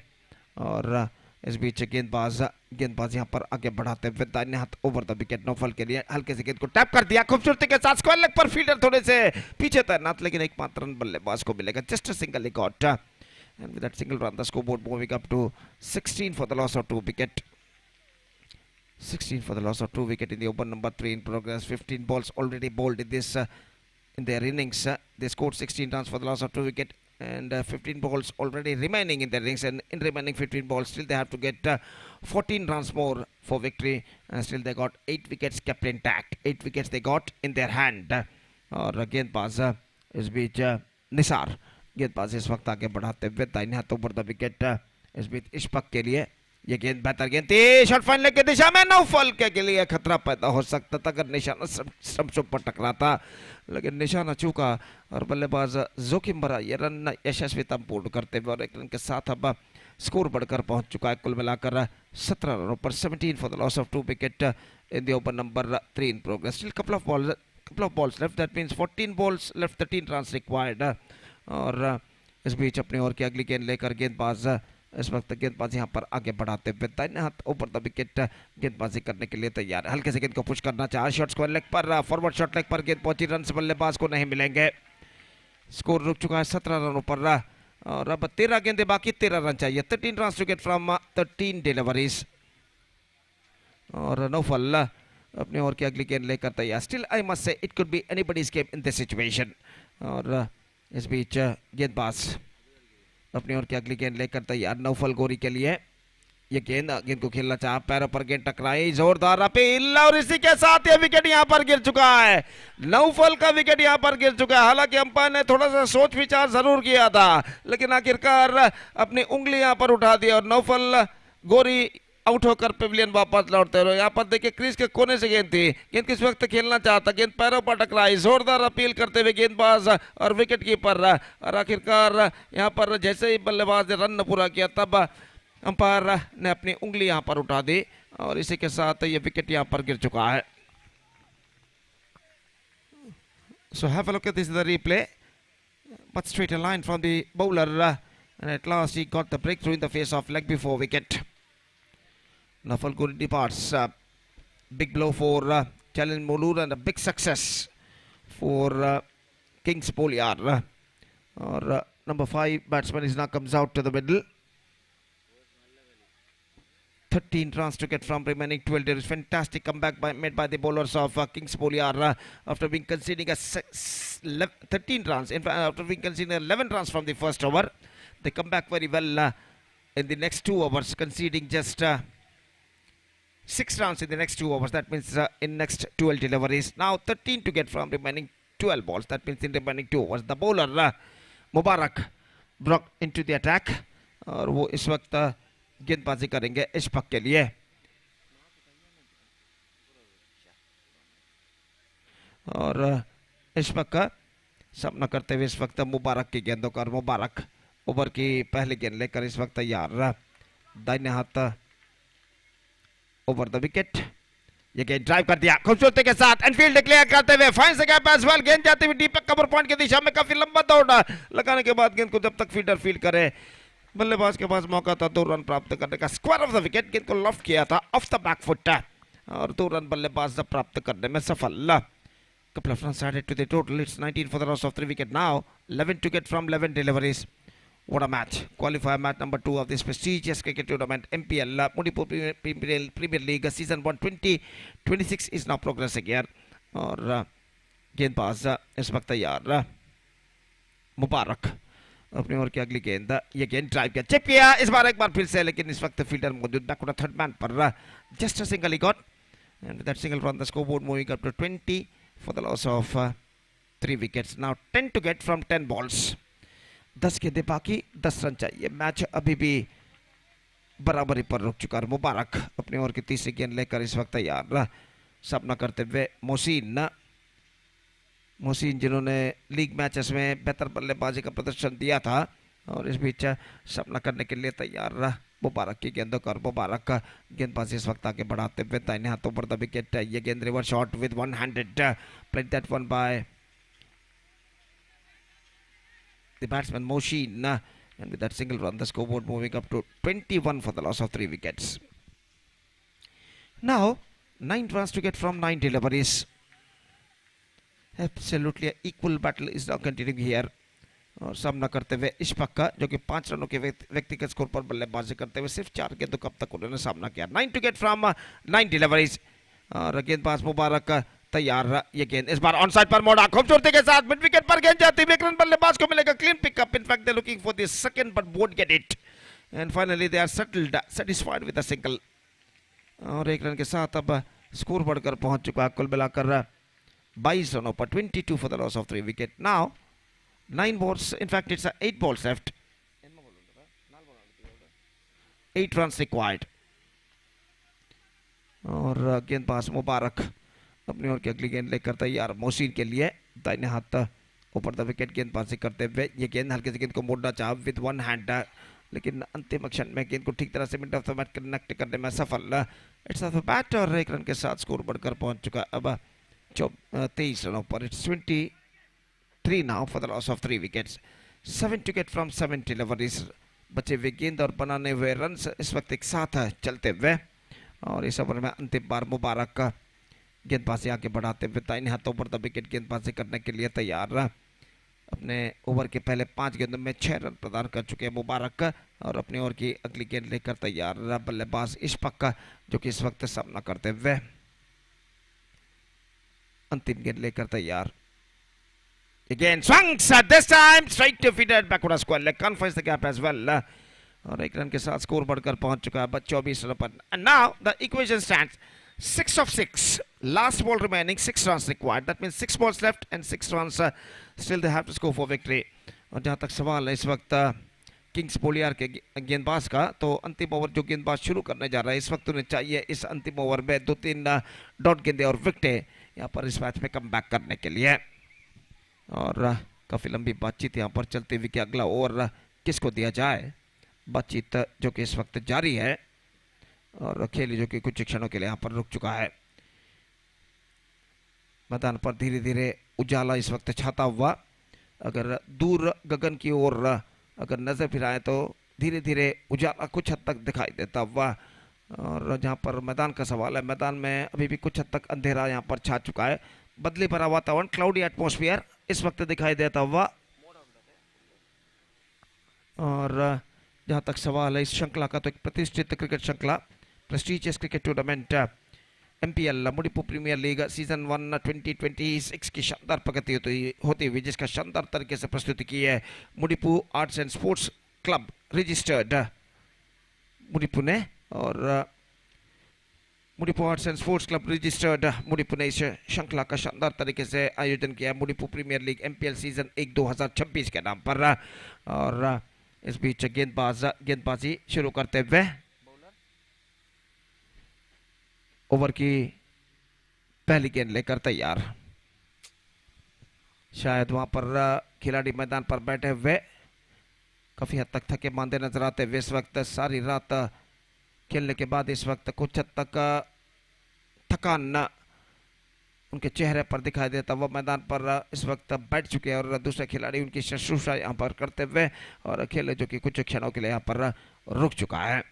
और इस बीच गेंदबाज यहाँ पर आगे बढ़ाते हुए दाहिने हाथ ओवर द विकेट नौफल के लिए हल्के से गेंद को टैप कर दिया खूबसूरती के साथ। स्क्वायर लेग पर फील्डर थोड़े से पीछे तैनात, लेकिन एक मात्र रन बल्लेबाज को मिलेगा। Just single he got and with that single run the scoreboard moving up to 16 for the loss of 2 wicket. 16 for the loss of 2 wicket in the over number 3 in progress. 15 balls already bowled in this in their innings. They scored 16 runs for the loss of 2 wicket and 15 balls already remaining in their innings, and in remaining 15 balls still they have to get 14 runs more for victory, and still they got 8 wickets kept intact. 8 wickets they got in their hand. और गेंदबाज इस बीच निसार गेंदबाज इस वक्त आगे बढ़ाते हुए दाहिने हाथों पर द विकेट इस बीच इश्फाक के लिए ये गेंद बेहतर गेंद थी, शॉट फाइन लेग की दिशा में नौफल के लिए खतरा पैदा हो सकता था अगर निशाना स्टंप्स पर टकराता, लेकिन निशाना चूका और बल्लेबाज जोखिम भरा ये रन यशस्वीतम पूर्ण करते हुए और एक रन के साथ अब स्कोर बढ़कर पहुंच चुका है कुल मिलाकर 17 रनों पर 17 for the loss of 2 wicket in the over number 3 in progress. Still couple of balls left, that means 14 balls left, 13 runs required. और इस बीच अपनी ओर की अगली गेंद लेकर गेंदबाज इस वक्त गेंदबाज यहाँ पर आगे बढ़ाते हुए दाहिने हाथ ऊपर द विकेट गेंदबाजी करने के लिए तैयार है. हल्के से गेंद को पुश करना चाहा, शॉट स्क्वायर लेग पर फॉरवर्ड शॉट लेग पर गेंद पहुंची, रन बल्लेबाज को नहीं मिलेंगे. स्कोर रुक चुका है 17 रनों पर और अब 13 गेंदे बाकी, 13 रन चाहिए. 13 run to get from 13 deliveries और नौफल अपनी ओर की अगली गेंद लेकर तैयार. Still I must say it could be anybody's game in this situation. और इस बीच गेंदबाज अपनी ओर की अगली गेंद लेकर तैयार नौफल गोरी के लिए. ये गेंद को खेलना चाहा, पैरों पर गेंद टकराई, जोरदार अपील और इसी के साथ ये विकेट यहां पर गिर चुका है. नौफल का विकेट यहां पर गिर चुका है. हालांकि अंपायर ने थोड़ा सा सोच विचार जरूर किया था, लेकिन आखिरकार अपनी उंगली यहां पर उठा दी और नौफल गोरी आउट होकर पेविलियन वापस लौटते रहे. यहाँ पर देखिए क्रीज के कोने से गेंद थी, गेंद किस वक्त खेलना चाहता, गेंद पैरों पर टकराई, जोरदार अपील करते हुए गेंदबाज और विकेट कीपर. और आखिरकार यहाँ पर जैसे ही बल्लेबाज ने रन पूरा किया तब अंपायर ने अपनी उंगली यहाँ पर उठा दी और इसी के साथ ये विकेट यहाँ पर गिर चुका है. So have a look at this is the replay, but straight a line from the bowler and at last he got the breakthrough in the face of leg before wicket. Nafal Guri departs. Big blow for Challenge Molur and a big success for Kingssportschannel. Or number 5 batsman is now comes out to the middle. 13 runs to get from remaining 12. There is fantastic comeback made by the bowlers of Kingssportschannel after being conceding 13 runs. In fact, after being conceding 11 runs from the first over, they come back very well in the next 2 overs, conceding just 6 runs in the next 2 overs. That means in next 12 deliveries. Now 13 to get from remaining 12 balls. That means in remaining 2 overs. The bowler Mubarak brought into the attack. और वो इस वक्त गेंदबाजी करेंगे इश्फाक के लिए. और इश्फाक का सामना करते हुए इस वक्त मुबारक की गेंदों का. मुबारक ओवर की पहली गेंद लेकर इस वक्त तैयार. दाहिने हाथ ओवर द विकेट. ये गेंद ड्राइव कर दिया खूबसूरती के साथ, एनफील्ड डिक्लेयर करते हुए फाइन से गैप एज वेल. गेंद जाती हुई डीप कवर पॉइंट की दिशा में काफी लंबा दौड़ लगाने के बाद गेंद को जब तक फील्डर फील्ड करे, बल्लेबाज के पास मौका था 2 रन प्राप्त करने का. स्क्वायर ऑफ द विकेट, गेंद को लॉफ्ट किया था ऑफ द बैक फुट और 2 रन बल्लेबाज प्राप्त करने में सफल. Couple of runs added to the total. It's 19 for the loss of 3 wicket. Now 11 to get from 11 deliveries. What a match! Qualifier match number 2 of this prestigious cricket tournament, MPL Mudipu Premier League season 1 2026 is now progressing here. और गेंदबाज इस वक्त तैयार. मुबारक अपनी ओर की अगली गेंद. ये गेंद ड्राइव किया, चेक किया इस बार एक बार फिर से, लेकिन इस वक्त फील्डर मौजूद बैक थर्ड मैन पर. Just a single he got and with that single from the scoreboard moving up to 20 for the loss of 3 wickets. Now 10 to get from 10 balls. 10 गेंदें बाकी, 10 रन चाहिए. मैच अभी भी बराबरी पर रुक चुका है. मुबारक अपनी ओर की तीसरी गेंद लेकर इस वक्त तैयार. सामना करते हुए मोहसिन जिन्होंने लीग मैचेस में बेहतर बल्लेबाजी का प्रदर्शन दिया था और इस बीच सामना करने के लिए तैयार. मुबारक की गेंदों कर. मुबारक का गेंदबाजी इस वक्त आगे बढ़ाते हुए दाहिने हाथों पर द विकेट. ये गेंद reverse shot with one handed, played that one by the batsman Mohin, and with that single run the scoreboard moving up to 21 for the loss of 3 wickets. Now 9 runs to get from 9 deliveries. Absolutely an equal battle is now continuing here. और सामना करते हुए इश्फाक का, जो कि 5 रनों के व्यक्तिगत स्कोर पर बल्लेबाजी करते हुए सिर्फ 4 गेंदों कब तक उन्होंने सामना किया. 9 to get from 9 deliveries. और गेंदबाज मुबारक तैयार. ये गेंद इस बार ऑन साइड पर मोड़ा खूबसूरती के साथ, मिड विकेट पर गेंद जाती है. एक रन बल्लेबाज को मिलेगा. Clean pickup. In fact they looking for the second but won't get it and finally they are settled satisfied with a single. और 1 रन के साथ अब स्कोर बढ़कर पहुंच चुका है कुल मिलाकर 22 रनों पर. 22 for the loss of 3 wicket. Now 9 balls. In fact, it's 8 balls left. 8 runs required. और गेंदबाज मुबारक अपनी ओर की अगली गेंद लेकर तैयार मोहसिन के लिए दाहिने हाथ ऊपर द विकेट गेंदबाजी करते हुए ये गेंद हल्के से गेंद को मोड़ना चाहा विद वन हैंड, लेकिन अंतिम क्षण में गेंद को ठीक तरह से mid of the match connect करने में सफल। इट्स ऑफ द बैट और 1 रन के साथ स्कोर बढ़कर पहुंच चुका अब 23 रनों पर। It's 23 now for the loss of 3 wickets. 7 to get from 7 deliveries. बचे हुए गेंद और बनाने हुए रन इस वक्त एक साथ चलते हुए और इस ओवर में अंतिम बार मुबारक का गेंदबाजी आगे बढ़ाते हुए दाहिने हाथों पर द विकेट गेंदबाजी करने के लिए तैयार। अपने ओवर के पहले 5 गेंदों में 6 रन प्रदान कर चुके हैं मुबारक और अपनी ओवर की अगली गेंद लेकर तैयार बल्लेबाज इशफाक का जो कि इस वक्त सामना करते हुए अंतिम गेंद लेकर तैयार। Again swings this time straight to feeder backward square leg confines the gap as well और 1 रन के साथ स्कोर बढ़कर पहुंच चुका है 24 रन पर। And now the equation stands 6 of 6, last ball remaining, 6 runs required, that means 6 balls left and 6 runs still they have to score for victory। और जहां तक सवाल है इस वक्त किंग्स बोलियार के गेंदबाज का, तो अंतिम ओवर जो गेंदबाज शुरू करने जा रहा है इस वक्त उन्हें चाहिए इस अंतिम ओवर में 2-3 डॉट गेंदे और विकेटें यहाँ पर इस मैच में कम बैक करने के लिए। और काफ़ी लंबी बातचीत यहाँ पर चलती हुई कि अगला ओवर किसको दिया जाए, बातचीत जो कि इस वक्त जारी है और खेल जो कि कुछ क्षणों के लिए यहाँ पर रुक चुका है। मैदान पर धीरे धीरे उजाला इस वक्त छाता हुआ, अगर दूर गगन की ओर अगर नजर फिराए तो धीरे धीरे उजाला कुछ हद तक दिखाई देता हुआ। और जहाँ पर मैदान का सवाल है, मैदान में अभी भी कुछ हद तक अंधेरा यहाँ पर छा चुका है, बदली भरा वातावरण, क्लाउडी एटमॉस्फेयर इस वक्त दिखाई देता हुआ। और जहाँ तक सवाल है इस श्रृंखला का, तो एक प्रतिष्ठित क्रिकेट श्रृंखला prestigious cricket tournament MPL Mudipu Premier League season 1 2026 की शानदार प्रगति होती हुई जिसका शानदार तरीके से प्रस्तुति की है Mudipu Arts and Sports Club registered Mudipu ने। और Mudipu Arts and Sports Club registered Mudipu ने इस श्रृंखला का शानदार तरीके से आयोजन किया Mudipu Premier League MPL season 1 2026 के नाम पर। और इस बीच गेंदबाजी शुरू करते हुए ओवर की पहली गेंद लेकर तैयार। शायद वहां पर खिलाड़ी मैदान पर बैठे हुए काफी हद तक थके मांदे नजर आते हुए इस वक्त सारी रात खेलने के बाद इस वक्त कुछ हद तक थकान उनके चेहरे पर दिखाई देता हुआ मैदान पर इस वक्त बैठ चुके हैं और दूसरे खिलाड़ी उनकी शुश्रूषा यहाँ पर करते हुए और खेल जो कि कुछ क्षणों के लिए यहाँ पर रुक चुका है।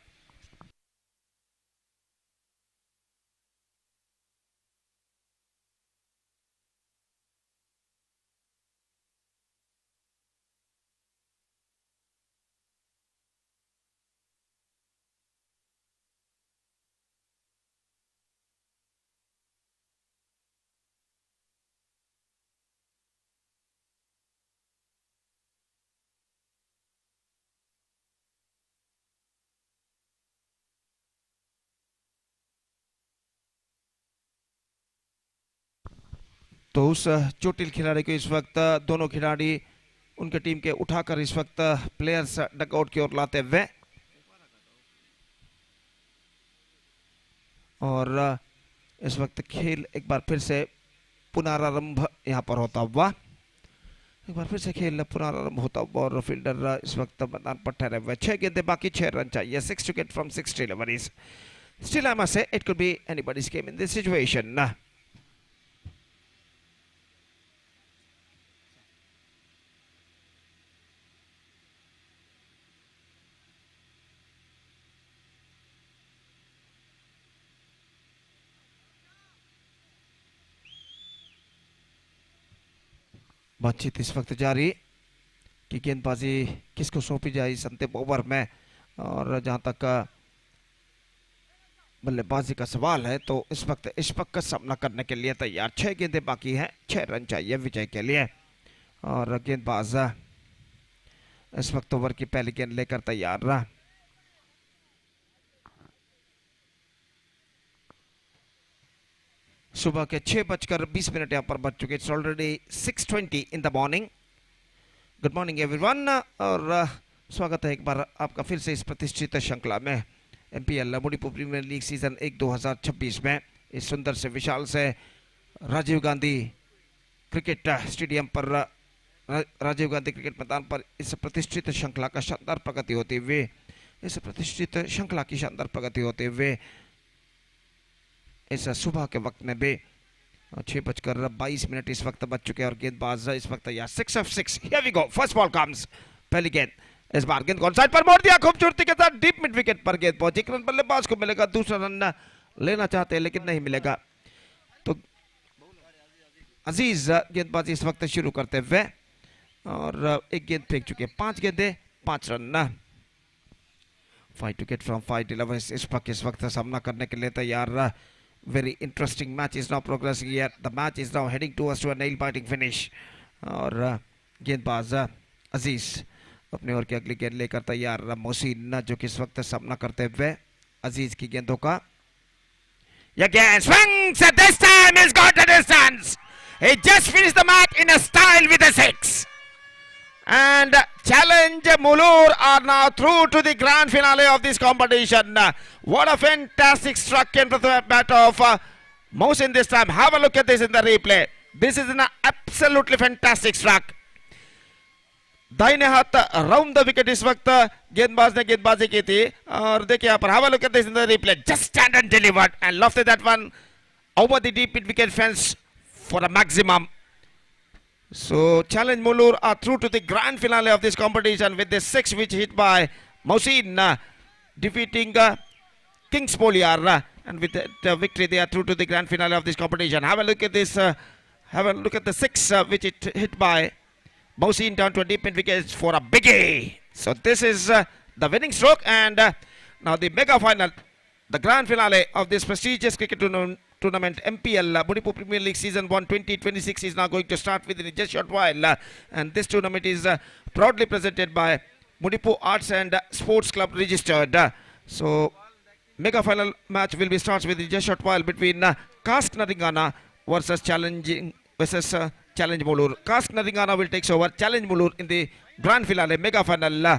तो उस चोटिल खिलाड़ी को इस वक्त दोनों खिलाड़ी उनके टीम के उठाकर इस वक्त प्लेयर्स डगआउट की ओर लाते हुए और इस वक्त खेल एक बार फिर से पुनरारंभ यहाँ पर होता हुआ, एक बार फिर से खेल पुनरारंभ होता हुआ और फील्डर इस वक्त मैदान पर ठहरे हुए। 6 गेंदे बाकी, 6 रन चाहिए, 6 to get from 6 deliveries. Still I must say it could be anybody's game in this situation. बातचीत इस वक्त जारी कि गेंदबाजी किसको सौंपी जाए इस अंतिम ओवर में। और जहां तक बल्लेबाजी का सवाल है तो इस वक्त इशफाक का सामना करने के लिए तैयार। 6 गेंदें बाकी हैं, 6 रन चाहिए विजय के लिए। और गेंदबाज इस वक्त ओवर की पहली गेंद लेकर तैयार रहा। सुबह के 6:20 यहाँ पर बज चुके। It's already 6:20 in the morning good morning everyone और स्वागत है एक बार आपका फिर से इस प्रतिष्ठित श्रृंखला में एमपीएल मुड़ीपू प्रीमियर लीग सीजन 1 2026 में इस सुंदर से विशाल से राजीव गांधी क्रिकेट स्टेडियम पर राजीव गांधी क्रिकेट मैदान पर इस प्रतिष्ठित श्रृंखला का शानदार प्रगति होते हुए इस प्रतिष्ठित श्रृंखला की शानदार प्रगति होते हुए इस सुबह के वक्त में भी 6:22 इस वक्त बच चुके हैं और गेंदबाज इस वक्त या 6 of 6 here we go first ball comes पहली गेंद इस बार गेंद कौन साइड पर मोड़ दिया खूबसूरती के साथ डीप मिड विकेट पर गेंद पहुंची एक रन बल्लेबाज को मिलेगा दूसरा रन लेना चाहते हैं लेकिन नहीं मिलेगा तो अजीज गेंदबाजी इस वक्त शुरू करते हुए और एक गेंद फेंक चुके हैं 5 गेंदें 5 रन 5 विकेट फ्रॉम 5 11 इस वक्त सामना करने के लिए तैयार very interesting match is now progressing here. The match is now heading towards to a nail-biting finish. और गेंदबाज अजीज अपने ओर की अगली गेंद लेकर तैयार मोहसिन जो कि इस वक्त सामना करते हुए अजीज की गेंदों का again swings and this time he's got the distance. He just finished the match in a style with a 6. And Challenge Mulur are now through to the grand finale of this competition. What a fantastic struck in the bat of Mohsin this time. Have a look at this in the replay. This is an absolutely fantastic struck. दाहिने हाथ round the wicket इस वक्त गेंदबाज ने गेंदबाजी की थी और देखिए यहाँ पर have a look at this in the replay. Just stand and delivered and lofted that one over the deep mid wicket fence for a maximum. So Challenge Mulur are through to the grand finale of this competition with the 6 which hit by Mohsin defeating Kingsportschannel and with the victory they are through to the grand finale of this competition. Have a look at this. Have a look at the 6 which it hit by Mohsin down to a deep mid wicket for a biggie. So this is the winning stroke and now the mega final, the grand finale of this prestigious cricket tournament MPL Mudipu Premier League Season 1 2026 is now going to start within just short while and this tournament is proudly presented by Mudipu Arts and Sports Club registered. So mega final match will be starts within just short while between Kask Naringana versus Challenge Mulur. Kask Naringana will take over Challenge Mulur in the grand finale mega final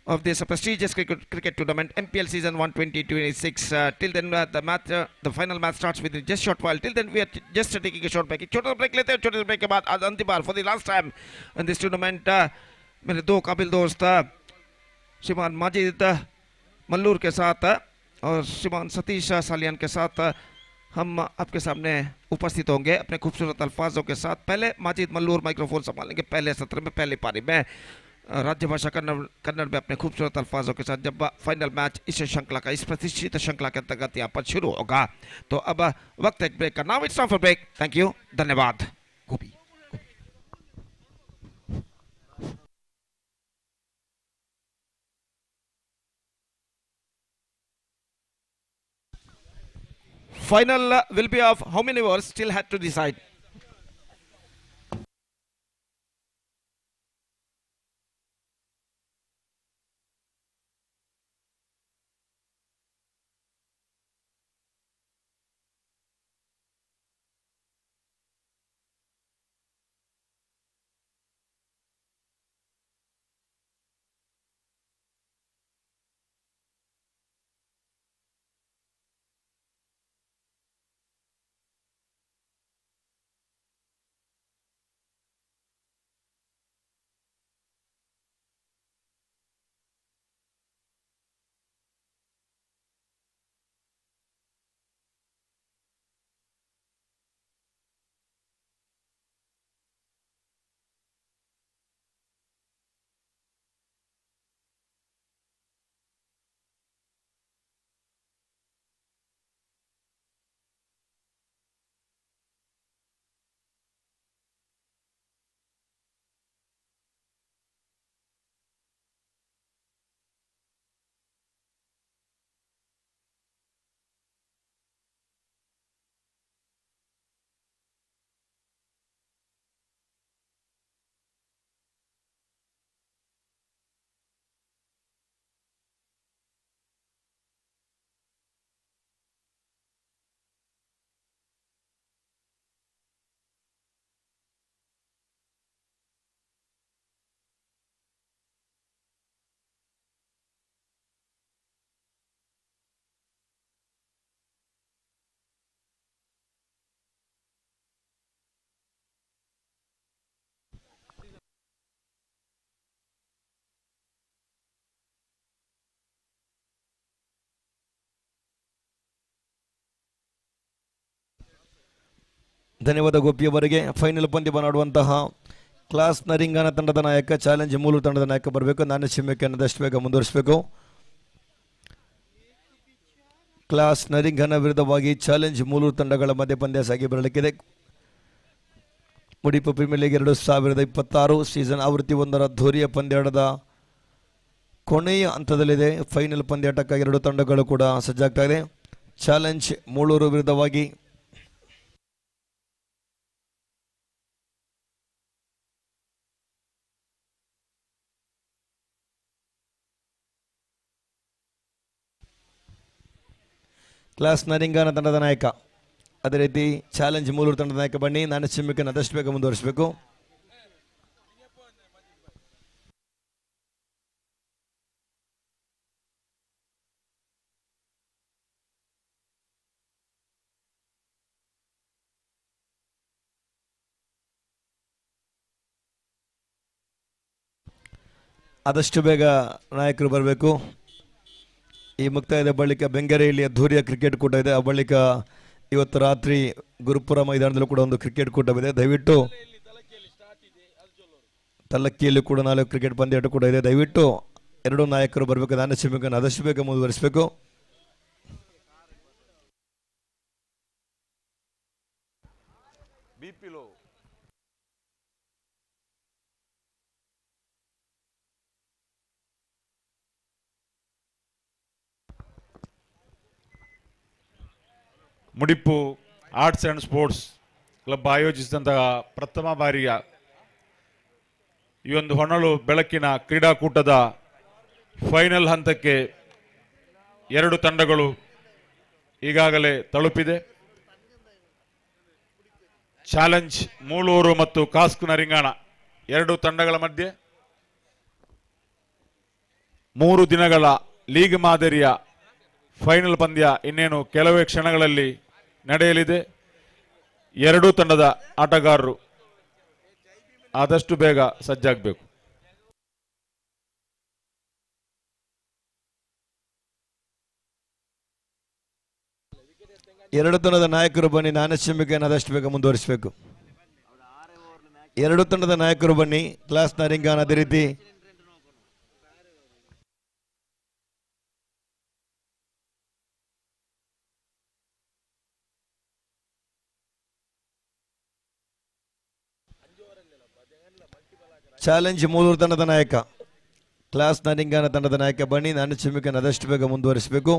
of this prestigious cricket tournament MPL season 1 2026. Till then the final match starts within just short while. Till then we are just taking a short break. छोटा break लेते हैं. छोटे break के बाद आज अंतिम बार for the last time in this tournament मेरे दो काबिल दोस्त श्रीमान माजिद मल्लूर के साथ और श्रीमान सतीश सालियान के साथ हम आपके सामने उपस्थित होंगे अपने खूबसूरत अल्फाजों के साथ. पहले माजिद मल्लूर माइक्रोफोन संभालेंगे पहले सत्र में पहली पारी में राज्य भाषा कन्नड़ में अपने खूबसूरत अल्फाजों के साथ जब फाइनल मैच इस श्रृंखला का इस प्रतिष्ठित श्रृंखला के अंतर्गत यहाँ पर शुरू होगा. तो अब वक्त एक ब्रेक का. Now it's time for break. Thank you. धन्यवाद. Gopi final will be of how many overs still had to decide.
ಧನ್ಯವಾದ ಗೋಪಿಯವರಿಗೆ. ಫೈನಲ್ ಪಂದ್ಯವನ್ನು ಆಡುವಂತಹ ಕ್ಲಾಸ್ ನರಿಂಗಾನ ತಂಡದ ನಾಯಕ, ಚಾಲೆಂಜ್ ಮೂಲೂರು ತಂಡದ ನಾಯಕ ಬರಬೇಕು. ನಾನು ಚಿಮ್ಮಕ್ಕೆ ಅನ್ನದಷ್ಟು ಬೇಗ ಮುಂದುವರಿಸಬೇಕು. ಕ್ಲಾಸ್ ನರಿಂಗಾನ ವಿರುದ್ಧವಾಗಿ ಚಾಲೆಂಜ್ ಮೂಲೂರು ತಂಡಗಳ ಮಧ್ಯೆ ಪಂದ್ಯ ಸಾಗಿ ಬರಲಿಕ್ಕಿದೆ. ಮುಡಿಪು ಪ್ರೀಮಿಯರ್ ಲೀಗ್ 2026 ಸೀಸನ್ ಆವೃತ್ತಿ 1ರ ಧೋರಿಯ ಪಂದ್ಯಾಟದ ಕೊನೆಯ ಹಂತದಲ್ಲಿದೆ. ಫೈನಲ್ ಪಂದ್ಯಾಟಕ್ಕಾಗಿ ಎರಡು ತಂಡಗಳು ಕೂಡ ಸಜ್ಜಾಗ್ತಾ ಇದೆ. ಚಾಲೆಂಜ್ ಮೂಳೂರು ವಿರುದ್ಧವಾಗಿ ಕ್ಲಾಸ್ ನರಿಂಗಾನ ತಂಡದ ನಾಯಕ, ಅದೇ ರೀತಿ ಚಾಲೆಂಜ್ ಮೂಲೂರು ತಂಡದ ನಾಯಕ ಬನ್ನಿ. ನಾನು ಚಿಮ್ಮಕ್ಕೆ ಆದಷ್ಟು ಬೇಗ ಮುಂದುವರಿಸಬೇಕು. ಆದಷ್ಟು ಬೇಗ ನಾಯಕರು ಬರಬೇಕು. ಈ ಮುಕ್ತಾಯದ ಬಳಿಕ ಬೆಂಗರೆಯಲ್ಲಿ ಧೂರಿಯ ಕ್ರಿಕೆಟ್ ಕೂಟ ಇದೆ. ಆ ಬಳಿಕ ಇವತ್ತು ರಾತ್ರಿ ಗುರುಪುರ ಮೈದಾನದಲ್ಲೂ ಕೂಡ ಒಂದು ಕ್ರಿಕೆಟ್ ಕೂಟವಿದೆ. ದಯವಿಟ್ಟು ತಲಕ್ಕಿಯಲ್ಲಿ ಕೂಡ ನಾಳೆ ಕ್ರಿಕೆಟ್ ಪಂದ್ಯಾಟ ಕೂಡ ಇದೆ. ದಯವಿಟ್ಟು ಎರಡೂ ನಾಯಕರು ಬರಬೇಕು. ನಾನು ಚಿಮ್ಮಕ್ಕೆ ಆದಷ್ಟು ಬೇಗ ಮುಂದುವರಿಸಬೇಕು.
ಮುಡಿಪು ಆರ್ಟ್ಸ್ ಆ್ಯಂಡ್ ಸ್ಪೋರ್ಟ್ಸ್ ಕ್ಲಬ್ ಆಯೋಜಿಸಿದಂತಹ ಪ್ರಥಮ ಬಾರಿಯ ಈ ಒಂದು ಹೊನಲು ಬೆಳಕಿನ ಕ್ರೀಡಾಕೂಟದ ಫೈನಲ್ ಹಂತಕ್ಕೆ ಎರಡು ತಂಡಗಳು ಈಗಾಗಲೇ ತಲುಪಿದೆ. ಚಾಲೆಂಜ್ ಮೂಳೂರು ಮತ್ತು ಕಾಸ್ಕ್ ನರಿಂಗಾಣ ಎರಡು ತಂಡಗಳ ಮಧ್ಯೆ 3 ದಿನಗಳ ಲೀಗ್ ಮಾದರಿಯ ಫೈನಲ್ ಪಂದ್ಯ ಇನ್ನೇನು ಕೆಲವೇ ಕ್ಷಣಗಳಲ್ಲಿ ನಡೆಯಲಿದೆ. ಎರಡೂ ತಂಡದ ಆಟಗಾರರು ಆದಷ್ಟು ಬೇಗ ಸಜ್ಜಾಗಬೇಕು.
ಎರಡು ತಂಡದ ನಾಯಕರು ಬನ್ನಿ. ನಾನು ಚಿಮ್ಮಕ್ಕೆ ಆದಷ್ಟು ಬೇಗ ಮುಂದುವರಿಸಬೇಕು. ಎರಡು ತಂಡದ ನಾಯಕರು ಬನ್ನಿ. ಕ್ಲಾಸ್ ನರಿಂಗಾನ ಅದೇ ರೀತಿ ಚಾಲೆಂಜ್ ಮೂಲೂರು ತಂಡದ ನಾಯಕ, ಕ್ಲಾಸ್ ನರಿಂಗಾನ ತಂಡದ ನಾಯಕ ಬನ್ನಿ. ನಾನು ಚಿಮ್ಮಕ್ಕೆ ಆದಷ್ಟು ಬೇಗ ಮುಂದುವರಿಸಬೇಕು.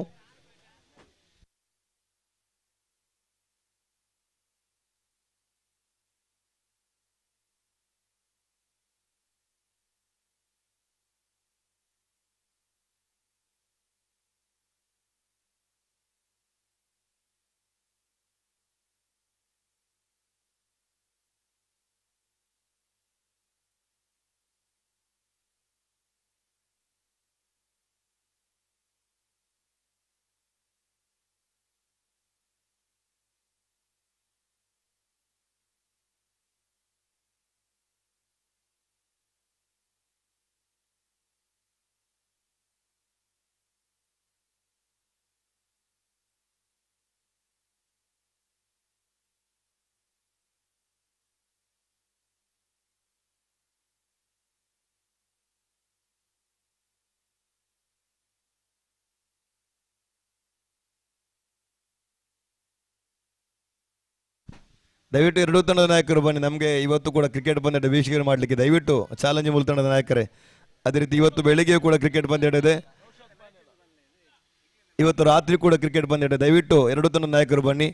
ದಯವಿಟ್ಟು ಎರಡೂ ತಂಡದ ನಾಯಕರು ಬನ್ನಿ. ನಮಗೆ ಇವತ್ತು ಕೂಡ ಕ್ರಿಕೆಟ್ ಪಂದ್ಯ ವೀಕ್ಷಣೆ ಮಾಡಲಿಕ್ಕೆ ದಯವಿಟ್ಟು ಚಾಲೆಂಜ್ ಮೂಲ ತಂಡದ ನಾಯಕರೇ. ಅದೇ ರೀತಿ ಇವತ್ತು ಬೆಳಿಗ್ಗೆಯೂ ಕೂಡ ಕ್ರಿಕೆಟ್ ಪಂದ್ಯ ಇದೆ. ಇವತ್ತು ರಾತ್ರಿ ಕೂಡ ಕ್ರಿಕೆಟ್ ಪಂದ್ಯ ಇದೆ. ದಯವಿಟ್ಟು ಎರಡೂ ತಂಡದ ನಾಯಕರು ಬನ್ನಿ.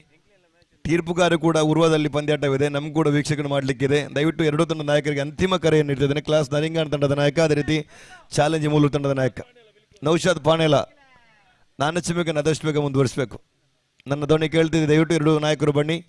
ತೀರ್ಪುಗಾರ ಕೂಡ ಉರ್ವದಲ್ಲಿ ಪಂದ್ಯಾಟವಿದೆ. ನಮ್ಗೆ ಕೂಡ ವೀಕ್ಷಣೆ ಮಾಡಲಿಕ್ಕಿದೆ. ದಯವಿಟ್ಟು ಎರಡೂ ತಂಡದ ನಾಯಕರಿಗೆ ಅಂತಿಮ ಕರೆಯನ್ನು ನೀಡ್ತಿದ್ದೇನೆ. ಕ್ಲಾಸ್ ನರಿಂಗಾನ ತಂಡದ ನಾಯಕ, ಅದೇ ರೀತಿ ಚಾಲೆಂಜ್ ಮೂಲ ತಂಡದ ನಾಯಕ ನೌಶಾದ್ ಪಾಣೇಲ. ನಾನು ಚಿಮ್ಮಕ್ಕೆ ಆದಷ್ಟು ಬೇಗ ಮುಂದುವರಿಸಬೇಕು. ನನ್ನ ಧ್ವನಿ ಕೇಳ್ತಿದ್ದೆ. ದಯವಿಟ್ಟು ಎರಡು ನಾಯಕರು ಬನ್ನಿ.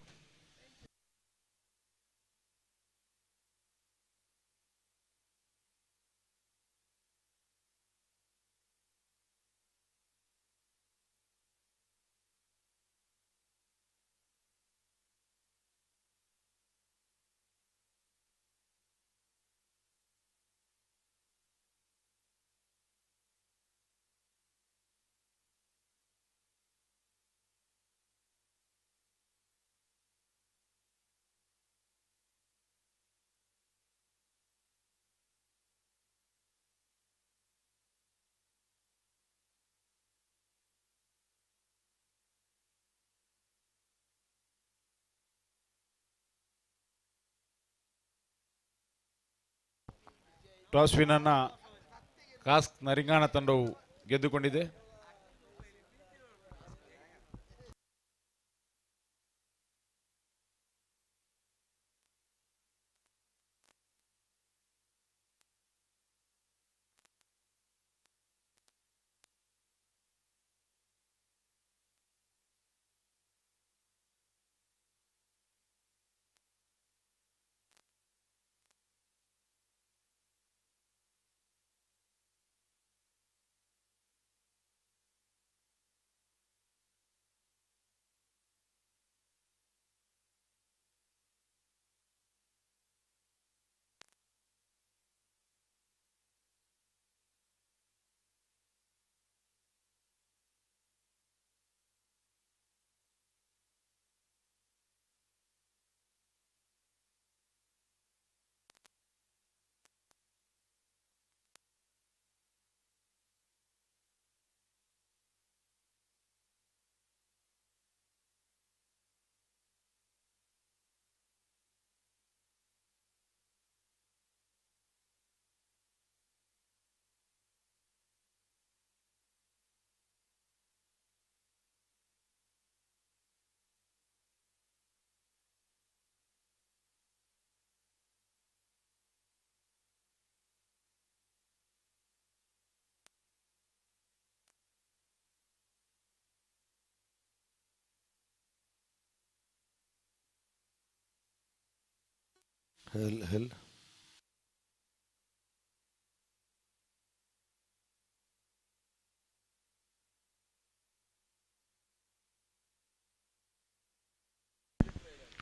ಟಾಸ್ ವಿನ್ ಅನ್ನ ಕಾಸ್ಕ್ ನರಿಂಗಾಣ ತಂಡವು ಗೆದ್ದುಕೊಂಡಿದೆ.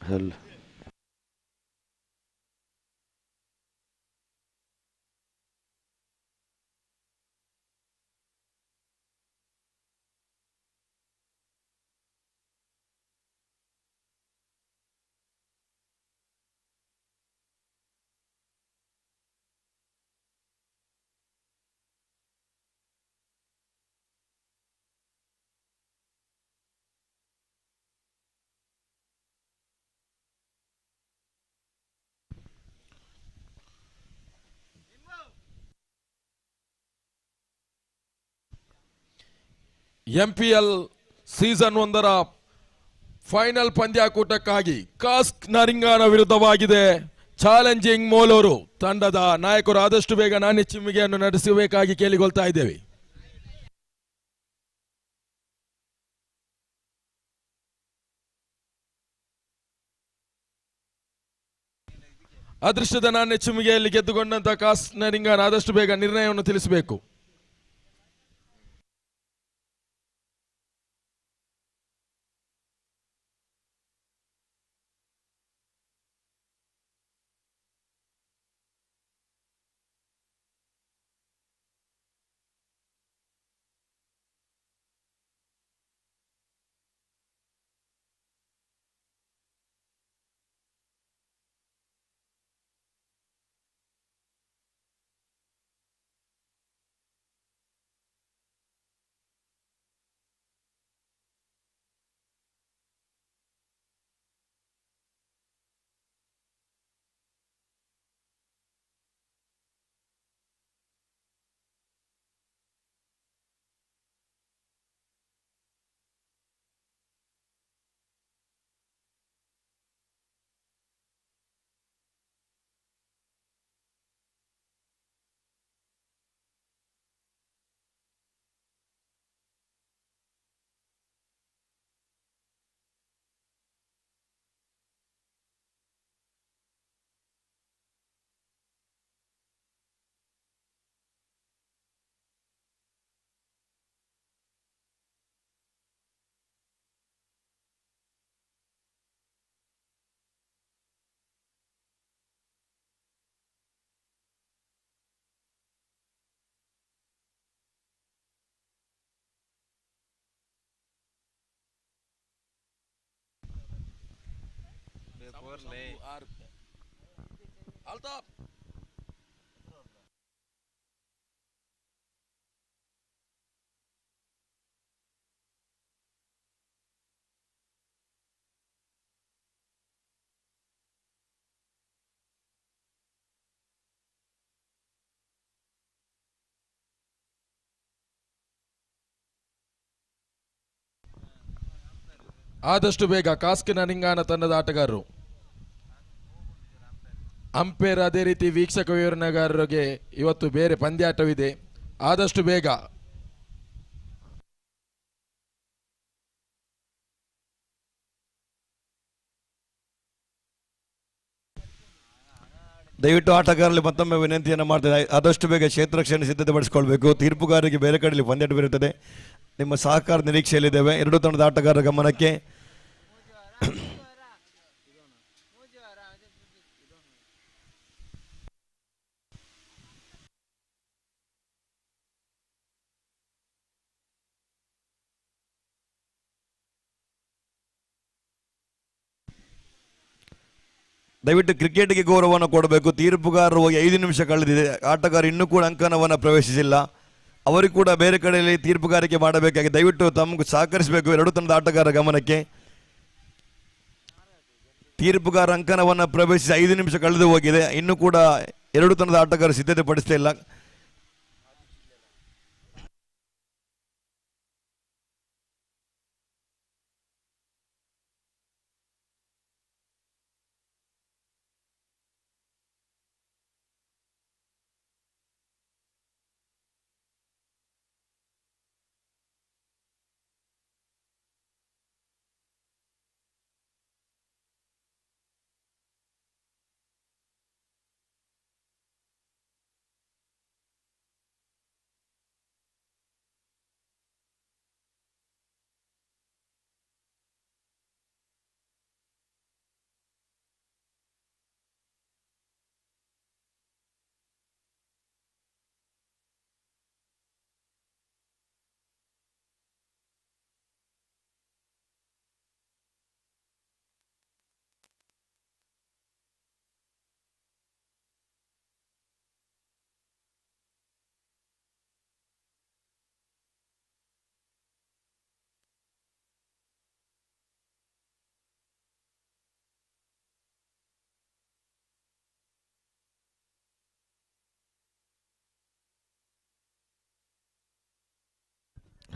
Hell.
MPL season 1ರ final ಪಂದ್ಯಾಕೂಟಕ್ಕಾಗಿ ಕಾಸ್ಕ್ Naringana ವಿರುದ್ಧವಾಗಿದೆ. ಚಾಲೆಂಜಿಂಗ್ ಮೋಲೂರು ತಂಡದ ನಾಯಕರು ಆದಷ್ಟು ಬೇಗ ನಾಣ್ಯ ಚಿಮ್ಮಿಗೆಯನ್ನು ನಡೆಸಬೇಕಾಗಿ ಕೇಳಿಕೊಳ್ತಾ ಇದ್ದೇವೆ. ಅದೃಷ್ಟದ ನಾಣ್ಯ ಚಿಮ್ಮಿಗೆಯಲ್ಲಿ ಗೆದ್ದುಕೊಂಡಂತ ಕಾಸ್ಕ್ ನರಿಂಗಾನ ಆದಷ್ಟು ಬೇಗ ನಿರ್ಣಯವನ್ನು ತಿಳಿಸಬೇಕು. ಆದಷ್ಟು ಬೇಗ ಕಾಸ್ಕ್ ನರಿಂಗಾನ ತಂಡದ ಆಟಗಾರರು. ಅಂಪೇರ್ ಅದೇ ರೀತಿ ವೀಕ್ಷಕ ವಿವರಣೆಗಾರರಿಗೆ ಇವತ್ತು ಬೇರೆ ಪಂದ್ಯಾಟವಿದೆ. ಆದಷ್ಟು ಬೇಗ
ದಯವಿಟ್ಟು ಆಟಗಾರರಲ್ಲಿ ಮತ್ತೊಮ್ಮೆ ವಿನಂತಿಯನ್ನು ಮಾಡ್ತೇನೆ, ಆದಷ್ಟು ಬೇಗ ಕ್ಷೇತ್ರ ರಕ್ಷಣೆ ಸಿದ್ಧತೆ ಪಡಿಸಿಕೊಳ್ಬೇಕು. ತೀರ್ಪುಗಾರರಿಗೆ ಬೇರೆ ಕಡೆಯಲ್ಲಿ ಪಂದ್ಯಾಟ ಬೀರುತ್ತದೆ. ನಿಮ್ಮ ಸಹಕಾರ ನಿರೀಕ್ಷೆಯಲ್ಲಿದ್ದೇವೆ. ಎರಡೂ ತಂಡದ ಆಟಗಾರರ ಗಮನಕ್ಕೆ. ದಯವಿಟ್ಟು ಕ್ರಿಕೆಟ್ಗೆ ಗೌರವವನ್ನು ಕೊಡಬೇಕು. ತೀರ್ಪುಗಾರರು ಹೋಗಿ 5 ನಿಮಿಷ ಕಳೆದಿದೆ. ಆಟಗಾರ ಇನ್ನೂ ಕೂಡ ಅಂಕಣವನ್ನು ಪ್ರವೇಶಿಸಿಲ್ಲ. ಅವರಿಗೆ ಕೂಡ ಬೇರೆ ಕಡೆಯಲ್ಲಿ ತೀರ್ಪುಗಾರಿಕೆ ಮಾಡಬೇಕಾಗಿ ದಯವಿಟ್ಟು ತಮಗೆ ಸಹಕರಿಸಬೇಕು. ಎರಡು ತಂಡದ ಆಟಗಾರರ ಗಮನಕ್ಕೆ. ತೀರ್ಪುಗಾರ ಅಂಕಣವನ್ನು ಪ್ರವೇಶಿಸಿ 5 ನಿಮಿಷ ಕಳೆದು ಹೋಗಿದೆ. ಇನ್ನೂ ಕೂಡ ಎರಡು ತಂಡದ ಆಟಗಾರ ಸಿದ್ಧತೆ ಪಡಿಸ್ತಾ ಇಲ್ಲ.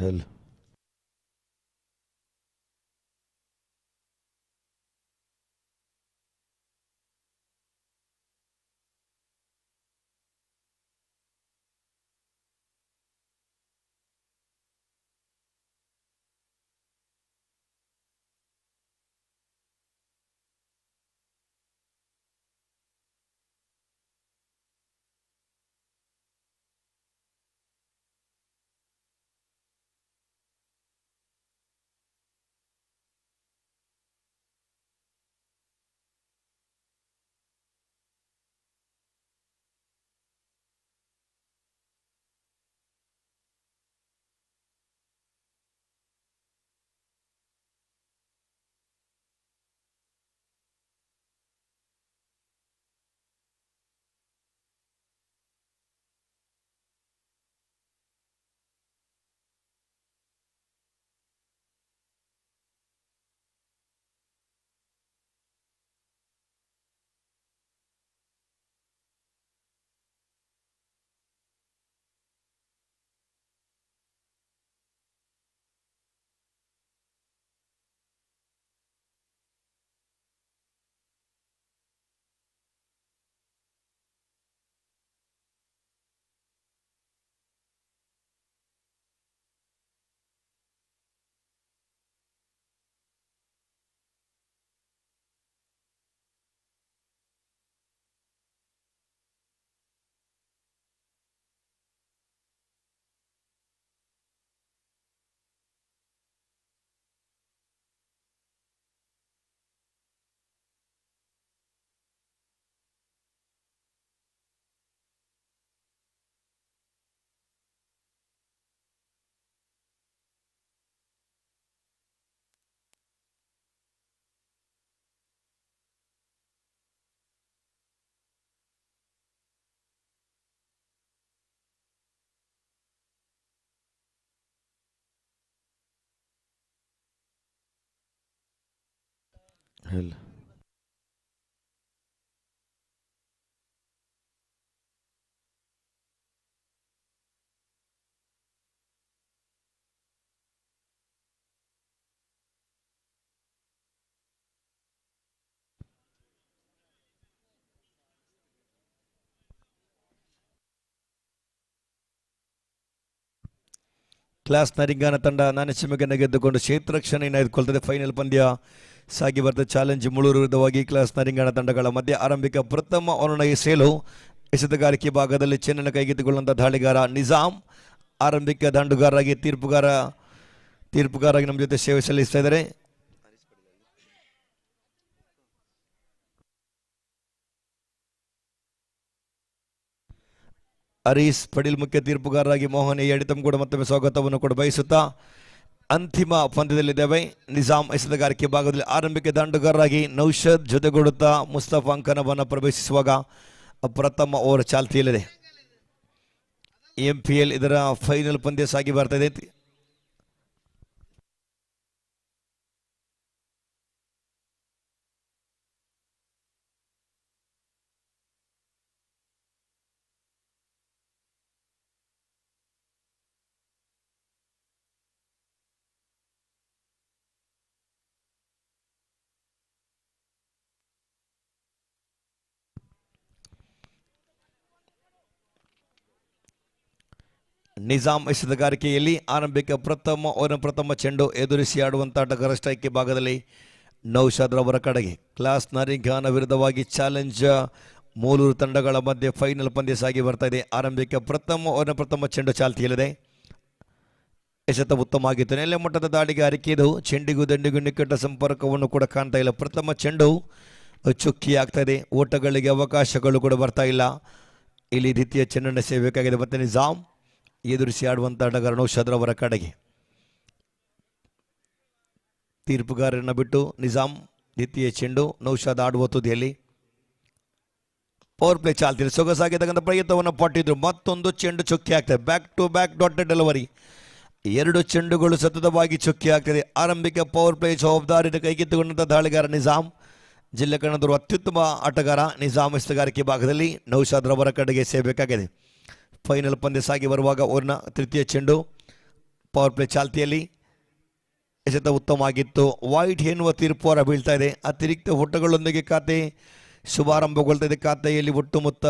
Hell. Hell. ಕ್ಲಾಸ್ ನರಿಂಗಾನ ತಂಡ ನಾನೆಚ್ಚುಮೆಯನ್ನು ಗೆದ್ದುಕೊಂಡು ಕ್ಷೇತ್ರ ರಕ್ಷಣೆಯನ್ನು ಆಯ್ದುಕೊಳ್ತದೆ. ಫೈನಲ್ ಪಂದ್ಯ ಸಾಗಿ ಬರ್ತದೆ. ಚಾಲೆಂಜ್ ಮುಳೂರು ವಿರುದ್ಧವಾಗಿ ಕ್ಲಾಸ್ ನರಿಂಗಾನ ತಂಡಗಳ ಮಧ್ಯೆ ಆರಂಭಿಕ ಪ್ರಥಮ ಓವರ್ನ ಎಸೆಯಲು ಎಸೆತಗಾರಿಕೆ ಭಾಗದಲ್ಲಿ ಚೆನ್ನನ್ನು ಕೈಗೆತ್ತಿಕೊಳ್ಳುವಂಥ ದಾಳಿಗಾರ ನಿಜಾಮ್ ಆರಂಭಿಕ ದಾಂಡುಗಾರರಾಗಿ ತೀರ್ಪುಗಾರಾಗಿ ನಮ್ಮ ಜೊತೆ ಸೇವೆ ಸಲ್ಲಿಸ್ತಾ ಇದ್ದಾರೆ. ಹರೀಶ್ ಪಡೀಲ್ ಮುಖ್ಯ ತೀರ್ಪುಗಾರರಾಗಿ ಮೋಹನ್ ಎಡಿ ತಮ್ಮ ಕೂಡ ಮತ್ತೊಮ್ಮೆ ಸ್ವಾಗತವನ್ನು ಕೂಡ ಬಯಸುತ್ತಾ ಅಂತಿಮ ಪಂದ್ಯದಲ್ಲಿದ್ದೇವೆ. ನಿಜಾಮ್ ಎಸೆತಗಾರಿಕೆ ಭಾಗದಲ್ಲಿ ಆರಂಭಿಕ ದಾಂಡುಗಾರರಾಗಿ ನೌಷದ್ ಜೊತೆಗೂಡುತ್ತಾ ಮುಸ್ತಫಾ ಅಂಕನವನ್ನು ಪ್ರವೇಶಿಸುವಾಗ ಪ್ರಥಮ ಓವರ್ ಚಾಲ್ತಿಯಲ್ಲಿದೆ. MPL ಇದರ ಫೈನಲ್ ಪಂದ್ಯ ಸಾಗಿ ಬರ್ತಾ ಇದೆ. ನಿಜಾಮ್ ಎಸೆತಗಾರಿಕೆಯಲ್ಲಿ ಆರಂಭಿಕ ಪ್ರಥಮ ಚೆಂಡು ಎದುರಿಸಿ ಆಡುವಂಥ ಆಟಗಾರ ಸ್ಟ್ರೈಕ್ ಭಾಗದಲ್ಲಿ ನೌಷಾದ್ ರವರ ಕಡೆಗೆ. ಕ್ಲಾಸ್ ನರಿಂಗಾನ ವಿರುದ್ಧವಾಗಿ ಚಾಲೆಂಜ್ ಮೂಲೂರು ತಂಡಗಳ ಮಧ್ಯೆ ಫೈನಲ್ ಪಂದ್ಯ ಸಾಗಿ ಬರ್ತಾ ಇದೆ. ಆರಂಭಿಕ ಪ್ರಥಮ ಚೆಂಡು ಚಾಲ್ತಿಯಲ್ಲಿದೆ. ಎಸೆತ ಉತ್ತಮ ಆಗಿತ್ತು. ನೆಲೆ ಮಟ್ಟದ ದಾಳಿಗಾರಿಕೆ ಇದು. ಚೆಂಡಿಗೂ ದಂಡಿಗೂ ನಿಕಟ ಸಂಪರ್ಕವನ್ನು ಕೂಡ ಕಾಣ್ತಾ ಇಲ್ಲ. ಪ್ರಥಮ ಚೆಂಡು ಚುಕ್ಕಿ ಆಗ್ತಾ ಇದೆ. ಓಟಗಳಿಗೆ ಅವಕಾಶಗಳು ಕೂಡ ಬರ್ತಾ ಇಲ್ಲ. ಇಲ್ಲಿ ದ್ವಿತೀಯ ಚೆಂಡನ್ನು ಸೇಬೇಕಾಗಿದೆ. ಮತ್ತೆ ನಿಜಾಮ್ ಎದುರಿಸಿ ಆಡುವಂಥ ಆಟಗಾರ ನೌಷಾದ್ ರವರ ಕಡೆಗೆ. ತೀರ್ಪುಗಾರರನ್ನು ಬಿಟ್ಟು ನಿಜಾಮ್ ದ್ವಿತೀಯ ಚೆಂಡು. ನೌಷಾದ್ ಆಡುವ ತುದಿಯಲ್ಲಿ ಪವರ್ ಪ್ಲೇ ಚಾಲ್ತಿಯಲ್ಲಿ ಸೊಗಸಾಗಿರ್ತಕ್ಕಂಥ ಪ್ರಯತ್ನವನ್ನು ಪಟ್ಟಿದ್ರು. ಮತ್ತೊಂದು ಚೆಂಡು ಚುಕ್ಕಿ ಆಗ್ತದೆ. Back to back dotted delivery. 2 ಚೆಂಡುಗಳು ಸತತವಾಗಿ ಚುಕ್ಕಿ ಆಗ್ತದೆ. ಆರಂಭಿಕ ಪವರ್ ಪ್ಲೇ ಜವಾಬ್ದಾರಿಯನ್ನು ಕೈಗೆತ್ತಿಕೊಂಡಂಥ ದಾಳಿಗಾರ ನಿಜಾಮ್. ಜಿಲ್ಲೆ ಕನ್ನಡದವರು ಅತ್ಯುತ್ತಮ ಆಟಗಾರ ನಿಜಾಮ್ ಎಸೆತಗಾರಿಕೆ ಭಾಗದಲ್ಲಿ ನೌಷಾದ್ ರವರ ಕಡೆಗೆ ಸೇಬೇಕಾಗಿದೆ. ಫೈನಲ್ ಪಂದ್ಯ ಸಾಗಿ ಬರುವಾಗ ಓವರ್ನ ತೃತೀಯ ಚೆಂಡು ಪವರ್ ಪ್ಲೇ ಚಾಲ್ತಿಯಲ್ಲಿ ಎಸೆತ ಉತ್ತಮ ಆಗಿತ್ತು. ವೈಟ್ ಎನ್ನುವ ತೀರ್ಪು ಹೊರ ಬೀಳ್ತಾ ಇದೆ. ಅತಿರಿಕ್ತ ಹೊಟ್ಟಗಳೊಂದಿಗೆ ಖಾತೆ ಶುಭಾರಂಭಗೊಳ್ತಾ ಇದೆ. ಖಾತೆಯಲ್ಲಿ ಒಟ್ಟು ಮೊತ್ತ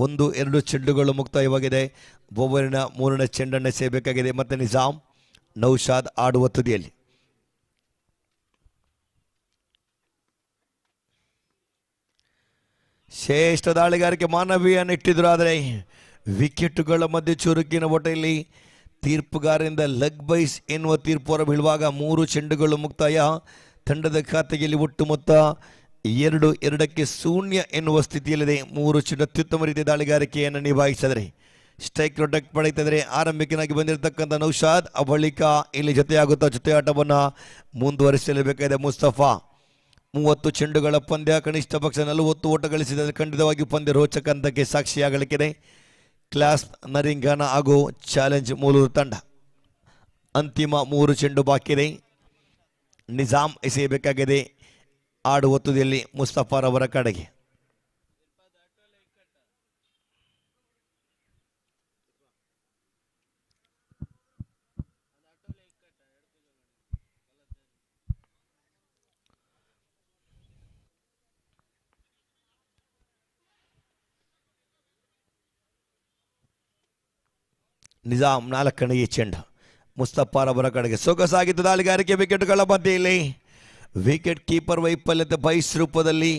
1-2 ಚೆಂಡುಗಳು ಮುಕ್ತಾಯವಾಗಿದೆ. ಓವರಿನ 3ನೇ ಚೆಂಡನ್ನೇ ಸೇಬೇಕಾಗಿದೆ. ಮತ್ತೆ ನಿಜಾಮ್ ನೌಷಾದ್ ಆಡುವ ತುದಿಯಲ್ಲಿ. ಶ್ರೇಷ್ಠ ದಾಳಿಗಾರಿಕೆ ಮಾನವೀಯನ್ನು ಇಟ್ಟಿದ್ರು. ಆದರೆ ವಿಕೆಟುಗಳ ಮಧ್ಯೆ ಚುರುಕಿನ ಓಟದಲ್ಲಿ ತೀರ್ಪುಗಾರರಿಂದ ಲೆಗ್ ಬೈಸ್ ಎನ್ನುವ ತೀರ್ಪು ಹೊರ ಬೀಳುವಾಗ 3 ಚೆಂಡುಗಳು ಮುಕ್ತಾಯ. ತಂಡದ ಖಾತೆಯಲ್ಲಿ ಒಟ್ಟು ಮೊತ್ತ 2-2 ಎನ್ನುವ ಸ್ಥಿತಿಯಲ್ಲಿದೆ. 3 ಚೆಂಡು ಅತ್ಯುತ್ತಮ ರೀತಿಯ ದಾಳಿಗಾರಿಕೆಯನ್ನು ನಿಭಾಯಿಸಿದರೆ ಸ್ಟ್ರೈಕ್ ಪ್ರೊಟೆಕ್ಟ್ ಪಡೆಯುತ್ತಿದ್ದಾರೆ. ಆರಂಭಿಕನಾಗಿ ಬಂದಿರತಕ್ಕಂಥ ನೌಷಾದ್ ಬಳಿಕ ಇಲ್ಲಿ ಜೊತೆಯಾಗುತ್ತಾ ಜೊತೆ ಆಟವನ್ನು ಮುಂದುವರಿಸಲೇಬೇಕಾಗಿದೆ. ಮುಸ್ತಫಾ 30 ಚೆಂಡುಗಳ ಪಂದ್ಯ, ಕನಿಷ್ಠ ಪಕ್ಷ 40 ಓಟ ಗಳಿಸಿದರೆ ಖಂಡಿತವಾಗಿ ಪಂದ್ಯ ರೋಚಕ ಹಂತಕ್ಕೆ ಸಾಕ್ಷಿಯಾಗಲಿಕ್ಕಿದೆ. ಕ್ಲಾಸ್ ನರಿಂಗಾನ ಹಾಗೂ ಚಾಲೆಂಜ್ ಮೂಲೂರು ತಂಡ ಅಂತಿಮ 3 ಚೆಂಡು ಬಾಕಿ ಇದೆ. ನಿಜಾಮ್ ಎಸೆಯಬೇಕಾಗಿದೆ ಆಡುವ ತುದಿಯಲ್ಲಿ ಮುಸ್ತಫಾರವರ ಕಡೆಗೆ. ನಿಜಾಮ್ 4ನೇ ಚೆಂಡು ಮುಸ್ತಫಾರವರ ಕಡೆಗೆ. ಸೊಗಸಾಗಿದ್ದು ದಾಳಿಗಾರಿಕೆ. ವಿಕೆಟ್ಗಳ ಮಧ್ಯೆಯಲ್ಲಿ ವಿಕೆಟ್ ಕೀಪರ್ ವೈಫಲ್ಯತೆ ಬೈಸ್ ರೂಪದಲ್ಲಿ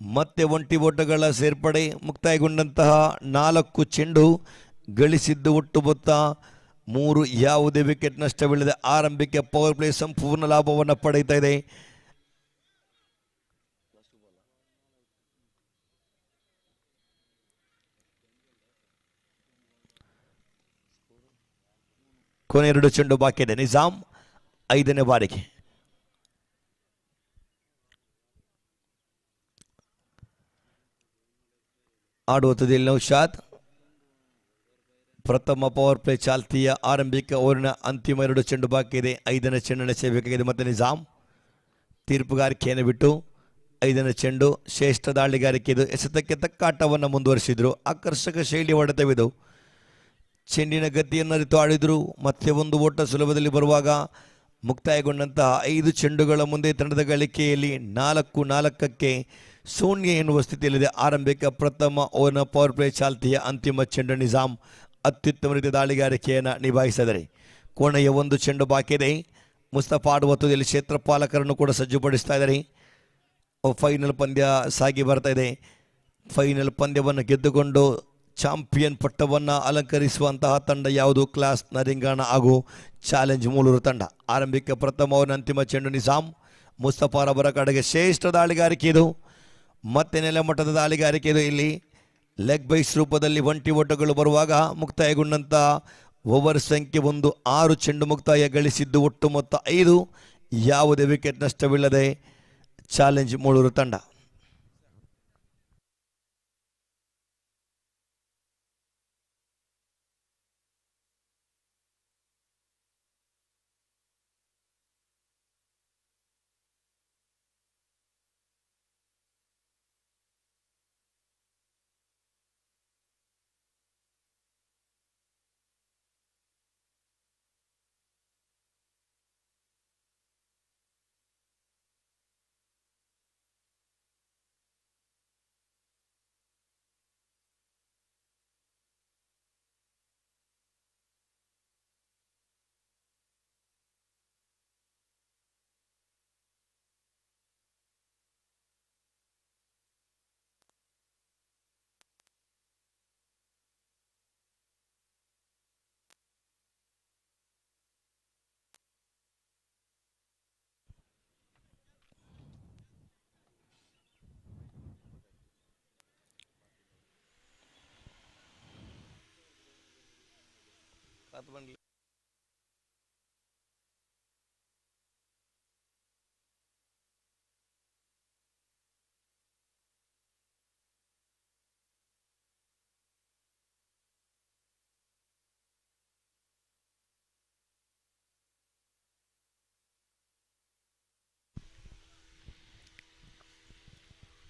ಮತ್ತೆ ಒಂಟಿ ಓಟಗಳ ಸೇರ್ಪಡೆ. ಮುಕ್ತಾಯಗೊಂಡಂತಹ 4 ಚೆಂಡು ಗಳಿಸಿದ್ದು ಒಟ್ಟು ಮೊತ್ತ 3. ಯಾವುದೇ ವಿಕೆಟ್ ನಷ್ಟವಿಲ್ಲದೆ ಆರಂಭಿಕ ಪವರ್ ಪ್ಲೇ ಸಂಪೂರ್ಣ ಲಾಭವನ್ನು ಪಡೆಯುತ್ತಾ ಇದೆ. ಕೊನೆ 2 ಚೆಂಡು ಬಾಕಿ ಇದೆ. ನಿಜಾಮ್ 5ನೇ ಬಾರಿಗೆ ಆಡುವ ತುದಿಯಲ್ಲಿ ನೌಷಾದ್. ಪ್ರಥಮ ಪವರ್ ಪ್ಲೇ ಚಾಲ್ತಿಯ ಆರಂಭಿಕ ಓವರಿನ ಅಂತಿಮ 2 ಚೆಂಡು ಬಾಕಿ ಇದೆ. 5ನೇ ಚೆಂಡನ್ನು ಸೇಬೇಕಾಗಿದೆ. ಮತ್ತೆ ನಿಜಾಮ್ ತೀರ್ಪುಗಾರಿಕೆಯನ್ನು ಬಿಟ್ಟು 5ನೇ ಚೆಂಡು ಶ್ರೇಷ್ಠ ದಾಳಿಗಾರಿಕೆ ಇದು. ಎಸೆತಕ್ಕೆ ತಕ್ಕ ಆಟವನ್ನು ಮುಂದುವರಿಸಿದ್ರು. ಆಕರ್ಷಕ ಶೈಲಿ ಹೊಡೆತವಿದು. ಚೆಂಡಿನ ಗತಿಯನ್ನು ಅರಿತು ಆಡಿದರು. ಮತ್ತೆ ಒಂದು ಓಟ ಸುಲಭದಲ್ಲಿ ಬರುವಾಗ ಮುಕ್ತಾಯಗೊಂಡಂತಹ 5 ಚೆಂಡುಗಳ ಮುಂದೆ ತಂಡದ ಗಳಿಕೆಯಲ್ಲಿ 4-4ಕ್ಕೆ 0 ಎನ್ನುವ ಸ್ಥಿತಿಯಲ್ಲಿದೆ. ಆರಂಭಿಕ ಪ್ರಥಮ ಓವರ್ನ ಪವರ್ ಪ್ಲೇ ಚಾಲ್ತಿಯ ಅಂತಿಮ ಚೆಂಡು ನಿಜಾಮ್ ಅತ್ಯುತ್ತಮ ರೀತಿಯ ದಾಳಿಗಾರಿಕೆಯನ್ನು ನಿಭಾಯಿಸಿದರೆ ಕೊನೆಯ ಒಂದು ಚೆಂಡು ಬಾಕಿ ಇದೆ. ಮುಸ್ತಫಾ ಆಡುವ ತುದಿಯಲ್ಲಿ ಕ್ಷೇತ್ರಪಾಲಕರನ್ನು ಕೂಡ ಸಜ್ಜುಪಡಿಸ್ತಾ ಇದ್ದಾರೆ. ಫೈನಲ್ ಪಂದ್ಯ ಸಾಗಿ ಬರ್ತಾ ಇದೆ. ಫೈನಲ್ ಪಂದ್ಯವನ್ನು ಗೆದ್ದುಕೊಂಡು ಚಾಂಪಿಯನ್ ಪಟ್ಟವನ್ನು ಅಲಂಕರಿಸುವಂತಹ ತಂಡ ಯಾವುದು? ಕ್ಲಾಸ್ ನರಿಂಗಾಣ ಹಾಗೂ ಚಾಲೆಂಜ್ ಮೂಲೂರು ತಂಡ. ಆರಂಭಿಕ ಪ್ರಥಮ ಅಂತಿಮ ಚೆಂಡು ನಿಜಾಮ್ ಮುಸ್ತಫಾರವರ ಕಡೆಗೆ ಶ್ರೇಷ್ಠ ದಾಳಿಗಾರಿಕೆ ಇದು. ಮತ್ತೆ ನೆಲಮಟ್ಟದ ದಾಳಿಗಾರಿಕೆ ಇದು. ಇಲ್ಲಿ ಲೆಗ್ ಬೈಸ್ ರೂಪದಲ್ಲಿ ಒಂಟಿ ಓಟಗಳು ಬರುವಾಗ ಮುಕ್ತಾಯಗೊಂಡಂಥ ಓವರ್ ಸಂಖ್ಯೆ 6 ಚೆಂಡು ಮುಕ್ತಾಯ ಗಳಿಸಿದ್ದು. ಒಟ್ಟು ಮೊತ್ತ 5. ಯಾವುದೇ ವಿಕೆಟ್ ನಷ್ಟವಿಲ್ಲದೆ ಚಾಲೆಂಜ್ ಮೂಲೂರು ತಂಡ.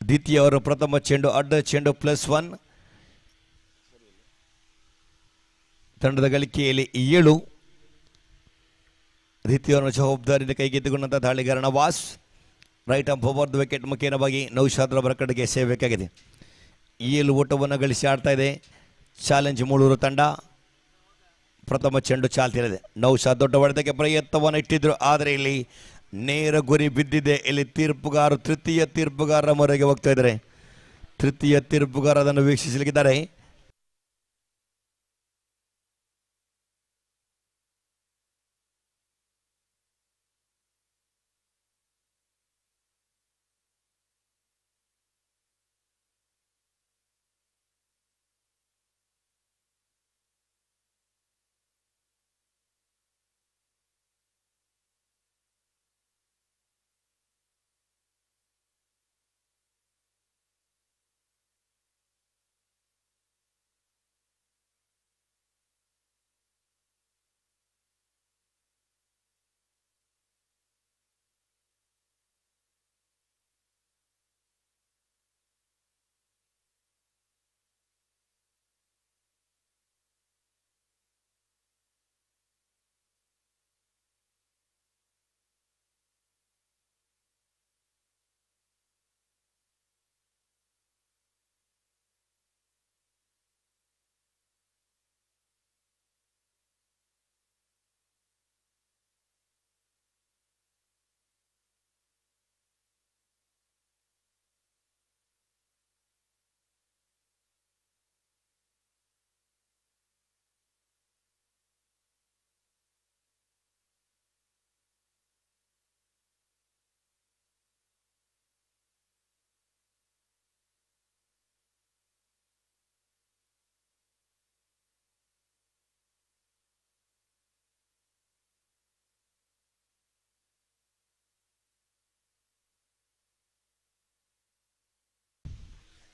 ದ್ವಿತೀಯ ಅವರ ಪ್ರಥಮ ಚೆಂಡು ಅಡ್ಡ ಚೆಂಡು +1. ತಂಡದ ಗಳಿಕೆಯಲ್ಲಿ 7. ದ್ವಿತೀಯವರ ಜವಾಬ್ದಾರಿಯನ್ನು ಕೈಗೆತ್ತಿಕೊಂಡಂಥ ದಾಳಿಗಾರ Nawaz right off over the wicket ಮುಖೇನವಾಗಿ ನೌಶಾದ್ ರವರ ಕಡೆಗೆ ಸೇವೆಯಾಗಿದೆ. 7 ಓಟವನ್ನು ಗಳಿಸಿ ಆಡ್ತಾ ಇದೆ ಚಾಲೆಂಜ್ ಮೂಲೂರು ತಂಡ. ಪ್ರಥಮ ಚೆಂಡು ಚಾಲ್ತಿಯಲ್ಲಿದೆ. ನೌಶಾದ್ ದೊಡ್ಡ ಹೊಡೆತಕ್ಕೆ ಪ್ರಯತ್ನವನ್ನು ಇಟ್ಟಿದ್ರು, ಆದರೆ ಇಲ್ಲಿ ನೇರ ಗುರಿ ಬಿದ್ದಿದೆ. ಇಲ್ಲಿ ತೃತೀಯ ತೀರ್ಪುಗಾರರ ಮೊರೆಗೆ ಹೋಗ್ತಾ ಇದ್ದಾರೆ. ತೃತೀಯ ತೀರ್ಪುಗಾರ ಅದನ್ನು ವೀಕ್ಷಿಸಲಿದ್ದಾರೆ.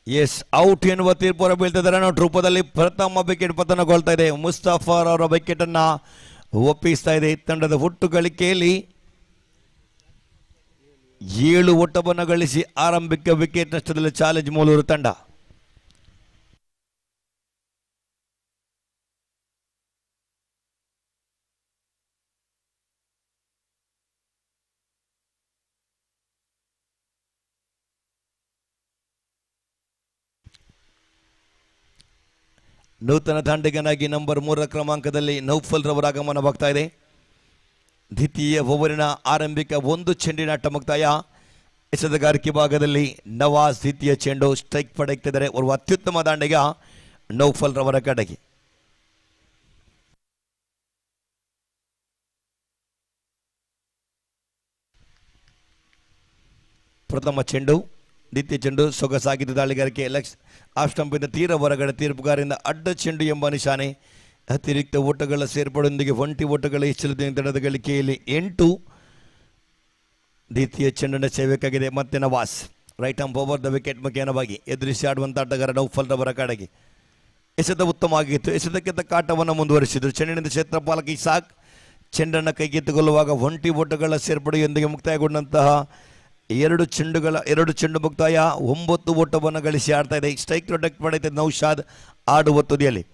ಎಸ್ ಔಟ್ ಎನ್ನುವ ತೀರ್ಪು ಬೀಳ್ತಿದೆ. ರನ್ಔಟ್ ರೂಪದಲ್ಲಿ ಪ್ರಥಮ ವಿಕೆಟ್ ಪತನಗೊಳ್ತಾ ಇದೆ. ಮುಸ್ತಫಾರ್ ಅವರ ವಿಕೆಟ್ ಅನ್ನ ಒಪ್ಪಿಸ್ತಾ ಇದೆ. ತಂಡದ ಒಟ್ಟು ಗಳಿಕೆಯಲ್ಲಿ 7 ಓಟವನ್ನು ಗಳಿಸಿ ಆರಂಭಿಕ ವಿಕೆಟ್ ನಷ್ಟದಲ್ಲಿ ಚಾಲೆಂಜ್ ಮೂಲೂರು ತಂಡ. ನೂತನ ದಾಂಡಿಗನಾಗಿ ನಂಬರ್ 3 ಕ್ರಮಾಂಕದಲ್ಲಿ ನೌಫಲ್ ರವರ ಆಗಮನವಾಗ್ತಾ ಇದೆ. ದ್ವಿತೀಯ ಓವರಿನ ಆರಂಭಿಕ ಒಂದು ಚೆಂಡಿನಾಟ ಮುಕ್ತಾಯ. ಎಸೆತಗಾರಿಕೆ ಭಾಗದಲ್ಲಿ ನವಾಜ್ ದ್ವಿತೀಯ ಚೆಂಡು ಸ್ಟ್ರೈಕ್ ಪಡೆಯುತ್ತಿದ್ದಾರೆ. ಓರ್ವ ಅತ್ಯುತ್ತಮ ದಾಂಡಿಗ ನೌಫಲ್ ರವರ ಕಡೆಗೆ. ಪ್ರಥಮ ಚೆಂಡು, ದ್ವಿತೀಯ ಚೆಂಡು ಸೊಗಸಾಗಿದ್ದ ದಾಳಿಗಾರಿಕೆ ಆಫ್ ಸ್ಟಂಪಿಂದ ತೀರ ಹೊರಗಡೆ, ತೀರ್ಪುಗಾರರಿಂದ ಅಡ್ಡ ಚೆಂಡು ಎಂಬ ನಿಶಾನೆ. ಅತಿರಿಕ್ತ ಓಟಗಳ ಸೇರ್ಪಡೆಯೊಂದಿಗೆ ಒಂಟಿ ಓಟಗಳ ಹೆಚ್ಚಳದ ತಂಡದ ಗಳಿಕೆಯಲ್ಲಿ 8. ದ್ವಿತೀಯ ಚೆಂಡಿನ ಸೇವೆಯಾಗಿದೆ. ಮತ್ತೆ Nawaz right arm over the wicket ಮುಖೇನವಾಗಿ ಎದುರಿಸಿ ಆಡುವಂಥ ಆಟಗಾರ ನೌಫಲ್ ರವರ ಕಡೆಗೆ. ಎಸೆತ ಉತ್ತಮವಾಗಿತ್ತು. ಎಸೆತಕ್ಕೆ ತಕ್ಕ ಆಟವನ್ನು ಮುಂದುವರಿಸಿದರು. ಚೆಂಡಿನಿಂದ ಕ್ಷೇತ್ರಪಾಲಕ ಇಸಾಕ್ ಚೆಂಡನ್ನು ಕೈಗೆತ್ತಿಕೊಳ್ಳುವಾಗ ಒಂಟಿ ಓಟಗಳ ಸೇರ್ಪಡೆಯೊಂದಿಗೆ ಮುಕ್ತಾಯಗೊಂಡಂತಹ ಎರಡು ಚೆಂಡು ಮುಕ್ತಾಯ. 9 ಓಟವನ್ನು ಗಳಿಸಿ ಆಡ್ತಾ ಇದೆ. ಸ್ಟ್ರೈಕ್ ಪ್ರೊಟೆಕ್ಟ್ ಪಡೆಯುತ್ತೆ ನೌಶಾದ್ ಆಡುವ ತುದಿಯಲ್ಲಿ.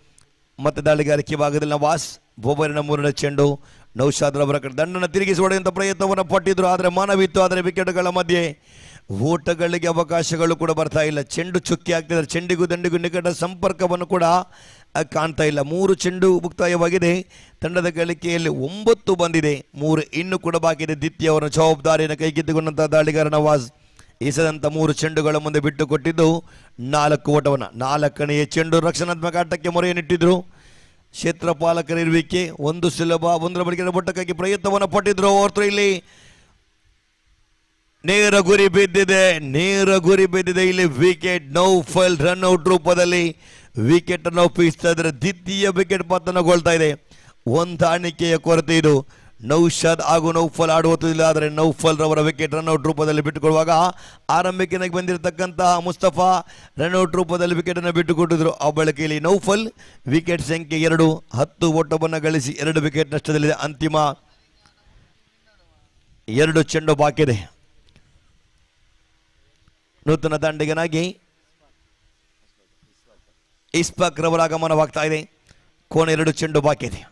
ಮತ್ತೆ ದಾಳಿಗಾರಿಕೆ ಭಾಗದಲ್ಲಿ ನವಾಸ್ ಓವರಿನ 3ನೇ ಚೆಂಡು ನೌಶಾದ್ ರವರ ಕಡೆ ದಂಡನ್ನು ತಿರುಗಿಸಿ ಹೊಡೆಯುವಂಥ ಪ್ರಯತ್ನವನ್ನು ಪಟ್ಟಿದ್ರು. ಆದರೆ ಮಾನವಿತ್ತು. ಆದರೆ ವಿಕೆಟ್ಗಳ ಮಧ್ಯೆ ಓಟಗಳಿಗೆ ಅವಕಾಶಗಳು ಕೂಡ ಬರ್ತಾ ಇಲ್ಲ. ಚೆಂಡು ಚುಕ್ಕಿ ಆಗ್ತಿದ್ದಾರೆ. ಚೆಂಡಿಗೂ ದಂಡಿಗೂ ನಿಕಟ ಸಂಪರ್ಕವನ್ನು ಕೂಡ ಕಾಣ್ತಾ ಇಲ್ಲ. 3 ಚೆಂಡು ಮುಕ್ತಾಯವಾಗಿದೆ. ತಂಡದ ಗಳಿಕೆಯಲ್ಲಿ 9 ಬಂದಿದೆ. 3 ಇನ್ನೂ ಕೂಡ ಬಾಕಿ ಇದೆ. ದ್ವಿತೀಯ ಅವರ ಜವಾಬ್ದಾರಿಯನ್ನು ಕೈಗೆತ್ತಿಕೊಂಡಂತಹ ದಾಳಿಗಾರ ನವಾಜ್ ಎಸೆದಂಥ 3 ಚೆಂಡುಗಳ ಮುಂದೆ ಬಿಟ್ಟು ಕೊಟ್ಟಿದ್ದು 4 ಓಟವನ್ನು. 4ನೇ ಚೆಂಡು ರಕ್ಷಣಾತ್ಮಕ ಆಟಕ್ಕೆ ಮೊರೆಯನ್ನಿಟ್ಟಿದ್ರು. ಕ್ಷೇತ್ರಪಾಲಕರಿರುವಿಕೆ ಒಂದು ಸುಲಭ, ಒಂದರ ಬಳಿಕೆ ಬೊಟ್ಟಕ್ಕಾಗಿ ಪ್ರಯತ್ನವನ್ನು ಪಟ್ಟಿದ್ರು. ಓವರ್ ಇಲ್ಲಿ ನೇರ ಗುರಿ ಬಿದ್ದಿದೆ. ಇಲ್ಲಿ ವಿಕೆಟ್. ನೌಫಲ್ ರನ್ಔಟ್ ರೂಪದಲ್ಲಿ ವಿಕೆಟ್ ಅನ್ನು ಒಪ್ಪಿಸ್ತಾ ಇದ್ದಾರೆ. ದ್ವಿತೀಯ ವಿಕೆಟ್ ಪತನಗೊಳ್ತಾ ಇದೆ. ಹೊಂದಾಣಿಕೆಯ ಕೊರತೆ ಇದು. ನೌಶಾದ್ ಹಾಗೂ ನೌಫಲ್ ಆಡುವುದಿಲ್ಲ. ಆದರೆ ನೌಫಲ್ ರವರ ವಿಕೆಟ್ ರನ್ಔಟ್ ರೂಪದಲ್ಲಿ ಬಿಟ್ಟುಕೊಡುವಾಗ ಆರಂಭಿಕನಾಗಿ ಬಂದಿರತಕ್ಕಂತಹ ಮುಸ್ತಫಾ ರನ್ಔಟ್ ರೂಪದಲ್ಲಿ ವಿಕೆಟನ್ನು ಬಿಟ್ಟುಕೊಟ್ಟಿದ್ರು. ಆ ಬಳಕೆಯಲ್ಲಿ ನೌಫಲ್ ವಿಕೆಟ್ ಸಂಖ್ಯೆ 2, 10 ಓಟವನ್ನು ಗಳಿಸಿ 2 ವಿಕೆಟ್ ನಷ್ಟದಲ್ಲಿದೆ. ಅಂತಿಮ 2 ಚೆಂಡು ಬಾಕಿ ಇದೆ. ನೂತನ ದಾಂಡಿಗನಾಗಿ ಇಸ್ಫಾಕ್ ರವರ ಆಗಮನವಾಗ್ತಾ ಇದೆ. ಕೋಣೆ 2 ಚೆಂಡು ಬಾಕಿ ಇದೆ.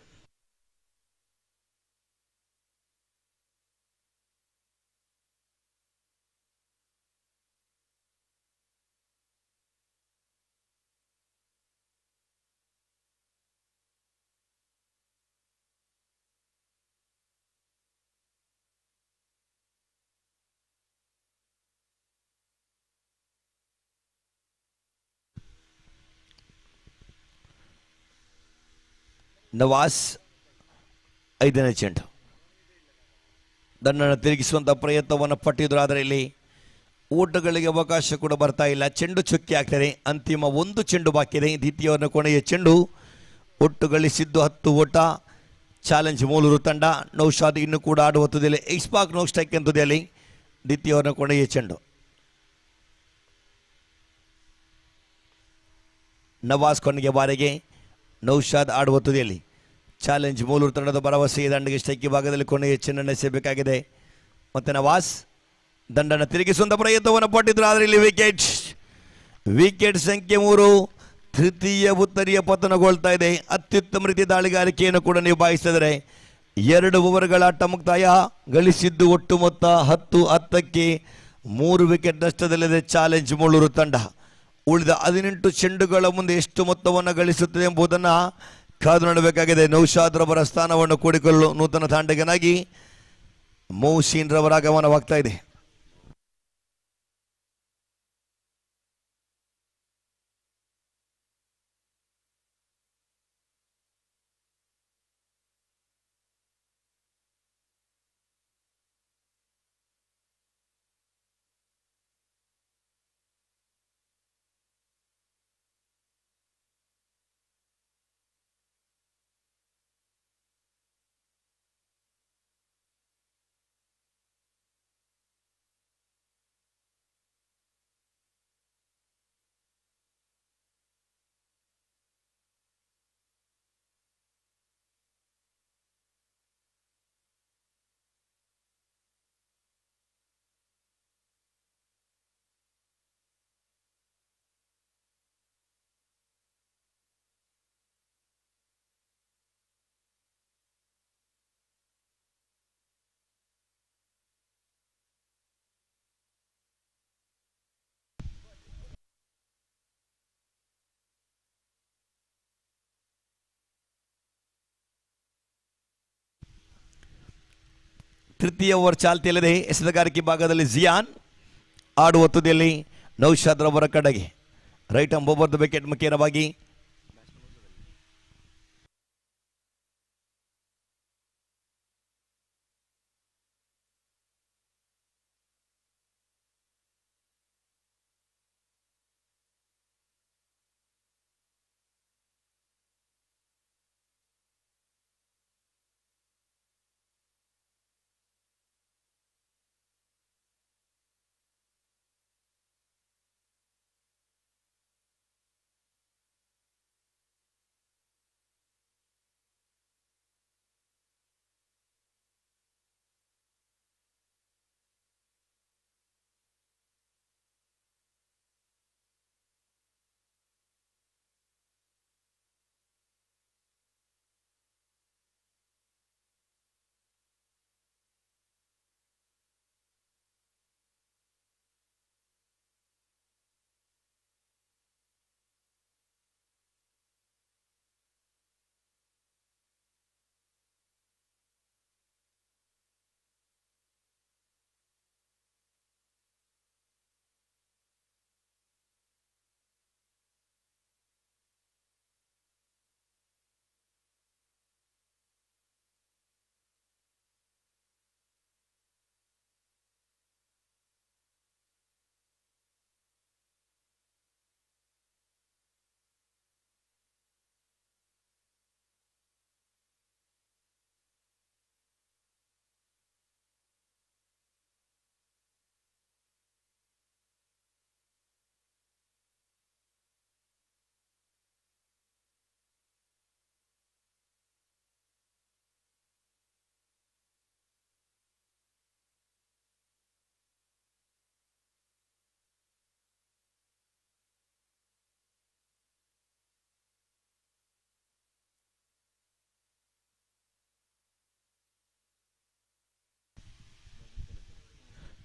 ನವಾಸ್ 5ನೇ ಚೆಂಡು ದಂಡನ್ನು ತಿರುಗಿಸುವಂಥ ಪ್ರಯತ್ನವನ್ನು ಪಟ್ಟಿದ್ರು. ಆದರೆ ಇಲ್ಲಿ ಓಟಗಳಿಗೆ ಅವಕಾಶ ಕೂಡ ಬರ್ತಾ ಇಲ್ಲ. ಚೆಂಡು ಚುಕ್ಕಿ ಆಗ್ತದೆ. ಅಂತಿಮ 1 ಚೆಂಡು ಬಾಕಿ ಇದೆ. ದ್ವಿತೀಯವನ್ನು ಕೊನೆಯ ಚೆಂಡು ಒಟ್ಟು ಗಳಿಸಿದ್ದು 10 ಓಟ. ಚಾಲೆಂಜ್ ಮೂಲೂರು ತಂಡ. ನೌಶಾದ್ ಇನ್ನೂ ಕೂಡ ಆಡುವ ತುದಿಯಲ್ಲಿ. ಇಸ್ಫಾಕ್ ನೋ ಸ್ಟ್ರೈಕ್ ತುದಿಯಲ್ಲಿ. ದ್ವಿತೀಯವನ್ನು ಕೊನೆಯ ಚೆಂಡು ನವಾಸ್ ಕೊನೆಗೆ ಬಾರಿಗೆ. ನೌಶಾದ್ ಆಡುವ ತುದಿಯಲ್ಲಿ. ಚಾಲೆಂಜ್ ಮೂಲೂರು ತಂಡದ ಭರವಸೆ ದಂಡಿಗೆ ಸ್ಟ್ರೈಕ್ ಭಾಗದಲ್ಲಿ ಕೊನೆಯ ಚೆಂಡನ್ನು ಎಸೆಯಬೇಕಾಗಿದೆ. ಮತ್ತೆ ನವಾಸ್ ದಂಡನ್ನು ತಿರುಗಿಸುವಂಥ ಪ್ರಯತ್ನವನ್ನು ಪಟ್ಟಿದ್ರು. ಆದರೆ ಇಲ್ಲಿ ವಿಕೆಟ್ ಸಂಖ್ಯೆ 3. ತೃತೀಯ ಉತ್ತರಿಯ ಪತನಗೊಳ್ತಾ ಇದೆ. ಅತ್ಯುತ್ತಮ ರೀತಿಯ ದಾಳಿಗಾರಿಕೆಯನ್ನು ಕೂಡ ನಿಭಾಯಿಸಿದರೆ 2 ಓವರ್ಗಳ ಆಟ ಮುಕ್ತಾಯ. ಗಳಿಸಿದ್ದು ಒಟ್ಟು ಮೊತ್ತ 10-10ಕ್ಕೆ 3 ವಿಕೆಟ್ ನಷ್ಟದಲ್ಲಿದೆ ಚಾಲೆಂಜ್ ಮೂಲೂರು ತಂಡ. ಉಳಿದ 18 ಚೆಂಡುಗಳ ಮುಂದೆ ಎಷ್ಟು ಮೊತ್ತವನ್ನು ಗಳಿಸುತ್ತದೆ ಎಂಬುದನ್ನು ಕಾದು ನೋಡಬೇಕಾಗಿದೆ. ನೌಶಾದ್ ರವರ ಸ್ಥಾನವನ್ನು ಕೂಡಿಕೊಳ್ಳಲು ನೂತನ ದಾಂಡಿಗನಾಗಿ ಮೌಸೀನ್ ರವರ ಆಗಮನವಾಗ್ತಾ ಇದೆ. ತೃತೀಯ ಓವರ್ ಚಾಲ್ತಿಯಲ್ಲಿದೆ. ಎಸೆತಗಾರಿಕೆ ಭಾಗದಲ್ಲಿ ಜಿಯಾನ್ ಆಡುವ ತುದಿಯಲ್ಲಿ ನೌಶಾದ್ ರವರ ಕಡೆಗೆ right arm over the wicket ಮುಖೇನವಾಗಿ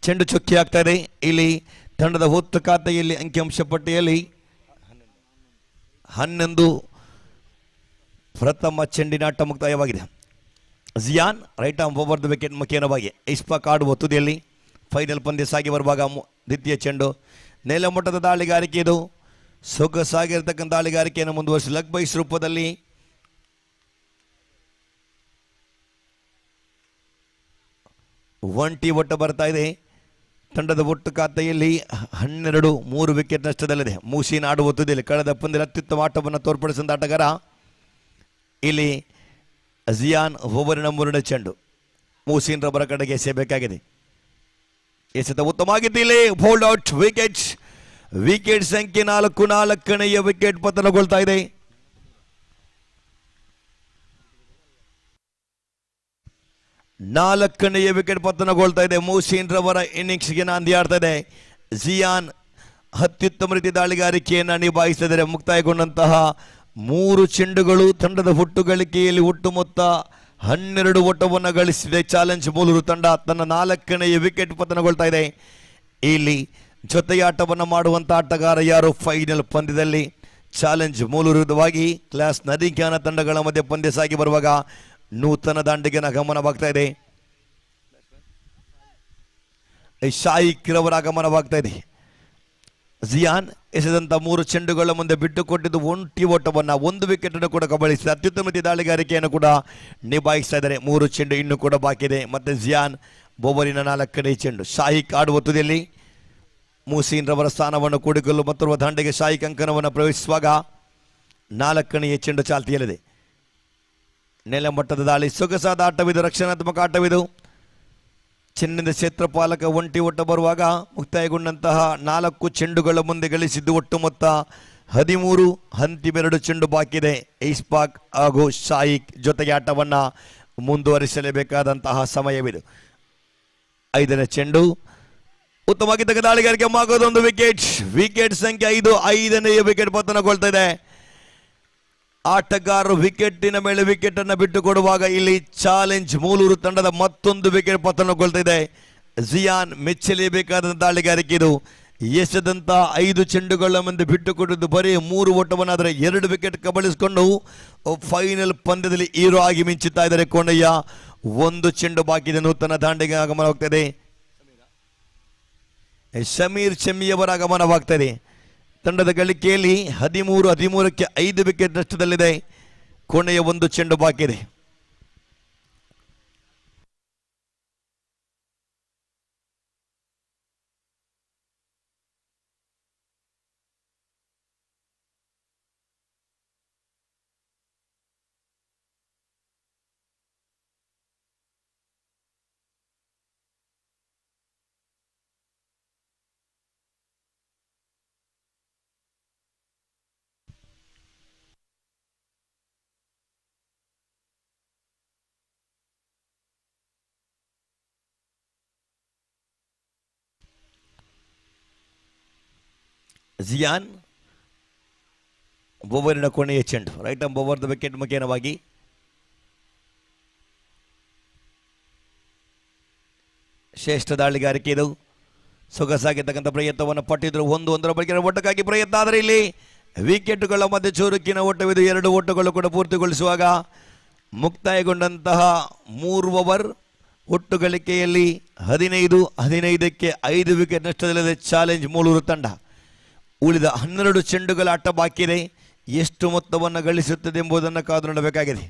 ಚೆಂಡು ಚುಕ್ಕಿ ಆಗ್ತಾ ಇದೆ. ಇಲ್ಲಿ ತಂಡದ ಹೊತ್ತು ಖಾತೆಯಲ್ಲಿ ಅಂಕಿಅಂಶ ಪಟ್ಟಿಯಲ್ಲಿ 11 ಪ್ರಥಮ ಚೆಂಡಿನಾಟ ಮುಕ್ತಾಯವಾಗಿದೆ. Jiyan right arm over the wicket ಮುಖೇನವಾಗಿ ಇಸ್ಪಾಕ್ ಆಡುವ ತುದಿಯಲ್ಲಿ ಫೈನಲ್ ಪಂದ್ಯ ಸಾಗಿ ಬರುವಾಗ ದ್ವಿತೀಯ ಚೆಂಡು ನೆಲಮಟ್ಟದ ದಾಳಿಗಾರಿಕೆ. ಇದು ಸೊಗಸಾಗಿರ್ತಕ್ಕಂಥ ದಾಳಿಗಾರಿಕೆಯನ್ನು ಮುಂದುವರಿಸಿ ಲಗ್ ಬೈಸ್ ರೂಪದಲ್ಲಿ ಒಂಟಿ ಒಟ್ಟು ಬರ್ತಾ ಇದೆ. ತಂಡದ ಒಟ್ಟು ಖಾತೆಯಲ್ಲಿ 12 3 ವಿಕೆಟ್ ನಷ್ಟದಲ್ಲಿದೆ. ಮೂಸಿನ್ ಆಡುವ ತುದಿಯಲ್ಲಿ ಕಳೆದ ಪಂದ್ಯದಲ್ಲಿ ಅತ್ಯುತ್ತಮ ಆಟವನ್ನು ತೋರ್ಪಡಿಸಿದ ಆಟಗಾರ. ಇಲ್ಲಿ ಜಿಯಾನ್ ಓವರಿನ 3ನೇ ಚೆಂಡು ಮೂಸಿನ್ ರಬ್ಬರ ಕಡೆಗೆ ಎಸೆಯಬೇಕಾಗಿದೆ. ಎಸೆತ ಉತ್ತಮವಾಗಿದ್ದು ಇಲ್ಲಿ ಬೌಲ್ಡ್ ಔಟ್ ವಿಕೆಟ್. ವಿಕೆಟ್ ಸಂಖ್ಯೆ 4ನೇಯ ವಿಕೆಟ್ ಪತನಗೊಳ್ತಾ ಇದೆ. ನಾಲ್ಕನೆಯ ವಿಕೆಟ್ ಪತನಗೊಳ್ತಾ ಇದೆ. ಮೂಸಿನ್ ರವರ ಇನ್ನಿಂಗ್ಸ್ಗೆ ನಾಂದಿ ಆಡ್ತಾ ಇದೆ. ಜಿಯಾನ್ ಅತ್ಯುತ್ತಮ ರೀತಿ ದಾಳಿಗಾರಿಕೆಯನ್ನು ನಿಭಾಯಿಸಿದರೆ ಮುಕ್ತಾಯಗೊಂಡಂತಹ 3 ಚೆಂಡುಗಳು ತಂಡದ ಹುಟ್ಟುಗಳಿಕೆಯಲ್ಲಿ ಒಟ್ಟು ಮೊತ್ತ 12 ಓಟವನ್ನು ಗಳಿಸಿದೆ. ಚಾಲೆಂಜ್ ಮೂಲೂರು ತಂಡ ತನ್ನ 4ನೇಯ ವಿಕೆಟ್ ಪತನಗೊಳ್ತಾ ಇದೆ. ಇಲ್ಲಿ ಜೊತೆಯಾಟವನ್ನು ಮಾಡುವಂಥ ಆಟಗಾರ ಯಾರು? ಫೈನಲ್ ಪಂದ್ಯದಲ್ಲಿ ಚಾಲೆಂಜ್ ಮೂಲೂರು ವಿರುದ್ಧವಾಗಿ ಕ್ಲಾಸ್ ನರಿಗಾನ ತಂಡಗಳ ಮಧ್ಯೆ ಪಂದ್ಯ ಸಾಗಿ ಬರುವಾಗ ನೂತನ ದಾಂಡಿಗೆನ ಆಗಮನವಾಗ್ತಾ ಇದೆ. ಶಾಯಿಕ್ ರವರ ಆಗಮನವಾಗ್ತಾ ಇದೆ. ಜಿಯಾನ್ ಎಸೆದಂತ 3 ಚೆಂಡುಗಳ ಮುಂದೆ ಬಿಟ್ಟುಕೊಟ್ಟಿದ್ದು ಒಂಟಿ ಓಟವನ್ನು 1 ವಿಕೆಟ್ ಅನ್ನು ಕೂಡ ಕಬಳಿಸಿದೆ. ಅತ್ಯುತ್ತಮ ದಾಳಿಗಾರಿಕೆಯನ್ನು ಕೂಡ ನಿಭಾಯಿಸ್ತಾ ಇದ್ದಾರೆ. 3 ಚೆಂಡು ಇನ್ನೂ ಕೂಡ ಬಾಕಿ ಇದೆ. ಮತ್ತೆ ಜಿಯಾನ್ ಬೋವರಿನ 4ನೇ ಚೆಂಡು. ಶಾಯಿಕ್ ಆಡುವ ತುದಿಯಲ್ಲಿ ಮೂಸಿನ್ ರವರ ಸ್ಥಾನವನ್ನು ಕೂಡಿಕೊಳ್ಳಲು ಮತ್ತೋರ್ವ ದಾಂಡಿಗೆ ಶಾಯಿಕ್ ಅಂಕಣವನ್ನು ಪ್ರವೇಶಿಸುವಾಗ 4ನೇ ಚೆಂಡು ಚಾಲ್ತಿಯಲ್ಲಿದೆ. ನೆಲಮಟ್ಟದ ದಾಳಿ, ಸೊಗಸಾದ ಆಟವಿದು, ರಕ್ಷಣಾತ್ಮಕ ಆಟವಿದು. ಚಿನ್ನದ ಕ್ಷೇತ್ರಪಾಲಕ ಒಂಟಿ ಒಟ್ಟ ಬರುವಾಗ ಮುಕ್ತಾಯಗೊಂಡಂತಹ 4 ಚೆಂಡುಗಳ ಮುಂದೆ ಗಳಿಸಿದ್ದು ಒಟ್ಟು ಮೊತ್ತ 13. ಅಂತಿಮ 2 ಚೆಂಡು ಬಾಕಿ ಇದೆ. ಇಸ್ಪಾಕ್ ಹಾಗೂ ಶಾಯಿಕ್ ಜೊತೆಗೆ ಆಟವನ್ನು ಮುಂದುವರಿಸಲೇಬೇಕಾದಂತಹ ಸಮಯವಿದು. 5ನೇ ಚೆಂಡು ಉತ್ತಮವಾಗಿದ್ದಾಗ ದಾಳಿಗಾರಿಕೆ ಆಗೋದೊಂದು ವಿಕೆಟ್. ವಿಕೆಟ್ ಸಂಖ್ಯೆ 5. 5ನೇಯ ವಿಕೆಟ್ ಪತನಗೊಳ್ತಾ ಇದೆ. ಆಟಗಾರರು ವಿಕೆಟ್ಟಿನ ಮೇಲೆ ವಿಕೆಟ್ ಅನ್ನು ಬಿಟ್ಟುಕೊಡುವಾಗ ಇಲ್ಲಿ ಚಾಲೆಂಜ್ ಮೂಲೂರು ತಂಡದ ಮತ್ತೊಂದು ವಿಕೆಟ್ ಪತನಗೊಳ್ತಾ ಇದೆ. ಜಿಯಾನ್ ಮೆಚ್ಚಲೇಬೇಕಾದ ದಾಳಿಗಾರಿಕೆ ಇದು. ಎಸೆದಂತ 5 ಚೆಂಡುಗಳ ಮುಂದೆ ಬಿಟ್ಟುಕೊಟ್ಟಿದ್ದು ಬರೀ 3 ಓಟವನ್ನಾದರೆ 2 ವಿಕೆಟ್ ಕಬಳಿಸಿಕೊಂಡು ಫೈನಲ್ ಪಂದ್ಯದಲ್ಲಿ ಹೀರೋ ಆಗಿ ಮಿಂಚುತ್ತಾ ಇದ್ದಾರೆ ಕೋಣಯ್ಯ. 1 ಚೆಂಡು ಬಾಕಿ ಇದೆ. ನೂತನ ದಾಂಡಿಗೆ ಆಗಮನವಾಗ್ತದೆ. ಶಮೀರ್ ಚೆಮ್ಮಿಯವರ ಆಗಮನವಾಗ್ತದೆ. ತಂಡದ ಗಳಿಕೆಯಲ್ಲಿ 13ಕ್ಕೆ 5 ವಿಕೆಟ್ ನಷ್ಟದಲ್ಲಿದೆ. ಕೋಣೆಯ 1 ಚೆಂಡು ಬಾಕಿ ಇದೆ. ಜಿಯಾನ್ ಬೋವರಿನ ಕೊನೆಯ ಚೆಂಡು. ರೈಟ್ ಆರ್ಮ್ ಬೋವರ್ದ ವಿಕೆಟ್ ಮುಖೇನವಾಗಿ ಶ್ರೇಷ್ಠ ದಾಳಿಗಾರಿಕೆ ಇದು. ಸೊಗಸಾಗಿರ್ತಕ್ಕಂಥ ಪ್ರಯತ್ನವನ್ನು ಪಟ್ಟಿದ್ರು. 1-1 ಬಳಿಕ ಒಟ್ಟಕ್ಕಾಗಿ ಪ್ರಯತ್ನ. ಆದರೆ ಇಲ್ಲಿ ವಿಕೆಟ್ಗಳ ಮಧ್ಯೆ ಚುರುಕಿನ ಓಟವಿದು. 2 ಓಟಗಳು ಕೂಡ ಪೂರ್ತಿಗೊಳಿಸುವಾಗ ಮುಕ್ತಾಯಗೊಂಡಂತಹ 3 ಓವರ್ ಒಟ್ಟು ಗಳಿಕೆಯಲ್ಲಿ 15ಕ್ಕೆ 5 ವಿಕೆಟ್ ನಷ್ಟದಲ್ಲಿದೆ ಚಾಲೆಂಜ್ ಮೂಳೂರು ತಂಡ. ಉಳಿದ 12 ಚೆಂಡುಗಳ ಆಟ ಬಾಕಿ ಇದೆ. ಎಷ್ಟು ಮೊತ್ತವನ್ನು ಗಳಿಸುತ್ತದೆ ಎಂಬುದನ್ನು ಕಾದು ನೋಡಬೇಕಾಗಿದೆ.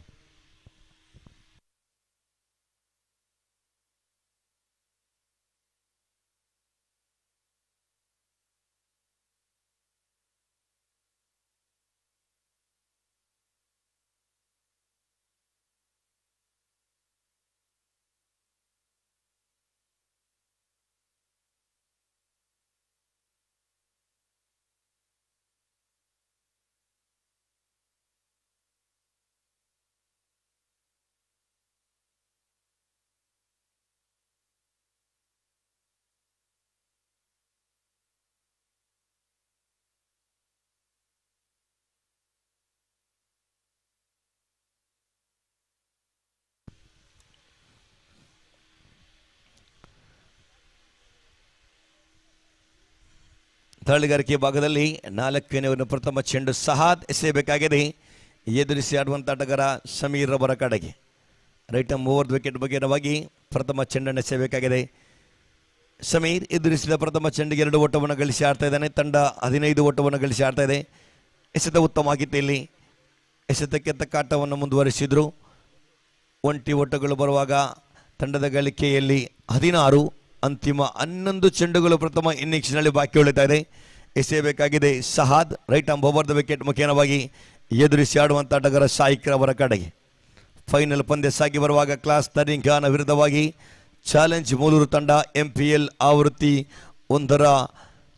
ದಾಳಿಗಾರಿಕೆ ಭಾಗದಲ್ಲಿ 4ನೇ ಪ್ರಥಮ ಚೆಂಡು ಸಹಾದ್ ಎಸೆಯಬೇಕಾಗಿದೆ. ಎದುರಿಸಿ ಆಡುವಂಥ ಆಟಗಾರ ಸಮೀರ್ ಅವರ ಕಡೆಗೆ. ರೈಟ್ ಆರ್ಮ್ ಓವರ್ ವಿಕೆಟ್ ಬಗೆರವಾಗಿ ಪ್ರಥಮ ಚೆಂಡನ್ನು ಎಸೆಯಬೇಕಾಗಿದೆ. ಸಮೀರ್ ಎದುರಿಸಿದ ಪ್ರಥಮ ಚೆಂಡಿಗೆ 2 ಓಟವನ್ನು ಗಳಿಸಿ ಆಡ್ತಾ ಇದ್ದಾನೆ. ತಂಡ 15 ಓಟವನ್ನು ಗಳಿಸಿ ಆಡ್ತಾ ಇದೆ. ಎಸೆತ ಉತ್ತಮ ಆಗಿತ್ತು. ಇಲ್ಲಿ ಎಸೆತಕ್ಕೆ ತಕ್ಕ ಆಟವನ್ನು ಮುಂದುವರಿಸಿದ್ರು. 20 ಓಟಗಳು ಬರುವಾಗ ತಂಡದ ಗಳಿಕೆಯಲ್ಲಿ 16, ಅಂತಿಮ 11 ಚೆಂಡುಗಳು ಪ್ರಥಮ ಇನ್ನಿಂಗ್ಸ್ನಲ್ಲಿ ಬಾಕಿ ಉಳಿತಾ ಇದೆ. ಎಸೆಯಬೇಕಾಗಿದೆ ಸಹಾದ್. ರೈಟ್ ಆರ್ಮ್ ಓವರ್ ವಿಕೆಟ್ ಮುಖೇನವಾಗಿ ಎದುರಿಸಿ ಆಡುವಂಥ ಆಟಗಾರ ಶಾಯಿಕರ್ ಅವರ ಕಡೆಗೆ. ಫೈನಲ್ ಪಂದ್ಯ ಸಾಗಿ ಬರುವಾಗ ಕ್ಲಾಸ್ ನರಿಂಗಾನ ವಿರುದ್ಧವಾಗಿ ಚಾಲೆಂಜ್ ಮೂಳೂರು ತಂಡ MPL ಆವೃತ್ತಿ 1ರ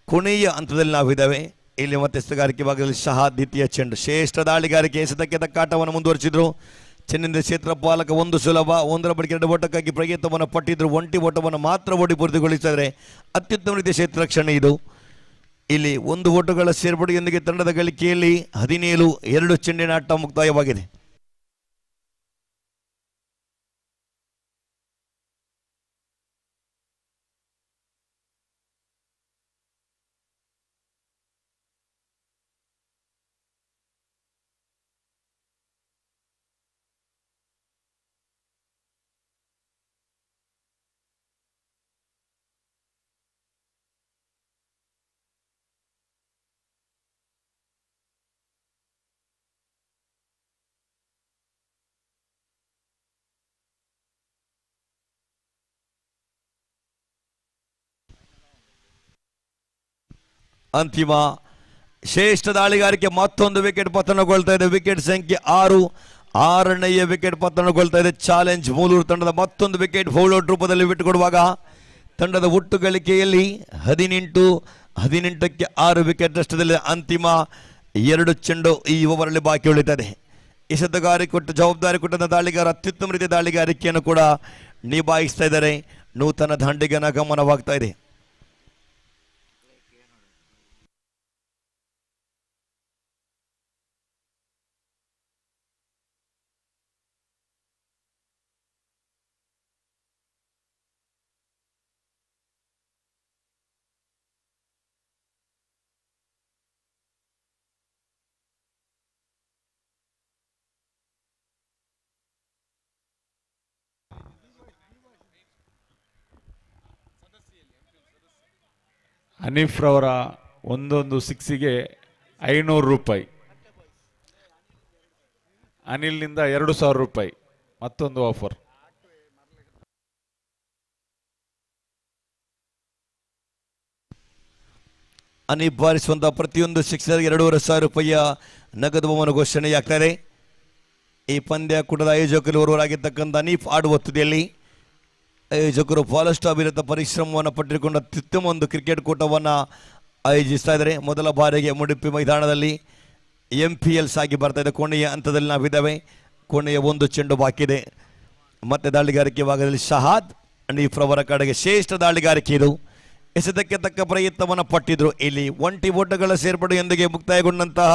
ಕೊನೆಯ ಹಂತದಲ್ಲಿ ನಾವಿದ್ದೇವೆ. ಇಲ್ಲಿ ಮತ್ತೆ ಎಸೆತಗಾರಿಕೆ ಭಾಗದಲ್ಲಿ ಶಹಾದ್ ದ್ವಿತೀಯ ಚೆಂಡು. ಶ್ರೇಷ್ಠ ದಾಳಿಗಾರಿಕೆ. ಎಸೆತಕ್ಕೆ ತಕ್ಕ ಆಟವನ್ನು ಮುಂದುವರಿಸಿದ್ರು. ಚೆನ್ನಿಂದ ಕ್ಷೇತ್ರ ಪಾಲಕ 1 ಸುಲಭ. 1ರ ಬಳಿಕ 2 ಓಟಕ್ಕಾಗಿ ಪ್ರಯತ್ನವನ್ನು ಪಟ್ಟಿದ್ರು. 1 ಓಟವನ್ನು ಮಾತ್ರ ಓಡಿ ಪೂರ್ತಿಗೊಳಿಸಿದರೆ ಅತ್ಯುತ್ತಮ ರೀತಿಯ ಕ್ಷೇತ್ರ ರಕ್ಷಣೆ ಇದು. ಇಲ್ಲಿ 1 ಓಟಗಳ ಸೇರ್ಪಡೆಯೊಂದಿಗೆ ತಂಡದ ಗಳಿಕೆಯಲ್ಲಿ 17, 2 ಚೆಂಡಿನ ಆಟ ಮುಕ್ತಾಯವಾಗಿದೆ. ಅಂತಿಮ ಶ್ರೇಷ್ಠ ದಾಳಿಗಾರಿಕೆ. ಮತ್ತೊಂದು ವಿಕೆಟ್ ಪತನಗೊಳ್ತಾ ಇದೆ. ವಿಕೆಟ್ ಸಂಖ್ಯೆ 6. 6ನೇಯ ವಿಕೆಟ್ ಪತನಗೊಳ್ತಾ ಇದೆ. ಚಾಲೆಂಜ್ ಮೂಳೂರು ತಂಡದ ಮತ್ತೊಂದು ವಿಕೆಟ್ ಫೌಲ್ಔಟ್ ರೂಪದಲ್ಲಿ ಬಿಟ್ಟುಕೊಡುವಾಗ ತಂಡದ ಒಟ್ಟು ಗಳಿಕೆಯಲ್ಲಿ 18ಕ್ಕೆ 6 ವಿಕೆಟ್ ನಷ್ಟದಲ್ಲಿ ಅಂತಿಮ 2 ಚೆಂಡು ಈ ಓವರಲ್ಲಿ ಬಾಕಿ ಉಳಿತದೆ. ಎಸೆತಗಾರಿಕೆ ಕೊಟ್ಟು ಜವಾಬ್ದಾರಿ ಕೊಟ್ಟಂತ ದಾಳಿಗಾರ ಅತ್ಯುತ್ತಮ ರೀತಿಯ ದಾಳಿಗಾರಿಕೆಯನ್ನು ಕೂಡ ನಿಭಾಯಿಸ್ತಾ ಇದ್ದಾರೆ. ನೂತನ ದಾಂಡಿಗನ ಗಮನವಾಗ್ತಾ ಇದೆ.
ಹನೀಫ್ ರವರ ಒಂದೊಂದು ಸಿಕ್ಸಿಗೆ 500 ರೂಪಾಯಿ, ಅನಿಲ್ನಿಂದ 2000 ರೂಪಾಯಿ ಮತ್ತೊಂದು ಆಫರ್.
ಅನೀಫ್ ಬಾರಿಸುವಂತಹ ಪ್ರತಿಯೊಂದು ಸಿಕ್ಸರ್ 2500 ರೂಪಾಯಿಯ ನಗದು ಬಹುಮಾನ ಘೋಷಣೆಯಾಗ್ತಾರೆ. ಈ ಪಂದ್ಯ ಕೂಟದ ಆಯೋಜಕರು ಓರ್ವರಾಗಿರ್ತಕ್ಕಂಥ ಅನೀಫ್ ಆಡುವ ತುದಿಯಲ್ಲಿ ಆಯೋಜಕರು ಬಹಳಷ್ಟು ಅವಿರತ ಪರಿಶ್ರಮವನ್ನು ಪಟ್ಟಿರುಕೊಂಡ ಅತ್ಯುತ್ತಮ ಒಂದು ಕ್ರಿಕೆಟ್ ಕೂಟವನ್ನು ಆಯೋಜಿಸ್ತಾ ಇದ್ದಾರೆ. ಮೊದಲ ಬಾರಿಗೆ ಮುಡಿಪು ಮೈದಾನದಲ್ಲಿ MPL ಸಾಗಿ ಬರ್ತಾ ಇದೆ. ಕೊನೆಯ ಹಂತದಲ್ಲಿ ನಾವಿದ್ದಾವೆ. ಕೊನೆಯ ಒಂದು ಚೆಂಡು ಬಾಕಿ ಇದೆ. ಮತ್ತೆ ದಾಳಿಗಾರಿಕೆ ಭಾಗದಲ್ಲಿ ಶಹಾದ್ ಅನೀಫ್ ರವರ ಕಡೆಗೆ ಶ್ರೇಷ್ಠ ದಾಳಿಗಾರಿಕೆ ಇದು. ಎಸೆತಕ್ಕೆ ತಕ್ಕ ಪ್ರಯತ್ನವನ್ನು ಪಟ್ಟಿದ್ರು. ಇಲ್ಲಿ ಒಂಟಿ ಓಟಗಳ ಸೇರ್ಪಡೆಯೊಂದಿಗೆ ಮುಕ್ತಾಯಗೊಂಡಂತಹ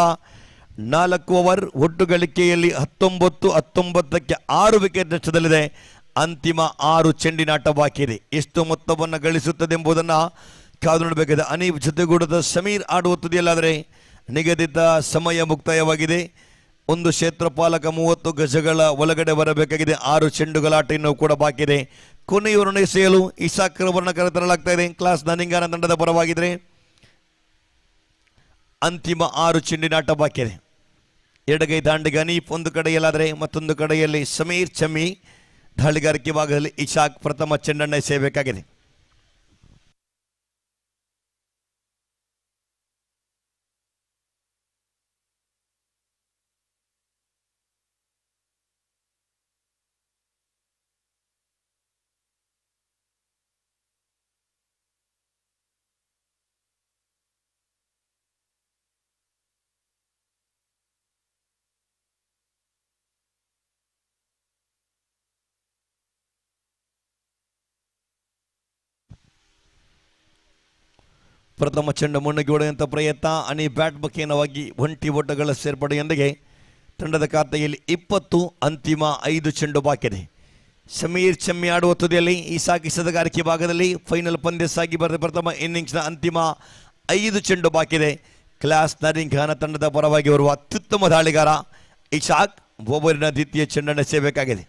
4 ಓವರ್ ಒಟ್ಟು ಗಳಿಕೆಯಲ್ಲಿ 19-19ಕ್ಕೆ 6 ವಿಕೆಟ್ ನಷ್ಟದಲ್ಲಿದೆ. ಅಂತಿಮ 6 ಚೆಂಡಿನಾಟ ಬಾಕಿ ಇದೆ. ಎಷ್ಟು ಮೊತ್ತವನ್ನು ಗಳಿಸುತ್ತದೆ ಎಂಬುದನ್ನು ಕಾದು ನೋಡಬೇಕಿದೆ. ಅನೀಫ್ ಜೊತೆಗೂಡದ ಸಮೀರ್ ಆಡುವ ತುದಿಯಲ್ಲಾದರೆ ನಿಗದಿತ ಸಮಯ ಮುಕ್ತಾಯವಾಗಿದೆ. ಒಂದು ಕ್ಷೇತ್ರಪಾಲಕ 30 ಗಜಗಳ ಒಳಗಡೆ ಬರಬೇಕಾಗಿದೆ. 6 ಚೆಂಡುಗಳ ಆಟ ಇನ್ನೂ ಕೂಡ ಬಾಕಿ ಇದೆ. ಕೊನೆಯವರನ್ನು ಎಸೆಯಲು ಇಸಾಕ್ ರವರನ್ನು ಕರೆತರಲಾಗ್ತಾ ಇದೆ. ಕ್ಲಾಸ್ ನರಿಂಗಾನ ತಂಡದ ಪರವಾಗಿದ್ರೆ ಅಂತಿಮ 6 ಚೆಂಡಿನಾಟ ಬಾಕಿ ಇದೆ. ಎಡಗೈ ದಾಂಡಿಗೆ ಅನೀಫ್ ಒಂದು ಕಡೆಯಲ್ಲಾದರೆ ಮತ್ತೊಂದು ಕಡೆಯಲ್ಲಿ ಸಮೀರ್ ಚಮ್ಮಿ. ದಾಳಿಗಾರಿಕೆ ಭಾಗದಲ್ಲಿ ಇಶಾಕ್ ಪ್ರಥಮ ಚೆಂಡನ್ನು ಎಸೆಯಬೇಕಾಗಿದೆ. ಪ್ರಥಮ ಚೆಂಡು ಮುನ್ನುಗ್ಗಿ ಹೊಡೆಯುವಂಥ ಪ್ರಯತ್ನ. ಅನೀಫ್ ಬ್ಯಾಟ್ ಬಕೇನವಾಗಿ ಒಂಟಿ ಓಟಗಳ ಸೇರ್ಪಡೆಯೊಂದಿಗೆ ತಂಡದ ಖಾತೆಯಲ್ಲಿ 20, ಅಂತಿಮ 5 ಚೆಂಡು ಬಾಕಿದೆ. ಸಮೀರ್ ಚಮ್ಮಿ ಆಡುವ ತುದಿಯಲ್ಲಿ ಇಸಾಕ್ ಎಸೆತಗಾರಿಕೆ ಭಾಗದಲ್ಲಿ ಫೈನಲ್ ಪಂದ್ಯ ಸಾಗಿ ಬರೆದ ಪ್ರಥಮ ಇನ್ನಿಂಗ್ಸ್ನ ಅಂತಿಮ 5 ಚೆಂಡು ಬಾಕಿದೆ. ಕ್ಲಾಸ್ ನರಿಂಗಾನ ತಂಡದ ಪರವಾಗಿ ಬರುವ ಅತ್ಯುತ್ತಮ ದಾಳಿಗಾರ ಇಶಾಕ್ ಓವರಿನ ದ್ವಿತೀಯ ಚೆಂಡನ್ನು ಎಸೆಯಬೇಕಾಗಿದೆ.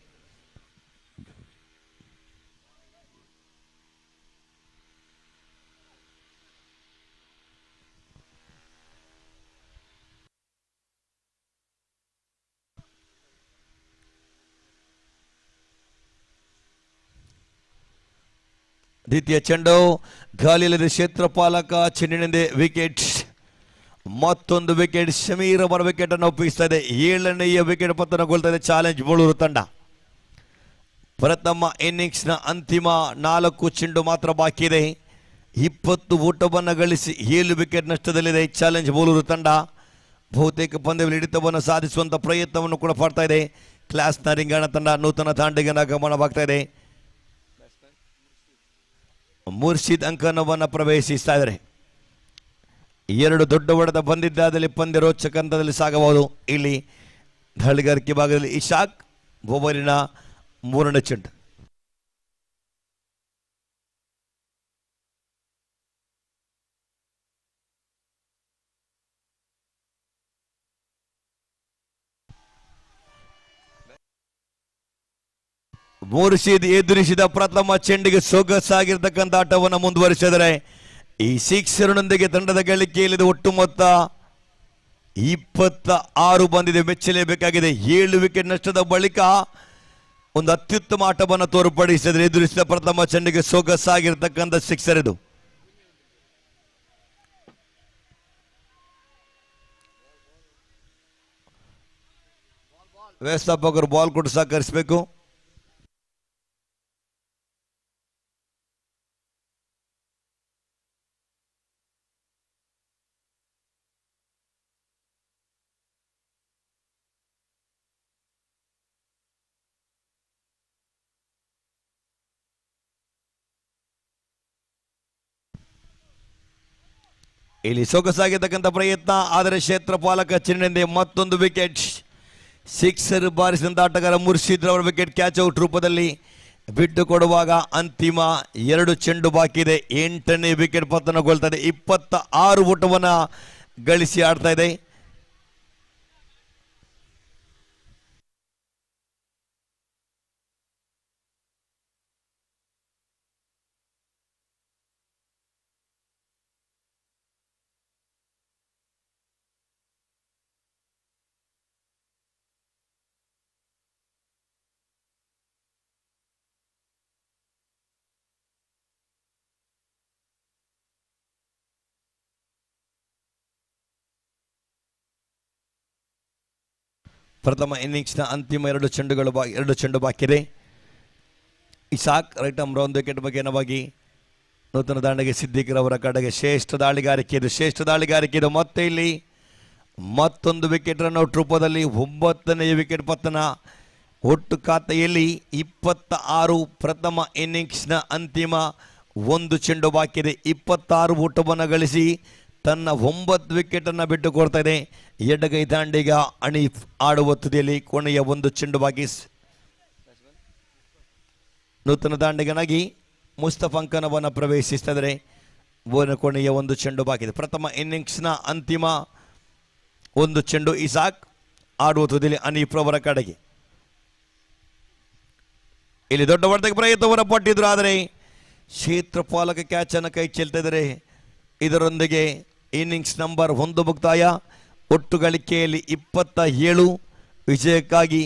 ದ್ವಿತೀಯ ಚೆಂಡು ಗಾಳಿಯಲ್ಲಿದೆ. ಕ್ಷೇತ್ರಪಾಲಕ ಚೆಂಡಿನಿಂದ ವಿಕೆಟ್. ಮತ್ತೊಂದು ವಿಕೆಟ್. ಶಮೀರ್ ಅವರ ವಿಕೆಟ್ ಅನ್ನು ಒಪ್ಪಿಸ್ತಾ ಇದೆ. 7ನೇಯ ವಿಕೆಟ್ ಪತನಗೊಳ್ತಾ ಇದೆ. ಚಾಲೆಂಜ್ ಬೂಳೂರು ತಂಡ. ಪ್ರಥಮ ಇನ್ನಿಂಗ್ಸ್ನ ಅಂತಿಮ 4 ಚೆಂಡು ಮಾತ್ರ ಬಾಕಿ ಇದೆ. 20 ಓಟವನ್ನು ಗಳಿಸಿ 7 ವಿಕೆಟ್ ನಷ್ಟದಲ್ಲಿದೆ ಚಾಲೆಂಜ್ ಬೂಳೂರು ತಂಡ. ಬಹುತೇಕ ಪಂದ್ಯದಲ್ಲಿ ಹಿಡಿತವನ್ನು ಸಾಧಿಸುವಂಥ ಪ್ರಯತ್ನವನ್ನು ಕೂಡ ಪಡ್ತಾ ಇದೆ. ಕ್ಲಾಸ್ ನರಿಂಗಾನ ತಂಡ ನೂತನ ದಾಂಡಿಗನ ಗಮನವಾಗ್ತಾ ಇದೆ. ಮುರ್ಷಿದ್ ಅಂಕಣವನ್ನು ಪ್ರವೇಶಿಸ್ತಾ ಇದ್ದಾರೆ. 2 ದೊಡ್ಡ ಹೊಡೆತ ಬಂದಿದ್ದಾದಲ್ಲಿ ಪಂದ್ಯ ರೋಚಕ ಹಂತದಲ್ಲಿ ಸಾಗಬಹುದು. ಇಲ್ಲಿ ದಾಳಿಗಾರಿಕೆ ಭಾಗದಲ್ಲಿ ಇಶಾಕ್ ಓವರಿನ 3ನೇ ಚೆಂಡು. ಮುರ್ಷಿದ್ ಎದುರಿಸಿದ ಪ್ರಥಮ ಚೆಂಡಿಗೆ ಸೊಗಸಾಗಿರ್ತಕ್ಕಂಥ ಆಟವನ್ನು ಮುಂದುವರಿಸಿದರೆ ಈ ಸಿಕ್ಸರ್ನೊಂದಿಗೆ ತಂಡದ ಗಳಿಕೆಯಲ್ಲಿದೆ. ಒಟ್ಟು ಮೊತ್ತ 26 ಬಂದಿದೆ. ಮೆಚ್ಚಲೇಬೇಕಾಗಿದೆ. 7 ವಿಕೆಟ್ ನಷ್ಟದ ಬಳಿಕ ಒಂದು ಅತ್ಯುತ್ತಮ ಆಟವನ್ನು ತೋರ್ಪಡಿಸಿದರೆ ಎದುರಿಸಿದ ಪ್ರಥಮ ಚೆಂಡಿಗೆ ಸೊಗಸಾಗಿರ್ತಕ್ಕಂಥ ಸಿಕ್ಸರ್ ಇದು. ವ್ಯವಸ್ಥಾಪಕರು ಬಾಲ್ ಕೊಟ್ಟು ಸಹಕರಿಸಬೇಕು. ಇಲ್ಲಿ ಸೊಗಸಾಗಿರ್ತಕ್ಕಂಥ ಪ್ರಯತ್ನ, ಆದರೆ ಕ್ಷೇತ್ರಪಾಲಕ ಚಿಹ್ನೆಯಿಂದ ಮತ್ತೊಂದು ವಿಕೆಟ್. ಸಿಕ್ಸರ್ ಬಾರಿಸಿದಂಥ ಆಟಗಾರ ಮುರ್ಷಿದ್ ರವರ ವಿಕೆಟ್ ಕ್ಯಾಚ್ ಔಟ್ ರೂಪದಲ್ಲಿ ಬಿಟ್ಟು ಕೊಡುವಾಗ ಅಂತಿಮ 2 ಚೆಂಡು ಬಾಕಿ ಇದೆ. 8ನೇ ವಿಕೆಟ್ ಪತನಗೊಳ್ತಾ ಇದೆ. 26 ಓಟವನ್ನು ಗಳಿಸಿ ಆಡ್ತಾ ಇದೆ. ಪ್ರಥಮ ಇನ್ನಿಂಗ್ಸ್ನ ಅಂತಿಮ 2 ಚೆಂಡು ಬಾಕಿ ಇದೆ. ಇಸಾಕ್ ರೈಟ್ ಆರ್ಮ್ ಒಂದು ವಿಕೆಟ್ ಬಗೆನವಾಗಿ ನೂತನ ದಾಂಡಿಗೆ ಸಿದ್ದಿಕರ್ ಅವರ ಕಡೆಗೆ ಶ್ರೇಷ್ಠ ದಾಳಿಗಾರಿಕೆ ಇದು. ಮತ್ತೆ ಇಲ್ಲಿ ಮತ್ತೊಂದು ವಿಕೆಟ್ ರನ್ಔಟ್ ರೂಪದಲ್ಲಿ 9ನೇ ವಿಕೆಟ್ ಪತನ. ಒಟ್ಟು ಖಾತೆಯಲ್ಲಿ 26 ಪ್ರಥಮ ಇನ್ನಿಂಗ್ಸ್ನ ಅಂತಿಮ 1 ಚೆಂಡು ಬಾಕಿ ಇದೆ. 26 ಓಟವನ್ನು ಗಳಿಸಿ ತನ್ನ 9 ವಿಕೆಟನ್ನು ಬಿಟ್ಟು ಕೊಡ್ತಾ ಇದೆ. ಎಡಗೈ ದಾಂಡಿಗ ಅಣೀಫ್ ಆಡುವ ತುದಿಯಲ್ಲಿ ಕೊನೆಯ 1 ಚೆಂಡು ಬಾಕಿ. ನೂತನ ದಾಂಡಿಗನಾಗಿ ಮುಸ್ತಫ್ ಅಂಕಣವನ್ನು ಪ್ರವೇಶಿಸ್ತಿದ್ದಾರೆ. ಕೊನೆಯ 1 ಚೆಂಡು ಬಾಕಿ ಇದೆ. ಪ್ರಥಮ ಇನ್ನಿಂಗ್ಸ್ನ ಅಂತಿಮ 1 ಚೆಂಡು. ಇಸಾಕ್ ಆಡುವ ತುದಿಯಲ್ಲಿ ಅನೀಫ್ ಅವರ ಕಡೆಗೆ. ಇಲ್ಲಿ ದೊಡ್ಡ ಹೊಡೆತಕ್ಕೆ ಪ್ರಯತ್ನವನ್ನು ಪಟ್ಟಿದ್ರು, ಆದರೆ ಕ್ಷೇತ್ರಪಾಲಕ ಕ್ಯಾಚ್ ಅನ್ನು ಕೈ ಚೆಲ್ತಾ ಇದ್ದಾರೆ. ಇದರೊಂದಿಗೆ ಇನ್ನಿಂಗ್ಸ್ ನಂಬರ್ 1 ಮುಕ್ತಾಯ. ಒಟ್ಟು ಗಳಿಕೆಯಲ್ಲಿ 27, ವಿಜಯಕ್ಕಾಗಿ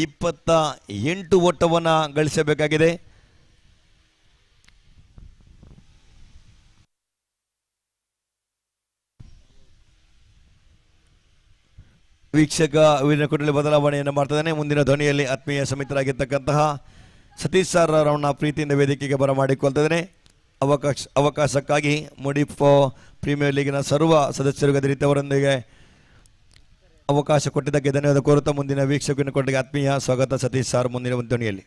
28 ಓಟವನ್ನು ಗಳಿಸಬೇಕಾಗಿದೆ. ವೀಕ್ಷಕ ವೀರಕುಟಲಿ ಬದಲಾವಣೆಯನ್ನು ಮಾಡ್ತಿದ್ದಾನೆ. ಮುಂದಿನ ಧ್ವನಿಯಲ್ಲಿ ಆತ್ಮೀಯ ಸಮಿತರಾಗಿರ್ತಕ್ಕಂತಹ ಸತೀಶ್ ಸರ್ ಅವರನ್ನ ಪ್ರೀತಿಯಿಂದ ವೇದಿಕೆಗೆ ಬರಮಾಡಿಕೊಳ್ತಿದ್ದೇನೆ. ಅವಕಾಶಕ್ಕಾಗಿ ಮುಡಿಪು ಪ್ರೀಮಿಯರ್ ಲೀಗಿನ ಸರ್ವ ಸದಸ್ಯರು ಅದೇ ರೀತಿ ಅವರೊಂದಿಗೆ ಅವಕಾಶ ಕೊಟ್ಟಿದ್ದಕ್ಕೆ ಧನ್ಯವಾದ ಕೋರುತ್ತಾ ಮುಂದಿನ ವೀಕ್ಷಕನ ಕೊಟ್ಟಿಗೆ ಆತ್ಮೀಯ ಸ್ವಾಗತ ಸತೀಶ್ ಸರ್ ಮುಂದಿನ ಧ್ವನಿಯಲ್ಲಿ.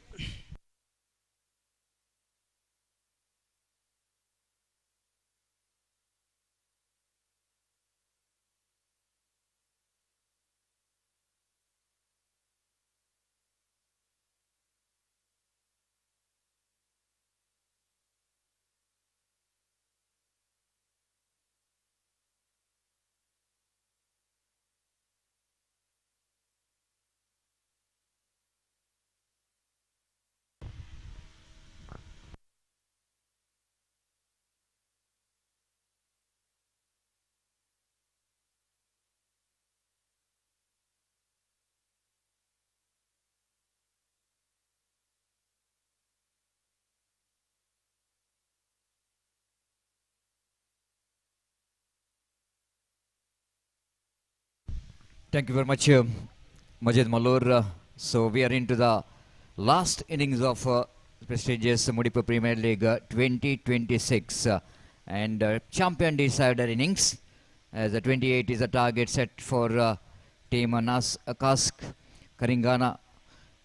Thank you very much, Majid Malur. So we are into the last innings of prestigious Mudipu Premier League 2026 and champion decider innings. As the 28 is a target set for team Kask Naringana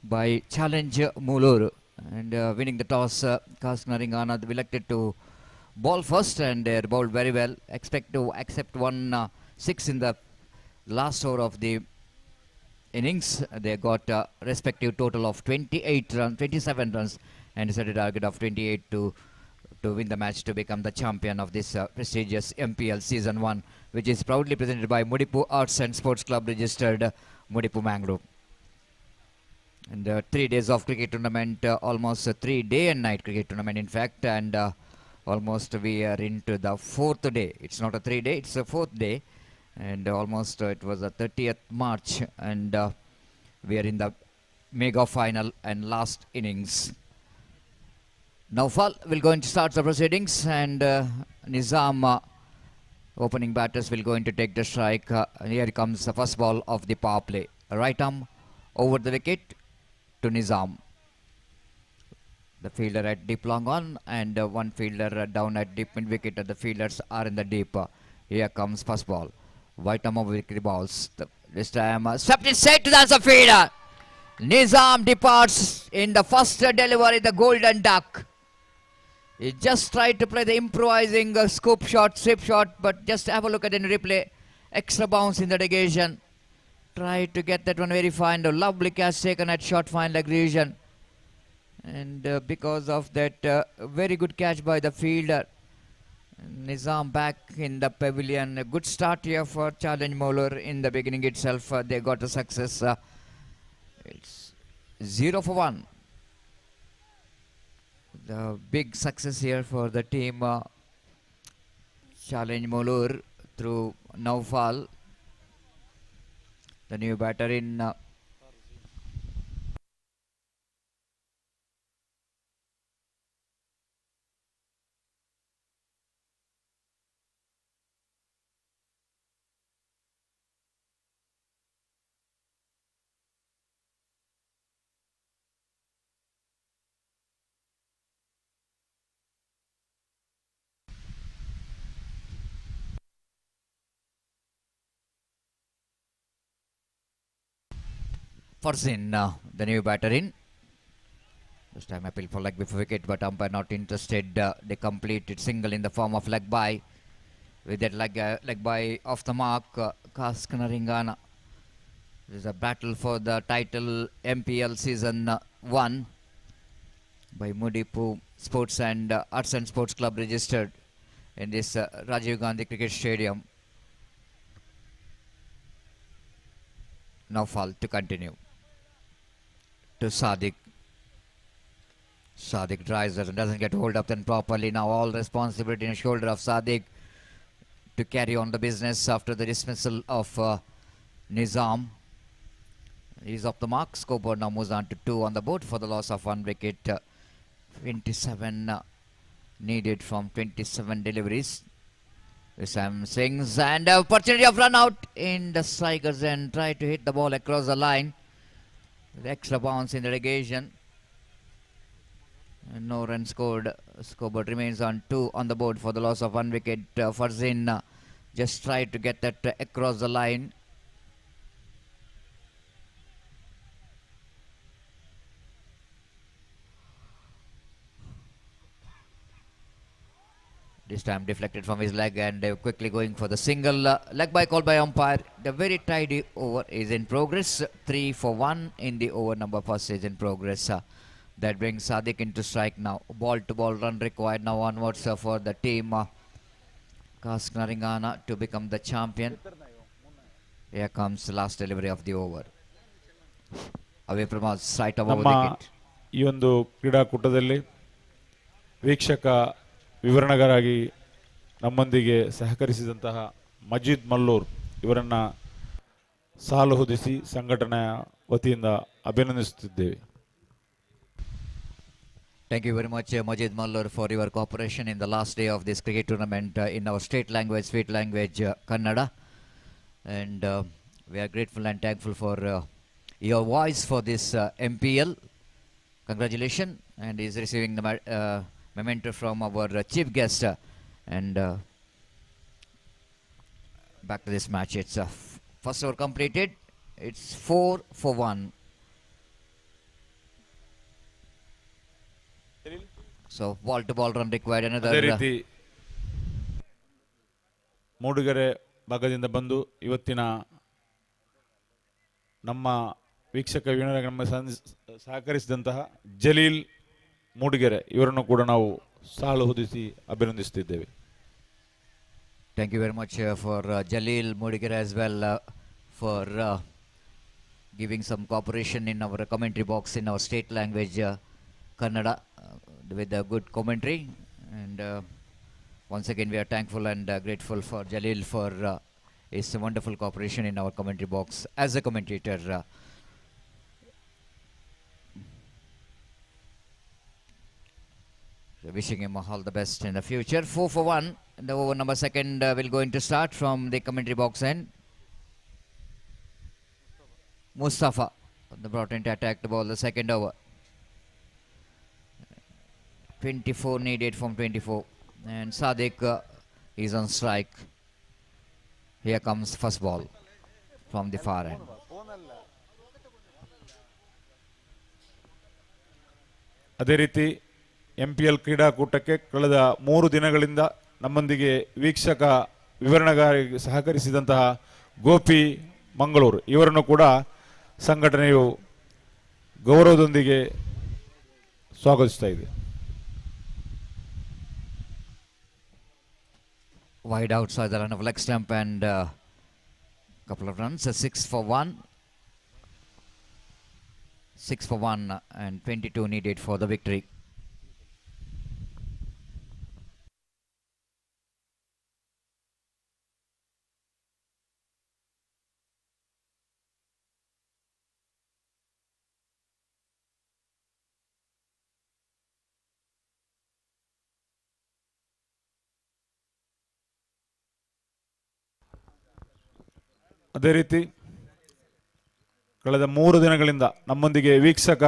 by challenge Mulur, and winning the toss. Kask Naringana elected to ball first and they bowled very well. Expect to accept 1 6 in the last over of the innings. They got a respective total of 27 runs and set a target of 28 to win the match to become the champion of this prestigious MPL Season 1, which is proudly presented by Mudipu Arts and Sports Club registered Mudipu Mangrove. And 3 days of cricket tournament, almost a 3-day and night cricket tournament in fact, and almost we are into the 4th day. It's not a 3-day, it's a 4th day. And almost it was the 30th March and we are in the mega final and last innings. Naufal will going to start the proceedings and Nizam opening batters will going to take the strike. Here comes the first ball of the power play. Right arm over the wicket to Nizam. The fielder at deep long on and one fielder down at deep mid wicket. The fielders are in the deep. Here comes first ball. White arm of wicket balls. This time swept it straight to the answer fielder. Nizam departs in the first delivery, the golden duck. He just tried to play the improvising scoop shot, strip shot, but just have a look at the replay. Extra bounce in the negation. Tried to get that one very fine. A lovely catch taken at short fine leg region. And because of that very good catch by the fielder, Nizam back in the pavilion. A good start here for challenge Moller in the beginning itself. They got a success. It's 0 for 1. The big success here for the team. Challenge Moller through Naufal, the new batter in Farzin, the new batter in. This time appeal for leg before wicket, but umpire not interested. They completed single in the form of leg by. With that leg by off the mark, Kask Naringana. This is a battle for the title MPL season 1 by Mudipu Sports and Arts and Sports Club registered in this Rajiv Gandhi Cricket Stadium. Now fall to continue to Sadiq. Sadiq drives it and doesn't get hold of them properly. Now all responsibility on the shoulder of Sadiq to carry on the business after the dismissal of Nizam. He's off the mark. Scoreboard now moves on to 2 on the board for the loss of 1 wicket. 27 needed from 27 deliveries. Sam swings and opportunity of run out in the strikers and try to hit the ball across the line. With extra bounce in the relegation. And no run scored. Scoreboard remains on 2 on the board for the loss of 1 wicket. Farzin just tried to get that across the line. This time deflected from his leg and quickly going for the single. Leg by called by umpire. The very tidy over is in progress. 3 for 1 in the over number first is in progress. That brings Sadiq into strike now. Ball to ball run required now onwards for the team. Kask Naringana to become the champion. Here comes the last delivery of the over. Away from us, right over the wicket.
ಈ ಒಂದು ಕ್ರೀಡಾಕೂಟದಲ್ಲಿ ವೀಕ್ಷಕ ವಿವರಣೆಗಾರಾಗಿ ನಮ್ಮೊಂದಿಗೆ ಸಹಕರಿಸಿದಂತಹ ಮಜೀದ್ ಮಲ್ಲೂರ್ ಇವರನ್ನು ಸಾಲು ಹೊದಿಸಿ ಸಂಘಟನೆಯ ವತಿಯಿಂದ ಅಭಿನಂದಿಸುತ್ತಿದ್ದೇವೆ.
Thank you very much, Majid Mallur, for your cooperation in the last day of this cricket tournament in our state language, sweet language, Kannada. And we are grateful and thankful for your voice for this MPL. Congratulations. And he is receiving the memento from our chief guest. And back to this match. It's first over completed. It's 4 for 1. So ball to ball run required. Another
ಅದೇ ರೀತಿ ಮೂಡಿಗೆರೆ ಭಾಗದಿಂದ ಬಂದು ಇವತ್ತಿನ ನಮ್ಮ ವೀಕ್ಷಕ ವೀಣರಿಗೆ ನಮ್ಮ ಸಹಕರಿಸಿದಂತಹ ಜಲೀಲ್ ಮೂಡಿಗೆರೆ ಇವರನ್ನು ಕೂಡ ನಾವು ಸಾಲು ಹೊದಿಸಿ ಅಭಿನಂದಿಸುತ್ತಿದ್ದೇವೆ.
Thank you very much for Jalil Mudigere as well for giving some cooperation in our commentary box in our state language Kannada with a good commentary. And once again we are thankful and grateful for Jalil for his wonderful cooperation in our commentary box as a commentator. So wishing him all the best in the future. 4 for 1. The over number second will going to start from the commentary box end. Mustafa, the brought in to attack the ball the second over. 24 needed from 24. And Sadiq is on strike. Here comes first ball from the far end.
ಅದೇ ರೀತಿ MPL ಕ್ರೀಡಾಕೂಟಕ್ಕೆ ಕಳೆದ 3 ದಿನಗಳಿಂದ ನಮ್ಮೊಂದಿಗೆ ವೀಕ್ಷಕ ವಿವರಣೆಗಾರರಿಗೆ ಸಹಕರಿಸಿದಂತಹ ಗೋಪಿ ಮಂಗಳೂರು ಇವರನ್ನು ಕೂಡ ಸಂಘಟನೆಯು ಗೌರವದೊಂದಿಗೆ ಸ್ವಾಗತಿಸ್ತಾ ಇದೆ.
Wide outside the run of leg stump and couple of runs. 6 for 1. 6 for 1 and 22 needed for the victory.
ಅದೇ ರೀತಿ ಕಳೆದ 3 ದಿನಗಳಿಂದ ನಮ್ಮೊಂದಿಗೆ ವೀಕ್ಷಕ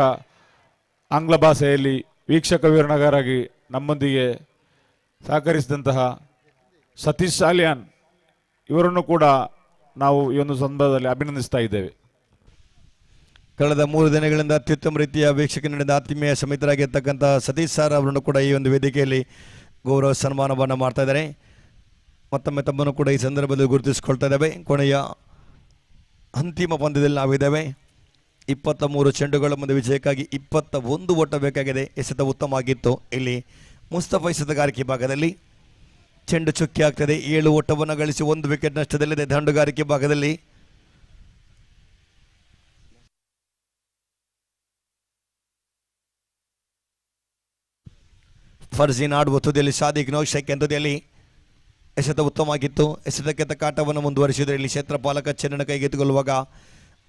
ಆಂಗ್ಲ ಭಾಷೆಯಲ್ಲಿ ವೀಕ್ಷಕ ವಿವರಣೆಗಾರಾಗಿ ನಮ್ಮೊಂದಿಗೆ ಸಹಕರಿಸಿದಂತಹ ಸತೀಶ್ ಸಾಲಿಯಾನ್ ಇವರನ್ನು ಕೂಡ ನಾವು ಈ ಒಂದು ಸಂದರ್ಭದಲ್ಲಿ ಅಭಿನಂದಿಸ್ತಾ ಇದ್ದೇವೆ.
ಕಳೆದ 3 ದಿನಗಳಿಂದ ಅತ್ಯುತ್ತಮ ರೀತಿಯ ವೀಕ್ಷಕ ನೀಡಿದ ಆತ್ಮೀಯ ಸಮಿತರಾಗಿರ್ತಕ್ಕಂಥ ಸತೀಶ್ ಸರ್ ಅವರನ್ನು ಕೂಡ ಈ ಒಂದು ವೇದಿಕೆಯಲ್ಲಿ ಗೌರವ ಸನ್ಮಾನವನ್ನು ಮಾಡ್ತಾ ಇದ್ದಾರೆ. ಮತ್ತೊಮ್ಮೆ ತಮ್ಮನ್ನು ಕೂಡ ಈ ಸಂದರ್ಭದಲ್ಲಿ ಗುರುತಿಸಿಕೊಳ್ತಾ ಇದ್ದೇವೆ. ಕೊನೆಯ ಅಂತಿಮ ಪಂದ್ಯದಲ್ಲಿ ನಾವಿದ್ದೇವೆ. 23 ಚೆಂಡುಗಳ ಮುಂದೆ ವಿಜಯಕ್ಕಾಗಿ 21 ಓಟ ಬೇಕಾಗಿದೆ. ಎಸೆತ ಉತ್ತಮ ಆಗಿತ್ತು. ಇಲ್ಲಿ ಮುಸ್ತಫಾ ಎಸೆತಗಾರಿಕೆ ಭಾಗದಲ್ಲಿ ಚೆಂಡು ಚುಕ್ಕಿ ಆಗ್ತದೆ. 7 ಓಟವನ್ನು ಗಳಿಸಿ 1 ವಿಕೆಟ್ ನಷ್ಟದಲ್ಲಿದೆ. ದಂಡುಗಾರಿಕೆ ಭಾಗದಲ್ಲಿ ಫರ್ಜೀನ್ ಆಡುವ ತುದಿಯಲ್ಲಿ ಸಾದಿಕ್ ನೌಶೇಕ್ ತುದಿಯಲ್ಲಿ ಎಸೆತ ಉತ್ತಮವಾಗಿತ್ತು. ಎಸೆತಕ್ಕೆ ತಕ್ಕ ಆಟವನ್ನು ಮುಂದುವರಿಸಿದರೆ ಇಲ್ಲಿ ಕ್ಷೇತ್ರಪಾಲಕ ಚೆನ್ನನ ಕೈಗೆತ್ತಿಕೊಳ್ಳುವಾಗ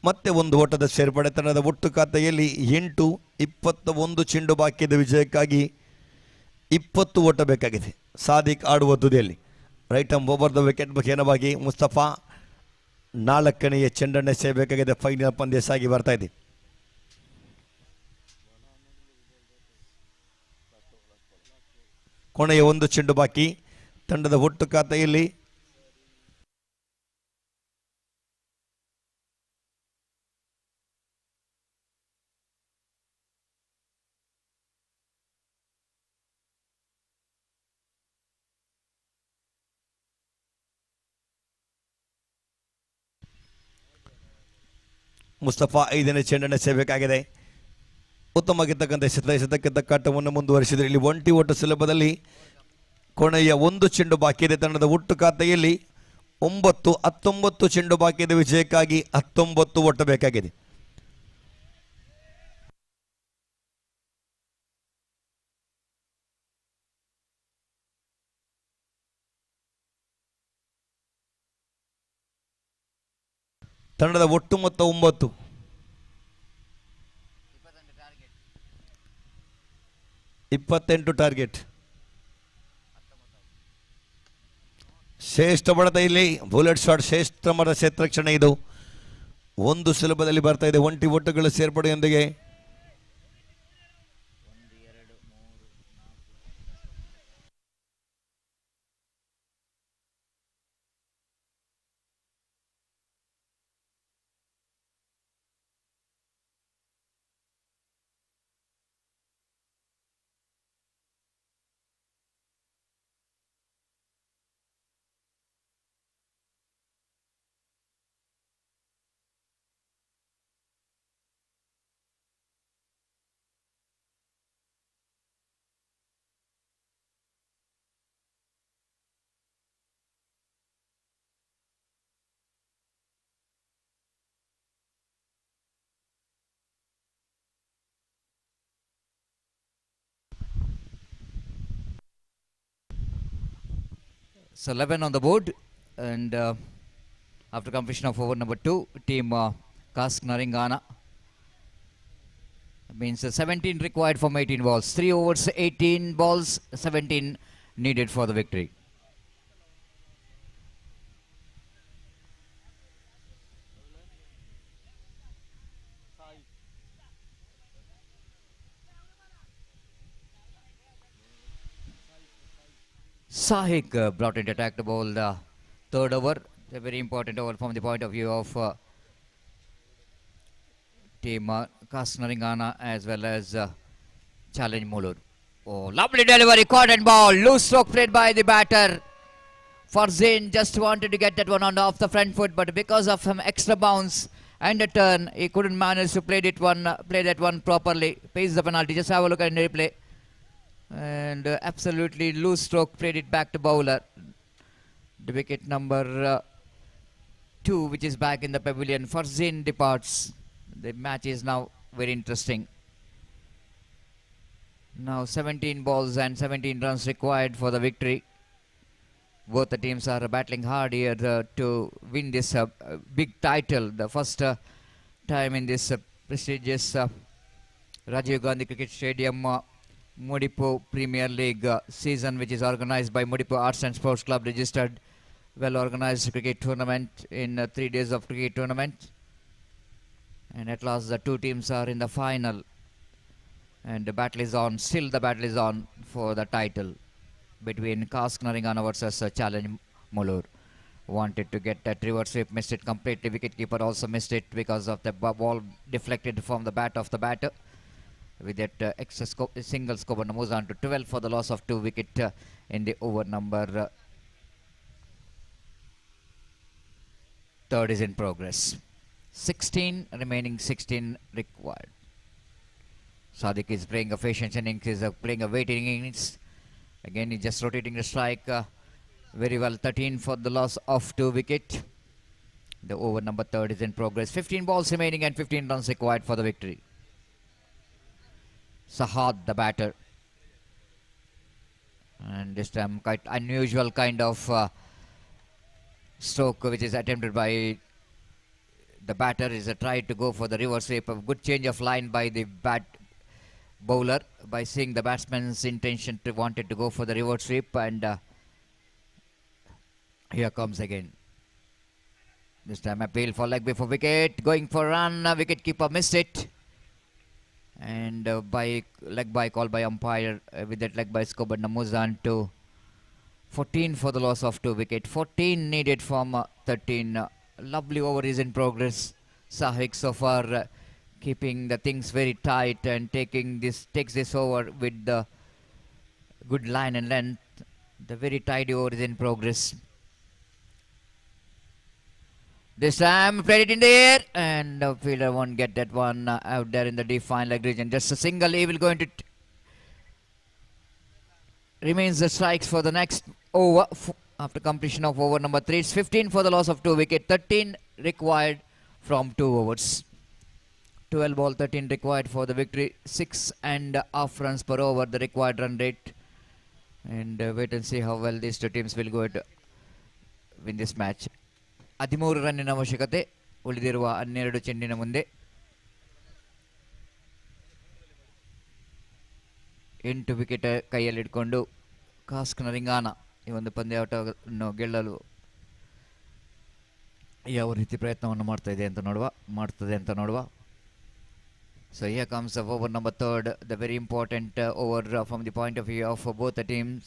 ಮತ್ತೆ 1 ಓಟದ ಸೇರ್ಪಡೆ. ತಂಡದ ಒಟ್ಟು ಖಾತೆಯಲ್ಲಿ 8, 21 ಚೆಂಡು ಬಾಕಿ ಇದೆ. ವಿಜಯಕ್ಕಾಗಿ 20 ಓಟ ಬೇಕಾಗಿದೆ. ಸಾದಿಕ್ ಆಡುವ ತುದಿಯಲ್ಲಿ right arm over the wicket ಮುಖೇನವಾಗಿ ಮುಸ್ತಫಾ 4ನೇ ಚೆಂಡನ್ನು ಎಸೆಯಬೇಕಾಗಿದೆ. ಫೈನಲ್ ಪಂದ್ಯ ಸಾಗಿ ಬರ್ತಾ ಇದೆ. ಕೊನೆಯ 1 ಚೆಂಡು ಬಾಕಿ. ತಂಡದ ಒಟ್ಟು ಖಾತೆಯಲ್ಲಿ ಮುಸ್ತಫಾ 5ನೇ ಚೆಂಡನ್ನು ಎಸೆಯಬೇಕಾಗಿದೆ. ಉತ್ತಮವಾಗಿರ್ತಕ್ಕಂಥ ಎಸೆತಕ್ಕೆ ತಕ್ಕ ಆಟವನ್ನು ಮುಂದುವರಿಸಿದರೆ ಇಲ್ಲಿ 1 ಓಟ ಸುಲಭದಲ್ಲಿ ಕೊನೆಯ 1 ಚೆಂಡು ಬಾಕಿ ಇದೆ. ತಂಡದ ಒಟ್ಟು ಖಾತೆಯಲ್ಲಿ 9, 19 ಚೆಂಡು ಬಾಕಿ ಇದೆ. ವಿಜಯಕ್ಕಾಗಿ 19 ಓಟ ಬೇಕಾಗಿದೆ. ತಂಡದ ಒಟ್ಟು ಮೊತ್ತ 9. 28 ಟಾರ್ಗೆಟ್. ಶ್ರೇಷ್ಠ ಬಡತ ಇಲ್ಲಿ ಬುಲೆಟ್ ಶಾಟ್. ಶ್ರೇಷ್ಠ ಮರದ ಕ್ಷೇತ್ರಕ್ಷಣೆ ಇದು 1 ಸುಲಭದಲ್ಲಿ ಬರ್ತಾ ಇದೆ. 1 ಓಟಗಳ ಸೇರ್ಪಡೆಯೊಂದಿಗೆ
So 11 on the board, and after completion of over number 2, team Kask Naringana means 17 required from 18 balls. 3 overs, 18 balls, 17 needed for the victory. Sahik brought in to attack the ball, the third over, a very important over from the point of view of team Kask Naringana as well as challenge Mulur. Oh, lovely delivery, caught and ball, loose stroke played by the batter. Farzin just wanted to get that one on off the front foot, but because of some extra bounce and a turn, he couldn't manage to play that one properly. Pays the penalty. Just have a look at the replay. And absolutely loose stroke, played it back to bowler. The wicket number 2, which is back in the pavilion. Farzin departs. The match is now very interesting. Now 17 balls and 17 runs required for the victory. Both the teams are battling hard here to win this big title. The first time in this prestigious Rajiv Gandhi Cricket Stadium Mudipu Premier League season, which is organized by Mudipu Arts and Sports Club, registered well organized cricket tournament in 3 days of cricket tournament. And at last the 2 teams are in the final, and the battle is on. Still the battle is on for the title between Kask Naringana versus Challenge Mulur. Wanted to get that reverse sweep, missed it completely. Wicketkeeper also missed it because of the ball deflected from the bat of the batter. With that extra single scope, and moves on to 12 for the loss of 2 wickets in the over number third is in progress. 16 remaining, 16 required. Sadiq is playing a patience innings, is playing a waiting innings. Again, he's just rotating the strike very well. 13 for the loss of 2 wickets. The over number third is in progress. 15 balls remaining and 15 runs required for the victory. Sahad, the batter. And this time quite unusual kind of stroke which is attempted by the batter. Is a try to go for the reverse sweep. A good change of line by the bowler by seeing the batsman's intention to wanted to go for the reverse sweep, and here comes again. This time appeal for leg before wicket, going for run. Wicket keeper missed it, and leg by call by umpire. With that leg by scope, and moves on to 14 for the loss of 2 wicket. 14 needed from 13. Lovely over is in progress. Sahik so far keeping the things very tight and takes this over with the good line and length. The very tidy over is in progress. This time played it in the air, and the fielder won't get that one out there in the defined leg region. Just a single. He will going to remains the strikes for the next over after completion of over number 3. It's 15 for the loss of 2 wicket. 13 required from 2 overs. 12 ball, 13 required for the victory. 6.5 runs per over the required run rate. And wait and see how well these two teams will go to win this match. 13 ರನ್ನಿನ ಅವಶ್ಯಕತೆ ಉಳಿದಿರುವ 12 ಚೆಂಡಿನ ಮುಂದೆ. 8 wicket ಕೈಯಲ್ಲಿಟ್ಕೊಂಡು ಕಾಸ್ಕ್ Naringana ಈ ಒಂದು ಪಂದ್ಯಾಟವನ್ನು ಗೆಲ್ಲಲು ಯಾವ ರೀತಿ ಪ್ರಯತ್ನವನ್ನು ಮಾಡ್ತದೆ ಅಂತ ನೋಡುವ. So here comes the over number third, the very important over from the point of view of both the teams.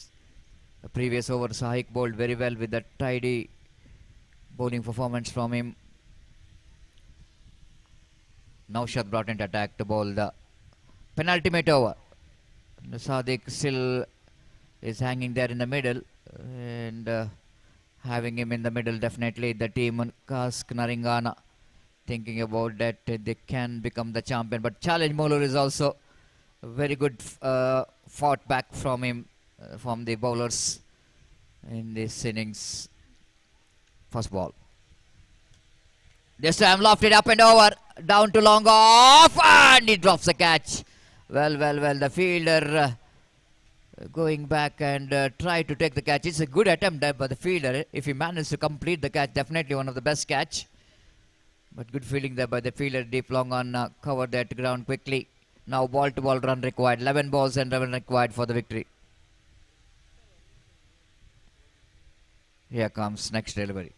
The previous over, Sahik bowled very well with a tidy bowling performance from him. Naushad brought into attack to bowl the penultimate over. Sadiq still is hanging there in the middle, and having him in the middle, definitely the team on Kask Naringana thinking about that they can become the champion. But challenge bowler is also very good fought back from him, from the bowlers in this innings. First ball. This time lofted up and over, down to long off, and he drops the catch. Well, the fielder going back and try to take the catch. It's a good attempt there by the fielder. If he manages to complete the catch, definitely one of the best catch. But good fielding there by the fielder, deep long on, cover that ground quickly. Now ball to ball run required. 11 balls and 11 required for the victory. Here comes next delivery.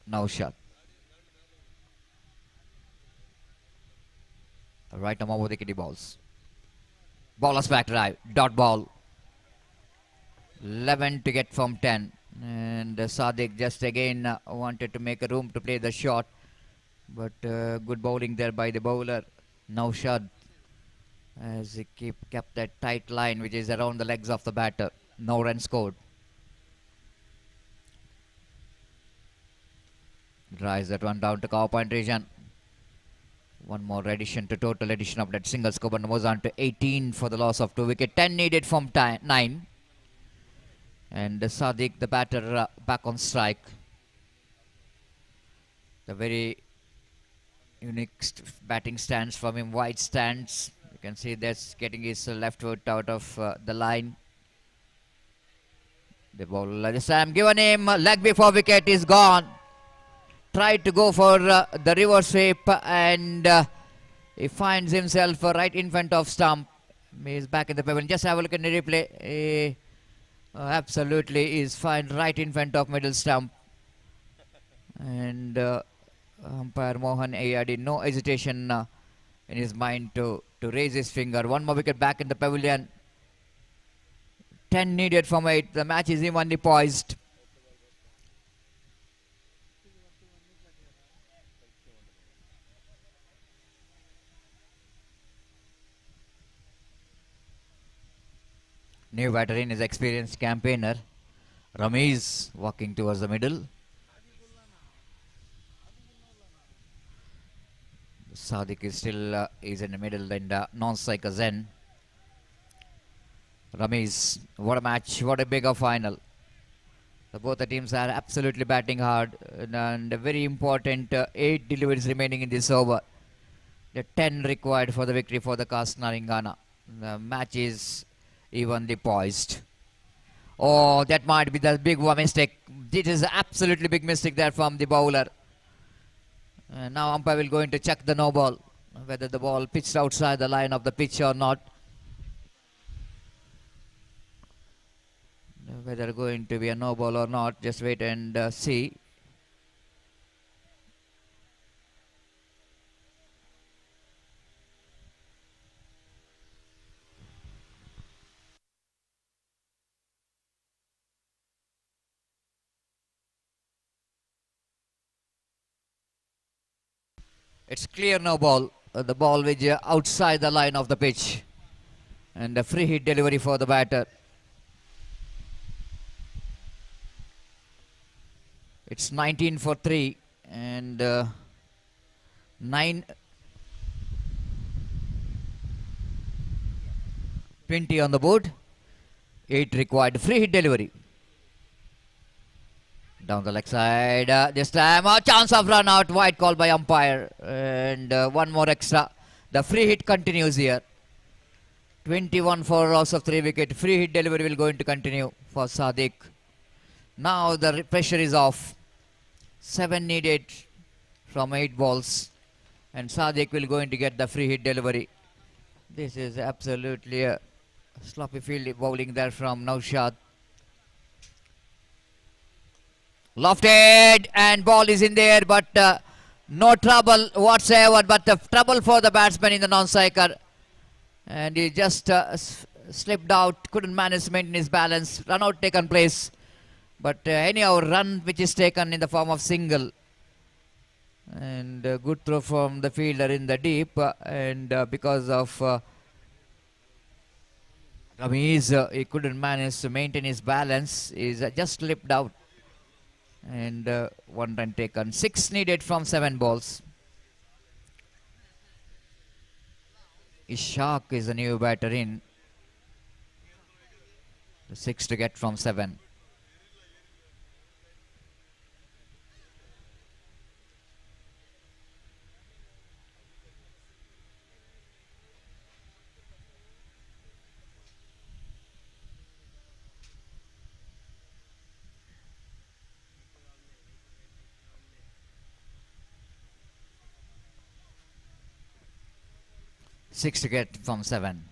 Now shot. Right arm over the kitty balls. Bowler's back drive. Dot ball. 11 to get from 10. And Sadiq just again wanted to make a room to play the shot. But good bowling there by the bowler. Naushad, as he kept that tight line which is around the legs of the batter. No run scored. Drives that one down to cover point region. One more addition to total addition of that single scope, and moves on to 18 for the loss of 2 wicket. 10 needed from 9. And Sadiq, the batter, back on strike. The very unique batting stance from him, wide stance. You can see that's getting his left foot out of the line. The ball this time given him, leg before wicket is gone. Tried to go for the reverse sweep, and he finds himself right in front of stump. He's back in the pavilion. Just have a look at the replay. Absolutely is fine right in front of middle stump. And umpire Mohan Ayadi, no hesitation in his mind to raise his finger. One more wicket back in the pavilion. 10 needed from 8. The match is evenly poised. New batter in is experienced campaigner. Ramesh walking towards the middle. Sadiq is still is in the middle and non-striker Zen. Ramesh, what a match, what a bigger final. Both the teams are absolutely batting hard and a very important 8 deliveries remaining in this over. The 10 required for the victory for the Kask Naringana. The match is evenly poised. Oh, that might be the big mistake. This is absolutely big mistake there from the bowler. Now umpire will going to check the no ball, whether the ball pitched outside the line of the pitch or not. Whether going to be a no ball or not, just wait and see. It's clear no ball. The ball which outside the line of the pitch. And a free hit delivery for the batter. It's 19 for 3 and 20 on the board. 8 required. Free hit delivery. Down the leg side. This time a chance of run out. Wide call by umpire. And one more extra. The free hit continues here. 21 for loss of 3 wicket. Free hit delivery will going to continue for Sadiq. Now the pressure is off. 7 needed from 8 balls. And Sadiq will going to get the free hit delivery. This is absolutely a sloppy field bowling there from Naushad. Lofted and ball is in there, but no trouble whatsoever. But the trouble for the batsman in the non-striker. And he just slipped out, couldn't manage to maintain his balance. Run out taken place. But anyhow, run which is taken in the form of single. And good throw from the fielder in the deep. And because of Ramesh, he couldn't manage to maintain his balance. He's just slipped out. And 1 run taken. 6 needed from 7 balls. Ishaq is a new batter in. The 6 to get from 7. Six to get from 7.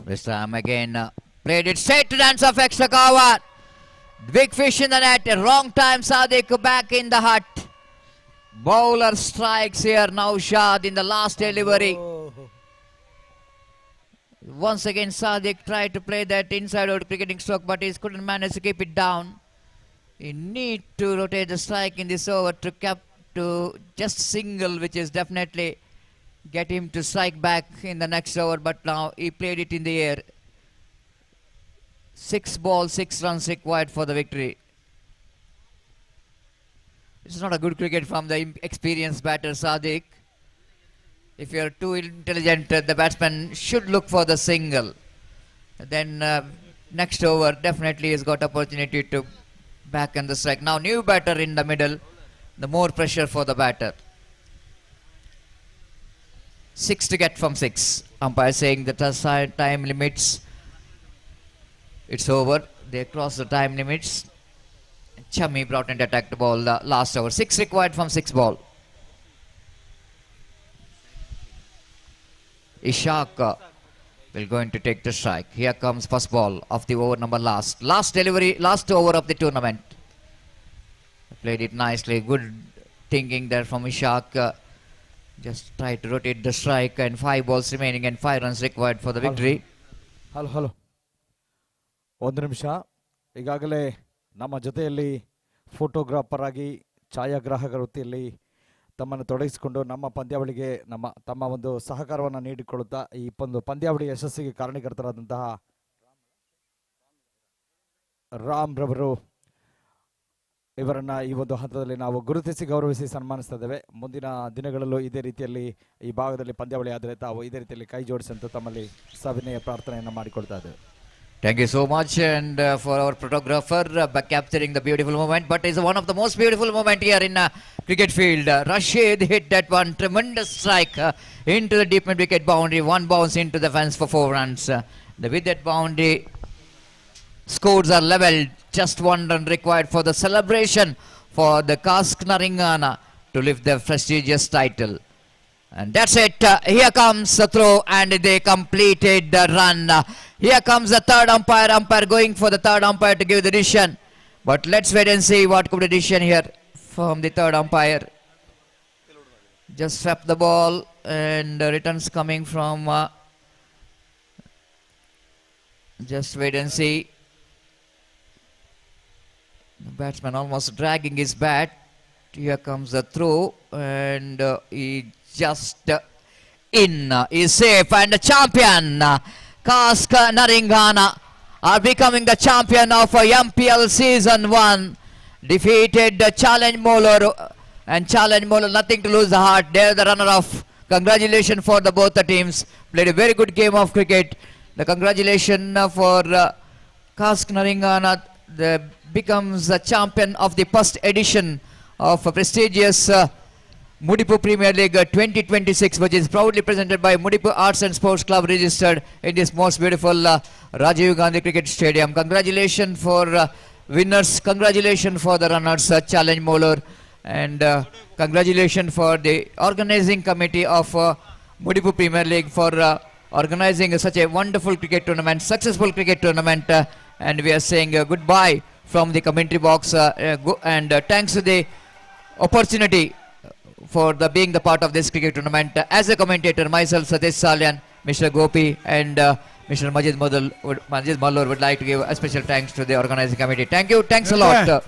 This time again played it straight to dance of extra cover. Big fish in the net. Wrong time. Sadiq back in the hut. Bowler strikes here. Naushad in the last delivery. Once again Sadiq tried to play that inside out cricketing stroke, but he couldn't manage to keep it down. You need to rotate the strike in this over to just single, which is definitely get him to strike back in the next over, but now he played it in the air. 6 balls, 6 runs required for the victory. It's not a good cricket from the experienced batter Sadiq. If you are too intelligent, the batsman should look for the single. Then next over definitely has got opportunity to back and the strike. Now new batter in the middle. The more pressure for the batter. 6 to get from 6. Umpire saying that the time limits. It's over. They crossed the time limits. Chami brought in to attack the ball last over. 6 required from 6 ball. Ishaq will going to take the strike. Here comes first ball of the over number last. Last delivery, last over of the tournament. Played it nicely. Good thinking there from Ishaq. Just try to rotate the strike, and 5 balls remaining and 5 runs required for the victory.
Hello ಒಂದು ನಿಮಿಷ. ಈಗಾಗಲೇ ನಮ್ಮ ಜೊತೆಯಲ್ಲಿ photographer ಆಗಿ ಛಾಯಾಗ್ರಾಹಕ ವೃತ್ತಿಯಲ್ಲಿ ತಮ್ಮನ್ನು ತೊಡಗಿಸಿಕೊಂಡು ನಮ್ಮ ಪಂದ್ಯಾವಳಿಗೆ ತಮ್ಮ ಒಂದು ಸಹಕಾರವನ್ನು ನೀಡಿಕೊಳ್ಳುತ್ತಾ ಈ ಒಂದು ಪಂದ್ಯಾವಳಿ ಯಶಸ್ಸಿಗೆ ಕಾರಣೀಕರ್ತರಾದಂತಹ ರಾಮ್ ರವರು ಇವರನ್ನು ಈ ಒಂದು ಹಂತದಲ್ಲಿ ನಾವು ಗುರುತಿಸಿ ಗೌರವಿಸಿ ಸನ್ಮಾನಿಸ್ತಾ ಇದ್ದೇವೆ. ಮುಂದಿನ ದಿನಗಳಲ್ಲೂ ಇದೇ ರೀತಿಯಲ್ಲಿ ಈ ಭಾಗದಲ್ಲಿ ಪಂದ್ಯಾವಳಿ ಆದರೆ ತಾವು ಇದೇ ರೀತಿಯಲ್ಲಿ ಕೈ ಜೋಡಿಸಂತ ತಮ್ಮಲ್ಲಿ ಸವಿನಯ ಪ್ರಾರ್ಥನೆಯನ್ನು ಮಾಡಿಕೊಳ್ತಾ ಇದ್ದೇವೆ.
Thank you so much, and for our photographer by capturing the beautiful moment. But it's one of the most beautiful moment here in cricket field. Rashid hit that one tremendous strike into the deep mid wicket boundary. One bounce into the fence for 4 runs. With that boundary, scores are leveled. Just 1 run required for the celebration for the Kask Naringana to lift the prestigious title. And that's it. Here comes the throw, and they completed the run. Here comes the third umpire. Umpire going for the third umpire to give the decision. But let's wait and see what could be the decision here from the third umpire. Just swept the ball, and returns coming from. Just wait and see. The batsman almost dragging his bat. Here comes the throw, and he just in is safe, and the champion Kask Naringana are becoming the champion of MPL season 1. Defeated Challenge Molar, and Challenge Molar nothing to lose the heart. They're the runner-up. Congratulations for both the teams. Played a very good game of cricket. The congratulations for Kask Naringana. They becomes the champion of the first edition of a prestigious Mudipu Premier League 2026, which is proudly presented by Mudipu Arts and Sports Club, registered in this most beautiful Rajiv Gandhi Cricket Stadium. Congratulations for winners, congratulations for the runners, Challenge Molar, and congratulations for the organizing committee of Mudipu Premier League for organizing such a wonderful cricket tournament, successful cricket tournament, and we are saying goodbye from the commentary box, and thanks to the opportunity for being the part of this cricket tournament. As a commentator, myself, Satish Salyan, Mr. Gopi, and Mr. Majid Mallur would like to give a special thanks to the organizing committee. Thank you. Thanks a lot.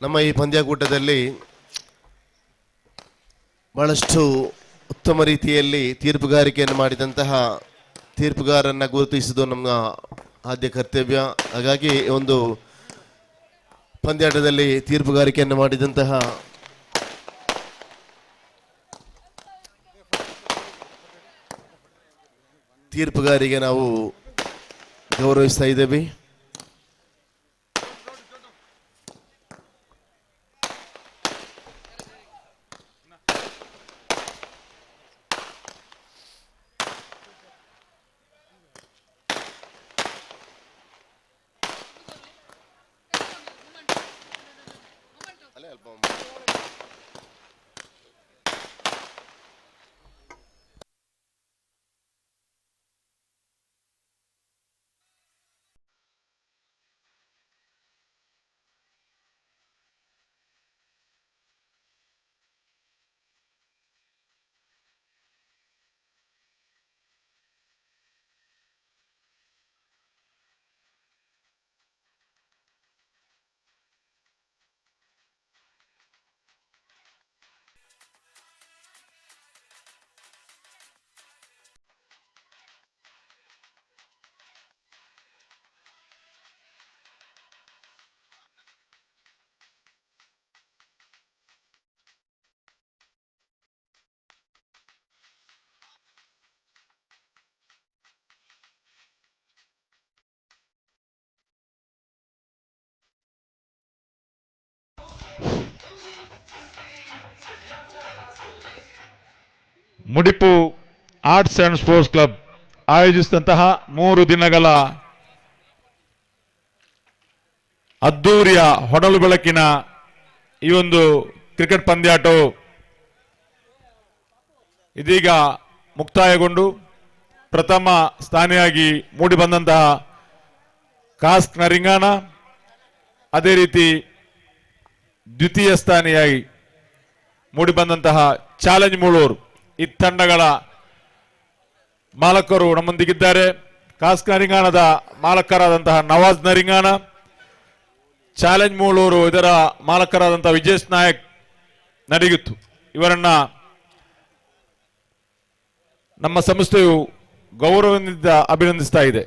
ನಮ್ಮ ಈ ಪಂದ್ಯಾಕೂಟದಲ್ಲಿ ಬಹಳಷ್ಟು ಉತ್ತಮ ರೀತಿಯಲ್ಲಿ ತೀರ್ಪುಗಾರಿಕೆಯನ್ನು ಮಾಡಿದಂತಹ ತೀರ್ಪುಗಾರರನ್ನು ಗುರುತಿಸುವುದು ನಮ್ಮ ಆದ್ಯ ಕರ್ತವ್ಯ. ಹಾಗಾಗಿ ಒಂದು ಪಂದ್ಯಾಟದಲ್ಲಿ ತೀರ್ಪುಗಾರಿಕೆಯನ್ನು ಮಾಡಿದಂತಹ ತೀರ್ಪುಗಾರಿಗೆ ನಾವು ಗೌರವಿಸ್ತಾ ಇದ್ದೇವೆ.
ಮುಡಿಪು ಆರ್ಟ್ಸ್ ಅಂಡ್ ಸ್ಪೋರ್ಟ್ಸ್ ಕ್ಲಬ್ ಆಯೋಜಿಸಿದಂತಹ 3 ದಿನಗಳ ಅದ್ದೂರಿಯ ಹೊನಲು ಬೆಳಕಿನ ಈ ಒಂದು ಕ್ರಿಕೆಟ್ ಪಂದ್ಯಾಟವು ಇದೀಗ ಮುಕ್ತಾಯಗೊಂಡು ಪ್ರಥಮ ಸ್ಥಾನಿಯಾಗಿ ಮೂಡಿಬಂದಂತಹ ಕಾಸ್ಕ್ ನರಿಂಗಾನ, ಅದೇ ರೀತಿ ದ್ವಿತೀಯ ಸ್ಥಾನಿಯಾಗಿ ಮೂಡಿಬಂದಂತಹ ಚಾಲೆಂಜ್ ಮೂಳೂರು, ಈ ತಂಡಗಳ ಮಾಲಕರು ನಮ್ಮೊಂದಿಗಿದ್ದಾರೆ. ಕಾಸ್ಕ್ ನರಿಂಗಾನದ ಮಾಲಕರಾದಂತಹ ನವಾಜ್ ನರಿಂಗಾನ, ಚಾಲೆಂಜ್ ಮೂಳೂರು ಇದರ ಮಾಲಕರಾದಂತಹ ವಿಜೇಶ್ ನಾಯಕ್ ನಡಿಗಿತ್ತು. ಇವರನ್ನ ನಮ್ಮ ಸಂಸ್ಥೆಯು ಗೌರವದಿಂದ ಅಭಿನಂದಿಸ್ತಾ ಇದೆ.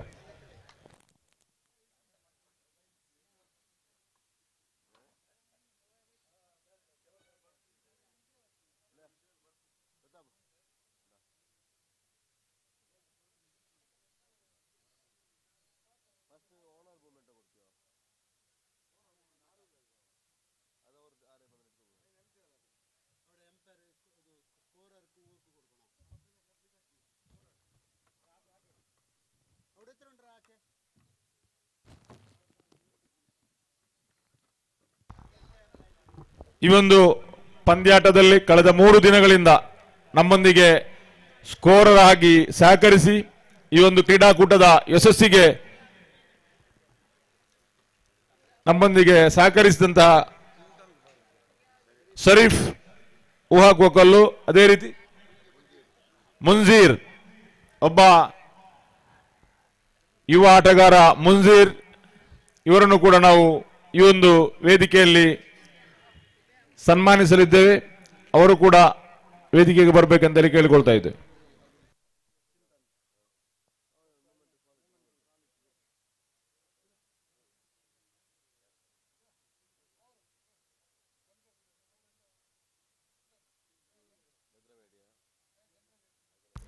ಈ ಒಂದು ಪಂದ್ಯಾಟದಲ್ಲಿ ಕಳೆದ 3 ದಿನಗಳಿಂದ ನಮ್ಮೊಂದಿಗೆ ಸ್ಕೋರರ್ ಆಗಿ ಸಹಕರಿಸಿ ಈ ಒಂದು ಕ್ರೀಡಾಕೂಟದ ಯಶಸ್ಸಿಗೆ ನಮ್ಮೊಂದಿಗೆ ಸಹಕರಿಸಿದಂತಹ ಶರೀಫ್ ಊಹಾಕೋಕಲ್ಲು, ಅದೇ ರೀತಿ ಮುನ್ಜೀರ್, ಒಬ್ಬ ಯುವ ಆಟಗಾರ ಮುನ್ಜೀರ್, ಇವರನ್ನು ಕೂಡ ನಾವು ಈ ಒಂದು ವೇದಿಕೆಯಲ್ಲಿ ಸನ್ಮಾನಿಸಲಿದ್ದೇವೆ. ಅವರು ಕೂಡ ವೇದಿಕೆಗೆ ಬರಬೇಕಂತೇಳಿ ಕೇಳಿಕೊಳ್ತಾ ಇದ್ದೇವೆ.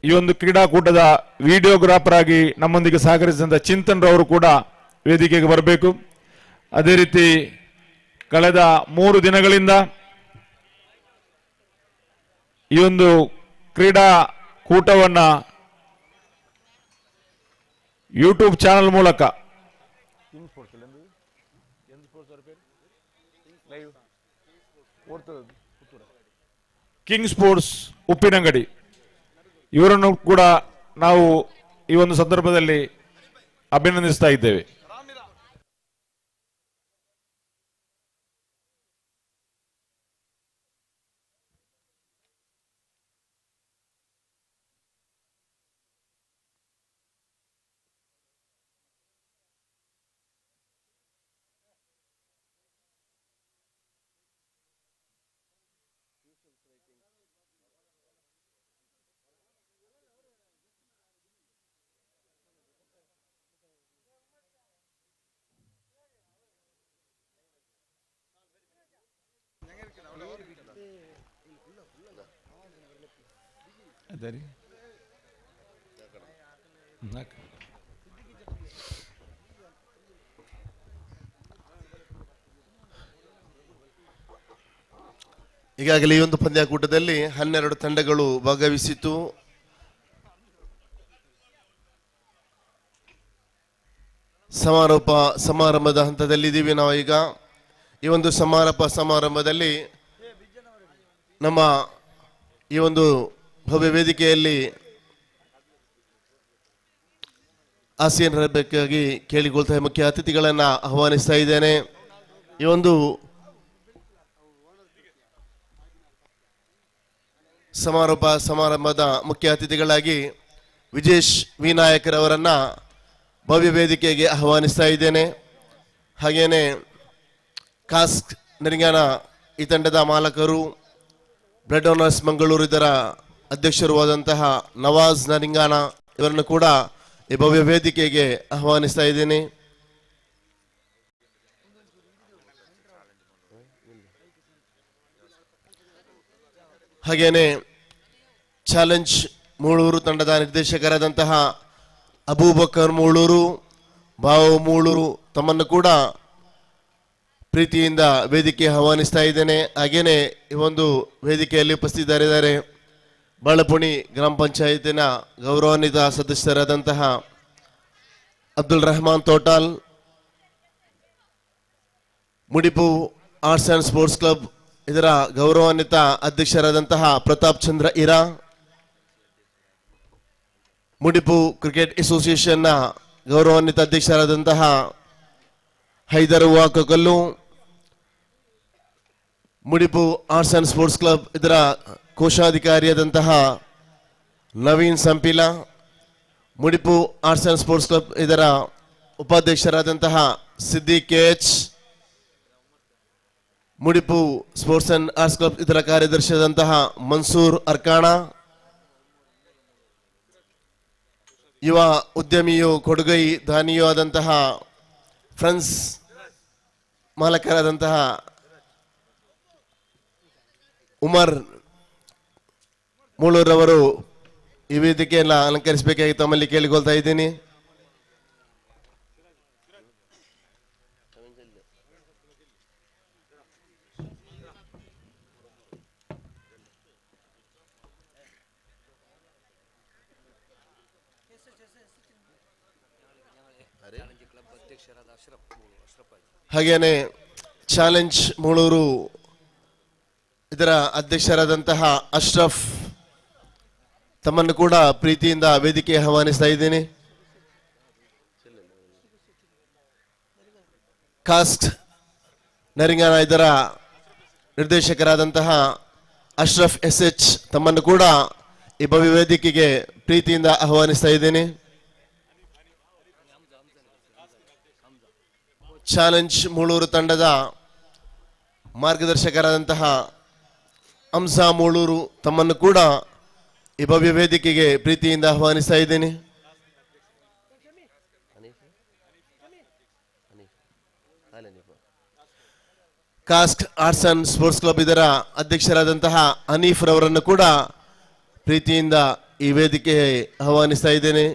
ಈ ಒಂದು ಕ್ರೀಡಾಕೂಟದ ವಿಡಿಯೋಗ್ರಾಫರ್ ಆಗಿ ನಮ್ಮೊಂದಿಗೆ ಸಹಕರಿಸಿದಂತ ಚಿಂತನ್ ರವರು ಕೂಡ ವೇದಿಕೆಗೆ ಬರಬೇಕು. ಅದೇ ರೀತಿ ಕಳೆದ 3 ದಿನಗಳಿಂದ ಈ ಒಂದು ಕ್ರೀಡಾಕೂಟವನ್ನ ಯೂಟ್ಯೂಬ್ ಚಾನೆಲ್ ಮೂಲಕ ಕಿಂಗ್ ಸ್ಪೋರ್ಟ್ಸ್ ಉಪ್ಪಿನಂಗಡಿ ಇವರನ್ನು ಕೂಡ ನಾವು ಈ ಒಂದು ಸಂದರ್ಭದಲ್ಲಿ ಅಭಿನಂದಿಸ್ತಾ ಇದ್ದೇವೆ.
ಈಗಾಗಲೇ ಈ ಒಂದು ಪಂದ್ಯಾಕೂಟದಲ್ಲಿ 12 ತಂಡಗಳು ಭಾಗವಹಿಸಿತು. ಸಮಾರೋಪ ಸಮಾರಂಭದ ಹಂತದಲ್ಲಿದ್ದೀವಿ ನಾವು ಈಗ. ಈ ಒಂದು ಸಮಾರಂಭದಲ್ಲಿ ನಮ್ಮ ಈ ಒಂದು ಭವ್ಯ ವೇದಿಕೆಯಲ್ಲಿ ಆಸೀನರಾಗಬೇಕಾಗಿ ಕೇಳಿಕೊಳ್ತಾ ಮುಖ್ಯ ಅತಿಥಿಗಳನ್ನು ಆಹ್ವಾನಿಸ್ತಾ ಇದ್ದೇನೆ. ಈ ಒಂದು ಸಮಾರಂಭದ ಮುಖ್ಯ ಅತಿಥಿಗಳಾಗಿ ವಿಜೇಶ್ ವಿನಾಯಕರವರನ್ನ ಭವ್ಯ ವೇದಿಕೆಗೆ ಆಹ್ವಾನಿಸ್ತಾ ಇದ್ದೇನೆ. ಹಾಗೇನೆ ಕಾಸ್ಕ್ ನರಿಂಗಾನ ಈ ತಂಡದ ಮಾಲಕರು, ಬ್ಲಡ್ ಓನರ್ಸ್ ಮಂಗಳೂರು ಇದರ ಅಧ್ಯಕ್ಷರು ಆದಂತಹ ನವಾಜ್ ನರಿಂಗಾನ ಇವರನ್ನು ಕೂಡ ಈ ಭವ್ಯ ವೇದಿಕೆಗೆ ಆಹ್ವಾನಿಸ್ತಾ ಇದ್ದೇನೆ. ಹಾಗೇನೆ ಚಾಲೆಂಜ್ ಮೂಳೂರು ತಂಡದ ನಿರ್ದೇಶಕರಾದಂತಹ ಅಬೂಬಕರ್ ಮೂಳೂರು, ಬಾವು ಮೂಳೂರು ತಮ್ಮನ್ನು ಕೂಡ ಪ್ರೀತಿಯಿಂದ ವೇದಿಕೆ ಆಹ್ವಾನಿಸ್ತಾ ಇದ್ದೇನೆ. ಹಾಗೇನೆ ಈ ಒಂದು ವೇದಿಕೆಯಲ್ಲಿ ಉಪಸ್ಥಿತರಿದ್ದಾರೆ ಬಾಳಪುಣಿ ಗ್ರಾಮ ಪಂಚಾಯತಿನ ಗೌರವಾನ್ವಿತ ಸದಸ್ಯರಾದಂತಹ Abdul Rehman Thotal, Mudipu Arts and Sports Club ಇದರ ಗೌರವಾನ್ವಿತ ಅಧ್ಯಕ್ಷರಾದಂತಹ ಪ್ರತಾಪ್ ಚಂದ್ರ ಇರಾ, ಮುಡಿಪು ಕ್ರಿಕೆಟ್ ಅಸೋಸಿಯೇಷನ್ನ ಗೌರವಾನ್ವಿತ ಅಧ್ಯಕ್ಷರಾದಂತಹ Haider Vakakallu, Mudipu Arts and Sports Club ಇದರ ಕೋಶಾಧಿಕಾರಿಯಾದಂತಹ Naveen Sampila, Mudipu Arts and Sports Club ಇದರ ಉಪಾಧ್ಯಕ್ಷರಾದಂತಹ Siddiq KH, Mudipu Sports and Arts Club ಇದರ ಕಾರ್ಯದರ್ಶಿಯಾದಂತಹ ಮನ್ಸೂರ್ ಅರ್ಕಾಣ, ಯುವ ಉದ್ಯಮಿಯು ಕೊಡುಗೈ ದಾನಿಯೂ ಆದಂತಹ ಫ್ರೆಂಡ್ಸ್ ಮಾಲಕರಾದಂತಹ ಉಮರ್ ಮೂಳೂರವರು ಈ ವೇದಿಕೆಯನ್ನು ಅಲಂಕರಿಸಬೇಕಾಗಿ ತಮ್ಮಲ್ಲಿ ಕೇಳಿಕೊಳ್ತಾ ಇದ್ದೀನಿ. ಹಾಗೇನೆ ಚಾಲೆಂಜ್ ಮೂಳೂರು ಇದರ ಅಧ್ಯಕ್ಷರಾದಂತಹ ಅಶ್ರಫ್ ತಮ್ಮನ್ನು ಕೂಡ ಪ್ರೀತಿಯಿಂದ ವೇದಿಕೆ ಆಹ್ವಾನಿಸ್ತಾ ಇದ್ದೀನಿ. ಕಾಸ್ಕ್ ನರಿಂಗಾನ ಇದರ ನಿರ್ದೇಶಕರಾದಂತಹ ಅಶ್ರಫ್ SH ತಮ್ಮನ್ನು ಕೂಡ ಈ ಭವ್ಯ ವೇದಿಕೆಗೆ ಪ್ರೀತಿಯಿಂದ ಆಹ್ವಾನಿಸ್ತಾ ಇದ್ದೀನಿ. ಚಾಲೆಂಜ್ ಮೂಳೂರು ತಂಡದ ಮಾರ್ಗದರ್ಶಕರಾದಂತಹ ಹಂಸಾ ಮೂಳೂರು ತಮ್ಮನ್ನು ಕೂಡ ಈ ಭವ್ಯ ವೇದಿಕೆಗೆ ಪ್ರೀತಿಯಿಂದ ಆಹ್ವಾನಿಸ್ತಾ ಇದ್ದೀನಿ. ಕಾಸ್ಕ್ ಆರ್ಟ್ಸ್ ಅಂಡ್ ಸ್ಪೋರ್ಟ್ಸ್ ಕ್ಲಬ್ ಇದರ ಅಧ್ಯಕ್ಷರಾದಂತಹ ಹನೀಫ್ ರವರನ್ನು ಕೂಡ ಪ್ರೀತಿಯಿಂದ ಈ ವೇದಿಕೆಗೆ ಆಹ್ವಾನಿಸ್ತಾ ಇದ್ದೇನೆ.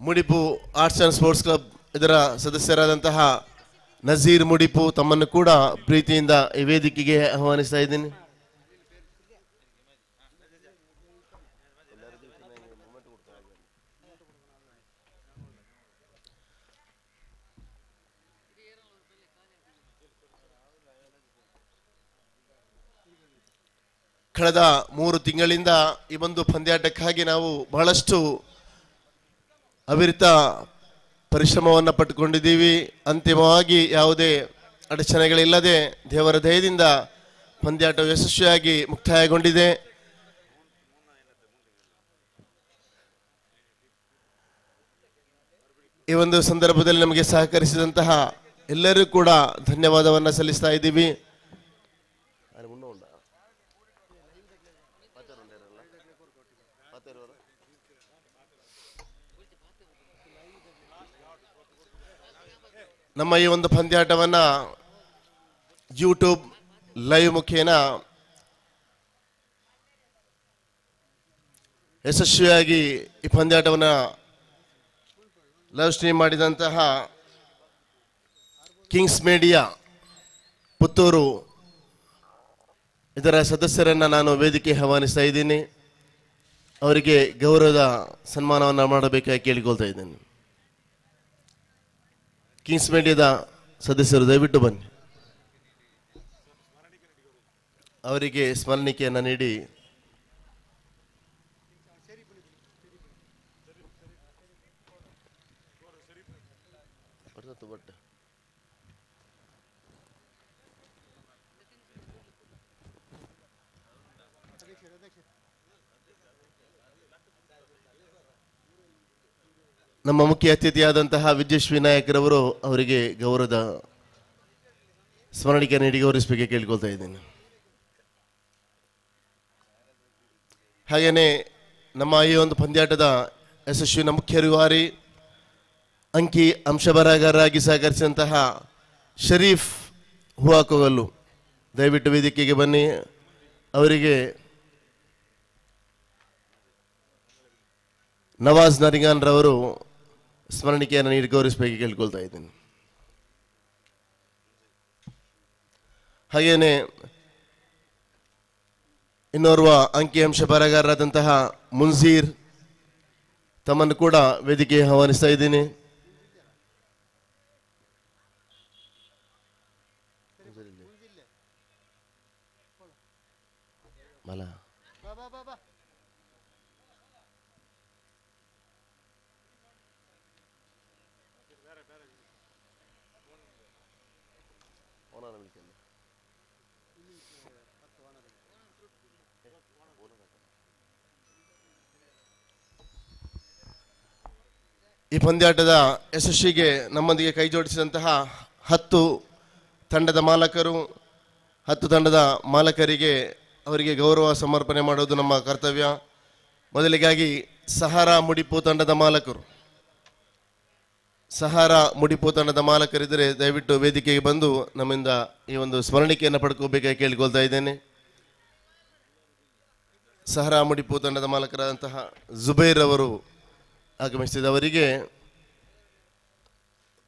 ಮುಡಿಪು ಆರ್ಟ್ಸ್ ಅಂಡ್ ಸ್ಪೋರ್ಟ್ಸ್ ಕ್ಲಬ್ ಇದರ ಸದಸ್ಯರಾದಂತಹ ನಜೀರ್ ಮುಡಿಪು ತಮ್ಮನ್ನು ಕೂಡ ಪ್ರೀತಿಯಿಂದ ಈ ವೇದಿಕೆಗೆ ಆಹ್ವಾನಿಸ್ತಾ ಇದ್ದೀನಿ. ಕಳೆದ 3 ತಿಂಗಳಿಂದ ಈ ಒಂದು ಪಂದ್ಯಾಟಕ್ಕಾಗಿ ನಾವು ಬಹಳಷ್ಟು ಅವಿರತ ಪರಿಶ್ರಮವನ್ನು ಪಟ್ಟುಕೊಂಡಿದ್ದೀವಿ. ಅಂತಿಮವಾಗಿ ಯಾವುದೇ ಅಡಚಣೆಗಳಿಲ್ಲದೆ ದೇವರ ದಯದಿಂದ ಪಂದ್ಯಾಟ ಯಶಸ್ವಿಯಾಗಿ ಮುಕ್ತಾಯಗೊಂಡಿದೆ. ಈ ಒಂದು ಸಂದರ್ಭದಲ್ಲಿ ನಮಗೆ ಸಹಕರಿಸಿದಂತಹ ಎಲ್ಲರೂ ಕೂಡ ಧನ್ಯವಾದವನ್ನು ಸಲ್ಲಿಸ್ತಾ ಇದ್ದೀವಿ. ನಮ್ಮ ಈ ಒಂದು ಪಂದ್ಯಾಟವನ್ನು ಯೂಟ್ಯೂಬ್ ಲೈವ್ ಮುಖೇನ ಯಶಸ್ವಿಯಾಗಿ ಈ ಪಂದ್ಯಾಟವನ್ನು ಲೈವ್ ಸ್ಟ್ರೀಮ್ ಮಾಡಿದಂತಹ ಕಿಂಗ್ಸ್ ಮೀಡಿಯಾ ಪುತ್ತೂರು ಇದರ ಸದಸ್ಯರನ್ನು ನಾನು ವೇದಿಕೆ ಆಹ್ವಾನಿಸ್ತಾ ಇದ್ದೀನಿ. ಅವರಿಗೆ ಗೌರವದ ಸನ್ಮಾನವನ್ನು ಮಾಡಬೇಕಾಗಿ ಕೇಳಿಕೊಳ್ತಾ ಇದ್ದೇನೆ. ಕಿಂಗ್ಸ್ ಮೀಡಿಯಾದ ಸದಸ್ಯರು ದಯವಿಟ್ಟು ಬನ್ನಿ. ಅವರಿಗೆ ಸ್ಮರಣಿಕೆಯನ್ನು ನೀಡಿ ನಮ್ಮ ಮುಖ್ಯ ಅತಿಥಿಯಾದಂತಹ ವಿಜಯಶ್ರೀ ನಾಯಕರವರು ಅವರಿಗೆ ಗೌರವದ ಸ್ಮರಣಿಕೆ ನೀಡಿ ಗೌರವಿಸಬೇಕು ಕೇಳ್ಕೊಳ್ತಾ ಇದ್ದೀನಿ. ಹಾಗೆಯೇ ನಮ್ಮ ಈ ಒಂದು ಪಂದ್ಯಾಟದ ಯಶಸ್ವಿನ ಮುಖ್ಯ ರೂವಾರಿ ಅಂಕಿ ಅಂಶ ಬರಹಗಾರರಾಗಿ ಸಹಕರಿಸಿದಂತಹ ಶರೀಫ್ ಹೂವಾಕೋಗಲ್ಲು ದಯವಿಟ್ಟು ವೇದಿಕೆಗೆ ಬನ್ನಿ. ಅವರಿಗೆ ನವಾಜ್ ನರಿಂಗಾನ್ ರವರು ಸ್ಮರಣಿಕೆಯನ್ನು ನೀಡಿ ಗೌರವಿಸಬೇಕು ಕೇಳ್ಕೊಳ್ತಾ ಇದ್ದೀನಿ. ಹಾಗೇನೆ ಇನ್ನೋರ್ವ ಅಂಕಿಅಂಶ ಬರಗಾರರಾದಂತಹ ಮುನ್ಸೀರ್ ತಮ್ಮನ್ನು ಕೂಡ ವೇದಿಕೆಗೆ ಆಹ್ವಾನಿಸ್ತಾ ಇದ್ದೀನಿ. ಮಲ ಈ ಪಂದ್ಯಾಟದ ಯಶಸ್ವಿಗೆ ನಮ್ಮೊಂದಿಗೆ ಕೈ ಜೋಡಿಸಿದಂತಹ 10 ತಂಡದ ಮಾಲಕರು 10 ತಂಡದ ಮಾಲಕರಿಗೆ ಅವರಿಗೆ ಗೌರವ ಸಮರ್ಪಣೆ ಮಾಡೋದು ನಮ್ಮ ಕರ್ತವ್ಯ. ಮೊದಲಿಗಾಗಿ ಸಹಾರಾ ಮುಡಿಪು ತಂಡದ ಮಾಲಕರು, ಸಹಾರಾ ಮುಡಿಪು ತಂಡದ ಮಾಲಕರಿದ್ದರೆ ದಯವಿಟ್ಟು ವೇದಿಕೆಗೆ ಬಂದು ನಮ್ಮಿಂದ ಈ ಒಂದು ಸ್ಮರಣಿಕೆಯನ್ನು ಪಡ್ಕೋಬೇಕಾಗಿ ಕೇಳಿಕೊಳ್ತಾ ಇದ್ದೇನೆ. ಸಹಾರಾ ಮುಡಿಪು ತಂಡದ ಮಾಲಕರಾದಂತಹ ಜುಬೈರ್ ಅವರು ಆಗಮಿಸಿದವರಿಗೆ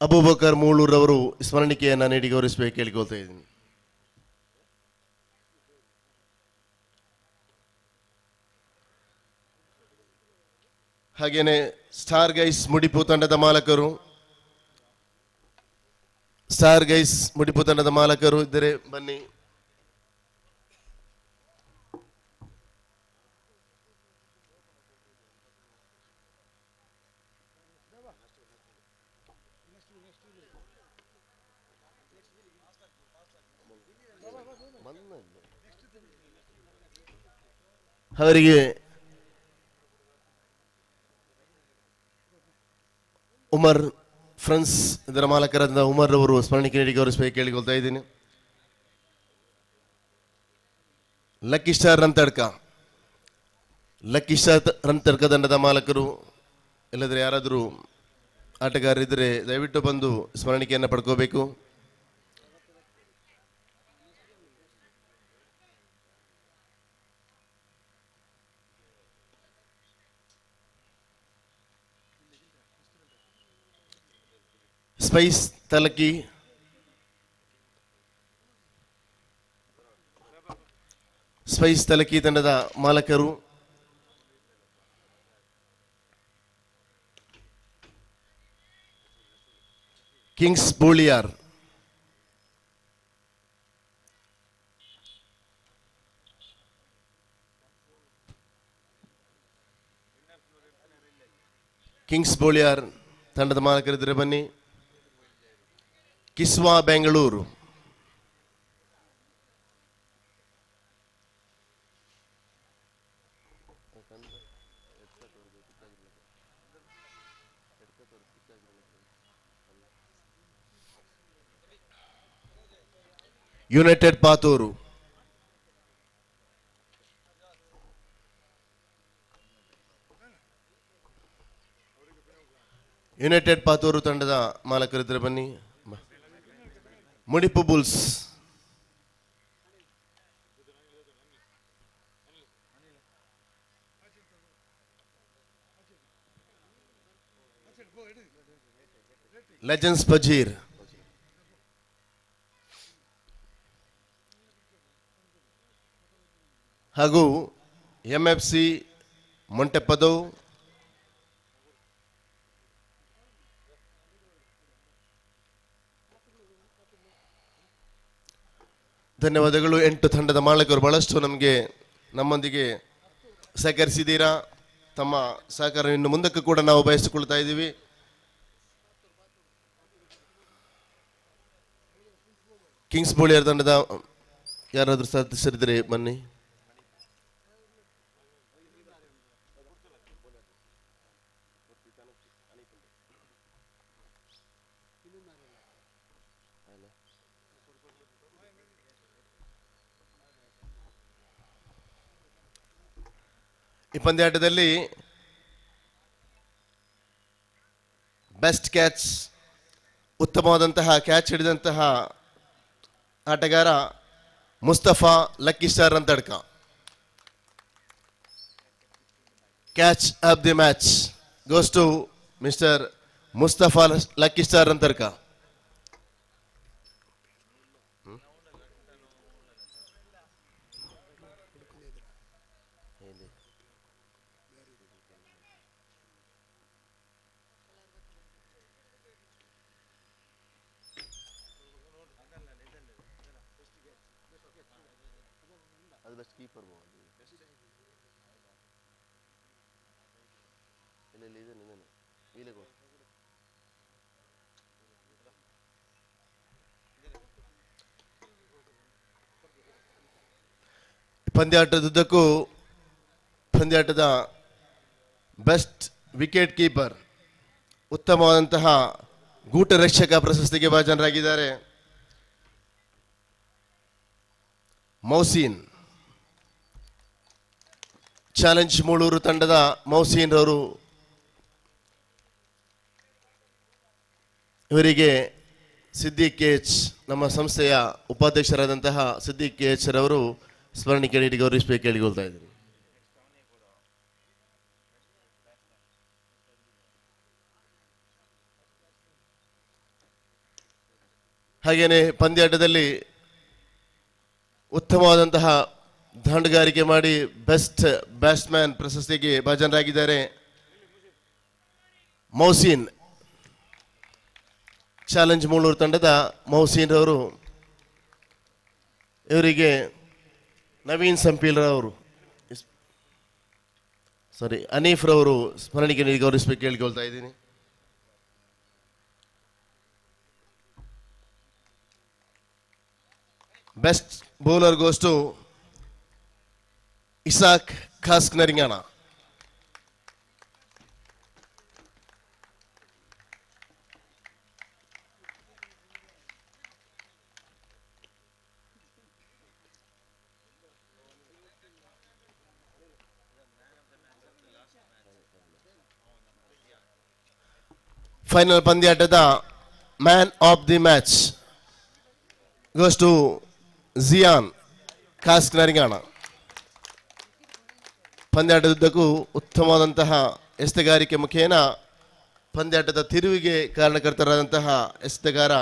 ಅಬೂಬಕರ್ ಮೂಳೂರ್ ಅವರು ಸ್ಮರಣಿಕೆಯನ್ನು ನೀಡಿ ಗೌರವಿಸಬೇಕು ಕೇಳಿಕೊಳ್ತಾ ಇದ್ದೀನಿ. ಹಾಗೇನೆ ಸ್ಟಾರ್ ಗೈಸ್ ಮುಡಿಪು ತಂಡದ ಮಾಲಕರು, ಸ್ಟಾರ್ ಗೈಸ್ ಮುಡಿಪು ತಂಡದ ಮಾಲಕರು ಇದ್ದರೆ ಬನ್ನಿ. ಅವರಿಗೆ ಉಮರ್ ಫ್ರೆಂಡ್ಸ್ ಇದರ ಮಾಲಕರಾದ ಉಮರ್ ಅವರು ಸ್ಮರಣಿಕೆ ನೀಡಿ ಗೌರವಿಸಬೇಕು ಕೇಳಿಕೊಳ್ತಾ ಇದ್ದೀನಿ. ಲಕ್ಕಿ ಸ್ಟಾರ್ ರಂತಡ್ಕ, ಲಕ್ಕಿ ಸ್ಟಾರ್ ರಂತಡ್ಕ ತಂಡದ ಮಾಲಕರು, ಇಲ್ಲದ್ರೆ ಯಾರಾದರೂ ಆಟಗಾರರಿದ್ದರೆ ದಯವಿಟ್ಟು ಬಂದು ಸ್ಮರಣಿಕೆಯನ್ನು ಪಡ್ಕೋಬೇಕು. ಸ್ಪೈಸ್ ತಲಕ್ಕಿ, ಸ್ಪೈಸ್ ತಲಕ್ಕಿ ತಂಡದ ಮಾಲಕರು, ಕಿಂಗ್ಸ್ ಬೋಳಿಯಾರ್, ಕಿಂಗ್ಸ್ ಬೋಳಿಯಾರ್ ತಂಡದ ಮಾಲಕರಿದ್ದರೆ ಬನ್ನಿ. ಕಿಸ್ವಾ ಬೆಂಗಳೂರು, ಯುನೈಟೆಡ್ ಪಾತೂರು, ಯುನೈಟೆಡ್ ಪಾತೂರು ತಂಡದ ಮಾಲಕರಿದ್ದರೆ ಬನ್ನಿ. ಮುಡಿಪು ಬುಲ್ಸ್, ಲೆಜೆಂಡ್ಸ್ ಪಜೀರ್, ಹಾಗೂ ಎಂಎಫ್ಸಿ ಮೊಂಟೆಪದವು, ಧನ್ಯವಾದಗಳು. 8 ತಂಡದ ಮಾಲಕರು ಬಹಳಷ್ಟು ನಮ್ಮೊಂದಿಗೆ ಸಹಕರಿಸಿದ್ದೀರಾ. ತಮ್ಮ ಸಹಕಾರ ಇನ್ನು ಮುಂದಕ್ಕೂ ಕೂಡ ನಾವು ಬಯಸಿಕೊಳ್ತಾ ಇದ್ದೀವಿ. ಕಿಂಗ್ಸ್ ಬೋಳಿಯರ್ ತಂಡದ ಯಾರಾದರೂ ಸದಸ್ಯರಿದ್ದರೆ ಬನ್ನಿ. ಈ ಪಂದ್ಯಾಟದಲ್ಲಿ ಬೆಸ್ಟ್ ಕ್ಯಾಚ್, ಉತ್ತಮವಾದಂತಹ ಕ್ಯಾಚ್ ಹಿಡಿದಂತಹ ಆಟಗಾರ Mustafa Lucky Star Rantadka. Catch of the match goes to mister Mustafa Lucky Star Rantadka. ಪಂದ್ಯಾಟದುದ್ದಕ್ಕೂ ಪಂದ್ಯಾಟದ ಬೆಸ್ಟ್ ವಿಕೆಟ್ ಕೀಪರ್, ಉತ್ತಮವಾದಂತಹ ಗೂಟ ರಕ್ಷಕ ಪ್ರಶಸ್ತಿಗೆ ಭಾಜನರಾಗಿದ್ದಾರೆ ಮೌಸೀನ್. ಚಾಲೆಂಜ್ ಮೂಳೂರು ತಂಡದ ಮೌಸೀನ್ ರವರು ಇವರಿಗೆ ಸಿದ್ದಿಕ್ KH ನಮ್ಮ ಸಂಸ್ಥೆಯ ಉಪಾಧ್ಯಕ್ಷರಾದಂತಹ ಸಿದ್ದಿಕ್ KH ರವರು ಸ್ಮರಣಿಕೆ ನೀಡಿ ಗೌರವಿಸಬೇಕು ಕೇಳಿಕೊಳ್ತಾ ಇದ್ದೀನಿ. ಹಾಗೇನೆ ಪಂದ್ಯಾಟದಲ್ಲಿ ಉತ್ತಮವಾದಂತಹ ದಾಂಡುಗಾರಿಕೆ ಮಾಡಿ ಬೆಸ್ಟ್ ಬ್ಯಾಟ್ಸ್ಮನ್ ಪ್ರಶಸ್ತಿಗೆ ಭಾಜನರಾಗಿದ್ದಾರೆ ಮೌಸೀನ್. ಚಾಲೆಂಜ್ ಮೂಳೂರು ತಂಡದ ಮೌಸೀನ್ ಅವರು ಇವರಿಗೆ ನವೀನ್ ಸಂಪೀಲ್ ರವರು ಅನೀಫ್ ರವರು ಸ್ಮರಣಿಕೆ ನೀಡಿ ಗೌರವಿಸಬೇಕು ಕೇಳಿಕೊಳ್ತಾ ಇದ್ದೀನಿ. Best bowler goes to Isaq Kask Naringana. Final ಪಂದ್ಯಾಟದ man of the match goes to Jiyan Kask Naringana. ಪಂದ್ಯಾಟದುದ್ದಕ್ಕೂ ಉತ್ತಮವಾದಂತಹ ಎಸೆತಗಾರಿಕೆ ಮುಖೇನ ಪಂದ್ಯಾಟದ ತಿರುವಿಗೆ ಕಾರಣಕರ್ತರಾದಂತಹ ಎಸೆತಗಾರ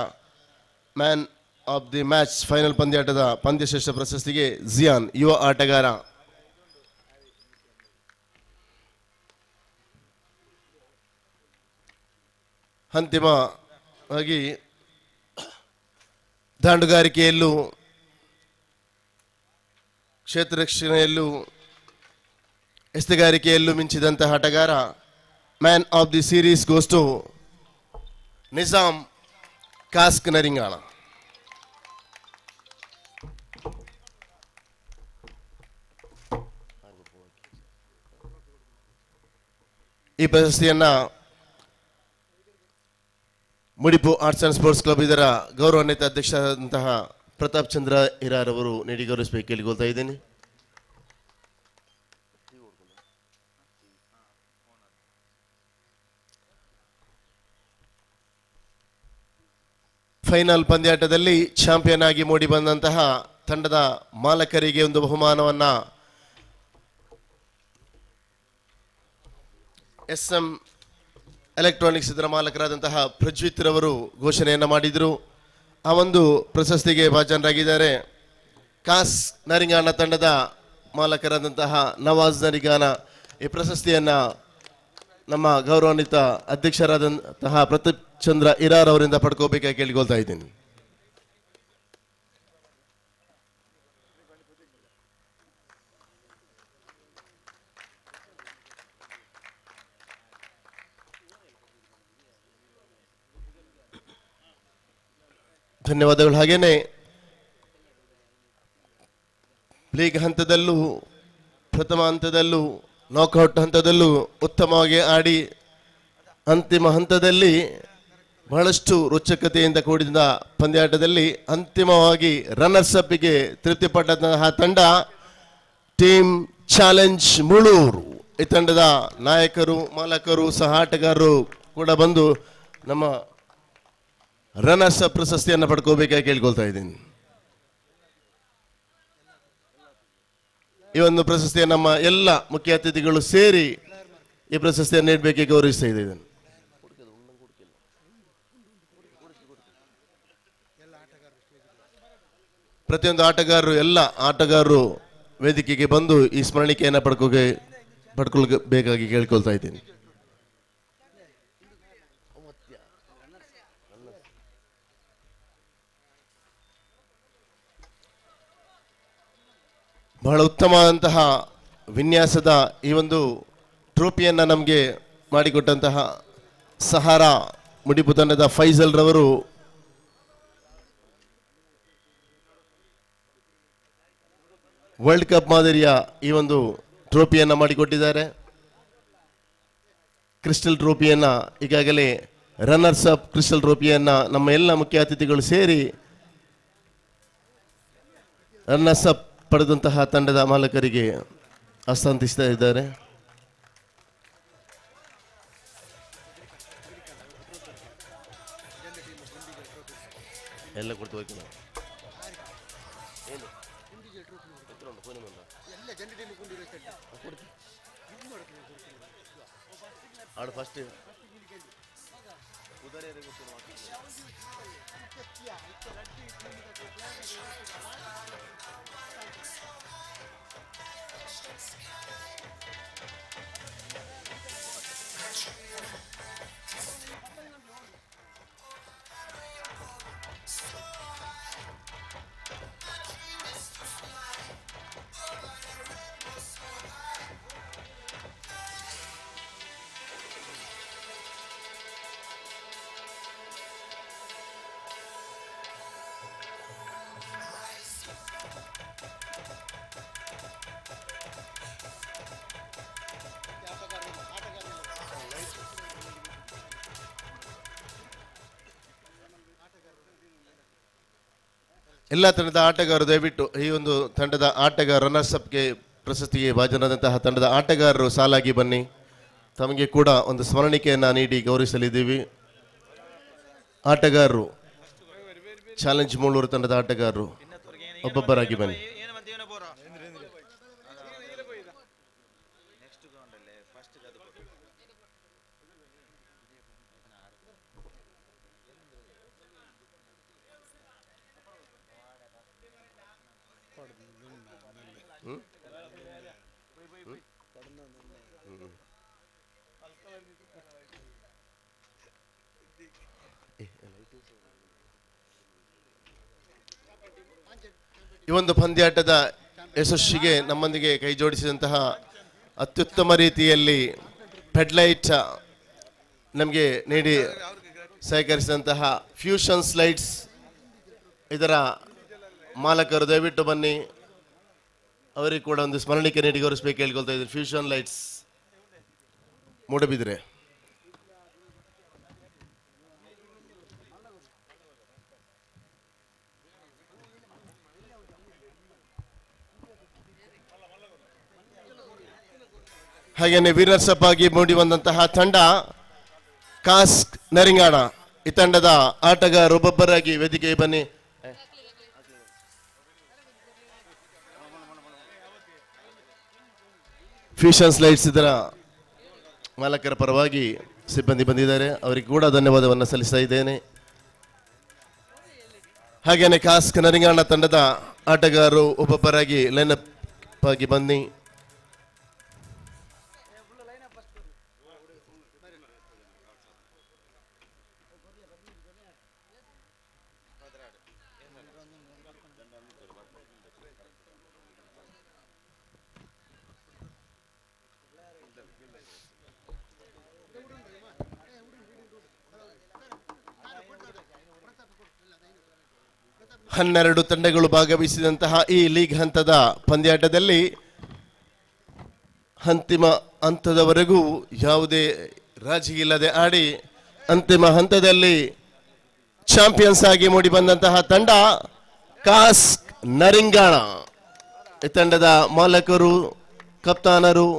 man of the match final ಪಂದ್ಯಾಟದ ಪಂದ್ಯಶ್ರೇಷ್ಠ ಪ್ರಶಸ್ತಿಗೆ ಜಿಯಾನ್ ಯುವ ಆಟಗಾರ. ಅಂತಿಮವಾಗಿ ದಾಂಡುಗಾರಿಕೆಯಲ್ಲೂ ಕ್ಷೇತ್ರ ರಕ್ಷಣೆಯಲ್ಲೂ ಎಸೆತಗಾರಿಕೆಯಲ್ಲೂ ಮಿಂಚಿದಂತಹ ಆಟಗಾರ man of the series goes to Nizam Kask Naringana. ಈ ಪ್ರಶಸ್ತಿಯನ್ನ Mudipu arts and sports Club ಇದರ ಗೌರವಾನ್ವಿತ ಅಧ್ಯಕ್ಷರಾದಂತಹ ಪ್ರತಾಪ್ ಚಂದ್ರ ಹಿರಾರ್ ಅವರು ನೀಡಿ ಗೌರವಿಸಬೇಕು ಕೇಳಿಕೊಳ್ತಾ ಇದ್ದೀನಿ. ಫೈನಲ್ ಪಂದ್ಯಾಟದಲ್ಲಿ ಚಾಂಪಿಯನ್ ಆಗಿ ಮೂಡಿ ಬಂದಂತಹ ತಂಡದ ಮಾಲಕರಿಗೆ ಒಂದು ಬಹುಮಾನವನ್ನ SM ಎಲೆಕ್ಟ್ರಾನಿಕ್ಸ್ ಇದರ ಮಾಲಕರಾದಂತಹ ಪ್ರಜ್ವಿತ್ ರವರು ಘೋಷಣೆಯನ್ನು ಮಾಡಿದರು. ಆ ಒಂದು ಪ್ರಶಸ್ತಿಗೆ ಭಾಜನರಾಗಿದ್ದಾರೆ ಕಾಸ್ ನರಿಂಗಾನ ತಂಡದ ಮಾಲಕರಾದಂತಹ ನವಾಜ್ ನರಿಂಗಾನ. ಈ ಪ್ರಶಸ್ತಿಯನ್ನು ನಮ್ಮ ಗೌರವಾನ್ವಿತ ಅಧ್ಯಕ್ಷರಾದಂತಹ ಪ್ರತಾಪ್ ಚಂದ್ರ ಹಿರಾರ್ ಅವರಿಂದ ಪಡ್ಕೋಬೇಕಾಗಿ ಕೇಳಿಕೊಳ್ತಾ ಇದ್ದೀನಿ. ಧನ್ಯವಾದಗಳು. ಹಾಗೇನೆ ಲೀಗ್ ಹಂತದಲ್ಲೂ ಪ್ರಥಮ ಹಂತದಲ್ಲೂ ನಾಕ್ಔಟ್ ಹಂತದಲ್ಲೂ ಉತ್ತಮವಾಗಿ ಆಡಿ ಅಂತಿಮ ಹಂತದಲ್ಲಿ ಬಹಳಷ್ಟು ರೋಚಕತೆಯಿಂದ ಕೂಡಿದ ಪಂದ್ಯಾಟದಲ್ಲಿ ಅಂತಿಮವಾಗಿ ರನ್ನರ್ಸ್ ಅಪ್ಗೆ ತೃಪ್ತಿಪಟ್ಟಂತಹ ತಂಡ ಟೀಮ್ ಚಾಲೆಂಜ್ ಮುಳೂರು. ಈ ತಂಡದ ನಾಯಕರು ಮಾಲಕರು ಸಹ ಆಟಗಾರರು ಕೂಡ ಬಂದು ನಮ್ಮ ರನ್ನರ್ಸ್ ಅಪ್ ಪ್ರಶಸ್ತಿಯನ್ನು ಪಡ್ಕೋಬೇಕಾಗಿ ಕೇಳ್ಕೊಳ್ತಾ ಇದ್ದೀನಿ. ಈ ಒಂದು ಪ್ರಶಸ್ತಿಯ ನಮ್ಮ ಎಲ್ಲ ಮುಖ್ಯ ಅತಿಥಿಗಳು ಸೇರಿ ಈ ಪ್ರಶಸ್ತಿಯನ್ನು ನೀಡಬೇಕೆ ಗೌರವಿಸ್ತಾ ಇದ್ದೇನೆ. ಪ್ರತಿಯೊಂದು ಆಟಗಾರರು ಎಲ್ಲ ಆಟಗಾರರು ವೇದಿಕೆಗೆ ಬಂದು ಈ ಸ್ಮರಣಿಕೆಯನ್ನು ಪಡ್ಕೊಳ್ಬೇಕಾಗಿ ಕೇಳ್ಕೊಳ್ತಾ ಇದ್ದೀನಿ. ಬಹಳ ಉತ್ತಮವಾದಂತಹ ವಿನ್ಯಾಸದ ಈ ಒಂದು ಟ್ರೋಫಿಯನ್ನು ನಮಗೆ ಮಾಡಿಕೊಟ್ಟಂತಹ ಸಹಾರಾ ಮುಡಿಪು ತಂಡದ ಫೈಜಲ್ ರವರು ವರ್ಲ್ಡ್ ಕಪ್ ಮಾದರಿಯ ಈ ಒಂದು ಟ್ರೋಫಿಯನ್ನು ಮಾಡಿಕೊಟ್ಟಿದ್ದಾರೆ. ಕ್ರಿಸ್ಟಲ್ ಟ್ರೋಫಿಯನ್ನು ಈಗಾಗಲೇ ರನ್ನರ್ಸ್ ಅಪ್ ಕ್ರಿಸ್ಟಲ್ ಟ್ರೋಫಿಯನ್ನು ನಮ್ಮ ಎಲ್ಲ ಮುಖ್ಯ ಅತಿಥಿಗಳು ಸೇರಿ ರನ್ನರ್ಸ್ ಅಪ್ ಪಡೆದಂತಹ ತಂಡದ ಮಾಲಕರಿಗೆ ಹಸ್ತಾಂತರಿಸ್ತಾ ಇದ್ದಾರೆ. ಎಲ್ಲ ಕೊಡ್ತು ಆಡು ಫಸ್ಟ್ ಎಲ್ಲ ತಂಡದ ಆಟಗಾರರು ದಯವಿಟ್ಟು ಈ ಒಂದು ತಂಡದ ಆಟಗಾರ ರನ್ನರ್ಸ್ ಅಪ್ಗೆ ಪ್ರಶಸ್ತಿಗೆ ಭಾಜನರಾದಂತಹ ತಂಡದ ಆಟಗಾರರು ಸಾಲಾಗಿ ಬನ್ನಿ. ತಮಗೆ ಕೂಡ ಒಂದು ಸ್ಮರಣಿಕೆಯನ್ನು ನೀಡಿ ಗೌರವಿಸಲಿದ್ದೀವಿ. ಆಟಗಾರರು ಚಾಲೆಂಜ್ ಮೂಳೂರು ತಂಡದ ಆಟಗಾರರು ಒಬ್ಬೊಬ್ಬರಾಗಿ ಬನ್ನಿ. ಈ ಒಂದು ಪಂದ್ಯಾಟದ ಯಶಸ್ಸಿಗೆ ನಮ್ಮೊಂದಿಗೆ ಕೈ ಜೋಡಿಸಿದಂತಹ ಅತ್ಯುತ್ತಮ ರೀತಿಯಲ್ಲಿ ಹೆಡ್ಲೈಟ್ ನಮಗೆ ನೀಡಿ ಸಹಕರಿಸಿದಂತಹ ಫ್ಯೂಷನ್ಸ್ ಲೈಟ್ಸ್ ಇದರ ಮಾಲಕರು ದಯವಿಟ್ಟು ಬನ್ನಿ. ಅವರಿಗೆ ಕೂಡ ಒಂದು ಸ್ಮರಣಿಕೆ ನೀಡಿ ಗೌರವಿಸಬೇಕು ಹೇಳ್ಕೊಳ್ತಾ ಇದ್ದಾರೆ. Fusion lights Moodbidri. ಹಾಗೇನೆ ವೀರರ್ಸ್ ಅಪ್ ಆಗಿ ಮೂಡಿ ಬಂದಂತಹ ತಂಡ ಕಾಸ್ಕ್ ನರಿಂಗಾಣ. ಈ ತಂಡದ ಆಟಗಾರರು ಒಬ್ಬೊಬ್ಬರಾಗಿ ವೇದಿಕೆಗೆ ಬನ್ನಿ. ಫ್ಯೂಷನ್ಸ್ ಲೈಟ್ಸ್ ಇದರ ಮಾಲಕರ ಪರವಾಗಿ ಸಿಬ್ಬಂದಿ ಬಂದಿದ್ದಾರೆ, ಅವರಿಗೆ ಕೂಡ ಧನ್ಯವಾದವನ್ನು ಸಲ್ಲಿಸ್ತಾ ಇದ್ದೇನೆ. ಹಾಗೇನೆ ಕಾಸ್ಕ್ ನರಿಂಗಾಣ ತಂಡದ ಆಟಗಾರರು ಒಬ್ಬೊಬ್ಬರಾಗಿ ಲೈನ್ ಅಪ್ ಆಗಿ ಬನ್ನಿ. ಹನ್ನೆರಡು ತಂಡಗಳು ಭಾಗವಹಿಸಿದಂತಹ ಈ ಲೀಗ್ ಹಂತದ ಪಂದ್ಯಾಟದಲ್ಲಿ ಅಂತಿಮ ಹಂತದವರೆಗೂ ಯಾವುದೇ ರಾಜಿ ಇಲ್ಲದೆ ಆಡಿ ಅಂತಿಮ ಹಂತದಲ್ಲಿ ಚಾಂಪಿಯನ್ಸ್ ಆಗಿ ಮೂಡಿ ಬಂದಂತಹ ತಂಡ ಕಾಸ್ಕ್ ನರಿಂಗಾಣ. ಈ ತಂಡದ ಮಾಲಕರು, ಕಪ್ತಾನರು,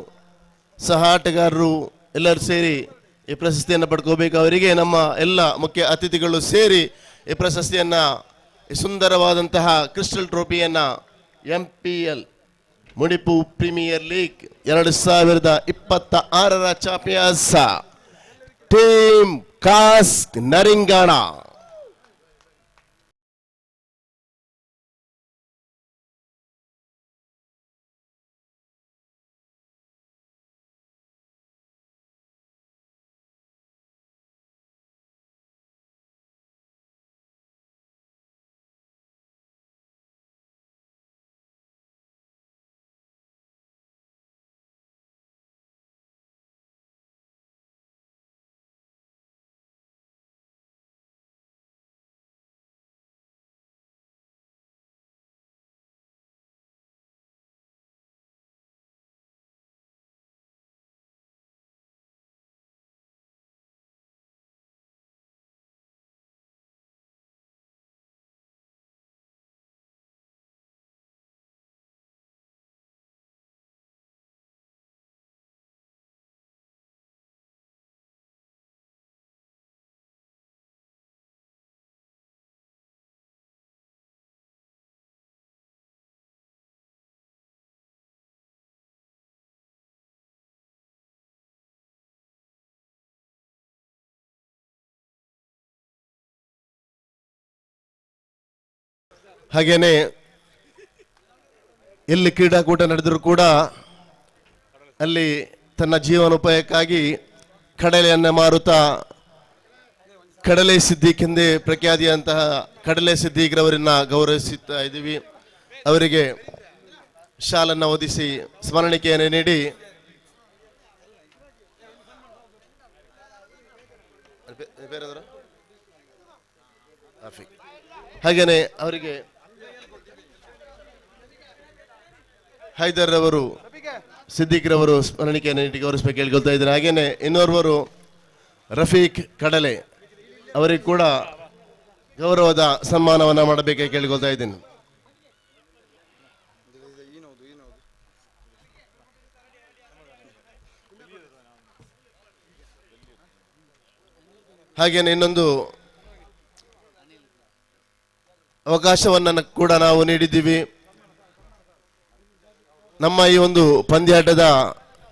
ಸಹ ಆಟಗಾರರು ಎಲ್ಲರೂ ಸೇರಿ ಈ ಪ್ರಶಸ್ತಿಯನ್ನು ಪಡ್ಕೋಬೇಕು. ಅವರಿಗೆ ನಮ್ಮ ಎಲ್ಲ ಮುಖ್ಯ ಅತಿಥಿಗಳು ಸೇರಿ ಈ ಪ್ರಶಸ್ತಿಯನ್ನು, ಈ ಸುಂದರವಾದಂತಹ ಕ್ರಿಸ್ಟಲ್ ಟ್ರೋಫಿಯನ್ನು MPL ಮುಡಿಪು ಪ್ರೀಮಿಯರ್ ಲೀಗ್ 2026ರ ಚಾಂಪಿಯನ್ಸ್ ಟೀಮ್ ಕಾಸ್ಕ್ ನರಿಂಗಾಣ ಹಾಗೇನೆ ಎಲ್ಲಿ ಕ್ರೀಡಾಕೂಟ ನಡೆದರೂ ಕೂಡ ಅಲ್ಲಿ ತನ್ನ ಜೀವನೋಪಾಯಕ್ಕಾಗಿ ಕಡಲೆಯನ್ನು ಮಾರುತ್ತಾ ಕಡಲೆ ಸಿದ್ದಿಕ್ ಎಂದೇ ಪ್ರಖ್ಯಾತಿಯಂತಹ ಕಡಲೆ ಸಿದ್ದಿಕ್ರವರನ್ನ ಗೌರವಿಸುತ್ತಾ ಇದ್ದೀವಿ. ಅವರಿಗೆ ಶಾಲನ್ನು ಓದಿಸಿ ಸ್ಮರಣಿಕೆಯನ್ನು ನೀಡಿ ಹಾಗೇನೆ ಅವರಿಗೆ ಹೈದರ್ ಅವರು ಸಿದ್ದಿಕ್ ರವರು ಸ್ಮರಣಿಕೆಯನ್ನು ನೀಡಿ ಗೌರವಿಸಬೇಕು ಕೇಳ್ಕೊಳ್ತಾ ಇದ್ದಾರೆ. ಹಾಗೇನೆ ಇನ್ನೋರ್ವರು ರಫೀಕ್ ಕಡಲೆ ಅವರಿಗೆ ಕೂಡ ಗೌರವದ ಸನ್ಮಾನವನ್ನು ಮಾಡಬೇಕಾಗಿ ಕೇಳ್ಕೊಳ್ತಾ ಇದ್ದೀನಿ. ಹಾಗೇನೆ ಇನ್ನೊಂದು ಅವಕಾಶವನ್ನು ಕೂಡ ನಾವು ನೀಡಿದ್ದೀವಿ. ನಮ್ಮ ಈ ಒಂದು ಪಂದ್ಯಾಟದ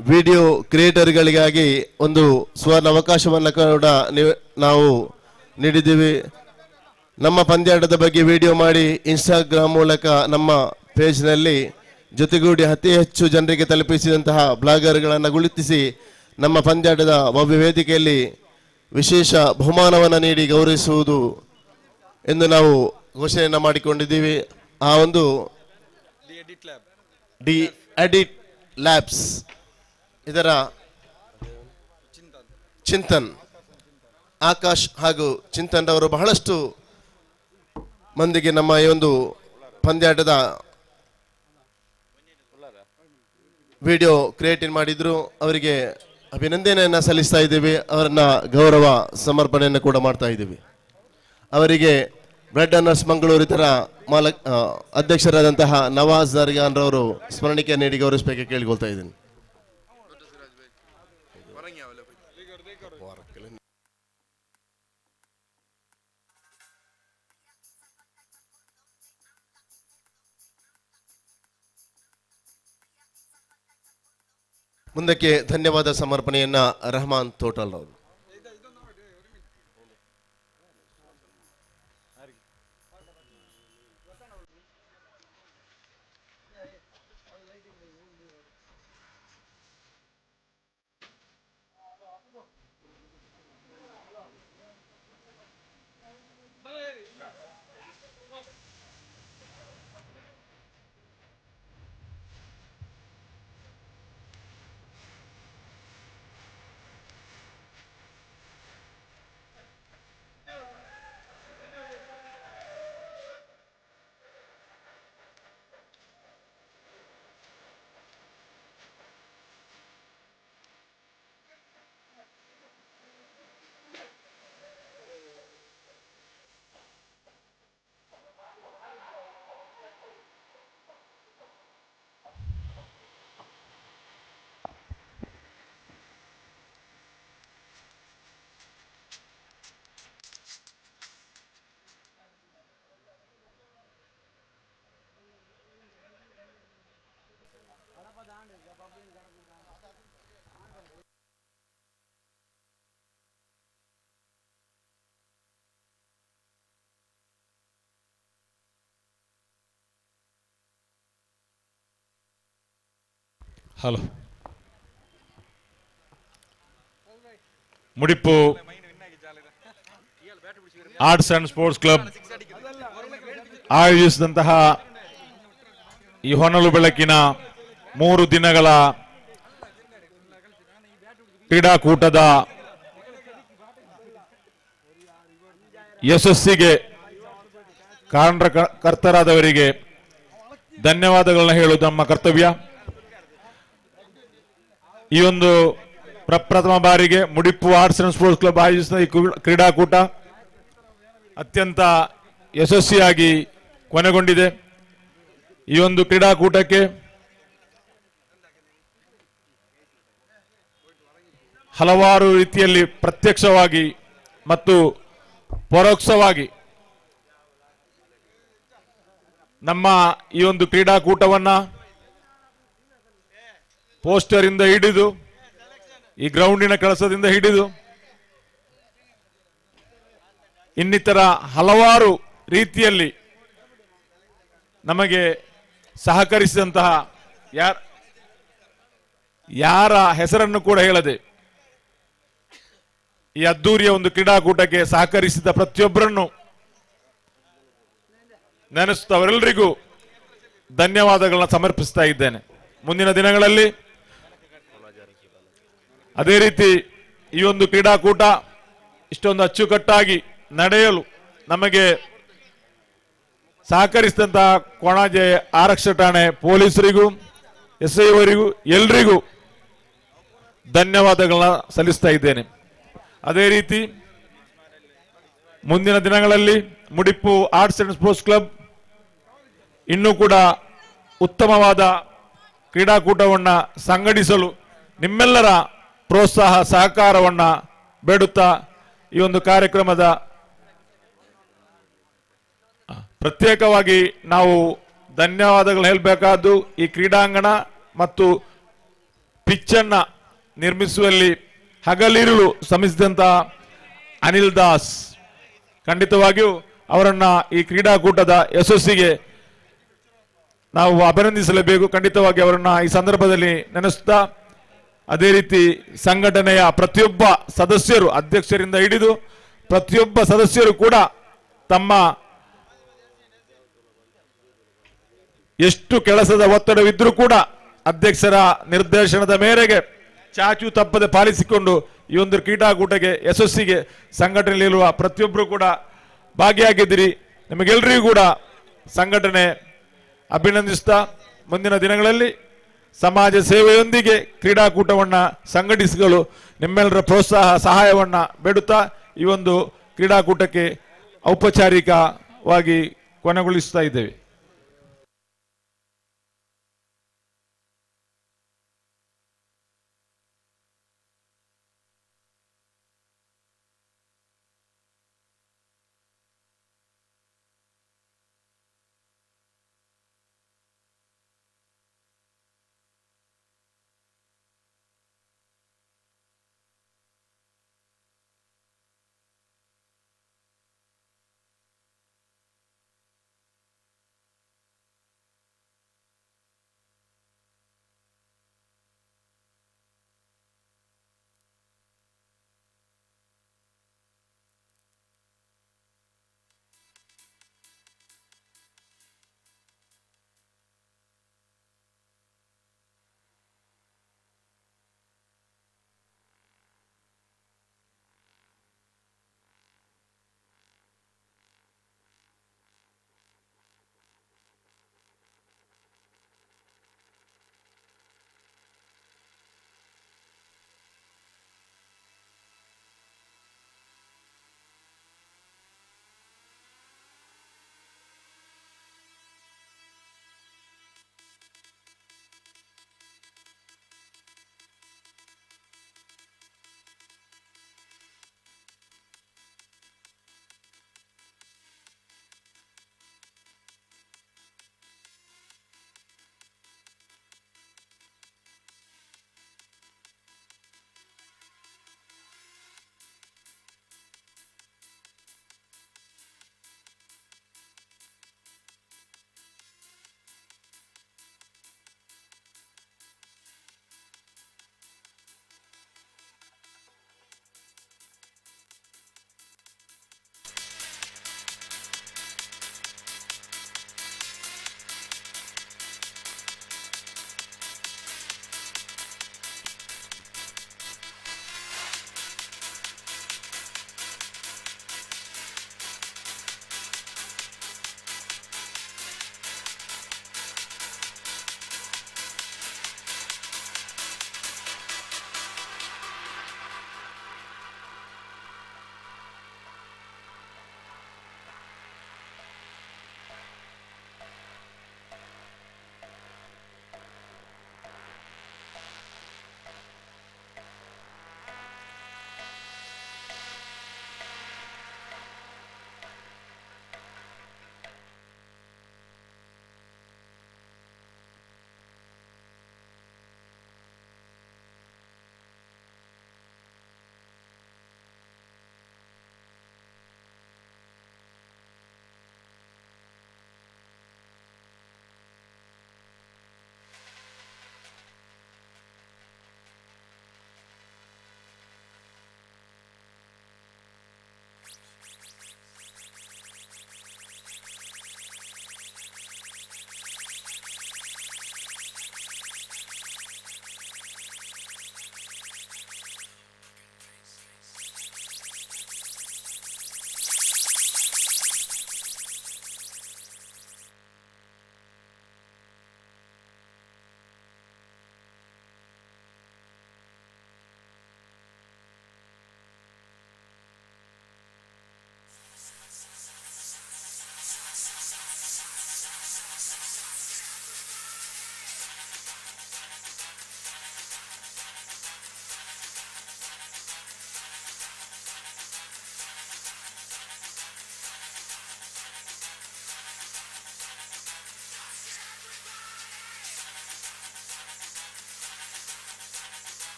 ವಿಡಿಯೋ ಕ್ರಿಯೇಟರ್ಗಳಿಗಾಗಿ ಒಂದು ಸುವರ್ಣ ಅವಕಾಶವನ್ನು ಕೂಡ ನಾವು ನೀಡಿದ್ದೀವಿ. ನಮ್ಮ ಪಂದ್ಯಾಟದ ಬಗ್ಗೆ ವಿಡಿಯೋ ಮಾಡಿ ಇನ್ಸ್ಟಾಗ್ರಾಮ್ ಮೂಲಕ ನಮ್ಮ ಪೇಜ್ನಲ್ಲಿ ಜೊತೆಗೂಡಿ ಅತಿ ಹೆಚ್ಚು ಜನರಿಗೆ ತಲುಪಿಸಿದಂತಹ ಬ್ಲಾಗರ್ಗಳನ್ನು ಗುರುತಿಸಿ ನಮ್ಮ ಪಂದ್ಯಾಟದ ಭವ್ಯ ವೇದಿಕೆಯಲ್ಲಿ ವಿಶೇಷ ಬಹುಮಾನವನ್ನು ನೀಡಿ ಗೌರವಿಸುವುದು ಎಂದು ನಾವು ಘೋಷಣೆಯನ್ನು ಮಾಡಿಕೊಂಡಿದ್ದೀವಿ. ಆ ಒಂದು ಡಿ ಎಡಿಟ್ ಲ್ಯಾಬ್ಸ್ ಇದರ ಚಿಂತನ್ ಆಕಾಶ್ ಹಾಗೂ ಚಿಂತನ್ ಅವರು ಬಹಳಷ್ಟು ಮಂದಿಗೆ ನಮ್ಮ ಈ ಒಂದು ಪಂದ್ಯಾಟದ ವಿಡಿಯೋ ಕ್ರಿಯೇಟ್ ಮಾಡಿದ್ರು. ಅವರಿಗೆ ಅಭಿನಂದನೆಯನ್ನು ಸಲ್ಲಿಸ್ತಾ ಇದ್ದೀವಿ. ಅವರನ್ನ ಗೌರವ ಸಮರ್ಪಣೆಯನ್ನು ಕೂಡ ಮಾಡ್ತಾ ಇದ್ದೀವಿ. ಅವರಿಗೆ ಬ್ಲಡ್ ಅನ್ನರ್ಸ್ ಮಂಗಳೂರು ಇದರ ಅಧ್ಯಕ್ಷರಾದಂತಹ ನವಾಜ್ ನರಿಗಾನ್ ರವರು ಸ್ಮರಣಿಕೆ ನೀಡಿ ಗೌರವಿಸಬೇಕು ಕೇಳಿಕೊಳ್ತಾ ಇದ್ದೀನಿ. ಮುಂದಕ್ಕೆ ಧನ್ಯವಾದ ಸಮರ್ಪಣೆಯನ್ನ ರಹಮಾನ್ ತೋಟಲ್ ಅವರು.
Hello, Mudipu arts and sports Club ಆಯೋಜಿಸಿದಂತಹ ಈ ಹೊನಲು ಬೆಳಕಿನ 3 ದಿನಗಳ ಕ್ರೀಡಾಕೂಟದ ಯಶಸ್ಸಿಗೆ ಕಾರಣಕರ್ತರಾದವರಿಗೆ ಧನ್ಯವಾದಗಳನ್ನ ಹೇಳುವುದು ನಮ್ಮ ಕರ್ತವ್ಯ. ಈ ಒಂದು ಪ್ರಪ್ರಥಮ ಬಾರಿಗೆ ಮುಡಿಪು ಆರ್ಟ್ಸ್ ಅಂಡ್ ಸ್ಪೋರ್ಟ್ಸ್ ಕ್ಲಬ್ ಆಯೋಜಿಸಿದ ಈ ಕ್ರೀಡಾಕೂಟ ಅತ್ಯಂತ ಯಶಸ್ವಿಯಾಗಿ ಕೊನೆಗೊಂಡಿದೆ. ಈ ಒಂದು ಕ್ರೀಡಾಕೂಟಕ್ಕೆ ಹಲವಾರು ರೀತಿಯಲ್ಲಿ ಪ್ರತ್ಯಕ್ಷವಾಗಿ ಮತ್ತು ಪರೋಕ್ಷವಾಗಿ ನಮ್ಮ ಈ ಒಂದು ಕ್ರೀಡಾಕೂಟವನ್ನ ಪೋಸ್ಟರ್ ಇಂದ ಹಿಡಿದು ಈ ಗ್ರೌಂಡಿನ ಕೆಲಸದಿಂದ ಹಿಡಿದು ಇನ್ನಿತರ ಹಲವಾರು ರೀತಿಯಲ್ಲಿ ನಮಗೆ ಸಹಕರಿಸಿದಂತಹ ಯಾರ ಹೆಸರನ್ನು ಕೂಡ ಹೇಳದೆ ಈ ಅದ್ದೂರಿಯ ಒಂದು ಕ್ರೀಡಾಕೂಟಕ್ಕೆ ಸಹಕರಿಸಿದ ಪ್ರತಿಯೊಬ್ಬರನ್ನು ನೆನೆಸುತ್ತವರೆಲ್ಲರಿಗೂ ಧನ್ಯವಾದಗಳನ್ನ ಸಮರ್ಪಿಸ್ತಾ ಇದ್ದೇನೆ. ಮುಂದಿನ ದಿನಗಳಲ್ಲಿ ಅದೇ ರೀತಿ ಈ ಒಂದು ಕ್ರೀಡಾಕೂಟ ಇಷ್ಟೊಂದು ಅಚ್ಚುಕಟ್ಟಾಗಿ ನಡೆಯಲು ನಮಗೆ ಸಹಕರಿಸಿದಂತಹ ಕೊಣಾಜೆ ಆರಕ್ಷಕ ಠಾಣೆ ಪೊಲೀಸರಿಗೂ SI ಅವರಿಗೂ ಎಲ್ರಿಗೂ ಧನ್ಯವಾದಗಳನ್ನ ಸಲ್ಲಿಸ್ತಾ ಇದ್ದೇನೆ. ಅದೇ ರೀತಿ ಮುಂದಿನ ದಿನಗಳಲ್ಲಿ ಮುಡಿಪು ಆರ್ಟ್ಸ್ ಅಂಡ್ ಸ್ಪೋರ್ಟ್ಸ್ ಕ್ಲಬ್ ಇನ್ನೂ ಕೂಡ ಉತ್ತಮವಾದ ಕ್ರೀಡಾಕೂಟವನ್ನು ಸಂಘಟಿಸಲು ನಿಮ್ಮೆಲ್ಲರ ಪ್ರೋತ್ಸಾಹ ಸಹಕಾರವನ್ನು ಬೇಡುತ್ತಾ ಈ ಒಂದು ಕಾರ್ಯಕ್ರಮದ ಪ್ರತ್ಯೇಕವಾಗಿ ನಾವು ಧನ್ಯವಾದಗಳು ಹೇಳಬೇಕಾದ್ದು ಈ ಕ್ರೀಡಾಂಗಣ ಮತ್ತು ಪಿಚ್ಚನ್ನು ನಿರ್ಮಿಸುವಲ್ಲಿ ಹಗಲಿರುಳು ಶ್ರಮಿಸಿದಂತಹ ಅನಿಲ್ ದಾಸ್, ಖಂಡಿತವಾಗಿಯೂ ಅವರನ್ನ ಈ ಕ್ರೀಡಾಕೂಟದ ಯಶಸ್ಸಿಗೆ ನಾವು ಅಭಿನಂದಿಸಲೇಬೇಕು. ಖಂಡಿತವಾಗಿ ಅವರನ್ನ ಈ ಸಂದರ್ಭದಲ್ಲಿ ನೆನೆಸುತ್ತಾ ಅದೇ ರೀತಿ ಸಂಘಟನೆಯ ಪ್ರತಿಯೊಬ್ಬ ಸದಸ್ಯರು ಅಧ್ಯಕ್ಷರಿಂದ ಹಿಡಿದು ಪ್ರತಿಯೊಬ್ಬ ಸದಸ್ಯರು ಕೂಡ ತಮ್ಮ ಎಷ್ಟು ಕೆಲಸದ ಒತ್ತಡವಿದ್ರೂ ಕೂಡ ಅಧ್ಯಕ್ಷರ ನಿರ್ದೇಶನದ ಮೇರೆಗೆ ಚಾಚು ತಪ್ಪದೆ ಪಾಲಿಸಿಕೊಂಡು ಈ ಒಂದು ಕ್ರೀಡಾಕೂಟಕ್ಕೆ ಯಶಸ್ಸಿಗೆ ಸಂಘಟನೆಯಲ್ಲಿರುವ ಪ್ರತಿಯೊಬ್ಬರು ಕೂಡ ಭಾಗಿಯಾಗಿದ್ದೀರಿ. ನಿಮಗೆಲ್ಲರಿಗೂ ಕೂಡ ಸಂಘಟನೆ ಅಭಿನಂದಿಸ್ತಾ ಮುಂದಿನ ದಿನಗಳಲ್ಲಿ ಸಮಾಜ ಸೇವೆಯೊಂದಿಗೆ ಕ್ರೀಡಾಕೂಟವನ್ನು ಸಂಘಟಿಸಲು ನಿಮ್ಮೆಲ್ಲರ ಪ್ರೋತ್ಸಾಹ ಸಹಾಯವನ್ನು ಬೇಡುತ್ತಾ ಈ ಒಂದು ಕ್ರೀಡಾಕೂಟಕ್ಕೆ ಔಪಚಾರಿಕವಾಗಿ ಕೊನೆಗೊಳಿಸ್ತಾ ಇದ್ದೇವೆ.